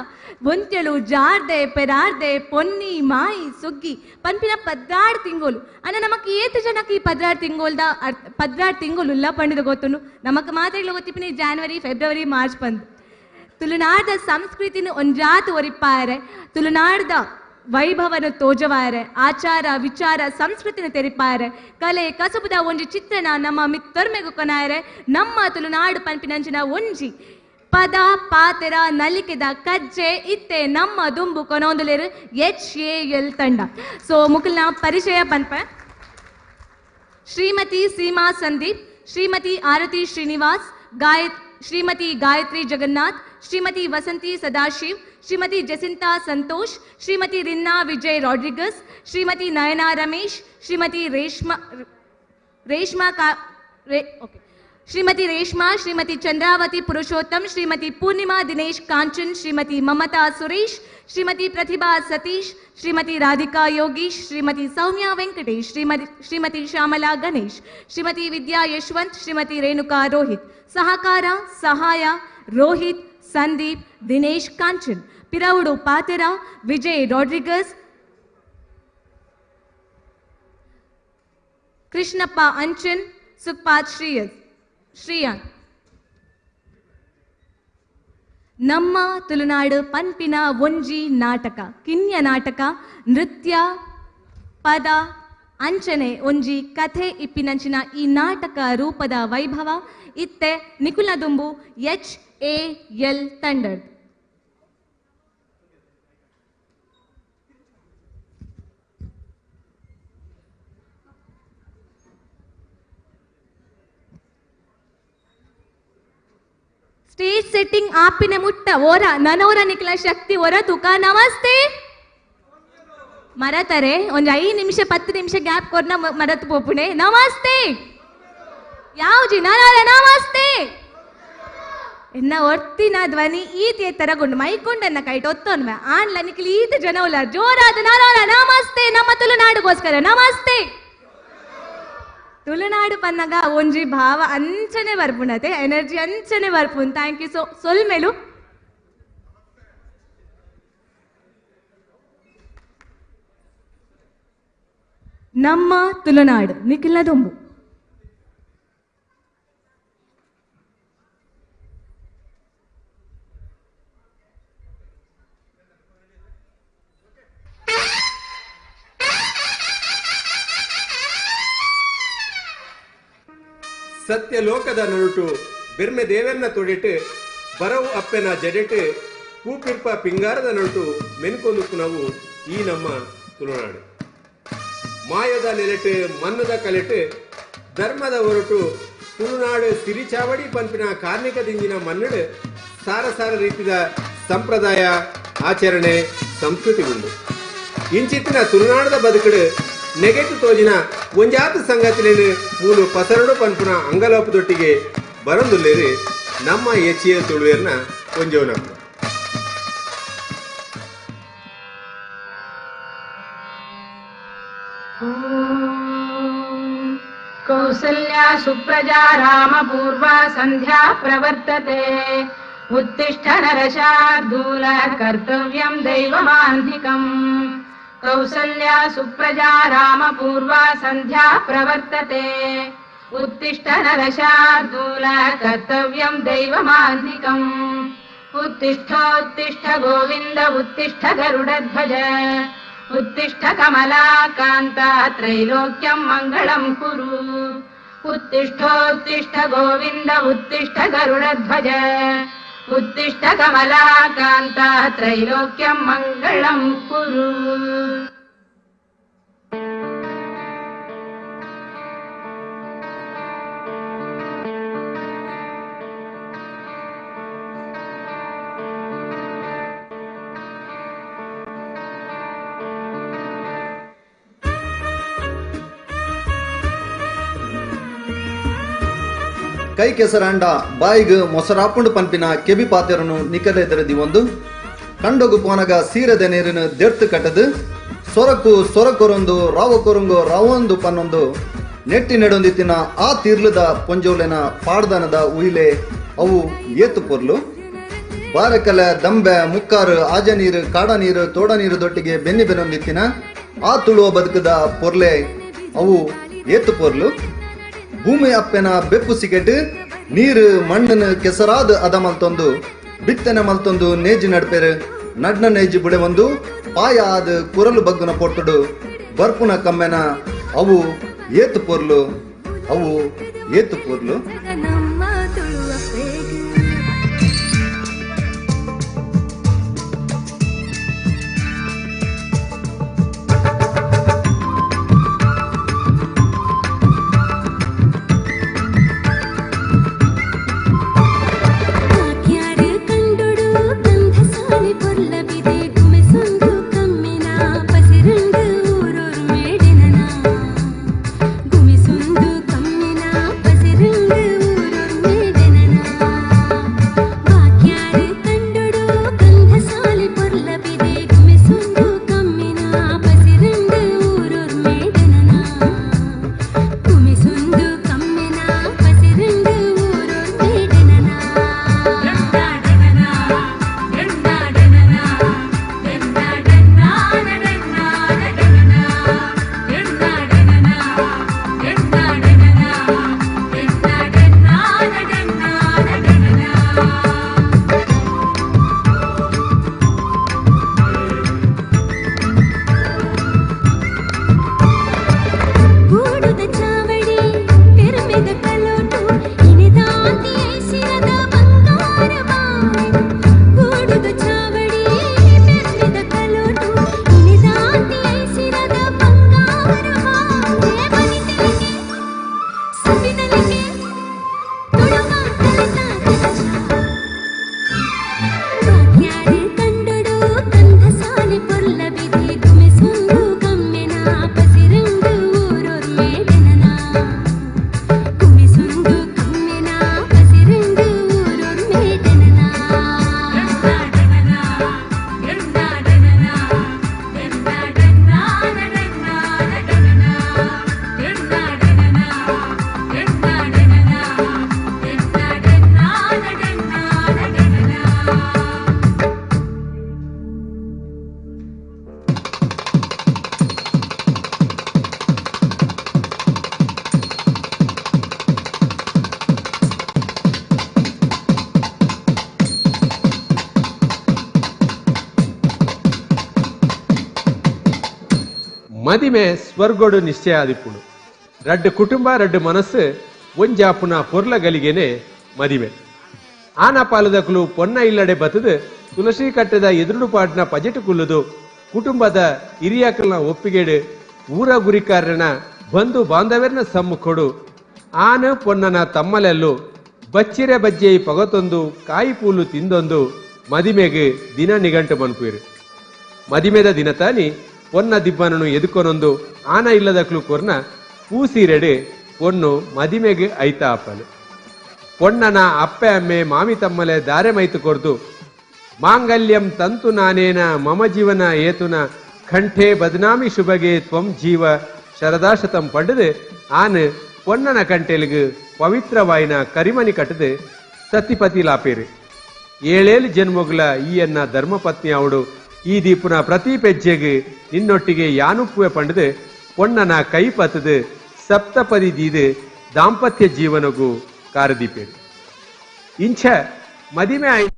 D: ಬೊಂತ್ಯಳು ಜಾರ್ದೆ ಪೆರಾರ್ದೆ ಪೊನ್ನಿ ಮಾಯಿ ಸುಗ್ಗಿ ಪನ್ಪಿನ 16 ತಿಂಗೋಲು ಅನ್ನ ನಮಕ್ ಏತು ಜನಕ್ಕೆ ಈ 16 ತಿಂಗೋಲ್ದ 16 ತಿಂಗೋಲು ಇಲ್ಲ ಪಂಡಿದ ಗೊತ್ತುಂಡು ನಮಕ್ ಮಾತ್ರ ಗೊತ್ತಿಪ್ಪಿನ ಜಾನ್ವರಿ ಫೆಬ್ರವರಿ ಮಾರ್ಚ್ ಬಂದು ತುಳುನಾಡ ಸಂಸ್ಕೃತಿನ ಒಂಜಾತು ಒರಿಪಾರೆ ತುಳುನಾಡದ ವೈಭವನ ತೋಜವಾರೆ ಆಚಾರ ವಿಚಾರ ಸಂಸ್ಕೃತಿನ ತೆರಿಪಾರೆ ಕಲೆ ಕಸಬುದ ಒಂಜಿ ಚಿತ್ರನ ನಮ್ಮ ಮಿತ್ತೊರ್ಮೆಗು ಕೊನಾಯರೆ ನಮ್ಮ ತುಳುನಾಡು ಪನ್ಪಿನಂಚಿನ ಒಂಜಿ ಪದ ಪಾತೆರ ನಲಿಕೆದ ಕಜ್ಜೆ ಇತ್ತೆ ನಮ್ಮ ದುಂಬು ಕೊನೊಂದುಲೆರು HAL ತಂಡ ಸೊ ಮುಕಲ್ನ ಪರಿಚಯ ಪನ್ಪ ಶ್ರೀಮತಿ ಸೀಮಾ ಸಂದೀಪ್ ಶ್ರೀಮತಿ ಆರತಿ ಶ್ರೀನಿವಾಸ್ ಶ್ರೀಮತಿ ಗಾಯತ್ರಿ ಜಗನ್ನಾಥ್ ಶ್ರೀಮತಿ ವಸಂತಿ ಸದಾಶಿವ್ ಶ್ರೀಮತಿ ಜಸಿಂತಾ ಸಂತೋಷ್ ಶ್ರೀಮತಿ ರಿನ್ನಾ ವಿಜಯ್ ರಾಡ್ರಿಗಸ್ ಶ್ರೀಮತಿ ನಯನಾ ರಮೇಶ್ ಶ್ರೀಮತಿ ರೇಷ್ಮಾ ಶ್ರೀಮತಿ ಚಂದ್ರಾವತಿ ಪುರುಷೋತ್ತಮ್ ಶ್ರೀಮತಿ ಪೂರ್ಣಿಮಾ ದಿನೇಶ್ ಕಾಂಚನ್ ಶ್ರೀಮತಿ ಮಮತಾ ಸುರೇಶ್ ಶ್ರೀಮತಿ ಪ್ರತಿಭಾ ಸತೀಶ್ ಶ್ರೀಮತಿ ರಾಧಿಕಾ ಯೋಗೀಶ್ ಶ್ರೀಮತಿ ಸೌಮ್ಯ ವೆಂಕಟೇಶ್ ಶ್ರೀಮತಿ ಶ್ಯಾಮಲಾ ಗಣೇಶ್ ಶ್ರೀಮತಿ ವಿದ್ಯಾ ಯಶವಂತ್ ಶ್ರೀಮತಿ ರೇಣುಕಾ ರೋಹಿತ್ ಸಹಕಾರ ಸಹಾಯ ರೋಹಿತ್ ಸಂದೀಪ್ ದಿನೇಶ್ ಕಾಂಚನ್ ಪಿರವುಡು ಪಾತೆರ ವಿಜಯ್ ರಾಡ್ರಿಗಸ್ ಕೃಷ್ಣಪ್ಪ ಅಂಚನ್ ಸುಖಪಾತ್ ಶ್ರೀಯಾನ್ ನಮ್ಮ ತುಳುನಾಡು ಪನ್ಪಿನ ಒಂಜಿ ನಾಟಕ ಕಿನ್ಯ ನಾಟಕ ನೃತ್ಯ ಪದ ಅಂಚನೆ ಒಂಜಿ ಕಥೆ ಇಪ್ಪಿನಂಚಿನ ಈ ನಾಟಕ ರೂಪದ ವೈಭವ ಇತ್ತೆ ನಿಕುಲ್ನ ದುಂಬು HAL ತಂಡದ್ ಸ್ಟೇಜ್ ಸೆಟ್ಟಿಂಗ್ ಆಪಿನ ಮುಟ್ಟ ಓರ ನನೋರ ನಿಕ್ಲ ಶಕ್ತಿ ಹೊರ ತುಕ ನಮಸ್ತೆ ಮರತರೆ ಒಂದ್ 5 ನಿಮಿಷ 10 ನಿಮಿಷ ಗ್ಯಾಪ್ ಕೊರ್ನ ಮರತು ಪೋಪುಣೆ ನಮಸ್ತೆ ಯಾವ್ಜಿ ನಮಸ್ತೆ ಎನ್ನ ಒರ್ತಿನ ಧ್ವನಿ ಈತಿ ತರಗೊಂಡು ಮೈಕೊಂಡನ್ನ ಕೈಟ್ ಒತ್ತೊನ್ವೆ ಆನ್ಲ ನಿಕ್ಲಿ ಈತ ಜನವಲ್ಲ ಜೋರಾದ ನಮಸ್ತೆ ನಮ್ಮ ತುಳುನಾಡುಗೋಸ್ಕರ ನಮಸ್ತೆ ತುಳುನಾಡು ಪನ್ನಗ ಒಂಜಿ ಭಾವ ಅಂಚನೆ ಬರ್ಪುಣತೆ ಎನರ್ಜಿ ಅಂಚನೆ ಬರ್ಪುನ್ ಥ್ಯಾಂಕ್ ಯು ಸೊಲ್ಮೆಲು ನಮ್ಮ ತುಳುನಾಡು ನಿಖಿಲ್ನ ದೊಂಬು
K: ಸತ್ಯ ಲೋಕದ ನರುಟು ಬೆರ್ಮೆ ದೇವೆರ್ನ ತೊಡೆಟ್ ಬರವು ಅಪ್ಪೆನ ಜಡೆಟ್ ಪೂಪಿರ್ಪ ಪಿಂಗಾರದ ನರುಟು ಮೆನ್ಕೊಂದು ನಾವು ಈ ನಮ್ಮ ತುಳುನಾಡು ಮಾಯದ ನೆಲೆಟ್ ಮನ್ನದ ಕಲೆಟ್ ಧರ್ಮದ ಹೊರಟು ತುಳುನಾಡು ಸಿರಿಚಾವಡಿ ಪಂಪಿನ ಕಾರ್ಮಿಕ ದಿಂಜಿನ ಮನ್ನಡು ಸಾರ ಸಾರ ರೀತಿಯ ಸಂಪ್ರದಾಯ ಆಚರಣೆ ಸಂಸ್ಕೃತಿ ಉಂಡು ಇಂಚಿತ್ತಿನ ತುಳುನಾಡದ ಬದುಕಡು ನೆಗೆಟು ತೋಜಿನ ಒಂಜಾತು ಸಂಗತಿಲೇನು ಮೂಲು ಪಸರಡು ಪನ್ಪುನ ಅಂಗಲೋಪದೊಟ್ಟಿಗೆ ಬರಂದುಲ್ಲೇರಿ ನಮ್ಮ HAL ತುಳುವೇರ್ನ ಒಂಜೋನಪ್ಪ
N: ಕೌಸಲ್ಯಾ ಸುಪ್ರಜಾ ರಾಮ ಪೂರ್ವ ಸಂಧ್ಯಾ ಪ್ರವರ್ತತೆ ಉತ್ತಿಷ್ಠ ನರಶಾರ್ದೂಲ ಕರ್ತವ್ಯಂ ದೈವಮಾಂಧಿಕಂ ಕೌಸಲ್ಯಾ ಸುಪ್ರಜಾ ರಾಮ ಪೂರ್ವ ಸಂಧ್ಯಾ ಪ್ರವರ್ತತೆ ಉತ್ತಿಷ್ಠ ನರಶಾರ್ದೂಲ ಕರ್ತವ್ಯಂ ದೈವಮಾಂಧಿಕಂ ಉತ್ತಿಷ್ಠೋತ್ತಿಷ್ಠ ಗೋವಿಂದ ಉತ್ತಿಷ್ಠ ಗರುಡಧ್ವಜ ಉತ್ತಿಷ್ಠ ಕಮಲಾಕಾಂತ ತ್ರೈಲೋಕ್ಯಂ ಮಂಗಳಂ ಕುರು ಉತ್ತಿಷ್ಠೋತ್ತಿಷ್ಠ ಗೋವಿಂದ ಉತ್ತಿಷ್ಠ ಗರುಡಧ್ವಜ ಉತ್ತಿಷ್ಠ ಕಮಲಾಕಾಂತ ತ್ರೈಲೋಕ್ಯಂ ಮಂಗಳಂ ಕುರು
Q: ಕೈ ಕೆಸರಾಂಡ ಬಾಯಿಗೆ ಮೊಸರಾಪುಂಡು ಪಂಪಿನ ಕೆಬಿ ಪಾತೆರನು ನಿಕಲೆದರದಿ ಒಂದು ಕಂಡೊಗು ಪೋನಗ ಸೀರದ ನೀರಿನ ದೆರ್ತು ಕಟ್ಟದು ಸೊರಕು ಸೊರಕೊರೊಂದು ರಾವ ಕೊರಂಗು ರಾವೊಂದು ಪನ್ನೊಂದು ನೆಟ್ಟಿ ನೆಡೊಂದಿತ್ತಿನ ಆ ತೀರ್ಲದ ಪೊಂಜೋಲೆನ ಪಾಡ್ದನದ ಉಯಿಲೆ ಅವು ಏತು ಪೊರ್ಲು. ಬಾರಕಲ ದಂಬೆ ಮುಕ್ಕಾರು ಆಜ ನೀರು ಕಾಡ ನೀರು ತೋಡ ನೀರು ದೊಟ್ಟಿಗೆ ಬೆನ್ನಿ ಬೆನ್ನೊಂದಿತ್ತಿನ ಆ ತುಳುವ ಬದುಕದ ಪೊರ್ಲೆ ಅವು ಏತು ಪೊರ್ಲು. ಭೂಮಿ ಅಪ್ಪೆನ ಬೆಪ್ಪು ಸಿಕೆಟ್ ನೀರು ಮಣ್ಣನ್ನು ಕೆಸರಾದ ಅದ ಮಲ್ತೊಂದು ಬಿತ್ತನೆ ಮಲ್ತೊಂದು ನೇಜಿ ನಡ್ಪೇರು ನಡ್ನ ನೇಜಿ ಬುಡೆ ಒಂದು ಪಾಯ ಆದ ಕುರಲು ಬಗ್ಗುನ ಪೊಟ್ಟುಡು ಬರ್ಪುನ ಕಮ್ಮೆನ ಅವು ಏತು ಪೊರ್ಲು. ಅವು ಏತು ಪೊರ್ಲು.
G: ಮದಿಮೆ ಸ್ವರ್ಗೋಡು ನಿಶ್ಚಯ ಆದಿಪ್ಪುಡು. ರಡ್ಡು ಕುಟುಂಬ ರಡ್ಡು ಮನಸ್ಸು ಒಂಜಾಪುನ ಪೊರ್ಲ ಗಲಿಗೆನೆ ಮದಿಮೆ. ಆನ ಪಾಲದಕುಲು ಪೊನ್ನ ಇಲ್ಲಡೆ ಬತ್ತದು ತುಳಸಿ ಕಟ್ಟದ ಎದುರುಡು ಪಾಟ್ನ ಪಜೆಟ್ ಕುಲ್ಲುದು ಕುಟುಂಬದ ಹಿರಿಯಕಲ್ನ ಒಪ್ಪಿಗೆಡು ಊರ ಗುರಿಕಾರನ ಬಂಧು ಬಾಂಧವ್ಯನ ಸಮ್ಮುಖಡು ಆನ ಪೊನ್ನನ ತಮ್ಮಲೆಲ್ಲು ಬಚ್ಚಿರೆ ಬಜ್ಜೆ ಪಗತೊಂದು ಕಾಯಿ ಪೂಲು ತಿಂದೊಂದು ಮದಿಮೆಗೆ ದಿನ ನಿಘಂಟು ಮನ್ಪುಯಿರು. ಮದಿಮೆದ ದಿನ ತಾನಿ ಪೊನ್ನ ದಿಬ್ಬನನು ಎದುಕೊನೊಂದು ಆನ ಇಲ್ಲದಕ್ಲು ಕೊರ್ನ ಪೂಸೀರೆಡೆ ಪೊನ್ನು ಮದಿಮೆಗೆ ಐತ ಅಪ್ಪಲು. ಪೊನ್ನನ ಅಪ್ಪೆ ಅಮ್ಮೆ ಮಾಮಿ ತಮ್ಮಲೆ ದಾರೆ ಮೈತು ಕೊರ್ದು ಮಾಂಗಲ್ಯಂ ತಂತು ನಾನೇನ ಮಮ ಜೀವನ ಏತುನ ಕಂಠೆ ಬದನಾಮಿ ಶುಭಗೆ ತ್ವಂ ಜೀವ ಶರದಾಶತಂ ಪಡೆದು ಆನ್ ಪೊನ್ನನ ಕಂಟೆಲ್ಗು ಪವಿತ್ರವಾಯಿನ ಕರಿಮನಿ ಕಟ್ಟದು ಸತಿಪತಿ ಲಾಪೇರು. ಏಳೇಳು ಜನ್ಮಗಳ ಈಯನ್ನ ಧರ್ಮಪತ್ನಿ ಅವಡು ಈ ದೀಪುನ ಪ್ರತಿ ಪೆಜ್ಜೆಗೆ ನಿನ್ನೊಟ್ಟಿಗೆ ಯಾನುಪ್ಪುವೆ ಪಂಡದು ಪೊನ್ನನ ಕೈ ಪತ್ತದು ಸಪ್ತಪದಿ ದೀದು ದಾಂಪತ್ಯ ಜೀವನಗೂ ಕಾರದೀಪೇರು. ಇಂಚ ಮದಿಮೆ ಆಯ್ತು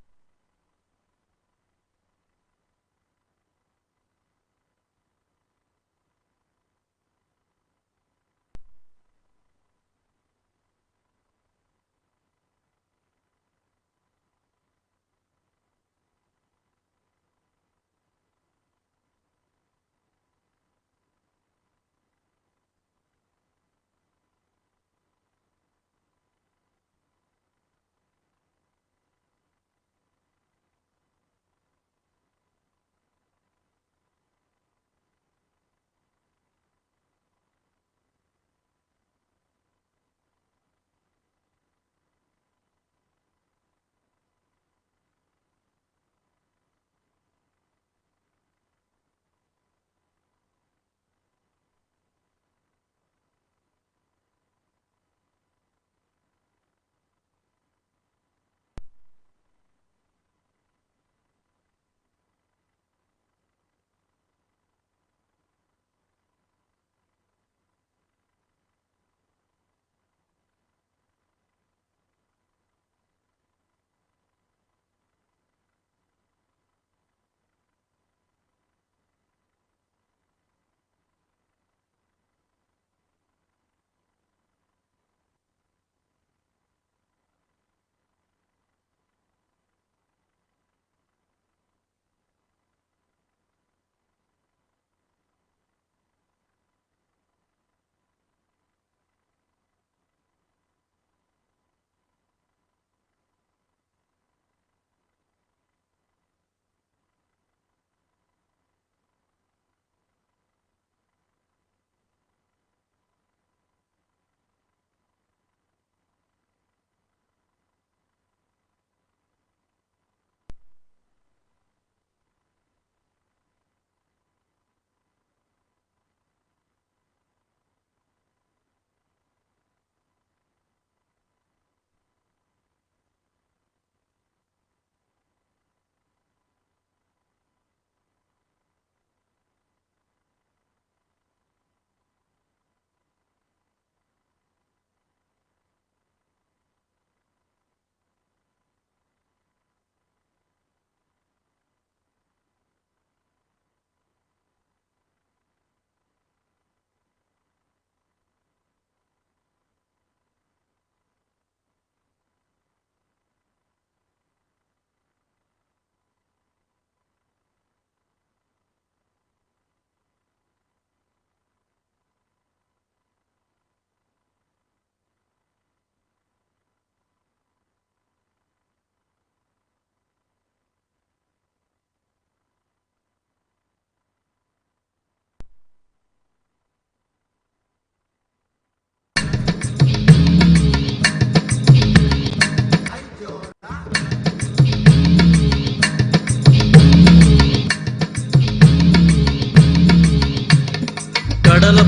L: ಕಡಲ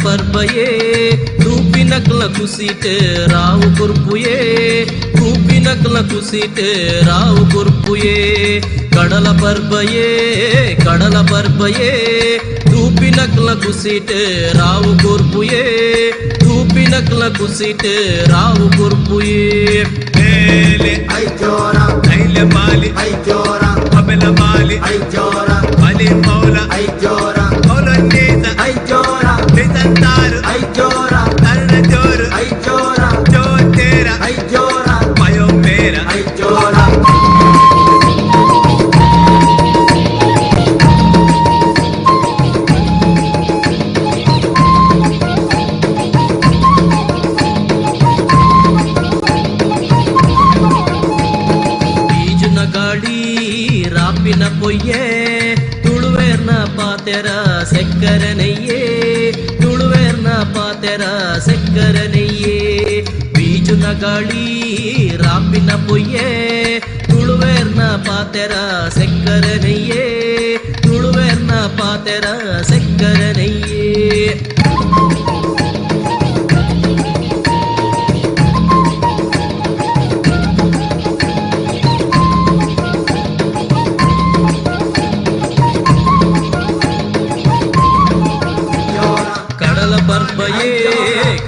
L: ಪರ್ಬಯೇ ತೂಪಿನಕ್ಲ ಕುಸಿಟೆ ರಾವು ಕುರ್ಪುಯೇ ತೂಪಿನಕ್ಲ ಕುಸಿಟೆ ರಾವು ಕುರ್ಪುಯೇ ಕಡಲ ಪರ್ಬಯೇ ತೂಪಿನಕ್ಲ ಕುಸಿಟೆ Rao ಕುರ್ಪುಯೇ ತೂಪಿನಕ್ಲ ಕುಸಿಟೆ Rao ಕುರ್ಪುಯೇ
P: Bele, ay llora, Aile Mali, ay llora, Abela Mali, ay llora, Mali Mola, ay llora, Polonesa, ay llora, Desantar, ay llora, Tarnajor, ay llora, Jotera, ay llora, Mayomera, ay llora.
L: ರಾಪಿನ ಪೊಯ್ಯೆ ತುಳುವೇರ್ನ ಪಾತೆರ ಸೆಕ್ಕರ ನೆಯ್ಯೇ ತುಳುವೇರ್ನ ಪಾತೆರ ಸೆಕ್ಕರ ನೆಯ್ಯೇ ಬೀಜುನ ಗಾಳಿ ರಾಪಿನ ಪೊಯ್ಯೆ ತುಳುವೇರ್ನ ಪಾತೆರ ಸೆಕ್ಕರ ನೆಯ್ಯೇ ತುಳುವೇರ್ನ ಪಾತೆರ ಸೆಕ್ಕರ ನೆಯ್ಯೇ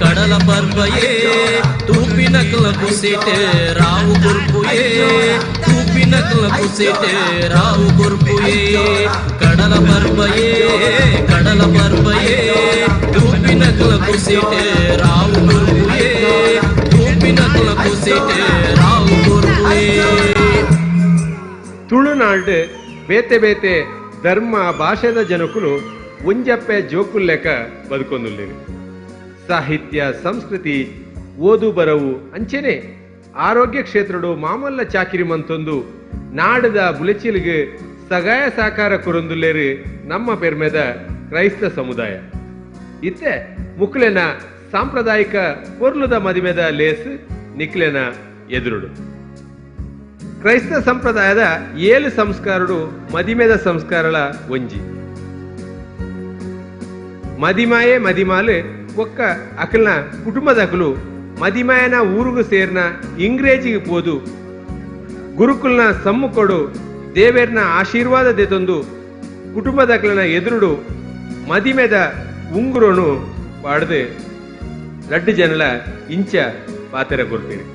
L: ಕಡಲ ಪರ್ಬಯೇ ತೂಪಿನಕ್ಲ ಕುಸಿಟೆ ರಾವು ಕುರ್ಪುಯೇ ತೂಪಿನಕ್ಲ ಕುಸಿಟೆ ರಾವು ಕುರ್ಪುಯೇ ಕಡಲ ಪರ್ಬಯೇ ತೂಪಿನಕ್ಲ ಕುಸಿಟೆ ರಾವು ಕುರ್ಪುಯೇ ತೂಪಿನಕ್ಲ ಕುಸಿಟೆ ರಾವು ಕುರ್ಪುಯೇ
G: ತುಳುನಾಡು ಬೇತೆ ಬೇತೆ ಧರ್ಮ ಭಾಷೆದ ಜನಕುಲು ಒಂಜಪ್ಪೆ ಜೋಕುಲ್ಲೆಕ ಬದುಕೊಂದುಲ್ಲೇರು ಸಾಹಿತ್ಯ ಸಂಸ್ಕೃತಿ ಓದು ಬರವು ಅಂಚೆನೆ ಆರೋಗ್ಯ ಕ್ಷೇತ್ರಡು ಮಾಮಲ್ಲ ಚಾಕಿರಿ ಮಂತೊಂದು ನಾಡದ ಬುಲೆಚಿಲ್ಗೆ ಸಗಾಯ ಸಾಕಾರ ಕೊರೊಂದುಲ್ಲೇರು ನಮ್ಮ ಪೆರ್ಮೆದ ಕ್ರೈಸ್ತ ಸಮುದಾಯ ಇತ್ತೆ ಮುಕ್ಲೆನ ಸಾಂಪ್ರದಾಯಿಕ ಪೊರ್ಲುದ ಮದಿಮೆದ ಲೇಸ್ ನಿಕ್ಲೆನ ಎದುರುಡು ಕ್ರೈಸ್ತ ಸಂಪ್ರದಾಯದ 7 ಸಂಸ್ಕಾರಡು ಮದಿಮೆದ ಸಂಸ್ಕಾರಳ ಒಂಜಿ ಮದಿಮಾಯೆ ಮದಿಮಾಲು ಒಕ್ಕ ಅಕಲ್ನ ಕುಟುಂಬದಕಲು ಮದಿಮಾಯನ ಊರುಗು ಸೇರ್ನ ಇಂಗ್ರೇಜಿಗೆ ಪೋದು ಗುರುಕುಲ್ನ ಸಮ್ಮುಕೊಡು ದೇವೇರ್ನ ಆಶೀರ್ವಾದ ದೆತೊಂದು ಕುಟುಂಬದಕಲನ ಎದುರುಡು ಮದಿಮೆದ ಉಂಗುರನು ಪಾಡ್ದು ಲಡ್ಡು ಜನಲ ಇಂಚ ಪಾತೆರ ಕೊರ್ಪೇರಿ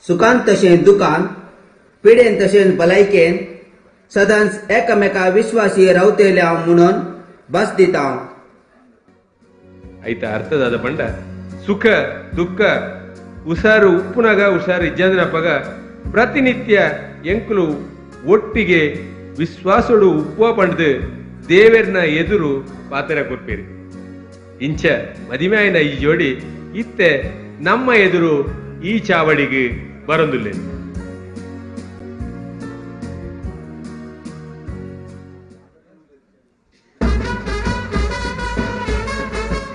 S: सुकान तशें दुकान पिडेन तशें भलायकेन सदांच एकामेका विश्वासी रावतेल्या म्हणून बस दिता
G: ಐತ ಅರ್ಥದಾದ ಪಂಡ ಸುಖ ದುಃಖ ಉಸಾರು ಉಪ್ಪುನಗ ಉಸಾರು ಇಜ್ಜಂದ್ರಪ್ಪಗ ಪ್ರತಿನಿತ್ಯ ಎಂಕುಲು ಒಟ್ಟಿಗೆ ವಿಶ್ವಾಸಡು ಉಪ್ಪುವ ಪಂಡ್ದು ದೇವೇರ್ನ ಎದುರು ಪಾತೆರ ಕೊರ್ಪೇರಿ ಇಂಚ ಮದಿಮಾಯನ ಈ ಜೋಡಿ ಇತ್ತೆ ನಮ್ಮ ಎದುರು ಈ ಚಾವಡಿಗೆ ಬರೊಂದುಲ್ಲೆ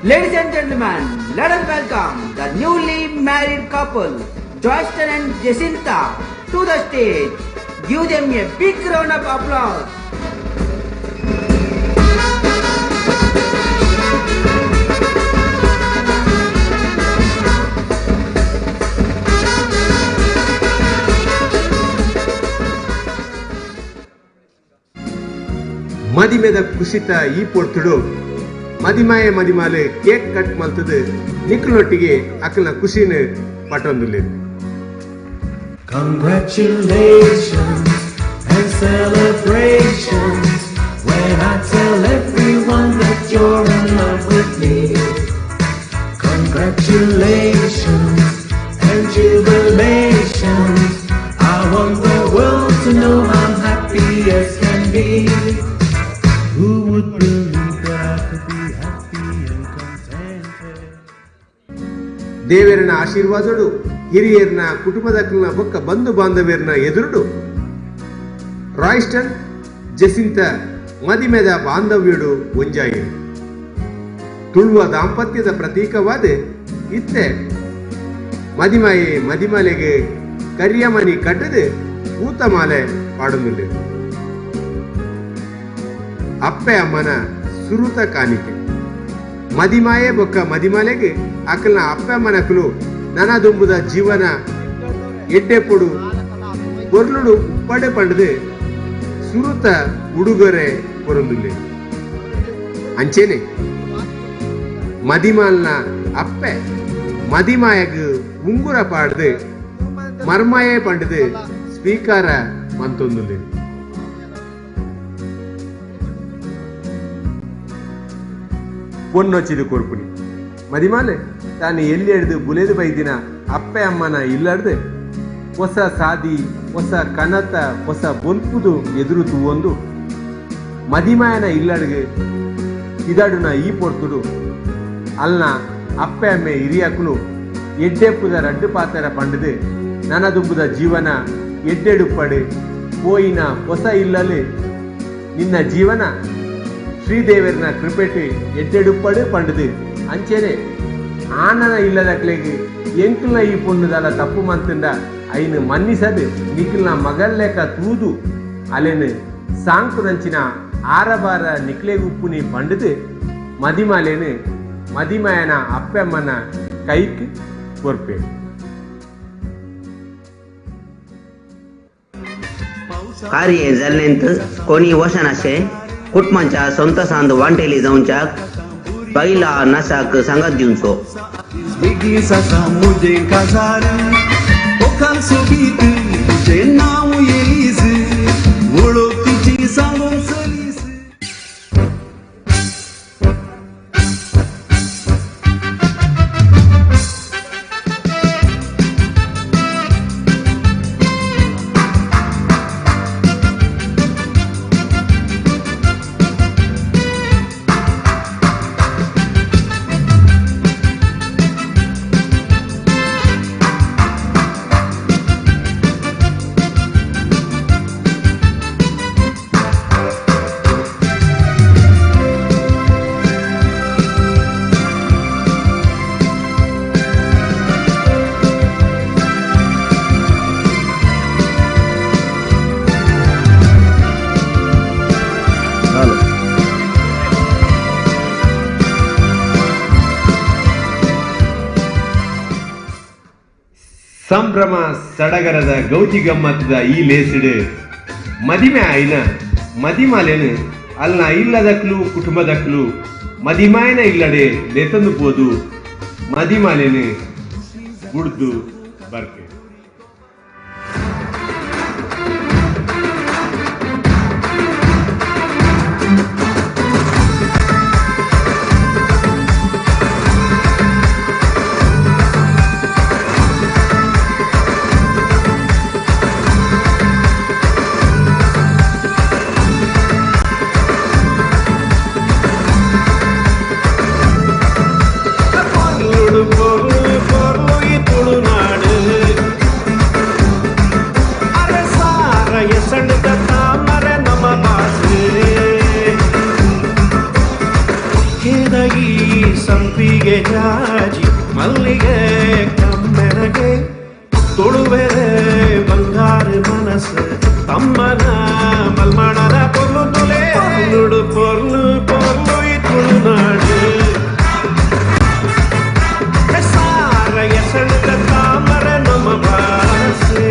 S: Ladies and gentlemen, let us welcome the newly married couple, Joysten and Jacinta, to the stage. Give them a big round of applause.
G: ಮದಿಮೆದ ಕುಸಿತ ಈ ಪೊರ್ತುಡು ಮದಿಮಾಯೆ ಮದಿಮಾಲೆ ಕೇಕ್ ಕಟ್ ಮಲ್ತದು ನಿಕ್ಲೊಟ್ಟಿಗೆ ಅಕಲ್ನ ಖುಷಿನ ಪಟೊಂದುಲ್ಲೇರು
V: Congratulations and celebrations when I tell everyone that you're in love with me. Congratulations and jubilations. I want the world to know I'm happy as can be. Who would believe that I could be happy and contented?
G: ದೇವೇರನ ಆಶೀರ್ವಾದಡು ಹಿರಿಯರ್ನ ಕುಟುಂಬದಕಲ್ನ ಬೊಕ್ಕ ಬಂಧು ಬಾಂಧವ್ಯರ್ನ ಎದುರುಡು Royston ಜೆಸಿಂತ ಮದಿಮೆದ ಬಾಂಧವ್ಯಡು ಒಂಜಾಯಿರು ತುಳುವ ದಾಂಪತ್ಯದ ಪ್ರತೀಕವಾದ ಇತ್ತೆ ಮದಿಮಾಯೆ ಮದಿಮಲೆಗೆ ಕರಿಯಮನಿ ಕಟ್ಟದು ಊತಮಾಲೆ ಪಾಡೊಂದುಲ್ಲೆ
K: ಅಪ್ಪೆ ಅಮ್ಮನ ಸುರುತ ಕಾಣಿಕೆ ಮದಿಮಾಯೆ ಬೊಕ್ಕ ಮದಿಮಾಲೆಗೆ ಅಕಲ್ನ ಅಪ್ಪೆ ಅಮ್ಮನಕಲು ನನದುಂಬುದ ಜೀವನ ಎಡ್ಡೆಪುಡು ಬೊರ್ಲುಡು ಉಪ್ಪಡೆ ಪಂಡದು ಸುರುತ ಉಡುಗೊರೆ ಪೊರೊಂದುಲ್ಲೆ ಅಂಚೆನೆ ಮದಿಮಾಲ್ನ ಅಪ್ಪೆ ಮದಿಮಾಯಗ್ ಉಂಗುರ ಪಾಡ್ದು ಮರ್ಮಾಯೆ ಪಂಡದು ಸ್ವೀಕಾರ ಮಂತೊಂದುಲ್ಲೆ ಪೊನ್ನೊಚ್ಚಿದು ಕೊರ್ಪುನಿ ಮದಿಮಾಲೆ ತಾನು ಎಲ್ಲಿ ಹಿಡ್ದು ಬುಲೆದು ಬೈದಿನ ಅಪ್ಪೆ ಅಮ್ಮನ ಇಲ್ಲಡ್ದು ಹೊಸ ಸಾದಿ ಹೊಸ ಕನತ ಹೊಸ ಬೊಲ್ಪುದು ಎದುರು ತೂವೊಂದು ಮದಿಮಾಯನ ಇಲ್ಲಡ್ಗೆ ಇದಾಡುನ ಈ ಪೊರ್ತುಡು ಅಲ್ನ ಅಪ್ಪೆ ಅಮ್ಮೆ ಹಿರಿಯಕ್ಕಲು ಎಡ್ಡೆಪ್ಪುದ ರಡ್ಡು ಪಾತರ ಪಂಡದು ನನದುಂಬುದ ಜೀವನ ಎಡ್ಡೆಡುಪ್ಪಡು ಪೋಯಿನ ಹೊಸ ಇಲ್ಲಲು ನಿನ್ನ ಜೀವನ ಶ್ರೀದೇವರನ ಕೃಪೆಟ್ಟು ಎಡ್ಡೆಡುಪ್ಪಡು ಪಂಡದು ಅಂಚೆನೆ ಆನನ ಇಲ್ಲದಕ್ಲೆಗೆ ಎಂಕಲ್ನ ಈ ಪೊಣ್ಣುದಲ್ಲ ತಪ್ಪು ಮಂತಂಡ ಐನು ಮನ್ನಿಸದು ನಿಖಲ್ನ ಮಗಲ್ಲೆಕ ತೂದು ಅಲೆನು ಸಾಂಕುರಂಚಿನ ಆರಬಾರ ನಿಕ್ಲೆಗುಪ್ಪುನಿ ಪಂಡದು ಮದಿಮಾಲೇನು ಮದಿಮಾಯನ ಅಪ್ಪೆಮ್ಮನ ಕೈಕ್ ಕೊರ್ಪೆ
C: कार्य जाल्लेंत कोणी वशनाशे कुटुंबांच्या सोंत सांद वांटेली जावच्याक पहिला नसाक सांगत दिवचो
V: बेगीसाचा मुझे काजार ओखाल सोबीत तुझे नाव येईस ओळखीची सांगून सलीस
K: ಸಂಭ್ರಮ ಸಡಗರದ ಗೌಜಿ ಗಮ್ಮತ್ತದ ಈ ಲೇಸಿಡು ಮದಿಮೆ ಆಯ್ನ ಮದಿಮಾಲೇನು ಅಲ್ನ ಇಲ್ಲದಕ್ಲು ಕುಟುಂಬದಕ್ಲು ಮದಿಮಾಯನ ಇಲ್ಲಡೆ ಲೆತಂದು ಪೋದು ಮದಿಮಾಲೇನು ಗುಡ್ದು ಬರ್ಕೆ
V: ಸಂಪಿಗೆ ಜಾಜಿ ಮಲ್ಲಿಗೆ ಕಮ್ಮೆನಗೆ ತೊಳುವೆರೆ ಬಂಗಾರ ಮನಸ್ಸು ತಮ್ಮನ ಮಲ್ಮಣದ ಪೊರ್ಲು ತುಲೆ ಪೊರ್ಲು ಪೊರ್ಲು ಪೊರ್ಲು ಈ ತುಳುನಾಡು ಸಾರ ಎಸೆದ ತಾಮರ ನಮ್ಮ ಭಾಷೆ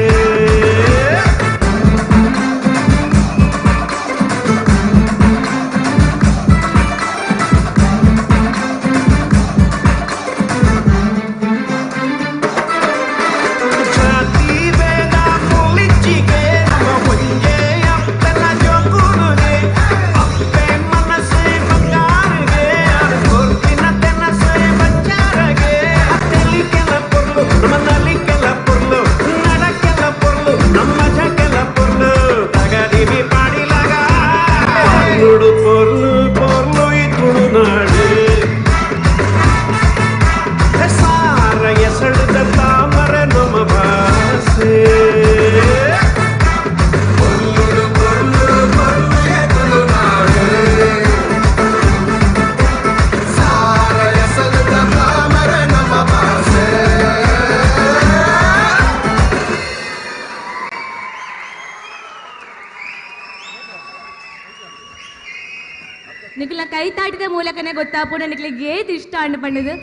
D: ನಿಖಿಲ್ನ ಕೈ ತಾಟಿದ ಮೂಲಕನೇ ಗೊತ್ತಾಪುಣ ನಿಖಿಲಿಗೆ ಏದು ಇಷ್ಟ ಅಂಡ್ ಪಂಡದು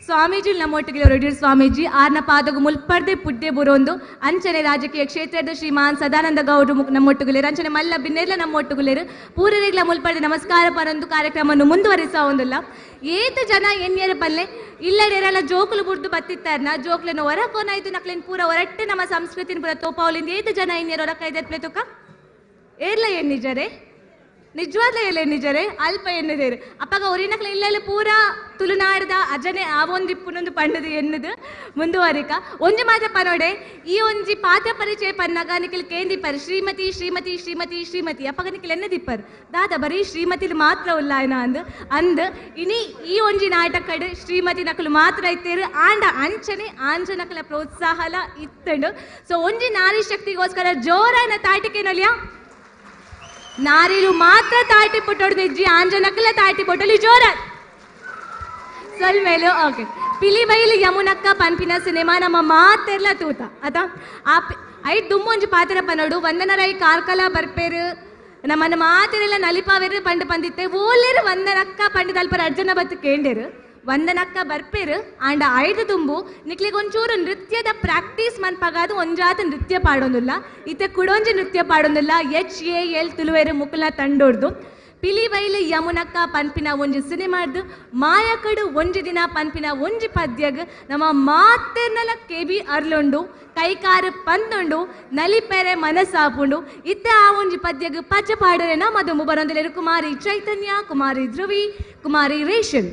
D: ಸ್ವಾಮೀಜಿ ನಮ್ಮೊಟ್ಟಿಗೆ ರೆಡ್ಡಿ ಸ್ವಾಮೀಜಿ ಆರ್ನ ಪಾದಗು ಮುಲ್ಪರ್ದೆ ಪುಡ್ಡೆ ಬುರೊಂದು ಅಂಚನೆ ರಾಜಕೀಯ ಕ್ಷೇತ್ರದ ಶ್ರೀಮಾನ್ ಸದಾನಂದ ಗೌಡ್ರು ನಮ್ಮೊಟ್ಟುಗುಲೇರು ಅಂಚನೆ ಮಲ್ಲ ಬಿನ್ನೆರ್ಲ ನಮ್ಮೊಟ್ಟುಗುಲೇರು ಪೂರರೆಗ್ಲ ಮುಲ್ಪರ್ದೆ ನಮಸ್ಕಾರ ಪರೊಂದು ಕಾರ್ಯಕ್ರಮವನ್ನು ಮುಂದುವರಿಸೋ ಒಂದಿಲ್ಲ ಏತು ಜನ ಎನ್ಯರ ಪಲ್ಲೆ ಇಲ್ಲಡೆರೆಲ್ಲ ಜೋಕುಲು ಬುಡ್ದು ಬತ್ತಿತ್ತಾರನ ಜೋಕ್ಲನ್ನು ಹೊರಕೋನಾಯ್ತು ನಕ್ಲಿನ ಪೂರ ಹೊರಟ್ಟೆ ನಮ್ಮ ಸಂಸ್ಕೃತಿನ ಪೂರ ತೋಪಾವಲಿಂದ ಏತು ಜನ ಎನ್ಯರ ಹೊರಕೈದೆತ್ಲೆ ತುಕ ಏರ್ಲ ಏನ್ ನಿಜರೇ ನಿಜವಾದ ಎಲ್ಲ ನಿಜರೇ ಅಲ್ಪ ಎನ್ನದೇರು ಅಪ್ಪಾಗ ಒರಿನಕ್ಲ ಇಲ್ಲೆಲ್ಲ ಪೂರಾ ತುಳುನಾಡದ ಅಜನೆ ಆ ಒಂದಿಪ್ಪುನೊಂದು ಪಂಡದು ಎನ್ನದು ಮುಂದುವರಿಕ ಒಂಜಿ ಮಾತ ಪನೋಡೆ ಈ ಒಂಜಿ ಪಾತ್ರ ಪರಿಚಯ ಪನ್ನಾಗ ನಿಖಿಲ್ ಕೇಂದಿಪ್ಪರ್ ಶ್ರೀಮತಿ ಶ್ರೀಮತಿ ಶ್ರೀಮತಿ ಶ್ರೀಮತಿ ಅಪ್ಪಾಗ ನಿಖಿಲ್ ಎನ್ನದಿಪ್ಪರ್ ದಾದ ಬರೀ ಶ್ರೀಮತಿಲು ಮಾತ್ರ ಉಲ್ಲಾಯನ ಅಂದ್ ಇನಿ ಈ ಒಂಜಿ ನಾಟಕಡ್ ಶ್ರೀಮತಿ ನಕಲು ಮಾತ್ರ ಇತ್ತೇರು ಆಂಡ ಅಂಚನೆ ಆಂಜನಕಲ ಪ್ರೋತ್ಸಾಹಲ ಇತ್ತಂಡು ಸೊ ಒಂಜಿ ನಾರಿ ಶಕ್ತಿಗೋಸ್ಕರ ಜೋರಾಯನ ತಾಟಿಕೆ ನಲಿಯಾ ನಾರಿಲು ಮಾತ್ರ ತಾಟಿ ಪುಟ್ಟೋಡು ನಿಜ್ಜಿ ಆಂಜನಕಲ ತಾಟಿ ಪುಟ್ಟಲಿ ಜೋರ ಸಲ್ಮೇಲು ಓಕೆ ಪಿಲಿ ಬೈಲಿ ಯಮುನಕ್ಕ ಪನ್ಪಿನ ಸಿನಿಮಾ ನಮ್ಮ ಮಾತೆರ್ಲ ತೂತ ಆತ ಐಟ್ ದುಮ್ಮೊಂಜಿ ಪಾತ್ರ ಪನೋಡು ವಂದನರೈ ಕಾರ್ಕಲ ಬರ್ಪೇರು ನಮ್ಮನ್ನ ಮಾತೆರೆಲ್ಲ ನಲಿಪಾವೆರು ಪಂಡು ಪಂದಿತ್ತೆ ಓಲೇರು ವಂದನಕ್ಕ ಪಂಡು ತಲ್ಪರ ಅರ್ಜುನ ಬತ್ತು ಕೇಂಡೇರು ವಂದನಕ್ಕ ಬರ್ಪೇರು ಆಂಡ ಐದು ತುಂಬು ನಿಕ್ಲಿಗೆ ಒಂಚೂರು ನೃತ್ಯದ ಪ್ರಾಕ್ಟೀಸ್ ಮನ್ಪಾಗಾದು ಒಂಜಾತ ನೃತ್ಯ ಪಾಡೋದಿಲ್ಲ ಇತ್ತೆ ಕುಡೊಂಜಿ ನೃತ್ಯ ಪಾಡೋದಿಲ್ಲ HAL ತುಳುವೇರು ಮುಕ್ಕಲ ತಂಡೋಡ್ದು ಪಿಲಿ ಬೈಲಿ ಯಮುನಕ್ಕ ಪನ್ಪಿನ ಒಂಜಿ ಸಿನಿಮಾಡ್ದು ಮಾಯಕಡು ಒಂಜಿ ದಿನ ಪನ್ಪಿನ ಒಂಜಿ ಪದ್ಯಗ್ ನಮ್ಮ ಮಾತೆರ್ನಲ ಕೆಬಿ ಅರ್ಲೊಂಡು ಕೈಕಾರು ಪಂದೊಂಡು ನಲಿಪೆರೆ ಮನಸ್ಸಾಪುಂಡು ಇತ್ತೆ ಆ ಒಂಜಿ ಪದ್ಯಗ್ ಪಚ್ಚ ಪಾಡರೇನ ಮದುಂಬು ಬರೋದಿಲ್ಲೇರು ಕುಮಾರಿ ಚೈತನ್ಯ ಕುಮಾರಿ ಧ್ರುವಿ ಕುಮಾರಿ ರೇಷನ್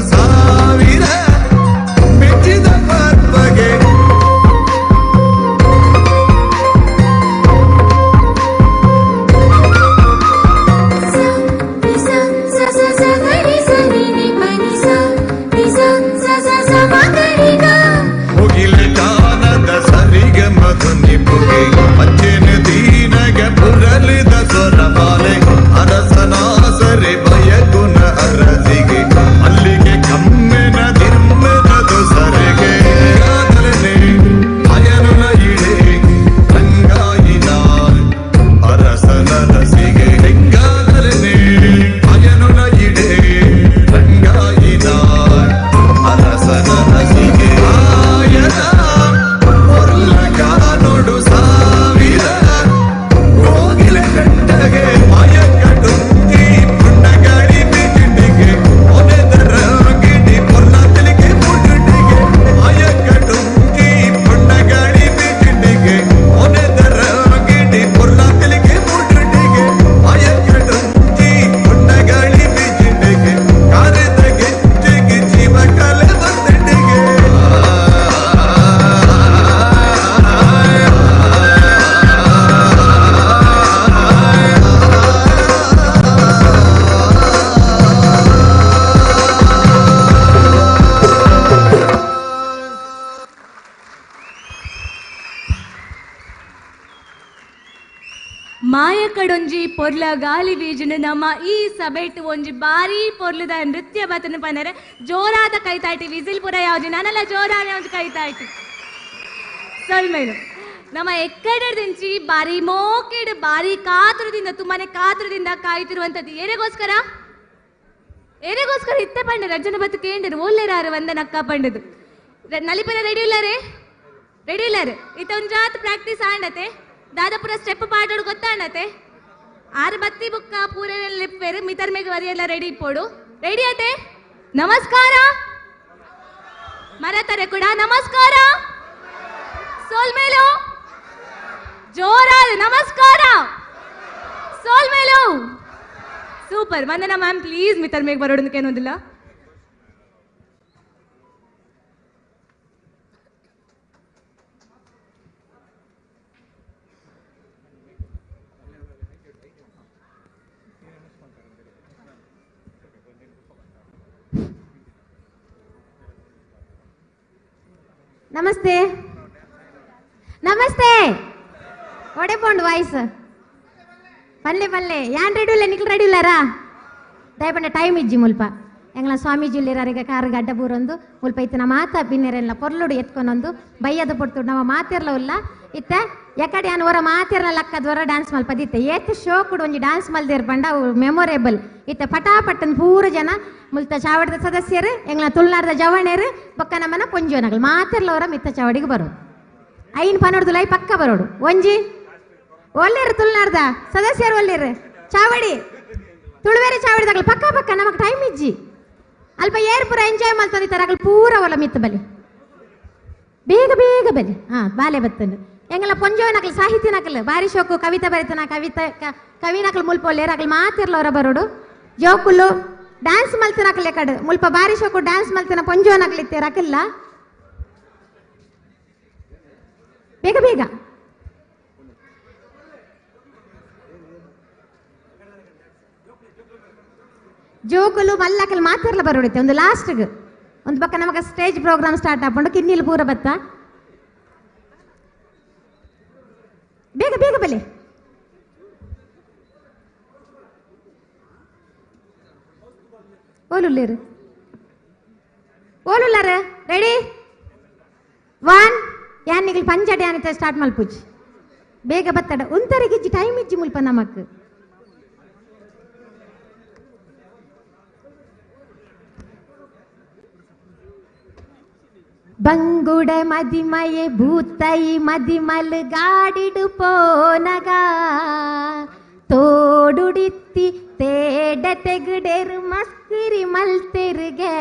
E: ಸಾವಿರ ಮೆಚ್ಚಿದ ಪರ್ವ
D: ಕಡೊಂಜಿ ಪೊರ್ಲ ಗಾಲಿ ಬೀಜನು ನಮ್ಮ ಈ ಸಭೆಟ್ ಒಂಜಿ ಬಾರಿ ಪೊರ್ಲದ ನೃತ್ಯ ಬತನ ಪನರೆ ಜೋರಾದ ಕೈತಾಟಿ ವಿಸಿಲ್ ಪುರ ಯಾವ್ದು ನಾನೆಲ್ಲ ಜೋರಾದ ಒಂದು ಕೈತಾಟಿ ಸೊಲ್ಮೇಲು ನಮ್ಮ ಎಕ್ಕಡದಿಂಚಿ ಬಾರಿ ಮೋಕೆಡ್ ಬಾರಿ ಕಾತುರದಿಂದ ತುಂಬಾನೇ ಕಾತುರದಿಂದ ಕಾಯ್ತಿರುವಂತದ್ದು ಏನೆಗೋಸ್ಕರ ಇತ್ತೆ ಪಂಡ ರಜನ ಬತ್ತು ಕೇಂದ್ರ ಓಲ್ಲೇರಾರು ಒಂದ ನಕ್ಕ ಪಂಡದು ನಲಿಪನ ರೆಡಿ ಇಲ್ಲಾರು ಇತ್ತ ಒಂದು ಜಾತ್ ಪ್ರಾಕ್ಟೀಸ್ ಆಂಡತೆ ದಾದಾಪುರ ಸ್ಟೆಪ್ ಪಾಡೋಡು ಗೊತ್ತಾಂಡತೆ 6 ಬತ್ತಿ ಬುಕ್ಕ ಪೂರ ಲಿಪ್ಪೇರು ಮಿತರ್ ಮೇಗ ವರಿಯೆಲ್ಲ ರೆಡಿ ಇಪ್ಪೋಡು ರೆಡಿ ಆತೆ ನಮಸ್ಕಾರ ಮರತಾರೆ ಕೂಡ ನಮಸ್ಕಾರ ಸೋಲ್ಮೇಲು ಜೋರಾದ ನಮಸ್ಕಾರ ಸೋಲ್ಮೇಲು ಸೂಪರ್ ವಂದನಾ ಮ್ಯಾಮ್ ಪ್ಲೀಸ್ ಮಿತರ್ ಮೇಗ್ ಬರೋದಕ್ಕೆ ಏನೋದಿಲ್ಲ
E: ನಮಸ್ತೆ ನಮಸ್ತೆ ಒಡೆಪೋಂಡು ವಾಯ್ಸ್ ಪಲ್ಲೆ ಯಾನ್ ರೆಡಿ ಇಲ್ಲ ನಿಕ್ಲು ರೆಡಿ ಇಲ್ಲಾರಾ ದಯಪಂಡ ಟೈಮ್ ಇಜ್ಜಿ ಮುಲ್ಪ ಎಂಗ್ಲ ಸ್ವಾಮೀಜಿ ಇಲ್ಲಿರಾರಿಗೆ ಕಾರ್ ಗಡ್ಡ ಬೂರೊಂದು ಮುಲ್ಪ ಇತ್ತಿನ ಮಾತ ಬಿನ್ನೆರೆಲ್ಲ ಪೊರ್ಲುಡು ಎತ್ಕೊಂಡೊಂದು ಬಯ್ಯದ ಪೊಡ್ತು ನಮ್ಮ ಮಾತಿರ್ಲ ಉಲ್ಲ ಇತ್ತ ಎಕಡೆ ಯಾನ್ ಹೊರ ಮಾತಿರ್ಲ ಲಕ್ಕದ್ವರ ಡ್ಯಾನ್ಸ್ ಮಲ್ಪದಿತ್ತೆ ಏತ್ ಶೋ ಕೂಡ ಒಂಜಿ ಡ್ಯಾನ್ಸ್ ಮಲ್ದೇರ್ ಪಂಡ ಮೆಮೊರೇಬಲ್ ಇತ್ತ ಪಟಾಪಟ್ಟನ್ ಪೂರ ಜನ ಮುಲ್ತ ಚಾವಡದ ಸದಸ್ಯರು ಎಂಗ್ಲ ತುಳ್ನಾಡ್ದ ಜವಣೇರು ಬೊಕ್ಕ ನಮ್ಮನ ಪೊಂಜೋನಗಳು ಮಾತಿರ್ಲ ಅವರ ಮಿತ್ತ ಚಾವಡಿಗೆ ಬರೋಡು ಐನ್ ಪನೋಡ್ದು ಲೈ ಪಕ್ಕ ಬರೋಡು ಒಂಜಿ ಒಳ್ಳೆರು ತುಳ್ನಾಡ್ದ ಸದಸ್ಯರು ಒಳ್ಳೆರು ಚಾವಡಿ ತುಳುವೇರಿ ಚಾವಡಿದಾಗಲು ಪಕ್ಕ ಪಕ್ಕ ನಮಗ್ ಟೈಮ್ ಇಜ್ಜಿ ಅಲ್ಪ ಏರ್ ಪೂರ ಎಂಜಾಯ್ ಮಾಡ್ತಂದಿತ್ತಾರೆ ಅಗಲ್ ಪೂರ ಒಲ ಮಿತ್ತ ಬಲಿ ಬೇಗ ಬಲಿ ಬಾಲೆ ಬತ್ತಂಡು ಎಂಗಲ ಪೊಂಜೋನಕಲ್ ಸಾಹಿತ್ಯ ನಕಲ್ ಬಾರಿ ಶೋಕು ಕವಿತೆ ಬರಿತನ ಕವಿ ನಕಲ್ ಮುಲ್ಪ ಒಳ್ಳೆರು ಅಗಲ್ ಮಾತಿರ್ಲವರ ಬರೋಡು ಜೋಕುಲು ಡ್ಯಾನ್ಸ್ ಮಲ್ತನ ಅಕಲ್ ಕಡೆ ಮುಲ್ಪ ಬಾರಿ ಶೋಕು ಡ್ಯಾನ್ಸ್ ಮಲ್ತನ ಪೊಂಜೋನಕಲ್ ಇತ್ತೇರ ಅಕಲ್ಲ ಬೇಗ ಜೋಕುಲು ಮಲ್ಲಕಲ್ ಮಾತಿರ್ಲ ಬರೋಡುತ್ತೆ ಒಂದು ಲಾಸ್ಟ್ಗೆ ಒಂದು ಪಕ್ಕ ನಮಗ ಸ್ಟೇಜ್ ಪ್ರೋಗ್ರಾಮ್ ಸ್ಟಾರ್ಟ್ ಹಾಕೊಂಡು ಕಿನ್ನಿಲ್ ಪೂರ ಬತ್ತ ಬೇಗ ಬಲೆ ಓಲುಲ್ಲಾರ ರೆಡಿ 1 ಯಾನ್ ನಿಗಲ್ ಪಂಚಡಿ ಅಂತ ಸ್ಟಾರ್ಟ್ ಮಲ್ಪುಜ್ ಬೇಗ ಬತ್ತಡ ಒಂತರಿಗಿಜ್ಜಿ ಟೈಮ್ ಇಜ್ಜಿ ಮುಲ್ಪ ನಮಕ್ ಬಂಗುಡ ಮದಿಮಯೆ ಭೂತೈ ಮದಿಮಲ್ ಗಾಡಿಡು ಪೋನಗ ತೋಡುಡಿತ್ತಿ ತೇಡ ತೆಗಡೆರು ಮಸ್ಕಿರಿ ಮಲ್ತೆರುಗೆ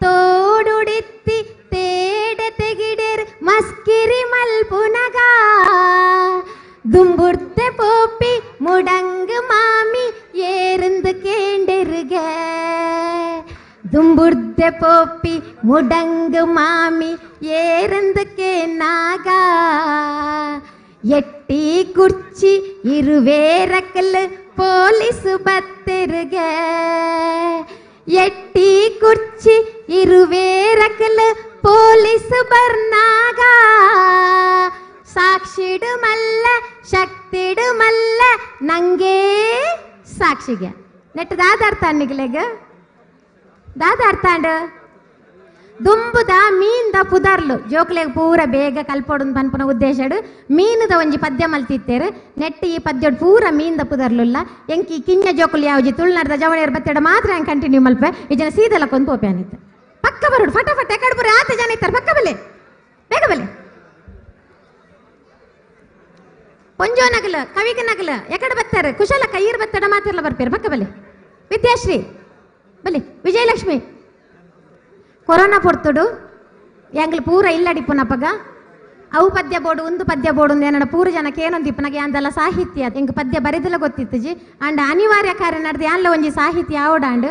E: ತೋಡುಡಿತ್ತಿ ತೇಡ ತೆಗಿಡೆರು ಮಸ್ಕಿರಿ ಮಲ್ಪುನಗ ದುಂಬುರ್ತೆ ಪೋಪಿ ಮುಡಂಗ್ ಮಾಮಿ ಏருந்து ಕೇಂಡೆರುಗೆ ದುಂಬುರ್ದೆ ಪೋಪಿ ಮುಡಂಗ್ ಮಾಮಿ ಏರಂದಕ್ಕೆ ನಾಗ ಎಟ್ಟಿ ಕುರ್ಚಿ ಇರುವೇರಕಲ್ ಪೊಲೀಸು ಬತ್ತೆರುಗೆ ಎಟ್ಟಿ ಕುರ್ಚಿ ಇರುವೇರಕಲ್ ಪೊಲೀಸು ಬರ್ನಾಗ ಸಾಕ್ಷಿಡು ಮಲ್ಲ ಶಕ್ತಿಡು ಮಲ್ಲ ನಂಗೆ ಸಾಕ್ಷಿಗೆ ನೆಟ್ ದಾದಾರ್ಥ ನಿಗ್ಲೆಗ ದಾದಾರ್ತಾಂಡ ದುಂಬುದ ಮೀನ್ದ ಪುದರ್ಲು ಜೋಕ್ಲೆಗ್ ಪೂರ ಬೇಗ ಕಲ್ಪೊಡು ಪನ್ಪುನ ಉದ್ದೇಶಡು ಮೀನುದ ಒಂಜಿ ಪದ್ಯ ಮಲ್ತಿತ್ತೇರು ನೆಟ್ ಈ ಪದ್ಯಡ್ ಪೂರ ಮೀನ್ದ ಪುದರ್ಲುಲ್ಲ ಎಂಕಿ ಕಿಂಜ ಜೋಕುಲು ಯಾವ್ಜಿ ತುಳ್ನಾಡ್ದ ಜವಣೇರ್ ಬತ್ತೆಡ ಮಾತ್ರ ಹೆಂಗೆ ಕಂಟಿನ್ಯೂ ಮಲ್ಪೆ ಈ ಜನ ಸೀದಲ್ಲ ಕೊಂದು ಪೋಪೆ ಅನಿತ್ತ ಪಕ್ಕ ಬರೋಡು ಫಟಾಫಟ ಎಕಡೆ ಪೂರ ಆತ ಜನ ಇತ್ತಾರೆ ಪಕ್ಕ ಬಲೆ ಬೇಗ ಬಲೆ ಪೊಂಜೋ ನಗಲು ಕವಿಗ ನಗಲು ಎಕಡೆ ಬತ್ತಾರೆ ಕುಶಲ ಕೈಯರ್ ಬತ್ತೆಡ ಮಾತಿರ್ಲ ಬರ್ಪೇರು ಪಕ್ಕ ಬಲೆ ವಿದ್ಯಾಶ್ರೀ ಬಲಿ ವಿಜಯಲಕ್ಷ್ಮಿ ಕೊರೋನಾ ಪೊರ್ತುಡು ಎಂಗ್ಲು ಪೂರ ಇಲ್ಲಡಿಪ್ಪುನಪ್ಪಗ ಅವು ಪದ್ಯ ಬೋಡು ಒಂದು ಪದ್ಯ ಬೋಡು ಏನಡ ಪೂರ ಜನಕ್ಕೆ ಏನೊಂದಿಪ್ಪನಗೆ ಅಂದಲ್ಲ ಸಾಹಿತ್ಯ ಎಂಗ್ ಪದ್ಯ ಬರೆದಲ್ಲ ಗೊತ್ತಿತ್ತಜಿ ಅಂಡ್ ಅನಿವಾರ್ಯ ಕಾರ್ಯ ನಡೆದು ಯಾನ್ಲ ಒಂಜಿ ಸಾಹಿತ್ಯ ಆವಡಾಂಡ್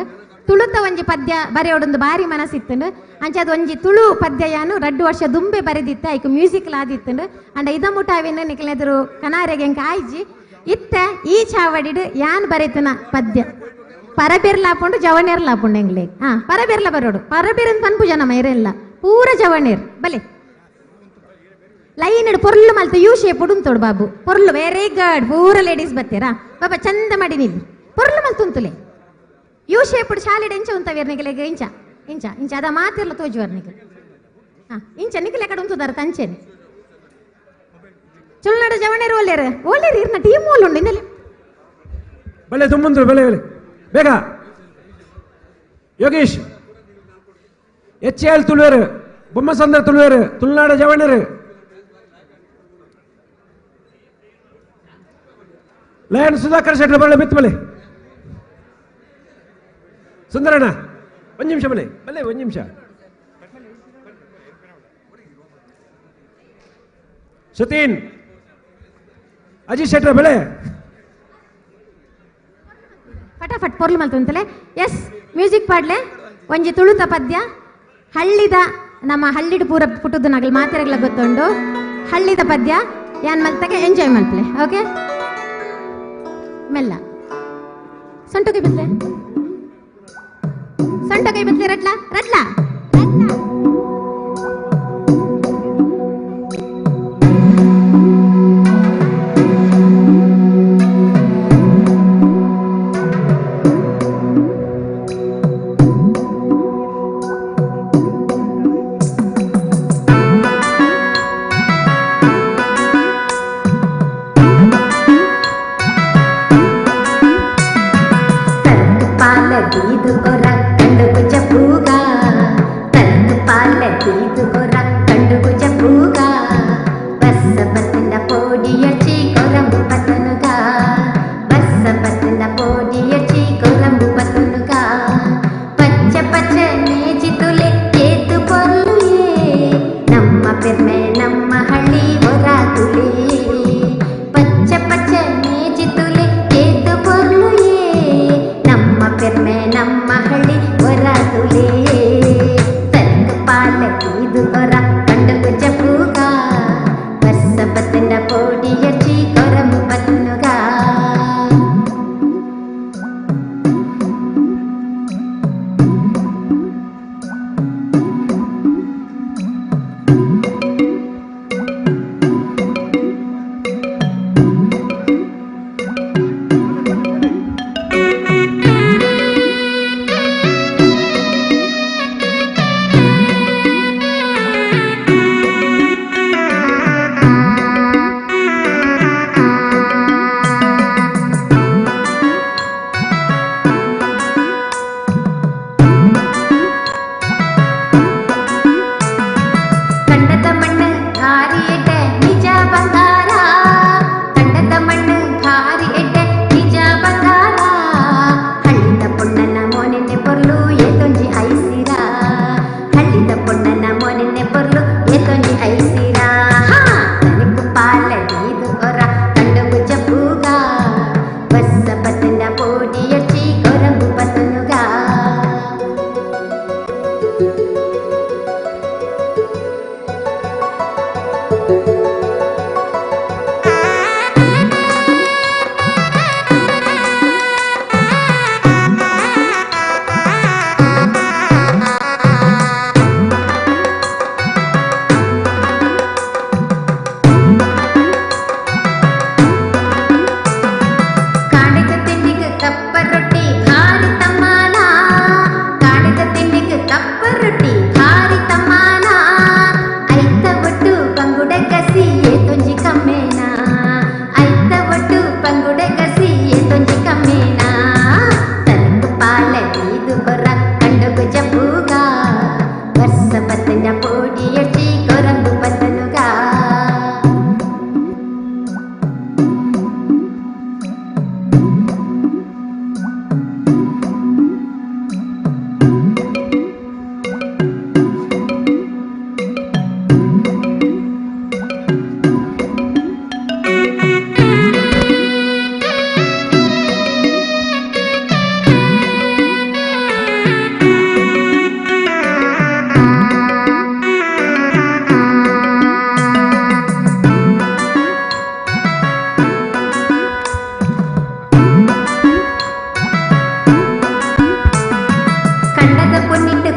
E: ತುಳುತ ಒಂಜಿ ಪದ್ಯ ಬರೆಯೋಡೊಂದು ಬಾರಿ ಮನಸ್ಸಿತ್ತಂಡು ಅಂಚದ ಒಂಜಿ ತುಳು ಪದ್ಯ ಯಾನು 2 ವರ್ಷ ದುಂಬೆ ಬರೆದಿತ್ತ ಐಕ್ ಮ್ಯೂಸಿಕ್ಲ ಆದಿತ್ತಂಡು ಅಂಡ ಇದ ಮುಟಾವಿನ ನಿಕ್ಲೆದರು ಕನಾರೆಗೆ ಎಂಕ ಆಯ್ಜಿ ಇತ್ತ ಈ ಚಾವಡಿಡು ಯಾನ್ ಬರೆತನ ಪದ್ಯ ಪರಬೇರ್ಲಾಪುಂಡು ಜವನೇರ್ಲಾಪುಂಡು ಎಂಗ್ಲೆ ಪರಬೇರ್ಲ ಬರೋಡು ಪರಬೇರನ್ ಪನ್ಪು ಜನ ಮೈರೆಲ್ಲ ಪೂರ ಜವನೇರ್ ಬಲೆ ಲೈನ್ ಪೊರ್ಲು ಮಲ್ತು ಯು ಶೇಪ್ ಉಂತೋಡು ಬಾಬು ಪೊರ್ಲು ವೆರಿ ಗುಡ್ ಪೂರ ಲೇಡೀಸ್ ಬರ್ತೀರಾ ಬಾಬಾ ಚಂದ ಮಾಡಿ ನಿಲ್ಲಿ ಪೊರ್ಲು ಮಲ್ತುಂತುಲೆ ಯು ಶೇಪ್ ಶಾಲೆಡ್ ಎಂಚ ಉಂತವೇರ್ನಿಗೆ ಇಂಚ ಇಂಚ ಇಂಚ ಅದ ಮಾತಿರ್ಲ ತೋಜುವರ್ನಿಗೆ ಹಾ ಇಂಚ ನಿಖಲೆ ಕಡೆ ಉಂತುದಾರ ತಂಚೆನೆ ಚುಲ್ನಾಡ ಜವಣೇರು ಒಳ್ಳೆಯರು ಒಳ್ಳೆಯರು ಇರ್ನ ಟೀಮ್ ಓಲ್ ಉಂಡು ಇನ್ನಲ್ಲಿ
H: ಬಲೆ ತುಂಬಂದ್ರು ಬೆಲೆ ಬೆಲೆ ಬೇಗ ಯೋಗೇಶ್ HL ತುಳುವೇರು ಬೊಮ್ಮಸಂದ್ರ ತುಳುವೇರು ತುಳುನಾಡ ಜವಣರು ಲಯನ್ ಸುಧಾಕರ್ ಶೆಟ್ರು ಬರಲಿ ಬಿತ್ತು ಬಲೆ ಸುಂದರಣ್ಣ ಒಂದು ನಿಮಿಷ ಬಲೆ ಬಲೆ ಒಂದು ನಿಮಿಷ ಸತೀನ್ ಅಜಿತ್ ಶೆಟ್ರ ಬೆಳೆ
E: ಫಟಾಫಟ್ ಪೊರ್ಲು ಮಲ್ತುಂತಲೆ ಎಸ್ ಮ್ಯೂಸಿಕ್ ಪಾಡ್ಲೆ ಒಂಜಿ ತುಳುತ ಪದ್ಯ ಹಳ್ಳಿದ ನಮ್ಮ ಹಳ್ಳಿಡು ಪೂರ ಪುಟ್ಟದ್ದು ನಗಲ್ ಮಾತೆರೆಗ್ಲ ಗೊತ್ತುಂಡು ಹಳ್ಳಿದ ಪದ್ಯ ಯಾನ್ ಮಲ್ತಗೆ ಎಂಜಾಯ್ ಮಲ್ಪಲೆ ಓಕೆ ಮೆಲ್ಲ ಸೊಂಟು ಕೈ ಬಿತ್ಲೆ ರಟ್ಲ ರಟ್ಲ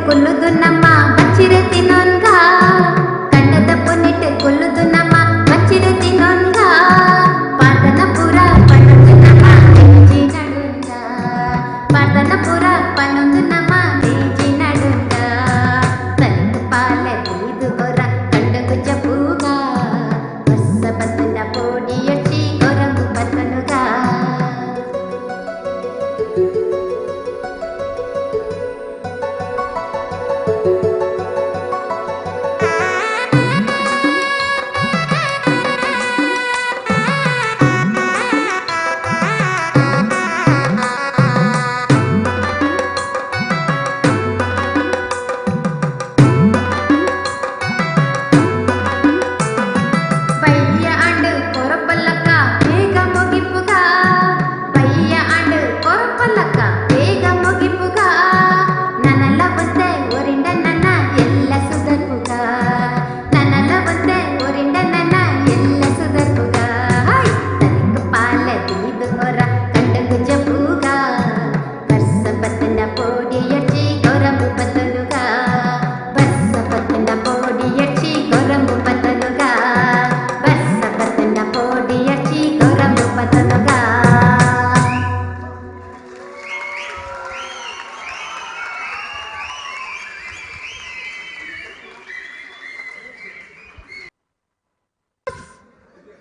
B: ಕೊಲ್ಲುದು ನಮ್ಮ ಬಚ್ಚಿರೆ ತಿನ್ನೋನ್ಗ ಕಂಡದ ಪುನ್ನಿಟ್ಟು ಕೊಲ್ಲುದು ನಮ್ಮ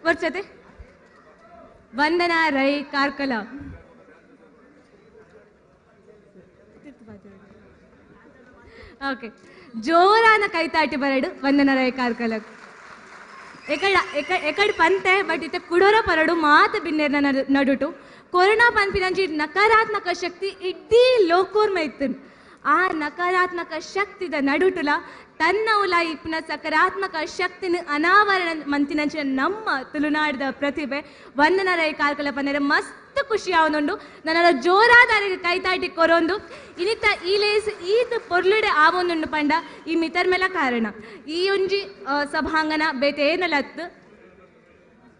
D: वर्चते वंदना रೈ ಕಾರ್ಕಳ ಓಕೆ ಜೋರಾನ ಕೈತಾಟಿ ಬರಡು ವಂದನ ರೈ ಕಾರ್ಕಳ ಎಕಡ್ ಪಂತೆ ಬಟ್ ಇತ್ತೆ ಕುಡೋರ ಪರಡು ಮಾತು ಬಿನ್ನೇರ್ನ ನಡುಟು ಕೊರೋನಾ ಪಂಪಿನಂಜಿ ನಕಾರಾತ್ಮಕ ಶಕ್ತಿ ಇಡೀ ಲೋಕೋರ್ಮ ಇತ್ತು ಆ ನಕಾರಾತ್ಮಕ ಶಕ್ತಿದ ನಡುಟುಲ ತನ್ನ ಉಲ ಇಪ್ನ ಸಕಾರಾತ್ಮಕ ಶಕ್ತಿನ ಅನಾವರಣ ಮಂತಿನಂಚ ನಮ್ಮ ತುಳುನಾಡಿದ ಪ್ರತಿಭೆ ವಂದನ ರೈ ಕಾರ್ಕಳ ಪಂದರೆ ಮಸ್ತ್ ಖುಷಿ ಆವೊಂದುಂಡು ನನ್ನ ಜೋರಾದ ಕೈತಾಟಿ ಕೊರೊಂದು ಇನಿತ ಈ ಲೇಸ್ ಈತ್ ಪೊರ್ಲುಡೆ ಆವೊಂದುಂಡು ಪಂಡ ಈ ಮಿತರ್ಮೆಲ ಕಾರಣ ಈ ಒಂಜಿ ಸಭಾಂಗಣ ಬೇತೆ ಏನಲತ್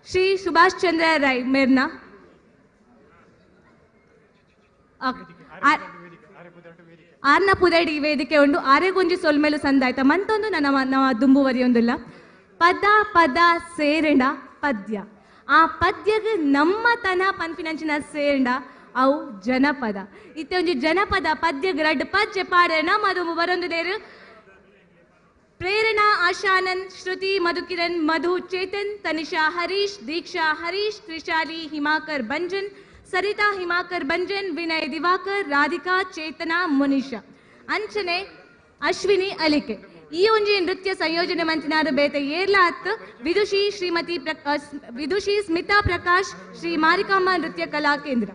D: ಶ್ರೀ ಸುಭಾಷ್ ಚಂದ್ರ ರೈ ಮೇರ್ನ ಆರ್ನ ಪುದಡಿ ವೇದಿಕೆ ಉಂಡು ಆರೆಗೊಂಜಿ ಸೊಲ್ಮೇಲು ಸಂದಾಯ್ತ ಮಂತೊಂದು ನನ್ನ ದುಂಬುವರಿಯೊಂದಿಲ್ಲ ಪದ ಪದ ಸೇರೆಂಡ ಪದ್ಯ ಆ ಪದ್ಯಗೆ ನಮ್ಮ ತನ ಪಂಪಿನಂಚಿನ ಸೇರೆಂಡ ಅವು ಜನಪದ ಇತ್ತೆ ಒಂಜಿ ಜನಪದ ಪದ್ಯಗೆ ರಡ್ಡು ಪದ್ಯ ಪಾಡೇನ ಮದು ಬರೊಂದುದೇರು ಪ್ರೇರಣಾ ಆಶಾನಂದ್ ಶ್ರುತಿ ಮಧುಕಿರಣ್ ಮಧು ಚೇತನ್ ತನಿಷಾ ಹರೀಶ್ ದೀಕ್ಷಾ ಹರೀಶ್ ತ್ರಿಶಾಲಿ ಹಿಮಾಕರ್ ಬಂಜನ್ ಸರಿತಾ ಹಿಮಾಕರ್ ಬಂಜನ್ ವಿನಯ್ ದಿವಾಕರ್ ರಾಧಿಕಾ ಚೇತನಾ ಮುನಿಷಾ ಅಂಚನೆ ಅಶ್ವಿನಿ ಅಲಿಕೆ ಈ ಒಂಜಿ ನೃತ್ಯ ಸಂಯೋಜನೆ ಮಂಚಿನಾದ ಬೇತೆ ಏರ್ಲ ಹತ್ತು ವಿದುಷಿ ಸ್ಮಿತಾ ಪ್ರಕಾಶ್ ಶ್ರೀ ಮಾರಿಕಾಂಬಾ ನೃತ್ಯ ಕಲಾ ಕೇಂದ್ರ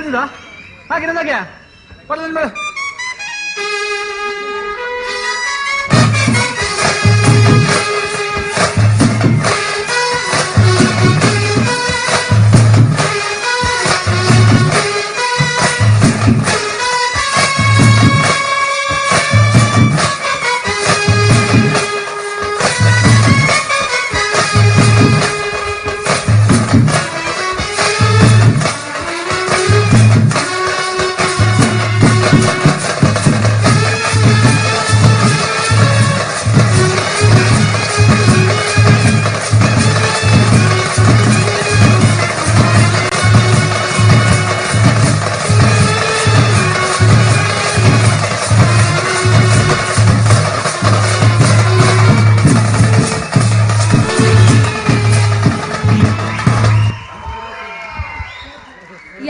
B: ಹೇಳ್ತಿದ್ದ ಹಾಗೆ ನಂದಾಗೆ ಪರ್లేదు ಮೇಡಮ್.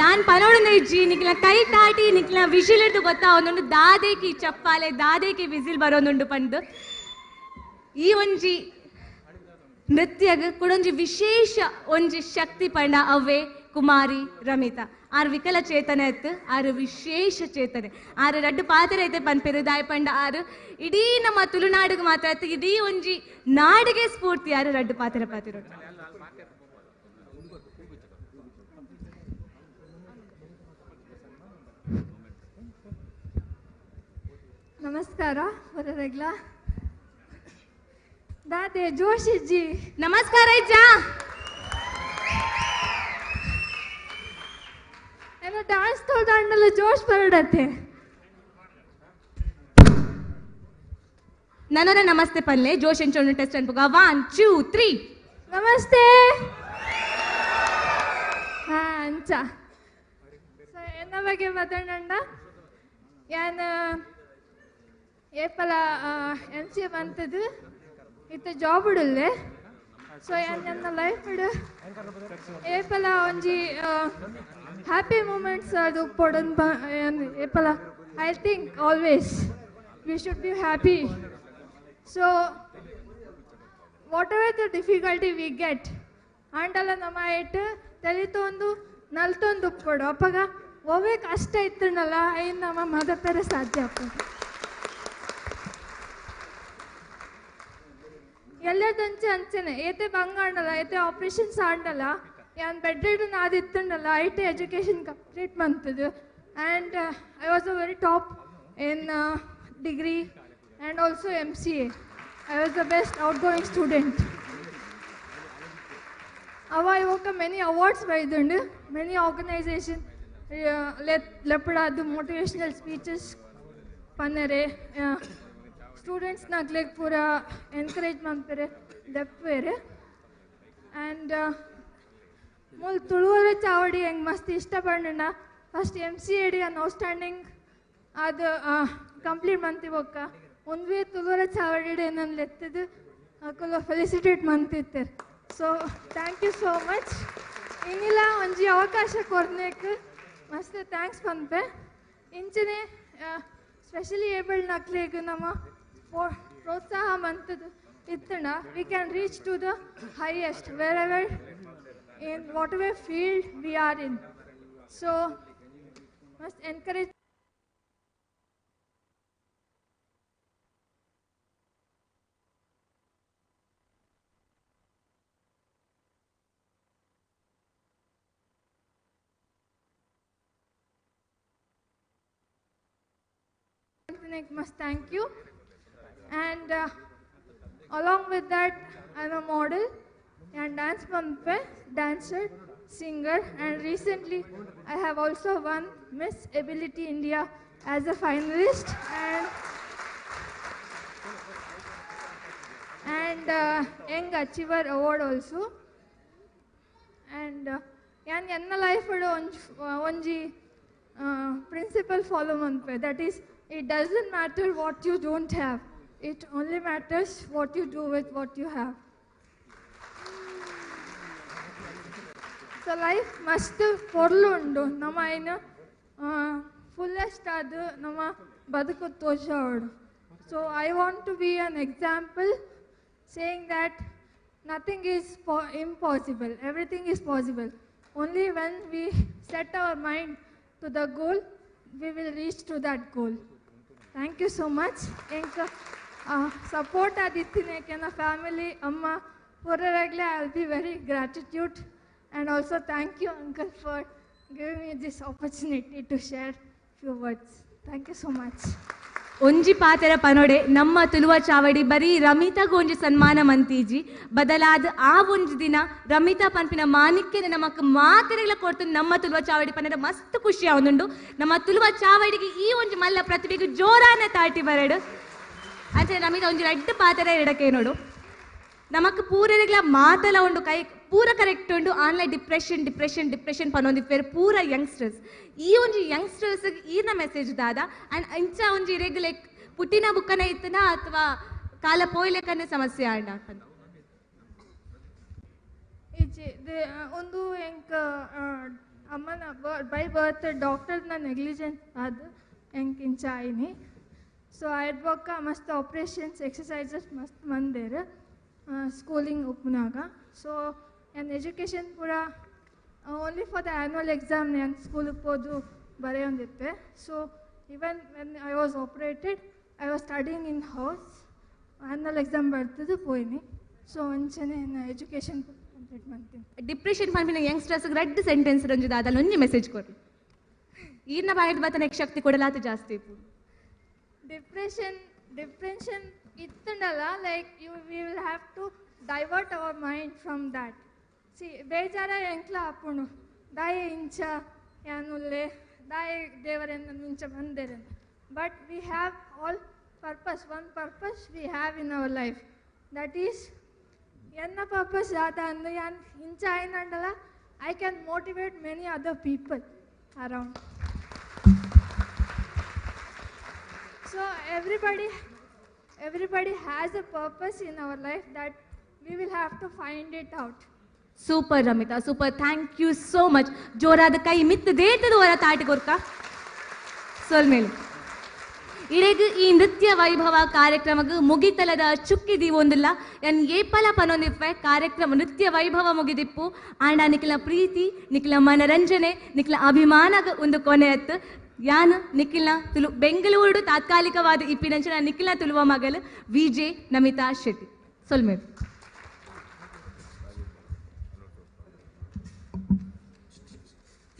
D: ಯಾನ್ ಪನೋಡನ ಇಜ್ಜಿ ನಿಕ್ಲ ಕೈ ಟಾಟಿ ನಿಕ್ಲ ವಿಸಿಲ್ ಹಿಡ್ದು ಗೊತ್ತಾ ಒಂದೊಂದು ದಾದೇಕಿ ಚಪ್ಪಾಲೆ ದಾದೇಕಿ ವಿಸಿಲ್ ಬರೋನುಂಡು ಪಂಡು ಈ ಒಂಜಿ ನೃತ್ಯಗ್ ಕುಡೊಂಜಿ ವಿಶೇಷ ಒಂಜಿ ಶಕ್ತಿ ಪಂಡ ಅವ್ವೆ ಕುಮಾರಿ ರಮಿತಾ ಆರ್ ವಿಕಲಚೇತನ ಎತ್ತು ಆರು ವಿಶೇಷ ಚೇತನೆ ಆರು ರಡ್ಡು ಪಾತ್ರ ಐತೆ ಪನ್ಪೆರು ದಾಯ್ ಪಂಡ ಆರು ಇಡೀ ನಮ್ಮ ತುಳುನಾಡಿಗೆ ಮಾತ್ರ ಆಯ್ತು ಇಡೀ ಒಂಜಿ ನಾಡಿಗೆ ಸ್ಫೂರ್ತಿ ಆರು ರಡ್ಡು ಪಾತ್ರ ಪಾತಿರೋದು.
F: ನಮಸ್ಕಾರ ಹೊರರೆಗ್ಲ ದಾದೆ ಜೋಶಿಜ್ಜಿ
D: ನಮಸ್ಕಾರ ಇಜ್ಜ
F: ಏನೋ ಡಾನ್ಸ್ ತೋಡಂಡಲ್ಲ ಜೋಶ್ ಬರಡತ್ತೆ
D: ನನ್ನರ ನಮಸ್ತೆ ಪಲ್ಲೆ ಜೋಶ್ ಎಂಚೊಂಡು ಟೆಸ್ಟ್ ಅನ್ಪುಗ 1 2 3
F: ನಮಸ್ತೆ ಹಾ ಅಂಚ ಸೊ ಎನ್ನ ಬಗ್ಗೆ ಮಾತಾಡಂಡ ಯಾನ್ ಏಪಲ MC ಬಂತದ್ದು ಇತ್ತೆ ಜಾಬ್ ಇಡಲ್ಲೆ ಸೊ ನನ್ನ ಲೈಫ್ ಇಡು ಏಪಲ ಒಂಜಿ ಹ್ಯಾಪಿ ಮೂಮೆಂಟ್ಸ್ ಅದು ಪೊಡನ್ ಏಪಲ I think always we should be happy so whatever the difficulty we get ಆಂಡಲ ನಮ್ಮ ಇಟ್ಟು ತೆಲಿತೊಂದು ನಲ್ತೊಂದು ಉಪ್ಪೊಡು ಅಪ್ಪಗ ಒವ್ವೇ ಕಷ್ಟ ಇತ್ತನಲ್ಲ ಐನ್ ನಮ್ಮ ಮದಪೆರೆ ಸಾಧ್ಯ ಅಪ್ಪ ಎಲ್ಲದಂಚೆ ಅಂಚನೆ ಏತೆ ಬಂಗಾಂಡಲ್ಲ ಏತೆ ಆಪರೇಷನ್ಸ್ ಆಂಡಲ್ಲ ಯಾನ್ ಬೆಡ್ ರಿಡನ್ ಆದಿತ್ತಂಡಲ್ಲ IT ಎಜುಕೇಷನ್ ಕಂಪ್ಲೀಟ್ ಮಂತದು and I was a very top in degree and also MCA. I was the best outgoing student. I worked on many awards by the many organizations. Leppada motivational speeches, panere students nagle pura encouragement pere deppere and mul tuluvare chavadi heng mast ishta padna first MCAD an outstanding adu complete manti bokka ಒಂದ್ವೇ ತುಳುವರ ಚಾವಡಿ ನಾನು ಲೆತ್ತದು ಅಕ್ಕಲ್ಲ felicitate ಮಂತಿರ್ತಾರೆ so thank you so much ಇನ್ನಿಲ್ಲ ಒಂಜಿ ಅವಕಾಶ ಕೊರ್ನೇಕ್ ಮಸ್ತ್ ಥ್ಯಾಂಕ್ಸ್ ಪನ್ಪೆ ಇಂಚನೆ ಸ್ಪೆಷಲಿ ಏಬಲ್ಡ್ ನಕ್ಲೆಗ್ ನಮ್ಮ ಪ್ರೋತ್ಸಾಹ ಮಂತದು ಇತ್ತಂಡ we can reach to the highest wherever in whatever field we are in so must encourage must thank you and along with that I'm a model and dance pampe dancer singer and recently I have also won Miss Ability India as a finalist and young achiever award also and yan enna life odu onji principle follow manpe that is it doesn't matter what you don't have. It only matters what you do with what you have. So life must porlundu nama ina fullest adu nama baduku toshavodu. So I want to be an example saying that nothing is impossible. Everything is possible. Only when we set our mind to the goal, we will reach to that goal. Thank you so much. Support aditine family amma puraragle I'll be very gratitude, and also thank you uncle for giving me this opportunity to share few words. Thank you so much.
D: ಒಂಜಿ ಪಾತೆರ ಪನೊಡೆ ನಮ್ಮ ತುಳುವ ಚಾವಡಿ ಬರೀ ರಮಿತಾ ಗೊಂಜಿ ಸನ್ಮಾನ ಮಂತೀಜಿ ಬದಲಾದ ಆ ಒಂಜಿ ದಿನ ರಮಿತಾ ಪನ್ಪಿನ ಮಾಣಿಕ್ಯದ ನಮಕ್ ಮಾತೆರೆಗಳ ಕೊಡ್ತು ನಮ್ಮ ತುಳುವ ಚಾವಡಿ ಪನ್ನಡ ಮಸ್ತ್ ಖುಷಿ ಆವೊಂದುಂಡು. ನಮ್ಮ ತುಳುವ ಚಾವಡಿಗೆ ಈ ಒಂಜಿ ಮಲ್ಲ ಪ್ರತಿಭೆಗೆ ಜೋರಾನ ತಾಟಿ ಬರಡು ಅಂಚೆ ರಮಿತಾ ಒಂಜಿ ರೆಡ್ ಪಾತೆರ ಎಡಕ್ಕೆ ನೋಡು ನಮಕ್ ಪೂರೆಗಳ ಮಾತಲ ಉಂಡು ಕೈ ಪೂರ ಕರೆಕ್ಟ್ ಉಂಡು. ಆನ್ಲೈನ್ ಡಿಪ್ರೆಷನ್ ಪನೊಂದಿಪ್ಪೇರು ಪೂರ ಯಂಗ್ಸ್ಟರ್ಸ್. ಈ ಒಂಜಿ ಯಂಗ್ಸ್ಟರ್ಸ್ ಈರ್ನ ಮೆಸೇಜ್ ದಾದ ಅಂಡ್ ಇಂಚ ಒಂಜಿ ರೆಗ್ಯುಲರ್ ಪುಟ್ಟಿನ ಬುಕ್ಕನ ಇತ್ತನ ಅಥವಾ ಕಾಲ ಪೋಯ್ಲೆಕನ್ನೇ ಸಮಸ್ಯೆ ಆಂಡ
F: ಒಂದು ಎಂಕ್ ಅಮ್ಮನ ಬೈ ಬರ್ತ್ ಡಾಕ್ಟರ್ನ ನೆಗ್ಲಿಜೆನ್ಸ್ ಆದ ಎಂಕ್ ಇಂಚ ಆಯ್ನಿ. ಸೊ ಐಡ್ ಬೊಕ್ಕ ಮಸ್ತ್ ಆಪ್ರೇಷನ್ಸ್ ಎಕ್ಸಸೈಸಸ್ ಮಸ್ತ್ ಮಂದೇರು ಸ್ಕೂಲಿಂಗ್ ಉಪ್ಪನಾಗ. ಸೊ ನನ್ನ ಎಜುಕೇಷನ್ ಪೂರ only for the annual exam ನಾನು ಸ್ಕೂಲಿಗೆ ಹೋದು ಬರೆಯೊಂದಿತ್ತೆ. So even when I was operated I was studying in house. Annual exam ಬರ್ತಿದ್ದು ಪೋಯ್ನಿ. ಸೊ ಒಂಚನೆ ನಾನು ಎಜುಕೇಷನ್ ಕಂಪ್ಲೀಟ್ ಮಾಡ್ತೀನಿ.
D: ಡಿಪ್ರೆಷನ್ ಪನ್ಪಿನ ಯಂಗ್ಸ್ಟರ್ಸ್ಗೆ ರೆಡ್ ಸೆಂಟೆನ್ಸ್ ರಂಜಿದ ಅದಲ್ಲಿ ಒಂಜಿ ಮೆಸೇಜ್ ಕೊಡ್ರಿ. ಈರ್ನ ಬಾಯಿಡ್ ಬತ್ತನ ಶಕ್ತಿ ಕೊಡಲಾತ ಜಾಸ್ತಿ ಇಪ್ಪು.
F: ಡಿಪ್ರೆಷನ್ ಇತ್ತಂಡಲ್ಲ like we will have to divert our mind from that. See ಬೇಜಾರ ಎಂಕ್ಲ ಅಪ್ಪುಣು ದಾಯ ಇಂಚ ಯಾನುಲ್ಲೆ ದಾಯ ದೇವರನ್ನ ಇಂಚ ಬಂದೇರೆ. But we have all purpose, one purpose we have in our life, that is enna purpose jata andu yan incha ainandala I can motivate many other people around. So everybody has a purpose in our life that we will have to find it out.
D: Super Ramitha, super. Thank you so much. ಜೋರಾದ ಕೈ ಮಿತ್ತು ದೇತದ ಹೊರ ತಾಟಿ ಕೊರ್ಕ ಸೊಲ್ಮೇಲು ಇಡೆಗ್ ಈ ನೃತ್ಯ ವೈಭವ ಕಾರ್ಯಕ್ರಮಕ್ಕೆ ಮುಗಿತಲದ ಚುಕ್ಕಿದಿ ಒಂದಿಲ್ಲ N ಏಪಲ ಪನೊಂದಿಪ್ಪೆ ಕಾರ್ಯಕ್ರಮ ನೃತ್ಯ ವೈಭವ ಮುಗಿದಿಪ್ಪು. ಆಂಡ ನಿಖಿಲ ಪ್ರೀತಿ, ನಿಖಿಲ ಮನರಂಜನೆ, ನಿಖಿಲ ಅಭಿಮಾನಗ ಒಂದು ಕೊನೆ ಎತ್ತು ಯಾನು ನಿಖಿಲ್ನ ತುಳು ಬೆಂಗಳೂರು ತಾತ್ಕಾಲಿಕವಾದ ಇಪ್ಪಿನಂಚಿನ ನಿಖಿಲ್ನ ತುಳುವ ಮಗಲು ವಿಜೆ ನಮಿತಾ ಶೆಟ್ಟಿ ಸೊಲ್ಮೇಲು.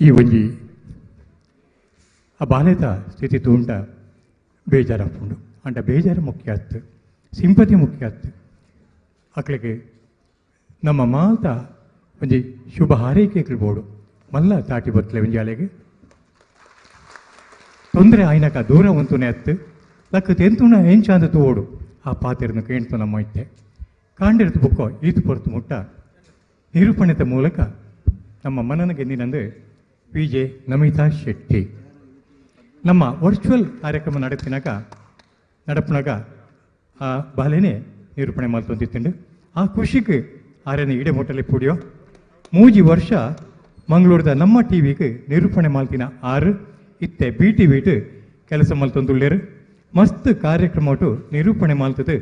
A: ಈ ಒಂಜಿ ಆ ಬಾಲ್ಯದ ಸ್ಥಿತಿ ತೂಂಡ ಬೇಜಾರಾಪುಂಡು ಅಂಡ ಬೇಜಾರು ಮುಖ್ಯ ಆಯ್ತು, ಸಿಂಪತಿ ಮುಖ್ಯ ಆಯ್ತು. ಅಕ್ಳಿಗೆ ನಮ್ಮ ಮಾತ ಒಂಜಿ ಶುಭ ಹಾರೈಕೆಗಳು ಬೋಡು ಮಲ್ಲ ತಾಟಿ ಬತ್ತಲೆ ಒಂಜಿ ಅಲೆಗೆ ತೊಂದರೆ ಆಯ್ನಕ ದೂರ ಉಂತುನೆ ಅತ್ತು ಲಕ್ಕ ತೆಂತುನ ಹೆಂಚಾಂದ ತೋಡು ಆ ಪಾತೆರನ್ನು ಕೇಳ್ತು ನಮ್ಮ ಇತ್ತೆ ಕಾಂಡಿರ್ತು ಬುಕ್ಕೋ ಈತು ಪೊರ್ತು ಮುಟ್ಟ ನಿರೂಪಣೆದ ಮೂಲಕ ನಮ್ಮ ಮನನ ಗೆಂದಿನಂದು ವಿಜೆ ನಮಿತಾ ಶೆಟ್ಟಿ ನಮ್ಮ ವರ್ಚುವಲ್ ಕಾರ್ಯಕ್ರಮ ನಡಪಿನಾಗ ಆ ಬಾಲೆನೇ ನಿರೂಪಣೆ ಮಾಡ್ತೊಂದಿತ್ತಂಡು ಆ ಖುಷಿಗೆ ಆರೇನೆ ಇಡೆ ಮೊಟ್ಟಲೆ ಪುಡಿಯೋ ಮೂಜಿ ವರ್ಷ ಮಂಗಳೂರದ ನಮ್ಮ ಟಿವಿಗೆ ನಿರೂಪಣೆ ಮಾಡ್ತಿನ ಆರು ಇತ್ತೆ BTV ಕೆಲಸ ಮಲ್ತೊಂದುಳ್ಳೇರು ಮಸ್ತ್ ಕಾರ್ಯಕ್ರಮ ನಿರೂಪಣೆ ಮಾಡ್ತದೆ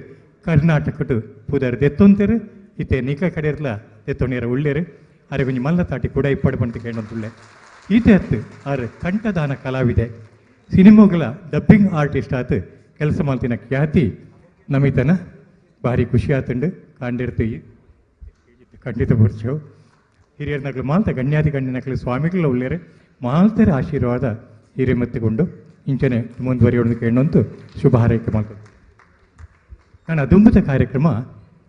A: ಕರ್ನಾಟಕಟ್ಟು ಪುದರ್ ದೆತ್ತೊಂತೇರು ಇತ್ತೆ ನಿಕ ಕಡೆಯರ್ಲ ದೆತ್ತೊಂಡೇರ ಉಳ್ಳೇರು ಅರೆ ಕೊಂಚ ಮಲ್ಲ ತಾಟಿ ಕೂಡ ಇಪ್ಪಡು ಬಂತ ಕೇಳೊಂದುಳ್ಳೆ ಈತೆ ಹತ್ತು ಆರು ಕಂಠದಾನ ಕಲಾವಿದೆ ಸಿನಿಮಾಗಳ ಡಬ್ಬಿಂಗ್ ಆರ್ಟಿಸ್ಟ್ ಆತು ಕೆಲಸ ಮಾಡ್ತಿನ ಖ್ಯಾತಿ ನಮಿತನ ಭಾರಿ ಖುಷಿ ಆತಂಡು ಕಾಂಡಿರ್ತು ಖಂಡಿತ ಬರ್ಚೋ ಹಿರಿಯರ ನಕಲು ಮಾಲ್ತ ಗಣ್ಯಾತಿ ಗಣ್ಯ ನಕಲು ಸ್ವಾಮಿಗಳ ಉಳ್ಳೇರು ಮಾಲ್ತರ ಆಶೀರ್ವಾದ ಹಿರಿಮೆತ್ತುಕೊಂಡು ಇಂಚನೆ ಮುಂದುವರಿಯೋದು ಕೇಳೊಂದು ಶುಭ ಹಾರೈಕೆ ಮಾಡ್ತದೆ. ನಾನು ಅದುಂಬುತ ಕಾರ್ಯಕ್ರಮ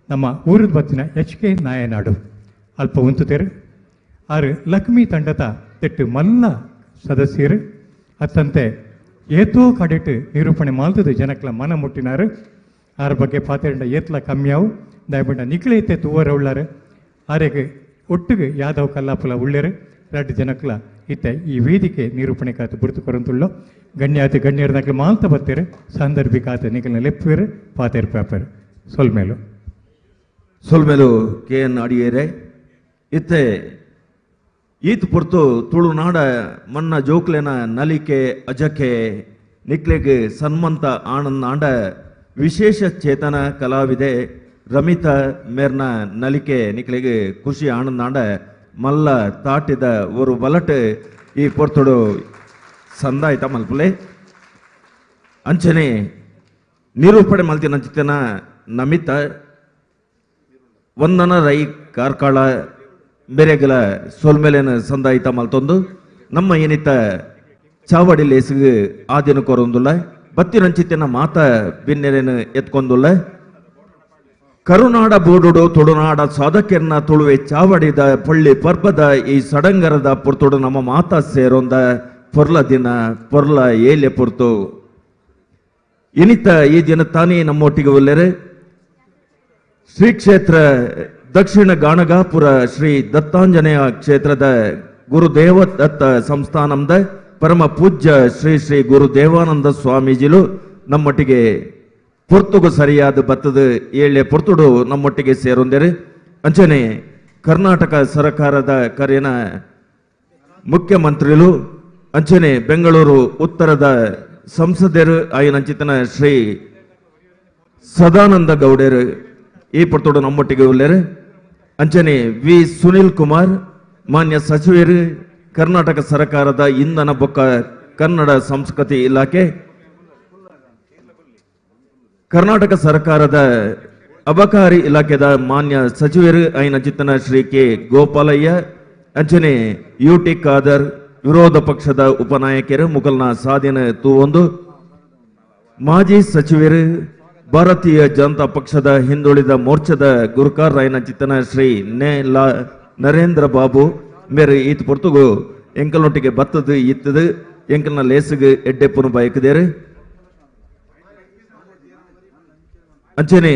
A: ನಮ್ಮ ಊರದ ಬತ್ತಿನ HK ನಾಯನಾಡು ಅಲ್ಪ ಉಂತುತ್ತೇರು ಆರು ಲಕ್ಷ್ಮೀ ತಂಡದ ತೆಟ್ಟು ಮಲ್ಲ ಸದಸ್ಯರು ಅತ್ತಂತೆ ಏತೋ ಕಡೆಟ್ಟು ನಿರೂಪಣೆ ಮಾಡ್ತದೆ ಜನಕ್ಲ ಮನ ಮುಟ್ಟಿನಾರು ಆರ ಬಗ್ಗೆ ಪಾತೆಂಡ ಏತ್ಲ ಕಮ್ಮಿಯಾವು ದಯಪಂಡ ನಿಖಿಲ ಇತ್ತೆ ತೂವರ ಉಳ್ಳಾರು ಆರೆಗೆ ಒಟ್ಟಿಗೆ ಯಾದವ್ ಕಲ್ಲಾಪುಲ ಉಳ್ಳೇರು ಎರಡು ಜನಕ್ಲ ಇತ್ತೆ ಈ ವೇದಿಕೆ ನಿರೂಪಣೆ ಕಾತು ಬಿಡ್ತು ಕೊರಂತುಳ್ಳೋ ಗಣ್ಯಾತಿ ಗಣ್ಯರ ನಕಲು ಮಾಲ್ತ ಬತ್ತೇರು ಸಾಂದರ್ಭಿಕಾತ ನಿಖಿಲ್ನ ಲೆಪ್ಪೇರು ಪಾತೇರು ಪೇಪರ್
R: ಸೊಲ್ಮೇಲು KN ಅಡಿಯೇರೆ ಇತ್ತೆ ಈತ್ ಪುರ್ತು ತುಳುನಾಡ ಮನ್ನ ಜೋಕ್ಲೆನ ನಲಿಕೆ ಅಜಕೆ ನಿಕ್ಲೆಗೆ ಸನ್ಮಂತ ಆನಂದ್ ಆಂಡ ವಿಶೇಷ ಚೇತನ ಕಲಾವಿದೆ ರಮಿತಾ ಮೇರ್ನ ನಲಿಕೆ ನಿಕ್ಲೆಗೆ ಖುಷಿ ಆನಂದ್ ಆಂಡ ಮಲ್ಲ ತಾಟಿದ ಒಂದು ಬಲಟ್ ಈ ಪೊರ್ತುಡು ಸಂದ ಆಯ್ತಾ ಮಲ್ಪಲೆ ಅಂಚನೆ ನಿರೂಪಣೆ ಮಲ್ತಿನ ಚಿತ್ತನ ನಮಿತ ಒಂದನ ರೈ ಕಾರ್ಕಾಳ ಬೇರೆಗಲ ಸೋಲ್ಮೇಲೆನ ಸಂದ ಆಯ್ತಾ ಮಲ್ತೊಂದು ನಮ್ಮ ಏನಿತ್ತ ಚಾವಡಿ ಲೇಸಿಗೆ ಆದಿನ ಕೊರೊಂದುಲ್ಲ ಬತ್ತಿರಂಚಿತ್ತಿನ ಮಾತ ಬಿನ್ನೆರೇನು ಎತ್ಕೊಂದುಲ್ಲ ಕರುನಾಡ ಬೋಡುಡು ತುಳುನಾಡ ಸಾಧಕೆರ್ನ ತುಳುವೆ ಚಾವಡಿದ ಪಳ್ಳಿ ಪರ್ಬದ ಈ ಸಡಂಗರದ ಪುರ್ತುಡು ನಮ್ಮ ಮಾತ ಸೇರೊಂದ ಪೊರ್ಲ ದಿನ ಪೊರ್ಲ ಏಲೆ ಪುರ್ತು ಇನಿತ ಈ ದಿನ ತಾನೇ ನಮ್ಮೊಟ್ಟಿಗೆ ಒಲ್ಲೆರೆ ಶ್ರೀ ಕ್ಷೇತ್ರ ದಕ್ಷಿಣ ಗಾಣಗಾಪುರ ಶ್ರೀ ದತ್ತಾಂಜನೇಯ ಕ್ಷೇತ್ರದ ಗುರುದೇವ ದತ್ತ ಸಂಸ್ಥಾನದ ಪರಮ ಪೂಜ್ಯ ಶ್ರೀ ಶ್ರೀ ಗುರುದೇವಾನಂದ ಸ್ವಾಮೀಜಿಲು ನಮ್ಮೊಟ್ಟಿಗೆ ಪೊರ್ತುಗು ಸರಿಯಾದ ಬತ್ತದ ಏಳೆ ಪೊರ್ತುಡು ನಮ್ಮೊಟ್ಟಿಗೆ ಸೇರೊಂದರೆ ಅಂಚನೆ ಕರ್ನಾಟಕ ಸರ್ಕಾರದ ಕರೆನ ಮುಖ್ಯಮಂತ್ರಿಗಳು ಅಂಚನೆ ಬೆಂಗಳೂರು ಉತ್ತರದ ಸಂಸದರು ಆಯ್ನಂಚಿತನ ಶ್ರೀ ಸದಾನಂದ ಗೌಡರು ಈ ಪೊರ್ತುಡು ನಮ್ಮೊಟ್ಟಿಗೆ ಉಳ್ಳರು ಅಂಚನೆ ವಿ ಸುನಿಲ್ ಕುಮಾರ್ ಮಾನ್ಯ ಸಚಿವರು ಕರ್ನಾಟಕ ಸರ್ಕಾರದ ಇಂಧನ ಬೊಕ್ಕ ಕನ್ನಡ ಸಂಸ್ಕೃತಿ ಇಲಾಖೆ ಕರ್ನಾಟಕ ಸರ್ಕಾರದ ಅಬಕಾರಿ ಇಲಾಖೆದ ಮಾನ್ಯ ಸಚಿವರು ಐನಚಿತ್ತನ ಶ್ರೀ ಕೆ ಗೋಪಾಲಯ್ಯ ಅಂಚನೆ ಯುಟಿ ಖಾದರ್ ವಿರೋಧ ಪಕ್ಷದ ಉಪನಾಯಕರು ಮುಗಲ್ನ ಸಾಧನೆ ತೂವೊಂದು ಮಾಜಿ ಸಚಿವರು ಭಾರತೀಯ ಜನತಾ ಪಕ್ಷದ ಹಿಂದುಳಿದ ಮೋರ್ಚಾದ ಗುರುಕಾರ್ ಐನಚಿತ್ತನ ಶ್ರೀ ನರೇಂದ್ರ ಬಾಬು ಮೇರೆ ಈತ್ ಪೊರ್ತುಗು ಎಂಕಲ್ನೊಟ್ಟಿಗೆ ಬತ್ತದು ಇತ್ತದು ಎಂಕಲ್ನ ಲೇಸಿಗೆ ಎಡ್ಡೆಪ್ಪನು ಬಯಕದೇರು ಅಂಚನೆ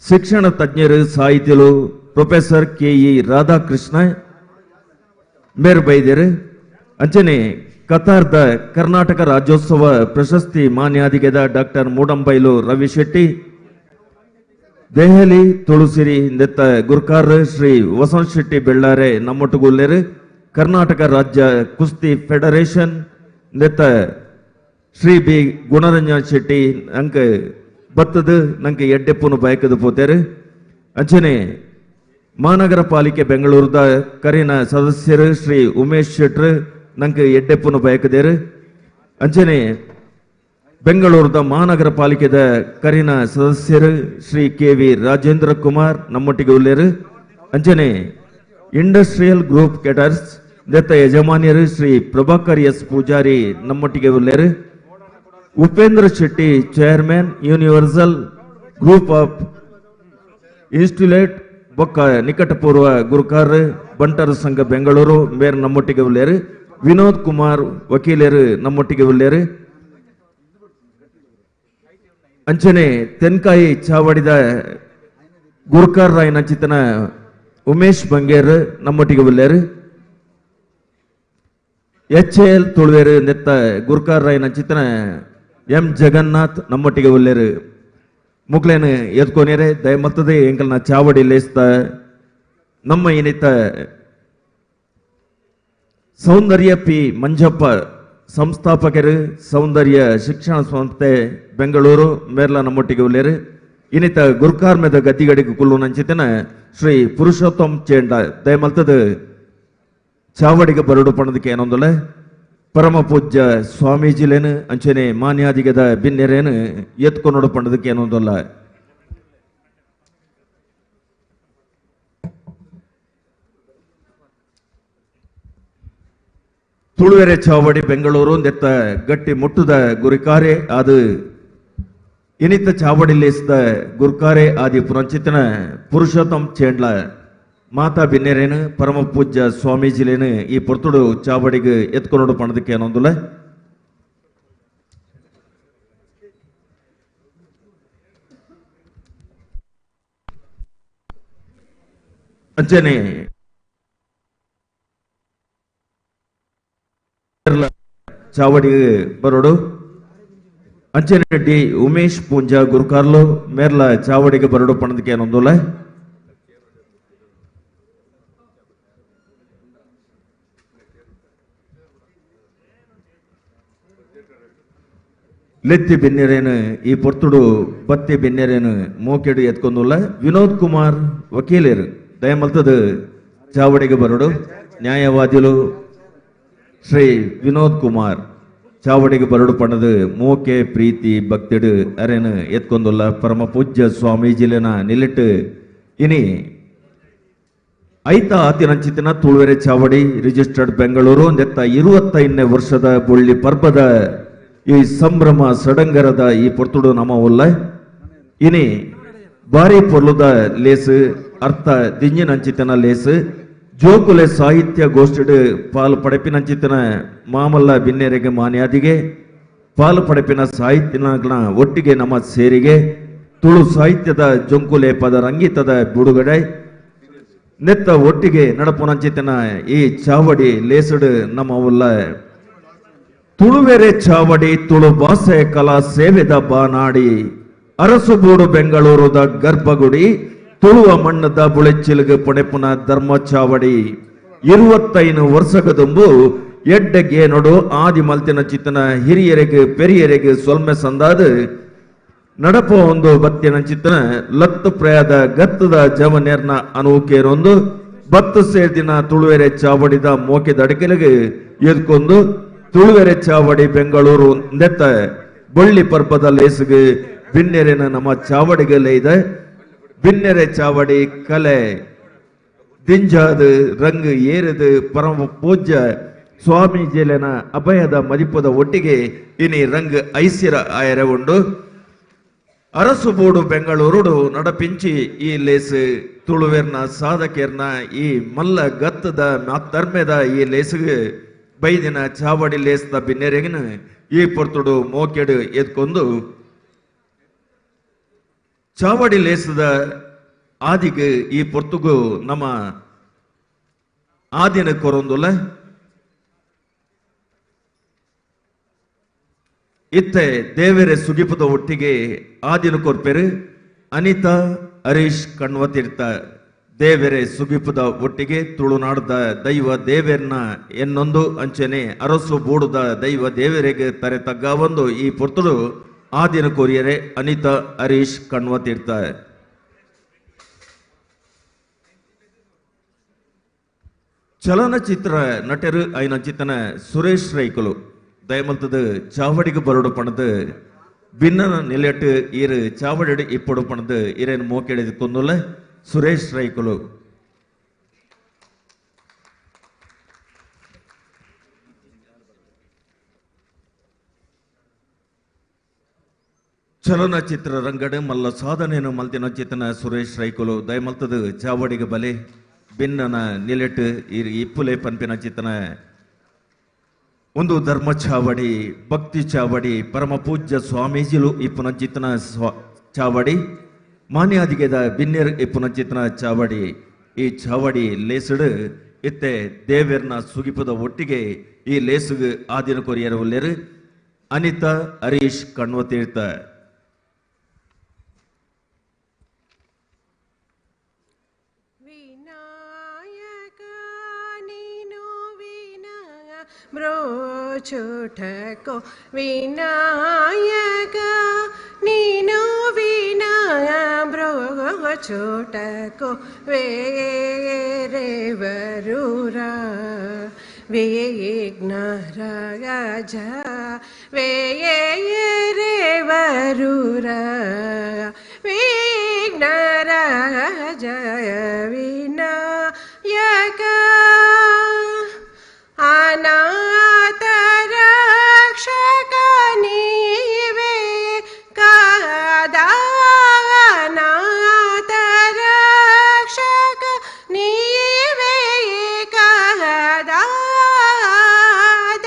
R: ಶಿಕ್ಷಣ ತಜ್ಞರು ಸಾಹಿತ್ಯಲು ಪ್ರೊಫೆಸರ್ ಕೆ.ಇ. ರಾಧಾಕೃಷ್ಣ ಮೇರ್ ಬೈದೇರು ಅಂಚನೆ ಕತಾರ್ದ ಕರ್ನಾಟಕ ರಾಜ್ಯೋತ್ಸವ ಪ್ರಶಸ್ತಿ ಮಾನ್ಯಾಧಿಗೆದ ಡಾಕ್ಟರ್ ಮೂಡಂಬೈಲು ರವಿ ಶೆಟ್ಟಿ ದೆಹಲಿ ತುಳುಸಿರಿ ನೆತ್ತ ಗುರ್ಕಾರ್ ಶ್ರೀ ವಸಂತ್ ಶೆಟ್ಟಿ ಬೆಳ್ಳಾರೆ ನಮ್ಮೊಟ್ಟುಗುಲ್ಲೇರು ಕರ್ನಾಟಕ ರಾಜ್ಯ ಕುಸ್ತಿ ಫೆಡರೇಷನ್ ನೆತ್ತ ಶ್ರೀ ಬಿ ಗುಣರಂಜನ್ ಶೆಟ್ಟಿ ಅಂಕ ಬತ್ತದು ನಂಗೆ ಎಡ್ಡೆಪ್ಪನು ಬಯಕದು ಪೋತೇರು ಅಂಚನೆ ಮಹಾನಗರ ಪಾಲಿಕೆ ಬೆಂಗಳೂರದ ಕರಿನ ಸದಸ್ಯರು ಶ್ರೀ ಉಮೇಶ್ ಶೆಟ್ರು ನಂಗೆ ಎಡ್ಡೆಪ್ಪನು ಬಯಕದೇರು ಅಂಚನೆ ಬೆಂಗಳೂರದ ಮಹಾನಗರ ಪಾಲಿಕೆದ ಕರಿನ ಸದಸ್ಯರು ಶ್ರೀ ಕೆ.ವಿ. ರಾಜೇಂದ್ರ ಕುಮಾರ್ ನಮ್ಮೊಟ್ಟಿಗೆ ಉಳ್ಳೇರು ಅಂಚನೆ ಇಂಡಸ್ಟ್ರಿಯಲ್ ಗ್ರೂಪ್ ಕೆಟರ್ಸ್ ನೆತ್ತ ಯಜಮಾನಿಯರು ಶ್ರೀ ಪ್ರಭಾಕರ್ ಎಸ್ ಪೂಜಾರಿ ನಮ್ಮೊಟ್ಟಿಗೆ ಉಳ್ಳೇರು Upendra Shetty chairman universal group of institute ಬೊಕ್ಕ ನಿಕಟಪೂರ್ವ ಗುರುಕಾರ್ ಬಂಟರ ಸಂಘ ಬೆಂಗಳೂರು ಮೇರ್ ನಮ್ಮೊಟ್ಟಿಗೆ ಉಳ್ಳೇರು ವಿನೋದ್ ಕುಮಾರ್ ವಕೀಲರು ನಮ್ಮೊಟ್ಟಿಗೆ ಉಳ್ಳೇರು ಅಂಚನೆ ತೆನ್ಕಾಯಿ ಚಾವಡಿದ ಗುರುಕಾರ್ ರಾಯ್ ನಚಿತನ ಉಮೇಶ್ ಬಂಗೇರ್ ನಮ್ಮೊಟ್ಟಿಗೆ ಉಳ್ಳೇರು ಎಚ್.ಎಲ್. ತುಳುವೇರು ನೆತ್ತ ಗುರುಕಾರ್ ರಾಯ್ ನಚಿತನ ಎಂ ಜಗನ್ನಾಥ್ ನಮ್ಮೊಟ್ಟಿಗೆ ಉಳ್ಳೇರು ಮುಕ್ಲೇನು ಎತ್ಕೊನೇರೆ ದಯಮತ್ತದೆ ಎಂಕಲ್ನ ಚಾವಡಿ ಲೇಸ್ತ ನಮ್ಮ ಏನಿತ್ತ ಸೌಂದರ್ಯ ಪಿ ಮಂಜಪ್ಪ ಸಂಸ್ಥಾಪಕರು ಸೌಂದರ್ಯ ಶಿಕ್ಷಣ ಸಂಸ್ಥೆ ಬೆಂಗಳೂರು ಮೇರ್ಲ ನಮ್ಮೊಟ್ಟಿಗೆ ಉಳ್ಳೇರು ಇನ್ನಿತ ಗುರುಕಾರ್ಮೆದ ಗದ್ದಿಗಡಿಗೆ ಕುಲ್ಲು ನಂಚಿತನ ಶ್ರೀ ಪುರುಷೋತ್ತಮ್ ಚೇಂಡ ದಯಮಲ್ತದ ಚಾವಡಿಗೆ ಬರಡು ಪಣದಕ್ಕೆ ಏನೊಂದಲ್ಲ ಪರಮ ಪೂಜ್ಯ ಸ್ವಾಮೀಜಿಲೇನು ಅಂಚನೆ ಮಾನ್ಯಾದಿಗದ ಬಿನ್ನೆರೇನು ಎತ್ಕೊಂಡು ಪಣದಕ್ಕೆ ಏನೊಂದಲ್ಲ ತುಳುವೆರೆ ಚಾವಡಿ ಬೆಂಗಳೂರು ನೆತ್ತ ಗಟ್ಟಿ ಮುಟ್ಟುದ ಗುರಿಕಾರೆ ಅದು ಇನಿತ ಚಾವಡಿ ಲೇಸಿದ ಗುರುಕಾರೆ ಆದಿ ಪುರಂಚಿತನ ಪುರುಷೋತ್ತಮ್ ಚೇಂಡ್ಲ ಮಾತಾ ಬಿನ್ನೆರೇನು ಪರಮ ಪೂಜ್ಯ ಸ್ವಾಮೀಜಿಲೇನು ಈ ಪೊರ್ತುಡು ಚಾವಡಿಗೆ ಎತ್ಕೊಂಡು ಪಣದಕ್ಕೆ ಅನ್ನೊಂದುಲ್ಲ ಅಂಚನೆ ಚಾವಡಿಗೆ ಬರೋಡು ಅಂಚನೆ ಡಿ ಉಮೇಶ್ ಪೂಂಜಾ ಗುರುಕಾರ್ಲು ಮೇರ್ಲ ಚಾವಡಿಗೆ ಬರಡು ಪಣದಕ್ಕೆ ಅನ್ನೊಂದುಲ್ಲ ಲೆತ್ತಿ ಬೆನ್ನೆರೇನು ಈ ಪೊರ್ತುಡು ಬತ್ತಿ ಬೆನ್ನೆರೇನು ಮೋಕೆಡು ಎತ್ಕೊಂದುಲ್ಲ ವಿನೋದ್ ಕುಮಾರ್ ವಕೀಲರು ದಯಮಲ್ತದ ಚಾವಡಿಗೆ ಬರಡು ನ್ಯಾಯವಾದಿಲು ಶ್ರೀ ವಿನೋದ್ ಕುಮಾರ್ ಚಾವಡಿಗೆ ಬರಡು ಪಣದು ಮೋಕೆ ಪ್ರೀತಿ ಭಕ್ತಿಡು ಅರೆನು ಎತ್ಕೊಂದುಲ್ಲ ಪರಮ ಪೂಜ್ಯ ಸ್ವಾಮೀಜಿಲಿನ ನಿಲ್ಲಿಟ್ಟು ಇನಿ ಐತ ಆತಿನಂಚಿತಿನ ತುಳುವೆರೆ ಚಾವಡಿ ರಿಜಿಸ್ಟರ್ಡ್ ಬೆಂಗಳೂರು ಒಂದೆತ್ತ 25ನೇ ವರ್ಷದ ಬುಳ್ಳಿ ಪರ್ಬದ ಈ ಸಂಭ್ರಮ ಸಡಂಗರದ ಈ ಪೊರ್ತುಡು ನಮ್ಮ ಉಲ್ಲ ಇನಿ ಬಾರಿ ಪೊರ್ಲುದ ಲೇಸು ಅರ್ಥ ದಿಂಜಿನಂಚಿತನ ಲೇಸು ಜೋಕುಲೆ ಸಾಹಿತ್ಯ ಗೋಷ್ಠಿಡು ಪಾಲು ಪಡೆಪಿನಂಚಿತನ ಮಾಮಲ್ಲ ಬಿನ್ನೆರೆಗೆ ಮಾನ್ಯಾದಿಗೆ ಪಾಲು ಪಡೆಪಿನ ಸಾಹಿತ್ಯಗಳ ಒಟ್ಟಿಗೆ ನಮ್ಮ ಸೇರಿಗೆ ತುಳು ಸಾಹಿತ್ಯದ ಜೊಂಕುಲೆ ಪದ ರಂಗಿತದ ಬಿಡುಗಡೆ ನೆತ್ತ ಒಟ್ಟಿಗೆ ನಡಪುನಂಚಿತನ ಈ ಚಾವಡಿ ಲೇಸುಡು ನಮ್ಮ ಉಲ್ಲ ತುಳುವೆರೆ ಚಾವಡಿ ತುಳು ಭಾಷೆ ಕಲಾ ಸೇವೆದ ಬಾನಾಡಿ ಅರಸುಗೂಡು ಬೆಂಗಳೂರುದ ಗರ್ಭಗುಡಿ ತುಳುವ ಮಣ್ಣದ ಬುಳೆಚ್ಚಿಲುಗು ಪೊಣೆಪುನ ಧರ್ಮ ಚಾವಡಿ 25 ವರ್ಷಗದುಂಬು ಎಡ್ಡೆಗೆ ನೊಡು ಆದಿ ಮಲ್ತಿನ ಚಿತ್ತನ ಹಿರಿಯರಿಗೆ ಪೆರಿಯರಿಗೆ ಸೊಲ್ಮೆ ಸಂದಾದ ನಡಪ ಒಂದು ಬತ್ತಿನ ಚಿತ್ತನ ಲತ್ತು ಪ್ರಯಾದ ಗತ್ತದ ಜವನೇರ್ನ ಅನೂಕೇನೊಂದು ಬತ್ತು ಸೇರ್ದಿನ ತುಳುವೆರೆ ಚಾವಡಿದ ಮೋಕೆ ದಡಕೆಲಿಗೆ ಎದ್ಕೊಂಡು ತುಳುವೆರೆ ಚಾವಡಿ ಬೆಂಗಳೂರು ನೆತ್ತ ಬಳ್ಳಿ ಪರ್ಪದ ಲೇಸಿಗೆ ಬಿನ್ನೆರೆನ ನಮ್ಮ ಚಾವಡಿಗೆ ಲೈದ ಬಿನ್ನೆರೆ ಚಾವಡಿ ಕಲೆ ದಿಂಜಾದು ರಂಗ್ ಏರಿದು ಪರಮ ಪೂಜ್ಯ ಸ್ವಾಮೀಜಿಯಲಿನ ಅಭಯದ ಮದಿಪದ ಒಟ್ಟಿಗೆ ಇನಿ ರಂಗ್ ಐಸಿರ ಆಯರೆ ಉಂಡು ಅರಸುಬೂಡು ಬೆಂಗಳೂರುಡು ನಡಪಿಂಚಿ ಈ ಲೇಸು ತುಳುವೆರ್ನ ಸಾಧಕೇರ್ನ ಈ ಮಲ್ಲ ಗತ್ತದ ಮಾತರ್ಮೆದ ಈ ಲೇಸಿಗೆ ಬೈದಿನ ಚಾವಡಿ ಲೇಸ್ದ ಬಿನ್ನೆರೆಗಿನ ಈ ಪೊರ್ತುಡು ಮೋಕೆಡು ಎದ್ಕೊಂಡು ಚಾವಡಿ ಲೇಸದ ಆದಿಗೆ ಈ ಪೊರ್ತುಗು ನಮ್ಮ ಆದಿನ ಕೊರೊಂದುಲ್ಲ ಇತ್ತೆ ದೇವರೆ ಸುಗಿಪದ ಒಟ್ಟಿಗೆ ಆದಿನ ಕೊರ್ಪೆರು ಅನಿತಾ ಹರೀಶ್ ಕಣ್ವತೀರ್ಥ ದೇವರೆ ಸುಗಿಪದ ಒಟ್ಟಿಗೆ ತುಳುನಾಡದ ದೈವ ದೇವೆರ್ನ ಎನ್ನೊಂದು ಅಂಚನೆ ಅರಸು ಬೂಡುದ ದೈವ ದೇವರಿಗೆ ತರೆ ತಗ್ಗ ಒಂದು ಈ ಪೊರ್ತುಡು ಆದಿನ ಕೊರಿಯರೆ ಅನಿತಾ ಹರೀಶ್ ಕಣ್ವತೀರ್ಥ ಚಲನಚಿತ್ರ ನಟರು ಐನಂಚಿತನ ಸುರೇಶ್ ರೈಕುಲು ದಯಮಲ್ತದ ಚಾವಡಿಗೆ ಬರಡು ಪಣದು ಭಿನ್ನ ನಿಲೆಟ್ಟು ಇರು ಚಾವಡಿ ಇಪ್ಪಡು ಪಣದು ಇರೇನು ಮೋಕೆಡಿದು ಕೊಂದುಲ್ಲ ಸುರೇಶ್ ರೈಕುಲು ಚಲನಚಿತ್ರ ರಂಗಡೆ ಮಲ್ಲ ಸಾಧನೆಯನ್ನು ಮಲ್ತಿನ ಚಿತ್ತನ ಸುರೇಶ್ ರೈಕುಲು ದಯಮಲ್ತದ ಚಾವಡಿಗೆ ಬಲೆ ಭಿನ್ನನ ನಿಲೆಟ್ಟು ಇಪ್ಪುಲೆ ಪಂಪಿನ ಚಿತ್ತನ ಒಂದು ಧರ್ಮ ಚಾವಡಿ ಭಕ್ತಿ ಚಾವಡಿ ಪರಮ ಪೂಜ್ಯ ಸ್ವಾಮೀಜಿಲು ಇಪ್ಪುನ ಚಿತ್ತನ ಚಾವಡಿ ಮಾನ್ಯಾದಿಗೆದ ಬಿನ್ನೆರ್ ಇಪ್ಪುನ ಚಿತ್ತನ ಚಾವಡಿ ಈ ಚಾವಡಿ ಲೇಸುಡು ಇತ್ತೆ ದೇವೇರ್ನ ಸುಗಿಪದ ಒಟ್ಟಿಗೆ ಈ ಲೇಸುಗು ಆದಿನ ಕೊರಿಯರ ಉಲ್ಲೇರು ಅನಿತಾ ಹರೀಶ್ ಕಣ್ವತೀರ್ಥ
O: ಬ್ರೋಚುಟಕೋ ವಿನಾಯಕ ನೀನು ವಿನಾಯ ಬ್ರೋಚುಟಕೋ ವೇರೆವರೂರ ವಿಘ್ನರಾಜ ವೇರೆವರೂರ ವಿಘ್ನರಾಜ ವಿನಾಯಕ ಅನಾಥ ರಕ್ಷಕ ನೀವೇ ಕಾದ ಅನಾಥ ರಕ್ಷಕ ನೀವೇ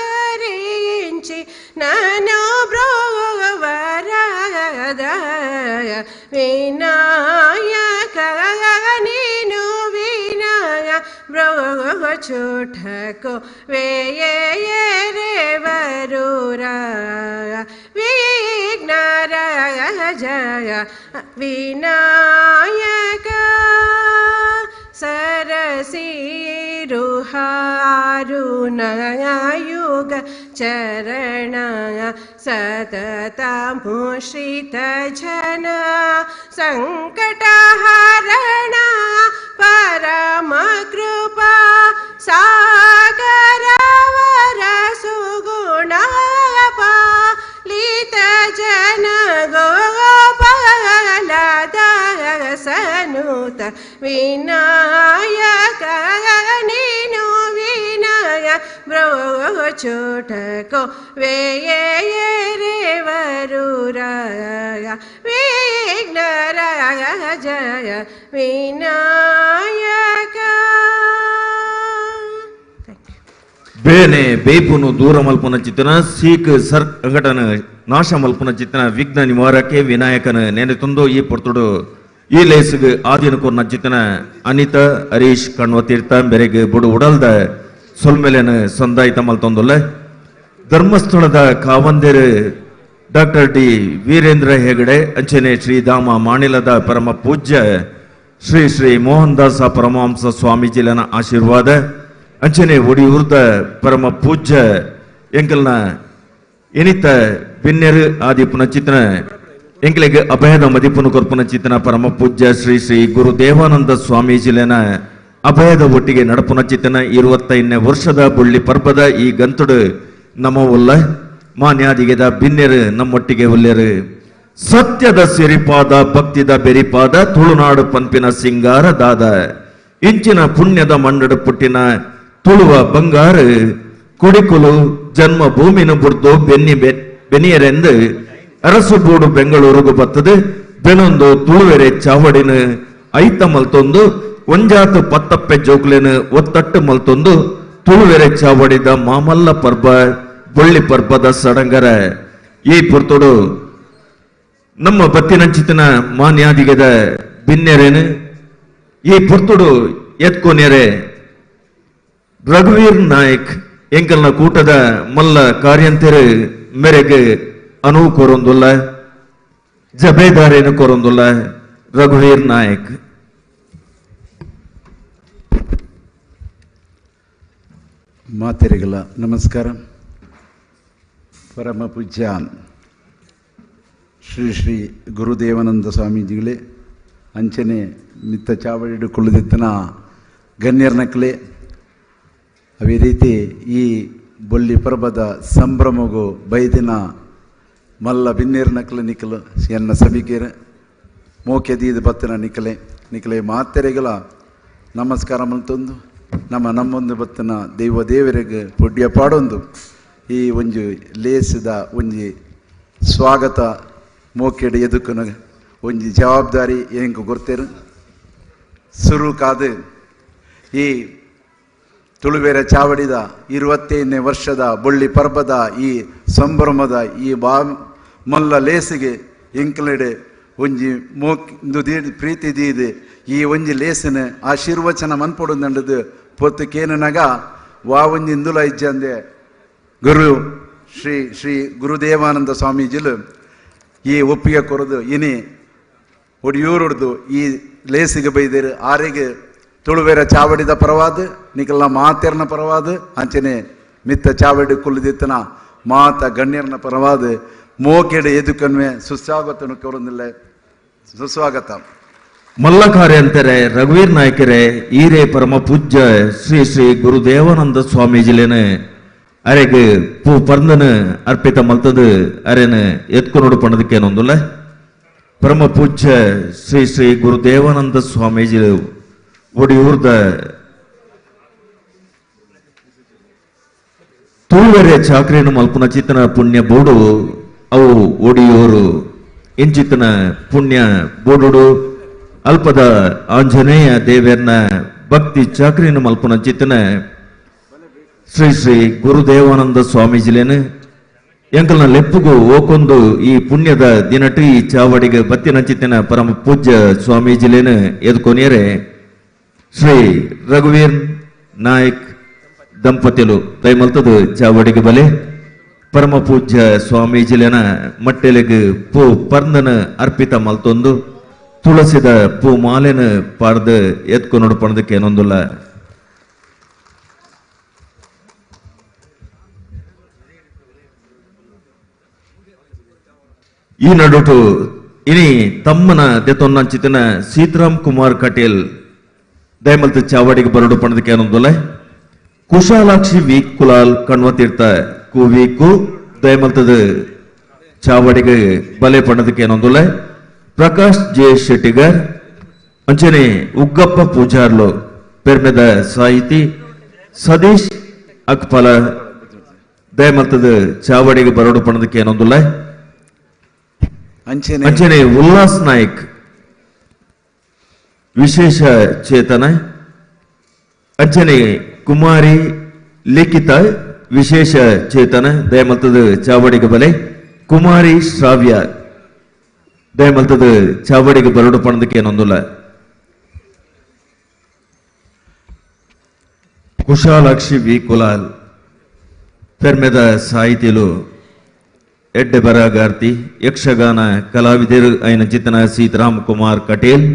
O: ಕಾದಾದರಿಂಚಿ ನಾನು ಬ್ರೋವರದ ವಿನಾಯಕ ನೀನು ವಿನಾಯ ಬ್ರೋಚುಟಕೋ ವೇರೆವರೂರ ವಿಘ್ನರಾಜ ವಿನಾಯಕ ಸರಸಿರುಹಾರುಣಯುಗ ಚರಣ ಸತತ ಮುಶ್ರಿತ ಜನ ಸಂಕಟಹರಣ ಪರಮ ಕೃಪಾ ಸಾಗರವರ ಸುಗುಣ ಅಚ್ಯುತ ವಿನಾಯಕ ನೀನು ವಿನಯ ಬ್ರೋಚೋಟಕೋ ವೇಯರೇವರುರಾಯ ವಿಘ್ನರಾಜಯ ವಿನಾಯಕ.
R: ಬೇನೆ ಬೇಪುನು ದೂರ ಮಲ್ಪುನ ಚಿತ್ತನ ಸೀಕ್ ಸಂಘಟನ ನಾಶ ಮಲ್ಪುನ ಚಿತ್ತನ ವಿಘ್ನ ನಿವಾರಕ್ಕೆ ವಿನಾಯಕನ ನೆನೆ ತಂದು ಈ ಪೊರ್ತುಡು ಈ ಲೇಸಿಗೆ ಆದಿನ ಕೊರ್ನ ಚಿತ್ತನ ಅನಿತಾ ಹರೀಶ್ ಕಣ್ವತೀರ್ಥ ಬೆರೆಗೆ ಬುಡು ಉಡಲ್ದ ಸೊಲ್ಮೆಲೆನ ಸಂದಾಯಿತ ಮಲ್ತೊಂದುಲ್ಲ ಧರ್ಮಸ್ಥಳದ ಕಾವಂದೇರು ಡಾಕ್ಟರ್ ಡಿ ವೀರೇಂದ್ರ ಹೆಗಡೆ ಅಂಚನೆ ಶ್ರೀಧಾಮ ಮಾಣಿಲದ ಪರಮ ಪೂಜ್ಯ ಶ್ರೀ ಶ್ರೀ ಮೋಹನ್ ದಾಸ ಪರಮಹಂಸ ಸ್ವಾಮೀಜಿಲನ ಆಶೀರ್ವಾದ ಅಂಚನೆ ಒಡಿಯೂರ್ದ ಪರಮ ಪೂಜ್ಯ ಎಂಕಲ್ನ ಎನಿತ ಬಿನ್ನೆರು ಆದಿಪುನ ಚಿತ್ತನ ಎಂಕಲಿಗೆ ಅಭಯದ ಮದಿಪುನ ಕೊರ್ಪುನ ಚಿತ್ತನ ಪರಮ ಪೂಜ್ಯ ಶ್ರೀ ಶ್ರೀ ಗುರು ದೇವಾನಂದ ಸ್ವಾಮೀಜಿಲೆನ ಅಭಯದ ಒಟ್ಟಿಗೆ ನಡಪುನ ಚಿತ್ತನ 25ನೇ ವರ್ಷದ ಬುಳ್ಳಿ ಪರ್ಬದ ಈ ಗಂತುಡು ನಮವುಲ್ಲ ಮಾನ್ಯಾದಿಗೆದ ಬಿನ್ನೆರು ನಮ್ಮೊಟ್ಟಿಗೆ ಉಲ್ಲೆರು ಸತ್ಯದ ಸಿರಿಪಾದ ಭಕ್ತಿದ ಬೆರಿಪಾದ ತುಳುನಾಡು ಪಂಪಿನ ಸಿಂಗಾರ ದಾದ ಇಂಚಿನ ಪುಣ್ಯದ ಮಣ್ಣಡು ಪುಟ್ಟಿನ ತುಳುವ ಬಂಗಾರ ಕುಡಿಕುಲು ಜನ್ಮ ಭೂಮಿನ ಬುಡ್ದು ಬೆನಿಯರೆಂದು ಅರಸುಗೂಡು ಬೆಂಗಳೂರಿಗೂ ಬತ್ತದು ಬೆನೊಂದು ತುಳುವೆರೆ ಚಾವಡಿನ ಐತ ಮಲ್ತೊಂದು ಒಂಜಾತು ಪತ್ತಪ್ಪೆ ಜೋಕ್ಲೆನ ಒತ್ತಟ್ಟು ಮಲ್ತೊಂದು ತುಳುವೆರೆ ಚಾವಡಿದ ಮಾಮಲ್ಲ ಪರ್ಬ ಬೊಳ್ಳಿ ಪರ್ಬದ ಸಡಂಗರ ಈ ಪುರ್ತುಡು ನಮ್ಮ ಬತ್ತಿನಂಚಿತನ ಮಾನ್ಯಾದಿಗೆದ ಬಿನ್ನೆರೇನು ಈ ಪುರ್ತುಡು ಎತ್ಕೊನೆರೆ ರಘುವೀರ್ ನಾಯಕ್ ಎಂಕಲ್ನ ಕೂಟದ ಮಲ್ಲ ಕಾರ್ಯಂತೆರು ಮೇರೆಗೆ ಅನುವು ಕೋರೊಂದುಲ್ಲ ಜಬೇದಾರೇನು ಕೋರೊಂದುಲ್ಲ ರಘುವೀರ್ ನಾಯಕ್.
I: ಮಾತೆರೆಗಳ ನಮಸ್ಕಾರ. ಪರಮ ಪೂಜ್ಯ ಶ್ರೀ ಶ್ರೀ ಗುರುದೇವಾನಂದ ಸ್ವಾಮೀಜಿಗಳೇ ಅಂಚನೆ ಮಿತ್ತ ಚಾವಡಿ ಕುಳಿದಿತ್ತನ ಗಣ್ಯರ್ನಕ್ಲೆ ಅವೇ ರೀತಿ ಈ ಬೊಳ್ಳಿ ಪರ್ಬದ ಸಂಭ್ರಮಗು ಬೈದಿನ ಮಲ್ಲ ಬಿನ್ನೇರ್ನಕ್ಲೆ ನಿಕಲು ಎನ್ನ ಸಭಿಕೆರ ಮೋಕೆದೀದ ಬತ್ತನ ನಿಕಲೆ ಮಾತೆರೆಗಳ ನಮಸ್ಕಾರ ಮಲ್ತೊಂದು ನಮ್ಮೊಂದು ಬತ್ತನ ದೇವರಿಗೆ ಪುಡ್ಯ ಪಾಡೊಂದು ಈ ಒಂಜು ಲೇಸಿದ ಒಂಜಿ ಸ್ವಾಗತ ಮೋಕೆಡೆ ಎದುಕುನ ಒಂಜಿ ಜವಾಬ್ದಾರಿ ಏನಕ್ಕೆ ಗೊತ್ತೇರು ಸುರು ಕಾದು ಈ ತುಳುವೆರೆ ಚಾವಡಿದ 25ನೇ ವರ್ಷದ ಬೊಳ್ಳಿ ಪರ್ಬದ ಈ ಸಂಭ್ರಮದ ಈ ಮಲ್ಲ ಲೇಸಿಗೆ ಎಂಕಲೆಡೆ ಒಂಜಿ ಮೋಕಿಂದು ಪ್ರೀತಿ ದೀದು ಈ ಒಂಜಿ ಲೇಸಿನ ಆಶೀರ್ವಚನ ಮನ್ಪೊಡುಂದು ಪೊತ್ತುಕೇನಗ ವಾ ಒಂಜಿ ಇಂದುಲ ಇಜ್ಜಂದೆ ಗುರು ಶ್ರೀ ಶ್ರೀ ಗುರುದೇವಾನಂದ ಸ್ವಾಮೀಜಿಲು ಈ ಒಪ್ಪಿಗೆ ಕೊರದು ಇನಿ ಒಡಿಯೂರುಡ್ದು ಈ ಲೇಸಿಗೆ ಬೈದೇರು ಆರೆಗೆ ತುಳುವೆರ ಚಾವಡಿದ ಪರವಾದ ನಿಕಲ್ನ ಮಾತೆರ್ನ ಪರವಾದ ಅಂಚನೆ ಮಿತ್ತ ಚಾವಡಿ ಕುಲ್ಲಿದಿತ್ತನ ಮಾತ ಗಣ್ಯರ್ನ ಪರವಾದ ಮೋಕೆಡೆ ಎದುಕನ್ವೆ ಸುಸ್ವಾಗತನು ಕೊರೊಂದಿಲ್ಲ ಸುಸ್ವಾಗತ.
R: ಮಲ್ಲ ಕಾರ್ಯಂತರೆ ರಘುವೀರ್ ನಾಯ್ಕರೆ ಈರೇ ಪರಮ ಪೂಜ್ಯ ಶ್ರೀ ಶ್ರೀ ಗುರುದೇವಾನಂದ ಸ್ವಾಮೀಜಿಲೇನೆ ಅರೆಗೆ ಪೂ ಪರ್ಂದನು ಅರ್ಪಿತ ಮಲ್ತದು ಅರೆನು ಎತ್ಕೊಂಡು ಪಣದಕ್ಕೇನೊಂದುಲ್ಲ ಪರಮ ಪೂಜ್ಯ ಶ್ರೀ ಶ್ರೀ ಗುರುದೇವಾನಂದ ಸ್ವಾಮೀಜಿ ಒಡಿಯೂರ್ದ ತುಳುವೆರೆ ಚಾಕ್ರಿಯನ್ನು ಮಲ್ಪುನ ಚಿತ್ತನ ಪುಣ್ಯ ಬೋಡು ಅವು ಒಡಿಯೂರು ಇಂಚಿತ್ತನ ಪುಣ್ಯ ಬೋಡುಡು ಅಲ್ಪದ ಆಂಜನೇಯ ದೇವೇರ್ನ ಭಕ್ತಿ ಚಾಕ್ರಿಯನ್ನು ಮಲ್ಪುನ ಚಿತ್ತನ ಶ್ರೀ ಶ್ರೀ ಗುರುದೇವಾನಂದ ಸ್ವಾಮೀಜಿಲೇನು ಎಂಕಲ್ನ ಲೆಪ್ಪುಗು ಓಕೊಂದು ಈ ಪುಣ್ಯದ ದಿನಟಿ ಈ ಚಾವಡಿಗೆ ಬತ್ತಿನ ಚಿತ್ತಿನ ಪರಮ ಪೂಜ್ಯ ಸ್ವಾಮೀಜಿಲೇನು ಎದ್ಕೊನಿಯರೆ ಶ್ರೀ ರಘುವೀರ್ ನಾಯಕ್ ದಂಪತಿಲು ದಯಮಲ್ತದು ಚಾವಡಿಗೆ ಬಲೆ ಪರಮ ಪೂಜ್ಯ ಸ್ವಾಮೀಜಿಲೇನ ಮಟ್ಟೆಲೆಗೆ ಪೂ ಪರ್ಂದನ ಅರ್ಪಿತ ಮಲ್ತೊಂದು ತುಳಸಿದ ಪೂ ಮಾಲೆನ ಪಾರ್ದು ಎತ್ಕೊಂಡು ಪಣದಕ್ಕೆ ಏನೊಂದುಲ್ಲ. ಈ ನಡುಟು ಇನಿ ತಮ್ಮನ ದೆತೊನ್ನ ಚಿತನ ಸೀತಾರಾಮ್ ಕುಮಾರ್ ಕಟೇಲ್ ದಯಮಲ್ತ ಚಾವಡಿಗೆ ಬರಡು ಪಣದಕ್ಕೆ ಏನೊಂದುಲ್ಲ. ಕುಶಾಲಾಕ್ಷಿ ವೀಕ್ ಕುಲಾಲ್ ಕಣ್ವತೀರ್ಥ ಕುವೀಕು ದಯಮಲ್ತದ ಚಾವಡಿಗೆ ಬಲೆ ಪಣದಕ್ಕೆ ಏನೊಂದುಲ್ಲ. ಪ್ರಕಾಶ್ ಜೆ ಶೆಟ್ಟಿಗರ್ ಅಂಚನೆ ಉಗ್ಗಪ್ಪ ಪೂಜಾರ್ಲು ಪೆರ್ಮೆದ ಸಾಹಿತಿ ಸತೀಶ್ ಅಕ್ಪಲ ದಯಮಲ್ತದ ಚಾವಡಿಗೆ ಬರೋಡು ಪಣದಕ್ಕೆ ಏನೊಂದುಲ್ಲ ಅಂಚನೆ ಉಲ್ಲಾಸ್ ನಾಯ್ಕ್ ವಿಶೇಷ ಚೇತನ ಅಂಚನೆ ಕುಮಾರಿ ಲಿಖಿತ ವಿಶೇಷ ಚೇತನ ದಯಮಲ್ತದ ಚಾವಡಿಗೆ ಬಲೆ ಕುಮಾರಿ ಶ್ರಾವ್ಯ ದಯಮಲ್ತದ ಚಾವಡಿಗೆ ಬರೋಡು ಪಣದಕ್ಕೆ ಏನೊಂದುಲ್ಲ ಕುಶಾಲಾಕ್ಷಿ ವಿ ಕುಲಾಲ್ ಪೆರ್ಮೆದ ಸಾಹಿತಿಲು ಎಡ್ಡೆ ಬರಹಗಾರ್ತಿ ಯಕ್ಷಗಾನ ಕಲಾವಿದರು ಐನ ಚಿತ್ತನ ಸೀತಾರಾಮ್ ಕುಮಾರ್ ಕಟೇಲ್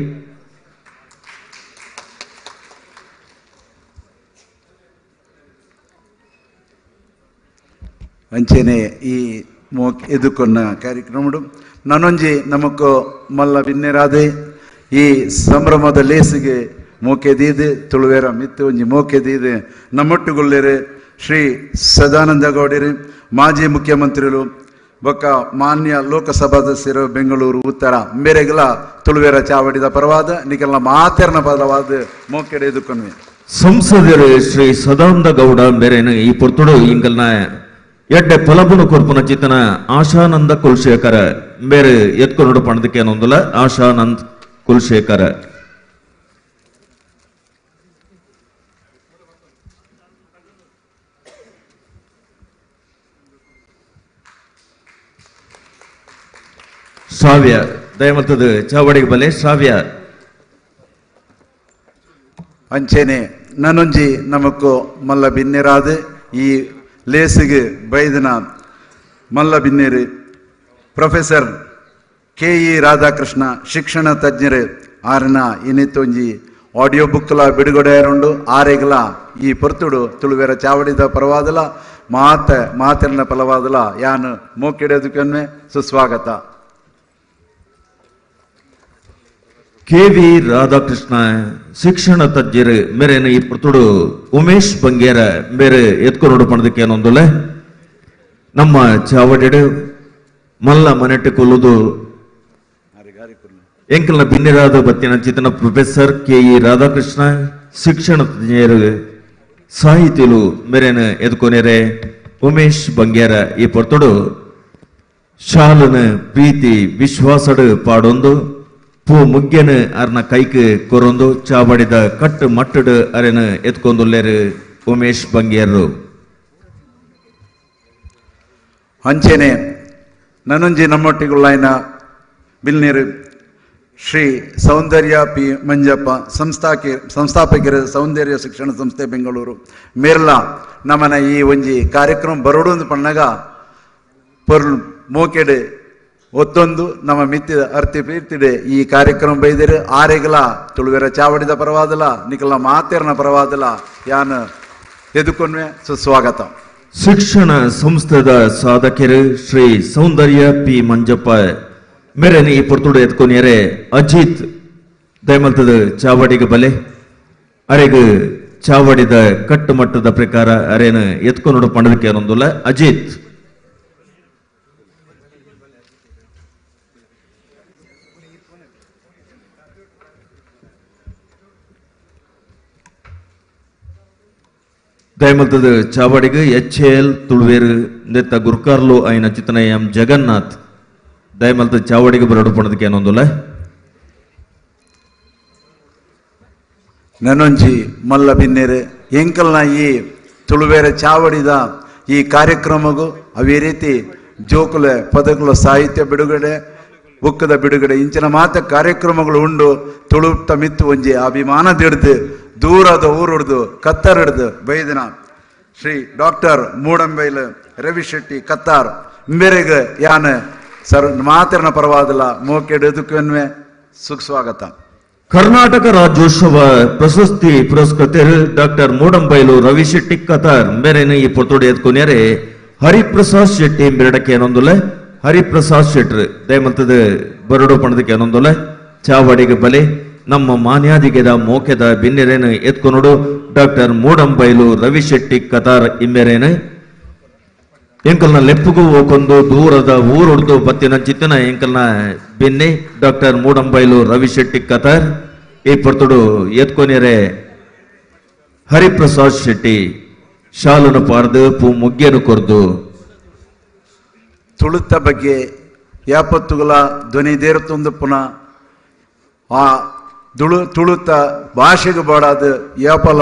I: ಅಂಚೆನೆ ಈ ಎದುಕೊನ್ನ ಕಾರ್ಯಕ್ರಮ ನನೊಂಜಿ ನಮಕ್ ಮಲ್ಲ ಬಿನ್ನೆರಾದೆ ಈ ಸಂಭ್ರಮದ ಲೇಸಿಗೆ ಮೋಕೆದೀದು ತುಳುವೇರ ಮಿತ್ತು ಒಂಜಿ ಮೋಕೆದೀದು ನಮ್ಮೊಟ್ಟುಗೊಳ್ಳೆರೆ ಶ್ರೀ ಸದಾನಂದ ಗೌಡರು ಮಾಜಿ ಮುಖ್ಯಮಂತ್ರಿಗಳು ಬೊಕ್ಕ ಮಾನ್ಯ ಲೋಕಸಭಾ ಸದಸ್ಯರು ಬೆಂಗಳೂರು ಉತ್ತರ ಮೇರೆಗಲ ತುಳುವೇರ ಚಾವಡಿದ ಪರವಾದ ನಿಕಲ್ನ ಮಾತೆರ್ನ ಪರವಾದ ಮೋಕೆಡೆ ಎದುಕೊನ್ವೆ
R: ಸಂಸದರು ಶ್ರೀ ಸದಾನಂದ ಗೌಡ ಬೇರೆನು ಈ ಪುರ್ತುಡು ಇಂಗಲ್ನ ಎಡ್ಡೆ ಪಲಬುನು ಕೊರ್ಪುನ ಚಿತ್ತನ ಆಶಾನಂದ ಕುಲಶೇಖರ ಬೇರೆ ಎತ್ಕೊಂಡು ಪಣದಕ್ಕೆ ಏನೊಂದಿಲ್ಲ ಆಶಾನಂದ್ ಕುಲಶೇಖರ ಶ್ರಾವ್ಯ ದಯಮಲ್ತದ ಚಾವಡಿಗೆ ಬಲೆ ಶ್ರಾವ್ಯ
I: ಅಂಚೆನೆ ನನೊಂಜಿ ನಮಕ್ ಮಲ್ಲ ಬಿನ್ನೆರಾದ ಈ ಲೇಸಿಗೆ ಬೈದನ ಮಲ್ಲ ಬಿನ್ನೇರು ಪ್ರೊಫೆಸರ್ KE ರಾಧಾಕೃಷ್ಣ ಶಿಕ್ಷಣ ತಜ್ಞರು ಆರನ ಇನ್ನಿತ್ತೊಂಜಿ ಆಡಿಯೋ ಬುಕ್ಲ ಬಿಡುಗಡೆಯಾರುಂಡು ಆರೆಗಲ ಈ ಪೊರ್ತುಡು ತುಳುವೇರ ಚಾವಡಿದ ಪರವಾದಲ ಮಾತೆರ್ನ ಫಲವಾದಲ ಯಾನು ಮೋಕೆಡೆದಕ್ಕೆ ಸುಸ್ವಾಗತ
R: KV ರಾಧಾಕೃಷ್ಣ ಶಿಕ್ಷಣ ತಜ್ಞರು ಮೇರೇನು ಈ ಪುರ್ತುಡು ಉಮೇಶ್ ಬಂಗೇರ ಬೇರೆ ಎತ್ಕೊಂಡು ಪಣದಕ್ಕೆ ಏನೊಂದುಲ್ಲ ನಮ್ಮ ಚಾವಡಿಡು ಮಲ್ಲ ಮನೆಟ್ಟು ಕೊಲ್ಲುದು ಎಂಕಲ್ನ ಬಿನ್ನಿರಾದ ಬತ್ತಿನ ಚಿತ್ತನ ಪ್ರೊಫೆಸರ್ KE ರಾಧಾಕೃಷ್ಣ ಶಿಕ್ಷಣ ತಜ್ಞರು ಸಾಹಿತಿಲು ಮೇರೇನು ಎದ್ಕೊನೇರೆ ಉಮೇಶ್ ಬಂಗೇರ ಈ ಪೊರ್ತುಡು ಶಾಲನ ಪ್ರೀತಿ ವಿಶ್ವಾಸಡು ಪಾಡೊಂದು ಪೂ ಮುಗ್ಗೆನು ಅರ್ನ ಕೈಕ್ ಕೊರೊಂದು ಚಾವಡಿದ ಕಟ್ಟು ಮಟ್ಟಡು ಅರೆನು ಎತ್ಕೊಂದುಲ್ಲೇರು ಉಮೇಶ್ ಬಂಗೇರು
I: ಅಂಚೆನೆ ನನೊಂಜಿ ನಮ್ಮೊಟ್ಟಿಗುಳ್ಳಾಯ್ನ ಬಿಲ್ನೀರು ಶ್ರೀ ಸೌಂದರ್ಯ ಪಿ ಮಂಜಪ್ಪ ಸಂಸ್ಥಾಪಕರ ಸೌಂದರ್ಯ ಶಿಕ್ಷಣ ಸಂಸ್ಥೆ ಬೆಂಗಳೂರು ಮೇರ್ಲ ನಮ್ಮನ ಈ ಒಂಜಿ ಕಾರ್ಯಕ್ರಮ ಬರೋಡು ಪಣ್ಣಗ ಪೊರ್ಲು ಮೋಕೆಡೆ ಒತ್ತೊಂದು ನಮ್ಮ ಮಿತ್ತಿದ ಅರ್ತಿ ಪ್ರೀತಿಡೆ ಈ ಕಾರ್ಯಕ್ರಮ ಬೈದರೆ ಆರೆಗಲ ತುಳುವೆರ ಚಾವಡಿದ ಪರವಾದಲ ನಿಕಲ ಮಾತೆರ್ನ ಪರವಾದಲ ಯಾನು ಎದುಕೊನ್ವೆ ಸುಸ್ವಾಗತ
R: ಶಿಕ್ಷಣ ಸಂಸ್ಥೆದ ಸಾಧಕರು ಶ್ರೀ ಸೌಂದರ್ಯ ಪಿ ಮಂಜಪ್ಪ ಮೇರೆನಿ ಈ ಪೊರ್ತುಡು ಎತ್ಕೊನಿಯರೆ ಅಜಿತ್ ದಯಮಲ್ತದ ಚಾವಡಿಗೆ ಬಲೆ ಅರೆಗೆ ಚಾವಡಿದ ಕಟ್ಟು ಮಟ್ಟದ ಪ್ರಕಾರ ಅರೇನು ಎತ್ಕೊಂಡು ಪಣದಕ್ಕೆ ಅನ್ನೊಂದುಲ್ಲ ಅಜಿತ್ దయమల్తద చావడిగా HAL ತುಳುವೇರು ನೆತ್ತ ಗುರ್ಕಾರ್ಲು ಐನ ಚಿತ್ತನ ಎಂ ಜಗನ್ನಾಥ್ ದಯಮಲ್ತ ಚಾವಡಿಗೆ ಬರಡು ಪಣದಕ್ಕೆ ಏನೊಂದುಲ್ಲ
I: ನನೊಂಜಿ ಮಲ್ಲ ಬಿನ್ನೆರೆ ಎಂಕಲ್ನ ಈ ತುಳುವೇರ ಚಾವಡಿದ ಈ ಕಾರ್ಯಕ್ರಮಗೂ ಅವೇ ರೀತಿ ಜೋಕುಲ ಪದಕುಲ ಸಾಹಿತ್ಯ ಬಿಡುಗಡೆ ಬುಕ್ಕದ ಬಿಡುಗಡೆ ಇಂಚಿನ ಮಾತ ಕಾರ್ಯಕ್ರಮಗಳು ಉಂಡು ತುಳುಪ್ತ ಮಿತ್ತು ಒಂಜಿ ಅಭಿಮಾನದಿಡ್ದು ದೂರದ ಊರುಡ್ದು ಕತ್ತರಿಡ್ದು ಬೈದಿನ ಶ್ರೀ ಡಾಕ್ಟರ್ ಮೂಡಂಬೈಲ್ ರವಿಶೆಟ್ಟಿ ಕತ್ತಾರ್ ಮೇರೆಗೆ ಯಾನ ಸರ್ ಮಾತಿನ ಪರವಾದಲ್ಲ ಮೋಕೆಡುಕನ್ವೆ ಸುಸ್ವಾಗತ
R: ಕರ್ನಾಟಕ ರಾಜ್ಯೋತ್ಸವ ಪ್ರಶಸ್ತಿ ಪುರಸ್ಕೃತರು ಡಾಕ್ಟರ್ ಮೂಡಂಬೈಲು ರವಿಶೆಟ್ಟಿ ಕತಾರ್ ಮೇರೆನು ಈ ಪೊರ್ತೋಡಿ ಎತ್ಕೊನ್ಯಾರೆ ಹರಿಪ್ರಸಾದ್ ಶೆಟ್ಟಿ ಮೆರಡಕ್ಕೆ ಏನೊಂದುಲ್ಲ ಹರಿಪ್ರಸಾದ್ ಶೆಟ್ರು ದಯಮಂತದ ಬರಡು ಪಣದಕ್ಕೆ ಏನೊಂದುಲ್ಲ ಚಾವಡಿಗೆ ಬಲೆ ನಮ್ಮ ಮಾನ್ಯಾದಿಗೆದ ಮೋಕೆದ ಬಿನ್ನೆರೇನು ಎತ್ಕೊನೋಡು ಡಾಕ್ಟರ್ ಮೂಡಂಬೈಲು ರವಿಶೆಟ್ಟಿ ಕತಾರ್ ಇಮ್ಮೆರೇನು ಎಂಕಲ್ನ ಲೆಪ್ಪುಗೂ ಹೋಗೊಂದು ದೂರದ ಊರುಡ್ದು ಬತ್ತಿನ ಚಿತ್ತನ ಎಂಕಲ್ನ ಬೆನ್ನೆ ಡಾಕ್ಟರ್ ಮೂಡಂಬೈಲು ರವಿಶೆಟ್ಟಿ ಕತಾರ್ ಈ ಪೊರ್ತುಡು ಎತ್ಕೊನೇರೆ ಹರಿಪ್ರಸಾದ್ ಶೆಟ್ಟಿ ಶಾಲುನು ಪಾರ್ದು ಪೂ ಮುಗ್ಗೆನು ಕೊರ್ದು
I: ತುಳುತ ಬಗ್ಗೆ ಯಾಪತ್ತುಗಳ ಧ್ವನಿ ದೇರುತ್ತೊಂದು ಪುನಃ ಆ ತುಳುತ ಭಾಷೆಗೆ ಬಾಡಾದ ಯಾಪಲ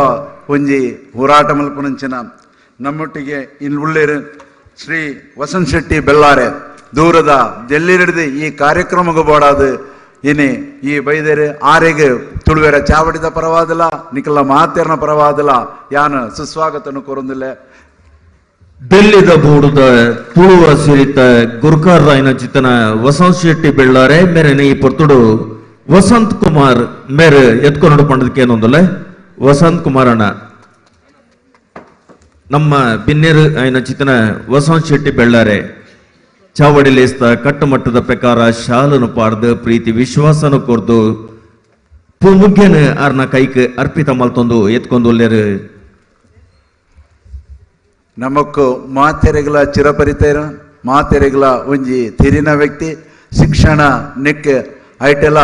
I: ಒಂಜಿ ಹೋರಾಟ ಮಲ್ಪುನಂಚಿನ ನಮ್ಮೊಟ್ಟಿಗೆ ಇಲ್ಲಿ ಉಳ್ಳೇರು ಶ್ರೀ ವಸಂತ್ ಶೆಟ್ಟಿ ಬೆಲ್ಲಾರೆ ದೂರದ ಡೆಲ್ಲಿಡಿದು ಈ ಕಾರ್ಯಕ್ರಮಕ್ಕೆ ಬಾಡಾದ ಇನಿ ಈ ಬೈದೇರು ಆರೆಗೆ ತುಳುವೆರ ಚಾವಡಿದ ಪರವಾದಲ್ಲ ನಿಖಲ ಮಾತೇರ್ನ ಪರವಾದಲ್ಲ ಯಾನು ಸುಸ್ವಾಗತನು ಕೊರೊಂದಿಲ್ಲ
R: ಡೆಲ್ಲಿದ ಬೂಡುದ ತುಳುವ ಸಿರಿತ ಗುರ್ಕಾರ್ ರಾಯ್ನ ಚಿತ್ತನ ವಸಂತ್ ಶೆಟ್ಟಿ ಬೆಳ್ಳಾರೆ ಮೇರೆನೆ ಈ ಪೊರ್ತುಡು ವಸಂತ್ ಕುಮಾರ್ ಮೇರೆ ಎತ್ಕೊಂಡು ಪಂಡದಕ್ಕೆ ಏನೊಂದಲ್ಲ ವಸಂತ್ ಕುಮಾರ್ ಅಣ್ಣ ನಮ್ಮ ಬಿನ್ನೇರು ಆಯ್ನ ಚಿತ್ತನ ವಸಂತ್ ಶೆಟ್ಟಿ ಬೆಳ್ಳಾರೆ ಚಾವಡಿ ಲೇಸ್ತ ಕಟ್ಟುಮಟ್ಟದ ಪ್ರಕಾರ ಶಾಲನು ಪಾರ್ದು ಪ್ರೀತಿ ವಿಶ್ವಾಸನು ಕೊರ್ದು ಪೂಮುಗ್ಗೆನ ಆರ್ನ ಕೈಕ್ ಅರ್ಪಿತ ಮಲ್ತೊಂದು ಎತ್ಕೊಂಡು ಒಲ್ಲೇರು
I: ನಮಕ್ಕು ಮಾತೆರೆಗಳ ಚಿರಪರಿತೈರ ಮಾತೆರೆಗಳ ಒಂಜಿ ತಿರಿನ ವ್ಯಕ್ತಿ ಶಿಕ್ಷಣ ನೆಕ್ ಐಟೆಲ್ಲ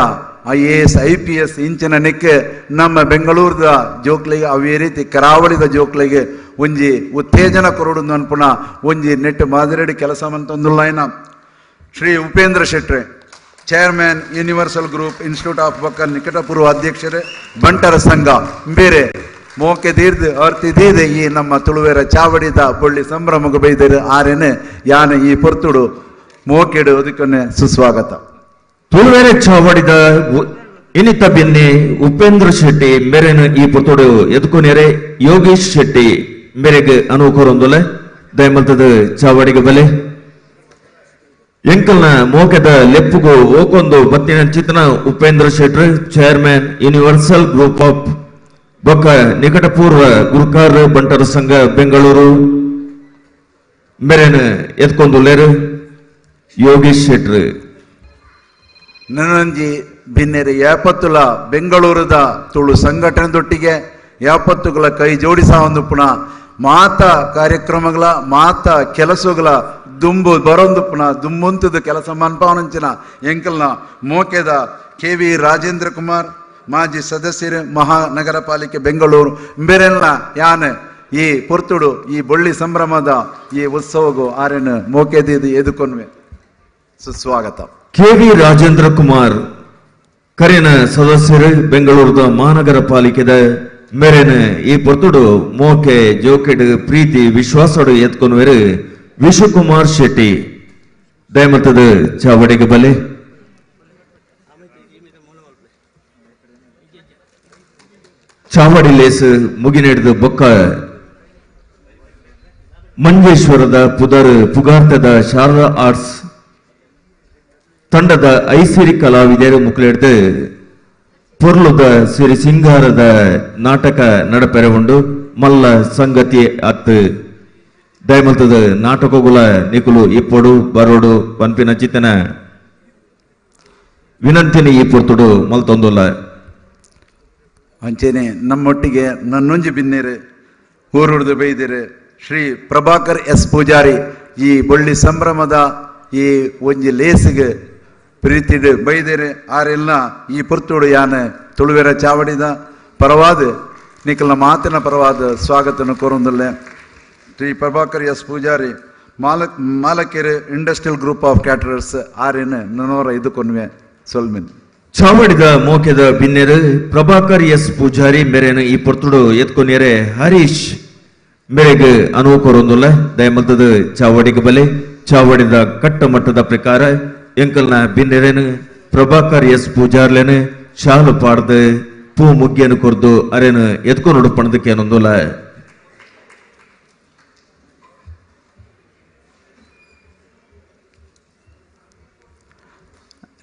I: IAS IPS ಇಂಚಿನ ನೆಕ್ ನಮ್ಮ ಬೆಂಗಳೂರದ ಜೋಕ್ಲಿಗೆ ಅವೇ ರೀತಿ ಕರಾವಳಿದ ಜೋಕ್ಲಿಗೆ ಒಂಜಿ ಉತ್ತೇಜನ ಕೊರಡು ಅನ್ಪುಣ ಒಂಜಿ ನೆಟ್ ಮಾದರಿ ಕೆಲಸ ಮಂತೊಂದುಲ್ಲಾಯ್ನ ಶ್ರೀ ಉಪೇಂದ್ರ ಶೆಟ್ರೆ chairman universal group institute of ಬಕ್ಕಲ್ ನಿಕಟಪೂರ್ವ ಅಧ್ಯಕ್ಷರೇ ಬಂಟರ ಸಂಘ ಬೇರೆ ಮೋಕೆ ದೀರ್ದು ಅರ್ತಿದೀದೆ ಈ ನಮ್ಮ ತುಳುವೆರ ಚಾವಡಿದ ಬೊಳ್ಳಿ ಸಂಭ್ರಮಗ ಬೈದರು ಆರೇನೆ ಯಾನೆ ಈ ಪೊರ್ತುಡು ಮೋಕೆಡು ಅದಕ್ಕನ್ನೇ ಸುಸ್ವಾಗತ
R: ತುಳುವೆರೆ ಚಾವಡಿದ ಇನಿತ ಬಿನ್ನೆ ಉಪೇಂದ್ರ ಶೆಟ್ಟಿ ಮೇರೆನ ಈ ಪೊರ್ತುಡು ಎದ್ಕೊನೇರೆ ಯೋಗೇಶ್ ಶೆಟ್ಟಿ ಮೇರೆಗೆ ಅನುಕೂರೊಂದುಲೆ ದಯಮಲ್ತದ ಚಾವಡಿಗೆ ಬಲೆ ಎಂಕಲ್ನ ಮೋಕೆದ ಲೆಪ್ಪುಗು ಓಕೊಂದು ಬತ್ತಿನ ಚಿತ್ತನ Upendra Shetty chairman universal group of ಬೊಕ್ಕ ನಿಕಟಪೂರ್ವ ಗುರುಕಾರ್ ಬಂಟರ ಸಂಘ ಬೆಂಗಳೂರು ಮೇರೆನ ಎತ್ಕೊಂದುಲ್ಲೇರು ಯೋಗೇಶ್ ಶೆಟ್ಟಿ
I: ನನಂಜಿ ಬಿನ್ನೆರೆ ಯಾಪತ್ತುಲ ಬೆಂಗಳೂರದ ತುಳು ಸಂಘಟನೆದೊಟ್ಟಿಗೆ ಯಾಪತ್ತುಗಳ ಕೈ ಜೋಡಿಸ ಒಂದು ಪುನಃ ಮಾತ ಕಾರ್ಯಕ್ರಮಗಳ ಮಾತ ಕೆಲಸಗಳ ದುಂಬು ಬರೊಂದು ಪುನಃ ದುಂಬುಂತದ ಕೆಲಸ ಮನ್ಪಾವನಂಚಿನ ಎಂಕಲ್ನ ಮೋಕೆದ KV ರಾಜೇಂದ್ರ ಕುಮಾರ್ ಮಾಜಿ ಸದಸ್ಯರು ಮಹಾನಗರ ಪಾಲಿಕೆ ಬೆಂಗಳೂರು ಬೇರೆಲ್ಲ ಯಾನೆ ಈ ಪೊರ್ತುಡು ಈ ಬೊಳ್ಳಿ ಸಂಭ್ರಮದ ಈ ಉತ್ಸವಗೂ ಆರೇನು ಮೋಕೆದಿದ್ದು ಎದುಕೊನ್ವೆ ಸುಸ್ವಾಗತ
R: KV ರಾಜೇಂದ್ರ ಕುಮಾರ್ ಕರೆನ ಸದಸ್ಯರು ಬೆಂಗಳೂರದ ಮಹಾನಗರ ಪಾಲಿಕೆದ ಮೇರೆನ ಈ ಪೊರ್ತುಡು ಮೋಕೆ ಜೋಕೆಡ್ ಪ್ರೀತಿ ವಿಶ್ವಾಸಡು ಎತ್ಕೊಂಡ್ವೇರು ವಿಶ್ವಕುಮಾರ್ ಶೆಟ್ಟಿ ದಯಮತದ ಚಾವಡಿಗೆ ಬಲೆ ಚಾವಡಿ ಲೇಸ್ ಮುಗಿನೆಡ್ದು ಬೊಕ್ಕ ಮಂಜೇಶ್ವರದ ಪುಗಾರ್ತದ ಶಾರದಾ ಆರ್ಟ್ಸ್ ತಂಡದ ಐಸಿರಿ ಕಲಾವಿದರು ಮುಕ್ಲೆಡ್ದು ಪೊರ್ಲುದ ಸಿರಿ ಸಿಂಗಾರದ ನಾಟಕ ನಡಪೆರವುಂಡು ಮಲ್ಲ ಸಂಗತಿ ಅತ್ತು ದಯಮಲ್ತದ ನಾಟಕಗುಲ ನಿಕುಲು ಇಪ್ಪೊಡು ಬರೋಡು ಪನ್ಪಿನ ಚಿತ್ತನ ವಿನಂತಿನಿ ಈ ಪೊರ್ತುಡು ಮಲ್ತೊಂದುಲ್ಲ
I: ಅಂಚೆನೆ ನಮ್ಮೊಟ್ಟಿಗೆ ನನ್ನೊಂಜಿ ಬಿನ್ನೇರು ಊರುಡ್ದು ಬೈದಿರು ಶ್ರೀ ಪ್ರಭಾಕರ್ ಎಸ್ ಪೂಜಾರಿ ಈ ಬೊಳ್ಳಿ ಸಂಭ್ರಮದ ಈ ಒಂಜಿ ಲೇಸಿಗೆ ಪ್ರೀತಿಡು ಬೈದೇರೆ ಆರೆಲ್ಲ ಈ ಪೊರ್ತುಡು ಯಾನೆ ತುಳುವೆರ ಚಾವಡಿದ ಪರವಾದ ನಿಖಲ್ನ ಮಾತಿನ ಪರವಾದ ಸ್ವಾಗತನ ಕೋರೊಂದುಲ್ಲೆ ಶ್ರೀ ಪ್ರಭಾಕರ್ ಎಸ್ ಪೂಜಾರಿ ಮಾಲಕೆರೆ ಇಂಡಸ್ಟ್ರಿಯಲ್ ಗ್ರೂಪ್ ಆಫ್ ಕ್ಯಾಟರರ್ಸ್ ಆರೇನು ನನೋರ ಇದು ಕೊನ್ವೆ ಸೊಲ್ಮಿನ್
R: ಚಾವಡಿದ ಮೋಕೆದ ಬಿನ್ನೆರು ಪ್ರಭಾಕರ್ ಎಸ್ ಪೂಜಾರಿ ಮೇರೆನು ಈ ಪೊರ್ತುಡು ಎತ್ಕೊನೇರೆ ಹರೀಶ್ ಮೇರೆಗೆ ಅನುವು ಕೊರೊಂದುಲ್ಲ ದಯಮಲ್ತದ ಚಾವಡಿಗೆ ಬಲೆ ಚಾವಡಿದ ಕಟ್ಟ ಮಟ್ಟದ ಪ್ರಕಾರ ಎಂಕಲ್ನ ಬಿನ್ನೆರೆನು ಪ್ರಭಾಕರ್ ಎಸ್ ಪೂಜಾರ್ಲೆನು ಶಾಲು ಪಾಡ್ದು ಪೂ ಮುಗ್ಗಿಯನ್ನು ಕೊರ್ದು ಅರೆನು ಎತ್ಕೊಂಡು ಪಣದಕ್ಕೆ ಏನೊಂದುಲ್ಲ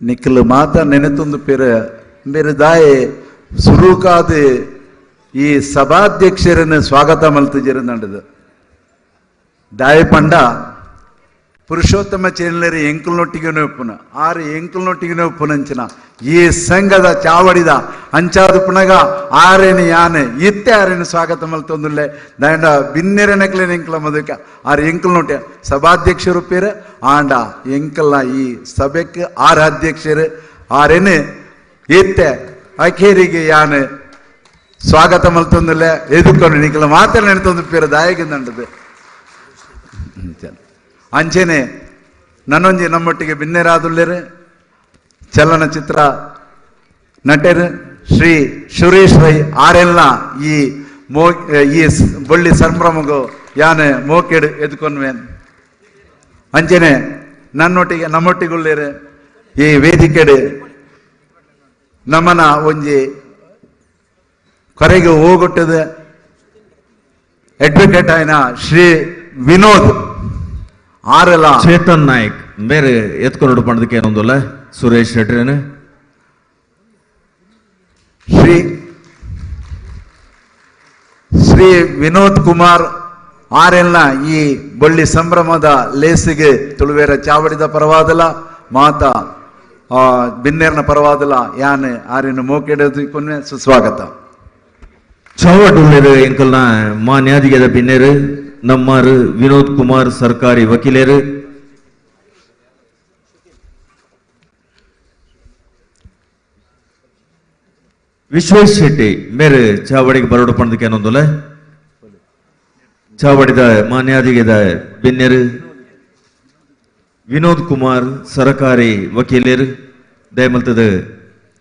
I: ನಿಖಲ್ ಮಾತ ನೆನೆತೊಂದು ಬೇರೆ ದಾಯೆ ಸುರುಕಾದ ಈ ಸಭಾಧ್ಯಕ್ಷರನ್ನು ಸ್ವಾಗತ ಮಲ್ತಿಜರು ನಡೆದು ದಾಯ ಪಂಡ ಪುರುಷೋತ್ತಮ ಚೇನಲರಿ ಎಂಕಲ್ನೊಟ್ಟಿಗೆ ಒಪ್ಪುನ ಆರು ಎಂಕಲ್ನೊಟ್ಟಿಗೆ ಒಪ್ಪುನಂಚಿನ ಈ ಸಂಘದ ಚಾವಡಿದ ಅಂಚಾದ ಪುನಗ ಆರೇನು ಯಾನೆ ಇತ್ತೆ ಆರೇನು ಸ್ವಾಗತ ಮಲ್ತೊಂದುಲ್ಲೆ ದಾಂಡ ಬಿನ್ನೆರೆನಕ್ಲೆ ಎಂಕಲ ಮದಕ ಆರು ಎಂಕಲ್ನೊಟ್ಟೆ ಸಭಾಧ್ಯಕ್ಷರು ಪೇರು ಆಂಡ ಎಂಕಲ್ನ ಈ ಸಭೆಗೆ ಆರು ಅಧ್ಯಕ್ಷರು ಆರೇನು ಇತ್ತೆ ಅಖೇರಿಗೆ ಯಾನ್ ಸ್ವಾಗತ ಮಲ್ತೊಂದಿಲ್ಲ ಎದುಕೊಂಡು ನಿಖಲ ಮಾತ್ರ ನೆನೆತೊಂದು ಪೇರ ದಾಯಗಿಂದಂಡದು ಅಂಚೆನೆ ನನ್ನೊಂಜಿ ನಮ್ಮೊಟ್ಟಿಗೆ ಭಿನ್ನರಾದುಲ್ಲೇರು ಚಲನಚಿತ್ರ ನಟರು ಶ್ರೀ ಸುರೇಶ್ ರೈ ಆರೆಲ್ಲ ಈ ಬೊಳ್ಳಿ ಸಂಭ್ರಮಗು ಯಾನೆ ಮೋಕೆಡು ಎದ್ಕೊಂಡ್ವೆ ಅಂಚೆನೆ ನನ್ನೊಟ್ಟಿಗೆ ನಮ್ಮೊಟ್ಟಿಗುಳ್ಳೇರು ಈ ವೇದಿಕೆಡು ನಮ್ಮನ ಒಂಜಿ ಕೊರೆಗೆ ಹೋಗೊಟ್ಟದ ಅಡ್ವೊಕೇಟ್ ಆಯ್ನ ಶ್ರೀ ವಿನೋದ್ ಆರೆಲ್ಲ
R: ಚೇತನ್ ನಾಯಕ್ ಬೇರೆ ಎತ್ಕೊಂಡು ಪಣದಕ್ಕೆ ಏನೊಂದಲ್ಲ ಸುರೇಶ್ ಶೆಟ್ರೇನು
I: ಶ್ರೀ ವಿನೋದ್ ಕುಮಾರ್ ಆರೆಲ್ಲ ಈ ಬೊಳ್ಳಿ ಸಂಭ್ರಮದ ಲೇಸಿಗೆ ತುಳುವೇರ ಚಾವಡಿದ ಪರವಾದಲ ಮಾತ ಬಿನ್ನೇರ್ನ ಪರವಾದಲ ಯಾನ್ ಆರಿನ ಮೋಕೆಡದು ಕೊನ್ನೆ ಸುಸ್ವಾಗತ
R: ಚೌವಟುಳ್ಳೇರು ಎಂಕಲ್ನ ಮಾನ್ಯಾದಿಗೆದ ಬಿನ್ನೇರು ನಮ್ಮಾರು ವಿನೋದ್ ಕುಮಾರ್ ಸರ್ಕಾರಿ ವಕೀಲೇರು ವಿಶ್ವೇಶ್ ಶೆಟ್ಟಿ ಬೇರೆ ಚಾವಡಿಗೆ ಬರೋಡು ಪಣದಕ್ಕೆ ಏನೊಂದಲ್ಲ ಚಾವಡಿದ ಮಾನ್ಯಾದಿಗೆದ ಬಿನ್ನೇರು ವಿನೋದ್ ಕುಮಾರ್ ಸರಕಾರಿ ವಕೀಲೇರು ದಯಮಲ್ತದ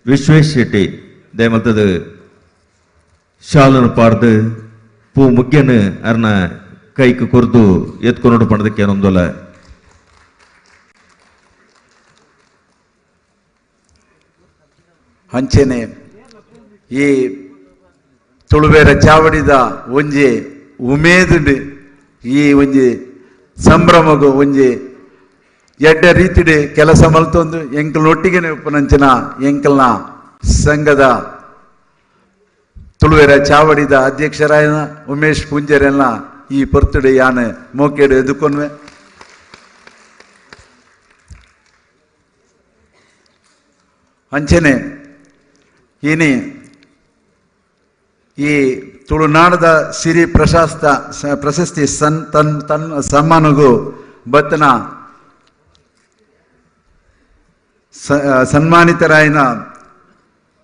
R: ವಿಶ್ವೇಶ್ ಶೆಟ್ಟಿ ದಯಮಲ್ತದ ಶಾಲನ ಪಾರ್ದು ಪೂ ಮುಗ್ಯನ ಅರ್ನ ಕೈಕ್ ಕೊರ್ದು ಎತ್ಕೊಂಡು ಪಣದಕ್ಕೆ ಏನೊಂದಲ್ಲ
I: ಅಂಚೆನೆ ಈ ತುಳುವೇರ ಚಾವಡಿದ ಒಂಜಿ ಉಮೇದುಂಡು ಈ ಒಂಜಿ ಸಂಭ್ರಮಗು ಒಂಜಿ ಎಡ್ಡ ರೀತಿಡ್ ಕೆಲಸ ಮಲ್ತೊಂದು ಎಂಕಲ್ನೊಟ್ಟಿಗೆ ಉಪನಂಚಿನ ಎಂಕಲ್ನ ಸಂಘದ ತುಳುವೇರ ಚಾವಡಿದ ಅಧ್ಯಕ್ಷರಾಯನ ಉಮೇಶ್ ಪುಂಜರೆಲ್ಲ ಈ ಪೊರ್ತುಡು ಯಾನ್ ಮೋಕೆಡು ಎದುಕೊಂಡ್ವೆ ಅಂಚೆನೆ ಇನಿ ಈ ತುಳುನಾಡದ ಸಿರಿ ಪ್ರಶಸ್ತಿ ಸನ್ಮಾನಗೂ ಬತ್ತನ ಸನ್ಮಾನಿತರಾಯಿನ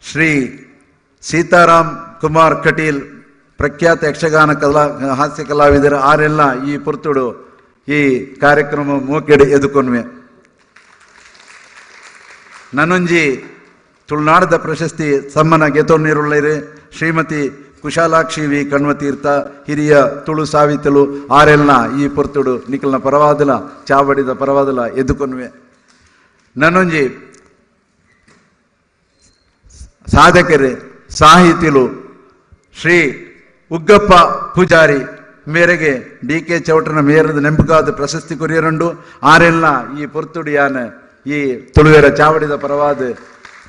I: ಶ್ರೀ ಸೀತಾರಾಮ್ ಕುಮಾರ್ ಕಟೀಲ್ ಪ್ರಖ್ಯಾತ ಯಕ್ಷಗಾನ ಹಾಸ್ಯ ಕಲಾವಿದರು ಆರೆಲ್ಲ ಈ ಪುರ್ತುಡು ಈ ಕಾರ್ಯಕ್ರಮ ಮೋಕೆಡು ಎದುಕೊಂಡ್ವೆ ನನ್ನೊಂಜಿ ತುಳುನಾಡದ ಪ್ರಶಸ್ತಿ ಸಮ್ಮಾನ ಗೆತೊಂಡಿರುಳ್ಳೇರು ಶ್ರೀಮತಿ ಕುಶಾಲಾಕ್ಷಿ ವಿ ಕಣ್ವತೀರ್ಥ ಹಿರಿಯ ತುಳು ಸಾವಿತಲು ಆರೆಲ್ಲ ಈ ಪೊರ್ತುಡು ನಿಖಲ್ನ ಪರವಾದಲ ಚಾವಡಿದ ಪರವಾದಲ ಎದುಕೊಂಡ್ವೆ ನನ್ನೊಂಜಿ ಸಾಧಕರು ಸಾಹಿತಿಲು ಶ್ರೀ ಉಗ್ಗಪ್ಪ ಪೂಜಾರಿ ಮೇರೆಗೆ DK ಚೌಟನ ಮೇರದ ನೆಂಪುಗಾದ ಪ್ರಶಸ್ತಿ ಕೊರಿಯರಂಡು ಆರೆಲ್ಲ ಈ ಪೊರ್ತುಡು ಯಾನ ಈ ತುಳುವೇರ ಚಾವಡಿದ ಪರವಾದ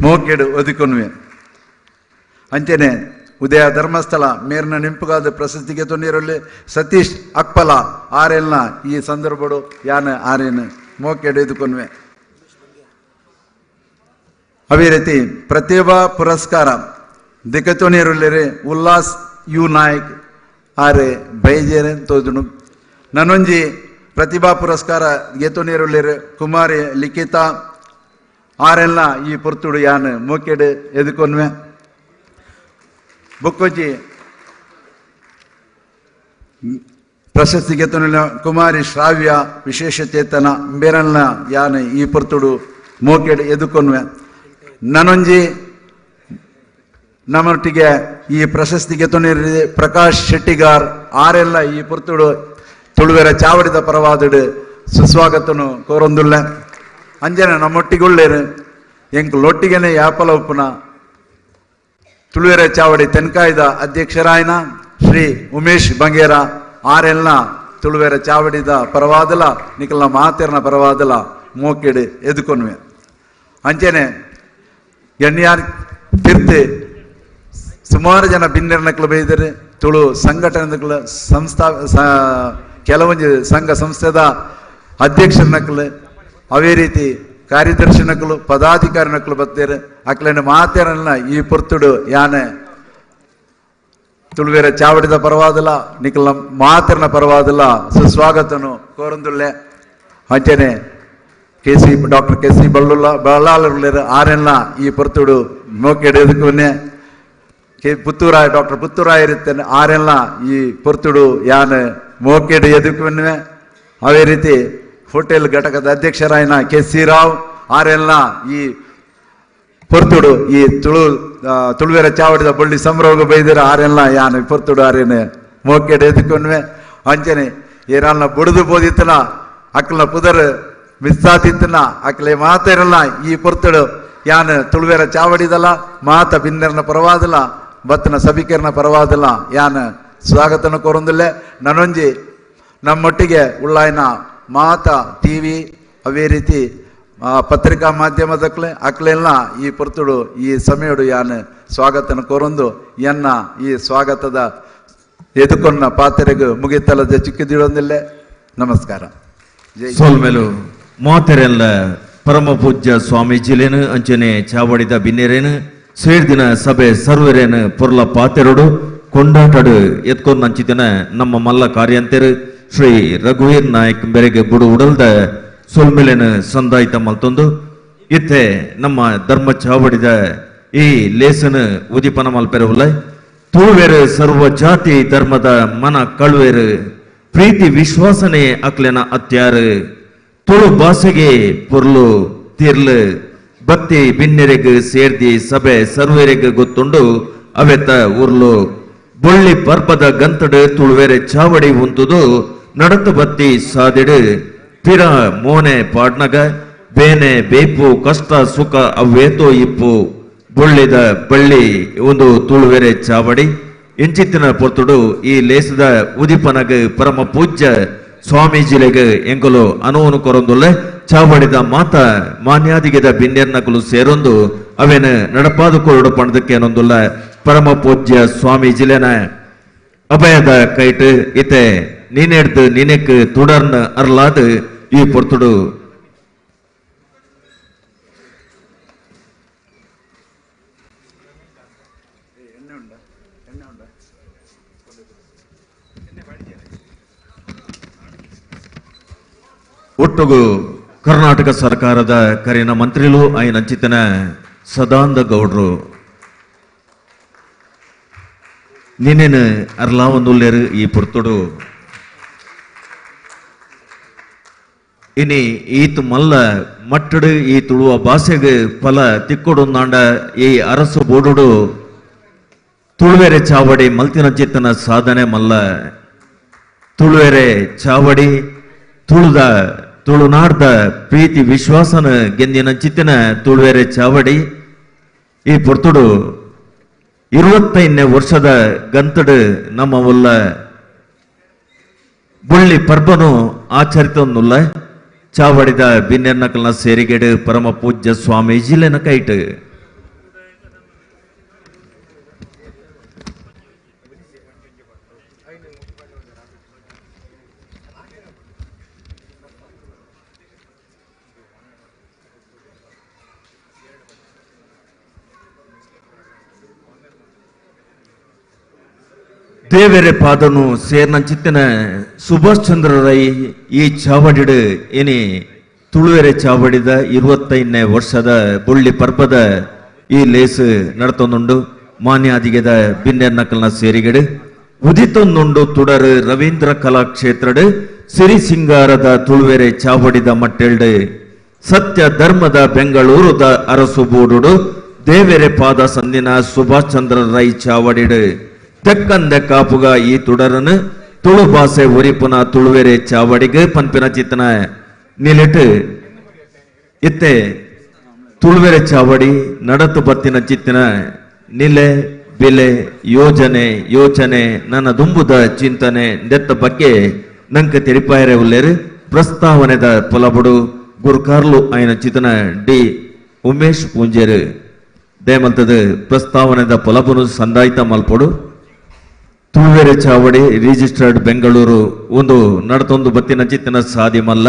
I: ಮೋಕೆಡು ಒದಿಕೊನ್ವೆ ಅಂಚೆನೆ ಉದಯ ಧರ್ಮಸ್ಥಳ ಮೇರ್ನ ನೆಂಪುಗಾದ ಪ್ರಶಸ್ತಿಗೆ ತೊಂದಿರಲಿ ಸತೀಶ್ ಅಕ್ಪಲ ಆರೆಲ್ಲ ಈ ಸಂದರ್ಭಡು ಯಾನ ಆರೇನು ಮೋಕೆಡು ಎದುಕೊನ್ವೆ ಅದೇ ರೀತಿ ಪ್ರತಿಭಾ ಪುರಸ್ಕಾರ ದಿಕ್ಕತೊನಿರುಳ್ಳರೆ ಉಲ್ಲಾಸ್ ಯು ನಾಯಕ್ ಆರೆ ಬೈಜೇರೆ ತೋಜುನು ನನ್ನೊಂಜಿ ಪ್ರತಿಭಾ ಪುರಸ್ಕಾರ ಗೆತೊನಿರುಳ್ಳರೆ ಕುಮಾರಿ ಲಿಖಿತಾ ಆರೆಲ್ಲ ಈ ಪೊರ್ತುಡು ಯಾನ್ ಮೋಕೆಡು ಎದುಕೊನ್ವೆ ಬೊಕ್ಕೊಜ್ಜಿ ಪ್ರಶಸ್ತಿ ಗೆತೊನಿಲ್ಲ ಕುಮಾರಿ ಶ್ರಾವ್ಯ ವಿಶೇಷ ಚೇತನ ಬೇರನ್ನ ಯಾನ್ ಈ ಪೊರ್ತುಡು ಮೋಕೆಡು ಎದುಕೊನ್ವೆ ನನ್ನೊಂಜಿ ನಮ್ಮೊಟ್ಟಿಗೆ ಈ ಪ್ರಶಸ್ತಿ ಗೆತೊನಿರಿ ಪ್ರಕಾಶ್ ಶೆಟ್ಟಿಗಾರ್ ಆರೆಲ್ಲ ಈ ಪೊರ್ತುಡು ತುಳುವೆರ ಚಾವಡಿದ ಪರವಾದುಡು ಸುಸ್ವಾಗತನು ಕೋರೊಂದುಲ್ಲ ಅಂಜನ ನಮ್ಮೊಟ್ಟಿಗುಳ್ಳೇರು ಎಂಕುಲೊಟ್ಟಿಗೆನೆ ಯಾಪಲ ಉಪ್ಪುನ ತುಳುವೆರ ಚಾವಡಿ ತೆನ್ಕಾಯ್ದ ಅಧ್ಯಕ್ಷರಾಯನ ಶ್ರೀ ಉಮೇಶ್ ಬಂಗೇರ ಆರೆಲ್ಲ ತುಳುವೆರ ಚಾವಡಿದ ಪರವಾದಲ ನಿಖಲ್ನ ಮಾತೆರ್ನ ಪರವಾದಲ ಮೋಕೆಡು ಎದುಕೊನ್ವೆ ಅಂಚೆನೆ ಎಣ್ಯಾರ್ ಕಿರ್ತಿ ಸುಮಾರು ಜನ ಭಿನ್ನರ್ನಕ್ಲು ಬೈದರೆ ತುಳು ಸಂಘಟನೆಗಳ ಕೆಲವೊಂದು ಸಂಘ ಸಂಸ್ಥೆದ ಅಧ್ಯಕ್ಷರನಕ್ಲು ಅವೇ ರೀತಿ ಕಾರ್ಯದರ್ಶಿನಕ್ಲು ಪದಾಧಿಕಾರಿನಕ್ಲು ಬರ್ತಾರೆ ಅಕ್ಲನ್ನ ಮಾತೇರನ್ನ ಈ ಪೊರ್ತುಡು ಯಾನೆ ತುಳುವೇರ ಚಾವಡಿದ ಪರವಾದಲ ನಿಖಲ್ನ ಮಾತೆರ್ನ ಪರವಾದಲ ಸುಸ್ವಾಗತನು ಕೋರಂದುಳ್ಳೆ ಅಂಚೆನೆ ಡಾಕ್ಟರ್ ಕೆ.ಸಿ. ಬಳ್ಳಾಲರು ಆರೆಲ್ಲ ಈ ಪೊರ್ತುಡು ಮೋಕೆಡು ಎದುಕುನೆ ಡಾಕ್ಟರ್ ಪುತ್ತೂರಾಯಿರುತ್ತೇನೆ ಆರೆಲ್ಲ ಈ ಪೊರ್ತುಡು ಯಾನ್ ಮೋಕೆಡು ಎದುಕುನೆ ಅವೇ ರೀತಿ ಹೋಟೆಲ್ ಘಟಕದ ಅಧ್ಯಕ್ಷರಾಯನ ಕೆ.ಸಿ. ರಾವ್ ಆರೆಲ್ಲ ಈ ಪೊರ್ತುಡು ಈ ತುಳುವೆರ ಚಾವಡಿದ ಬಳ್ಳಿ ಸಂಭ್ರಮ ಬೈದಿರ ಆರೆಲ್ಲ ಯಾನ್ ಪೊರ್ತುಡು ಆರೇನೆ ಮೋಕೆಡು ಎದುಕುನ್ವೆ ಅಂಚನೆ ಏರಲ್ನ ಬುಡದು ಬೋದಿತ್ತನ ಅಕ್ಲ ಪುದರ್ ಮಿಸ್ಸಾತಿತ್ತನ ಅಕ್ಲೆ ಮಾತಿರಲ್ಲ ಈ ಪೊರ್ತುಡು ಯಾನ್ ತುಳುವೆರ ಚಾವಡಿದಲ್ಲ ಮಾತ ಬಿನ್ನೆರ್ನ ಪರವಾದಲ್ಲ ಬತ್ತನ ಸಭಿಕರ್ನ ಪರವಾದಲ್ಲ ಯಾನ್ ಸ್ವಾಗತನ ಕೋರೊಂದಿಲ್ಲೆ ನನೊಂಜಿ ನಮ್ಮೊಟ್ಟಿಗೆ ಉಳ್ಳಾಯ್ನ ಮಾತ ಟಿವಿ ಅವೇ ರೀತಿ ಪತ್ರಿಕಾ ಮಾಧ್ಯಮದಕ್ಲೆ ಅಕ್ಲೆಲ್ಲ ಈ ಪೊರ್ತುಡು ಈ ಸಮಯಡು ಯಾನ್ ಸ್ವಾಗತನ ಕೋರೊಂದು ಎನ್ನ ಈ ಸ್ವಾಗತದ ಎದುಕೊನ್ನ ಪಾತ್ರೆಗೂ ಮುಗಿತಲದ ಚಿಕ್ಕಿದಿಡೊಂದಿಲ್ಲೆ ನಮಸ್ಕಾರ
R: ಸೋಲ್ಮೆಲು ಮಾತೆರೆಲ್ಲ ಪರಮ ಪೂಜ್ಯ ಸ್ವಾಮೀಜಿಲೇನು ಅಂಚನೆ ಚಾವಡಿದ ಬಿನ್ನೆರೇನು ಸೇರ್ದಿನ ಸಭೆ ಸರ್ವರೇನು ಪೊರ್ಲ ಪಾತೆರಡು ಕೊಂಡಾಟಡು ಎತ್ಕೊಂಡ್ ಅಂಚಿತನ ನಮ್ಮ ಮಲ್ಲ ಕಾರ್ಯಂತೆರು ಶ್ರೀ ರಘುವೀರ್ ನಾಯಕ್ ಬೆರೆಗೆ ಬುಡು ಉಡಲ್ದ ಸೋಲ್ಮೆಲೆನು ಸಂದಾಯಿತ ಮಲ್ತೊಂದು ಇತ್ತೆ ನಮ್ಮ ಧರ್ಮ ಚಾವಡಿದ ಈ ಲೇಸನು ಉದಿಪನ ಮಲ್ಪೆರವುಲ್ಲ ತುಳುವೆರು ಸರ್ವ ಜಾತಿ ಧರ್ಮದ ಮನ ಕಳುವೆರು ಪ್ರೀತಿ ವಿಶ್ವಾಸನೆ ಅಕ್ಲೆನ ಅತ್ಯಾರು ತುಳು ಭಾಷೆಗೆ ಪೊರ್ಲು ತೀರ್ಲು ಭಕ್ತಿ ಬಿನ್ನೆರೆಗ್ ಸೇರ್ದಿ ಸಭೆ ಸರ್ವೇರೆಗ್ ಗೊತ್ತುಂಡು ಅವೆತ್ತ ಉರ್ಲು ಬೊಳ್ಳಿ ಪರ್ಪದ ಗಂತಡು ತುಳುವೆರೆ ಚಾವಡಿ ಉಂತುದು ನಡತು ಬತ್ತಿ ಸಾದಿಡು ಪಿರ ಮೋನೆ ಪಾಡ್ನಗ ಬೇನೆ ಬೇಪು ಕಷ್ಟ ಸುಖ ಅವ್ವೇತೋ ಇಪ್ಪು ಬೊಳ್ಳಿದ ಬಳ್ಳಿ ಒಂದು ತುಳುವೆರೆ ಚಾವಡಿ ಇಂಚಿತ್ತಿನ ಪೊರ್ತುಡು ಈ ಲೇಸದ ಉದಿಪನಗ ಪರಮ ಪೂಜ್ಯ ಸ್ವಾಮೀಜಿಲೆಗ್ ಎಂಕಲು ಅನುವನು ಕೊರೊಂದುಲ್ಲೆ ಚಾವಡಿದ ಮಾತ ಮಾನ್ಯಾದಿಗೆದ ಬಿನ್ನೆರ್ನಕಲು ಸೇರೊಂದು ಅವೇನು ನಡಪಾದು ಕೊರಡು ಪಣದಕ್ಕೆ ಅನ್ನೊಂದುಲ್ಲ ಪರಮ ಪೂಜ್ಯ ಸ್ವಾಮೀಜಿಲೆನ ಅಭಯದ ಕೈಟ್ ಇತೆ ನೀನೆಡ್ದು ನಿನೆಕ್ ತುಡರ್ನ ಅರ್ಲಾದು ಈ ಪೊರ್ತುಡು ಒಟ್ಟುಗು ಕರ್ನಾಟಕ ಸರ್ಕಾರದ ಕರಿನ ಮಂತ್ರಿಲು ఆయన ಅಂಚಿತನ ಸದಾನಂದ ಗೌಡ್ರು ನಿನ್ನೆನು ಅರ್ಲಾವೊಂದುಲ್ಲೇರು ಈ ಪುರ್ತುಡು ಇನಿ ಈತ್ ಮಲ್ಲ ಮಟ್ಟಡು ಈ ತುಳುವ ಭಾಷೆಗೆ ಫಲ ತಿಕ್ಕೊಡೊಂದಾಂಡ ಈ ಅರಸು ಬೋಡುಡು ತುಳುವೆರೆ ಚಾವಡಿ ಮಲ್ತಿನ ಚಿತ್ತನ ಸಾಧನೆ ಮಲ್ಲ ತುಳುವೆರೆ ಚಾವಡಿ ತುಳುದ ತುಳುನಾಡ್ದ ಪ್ರೀತಿ ವಿಶ್ವಾಸನ ಗೆಂದಿನ ಚಿತ್ತಿನ ತುಳುವೆರೆ ಚಾವಡಿ ಈ ಪೊರ್ತುಡು 25ನೇ ವರ್ಷದ ಗಂತಡು ನಮ್ಮ ಉಲ್ಲ ಬುಳ್ಳಿ ಪರ್ಬನು ಆಚರಿತೊಂದುಲ್ಲ ಚಾವಡಿದ ಬಿನ್ನೆರ್ನಕಲ್ನ ಸೇರಿಗೆಡು ಪರಮ ಪೂಜ್ಯ ಸ್ವಾಮೀಜಿಲೆನ ಕೈಟ್ ದೇವೆರೆ ಪಾದನು ಸೇರ್ನಂಚಿತ್ತಿನ ಸುಭಾಷ್ ಚಂದ್ರ ರೈ ಈ ಚಾವಡಿಡು ಇನಿ ತುಳುವೆರೆ ಚಾವಡಿದ 25ನೇ ವರ್ಷದ ಬುಳ್ಳಿ ಪರ್ಬದ ಈ ಲೇಸು ನಡತೊಂದುಂಡು ಮಾನ್ಯಾದಿಗೆದ ಬಿನ್ನೆರ್ನಕಲ್ನ ಸೇರಿಗೆಡು ಉದಿತೊಂದುಂಡು ತುಡರು ರವೀಂದ್ರ ಕಲಾಕ್ಷೇತ್ರಡು ಸಿರಿ ಸಿಂಗಾರದ ತುಳುವೆರೆ ಚಾವಡಿದ ಮಟ್ಟೆಲ್ಡು ಸತ್ಯ ಧರ್ಮದ ಬೆಂಗಳೂರುದ ಅರಸು ಬೂಡುಡು ದೇವೆರೆ ಪಾದ ಸಂದಿನ ಸುಭಾಷ್ ಚಂದ್ರ ರೈ ಚಾವಡಿಡು ತೆಕ್ಕಂದೆ ಕಾಪುಗ ಈ ತುಡರನು ತುಳು ಭಾಷೆ ಒರಿಪುನ ತುಳುವೆರೆ ಚಾವಡಿಗೆ ಪನ್ಪಿನ ಚಿತ್ತನ ನಿಲೆಟ್ ಇತ್ತೆ ತುಳುವೆರೆ ಚಾವಡಿ ನಡತು ಬತ್ತಿನ ಚಿತ್ತಿನ ನಿಲೆ ಬೆಲೆ ಯೋಚನೆ ನನ್ನ ದುಂಬುದ ಚಿಂತನೆ ದೆತ್ತ ಬಗ್ಗೆ ನಂಗೆ ತೆರಿಪಾಯರೆ ಉಲ್ಲೇರು ಪ್ರಸ್ತಾವನೆದ ಪೊಲಬುಡು ಗುರುಕಾರ್ಲು ಆಯ್ನ ಚಿತನ ಡಿ ಉಮೇಶ್ ಪೂಂಜೇರು ದಯಮಲ್ತದ ಪ್ರಸ್ತಾವನೆದ ಪೊಲಬುನು ಸಂದಾಯಿತ ಮಲ್ಪೊಡು ತುಳುವೆರೆ ಚಾವಡಿ ರಿಜಿಸ್ಟರ್ಡ್ ಬೆಂಗಳೂರು ಒಂದು ನಡತೊಂದು ಬತ್ತಿನ ಚಿತ್ತಿನ ಸಾದಿ ಮಲ್ಲ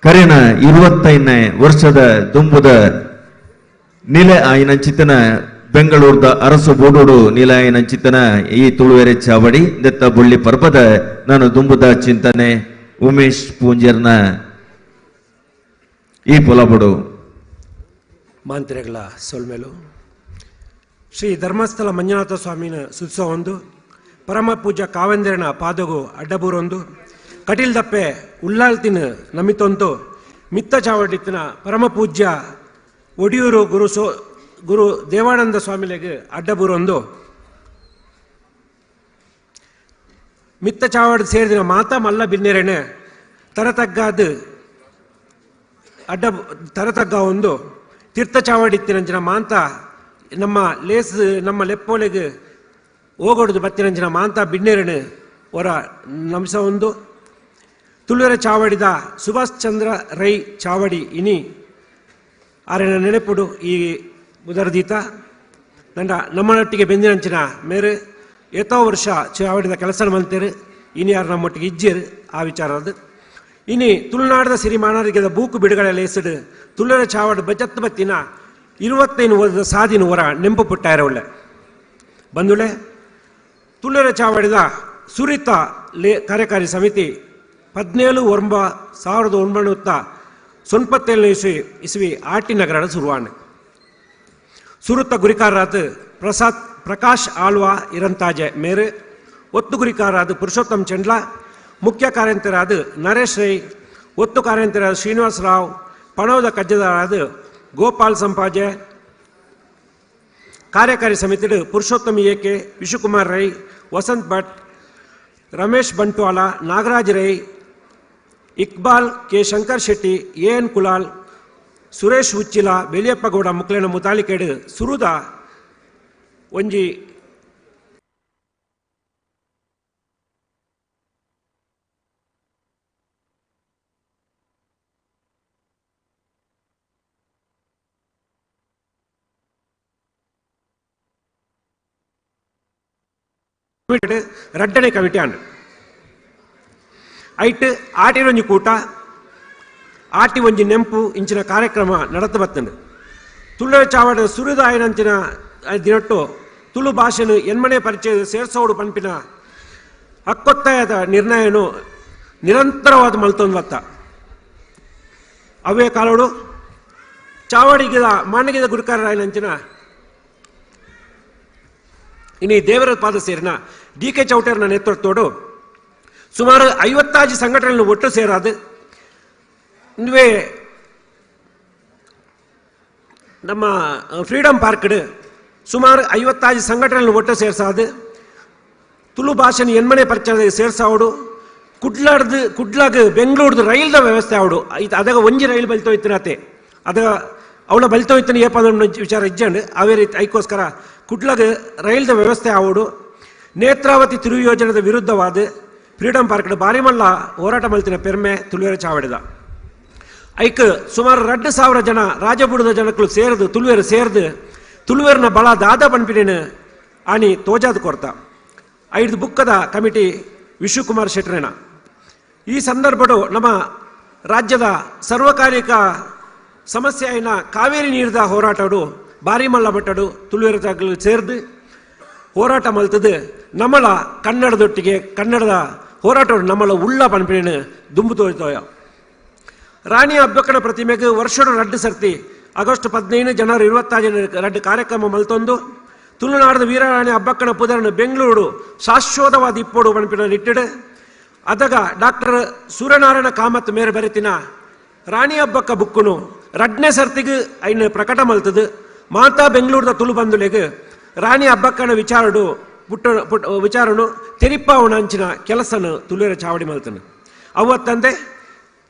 R: ಕರೆನ 25ನೇ ವರ್ಷದ ದುಂಬುದ ನಿಲೆ ಆಯ್ನ ಚಿತ್ತನ ಬೆಂಗಳೂರದ ಅರಸು ಬೋಡೂಡು ನಿಲೆ ಆಯ್ನ ಚಿತ್ತನ ಈ ತುಳುವೆರೆ ಚಾವಡಿ ದೆತ್ತ ಬುಳ್ಳಿ ಪರ್ಬದ ನಾನು ದುಂಬುದ ಚಿಂತನೆ ಉಮೇಶ್ ಪೂಂಜರ್ನ ಈ ಪೊಲಬಡು
H: ಮಾಂತ್ರಿಗಳ ಸೊಲ್ಮೇಲು ಶ್ರೀ ಧರ್ಮಸ್ಥಳ ಮಂಜುನಾಥ ಸ್ವಾಮಿನ ಸುತ್ಸವ ಒಂದು ಪರಮ ಪೂಜಾ ಕಾವಂದಿರನ ಪಾದಗು ಅಡ್ಡಬೂರೊಂದು ಕಟೀಲ್ದಪ್ಪೆ ಉಳ್ಳಾಳ್ತಿನ ನಮಿತೊಂದು ಮಿತ್ತ ಚಾವಡಿತ್ತಿನ ಪರಮ ಪೂಜ್ಯ ಒಡಿಯೂರು ಗುರು ದೇವಾನಂದ ಸ್ವಾಮಿಲೆಗೆ ಅಡ್ಡಬೂರೊಂದು ಮಿತ್ತ ಚಾವಡಿ ಸೇರಿದಿನ ಮಾತಾ ಮಲ್ಲ ಬಿನ್ನೆರೆನೆ ತರತಗ್ಗಾದ ತರತಗ್ಗ ಒಂದು ತೀರ್ಥ ಚಾವಡಿತ್ತಿನಂಚಿನ ಮಾಂತ ನಮ್ಮ ಲೇಸ್ ನಮ್ಮ ಲೆಪ್ಪೋಲೆಗೆ ಹೋಗೋಡ್ದು ಬತ್ತಿನಂಚಿನ ಮಾಂತ ಬಿನ್ನೆರೆನೆ ಹೊರ ನಮ್ಸ ಒಂದು ತುಳುವೆರ ಚಾವಡಿದ ಸುಭಾಷ್ ಚಂದ್ರ ರೈ ಚಾವಡಿ ಇನಿ ಆರೆನ ನೆನಪುಡು ಈ ಉದರದೀತ ನಮ್ಮನೊಟ್ಟಿಗೆ ಬೆಂದಿನಂಚಿನ ಮೇರೆ ಏತೋ ವರ್ಷ ಚಾವಡಿದ ಕೆಲಸ ಮಂತೇರು ಇನಿ ಯಾರು ನಮ್ಮೊಟ್ಟಿಗೆ ಇಜ್ಜೇರು ಆ ವಿಚಾರದ ಇನಿ ತುಳುನಾಡದ ಸಿರಿಮಾನರಿಗೆದ ಬೂಕು ಬಿಡುಗಡೆ ಲೇಸಡು ತುಳುವೆರ ಚಾವಡಿ ಬಜತ್ ಬತ್ತಿನ 25 ವರ್ಷದ ಸಾದಿನ ಹೊರ ನೆಂಪು ಪುಟ್ಟಾರ ಒಳ್ಳೆ ಬಂದುಳೆ ತುಳುವೆರ ಚಾವಡಿದ ಸುರಿತ ಕಾರ್ಯಕಾರಿ ಸಮಿತಿ 17/9/1997 ಇಸ್ವಿ ಆಟಿ ನಗರದ ಸುರುವಾಣೆ ಸುರುತ್ತ ಗುರಿಕಾರರಾದ ಪ್ರಕಾಶ್ ಆಳ್ವಾ ಇರಂತಾಜೆ ಮೇರೆ ಒತ್ತು ಗುರಿಕಾರರಾದ ಪುರುಷೋತ್ತಮ್ ಚೆಂಡ್ಲ ಮುಖ್ಯ ಕಾರ್ಯಂತರಾದ ನರೇಶ್ ರೈ ಒತ್ತು ಕಾರ್ಯಂತರಾದ ಶ್ರೀನಿವಾಸ ರಾವ್ ಪಣವದ ಕಜ್ಜದಾರಾದ ಗೋಪಾಲ್ ಸಂಪಾಜೆ ಕಾರ್ಯಕಾರಿ ಸಮಿತಿ ಪುರುಷೋತ್ತಮ್ ಏಕೆ ವಿಶುಕುಮಾರ್ ರೈ ವಸಂತ್ ಭಟ್ ರಮೇಶ್ ಬಂಟ್ವಾಳ ನಾಗರಾಜ್ ರೈ ಇಕ್ಬಾಲ್ ಕೆ ಶಂಕರ್ ಶೆಟ್ಟಿ ಎನ್ ಕುಲಾಲ್ ಸುರೇಶ್ ಉಚ್ಚಿಲ ಬೇಲಿಯಪ್ಪಗೌಡ ಮುಕ್ಲೇನ ಮುತಾಲಿಕೇಡು ಸುರುದ ಒಂಜಿ ರಡ್ಡನೆ ಕಮಿಟಿ ಅಂಡ್ ಐಟ್ ಆಟಿನೊಂಜಿ ಕೂಟ ಆಟಿ ಒಂಜಿ ನೆಂಪು ಇಂಚಿನ ಕಾರ್ಯಕ್ರಮ ನಡತ ಬತ್ತಂಡು ತುಳುವೆರ ಚಾವಡ ಸುರಿದ ಆಯ್ನಂಚಿನ ದಿನಟ್ಟು ತುಳು ಭಾಷೆನು ಎನ್ಮನೆ ಪರಿಚಯ ಸೇರ್ಸೋಡು ಪಂಪಿನ ಹಕ್ಕೊತ್ತಾಯದ ನಿರ್ಣಯನು ನಿರಂತರವಾದ ಮಲ್ತೊಂದು ಬತ್ತ ಅವೇ ಕಾಲೋಡು ಚಾವಡಿಗಿದ ಮಾನಗಿದ ಗುರುಕಾರ ಆಯ್ನಂಚಿನ ಇನ್ನು ದೇವರ ಪಾದ ಸೇರಿನ DK ಚೌಟರ್ನ ನೇತೃತ್ವಡು ಸುಮಾರು 50 ಸಂಘಟನೆಗಳು ಒಟ್ಟು ಸೇರಾದು ಇಂದುವೆ ನಮ್ಮ ಫ್ರೀಡಮ್ ಪಾರ್ಕ್ಡ್ ಸುಮಾರು 50 ಸಂಘಟನೆಗಳು ಒಟ್ಟು ಸೇರ್ಸಾದು ತುಳು ಭಾಷೆನ ಎನ್ಮನೆ ಪರಿಚಯ ಸೇರ್ಸಾವಡು ಕುಡ್ಲಾಗ ಬೆಂಗಳೂರ್ದು ರೈಲ್ದ ವ್ಯವಸ್ಥೆ ಆವಡು ಅದಾಗ ಒಂಜಿ ರೈಲು ಬಲಿತೋಯ್ತಿನತೆ ಅದ ಅವಳ ಬಲಿತೋಯ್ತಿನ ಏಪ ವಿಚಾರ ಇಜ್ಜಂಡು ಅವೇ ರೀತಿ ಐಕೋಸ್ಕರ ಕುಡ್ಲಾಗ ರೈಲ್ದ ವ್ಯವಸ್ಥೆ ಆವಡು ನೇತ್ರಾವತಿ ತಿರು ಯೋಜನೆದ ವಿರುದ್ಧವಾದ ಫ್ರೀಡಮ್ ಪಾರ್ಕ್ಡ್ ಬಾರಿಮಲ್ಲ ಹೋರಾಟ ಮಲ್ತಿನ ಪೆರ್ಮೆ ತುಳುವೆರ ಚಾವಡಿದ ಐಕ್ ಸುಮಾರು 2,000 ಜನ ರಾಜಬುಡದ ಜನಕ್ಕಳು ಸೇರಿದು ತುಳುವೆರು ಸೇರಿದು ತುಳುವೆರ್ನ ಬಳ ದಾದ ಪನ್ಪಿನೇನು ಆಣಿ ತೋಜಾದ ಕೊರ್ತ 5 ಬುಕ್ಕದ ಕಮಿಟಿ ವಿಶ್ವಕುಮಾರ್ ಶೆಟ್ರೇನ ಈ ಸಂದರ್ಭಡು ನಮ್ಮ ರಾಜ್ಯದ ಸರ್ವಕಾಲಿಕ ಸಮಸ್ಯೆ ಆಯ್ನ ಕಾವೇರಿ ನೀರಿದ ಹೋರಾಟಡು ಬಾರಿಮಲ್ಲ ಮಟ್ಟಡು ತುಳುವೆರ ಸೇರಿದು ಹೋರಾಟ ಮಲ್ತದು ನಮ್ಮಳ ಕನ್ನಡದೊಟ್ಟಿಗೆ ಕನ್ನಡದ ಹೋರಾಟ ನಮ್ಮಳ ಉಳ್ಳ ಪನ್ಪಿನೇನು ದುಂಬು ತೋಯ್ತೋಯ ರಾಣಿ ಅಬ್ಬಕ್ಕನ ಪ್ರತಿಮೆಗೆ ವರ್ಷಡು ರಡ್ಡು ಸರ್ತಿ ಆಗಸ್ಟ್ 15 ಜನವರಿ 26 ರಡ್ಡು ಕಾರ್ಯಕ್ರಮ ಮಲ್ತೊಂದು ತುಳುನಾಡದ ವೀರರಾಣಿ ಅಬ್ಬಕ್ಕನ ಪುದರನ್ನು ಬೆಂಗಳೂರು ಶಾಶ್ವತವಾದ ಇಪ್ಪೋಡು ಪನ್ಪಿನ ನಿಟ್ಟಿಡು ಅದಾಗ ಡಾಕ್ಟರ್ ಸೂರ್ಯನಾರಾಯಣ ಕಾಮತ್ ಮೇರೆ ಬರೆತಿನ ರಾಣಿ ಅಬ್ಬಕ್ಕ ಬುಕ್ಕುನು ರಡ್ನೇ ಸರ್ತಿಗೆ ಐನ ಪ್ರಕಟ ಮಲ್ತದು ಮಾತಾ ಬೆಂಗಳೂರದ ತುಳು ಬಂದುಲೆಗೆ ರಾಣಿ ಅಬ್ಬಕ್ಕನ ವಿಚಾರನು ತೆರಿಪಾವಣ ಅಂಚಿನ ಕೆಲಸನು ತುಳುವೆರ ಚಾವಡಿ ಮಲ್ತನು ಅವತ್ತಂದೆ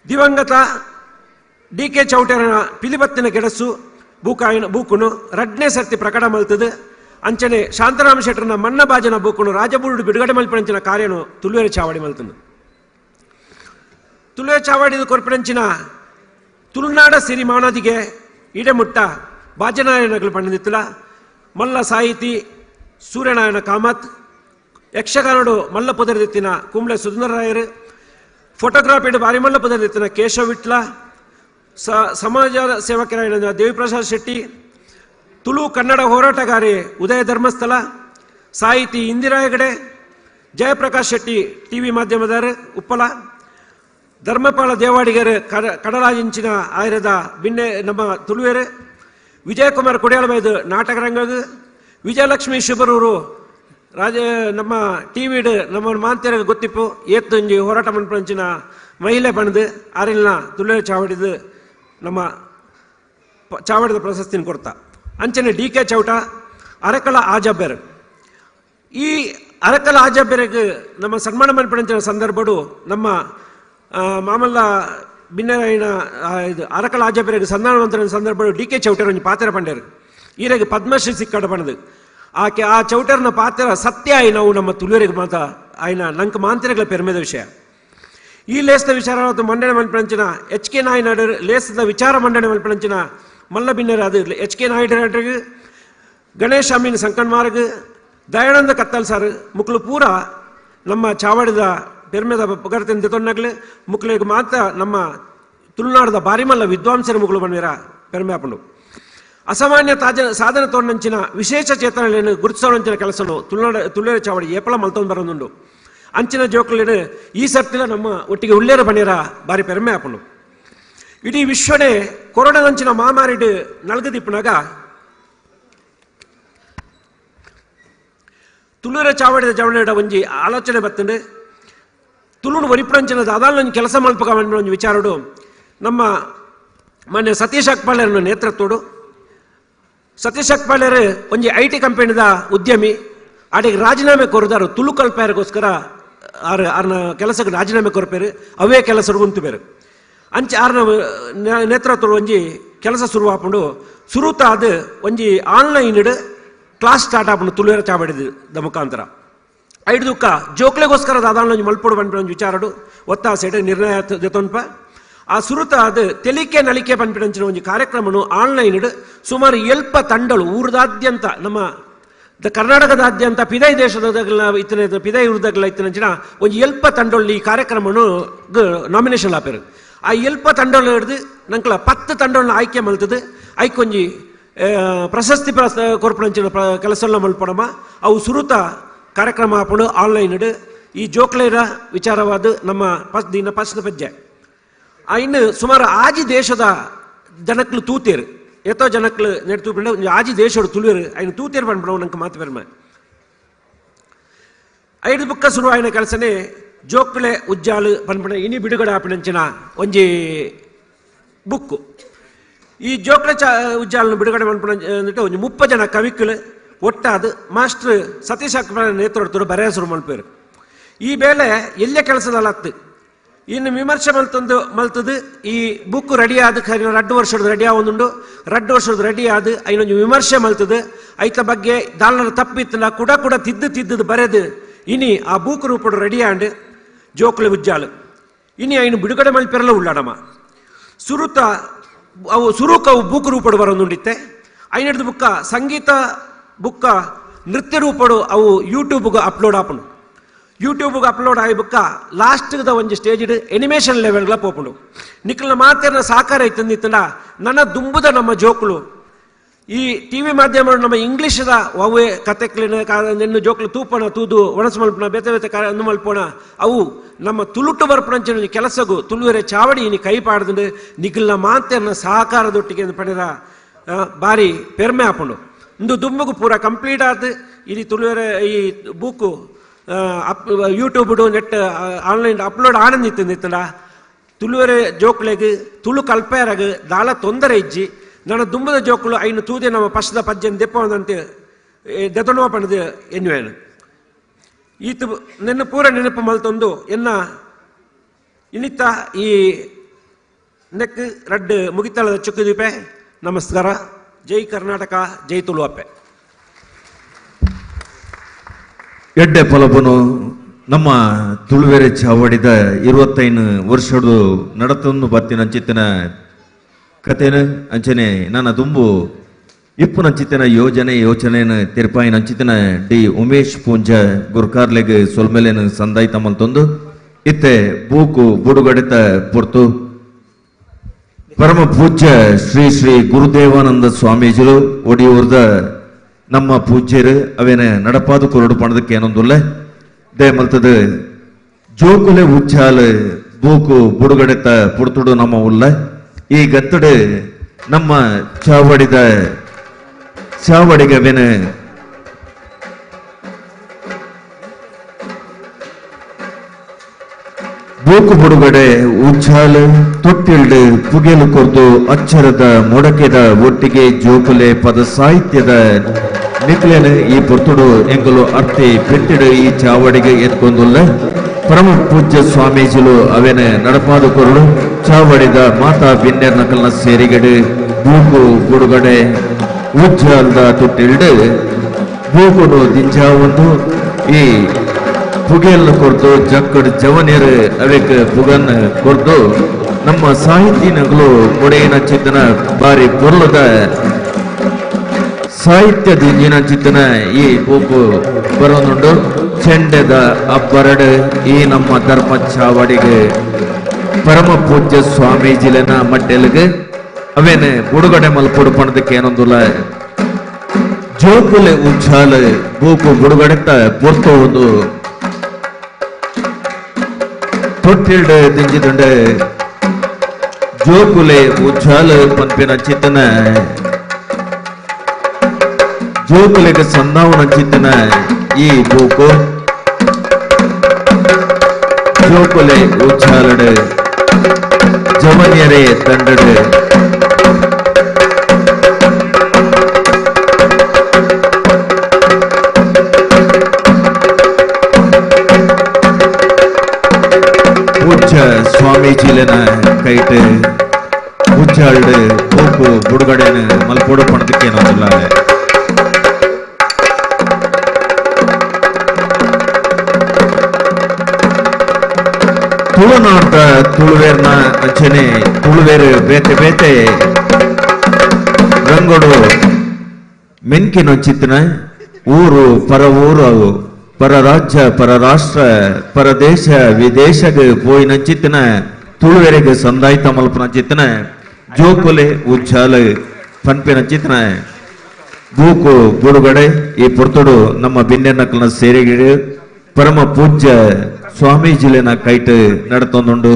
H: ದಿವಂಗತ DK ಚೌಟರನ ಪಿಲಿಬತ್ತಿನ ಗೆಡಸು ಬೂಕುನು ರಡ್ನೇ ಸರ್ತಿ ಪ್ರಕಟ ಮಲ್ತದು ಅಂಚನೆ ಶಾಂತರಾಮ ಶೆಟ್ಟರ್ನ ಮನ್ನ ಬಾಜನ ಬೂಕುನು ರಾಜಬೂರುಡು ಬಿಡುಗಡೆ ಮಲ್ಪಣಂಚಿನ ಕಾರ್ಯನು ತುಳುವೆರ ಚಾವಡಿ ಮಲ್ತನು ತುಳುವೆರ ಚಾವಡಿದು ಕೊರ್ಪಣಂಚಿನ ತುಳುನಾಡ ಸಿರಿ ಮಾನದಿಗೆ ಇಡೆಮುಟ್ಟ ಬಾಜನಾಯನಗಳು ಪಂಡಿತಿಲ್ಲ ಮಲ್ಲ ಸಾಹಿತಿ ಸೂರ್ಯನಾರಾಯಣ ಕಾಮತ್ ಯಕ್ಷಗಾನಡು ಮಲ್ಲ ಪುದರದಿತ್ತಿನ ಕುಂಬ್ಳೆ ಸುಂದರರಾಯರು ಫೋಟೋಗ್ರಾಫಿಡು ಬಾರಿಮಲ್ಲ ಪುದರದಿತ್ತಿನ ಕೇಶವ ವಿಟ್ಲ ಸಮಾಜ ಸೇವಕರಾಯನ ದೇವಿಪ್ರಸಾದ್ ಶೆಟ್ಟಿ ತುಳು ಕನ್ನಡ ಹೋರಾಟಗಾರಿ ಉದಯ ಧರ್ಮಸ್ಥಳ ಸಾಹಿತಿ ಇಂದಿರಾ ಹೆಗಡೆ ಜಯಪ್ರಕಾಶ್ ಶೆಟ್ಟಿ TV ಮಾಧ್ಯಮದವರು ಉಪ್ಪಳ ಧರ್ಮಪಾಲ ದೇವಾಡಿಗರು ಕಡಲಾಜಿಂಚಿನ ಆಯ್ರದ ಬಿನ್ನೆ ನಮ್ಮ ತುಳುವೇರು ವಿಜಯಕುಮಾರ್ ಕುಡಿಯಾಳಬೈದು ನಾಟಕ ರಂಗದು ವಿಜಯಲಕ್ಷ್ಮಿ ಶಿಬರೂರು ನಮ್ಮ ಟಿವಿಡ್ ನಮ್ಮ ಮಾಂತ್ಯರಿಗೆ ಗೊತ್ತಿಪ್ಪು ಏತ್ತೊಂಜಿ ಹೋರಾಟ ಮನ್ಪಂಚಿನ ಮಹಿಳೆ ಬಣದು ಆರಿಲ್ನ ತುಳುವೇರು ಚಾವಡಿದು ನಮ್ಮ ಚಾವಡಿದ ಪ್ರಶಸ್ತಿನ ಕೊಡ್ತಾ ಅಂಚನೆ DK ಚೌಟ ಅರಕಲ ಆಜಬ್ಬೆರ್ ಈ ಅರಕಲ ಆಜಬ್ಬೆರಿಗೆ ನಮ್ಮ ಸನ್ಮಾನ ಮನ್ಪಂಚಿನ ಸಂದರ್ಭಡು ನಮ್ಮ ಮಾಮಲ್ಲ ಭಿನ್ನೈನ ಇದು ಅರಕಲ ಆಜಬ್ಬೆರಿಗೆ ಸನ್ಮಾನ ಮಂತ್ರಿನ ಸಂದರ್ಭಡು DK ಚೌಟರ್ ಒಂದು ಪಾತ್ರ ಪಂಡ್ಯರು ಈರೆಗೆ ಪದ್ಮಶ್ರೀ ಸಿಕ್ಕಡ ಬಣದು ಆ ಚೌಟರ್ನ ಪಾತ್ರ ಸತ್ಯ ಆಯಿ ನಾವು ನಮ್ಮ ತುಳುವರಿಗೆ ಮಾತ ಆಯ್ನ ನಂಗೆ ಮಾಂತ್ರಿಗಳ ಪೆರ್ಮೆದ ವಿಷಯ ಈ ಲೇಸ್ದ ವಿಚಾರ ಮಂಡನೆ ಮಲ್ಪಂಚಿನ HK ನಾಯ್ಡು ಲೇಸ್ದ ವಿಚಾರ ಮಂಡನೆ ಮಲ್ಪಂಚಿನ ಮಲ್ಲ ಭಿನ್ನರ ಅದು HK ನಾಯ್ಡು ಗಣೇಶ್ ಅಮೀನ್ ಸಂಕಣ್ಮಾರ್ಗ್ ದಯಾನಂದ ಕತ್ತಲ್ ಸರ್ ಮುಕ್ಳು ಪೂರ ನಮ್ಮ ಚಾವಡಿದ ಪೆರ್ಮೆದ ಪಗರ್ತಿನ ತೊನ್ನಗ್ಲೆ ಮುಕ್ಳಿಗೆ ಮಾತ್ರ ನಮ್ಮ ತುಳುನಾಡದ ಬಾರಿಮಲ್ಲ ವಿದ್ವಾಂಸರ ಮುಕ್ಳು ಬಂದಿರ ಪೆರ್ಮೆ ಹಾಕೊಂಡು ಅಸಾಮಾನ್ಯ ಸಾಧನೆ ತೋರ್ನಂಚಿನ ವಿಶೇಷ ಚೇತನಗಳನ್ನು ಗುರುತಿಸೋಂಚಿನ ಕೆಲಸನು ತುಳುನಾಡ ಚಾವಡಿ ಏಪಲ ಮಲ್ತೊಂದು ಬರೋದುಂಡು ಅಂಚಿನ ಜೋಕ್ಲೇನು ಈ ಸರ್ತಿಲ ನಮ್ಮ ಒಟ್ಟಿಗೆ ಉಳ್ಳೇರ ಬಣ್ಣಿರ ಬಾರಿ ಪೆರ್ಮೆ ಹಾಕೊಂಡು ಇಡೀ ವಿಶ್ವನೇ ಕೊರೋನಾದಂಚಿನ ಮಹಾಮಾರಿಡ್ ನಲ್ಗದಿಪ್ಪನಾಗ ತುಳುರ ಚಾವಡಿದ ಜವಣದ ಒಂಜಿ ಆಲೋಚನೆ ಬತ್ತಂಡು ತುಳುನು ಒರಿಪುರಂಚಿನ ಅದಾಲ ಕೆಲಸ ಮಲ್ಪಕ ಒಂದು ವಿಚಾರಡು ನಮ್ಮ ಮೊನ್ನೆ ಸತೀಶ್ ಅಕ್ಪಾಳ್ಯರ ನೇತೃತ್ವಡು ಸತೀಶ್ ಅಕ್ಪಾಳ್ಯರು ಒಂಜಿ IT ಕಂಪನಿದ ಉದ್ಯಮಿ ಆಡಿಗೆ ರಾಜೀನಾಮೆ ಕೊರದಾರು ತುಳು ಕಲ್ಪಾಯರಿಗೋಸ್ಕರ ಆರ್ನ ಕೆಲಸಕ್ಕೆ ರಾಜೀನಾಮೆ ಕೊರಪೇರು ಅವೇ ಕೆಲಸ ಉಂತುಬೇರು ಅಂಚೆ ಆರ್ನ ನೇತೃತ್ವ ಒಂಜಿ ಕೆಲಸ ಶುರು ಹಾಕೊಂಡು ಶುರುತ ಅದು ಒಂಜಿ ಆನ್ಲೈನ್ ಕ್ಲಾಸ್ ಸ್ಟಾರ್ಟ್ ಹಾಕೊಂಡು ತುಳುವೇರ ಚಾವಡಿದ ಮುಖಾಂತರ ಐದು ದುಃಖ ಜೋಕ್ಲೆಗೋಸ್ಕರ ದಾದಾನ ಮಲ್ಪೊಡು ಬಂದ್ಬಿಡ ಒಂದು ವಿಚಾರಡು ಒತ್ತಾಸೆಡ್ ನಿರ್ಣಯ ಜೊತೊನ್ಪ ಆ ಸುರುತ ಅದು ತೆಲಿಕೆ ನಲಿಕೆ ಪನ್ಪಿಡಂಚಿನ ಒಂದು ಕಾರ್ಯಕ್ರಮನು ಆನ್ಲೈನ್ ಸುಮಾರು 7 ತಂಡಗಳು ಊರದಾದ್ಯಂತ ನಮ್ಮ ಕರ್ನಾಟಕದಾದ್ಯಂತ ಪಿದೈ ದೇಶದ ಇತ್ತಿನ ಪಿದೈ ಊರದಾಗಲ ಇತ್ತಿನ ಒಂದು 7 ತಂಡಗಳು ಈ ಕಾರ್ಯಕ್ರಮನು ನಾಮಿನೇಷನ್ ಹಾಪೇರು ಆ 7 ತಂಡಗಳು ಹಿಡಿದು ನಂಕಲ 10 ತಂಡಗಳನ್ನ ಆಯ್ಕೆ ಮಲ್ತದು ಆಯ್ಕೊಂಜಿ ಪ್ರಶಸ್ತಿ ಕೊರ್ಪಣಂಚಿನ ಕೆಲಸ ಮಲ್ಪಡಮ ಅವು ಸುರುತ ಕಾರ್ಯಕ್ರಮ ಹಾಕೊಂಡು ಆನ್ಲೈನ್ ಈ ಜೋಕ್ಲೇರ ವಿಚಾರವಾದ ನಮ್ಮ ದಿನ ಫಸ್ಟ್ ಪಜ್ಜೆ ಇನ್ನು ಸುಮಾರು ಆಜಿ ದೇಶದ ಜನಕ್ಲು ತೂತೇರು ಎತ್ತೋ ಜನಕ್ಲು ನೆಟ್ಟು ಆಜಿ ದೇಶೋಡು ತುಳುವೇರು ఆయన ತೂತೇರು ಪಂಡ್ಬಿಡವು ನಂಗೆ ಮಾತು ಬೆರ್ಮ ಐದು ಬುಕ್ಕ ಶುರು ಆಯ್ನ ಕೆಲಸನೇ ಜೋಕ್ಲೆ ಉಜ್ಜಾಲು ಪನ್ಪಣ ಇನಿ ಬಿಡುಗಡೆ ಹಾಪಿನಂಚಿನ ಒಂಜಿ ಬುಕ್ಕು ಈ ಜೋಕ್ಲೆ ಉಜ್ಜಾಲನ್ನು ಬಿಡುಗಡೆ ಪನ್ಪಣ ಅಂದ್ಬಿಟ್ಟು ಒಂದು 30 ಜನ ಕವಿಕುಲು ಒಟ್ಟಾದ ಮಾಸ್ಟರ್ ಸತೀಶ್ ಅಕ್ಬರ ನೇತೃತ್ವದ ಬರೆಯ ಶುರು ಮಲ್ಪೇರು ಈ ಬೇಳೆ ಎಲ್ಲೇ ಕೆಲಸದಲ್ಲತ್ತು ಇನ್ನು ವಿಮರ್ಶೆ ಮಲ್ತದು ಈ ಬುಕ್ ರೆಡಿ ಆದ 2 ವರ್ಷದ ರೆಡಿ ಆವೊಂದುಂಡು 2 ವರ್ಷದ ರೆಡಿ ಆದ ಐನೊಂದು ವಿಮರ್ಶೆ ಮಲ್ತದು ಐತ ಬಗ್ಗೆ ದಾಳನ ತಪ್ಪಿತ್ತನ ಕೂಡ ತಿದ್ದು ಬರೆದು ಇನಿ ಆ ಬುಕ್ ರೂಪಡು ರೆಡಿ ಆಂಡ್ ಜೋಕ್ಲೆ ಉಜ್ಜಾಲು ಇನಿ ಐನು ಬಿಡುಗಡೆ ಮಲ್ಪೆರಲ್ಲ ಉಳ್ಳಾಡಮ್ಮ ಸುರುತ ಅವು ಸುರುಕವು ಬುಕ್ ರೂಪಡು ಬರೋದುಂಡಿತ್ತೆ ಐನಡ್ದು ಬುಕ್ಕ ಸಂಗೀತ ಬುಕ್ಕ ನೃತ್ಯ ರೂಪಡು ಅವು ಯೂಟ್ಯೂಬ್ಗೆ ಅಪ್ಲೋಡ್ ಆಪುಂಡು ಯೂಟ್ಯೂಬ್ಗೆ ಅಪ್ಲೋಡ್ ಆಗಿ ಬುಕ್ಕ ಲಾಸ್ಟ್ದ ಒಂದು ಸ್ಟೇಜ್ ಎನಿಮೇಷನ್ ಲೆವೆಲ್ಗಳ ಪೋಪುಂಡು ನಿಕ್ಕಲ್ನ ಮಾತೇನ ಸಾಕಾರ ಇತ್ತಂದಿತ್ತಂಡ ನನ್ನ ದುಂಬುದ ನಮ್ಮ ಜೋಕ್ಲು ಈ ಟಿವಿ ಮಾಧ್ಯಮ ನಮ್ಮ ಇಂಗ್ಲಿಷ್ದ ಅವೇ ಕತೆಕ್ಲಿನ ನೆನ್ನು ಜೋಕ್ಲು ತೂಪಣ ತೂದು ಒಣಸು ಮಲ್ಪಣ ಬೇತೆ ಅನ್ನು ಮಲ್ಪೋಣ ಅವು ನಮ್ಮ ತುಳುಟು ಬರ್ಪಣಂಚಿನ ಕೆಲಸಗೂ ತುಳುವರೆ ಚಾವಡಿ ಇನಿ ಕೈ ಪಾಡ್ದು ನಿಕ್ಕಲ್ನ ಮಾತೇನ ಸಹಕಾರದೊಟ್ಟಿಗೆ ಪಡೆದ ಬಾರಿ ಪೆರ್ಮೆ ಹಾಪುಂಡು ಇಂದು ದುಂಬುಗು ಪೂರ ಕಂಪ್ಲೀಟ್ ಆದ ಇದು ತುಳುವರೆ ಈ book YouTube net online upload ಆನಂದಿತ್ತಂದಿತ್ತಂಡ ತುಳುವರೆ ಜೋಕ್ಲೆಗ್ ತುಳು ಕಲ್ಪೆಯರಾಗ ದಾಳ ತೊಂದರೆ ಇಜ್ಜಿ ನನ್ನ ದುಂಬದ ಜೋಕ್ಲು ಐನು ತೂದೆ ನಮ್ಮ ಪಶ್ದ ಪಜ್ಜನ್ ದೆಪ್ಪವಂತೆ ದೆತೊಣುವ ಪಣದು ಎನ್ನುವೇನು ಈತ ನೆನ್ನ ಪೂರ ನೆನಪು ಮಲ್ತೊಂದು ಎನ್ನ ಇನ್ನಿತ್ತ ಈ ನೆಕ್ ರಡ್ಡು ಮುಗಿತಳದ ಚುಕ್ಕುದೀಪೆ ನಮಸ್ಕಾರ ಜೈ ಕರ್ನಾಟಕ ಜೈ ತುಳುವಪ್ಪೆ
R: ಎಡ್ಡೆ ಫಲಪನು ನಮ್ಮ ತುಳುವೆರೆ ಚಾವಡಿದ 25 ವರ್ಷದ ನಡತನ್ನು ಬತ್ತಿನ ಅಂಚಿತ್ತಿನ ಕಥೆನ ಅಂಚನೆ ನನ್ನ ದುಂಬು ಇಪ್ಪುನಂಚಿತ್ತಿನ ಯೋಚನೆಯನ್ನು ತಿರುಪಾಯಿನ ಅಂಚಿತ್ತಿನ ಡಿ ಉಮೇಶ್ ಪೂಂಜ ಗುರ್ಕಾರ್ಲೆಗ್ ಸೊಲ್ಮೆಲೆನ ಸಂದಾಯ್ತ ಮಲ್ತೊಂದು ಇತ್ತೆ ಬೂಕು ಬುಡುಗಡೆತ ಪೊರ್ತು ಪರಮ ಪೂಜ್ಯ ಶ್ರೀ ಶ್ರೀ ಗುರುದೇವಾನಂದ ಸ್ವಾಮೀಜಿಲು ಒಡಿಯೂರ್ದ ನಮ್ಮ ಪೂಜ್ಯರು ಅವೇನ ನಡಪಾದು ಕೊರಡು ಪಣದಕ್ಕೆ ಏನೊಂದುಲ್ಲ ದೇ ಮಲ್ತದ ಜೋಕುಲೆ ಉಚ್ಚಾಲು ಬೂಕು ಬುಡುಗಡೆತ ಪುಡ್ತುಡು ನಮ್ಮ ಉಲ್ಲ ಈ ಗತ್ತಡು ನಮ್ಮ ಚಾವಡಿಗವೆನ ಬೂಕು ಬುಡುಗಡೆ ಉಚ್ಚಾಲು ತೊಟ್ಟಿಲ್ಡು ಪುಗೆಲು ಕೊರ್ದು ಅಚ್ಚರದ ಮೊಡಕೆದ ಒಟ್ಟಿಗೆ ಜೋಕುಲೆ ಪದ ಸಾಹಿತ್ಯದ ನಿಕ್ಲೆನ ಈ ಪುರ್ತುಡು ಎಂಗಲು ಅರ್ತಿ ಪೆಟ್ಟಿಡು ಈ ಚಾವಡಿಗೆ ಎತ್ಕೊಂದುಲ್ಲ ಪರಮ ಪೂಜ್ಯ ಸ್ವಾಮೀಜಿಲು ಅವೆನ ನಡಪಾದು ಕೊರಡು ಚಾವಡಿದ ಮಾತಾ ಬಿನ್ನೆರ್ ನಕಲ್ನ ಸೇರಿಗಡೆ ಬೂಕು ಬುಡುಗಡೆ ಉಜ್ಜಾಲ್ದ ತೊಟ್ಟಿಲ್ಡು ಬೂಕುಡು ದಿಂಜಾ ಒಂದು ಈ ಪುಗೆಯನ್ನು ಕೊರ್ದು ಜಕ್ಕಡ್ ಜವನಿಯರು ಅವಕ್ಕೆ ಪುಗನ್ ಕೊರ್ದು ನಮ್ಮ ಸಾಹಿತ್ಯನಗಳು ಮೊಡೆಯಿನ ಚಿತ್ತನ ಬಾರಿ ಪೊರ್ಲದ ಸಾಹಿತ್ಯದ ಇಂಜಿನ ಚಿತ್ತನ ಈ ಬೂಕು ಬರೋನುಂಡು ಚೆಂಡೆದ ಅಬ್ಬರಡು ಈ ನಮ್ಮ ಧರ್ಮ ಚಾವಡಿಗೆ ಪರಮ ಪೂಜ್ಯ ಸ್ವಾಮೀಜಿಲೆನ ಮಟ್ಟೆಲ್ಗೆ ಅವೇನೆ ಬುಡುಗಡೆ ಮಲ್ಪುಡು ಪಣದಕ್ಕೆ ಏನೊಂದುಲ್ಲ ಜೋಕುಲೆ ಉಚ್ಚಾಲ ಬೂಕು ಬುಡುಗಡೆತ ಪೊರ್ತು ಒಂದು ತೊಟ್ಟಿಲ್ಡು ದಿಂಜಿದುಂಡು ಜೋಕುಲೆ ಉಚ್ಚಾಲು ಪಂಪಿನ ಚಿತ್ತನ ಜೋಕುಲೆಗೆ ಸಂದಾವನ ಚಿತ್ತನ ಈ ಬೂಕು ಜೋಕುಲೆ ಉಚ್ಚಾಲಡು ಜವನಿಯರೇ ತಂಡಡು ಸ್ವಾಮೀಜಿಲೆನ ಕೈಟ್ ಉಚ್ಚಾಲ್ಡು ಬೂಕು ಬುಡುಗಡೆನ ಮಲ್ಪೋಡು ಪಣದಕ್ಕೆ ಏನೋದಿಲ್ಲ ತುಳುನಾಡ ತುಳುವೇರ್ನ ಅಂಚನೆ ತುಳುವೇರು ಬೇತೆ ಬೇತೆ ರಂಗೋಡು ಮೆನ್ಕಿನೊಂಚಿತ್ತಿನ ಊರು ಪರ ಊರು ಪರ ರಾಜ್ಯ ಪರ ರಾಷ್ಟ್ರ ಪರ ದೇಶ ವಿದೇಶಗೆ ಪೋಯಿನ ಚಿತ್ತನ ತುಳುವೆರೆಗೆ ಸಂದಾಯಿತ ಮಲ್ಪನ ಚಿತ್ತನ ಜೋಕುಲೆ ಉಚ್ಚಾಲ ಪನ್ಪಿನ ಚಿತ್ತನ ಬೂಕು ಬುಡುಗಡೆ ಈ ಪುರ್ತುಡು ನಮ್ಮ ಬಿನ್ನೆನಕಲ್ನ ಸೇರಿಗಿಡು ಪರಮ ಪೂಜ್ಯ ಸ್ವಾಮೀಜಿಲೆನ ಕೈಟ್ ನಡತೊಂದುಂಡು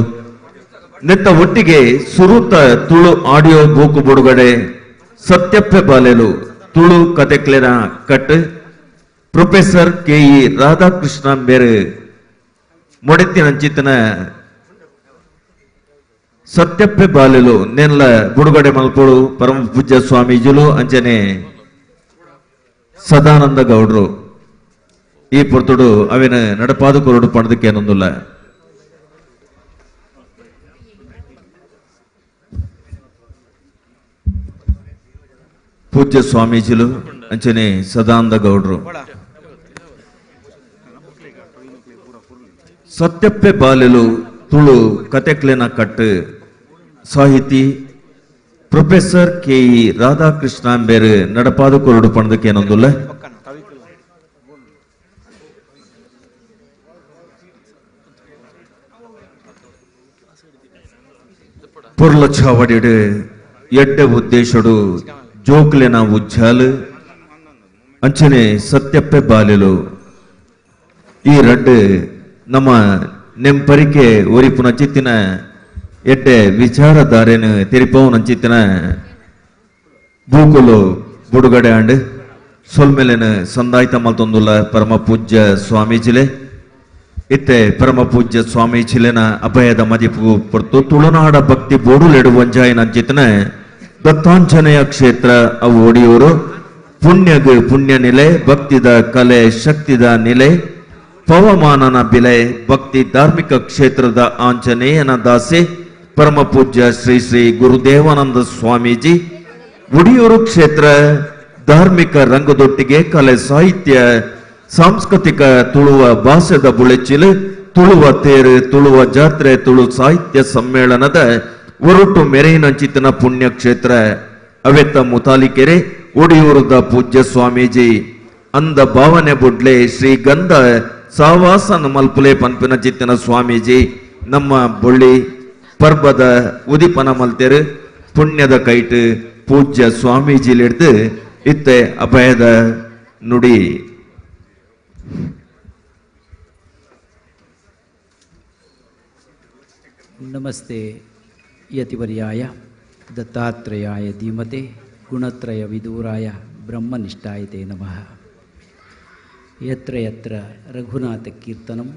R: ನೆತ್ತ ಒಟ್ಟಿಗೆ ಸುರುತ ತುಳು ಆಡಿಯೋ ಬೂಕು ಬುಡುಗಡೆ ಸತ್ಯಪ್ಪೆ ಬಾಲೆಲು ತುಳು ಕತೆಕ್ಲೆನ ಕಟ್ ಪ್ರೊಫೆಸರ್ ಕೆ.ಇ. ರಾಧಾಕೃಷ್ಣ ಬೇರೆ ಮೊಡೆತ್ತಿನ ಚಿತ್ತನ ಸತ್ಯಪ್ಪೆ ಬಾಲೆಲು ನೆಲ್ಲ ಬುಡುಗಡೆ ಮಲ್ಪೋಡು ಪರಮ ಪೂಜ್ಯ ಸ್ವಾಮೀಜಿಲು ಅಂಚನೆ ಸದಾನಂದ ಗೌಡ್ರು ಈ ಪುರ್ತುಡು ಅವಿನ ನಡಪಾದು ಕೊರಡು ಪಣದಕ್ಕೆ ಏನೊಂದಿಲ್ಲ ಪೂಜ್ಯ ಸ್ವಾಮೀಜಿಲು ಅಂಚನೆ ಸದಾನಂದ ಗೌಡ್ರು ಸತ್ಯಪ್ಪೆ ಬಾಲೆಲು ತುಳು ಕತೆಕ್ಲೆನ ಕಟ್ಟು ಸಾಹಿತಿ ಪ್ರೊಫೆಸರ್ ಕೆ.ಇ. ರಾಧಾಕೃಷ್ಣ ಬೇರೆ ನಡಪಾದು ಕೊರಡು ಪಣದಕ್ಕೆ ಏನೊಂದಿಲ್ಲ ಪುರ್ಲ ಚಾವಡಿಡು ಎಡ್ಡೆ ಉದ್ದೇಶಡು ಜೋಕ್ಲೆನ ಉಜ್ಜಾಲು ಅಂಚನೆ ಸತ್ಯಪ್ಪೆ ಬಾಲೆಲು ಈ ರಡ್ಡು ನಮ್ಮ ನೆಂಪರಿಕೆ ಒರಿಪುನ ಚಿತ್ತಿನ ಎಡ್ಡೆ ವಿಚಾರಧಾರೆನು ತಿರಿಪವನ ಚಿತ್ತಿನ ಬೂಕುಲು ಬುಡುಗಡೆ ಅಂಡ್ ಸೊಲ್ಮೆಲೆನ ಸಂದಾಯಿತ ಮಲ್ತೊಂದುಲ್ಲ ಪರಮ ಪೂಜ್ಯ ಸ್ವಾಮೀಜಿಲೆ ಇತ್ತೆ ಪರಮ ಪೂಜ್ಯ ಸ್ವಾಮೀಜಿಲೆನ ಅಭಯದ ಮದಿಪು ಪೊರ್ತು ತುಳುನಾಡ ಭಕ್ತಿ ಬೋಡುಲೆಡು ವಂಜಾಯನ ಚಿತ್ತನ ದತ್ತಾಂಜನೇಯ ಕ್ಷೇತ್ರ ಅವು ಒಡಿಯೂರು ಪುಣ್ಯಗ ಪುಣ್ಯ ನೆಲೆ ಭಕ್ತಿದ ಕಲೆ ಶಕ್ತಿದ ನೆಲೆ ಪವಮಾನನ ಬೆಲೆ ಭಕ್ತಿ ಧಾರ್ಮಿಕ ಕ್ಷೇತ್ರದ ಆಂಜನೇಯನ ದಾಸೆ ಪರಮ ಪೂಜ್ಯ ಶ್ರೀ ಶ್ರೀ ಗುರುದೇವಾನಂದ ಸ್ವಾಮೀಜಿ ಒಡಿಯೂರು ಕ್ಷೇತ್ರ ಧಾರ್ಮಿಕ ರಂಗದೊಟ್ಟಿಗೆ ಕಲೆ ಸಾಹಿತ್ಯ ಸಾಂಸ್ಕೃತಿಕ ತುಳುವ ಭಾಷೆದ ಬುಳೆಚಿಲು ತುಳುವ ತೇರು ತುಳುವ ಜಾತ್ರೆ ತುಳು ಸಾಹಿತ್ಯ ಸಮ್ಮೇಳನದ ಒರಟು ಮೆರೆಯಿನ ಚಿತ್ತನ ಪುಣ್ಯ ಕ್ಷೇತ್ರ ಅವೆತ್ತ ಮುತಾಲಿಕೆರೆ ಒಡಿಯೂರದ ಪೂಜ್ಯ ಸ್ವಾಮೀಜಿ ಅಂದ ಭಾವನೆ ಬುಡ್ಲೆ ಶ್ರೀಗಂಧ ಸಾವಾಸನ ಮಲ್ಪುಲೆ ಪನ್ಪಿನ ಚಿತ್ತನ ಸ್ವಾಮೀಜಿ ನಮ್ಮ ಬೊಳ್ಳಿ ಪರ್ಬದ ಉದಿಪನ ಮಲ್ತೆರು ಪುಣ್ಯದ ಕೈಟ್ ಪೂಜ್ಯ ಸ್ವಾಮೀಜಿಲಿಡ್ದು ಇತ್ತೆ ಅಭಯದ ನುಡಿ
M: ನಮಸ್ತೆ ಯತಿವರ್ಯಾಯ ದತ್ತಾತ್ರೇಯಾಯ ಧೀಮತೆ ಗುಣತ್ರಯ ವಿದೂರಾಯ ಬ್ರಹ್ಮನಿಷ್ಠಾಯತೆ ನಮಃ. ಯತ್ರ ಯತ್ರ ರಘುನಾಥ ಕೀರ್ತನಂ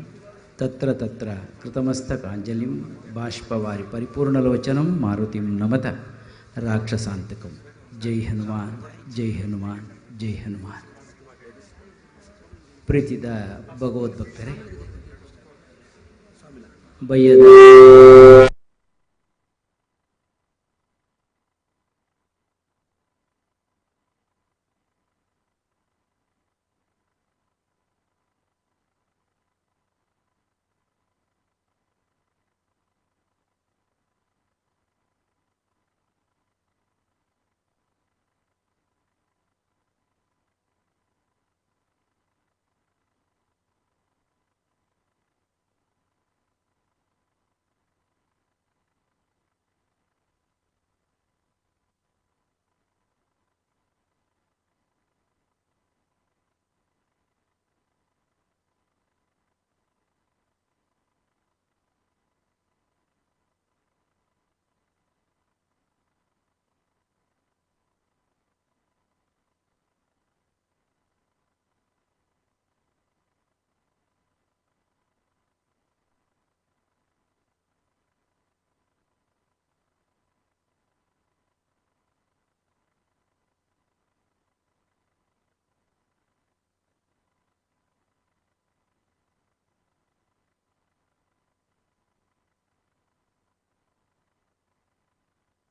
M: ತತ್ರ ತತ್ರ ಕೃತಮಸ್ತಕಾಂಜಲಿಂ ಬಾಷ್ಪವಾರಿ ಪರಿಪೂರ್ಣಲೋಚನಂ ಮಾರುತಿಂ ನಮತ ರಾಕ್ಷಸಾಂತಕಂ. ಜೈ ಹನುಮಾನ್, ಜೈ ಹನುಮಾನ್, ಜೈ ಹನುಮಾನ್. ಪ್ರೀತಿದ ಭಗವದ್ಭಕ್ತರೇ, ಬಯ್ಯದ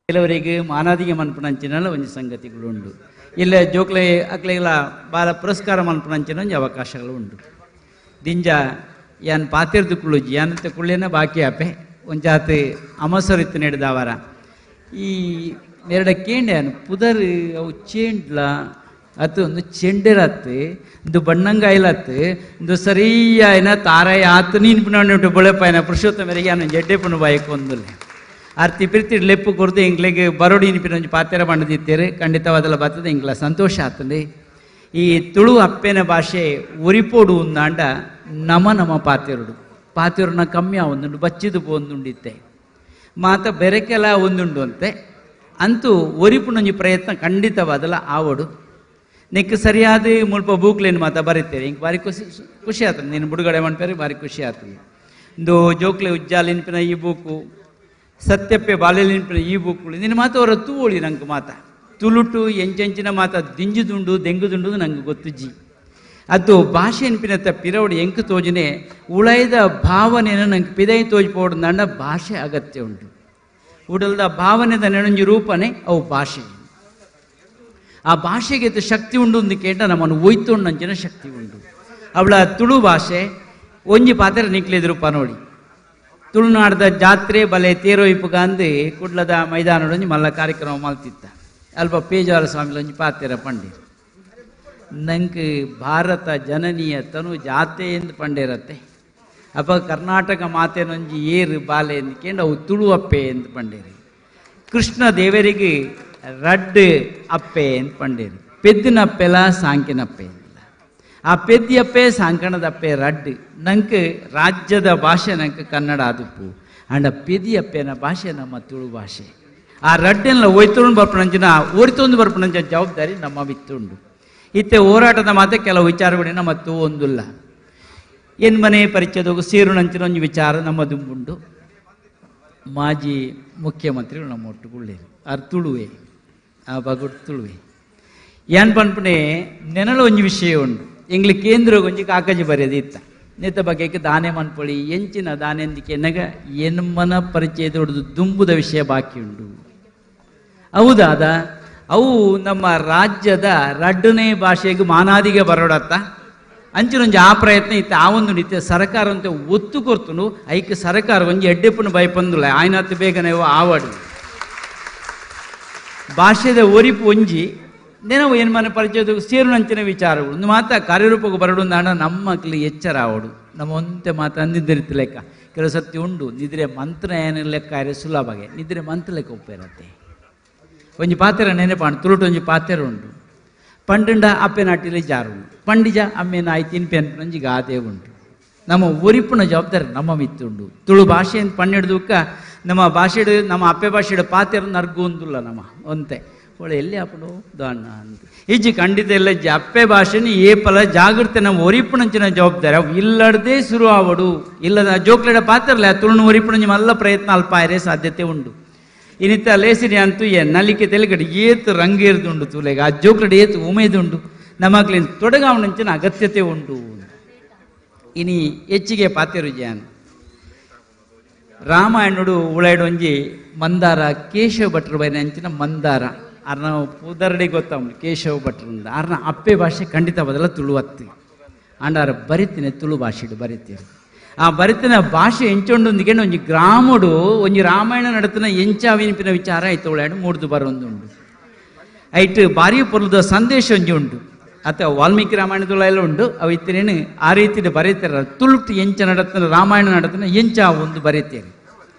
M: ಕೆಲವರಿಗೆ ಮಾನಾದಿಗೆ ಮನ್ಪುನಂಚಿನ ಒಂಜಿ ಸಂಗತಿಗಳು ಉಂಡು. ಇಲ್ಲ ಜೋಕ್ಲೆ ಅಕ್ಲೆಗಳ ಬಾಲ ಪುರಸ್ಕಾರ ಮನ್ಪುನಂಚಿನ ಒಂಜಿ ಅವಕಾಶಗಳು ಉಂಡು. ದಿಂಜ ಯಾನ್ ಪಾತಿರ್ದು ಕುಳುಜಿ ಯಾನಂತ ಕುಳ್ಳೇನ ಬಾಕಿ ಆಪೆ ಒಂಜಾತ್ ಅಮಸರಿತ್ತು ನೆಡ್ದವರ ಈ ನೆರಡ ಕೇಂಡ್ಯಾನು ಪುದರ್ ಅವು ಚೇಂಡ್ಲ ಅತ್ತು ಒಂದು ಚೆಂಡೆರತ್ತು ಇಂದು ಬಣ್ಣಂಗಾಯ್ಲತ್ತು ಇಂದು ಸರಿಯಾಯಿನ ತಾರಾಯ ಆತು ನೀನು ಪುನಃ ಬೊಳೆಪಾಯನ ಪುರುಷೋತ್ತಮರಿಗೆ ನಾನು ಜಡ್ಡೆ ಪುನಃ ಬಾಯಕ್ಕೆ ಒಂದುಲ್ಲೆ ಆರ್ತಿ ಪ್ರೀತಿ ಲೆಪ್ಪು ಕೊರದು ಇಂಗ್ಲಿಗೆ ಬರೋಡಿ ಇನಿಪಿನೊಂದು ಪಾತೆರ ಬಂಡದಿತ್ತೇರೆ ಖಂಡಿತವಾದಲ್ಲ ಬರ್ತದೆ ಇಂಗ್ಲ ಸಂತೋಷ ಆಗ್ತದೆ. ಈ ತುಳು ಅಪ್ಪೆನ ಭಾಷೆ ಒರಿಪೋಡು ಉಂದಾಂಡ ನಮ ಪಾತೆರುಡು ಪಾತೆರುನ ಕಮ್ಮಿ ಒಂದುಂಡು ಬಚ್ಚಿದು ಒಂದುಂಡಿತ್ತೆ ಮಾತ ಬೆರೆಕೆಲ ಒಂದುಂಡು ಅಂತೆ ಅಂತೂ ಒರಿಪುನೊಂಜಿ ಪ್ರಯತ್ನ ಖಂಡಿತವಾದಲ್ಲ ಆವಡು ನೆಕ್ ಸರಿಯಾದ ಮುಲ್ಪ ಬೂಕ್ಲೇನು ಮಾತ ಬರೀತೇವೆ ಹಿಂಗೆ ಭಾರಿ ಖುಷಿ ಆಗ್ತದೆ. ನೀನು ಬಿಡುಗಡೆ ಮಾಡ್ತಾರೆ ಭಾರಿ ಖುಷಿ ಆಗ್ತದೆ. ಇಂದು ಜೋಕ್ಲೆ ಉಜ್ಜಾಲಿನ್ಪಿನ ಈ ಬೂಕು ಸತ್ಯಪ್ಪೆ ಬಾಲ್ಯಲಿನ್ಪಿನ ಈ ಬೂಕುಳು ನಿನ್ನ ಮಾತು ಅವರ ತೂವಳಿ ನಂಗೆ ಮಾತ ತುಳುಟು ಎಂಚೆಂಚಿನ ಮಾತ ದಿಂಜುದುಂಡು ದೆಂಗುದುಂಡು ನಂಗೆ ಗೊತ್ತುಜ್ಜಿ ಅದು ಭಾಷೆ ಎನ್ಪಿನತ್ತ ಪಿರವಡು ಎಂಕು ತೋಜನೆ ಉಳೈದ ಭಾವನೆಯನ್ನು ನಂಗೆ ಪಿದೈ ತೋಜಿಪೋಡು ನಂಡ ಭಾಷೆ ಅಗತ್ಯ ಉಂಟು. ಉಡಲ್ದ ಭಾವನೆದ ನೆಣಂಜಿ ರೂಪನೆ ಅವು ಭಾಷೆ. ಆ ಭಾಷೆಗೆ ಶಕ್ತಿ ಉಂಡು ಅಂದು ಕೇಟ ನಮ್ಮನ್ನು ಒಯ್ತೊಂಡಂಚಿನ ಶಕ್ತಿ ಉಂಟು. ಅವಳ ತುಳು ಭಾಷೆ ಒಂಜಿ ಪಾತ್ರ ನಿಕ್ಲಿದ್ರು ಪನೋಳಿ ತುಳುನಾಡದ ಜಾತ್ರೆ ಬಲೆ ತೇರೋಯ್ಪುಗ ಅಂದು ಕುಡ್ಲದ ಮೈದಾನಡೊಂಜಿ ಮಲ್ಲ ಕಾರ್ಯಕ್ರಮ ಮಲ್ತಿತ್ತ ಅಲ್ಪ ಪೇಜಾರ ಸ್ವಾಮಿಲೊಂಜಿ ಪಾತೆರ ಪಂಡೀರು ನಂಗೆ ಭಾರತ ಜನನೀಯ ತನು ಜಾತೆ ಎಂದು ಪಂಡೇರತ್ತೆ ಅಪ್ಪ ಕರ್ನಾಟಕ ಮಾತೆನೊಂಜಿ ಏರು ಬಾಲೆ ಎಂದು ಕೇಂದ್ರ ಅವು ತುಳು ಅಪ್ಪೆ ಎಂದು ಪಂಡೇರಿ ಕೃಷ್ಣ ದೇವರಿಗೆ ರಡ್ ಅಪ್ಪೆ ಎಂದು ಪಂಡೇರು ಪೆದ್ದಿನಪ್ಪೆಲ ಸಾಂಕಿನಪ್ಪೆ ಆ ಪೆದ್ದಿಯಪ್ಪೆ ಸಾಂಕಣದಪ್ಪೆ ರಡ್ ನಂಗೆ ರಾಜ್ಯದ ಭಾಷೆ ನಂಗೆ ಕನ್ನಡ ಆದುಪ್ಪು ಅಂಡ ಪೆದಿಯಪ್ಪೆನ ಭಾಷೆ ನಮ್ಮ ತುಳು ಭಾಷೆ. ಆ ರಡ್ಡೆಲ್ಲ ಒಯ್ತೊಂಡು ಬರ್ಪಣಂಚಿನ ಓರಿತೊಂದು ಬರ್ಪಣಂಚ ಜವಾಬ್ದಾರಿ ನಮ್ಮ ಬಿತ್ತುಂಡು. ಇತ್ತೆ ಹೋರಾಟದ ಮಾತೆ ಕೆಲವು ವಿಚಾರಗಳಿನ ಮತ್ತು ಒಂದಿಲ್ಲ ಏನು ಮನೆ ಪರಿಚಯದಾಗ ಸೇರುನಂಚಿನ ಒಂದು ವಿಚಾರ ನಮ್ಮ ದುಂಬುಂಡು. ಮಾಜಿ ಮುಖ್ಯಮಂತ್ರಿಗಳು ನಮ್ಮ ಒಟ್ಟುಗುಳ್ಳೇರು ಅವ್ರು ತುಳುವೆ ಆ ಬಗುಡ್ ತುಳುವೆ ಏನ್ ಪನ್ಪುಣೆ ನೆನಲ ಒಂಜಿ ವಿಷಯ ಉಂಡು ಎಂಗ್ಲಿ ಕೇಂದ್ರ ಒಂಜಿ ಕಾಕಜಿ ಬರೆದಿತ್ತ ನೆತ್ತ ಬಗೆಗೆ ದಾನೆ ಮನ್ಪೊಳಿ ಎಂಚಿನ ದಾನೆಂದಿಕೆ ನಗ ಎನ್ಮನ ಪರಿಚಯದ ಹೊಡೆದು ದುಂಬುದ ವಿಷಯ ಬಾಕಿ ಉಂಡು. ಹೌದಾದ ಅವು ನಮ್ಮ ರಾಜ್ಯದ ರಡ್ಡನೇ ಭಾಷೆಗೆ ಮಾನಾದಿಗೆ ಬರೋಡತ್ತ ಅಂಚಿನೊಂಜಿ ಆ ಪ್ರಯತ್ನ ಇತ್ತು. ಆ ಒಂದು ನಿತ್ಯ ಸರ್ಕಾರ ಅಂತ ಒತ್ತು ಕೊರ್ತನು ಐಕೆ ಸರ್ಕಾರ ಒಂಜಿ ಎಡ್ಡೆಪ್ಪನ ಭಯಪಂದುಲ್ಲ ಆಯ್ನತ್ತು ಬೇಗನೆ ಆವಾಡು ಭಾಷೆದ ಒರಿಪು ಒಂಜಿ ನೆನವು ಏನು ಮನೆ ಪರಿಚಯದ ಸೇರುನಂಚಿನ ವಿಚಾರಗಳು ಒಂದು ಮಾತ ಕಾರ್ಯರೂಪಕ್ಕೆ ಬರಡು ನಾಡ ನಮ್ಮ ಮಕ್ಕಳಿಗೆ ಎಚ್ಚರ ಆವಡು ನಮ್ಮ ಒಂತೆ ಮಾತು ಅಂದಿದ್ದಿರ್ತಿ ಲೆಕ್ಕ ಕೆಲವು ಸತ್ಯ ಉಂಡು ನಿದ್ರೆ ಮಂತ್ರ ಏನು ಲೆಕ್ಕ ಇರೋ ಸುಲಭಗೆ ನಿದ್ರೆ ಮಂತ್ರ ಲೆಕ್ಕ ಉಪ್ಪಿರತ್ತೆ. ಒಂಜಿ ಪಾತೆರ ನೆನೆಪಾಂಡು ತುಳುಟು ಒಂಜಿ ಪಾತೆರ ಉಂಡು ಪಂಡ ಅಪ್ಪೆ ನಾಟಿಲಿ ಜಾರು ಉಂಡು ಪಂಡಿಜ ಅಮ್ಮೆನ ಆಯ್ತು ಇನ್ಪೆ ಅನ್ಪಂಜಿ ಗಾದೆ ಉಂಟು ನಮ್ಮ ಒರಿಪುನ ಜವಾಬ್ದಾರಿ ನಮ್ಮ ಮಿತ್ತುಂಡು. ತುಳು ಭಾಷೆ ಅಂತ ಪನ್ನೆಡ್ದುಕ್ಕ ನಮ್ಮ ಭಾಷೆಡು ನಮ್ಮ ಅಪ್ಪೆ ಭಾಷೆಡು ಪಾತೆರ ನರ್ಗುಂದಿಲ್ಲ ನಮ್ಮ ಒಂತೆ ಒಳ್ಳೆ ಎಲ್ಲಿ ಹಾಪಡು ದಾಣ ಅಂತ ಈಜಿ ಖಂಡಿತ ಎಲ್ಲ ಅಪ್ಪೆ ಭಾಷೆನ ಏಪಲ ಜಾಗೃತಿ ನಮ್ಮ ಒರಿಪುಣಂಚಿನ ಜವಾಬ್ದಾರಿ ಅವು ಇಲ್ಲಡದೆ ಶುರು ಆವಡು ಇಲ್ಲದ ಜೋಕ್ಲೆಡ ಪಾತ್ರಲ್ಲ ತುಳುನು ಒರಿಪುಣಂಚಿ ಮಲ್ಲ ಪ್ರಯತ್ನ ಅಲ್ಪ ಆಯ್ರೆ ಸಾಧ್ಯತೆ ಉಂಡು. ಇನ್ನಿತ್ತ ಲೇಸಿರಿ ಅಂತೂ ನಲಿಕೆ ತೆಲಗಡೆ ಏತು ರಂಗೇರ್ದುಂಡು ತುಲೆಗ ಆ ಜೋಕ್ಲೆಡ ಏತು ಉಮೇದುಂಡು ನಮಗ್ಲಿನ ತೊಡಗಾವಣಂಚಿನ ಅಗತ್ಯತೆ ಉಂಟು. ಇನಿ ಹೆಚ್ಚಿಗೆ ಪಾತೆರು ಜಾನ್ ರಾಮಾಯಣುಡು ಉಳಾಯ್ಡೊಂಜಿ ಮಂದಾರ ಕೇಶವ ಭಟ್ರು ಬೈನ ಅಂಚಿನ ಮಂದಾರ ಅರ್ನ ಉದರಡಿ ಗೊತ್ತವನು ಕೇಶವ ಭಟ್ರಿಂದ ಅರ್ನ ಅಪ್ಪೆ ಭಾಷೆ ಖಂಡಿತ ಬದಲ ತುಳುವತ್ತಿ ಅಂಡಾರ ಬರಿತೀನಿ ತುಳು ಭಾಷೆಡು ಬರಿತೀರಿ ಆ ಬರಿತಿನ ಭಾಷೆ ಎಂಚೊಂದೊಂದಿಗೆ ಒಂಜಿ ಗ್ರಾಮಡು ಒಂಜಿ ರಾಮಾಯಣ ನಡತಿನ ಎಂಚಾವಿನಿಪಿನ ವಿಚಾರ ಐತೆ ಉಳಾಯ್ಡು ಮೂಡ್ದು ಬರೊಂದುಂಡು ಐಟ್ ಬಾರಿ ಪೊರ್ಲದ ಸಂದೇಶ ಒಂಜಿ ಉಂಟು ಅಥವಾ ವಾಲ್ಮೀಕಿ ರಾಮಾಯಣದಲ್ಲ ಎಲ್ಲ ಉಂಡು ಅವು ಇತ್ತೇನು ಆ ರೀತಿ ಬರೀತಾರ ತುಳುಕ್ತು ಎಂಚ ನಡತನ ರಾಮಾಯಣ ನಡತನ ಎಂಚ ಒಂದು ಬರೀತೀರಿ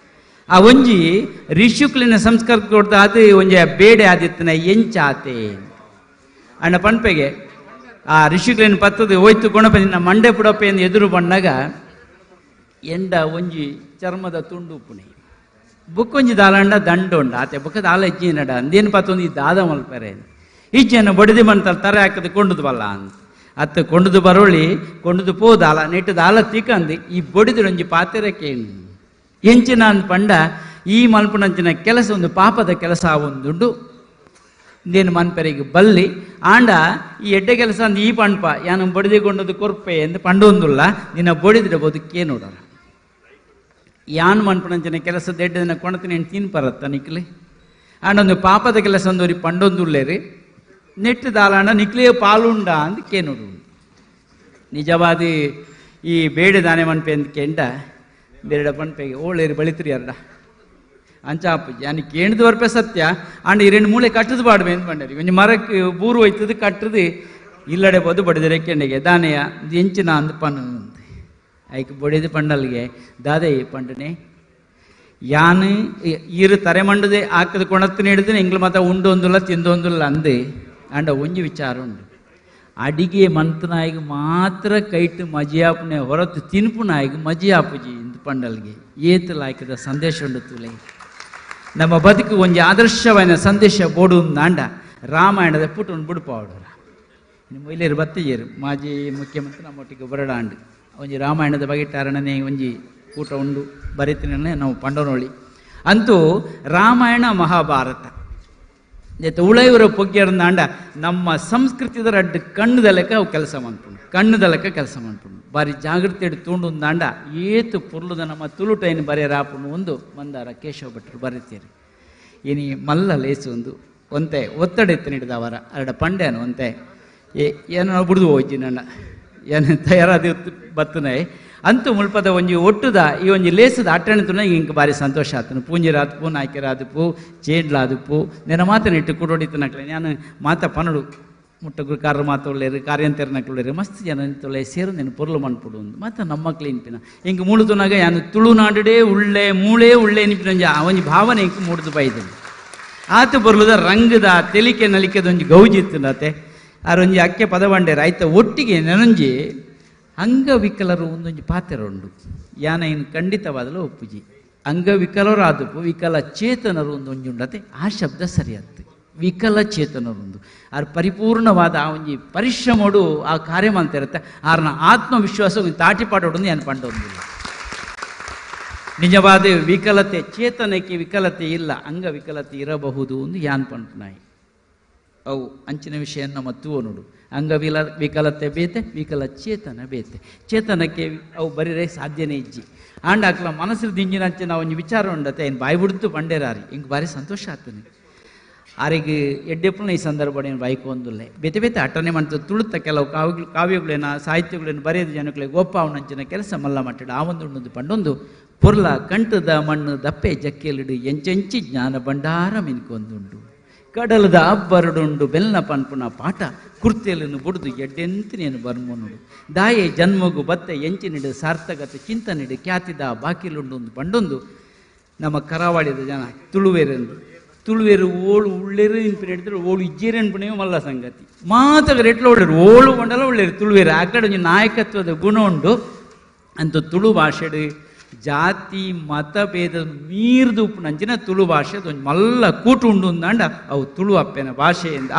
M: ಆ ಒಂಜಿ ರಿಷುಕ್ಲಿನ ಸಂಸ್ಕಾರ ಕೊಡ್ತಾ ಅದು ಒಂಜಿ ಬೇಡೆ ಆದಿತ್ತನ ಎಂಚ ಆತೆ ಅಣ್ಣ ಪಣ್ಪೆಗೆ ಆ ರಿಷುಕ್ಲಿನ ಪತ್ತದು ಹೋಯ್ತು ಕೊಂಡಪ್ಪ ಮಂಡೆ ಪುಡಪ್ಪೆಯನ್ನು ಎದುರು ಬಂದಾಗ ಎಂಡ ಒಂಜಿ ಚರ್ಮದ ತುಂಡು ಪುಣೆ ಬುಕ್ಕೊಂಜಿ ದಾಲಂಡ ದಂಡೊಂಡ ಆತೆ ಬುಕ್ಕದ ಆಲ ಇಜ್ಜಿ ನಡ ಅಂದೇನು ಪತ್ತೊಂದು ಈ ದಾದ ಮಲ್ಪರೆ ಈಚೆಯನ್ನು ಬಡಿದು ಬಂತಲ್ಲಿ ತರ ಹಾಕದು ಕೊಂಡುದು ಬಲ್ಲ ಅಂತ ಅತ್ತ ಕೊಂಡುದು ಬರೋಳಿ ಕೊಂಡುದು ಪೋದಾಲ ನೆಟ್ಟದ ಆಲ ತಿಕ್ಕಂದು ಈ ಬಡಿದೊಂಜಿ ಪಾತೆರಕ್ಕೆ ಎಂಚಿನ ಅಂದ್ ಪಂಡ ಈ ಮಲ್ಪನಂಚಿನ ಕೆಲಸ ಒಂದು ಪಾಪದ ಕೆಲಸ ಒಂದುಂಡು ಇಂದೇನು ಮನ್ಪೆರಿಗೆ ಬಲ್ಲಿ ಆಂಡ ಈ ಎಡ್ಡೆ ಕೆಲಸ ಅಂದ್ ಈ ಪಂಪ ಯಾನು ಬಡಿದುಕೊಂಡದು ಕೊರ್ಪೆ ಎಂದು ಪಂಡೊಂದುಲ್ಲ ನಿನ್ನ ಬಡಿದ್ರೆ ಬದುಕೇ ನೋಡೋಣ ಯಾನ್ ಮನ್ಪನಂಚಿನ ಕೆಲಸ ದೆಡ್ಡದಿನ ಕೊಣತೀನಿ ತಿನ್ಪರತ್ತ ನಿಕ್ಲಿ ಆಂಡೊಂದು ಪಾಪದ ಕೆಲಸ ಒಂದೂರಿ ಪಂಡೊಂದುಲ್ಲೇರಿ ನೆಟ್ಟು ದಾಲಾಂಡ ನಿಕ್ಲಿಯ ಪಾಲುಂಡ ಅಂದ್ ಕೇನೋಡು ನಿಜವಾದ ಈ ಬೇಡೆ ದಾನೆ ಮನ್ಪೆ ಅಂತ ಕೆಂಡ ಬೇರೆಡ ಪಣ್ಪೆಗೆ ಓಳೇರಿ ಬಳಿತ್ರಿ ಅರ್ಡ ಅಂಚಾಪುಜಿ ಅನಿ ಕೇಣಿದ ವರ್ಪೆ ಸತ್ಯ ಆಂಡ ಈ ರೆಂಡು ಮೂಳೆ ಕಟ್ಟದು ಬಾಡ್ಬೆ ಅಂತ ಬಂಡರಿ ಒಂಜಿ ಮರಕ್ಕೆ ಬೂರು ಹೋಯ್ತದು ಕಟ್ಟದು ಇಲ್ಲಡೆ ಬೋದು ಬಡಿದರೆ ಕೆಂಡೆಗೆ ದಾನೆಯ ಎಂಚಿನ ಅಂದ್ ಪಣ್ಣು ಐಕ್ ಬಡಿದು ಪಂಡಲ್ಗೆ ದಾದೆ ಪಂಡನೆ ಯಾನು ಈರು ತರೆ ಮಂಡದೆ ಹಾಕದ ಕೊಣತ್ತು ನೀಡಿದ್ರೆ ಎಂಗ್ಲು ಮಾತ್ರ ಉಂಡೊಂದಿಲ್ಲ ತಿಂದೊಂದಿಲ್ಲ ಅಂದೆ ಅಂಡ ಒಂಜಿ ವಿಚಾರ ಉಂಡು ಅಡಿಗೆ ಮಂತನಾಯಿಗೆ ಮಾತ್ರ ಕೈಟ್ ಮಜಿಯಾಪುನೆ ಹೊರತು ತಿನ್ಪುನಾಯಿಗೆ ಮಜಿಯಾಪುಜಿ ಇಂದು ಪಂಡಲ್ಗೆ ಏತು ಲಾಯ್ಕದ ಸಂದೇಶ ಉಂಡು ತುಲೆ ನಮ್ಮ ಬದುಕು ಒಂಜಿ ಆದರ್ಶವಾದ ಸಂದೇಶ ಬೋಡು ನಾಂಡ ರಾಮಾಯಣದ ಪುಟನ್ನು ಬಿಡುಪಾವಡ ನಿಮ್ಮ ಇಲ್ಲೇರು ಬತ್ತಿಯರು ಮಾಜಿ ಮುಖ್ಯಮಂತ್ರಿ ನಮ್ಮೊಟ್ಟಿಗೆ ಬರಡಾಂಡು ಒಂಜಿ ರಾಮಾಯಣದ ಬಗೆಟಾರಣನೆ ಒಂಜಿ ಕೂಟ ಉಂಡು ಬರೀತೀನಿ ನಾವು ಪಂಡನೋಳಿ ಅಂತೂ ರಾಮಾಯಣ ಮಹಾಭಾರತ ಉಳೈವರ ಪೊಗ್ಗಿಯರಂದಾಂಡ ನಮ್ಮ ಸಂಸ್ಕೃತಿದ ರಡ್ಡು ಕಣ್ಣುದಲಕ್ಕೆ ಅವು ಕೆಲಸ ಮಾಡ್ಕೊಂಡು ಕಣ್ಣುದಲಕ್ಕೆ ಕೆಲಸ ಮಾಡ್ಕೊಂಡು ಬಾರಿ ಜಾಗೃತಿ ಇಟ್ಟು ತೂಂಡುಂದಾಂಡ ಏತು ಪುರ್ಲುದ ನಮ್ಮ ತುಳುಟೈನು ಬರೆಯರಾಪುನು ಒಂದು ಮಂದಾರ ಕೇಶವ ಭಟ್ರು ಬರೀತೀರಿ ಇನಿ ಮಲ್ಲ ಲೇಸು ಒಂದು ಒಂತೆ ಒತ್ತಡ ಎತ್ತು ನೀಡಿದವರ ಅರಡ ಪಂಡ್ಯಾನು ಒಂತೆ ಏನೋ ಬಿಡ್ದು ಹೋಯ್ತಿ ನನ್ನ ಏನು ತಯಾರಾದ ಬತ್ತನೆ ಅಂತೂ ಮುಲ್ಪದ ಒಂಜಿ ಒಟ್ಟುದ ಈ ಒಂಜಿ ಲೇಸದ ಅಟ್ಟಣತುನ ಇಂಕ ಬಾರಿ ಸಂತೋಷ ಆತನು ಪೂಂಜಿರಾದಪು ನಾಯ್ಕೆರಾದಪು ಚೇಡ್ಲಾದಪು ನೆನ ಮಾತನ ಇಟ್ಟು ಕುಡೋಡಿತನಕ್ಲೆ ನಾನು ಮಾತ ಪನಡು ಮುಟ್ಟಗುರು ಕಾರ್ರ ಮಾತೊಳ್ಳೇರು ಕಾರ್ಯಂತರನಕ್ಕೊಳ್ಳೇರು ಮಸ್ತ್ ಜನ ನಿಂತೊಳ್ಳೆ ಸೇರು ನೆನು ಪೊರ್ಲು ಮನ್ಪುಡು ಒಂದು ಮಾತ ನಮ್ಮಕ್ಲೆ ಇನ್ಪಿನ ಇಂಕ ಮೂಳುತುನಾಗ ಯಾನು ತುಳುನಾಡುಡೇ ಉಳ್ಳೆ ಮೂಳೇ ಉಳ್ಳೆ ನಿಂಪಿನ ಅವನಿ ಭಾವನೆ ಇಂಕ ಮೂಡ್ದು ಬೈದನು ಆತ ಬೊರ್ಲುದ ರಂಗದ ತೆಲಿಕೆ ನಲಿಕೆದೊಂಜಿ ಗೌಜಿತ್ತುನತೆ ಆರೊಂಜಿ ಅಕ್ಕೆ ಪದವಂಡೇರು ಆಯ್ತ ಒಟ್ಟಿಗೆ ನೆನೊಂಜಿ ಅಂಗವಿಕಲರು ಒಂದೊಂದು ಪಾತ್ರ ಉಂಡು ಯಾನ ಇನ್ನು ಖಂಡಿತವಾದಲು ಒಪ್ಪುಜಿ ಅಂಗವಿಕಲರು ಆದಪ್ಪು ವಿಕಲ ಚೇತನರು ಒಂದೊಂಜುಂಡತೆ ಆ ಶಬ್ದ ಸರಿಯಾಗ್ತದೆ ವಿಕಲ ಚೇತನರೊಂದು ಅವ್ರ ಪರಿಪೂರ್ಣವಾದ ಆ ಒಂಜಿ ಪರಿಶ್ರಮಡು ಆ ಕಾರ್ಯ ಮಾಡ್ತಿರುತ್ತೆ ಅವ್ರನ್ನ ಆತ್ಮವಿಶ್ವಾಸ ತಾಟಿಪಾಡೋಡು ಏನು ಪಂಡೊಂದಿಲ್ಲ ನಿಜವಾದ ವಿಕಲತೆ ಚೇತನಕ್ಕೆ ವಿಕಲತೆ ಇಲ್ಲ ಅಂಗವಿಕಲತೆ ಇರಬಹುದು ಎಂದು ಯಾನ್ ಪಂಟ್ನಾಯಿ ಅವು ಅಂಚಿನ ವಿಷಯ ನಮ್ಮ ತೂವನುಡು ವಿಕಲತೆ ಬೇತೆ ವಿಕಲ ಚೇತನ ಬೇತೆ ಚೇತನಕ್ಕೆ ಅವು ಬರೀರೆ ಸಾಧ್ಯನೇ ಇಜ್ಜಿ ಆಂಡ್ ಆಕ್ಲ ಮನಸ್ಸು ದಿಂಜಿನ ಅಂಚೆ ನಾವು ಒಂದು ವಿಚಾರ ಉಂಡತೆ ಏನು ಬಾಯಿ ಬಿಡ್ತು ಬಂಡೇರಾರಿ ಹಿಂಗೆ ಭಾರಿ ಸಂತೋಷ ಆಗ್ತಾನೆ ಆರಿಗೆ ಎಡ್ಡೆಪ್ಪನ ಈ ಸಂದರ್ಭ ಬಾಯ್ಕು ಒಂದುಲ್ಲೆ ಬೇತೆ ಬೇತೆ ಅಟನೆ ಮಾಡ್ತದೆ ತುಳುತ್ತ ಕೆಲವು ಕಾವ್ಯಗಳೇನ ಸಾಹಿತ್ಯಗಳೇನು ಬರೆಯೋದು ಜನಕ್ಕೆ ಗೋಪ ಅವನಂಚಿನ ಕೆಲಸ ಮಲ್ಲ ಮಟ್ಟಡ ಆ ಒಂದು ಪಂಡೊಂದು ಪುರ್ಲ ಕಂಟದ ಮಣ್ಣು ದಪ್ಪೆ ಜಕ್ಕೆಲಿಡು ಎಂಚೆಂಚಿ ಜ್ಞಾನ ಭಂಡಾರ ಮಿನ್ಕೊಂದುಂಡು ಕಡಲದ ಅಬ್ಬರಡುಂಡು ಬೆಲ್ಲ ಪನ್ಪುನ ಪಾಠ ಕುರ್ತೆಯನ್ನು ಬುಡ್ದು ಎಡ್ಡೆಂತಿನೇನು ಬರ್ಮೋನುಡು ದಾಯೆ ಜನ್ಮಗು ಬತ್ತೆ ಎಂಚಿನಿಡು ಸಾರ್ಥಕತೆ ಚಿಂತನಿಡು ಖ್ಯಾತಿದ ಬಾಕಿಲುಂಡು ಒಂದು ಪಂಡೊಂದು ನಮ್ಮ ಕರಾವಳಿದ ಜನ ತುಳುವೇರು ಓಳು ಉಳ್ಳೇರು ನಿಂಪಿನ ಹಿಡಿದ್ರೆ ಓಳು ಇಜ್ಜೇರು ಅನ್ಪಣೆಯೂ ಮಲ್ಲ ಸಂಗತಿ ಮಾತಾಗ ರೆಟ್ಲ ಒಳ್ಳೇರು ಓಳು ಕೊಂಡಲ್ಲ ಒಳ್ಳೇರು ತುಳುವೇರು ಆ ಕಡೆ ಒಂದು ನಾಯಕತ್ವದ ಗುಣ ಉಂಡು ಅಂತ ತುಳು ಭಾಷೆಡು ಜಾತಿ ಮತ ಭೇದ ಮೀರ್ದು ಉಪ್ಪುನಂಚಿನ ತುಳು ಭಾಷೆ ಒಂದು ಮಲ್ಲ ಕೂಟು ಉಂಡು ಅಂದಾಂಡ ಅವು ತುಳು ಅಪ್ಪೆನ ಭಾಷೆಯಿಂದ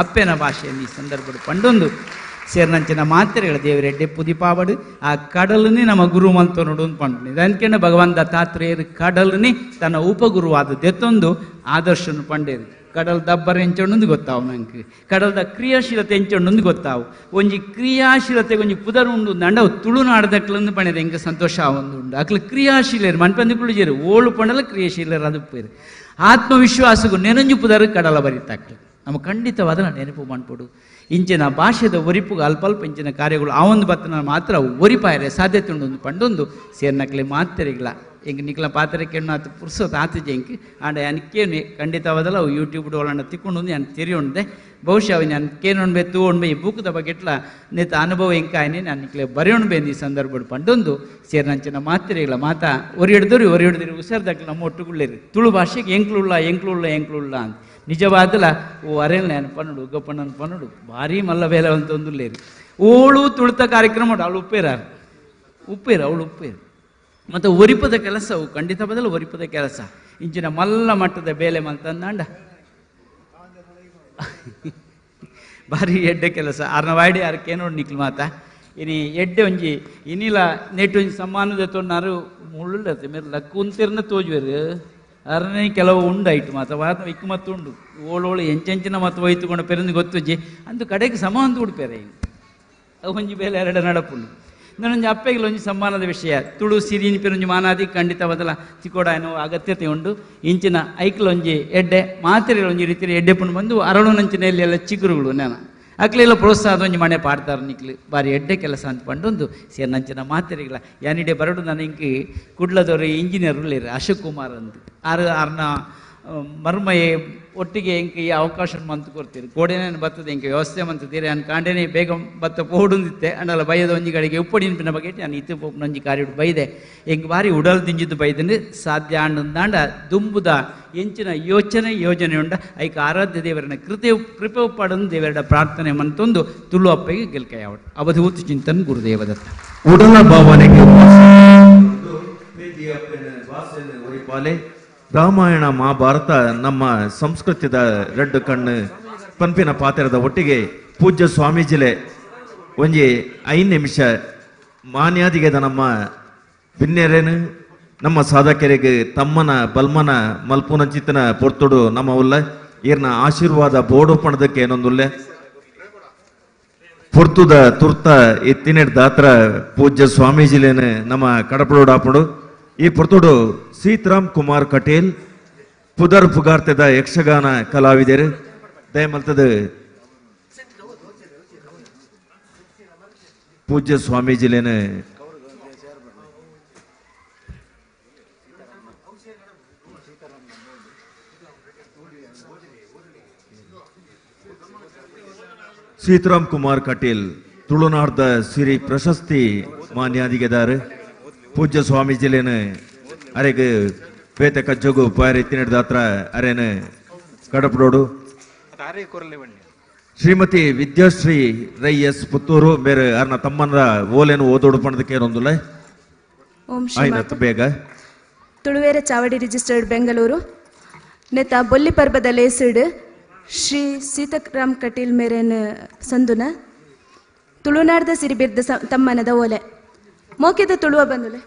M: ಈ ಸಂದರ್ಭದ ಪಂಡೊಂದು ಸೇರ್ನಂಚಿನ ಮಾತ್ರೆಗಳ ದೇವರೆಡ್ಡೆ ಪುದಿಪಾವಡು ಆ ಕಡಲನೇ ನಮ್ಮ ಗುರು ಮಂತ ನೋಡು ಪಂಡು ಅದಕ್ಕೆ ಭಗವಂತ ದತ್ತಾತ್ರೇಯರು ಕಡಲನೇ ತನ್ನ ಉಪಗುರುವಾದ ದೆತ್ತೊಂದು ಆದರ್ಶನು ಪಂಡೇರು ಕಡಲ್ ದಬ್ಬರ ಎಂಚೊಂದು ಗೊತ್ತಾವು ನಂಗೆ ಕಡಲ್ದ ಕ್ರಿಯಾಶೀಲತೆ ಎಂಚೊಂದು ಗೊತ್ತಾವು ಒಂಜಿ ಕ್ರಿಯಾಶೀಲತೆಗೆ ಒಂಜಿ ಪುದರ್ ಉಂಡು ಅಂಡ ತುಳುನಾಡದಕ್ಲಂದು ಪಣೆದ ಹೆಂಗೆ ಸಂತೋಷ ಒಂದು ಉಂಡು ಅಕ್ಲು ಕ್ರಿಯಾಶೀಲರು ಮನ್ಪಂದಿಗಳು ಜೇರು ಓಳು ಪಂಡಲ ಕ್ರಿಯಾಶೀಲರು ಅದು ಪೇರು ಆತ್ಮವಿಶ್ವಾಸಗೂ ನೆನಂಜು ಪುದರ್ ಕಡಲ ಬರೀತಾಕ್ಲು ನಮ್ಮ ಖಂಡಿತವಾದ ನೆನಪು ಮಾಡ್ಕೊಡು ಇಂಚಿನ ಭಾಷೆದ ಒರಿಪುಗ ಅಲ್ಪ ಇಂಚಿನ ಕಾರ್ಯಗಳು ಆ ಒಂದು ಬತ್ತನ ಮಾತ್ರ ಒರಿಪಾಯರೆ ಸಾಧ್ಯತೆ ಉಂಡು ಪಂಡೊಂದು ಸೇರ್ನಕ್ಲೆ ಮಾತ್ರೆಗಳ ಹೆಂಗೆ ನಿಕ್ಲ ಪಾತ್ರಕ್ಕೆ ಆತ ಪುರ್ಸೋತ್ ಆತ ಜಂಕಿ ಆಂಡ ಅನ್ಕೇನು ಖಂಡಿತವಾದಲ್ಲ ಅವು ಯೂಟ್ಯೂಬ್ ಒಳಂಡ ತಿಕ್ಕೊಂಡು ನಾನು ತೆರಿಯೊಂಡೆ ಬಹುಶಃ ಅವು ನಾನು ಕೇನೊಂಡ್ಬೆ ತೂವೊಂಡ್ಬೆ ಈ ಬುಕ್ದ ಬಗೆಟ್ಲ ನೆತ್ತ ಅನುಭವ ಹೆಂಕಾಯನೆ ನಾನು ನಿಕ್ಲೆ ಬರೆಯೋಣ್ಬೆ ಈ ಸಂದರ್ಭ ಪಂಡೊಂದು ಸೇರ್ನಂಚಿನ ಮಾತ್ರೆಗಳ ಮಾತಾ ಒರಿಹಿಡ್ದವ್ರು ಉಸಿರ್ದಕ್ಕೆ ನಮ್ಮ ಒಟ್ಟುಗುಳ್ಳೇರಿ ತುಳು ಭಾಷೆಗೆ ಎಂಕ್ಳುಳ್ಳ ಅಂತ ನಿಜವಾದಲ್ಲ ಓ ಅರೇಲ್ ನಾನು ಪನ್ನುಡು ಉಗ್ಗಪ್ಪಣ್ಣನ ಪನ್ನುಡು ಭಾರಿ ಮಲ್ಲ ಬೇಲೆ ಅಂತ ಒಂದು ಲೇರಿ ಓಳು ತುಳಿತ ಕಾರ್ಯಕ್ರಮ ಅವಳು ಉಪ್ಪೇರ ಅವಳು ಉಪ್ಪೇರು ಮತ್ತು ಒರಿಪದ ಕೆಲಸ ಅವು ಖಂಡಿತ ಬದಲು ಒರಿಪದ ಕೆಲಸ ಇಂಚಿನ ಮಲ್ಲ ಮಟ್ಟದ ಬೇಲೆ ಮಂತಂದಾಂಡ ಭಾರಿ ಎಡ್ಡೆ ಕೆಲಸ ಆರ್ನ ವಾಯ್ಡೆ ಯಾರಕ್ಕೆ ನೋಡಿ ನಿಕ್ಲು ಮಾತಾ ಇನಿ ಎಡ್ಡೆ ಒಂಜಿ ಇನ್ನಿಲ ನೆಟ್ಟು ಒಂಜಿ ಸಮ್ಮಾನದ ತೊನ್ನಾರು ಮುಳ್ಳುತ್ತೆ ಮೇರೆ ಲಕ್ಕುಂತಿರ್ನ ತೋಜುವೆರು ಅರನೇ ಕೆಲವು ಉಂಡಾಯ್ತು ಮಾತ ವಾತ ಇಕ್ಕು ಮತ್ತು ಉಂಡು ಓಳೋಳು ಎಂಚೆಂಚಿನ ಮತ್ತು ಒಯ್ತುಕೊಂಡು ಪೆರಂದು ಗೊತ್ತುಜ್ಜಿ ಅಂದು ಕಡೆಗೆ ಸಮ ಅಂತ ಉಡ್ಪೇರೆ ಅವು ಒಂಜಿ ಬೇಲೆ ಎರಡು ನಡಪುಂಡು ನನ್ನೊಂದು ಅಪ್ಪೆಗೆ ಒಂಜಿ ಸಮ್ಮಾನದ ವಿಷಯ ತುಳು ಸಿರಿನಿ ಪೆರೊಂಜಿ ಮಾನಾದಿ ಖಂಡಿತ ಬದಲ ತಿಕೋಡ ಏನೋ ಅಗತ್ಯತೆ ಉಂಡು ಇಂಚಿನ ಐಕ್ಲೊಂಜಿ ಎಡ್ಡೆ ಮಾತ್ರೆ ಒಂಜಿ ರೀತಿಯ ಎಡ್ಡೆ ಪುಂಡು ಬಂದು ಅರಳುನಂಚಿನಲ್ಲಿ ಎಲ್ಲ ಚಿಗುರುಗಳು ನಾನು ಅಕ್ಲೆಲ್ಲ ಪ್ರೋತ್ಸಾಹದ ಒಂಜಿ ಮನೆ ಪಾಡ್ತಾರೆ ನಿಕ್ಲು ಬಾರಿ ಎಡ್ಡೆ ಕೆಲಸ ಅಂತ ಪಂಡೊಂದು ಸೇರ್ನಂಚಿನ ಮಾತ್ರೆಗಳ ಯಾನಿಡೆ ಬರಡು ನಾನು ಇಂಕಿ ಕುಡ್ಲದವರು ಇಂಜಿನಿಯರ್ ಉಳ್ಳೇರು ಅಶೋಕ್ ಕುಮಾರ್ ಅಂತ ಆರ್ನ ಮರ್ಮಯೇ ಒಟ್ಟಿಗೆ ಎಂಕ ಈ ಅವಕಾಶ ಮಂತು ಕೊಡ್ತೀರಿ ಕೋಡೆನೇನು ಬರ್ತದೆ ಎಂಕ ವ್ಯವಸ್ಥೆ ಮಂತಿದ್ದೀರಿ ಅನ್ ಕಾಂಡೇನೆ ಬೇಗ ಬತ್ತ ಪೋಡುಂದಿತ್ತೆ ಅಂಡಲ್ಲ ಬೈಯದ ಒಂಜಿ ಕಡೆಗೆ ಉಪ್ಪಡಿನ ಬಗ್ಗೆ ನಾನು ಇತ್ತು ಪೊಪ್ಪನೊಂಜಿ ಕಾರ್ಯುಡು ಬೈದೆ ಎಂಗೆ ಬಾರಿ ಉಡಲ್ ದಿಂಜಿದ್ದು ಬೈದನೆ ಸಾಧ್ಯ ಅಂಡಂದಾಂಡ ದುಂಬುದ ಎಂಚಿನ ಯೋಜನೆ ಉಂಡ ಐಕ ಆರಾಧ್ಯ ದೇವರನ್ನ ಕೃಪೆ ಉಪ್ಪಾಡನ್ನು ದೇವರ ಪ್ರಾರ್ಥನೆ ಮಂತೊಂದು ತುಳು ಅಪ್ಪಗೆ ಗೆಲ್ಕೈ ಅವಧೂತ ಚಿಂತನ್ ಗುರುದೇವದತ್ತ
R: ಉಡಲ ಭಾವನೆಗೆ ರಾಮಾಯಣ ಮಹಾಭಾರತ ನಮ್ಮ ಸಂಸ್ಕೃತಿದ ರೆಡ್ ಕಣ್ಣು ಪಂಪಿನ ಪಾತ್ರದ ಒಟ್ಟಿಗೆ ಪೂಜ್ಯ ಸ್ವಾಮೀಜಿಲೆ ಒಂಜಿ 5 ನಿಮಿಷ ಮಾನ್ಯಾದಿಗೆದ ನಮ್ಮ ಬಿನ್ನೆರೇನು ನಮ್ಮ ಸಾಧಕರಿಗೆ ತಮ್ಮನ ಬಲ್ಮನ ಮಲ್ಪುನಂಚಿತನ ಪೊರ್ತುಡು ನಮ್ಮ ಉಲ್ಲ ಈರ್ನ ಆಶೀರ್ವಾದ ಬೋಡು ಪಣದಕ್ಕೆ ಏನೊಂದುಲ್ಲೆ ಪೊರ್ತುದ ತುರ್ತ ಎತ್ತಿನೆಡ್ ದಾತ್ರ ಪೂಜ್ಯ ಸ್ವಾಮೀಜಿಲೇನು ನಮ್ಮ ಕಡಪಡೋಡಾಪಡು ಈ ಪೊರ್ತುಡು ಸೀತಾರಾಮ್ ಕುಮಾರ್ ಕಟೇಲ್ ಪುದರ್ ಪುಗಾರ್ತೆದ ಯಕ್ಷಗಾನ ಕಲಾವಿದರು ದಯಮಲ್ತದ ಪೂಜ್ಯ ಸ್ವಾಮೀಜಿಲೇನು ಸೀತಾರಾಮ್ ಕುಮಾರ್ ಕಟೇಲ್ ತುಳುನಾಡ್ದ ಸಿರಿ ಪ್ರಶಸ್ತಿ ಮಾನ್ಯಾದಿಗೆದಾರು ಪೂಜ್ಯ ಸ್ವಾಮೀಜಿಲೇನು ಅರೆಗೆ ಬೇತ ಕಜ್ಜೋಗು ಪಾರೆತ್ತಿನದ ಹತ್ರ ಅರೇನು ಕಡಪಡೋಡು ಶ್ರೀಮತಿ ವಿದ್ಯಾಶ್ರೀ ರೈ ಎಸ್ ಪುತ್ತೂರು ಬೇರೆ ಅರ್ನ ತಮ್ಮನ ಓಲೇನು ಓದೋಡು ಪಣದಕ್ಕೆ ಏನೊಂದುಲ್ಲ ಆಯ್ತು ಬೇಗ
T: ತುಳುವೇರ ಚಾವಡಿ ರಿಜಿಸ್ಟರ್ಡ್ ಬೆಂಗಳೂರು ನೆತ್ತ ಬೊಲ್ಲಿ ಪರ್ಬದ ಲೇಸಿಡ್ ಶ್ರೀ ಸೀತಾರಾಮ್ ಕಟೀಲ್ ಮೇರೇನ್ ಸಂದುನ ತುಳುನಾಡ್ದ ಸಿರಿಬಿರ್ದ ತಮ್ಮನದ ಓಲೆ ಮೋಕೆದ ತುಳುವ ಬಂದುಲೆ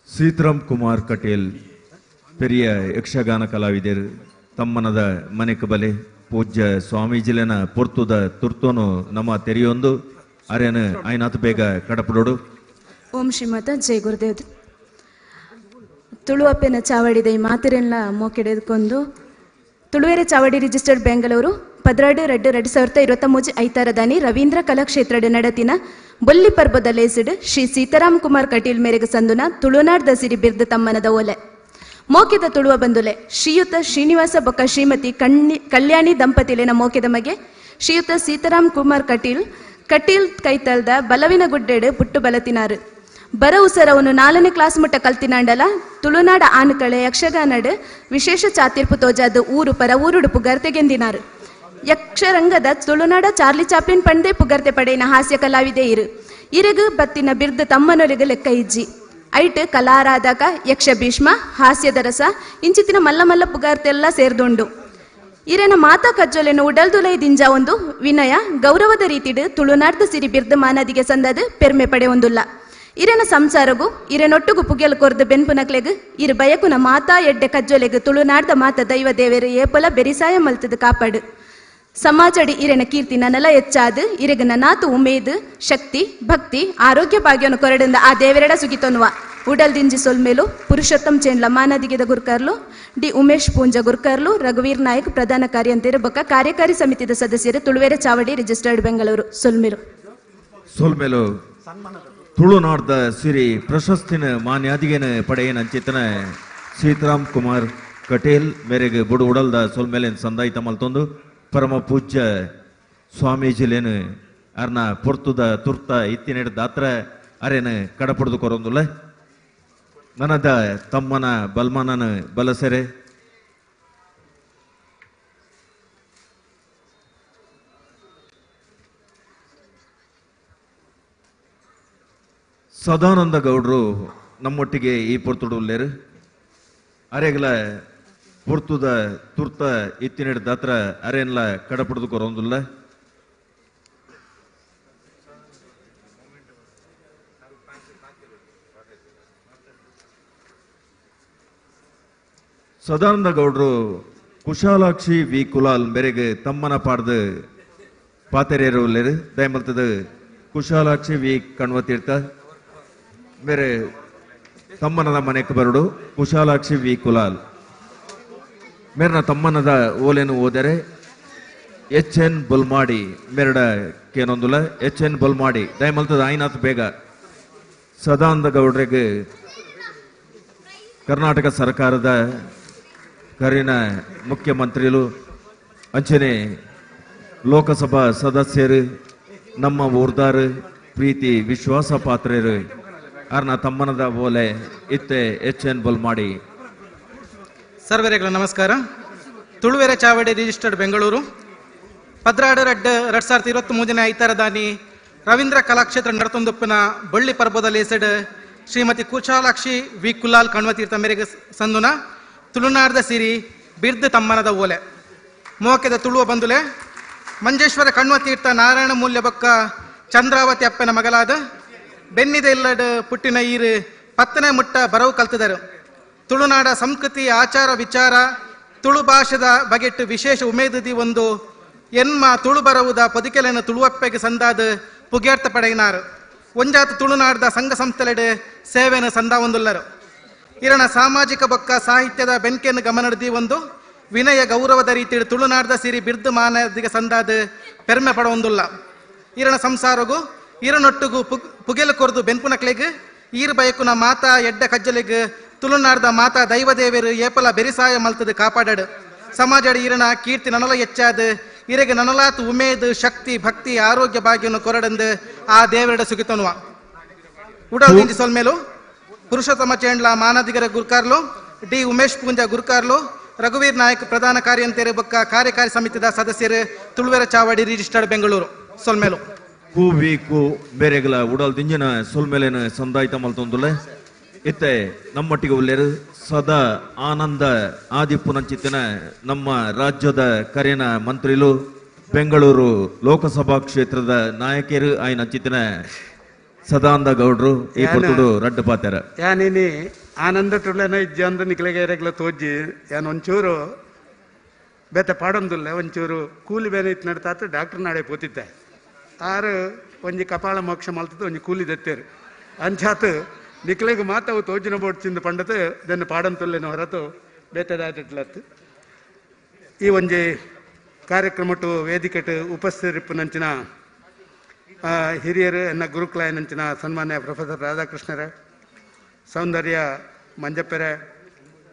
R: ಸೀತಾರಾಮ್ ಕುಮಾರ್ ಕಟೇಲ್ ಪೆರಿಯ ಯಕ್ಷಗಾನ ಕಲಾವಿದರು ತಮ್ಮನದ ಮನೆಕ ಬಲೆ ಪೂಜ್ಯ ಸ್ವಾಮೀಜಿಲೆನ ಪೊರ್ತುದ ತುರ್ತೋನು ನಮ್ಮ ತೆರೆಯೊಂದು ಅರೇನು ಆಯ್ನಾತ್ ಬೇಗ ಕಡಪಡೋಡು
T: ಓಂ ಶ್ರೀಮತ ಜೈ ಗುರುದೇವ್ ತುಳು ಅಪ್ಪೆನ ಚಾವಡಿದ ಈ ಮಾತಿರೆಲ್ಲ ಮೋಕೆಡೆದ್ಕೊಂಡು ತುಳುವೇರ ಚಾವಡಿ ರಿಜಿಸ್ಟರ್ಡ್ ಬೆಂಗಳೂರು 12/2/2023 ಐತಾರದಾನಿ ರವೀಂದ್ರ ಕಲಾಕ್ಷೇತ್ರದ ನಡತಿನ ಬೊಲ್ಲಿ ಪರ್ಬದ ಲೇಸಿಡ್ ಶ್ರೀ ಸೀತಾರಾಮ್ ಕುಮಾರ್ ಕಟೀಲ್ ಮೇರೆಗೆ ಸಂದುನ ತುಳುನಾಡ್ದ ಸಿರಿ ಬಿರ್ದ ತಮ್ಮನದ ಓಲೆ ಮೋಕೆದ ತುಳುವ ಬಂದುಲೆ ಶ್ರೀಯುತ ಶ್ರೀನಿವಾಸ ಬೊಕ್ಕ ಶ್ರೀಮತಿ ಕಲ್ಯಾಣಿ ದಂಪತಿಲೆನ ಮೋಕೆದ ಮಗೆ ಶ್ರೀಯುತ ಸೀತಾರಾಮ್ ಕುಮಾರ್ ಕಟೀಲ್ ಕಟೀಲ್ ಕೈತಲ್ದ ಬಲವಿನ ಗುಡ್ಡೆಡು ಪುಟ್ಟು ಬಲತಿನಾರು ಬರ ಉಸರವನು 4ನೇ ಕ್ಲಾಸ್ ಮುಟ್ಟ ಕಲ್ತಿನಾಂಡಲ ತುಳುನಾಡ ಆನುಕಳೆ ಯಕ್ಷಗಾನಡ್ ವಿಶೇಷ ಚಾತಿರ್ಪು ತೋಜಾದು ಊರು ಪರ ಊರುಡು ಪುಗರ್ತೆಗೆಂದಿನಾರು. ಯಕ್ಷರಂಗದ ತುಳುನಾಡ ಚಾರ್ಲಿ ಚಾಪ್ಲಿನ್ ಪಂಡೆ ಪುಗರ್ತೆ ಪಡೆಯಿನ ಹಾಸ್ಯ ಕಲಾವಿದೆ ಇರು. ಇರಗು ಬತ್ತಿನ ಬಿರ್ದು ತಮ್ಮನೊರೆಗೆ ಲೆಕ್ಕ ಇಜ್ಜಿ ಐಟ್ ಕಲಾರಾಧಕ ಯಕ್ಷ ಭೀಷ್ಮ ಹಾಸ್ಯದ ರಸ ಇಂಚಿತಿನ ಮಲ್ಲ ಮಲ್ಲ ಪುಗಾರ್ತೆಲ್ಲ ಸೇರ್ದುಂಡು. ಇರೆನ ಮಾತಾ ಕಜ್ಜೊಲೆನ ಉಡಲ್ದುಲೈ ದಿಂಜ ಒಂದು ವಿನಯ ಗೌರವದ ರೀತಿಡು ತುಳುನಾಡ್ದ ಸಿರಿ ಬಿರ್ದು ಮಾನದಿಗೆ ಸಂದದು ಪೆರ್ಮೆ ಪಡೆ ಒಂದುಲ್ಲ. ಇರೆನ ಸಂಸಾರಗು ಇರೆನೊಟ್ಟುಗು ಪುಗೆಲು ಕೊರ್ದು ಬೆನ್ಪುನಕ್ಲೆಗು ಇರು ಬಯಕುನ ಮಾತಾ ಎಡ್ಡೆ ಕಜ್ಜೊಲೆಗು ತುಳುನಾಡ್ದ ಮಾತ ದೈವ ದೇವರು ಏಪಲ ಬೆರಿಸಾಯ ಮಲ್ತದು ಕಾಪಾಡು. ಸಮಾಜಡಿ ಇರೆನ ಕೀರ್ತಿ ನನಲ ಹೆಚ್ಚಾದು ಇರೆಗ ನನಾತು ಉಮೇದು ಶಕ್ತಿ ಭಕ್ತಿ ಆರೋಗ್ಯ ಭಾಗ್ಯವನ್ನು ಕೊರಡಿಂದ ಆ ದೇವರೆಡ ಸುಗಿತೊನ್ನುವ ಉಡಲ್ ದಿಂಜಿ ಸೊಲ್ಮೇಲು ಪುರುಷೋತ್ತಮ್ ಚೇಂಡ್ಲ ಮಾನದಿಗೆದ ಗುರ್ಕರ್ಲು ಡಿ ಉಮೇಶ್ ಪೂಂಜ ಗುರ್ಕರ್ಲು ರಘುವೀರ್ ನಾಯಕ್ ಪ್ರಧಾನ ಕಾರ್ಯಂತೇರು ಬೊಕ್ಕ ಕಾರ್ಯಕಾರಿ ಸಮಿತಿದ ಸದಸ್ಯರು ತುಳುವೆರೆ ಚಾವಡಿ ರಿಜಿಸ್ಟರ್ಡ್ ಬೆಂಗಳೂರು ಸೊಲ್ಮೇಲು
R: ತುಳುನಾಡ್ದ ಸಿರಿ ಪ್ರಶಸ್ತಿನ ಮಾನ್ಯಾದಿಗೆನ ಪಡೆಯನ ಚಿತ್ತನ ಸೀತಾರಾಮ್ ಕುಮಾರ್ ಕಟೇಲ್ ಮೇರೆಗೆ ಬುಡು ಉಡಲ್ದ ಸೊಲ್ಮೇಲೆನ್ ಸಂದಾಯಿತ ಮಲ್ತೊಂದು ಪರಮ ಪೂಜ್ಯ ಸ್ವಾಮೀಜಿಲೇನು ಅರ್ನ ಪೊರ್ತುದ ತುರ್ತ ಇತ್ತಿನೆಡ್ ದಾತ್ರ ಅರೇನು ಕಡಪಡ್ದು ಕೊರೊಂದುಲ್ಲ ನನದ ತಮ್ಮನ ಬಲ್ಮಾನನ ಬಲಸೆರೆ ಸದಾನಂದ ಗೌಡ್ರು ನಮ್ಮೊಟ್ಟಿಗೆ ಈ ಪೊರ್ತುಡುಲ್ಲೇರು ಅರೆಗಲ ಪೊರ್ತುದ ತುರ್ತ ಇತ್ತಿನೆಡ್ ದಾತ್ರ ಅರೇನ್ಲ ಕಡಪಡ್ದು ಕೊರೊಂದುಲ್ಲ ಸದಾನಂದ ಗೌಡ್ರು ಕುಶಾಲಾಕ್ಷಿ ವಿ ಕುಲಾಲ್ ಮೇರೆಗೆ ತಮ್ಮನ ಪಾಡ್ದು ಪಾತೆರೇರು ಉಲ್ಲೇರು ದಯಮಲ್ತದ ಕುಶಾಲಾಕ್ಷಿ ವಿ ಕಣ್ವತೀರ್ಥ ಮೇರೆ ತಮ್ಮನದ ಮನೆಗೆ ಬರಡು ಕುಶಾಲಾಕ್ಷಿ ವಿ ಕುಲಾಲ್ ಮೇರ್ನ ತಮ್ಮನದ ಓಲೇನು ಓದರೆ HN ಬುಲ್ಮಾಡಿ ಮೇರಡ ಕೇನೊಂದುಲ HN ಬುಲ್ಮಾಡಿ ದಯಮಲ್ತದ ಆಯ್ನಾಥ್ ಬೇಗ ಸದಾನಂದ ಗೌಡ್ರಿಗೆ ಕರ್ನಾಟಕ ಸರ್ಕಾರದ ಕರಿನ ಮುಖ್ಯಮಂತ್ರಿಗಳು ಅಂಚನೆ ಲೋಕಸಭಾ ಸದಸ್ಯರು ನಮ್ಮ ಊರ್ದಾರು ಪ್ರೀತಿ ವಿಶ್ವಾಸ ಪಾತ್ರರು ಅರ್ನ ತಮ್ಮನದ ಓಲೆ ಇತ್ತೆ HN ಬುಲ್ಮಾಡಿ
B: ಸರ್ವರಿಗಳ ನಮಸ್ಕಾರ. ತುಳುವೆರೆ ಚಾವಡಿ ರಿಜಿಸ್ಟರ್ಡ್ ಬೆಂಗಳೂರು 12/2/2023 ಐತಾರದಾನಿ ರವೀಂದ್ರ ಕಲಾಕ್ಷೇತ್ರ ನಡತೊಂದುಪ್ಪನ ಬಳ್ಳಿ ಪರ್ಬದಲ್ಲಿ ಹೆಸಡ್ ಶ್ರೀಮತಿ ಕುಶಾಲಾಕ್ಷಿ ವಿ ಕುಲಾಲ್ ಕಣ್ವತೀರ್ಥ ಮೇರೆಗೆ ಸಂದುನ ತುಳುನಾಡ್ದ ಸಿರಿ ಬಿರ್ದು ತಮ್ಮನದ ಓಲೆ ಮೋಕೆದ ತುಳುವ ಬಂದುಲೆ ಮಂಜೇಶ್ವರ ಕಣ್ವತೀರ್ಥ ನಾರಾಯಣ ಮೂಲ್ಯ ಬೊಕ್ಕ ಚಂದ್ರಾವತಿ ಅಪ್ಪನ ಮಗಲಾದ ಬೆನ್ನಿದ ಇಲ್ಲಡ್ ಪುಟ್ಟಿನ ಈರು 10ನೇ ಮುಟ್ಟ ಬರವು ಕಲ್ತಿದರು. ತುಳುನಾಡ ಸಂಸ್ಕೃತಿ ಆಚಾರ ವಿಚಾರ ತುಳು ಭಾಷೆದ ಬಗೆಟ್ಟು ವಿಶೇಷ ಉಮೇದಿ ಒಂದು ಎನ್ಮ ತುಳು ಬರವುದ ಪೊದಿಕೆಲೆನ ತುಳುವಪ್ಪೆಗೆ ಸಂದಾದ ಪುಗ್ಯಾರ್ಥ ಪಡೆಯಿನಾರು ಒಂಜಾತು ತುಳುನಾಡ್ದ ಸಂಘ ಸಂಸ್ಥೆಲೆಡೆ ಸೇವೆನ ಸಂದ ಒಂದುಲ್ಲರು. ಇರಣ ಸಾಮಾಜಿಕ ಬೊಕ್ಕ ಸಾಹಿತ್ಯದ ಬೆನ್ಕೆಯನ್ನು ಗಮನಡ್ದಿ ಒಂದು ವಿನಯ ಗೌರವದ ರೀತಿ ತುಳುನಾಡ್ದ ಸಿರಿ ಬಿರ್ದು ಮಾನದಿಗೆ ಸಂದಾದ ಪೆರ್ಮೆ ಪಡೊಂದುಲ್ಲ. ಇರಣ ಸಂಸಾರಗು ಇರನೊಟ್ಟುಗು ಪುಗೆಲು ಕೊರ್ದು ಬೆನ್ಪುನಕ್ಲೆಗ್ ಈರು ಬಯಕುನ ಮಾತಾ ಎಡ್ಡ ಕಜ್ಜಲಿಗ್ ತುಳುನಾಡ್ದ ಮಾತಾ ದೈವದೇವರು ಏಪಲ ಬೆರಿಸಾಯ ಮಲ್ತದು ಕಾಪಾಡಡು. ಸಮಾಜಡಿ ಇರನ ಕೀರ್ತಿ ನನಲ ಹೆಚ್ಚಾದ ಇರೆಗೆ ನನಲಾತು ಉಮೇದು ಶಕ್ತಿ ಭಕ್ತಿ ಆರೋಗ್ಯ ಭಾಗ್ಯವನ್ನು ಕೊರಡಂದು ಆ ದೇವರಡ ಸುಗಿತನುವ ಉಡಲ್ ನಿಂಜಿ ಸೊಲ್ಮೇಲು ಪುರುಷೋತ್ತಮ ಚೇಂಡ್ಲ ಮಾನದಿಗರ ಗುರ್ಕಾರ್ಲು ಡಿ ಉಮೇಶ್ ಪೂಂಜ ಗುರ್ಕಾರ್ಲು ರಘುವೀರ್ ನಾಯಕ್ ಪ್ರಧಾನ ಕಾರ್ಯಂತೇರು ಬೊಕ್ಕ ಕಾರ್ಯಕಾರಿ ಸಮಿತಿದ ಸದಸ್ಯರು ತುಳುವೆರೆ ಚಾವಡಿ ರಿಜಿಸ್ಟರ್ಡ್ ಬೆಂಗಳೂರು ಸೊಲ್ಮೇಲು
R: ಕೂವಿಕು ಬೇರೆಗಲ ಉಡಲ್ ದಿಂಜಿನ ಸೊಲ್ಮೇಲೆನ ಸಂದಾಯಿತ ಮಲ್ತೊಂದುಲ್ಲ ಇತ್ತೆ ನಮ್ಮೊಟ್ಟಿಗೆ ಉಲ್ಲೇರು ಸದಾ ಆನಂದ ಆದಿಪುನಂಚಿತ್ತಿನ ನಮ್ಮ ರಾಜ್ಯದ ಕರೆನ ಮಂತ್ರಿಲು ಬೆಂಗಳೂರು ಲೋಕಸಭಾ ಕ್ಷೇತ್ರದ ನಾಯಕರು ಆಯ್ನ ಚಿತ್ತಿನ ಸದಾನಂದ ಗೌಡ್ರು ಈ ಪೊರ್ತುಡು ರಡ್ಡು ಪಾತ್ಯಾರ
J: ಯಾನಿನಿ ಆನಂದ ಟುಳ್ಳನ ಇಜ್ಜಿ ಅಂದು ನಿಕ್ಲೆಗೆ ರೆಗ್ಲ ತೋಜ್ಜಿ ಯಾನ್ ಒಂಚೂರು ಬೇತೆ ಪಾಡೊಂದುಲ್ಲ ಒಂಚೂರು ಕೂಲಿ ಬೇನೆ ಇತ್ತು ನಡ್ತಾತ ಡಾಕ್ಟರ್ ನಾಳೆ ಪೋತಿದ್ದೆ ಆರು ಒಂಜಿ ಕಪಾಳ ಮೋಕ್ಷ ಮಲ್ತದ ಒಂಜಿ ಕೂಲಿ ದತ್ತೇರು ಅಂಚಾತ್ ನಿಕ್ಲೆಗೆ ಮಾತಾವು ತೋಜಿನ ಬೋಡ್ಚಿಂದ ಪಂಡತ ದೆನ್ನು ಪಾಡಂತುಲ್ಲೆನ ಹೊರತು ಬೇತೆದಾಟಿಟ್ಲತ್ತು ಈ ಒಂಜಿ ಕಾರ್ಯಕ್ರಮಟು ವೇದಿಕೆಟು ಉಪಸ್ಥಿತಿರಿಪ್ಪುನಂಚಿನ ಹಿರಿಯರು ಎನ್ನ ಗುರುಕುಲಾಯನಂಚಿನ ಸನ್ಮಾನ್ಯ ಪ್ರೊಫೆಸರ್ ರಾಧಾಕೃಷ್ಣರೇ ಸೌಂದರ್ಯ ಮಂಜಪ್ಪರೆ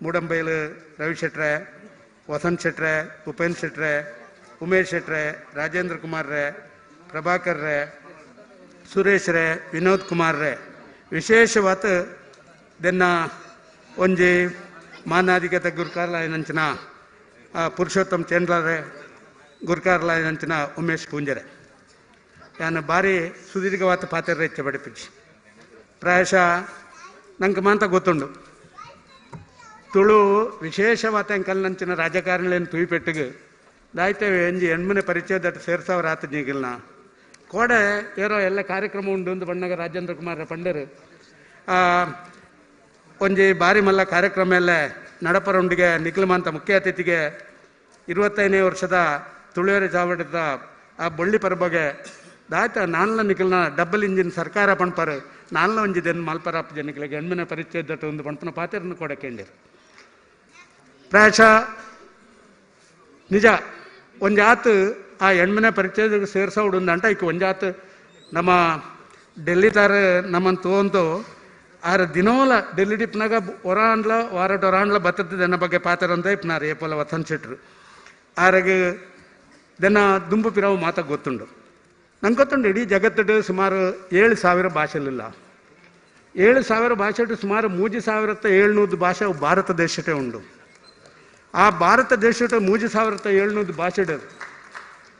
J: ಮೂಡಂಬೈಲು ರವಿ ಶೆಟ್ರೆ ವಸಂತ್ ಶೆಟ್ರೆ ಉಪೇಂದ್ರ ಶೆಟ್ರೆ ಉಮೇಶ್ ಶೆಟ್ರೆ ರಾಜೇಂದ್ರ ಕುಮಾರ್ ರೇ ಪ್ರಭಾಕರ್ ರೇ ಸುರೇಶ್ ರೇ ವಿನೋದ್ ಕುಮಾರ್ ರೇ ವಿಶೇಷವಾದ ದೆನ್ನ ಒಂಜಿ ಮಾನಾಧಿಕತ ಗುರುಕಾರ್ಲಾಯನಂಚಿನ ಪುರುಷೋತ್ತಮ್ ಚಂದ್ರರೆ ಗುರುಕಾರ್ಲಾಯನಂಚಿನ ಉಮೇಶ್ ಪೂಂಜರೆ ಯಾನು ಭಾರಿ ಸುದೀರ್ಘವಾದ ಪಾತ್ರ ಹೆಚ್ಚು ಬಡಿಪಿಚ್ಚಿ ಪ್ರಾಯಶಃ ನಂಗೆ ಮಾತ್ರ ಗೊತ್ತುಂಡು ತುಳು ವಿಶೇಷವಾದ ಅಂಕಲ್ನಂಚಿನ ರಾಜಕಾರಣಿಗಳನ್ನು ತುಯಿಪೆಟ್ಟಿಗೆ ದಾಯ್ತೇವೆ ಎಂಜಿ ಹೆಣ್ಮನೆ ಪರಿಚಯದಟ್ಟು ಸೇರ್ಸವ್ರ ಆತ ನೀಗಿಲ್ನ ಕೋಡೆ ಏರೋ ಎಲ್ಲ ಕಾರ್ಯಕ್ರಮ ಉಂಡು ಒಂದು ಬಣ್ಣಗ ರಾಜೇಂದ್ರ ಕುಮಾರ ಪಂಡರು ಒಂಜಿ ಬಾರಿ ಮಲ್ಲ ಕಾರ್ಯಕ್ರಮ ಎಲ್ಲ ನಡಪರೊಂಡಿಗೆ ನಿಖಿಲಮಂತ ಮುಖ್ಯ ಅತಿಥಿಗೆ 25ನೇ ವರ್ಷದ ತುಳುವೇರೆ ಚಾವಡಿದ ಆ ಬಳ್ಳಿ ಪರ್ಬಗೆ ದಾಯ್ತ ನಾಲ್ನ ನಿಖಿಲ್ನ ಡಬಲ್ ಇಂಜಿನ್ ಸರ್ಕಾರ ಪಣ್ಪರು ನಾಲ್ನ ಒಂಜಿದೆನ್ ಮಲ್ಪರಾಪ್ ಜನಿಗಳಿಗೆ ಹೆಣ್ಮನೆ ಪರಿಚಯದಟ್ಟು ಒಂದು ಪಣ್ಪನ ಪಾತ್ರನ್ನು ಕೂಡ ಕೇಳಿರು ಪ್ರಾಯಶಃ ನಿಜ ಒಂಜಾತ್ ಆ ಹೆಣ್ಮನೆ ಪರಿಚಯದ ಸೇರ್ಸೋಡು ಅಂಟ ಈಗ ಒಂಜಾತ್ ನಮ್ಮ ಡೆಲ್ಲಿ ತಾರ ನಮ್ಮನ್ನು ತೋಂತು ಆರ ದಿನೋಲ ಡೆಲ್ಲಿ ಡಿಪ್ನಾಗ ಒರಾಂಡ್ಲ ವಾರಟೊರಾಂಡ್ಲ ಬತ್ತದ ದೆನ್ನ ಬಗ್ಗೆ ಪಾತ್ರ ಅಂತ ಇಪ್ನಾರು ಏಪೋಲ ವಸಂತ ಶೆಟ್ರು ಆರಗೆ ದೆನ್ನ ದುಂಬು ಪಿರಾವು ಮಾತ ಗೊತ್ತುಂಡು ನಂಗೆ ಗೊತ್ತುಂಡು ಇಡೀ ಜಗತ್ತಡು ಸುಮಾರು 7,000 ಭಾಷೆಲಿಲ್ಲ 7,000 ಭಾಷೆಡು ಸುಮಾರು 3,700 ಭಾಷೆ ಭಾರತ ದೇಶಟೇ ಉಂಡು ಆ ಭಾರತ ದೇಶಟ 3,700 ಭಾಷೆಡು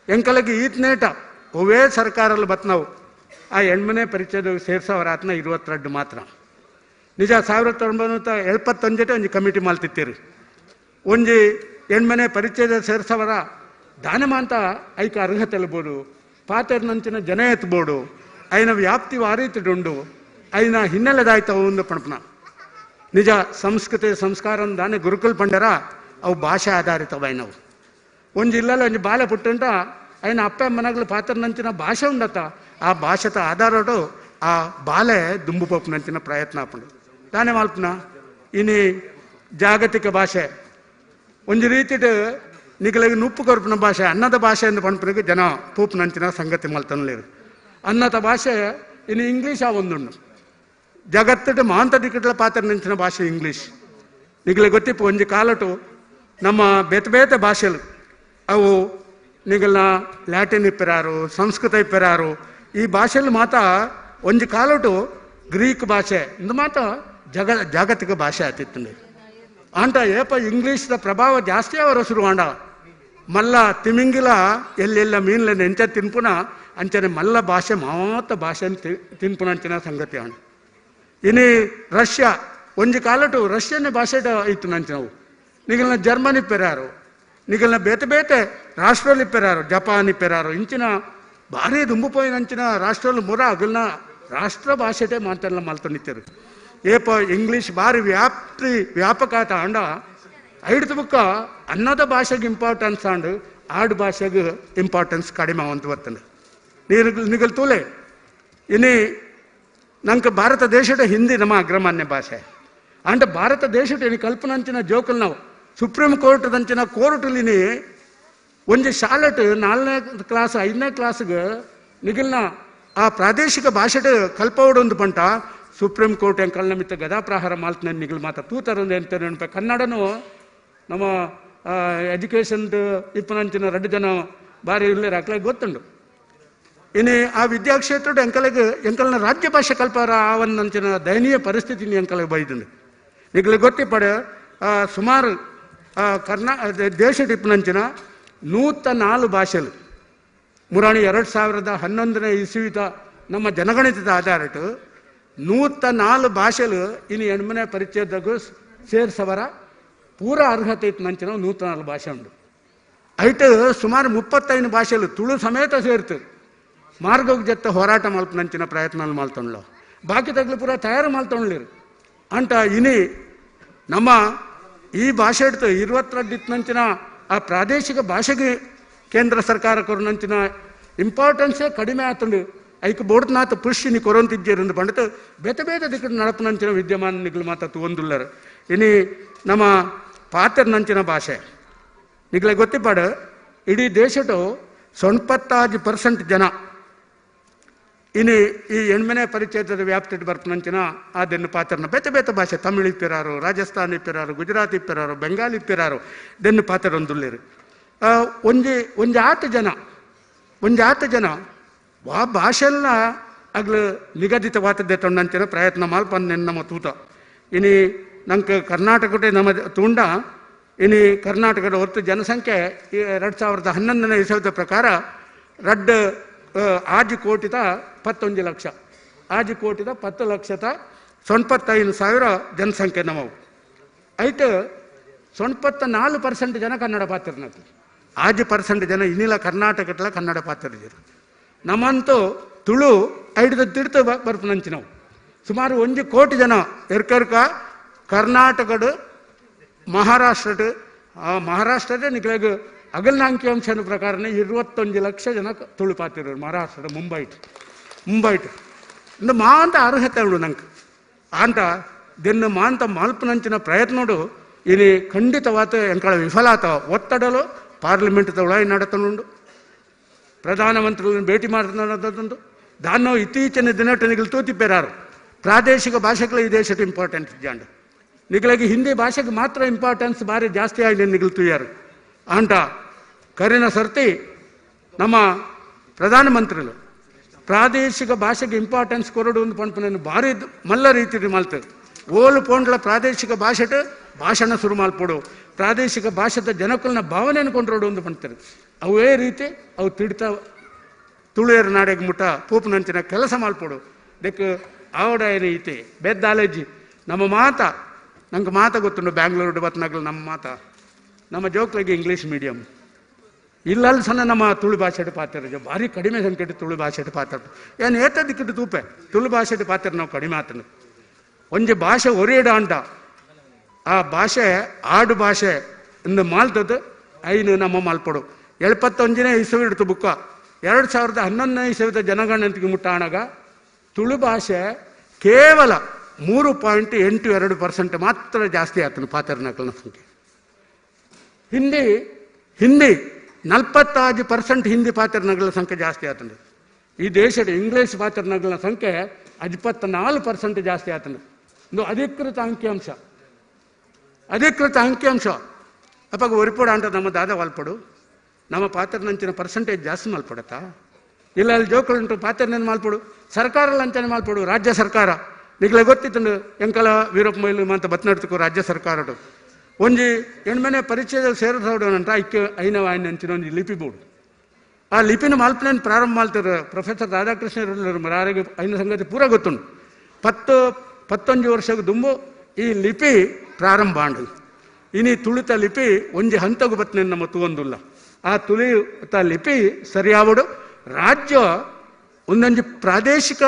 J: ಎಂಕಲಗೆ ಈತ್ನೇಟ ಒವೇ ಸರ್ಕಾರಲ್ಲಿ ಬತ್ ನಾವು ಆ ಹೆಣ್ಮನೆ ಪರಿಚಯದ ಸೇರ್ಸೋರ ಆತ್ನ 22 ಮಾತ್ರ ನಿಜ 1975 ಒಂಜಿ ಕಮಿಟಿ ಮಾಲ್ತಿತ್ತೀರಿ ಒಂಜಿ ಹೆಣ್ಮನೆ ಪರಿಚಯದ ಸೇರ್ಸವರ ದಾನಮಾಂತ ಐಕ ಅರ್ಹತೆ ಇಲ್ಬೋದು ಪಾತೆರ್ನಂಚಿನ ಜನ ಎತ್ಬೋದು ಐನ ವ್ಯಾಪ್ತಿ ವಾರೀತಿಡುಂಡು ಐನ ಹಿನ್ನೆಲೆದಾಯ್ತವು ಒಂದು ಪಣಪನ ನಿಜ ಸಂಸ್ಕೃತಿ ಸಂಸ್ಕಾರ ದಾನೆ ಗುರುಕುಲ್ ಪಂಡರ ಅವು ಭಾಷೆ ಆಧಾರಿತವೈನವು ಒಂಜಿ ಇಲ್ಲಲ್ಲ ಒಂಜಿ ಬಾಲೆ ಪುಟ್ಟಂಟ ಐನ ಅಪ್ಪ ಮನಗಳು ಪಾತ್ರನಂಚಿನ ಭಾಷೆ ಉಂಡತ್ತ ಆ ಭಾಷೆತ ಆಧಾರಡು ಆ ಬಾಲೆ ದುಂಬು ಪೋಪುನಂಚಿನ ಪ್ರಯತ್ನ ಆಪುಂಡು ತಾನೇ ಮಾಲ್ಪನ ಇನಿ ಜಾಗತಿಕ ಭಾಷೆ ಒಂಜಿ ರೀತಿಡ್ ನಿಗಲಿಗೆ ನುಪ್ಪು ಕೊರ್ಪನ ಭಾಷೆ ಅನ್ನದ ಭಾಷೆ ಎಂದು ಪಣ್ಪನಿಗೆ ಜನ ಪೂಪುನಂಚಿನ ಸಂಗತಿ ಮಲ್ತನಲೇರು ಅನ್ನದ ಭಾಷೆ ಇನ್ನು ಇಂಗ್ಲೀಷ್ ಆ ಒಂದುಂಡು ಜಗತ್ತಿಡ್ ಮಾಂತದಿಕ್ಕಟ್ಲ ಪಾತ್ರನಂಚಿನ ಭಾಷೆ ಇಂಗ್ಲೀಷ್ ನಿಗಲಿಗೆ ಗೊತ್ತಿಪ್ಪು ಒಂಜಿ ಕಾಲಟು ನಮ್ಮ ಬೇತೆ ಬೇತೆ ಭಾಷೆಲು ಅವು ನಿಗಲ್ನ ಲ್ಯಾಟಿನ್ ಇಪ್ಪಿರಾರು ಸಂಸ್ಕೃತ ಇಪ್ಪಿರಾರು ಈ ಭಾಷೆಯಲ್ಲಿ ಮಾತ ಒಂಜಿ ಕಾಲಟು ಗ್ರೀಕ್ ಭಾಷೆ ಇಂದು ಮಾತ ಜಾಗತಿಕ ಭಾಷೆ ಆತಿತ್ತು ಅಂಟ ಏಪ ಇಂಗ್ಲೀಷ್ದ ಪ್ರಭಾವ ಜಾಸ್ತಿ ಅವರ ಶುರುವಾಂಡ ಮಲ್ಲ ತಿಮಿಂಗಿಲ ಎಲ್ಲೆಲ್ಲ ಮೀನ್ಲ ಎಂಚ ತಿನ್ಪುನ ಅಂಚನೆ ಮಲ್ಲ ಭಾಷೆ ಮಾತ ಭಾಷೆ ತಿನ್ಪುನ ಅಂಚಿನ ಸಂಗತಿ ಆಂಡ ಇನಿ ರಷ್ಯಾ ಒಂಜಿ ಕಾಲಟು ರಷ್ಯನ್ ಭಾಷೆ ಇತ್ತು ನಂಚಿನವು ನಿಗಲ್ನ ಜರ್ಮನ್ ಇಪ್ಪೆರಾರು ನಿಗಲ್ನ ಬೇತೆ ಬೇತೆ ರಾಷ್ಟ್ರಲ್ಲಿ ಇಪ್ಪೆರಾರು ಜಪಾನ್ ಇಪ್ಪೆರಾರು ಇಂಚಿನ ಭಾರಿ ದುಂಬುಪೋಯಿನಂಚಿನ ರಾಷ್ಟ್ರಲ್ಲಿ ಮುರ ಅಗಲ್ನ ರಾಷ್ಟ್ರ ಭಾಷೆಟೇ ಮಾತೆಲ್ಲ ಮಾಲ್ತೊಂಡಿತ್ತರು ಏಪ ಇಂಗ್ಲೀಷ್ ಭಾರಿ ವ್ಯಾಪಕ ಆತ ಅಂಡ ಐಡ್ತ ಬುಕ್ಕ ಅನ್ನದ ಭಾಷೆಗೆ ಇಂಪಾರ್ಟೆನ್ಸ್ ಆಂಡು ಆಡು ಭಾಷೆಗೆ ಇಂಪಾರ್ಟೆನ್ಸ್ ಕಡಿಮೆ ಅವಂತ ಬರ್ತದೆ ನಿಗಲ್ ತೂಲೆ ಇನಿ ನಂಗೆ ಭಾರತ ದೇಶದ ಹಿಂದಿ ನಮ್ಮ ಅಗ್ರಮಾನ್ಯ ಭಾಷೆ ಅಂಡ ಭಾರತ ದೇಶದ ಇನಿ ಕಲ್ಪನಂಚಿನ ಜೋಕಲ್ ನಾವು ಸುಪ್ರೀಂ ಕೋರ್ಟ್ದಂಚಿನ ಕೋರ್ಟಲ್ಲಿನಿ ಒಂಜಿ ಶಾಲೆಟ್ 4ನೇ ಕ್ಲಾಸ್ 5ನೇ ಕ್ಲಾಸ್ಗೆ ನಿಗಲ್ನ ಆ ಪ್ರಾದೇಶಿಕ ಭಾಷೆಟ್ ಕಲ್ಪವಡೊಂದು ಪಂಟ ಸುಪ್ರೀಂ ಕೋರ್ಟ್ ಎಂಕಲ್ನ ಮಿತ್ತ ಗದಾಪ್ರಹಾರ ಮಾಲ್ತನ ನಿಗಲ್ ಮಾತ ತೂತರೊಂದು ಎಂತ ನೆನಪೆ ಕನ್ನಡನು ನಮ್ಮ ಎಜುಕೇಷನ್ ಇಪ್ಪನಂಚಿನ 2 ಜನ ಬಾರಿ ಇಲ್ಲೇ ಅಕ್ಲಾಗ ಗೊತ್ತುಂಡು ಇನ್ನು ಆ ವಿದ್ಯಾಕ್ಷೇತ್ರದ ಎಂಕಲ್ನ ರಾಜ್ಯ ಭಾಷೆ ಕಲ್ಪಾರ ಆವನ್ನಂಚಿನ ದಯನೀಯ ಪರಿಸ್ಥಿತಿ ಎಂಕಲಿಗೆ ಬೈದುಂಡು ನಿಗಲಿಗೆ ಗೊತ್ತಿಪ್ಪಡ ಸುಮಾರು ದೇಶದ ಇಪ್ಪನಂಚಿನ 104 ಭಾಷೆಲು ಮುರಾಣಿ 2011ನೇ ಇಸ್ವಿತ ನಮ್ಮ ಜನಗಣಿತದ ಆಧಾರಿಟ್ಟು 104 ಭಾಷೆಲು ಇನ್ನು ಹೆಣ್ಮನೆ ಪರಿಚಯದಾಗೂ ಸೇರ್ಸವರ ಪೂರ ಅರ್ಹತೆ ಇತ್ತು ನಂಚಿನ 104 ಭಾಷೆ ಉಂಡು ಐಟು ಸುಮಾರು 35 ಭಾಷೆಲು ತುಳು ಸಮೇತ ಸೇರ್ತು ಮಾರ್ಗೋಗ್ ಜೊತೆ ಹೋರಾಟ ಮಲ್ಪನಂಚಿನ ಪ್ರಯತ್ನ ಮಾಲ್ತೊಂಡ್ಲು ಬಾಕಿ ತಗ್ಲು ಪೂರ ತಯಾರು ಮಾಲ್ತೊಂಡ್ಲಿರು ಅಂಟ ಇನಿ ನಮ್ಮ ಈ ಭಾಷೆ ಇಡ್ತು 22 ಇತ್ತನಂಚಿನ ಆ ಪ್ರಾದೇಶಿಕ ಭಾಷೆಗೆ ಕೇಂದ್ರ ಸರ್ಕಾರ ಕೊರನಂಚಿನ ಇಂಪಾರ್ಟೆನ್ಸೇ ಕಡಿಮೆ ಆತಂಡು ಐಕ್ ಬೋಡ್ತನಾಥ ಪುಷ್ಯನಿ ಕೊರಂತಿದ್ದೇರು ಪಂಡಿತ ಬೇತೆ ಬೇತೆ ದಿಕ್ಕ ನಡಪನಂಚಿನ ವಿದ್ಯಮಾನ ನಿಗಲು ಮಾತ ಒಂದುಲ್ಲರು ಇನಿ ನಮ್ಮ ಪಾತೆರ್ನಂಚಿನ ಭಾಷೆ ನಿಗಲೆ ಗೊತ್ತಿಪಾಡ ಇಡೀ ದೇಶಟು 95% ಜನ ಇನ್ನು ಈ ಹೆಣ್ಮನೆ ಪರಿಚಯದ ವ್ಯಾಪ್ತಿ ಬರ್ಪನಂಚಿನ ಅದನ್ನು ಪಾತ್ರನ ಬೇತೆ ಬೇತೆ ಭಾಷೆ ತಮಿಳ್ ಇಪ್ಪಿರಾರು ರಾಜಸ್ಥಾನ್ ಇಪ್ಪಿರಾರು ಗುಜರಾತ್ ಇಪ್ಪಿರಾರು ಬೆಂಗಾಲ್ ಇಪ್ಪಿರಾರು ದೆನ್ನು ಪಾತ್ರ ಒಂದುಲ್ಲೇರು ಒಂಜಿ ಆತ ಜನ ವಾ ಭಾಷೆಲ್ಲ ಆಗ್ಲು ನಿಗದಿತವಾದದ್ದೇ ತೊಂಡಂಚಿನ ಪ್ರಯತ್ನ ಮಾಲ್ಪಂದು ನಮ್ಮ ತೂತ ಇನಿ ನಂಗೆ ಕರ್ನಾಟಕದ ನಮ್ಮ ತುಂಡ ಇನಿ ಕರ್ನಾಟಕದ ಒಟ್ಟು ಜನಸಂಖ್ಯೆ 2011ನೇ ಇಸವಿದ ಪ್ರಕಾರ 6 ಕೋಟಿದ 11 ಲಕ್ಷ 6 ಕೋಟಿದ 10 ಲಕ್ಷದ 95,000 ಜನಸಂಖ್ಯೆ ನಮ್ಮವು ಐತೆ 94% ಜನ ಕನ್ನಡ ಪಾತ್ರನಕ್ಕೆ 6% ಜನ ಇನ್ನಿಲ್ಲ ಕರ್ನಾಟಕದ ಕನ್ನಡ ಪಾತ್ರರು ನಮ್ಮಂತೂ ತುಳು ಐದು ತಿಡ್ತು ಬರ್ಪನಂಚಿ ನಾವು ಸುಮಾರು 1 ಕೋಟಿ ಜನ ಎರ್ಕರ್ಕ ಕರ್ನಾಟಕದ ಮಹಾರಾಷ್ಟ್ರದ ನಿಖಿಲಾಗ ಅಗಲ್ನ ಅಂಕಿಅಂಶದ ಪ್ರಕಾರನೇ 21 ಲಕ್ಷ ಜನ ತುಳು ಪಾತಿರೋರು ಮಹಾರಾಷ್ಟ್ರದ ಮುಂಬೈಟ್ ಇಂದು ಮಾಂತ ಅರ್ಹತೆ ಉಂಡು ನಂಗೆ ಅಂತ ದೆನ್ನು ಮಾಂತ ಮಾಲ್ಪನಂಚಿನ ಪ್ರಯತ್ನಡು ಇನಿ ಖಂಡಿತವಾದ ಎಂಕಳ ವಿಫಲಾತ ಒತ್ತಡಲು ಪಾರ್ಲಿಮೆಂಟ್ ಒಳಗೆ ನಡತನುಂಡು ಪ್ರಧಾನಮಂತ್ರಿಗಳನ್ನು ಭೇಟಿ ಮಾಡ್ತುಂಡು ದಾನ್ನು ಇತ್ತೀಚಿನ ದಿನಟನೆಗಳು ತೂತಿಪ್ಪೇರಾರು ಪ್ರಾದೇಶಿಕ ಭಾಷೆಗಳು ಈ ದೇಶದ ಇಂಪಾರ್ಟೆನ್ಸ್ ಜಾಂಡು ನಿಗಲಾಗಿ ಹಿಂದಿ ಭಾಷೆಗೆ ಮಾತ್ರ ಇಂಪಾರ್ಟೆನ್ಸ್ ಭಾರಿ ಜಾಸ್ತಿ ಆಗಿದೆ ನಿಗಲ್ತುಯ್ಯಾರು ಅಂಟ ಕರಿನ ಸರ್ತಿ ನಮ್ಮ ಪ್ರಧಾನಮಂತ್ರಿಗಳು ಪ್ರಾದೇಶಿಕ ಭಾಷೆಗೆ ಇಂಪಾರ್ಟೆನ್ಸ್ ಕೊರಡು ಒಂದು ಪಂಪನನ್ನು ಭಾರಿ ಮಲ್ಲ ರೀತಿ ಮಾಲ್ತದೆ ಓಲು ಪೋಂಡ್ಲ ಪ್ರಾದೇಶಿಕ ಭಾಷೆಟ್ ಭಾಷಣ ಶುರು ಮಾಲ್ಪಡು ಪ್ರಾದೇಶಿಕ ಭಾಷೆದ ಜನಕಲ್ನ ಭಾವನೆಯನ್ನು ಕೊಂಡ್ರೋಡು ಒಂದು ಪಂಡ್ತಾರೆ ಅವೇ ರೀತಿ ಅವು ತಿಡ್ತಾ ತುಳುಯರ ನಾಡೆಗೆ ಮುಟ್ಟ ಪೂಪನಂಚಿನ ಕೆಲಸ ಮಾಲ್ಪಡು ಅದಕ್ಕೆ ಆವಡ ಏನು ಐತಿ ಬೆದ್ದಾಲಜಿ ನಮ್ಮ ಮಾತ ನಂಗೆ ಮಾತ ಗೊತ್ತುಂಡು ಬ್ಯಾಂಗ್ಳೂರು ಬತ್ನಾಗಲು ನಮ್ಮ ಮಾತ ನಮ್ಮ ಜೋಕ್ಲಿಗೆ ಇಂಗ್ಲೀಷ್ ಮೀಡಿಯಂ ಇಲ್ಲಲ್ಲಿ ಸಣ್ಣ ನಮ್ಮ ತುಳು ಭಾಷೆಟ್ ಪಾತ್ರ ಭಾರಿ ಕಡಿಮೆ ಸಂಖ್ಯೆ ತುಳು ಭಾಷೆಟ್ ಪಾತ್ರ ಏನು ಏತದಿಕ್ಕಿಟ್ಟು ತೂಪೆ ತುಳು ಭಾಷೆಟ್ ಪಾತ್ರ ನಾವು ಕಡಿಮೆ ಆತನ ಒಂಜಿ ಭಾಷೆ ಒರೇಡ ಅಂಟ ಆ ಭಾಷೆ ಆಡು ಭಾಷೆ ಇಂದು ಮಾಲ್ತದ್ದು ಐನು ನಮ್ಮ ಮಾಲ್ಪಡು 71ನೇ ಇಸವಿ ಇಡ್ತು ಬುಕ್ಕ 2011ನೇ ಇಸವಿದ ಜನಗಣತಿಗೆ ಮುಟ್ಟಾಣಾಗ ತುಳು ಭಾಷೆ ಕೇವಲ 3.82% ಮಾತ್ರ ಜಾಸ್ತಿ ಆತನು ಪಾತ್ರನಕಲ್ನ ಸಂಖ್ಯೆ ಹಿಂದಿ 46% ಹಿಂದಿ ಪಾತ್ರನಗಳ ಸಂಖ್ಯೆ ಜಾಸ್ತಿ ಆತಂದು ಈ ದೇಶದ ಇಂಗ್ಲಿಷ್ ಪಾತ್ರನಗಳ ಸಂಖ್ಯೆ 24% ಜಾಸ್ತಿ ಆತಂದು ಇದು ಅಧಿಕೃತ ಅಂಕಿಅಂಶ ಅಪ್ಪಾಗ ಒರಿಪೋಡು ಅಂತ ನಮ್ಮ ದಾದ ವಾಲ್ಪಡು ನಮ್ಮ ಪಾತ್ರನಂಚಿನ ಪರ್ಸೆಂಟೇಜ್ ಜಾಸ್ತಿ ಮಾಲ್ಪಡುತ್ತಾ ಇಲ್ಲ ಅಲ್ಲಿ ಜೋಕುಳುಂಟು ಪಾತ್ರನೇನು ಮಾಲ್ಪಡು ಸರ್ಕಾರ ಲಂಚನೆ ಮಾಲ್ಪಡು ರಾಜ್ಯ ಸರ್ಕಾರ ನಿಗಲೇ ಗೊತ್ತಿತ್ತು ಎಂಕಲ ವೀರಪ್ಪ ಮೊಯ್ಲು ಅಂತ ಬತ್ನಡ್ತಕ್ಕೂ ರಾಜ್ಯ ಸರ್ಕಾರಡು ಒಂಜಿ ಹೆಣ್ಮನೆ ಪರಿಚಯದ ಸೇರಿಸೋಡನಂತ ಐನ ಅಂಚಿನ ಒಂದು ಲಿಪಿ ಬೋರ್ಡು ಆ ಲಿಪಿನ ಮಾಲ್ಪನೇನು ಪ್ರಾರಂಭ ಮಾಡ್ತಾರೆ ಪ್ರೊಫೆಸರ್ ರಾಧಾಕೃಷ್ಣ ಮರಾರಿಗೆ ಐನ ಸಂಗತಿ ಪೂರ ಗೊತ್ತುಂಡು 11 ವರ್ಷಕ್ಕೆ ದುಂಬು ಈ ಲಿಪಿ ಪ್ರಾರಂಭ ಆಂಡು ಇನಿ ತುಳಿತ ಲಿಪಿ ಒಂಜಿ ಹಂತಗು ಬತ್ನೇನು ನಮ್ಮ ತೂವೊಂದುಲ್ಲ ಆ ತುಳಿತ ಲಿಪಿ ಸರಿಯಾವಡು ರಾಜ್ಯ ಒಂದೊಂಜಿ ಪ್ರಾದೇಶಿಕ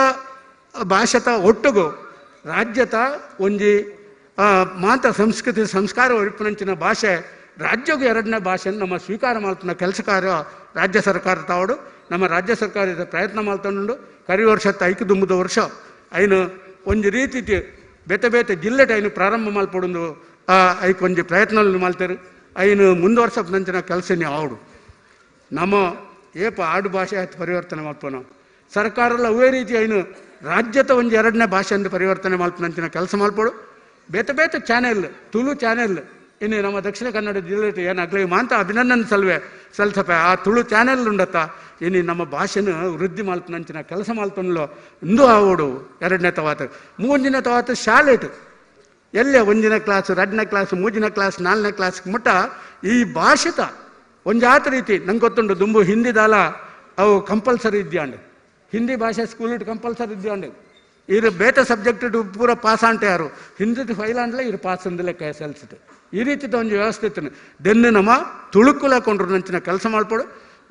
J: ಭಾಷೆತ ಒಟ್ಟುಗು ರಾಜ್ಯತ ಒಂಜಿ ಮಾತ ಸಂಸ್ಕೃತಿ ಸಂಸ್ಕಾರ ಒರಿಪನಂಚಿನ ಭಾಷೆ ರಾಜ್ಯಗೂ 2ನೇ ಭಾಷೆಯನ್ನು ನಮ್ಮ ಸ್ವೀಕಾರ ಮಾಡ್ತುನ್ನ ಕೆಲಸ ಕಾರ್ಯ ರಾಜ್ಯ ಸರ್ಕಾರ ತಾವಡು ನಮ್ಮ ರಾಜ್ಯ ಸರ್ಕಾರದ ಪ್ರಯತ್ನ ಮಾಡ್ತಂಡು ಕರಿ ವರ್ಷದ ಐದು ದುಂಬುದ ವರ್ಷ ಐನು ಒಂದು ರೀತಿ ಬೇತೆ ಬೇತೆ ಜಿಲ್ಲೆಟ್ ಐನು ಪ್ರಾರಂಭ ಮಾಲ್ಪಡು ಐಕ್ ಒಂಜಿ ಪ್ರಯತ್ನ ಮಾಡ್ತಾರೆ ಐನು ಮುಂದುವರ್ಸಪ್ನಂಚಿನ ಕೆಲಸನೇ ಆವಡು ನಮ್ಮ ಏಪ ಆಡು ಭಾಷೆ ಪರಿವರ್ತನೆ ಮಾಡ್ಪೋ ನಾವು ಸರ್ಕಾರಲ್ಲ ಅವೇ ರೀತಿ ಐನು ರಾಜ್ಯದ ಒಂದು 2ನೇ ಭಾಷೆ ಎಂದು ಪರಿವರ್ತನೆ ಮಾಡ್ಪನಂಚಿನ ಕೆಲಸ ಮಾಡ್ಪೋಡು ಬೇತೆ ಬೇತೆ ಚಾನೆಲ್ ತುಳು ಚಾನೆಲ್ ಇನ್ನು ನಮ್ಮ ದಕ್ಷಿಣ ಕನ್ನಡ ಜಿಲ್ಲೆ ಏನಾಗಲಿ ಮಾಂತ ಅಭಿನಂದನೆ ಸಲ್ಸಪ ಆ ತುಳು ಚಾನೆಲ್ ಉಂಡತ್ತ ಇನ್ನು ನಮ್ಮ ಭಾಷೆನ ವೃದ್ಧಿ ಮಾಲ್ಪನಂಚಿನ ಕೆಲಸ ಮಾಲ್ಪನಲು ಇಂದು ಆವೋಡು 2ನೇ ತವಾತ 3ನೇ ತವಾತ ಶಾಲೆಟ್ ಎಲ್ಲೇ 1ನೇ ಕ್ಲಾಸ್ 2ನೇ ಕ್ಲಾಸ್ 3ನೇ ಕ್ಲಾಸ್ 4ನೇ ಕ್ಲಾಸ್ ಮುಟ್ಟ ಈ ಭಾಷೆತ ಒಂಜಾತ ರೀತಿ ನಂಗೆ ಗೊತ್ತುಂಡು ದುಂಬು ಹಿಂದಿದಾಲ ಅವು ಕಂಪಲ್ಸರಿ ಇದ್ಯಾಂಡು ಹಿಂದಿ ಭಾಷೆ ಸ್ಕೂಲ್ ಕಂಪಲ್ಸರಿ ಇದ್ಯಾಂಡು ಇರು ಬೇತೆ ಸಬ್ಜೆಕ್ಟ್ ಪೂರ ಪಾಸ್ ಅಂಟೆ ಯಾರು ಹಿಂದಿ ಫೈಲ್ ಅಂಡ್ಲೆ ಇರು ಪಾಸ್ ಅಂದಲೇ ಕೆಸಲ್ಸಿಟ್ಟು ಈ ರೀತಿದ ಒಂದು ವ್ಯವಸ್ಥೆ ಇತ್ತು ದೆನ್ನು ನಮ್ಮ ತುಳುಕುಲಕೊಂಡ್ರು ನಂಚಿನ ಕೆಲಸ ಮಾಡ್ಪಡು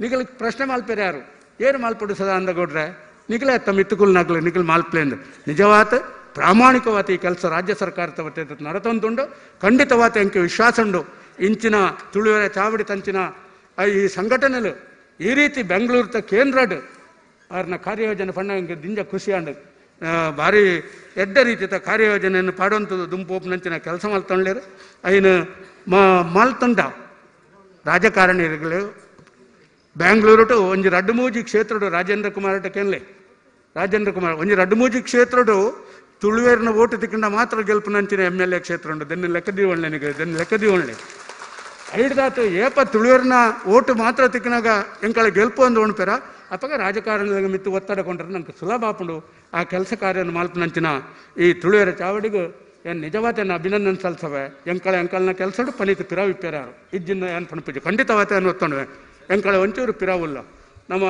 J: ನಿಗಲಿಗೆ ಪ್ರಶ್ನೆ ಮಾಲ್ಪೇರು ಯಾರು ಏನು ಮಾಲ್ಪಡು ಸದಾನಂದ ಗೌಡ್ರೆ ನಿಗಲೇ ತಮ್ಮ ಇತ್ತುಕುಲ್ ನಗಲು ನಿಗಲ್ ಮಾಲ್ಪೇಂದು ನಿಜವಾತ ಪ್ರಾಮಾಣಿಕವಾದ ಈ ಕೆಲಸ ರಾಜ್ಯ ಸರ್ಕಾರದ ವತಿಯಿಂದ ನಡತೊಂದುಂಡು ಖಂಡಿತವಾದ ಎಂಕೆ ವಿಶ್ವಾಸ ಉಂಡು ಇಂಚಿನ ತುಳುವೆರ ಚಾವಡಿ ತಂಚಿನ ಈ ಸಂಘಟನೆಲು ಈ ರೀತಿ ಬೆಂಗಳೂರು ಕೇಂದ್ರಡ್ ಅವ್ರನ್ನ ಕಾರ್ಯಯೋಜನೆ ಪಂಡ ದಿಂಜ ಖುಷಿ ಅಂಡು ಭಾರಿ ಎಡ್ಡ ರೀತಿಯ ಕಾರ್ಯಯೋಜನೆಯನ್ನು ಪಾಡುವಂಥದ್ದು ದುಂಪೋಪನಂಚಿನ ಕೆಲಸ ಮಲ್ತೊಂಡ್ಲೇರು ಐನು ಮಲ್ತೊಂಡ ರಾಜಕಾರಣಿಗಳು ಬ್ಯಾಂಗ್ಳೂರು ಒಂಜಿ ರಡ್ಡುಮೂಜಿ ಕ್ಷೇತ್ರಡು ರಾಜೇಂದ್ರ ಕುಮಾರ್ ಒಂಜಿ ರಡ್ಡುಮೂಜಿ ಕ್ಷೇತ್ರಡು ತುಳುವೇರಿನ ಓಟು ತಿಕ್ಕಂಡ ಮಾತ್ರ ಗೆಲ್ಪನಂಚಿನ MLA ಕ್ಷೇತ್ರ ಉಂಡು ದೆನ್ನು ಲೆಕ್ಕದಿ ಒಳ್ಳೆ ಐಡ್ದಾತು ಏಪ ತುಳುವರ್ನ ಓಟು ಮಾತ್ರ ತಿಕ್ಕಿನಾಗ ಎಂಕಳ ಗೆಲ್ಪು ಅಂದು ಉಣ್ಪೆರ ಅಪ್ಪಗ ರಾಜಕಾರಣದಾಗ ಮಿತ್ತು ಒತ್ತಡ ಕೊಂಡ್ರೆ ನಂಗೆ ಸುಲಭ ಆಪುಂಡು ಆ ಕೆಲಸ ಕಾರ್ಯವನ್ನು ಮಾಲ್ಪನಂಚಿನ ಈ ತುಳುವೆರ ಚಾವಡಿಗೂ ಏನು ನಿಜವಾತೇನು ಅಭಿನಂದನೆ ಸಲ್ಸವೆ ಎಂಕಳನ ಕೆಲಸಡು ಪನಿತು ಪಿರಾವು ಇಪ್ಪೇರಾರು ಇಜ್ಜಿನ ಏನು ಪಣಪಿಜು ಖಂಡಿತವಾತೇನು ಒತ್ತೊಂಡ್ವೆ ಎಂಕಳ ಒಂಚೂರು ಪಿರಾವುಲ್ಲ ನಮ್ಮ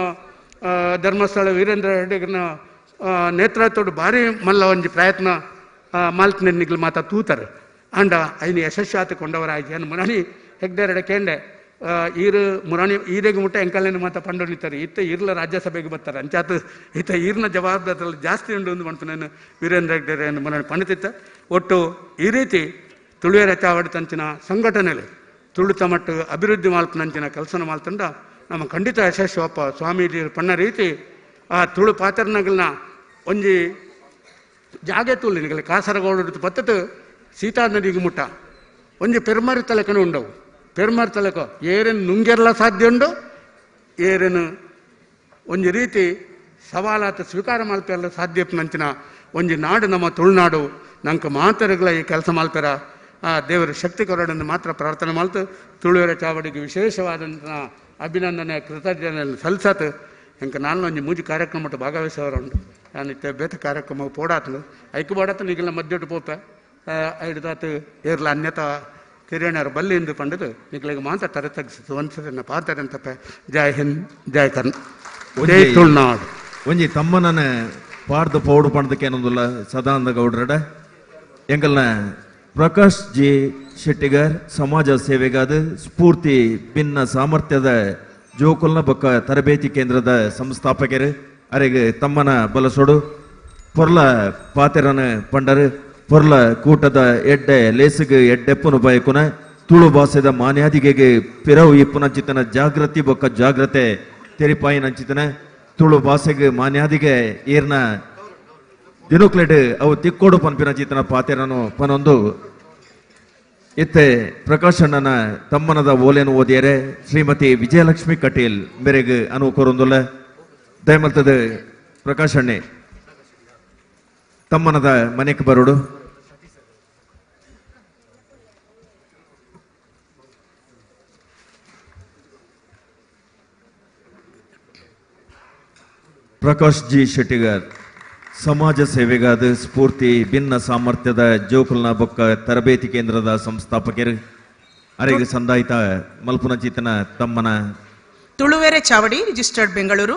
J: ಧರ್ಮಸ್ಥಳ ವೀರೇಂದ್ರ ಹೆಡ್ಡಿಗನ ನೇತೃತ್ವಡು ಭಾರಿ ಮಲ್ಲ ಒಂಜಿ ಪ್ರಯತ್ನ ಮಾಲ್ಪನ ನಿಗ್ಲು ಮಾತಾ ತೂತಾರೆ ಅಂಡ ಐನು ಯಶಸ್ವಿ ಆತ ಕೊಂಡವರಾಗಿ ಏನು ಮುರಾಣಿ ಹೆಗ್ಡೆರಡೆ ಕೇಂಡೆ ಈರು ಮುರಾಣಿ ಈರೆಗೆ ಮುಟ್ಟ ಎಂಕಲ್ನ ಮಾತಾ ಪಂಡೊಳಿತಾರೆ ಇತ್ತ ಈರ್ಲ ರಾಜ್ಯಸಭೆಗೆ ಬರ್ತಾರೆ ಅಂಚಾತು ಇತ್ತ ಈರ್ನ ಜವಾಬ್ದಾರಿಯಲ್ಲಿ ಜಾಸ್ತಿ ಉಂಡು ಒಂದು ಮಾಡ್ತಾನೆ ವೀರೇಂದ್ರ ಹೆಗ್ಡೆರೆ ಮುರಾಣಿ ಪಂಡಿತಿತ್ತ ಒಟ್ಟು ಈ ರೀತಿ ತುಳುವೆರ ಚಾವಡಿ ತಂಚಿನ ಸಂಘಟನೆಯಲ್ಲಿ ತುಳು ತಮಟ್ಟು ಅಭಿವೃದ್ಧಿ ಮಾಲ್ಪನಂಚಿನ ಕೆಲಸನ ಮಾಲ್ತಂಡ ನಮ್ಮ ಖಂಡಿತ ಯಶಸ್ವಪ್ಪ ಸ್ವಾಮೀಜಿ ಪಣ್ಣ ರೀತಿ ಆ ತುಳು ಪಾತ್ರನಗಳನ್ನ ಒಂಜಿ ಜಾಗೆ ತುಳು ನಿಗಲಿ ಕಾಸರಗೋಡು ಪತ್ತತ್ತು ಸೀತಾ ನದಿಗೆ ಮುಟ್ಟ ಒಂಜಿ ಪೆರ್ಮರಿ ತಲೆಕನು ಉಂಡವು ಪೆರ್ಮರಿ ತಲೆಕ ಏರೇನು ನುಂಗೆರ್ಲ ಸಾಧ್ಯ ಉಂಡು ಏರೇನು ಒಂಜಿ ರೀತಿ ಸವಾಲಾತ ಸ್ವೀಕಾರ ಮಲ್ಪೆಲ್ಲ ಸಾಧ್ಯ ನಂಚಿನ ಒಂಜಿ ನಾಡು ನಮ್ಮ ತುಳುನಾಡು ನಂಗೆ ಮಾತರೆಗಳ ಈ ಕೆಲಸ ಮಲ್ಪೆರ ಆ ದೇವರ ಶಕ್ತಿ ಕೊರಡನ್ನು ಮಾತ್ರ ಪ್ರಾರ್ಥನೆ ಮಾಡ್ತು ತುಳುವೆರ ಚಾವಡಿಗೆ ವಿಶೇಷವಾದಂಥ ಅಭಿನಂದನೆ ಕೃತಜ್ಞತೆಯನ್ನು ಸಲ್ಲಿಸತ್ತು ಎಂಕ ನಾನು ಒಂಜಿ ಮೂಜಿ ಕಾರ್ಯಕ್ರಮ ಭಾಗವಹಿಸೋರುಂಡು ನಾನು ಇತ್ತೆ ಬೇತ ಕಾರ್ಯಕ್ರಮ ಪೋಡಾತು ಐಕು ಬೋಡಾತು ಈಗೆಲ್ಲ ಮದ್ದೊಟ್ಟು ಪೋಪೆ ಐಡ್ದಾತು ಏರ್ಲ ಅನ್ಯತಾ ಕಿರಿಯಣ್ಣರು ಬಲ್ಲಿಂದು ಪಂಡದು ನಿಗಳಿಗೆ ಮಾತ್ರ ತರ ತಗ್ಸಿತು ಒಂದ್ಸರಿ ಪಾತಾರೆ ಅಂತಪ್ಪ ಜೈ ಹಿಂದ್ ಜೈ ಕರ್ನ ಜೈ ತುಳುನಾಡು
R: ಒಂಜಿ ತಮ್ಮನ ಪಾಡ್ದು ಪೌಡು ಪಂಡದಕ್ಕೇನೊಂದುಲ್ಲ ಸದಾನಂದ ಗೌಡ್ರಡ ಎಂಕಲ್ನ ಪ್ರಕಾಶ್ ಜಿ ಶೆಟ್ಟಿಗರ್ ಸಮಾಜ ಸೇವೆಗಾದ ಸ್ಫೂರ್ತಿ ಭಿನ್ನ ಸಾಮರ್ಥ್ಯದ ಜೋಕುಲ್ನ ಬೊಕ್ಕ ತರಬೇತಿ ಕೇಂದ್ರದ ಸಂಸ್ಥಾಪಕರು ಅರೆಗೆ ತಮ್ಮನ ಬಲಸೊಡು ಪೊರ್ಲ ಪಾತೆರನ ಪಂಡರು ಪೊರ್ಲ ಕೂಟದ ಎಡ್ಡೆ ಲೇಸಿಗೆ ಎಡ್ಡೆಪ್ಪನು ಬಯಕುನ ತುಳು ಭಾಷೆದ ಮಾನ್ಯಾದಿಗೆಗೆ ಪಿರವು ಇಪ್ಪುನಂಚಿತನ ಜಾಗೃತಿ ಬೊಕ್ಕ ಜಾಗ್ರತೆ ತೆರಿಪಾಯಿನಂಚಿತನ ತುಳು ಭಾಷೆಗೆ ಮಾನ್ಯಾದಿಗೆ ಏರ್ನ ದಿನುಕ್ಲೆಡ್ ಅವು ತಿಕ್ಕೋಡು ಪನ್ಪಿನ ಚಿತನ ಪಾತೆರನು ಪನೊಂದು ಇತ್ತೆ ಪ್ರಕಾಶಣ್ಣನ ತಮ್ಮನದ ಓಲೆನು ಓದಿಯರೆ ಶ್ರೀಮತಿ ವಿಜಯಲಕ್ಷ್ಮಿ ಕಟೀಲ್ ಮೇರೆಗೆ ಅನು ಕೊರೊಂದುಲ್ಲ ದಯಮಲ್ತದ ಪ್ರಕಾಶಣ್ಣೆ ತಮ್ಮನದ ಮನೆಗೆ ಬರೋಡು ಪ್ರಕಾಶ್ ಜಿ ಶೆಟ್ಟಿಗರ್ ಸಮಾಜ ಸೇವೆಗಾದ ಸ್ಫೂರ್ತಿ ಭಿನ್ನ ಸಾಮರ್ಥ್ಯದ ಜೋಕುಲ್ನ ಬೊಕ್ಕ ತರಬೇತಿ ಕೇಂದ್ರದ ಸಂಸ್ಥಾಪಕರು ಅರೆಗೆ ಸಂದಾಯಿತ ಮಲ್ಪುನಚಿತನ ತಮ್ಮನ
N: ತುಳುವೆರೆ ಚಾವಡಿ ರಿಜಿಸ್ಟರ್ಡ್ ಬೆಂಗಳೂರು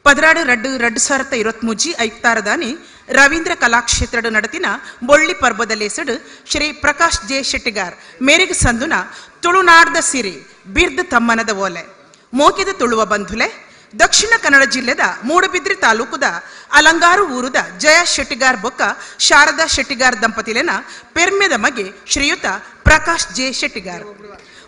N: 12/2/2023 ಐಕ್ತಾರದಾನಿ ರವೀಂದ್ರ ಕಲಾಕ್ಷೇತ್ರ ನಡತಿನ ಬೊಳ್ಳಿ ಪರ್ಬದಲೇಸಡು ಶ್ರೀ ಪ್ರಕಾಶ್ ಜೆ ಶೆಟ್ಟಿಗಾರ್ ಮೇರೆಗೆ ಸಂದುನ ತುಳುನಾಡ್ದ ಸಿರಿ ಬಿರ್ದ್ ತಮ್ಮನದ ಓಲೆ ಮೋಕೆದ ತುಳುವ ಬಂಧುಲೆ ದಕ್ಷಿಣ ಕನ್ನಡ ಜಿಲ್ಲೆದ ಮೂಡಬಿದ್ರಿ ತಾಲೂಕುದ ಅಲಂಗಾರು ಊರುದ ಜಯ ಶೆಟ್ಟಿಗಾರ್ ಬೊಕ್ಕ ಶಾರದಾ ಶೆಟ್ಟಿಗಾರ್ ದಂಪತಿಲೆನ ಪೆರ್ಮೆದ ಮಗೆ ಶ್ರೀಯುತ ಪ್ರಕಾಶ್ ಜೆ ಶೆಟ್ಟಿಗಾರ್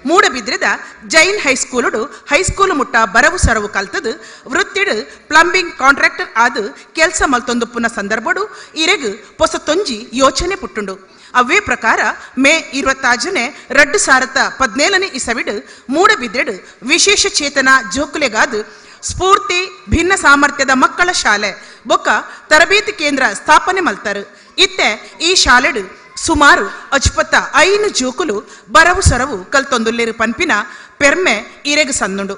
N: ಮೂಡಬಿದ್ರಿದ ಜೈನ್ ಹೈಸ್ಕೂಲು ಮುಟ್ಟ ಬರವು ಸರವು ಕಲ್ತದು ವೃತ್ತಿಡು ಪ್ಲಂಬಿಂಗ್ ಕಾಂಟ್ರಾಕ್ಟರ್ ಆದು ಕೆಲಸ ಮಲ್ತೊಂದುಪ್ಪುನ ಸಂದರ್ಭಡು ಇರೆಗು ಪೊಸತೊಂಜಿ ಯೋಚನೆ ಪುಟ್ಟುಂಡು ಅವೇ ಪ್ರಕಾರ ಮೇ 2017 ಇಸವಿಡು ಮೂಡಬಿದ್ರೆಡು ವಿಶೇಷ ಚೇತನ ಜೋಕುಲೆಗಾದು ಸ್ಫೂರ್ತಿ ಭಿನ್ನ ಸಾಮರ್ಥ್ಯದ ಮಕ್ಕಳ ಶಾಲೆ ಬೊಕ್ಕ ತರಬೇತಿ ಕೇಂದ್ರ ಸ್ಥಾಪನೆ ಮಲ್ತರು ಇತ್ತೆ ಈ ಶಾಲೆಡು ಸುಮಾರು 55 ಜೋಕುಲು ಬರವು ಸರವು ಕಲ್ತೊಂದುಲ್ಲೇರು ಪನ್ಪಿನ ಪೆರ್ಮೆ ಇರೆಗು ಸಂದುಂಡು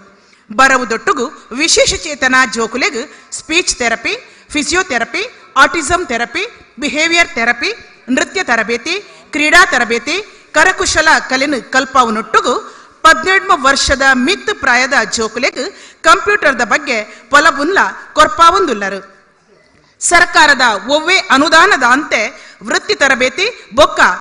N: ಬರವು ದೊಟ್ಟುಗು ವಿಶೇಷ ಚೇತನ ಜೋಕುಲೆಗು speech therapy physiotherapy autism therapy behaviour therapy ನೃತ್ಯ ತರಬೇತಿ ಕ್ರೀಡಾ ತರಬೇತಿ ಕರಕುಶಲ ಕಲೆನು ಕಲ್ಪವುನೊಟ್ಟುಗು 17 ವರ್ಷದ ಮಿತ್ ಪ್ರಾಯದ ಜೋಕುಲೆಗು ಕಂಪ್ಯೂಟರ್ದ ಬಗ್ಗೆ ಪೊಲಬುನ್ಲ ಕೊರ್ಪಾವಂದುಲ್ಲರು ಸರ್ಕಾರದ ಒವ್ವೇ ಅನುದಾನದ ಅಂತೆ ವೃತ್ತಿ ತರಬೇತಿ ಬೊಕ್ಕ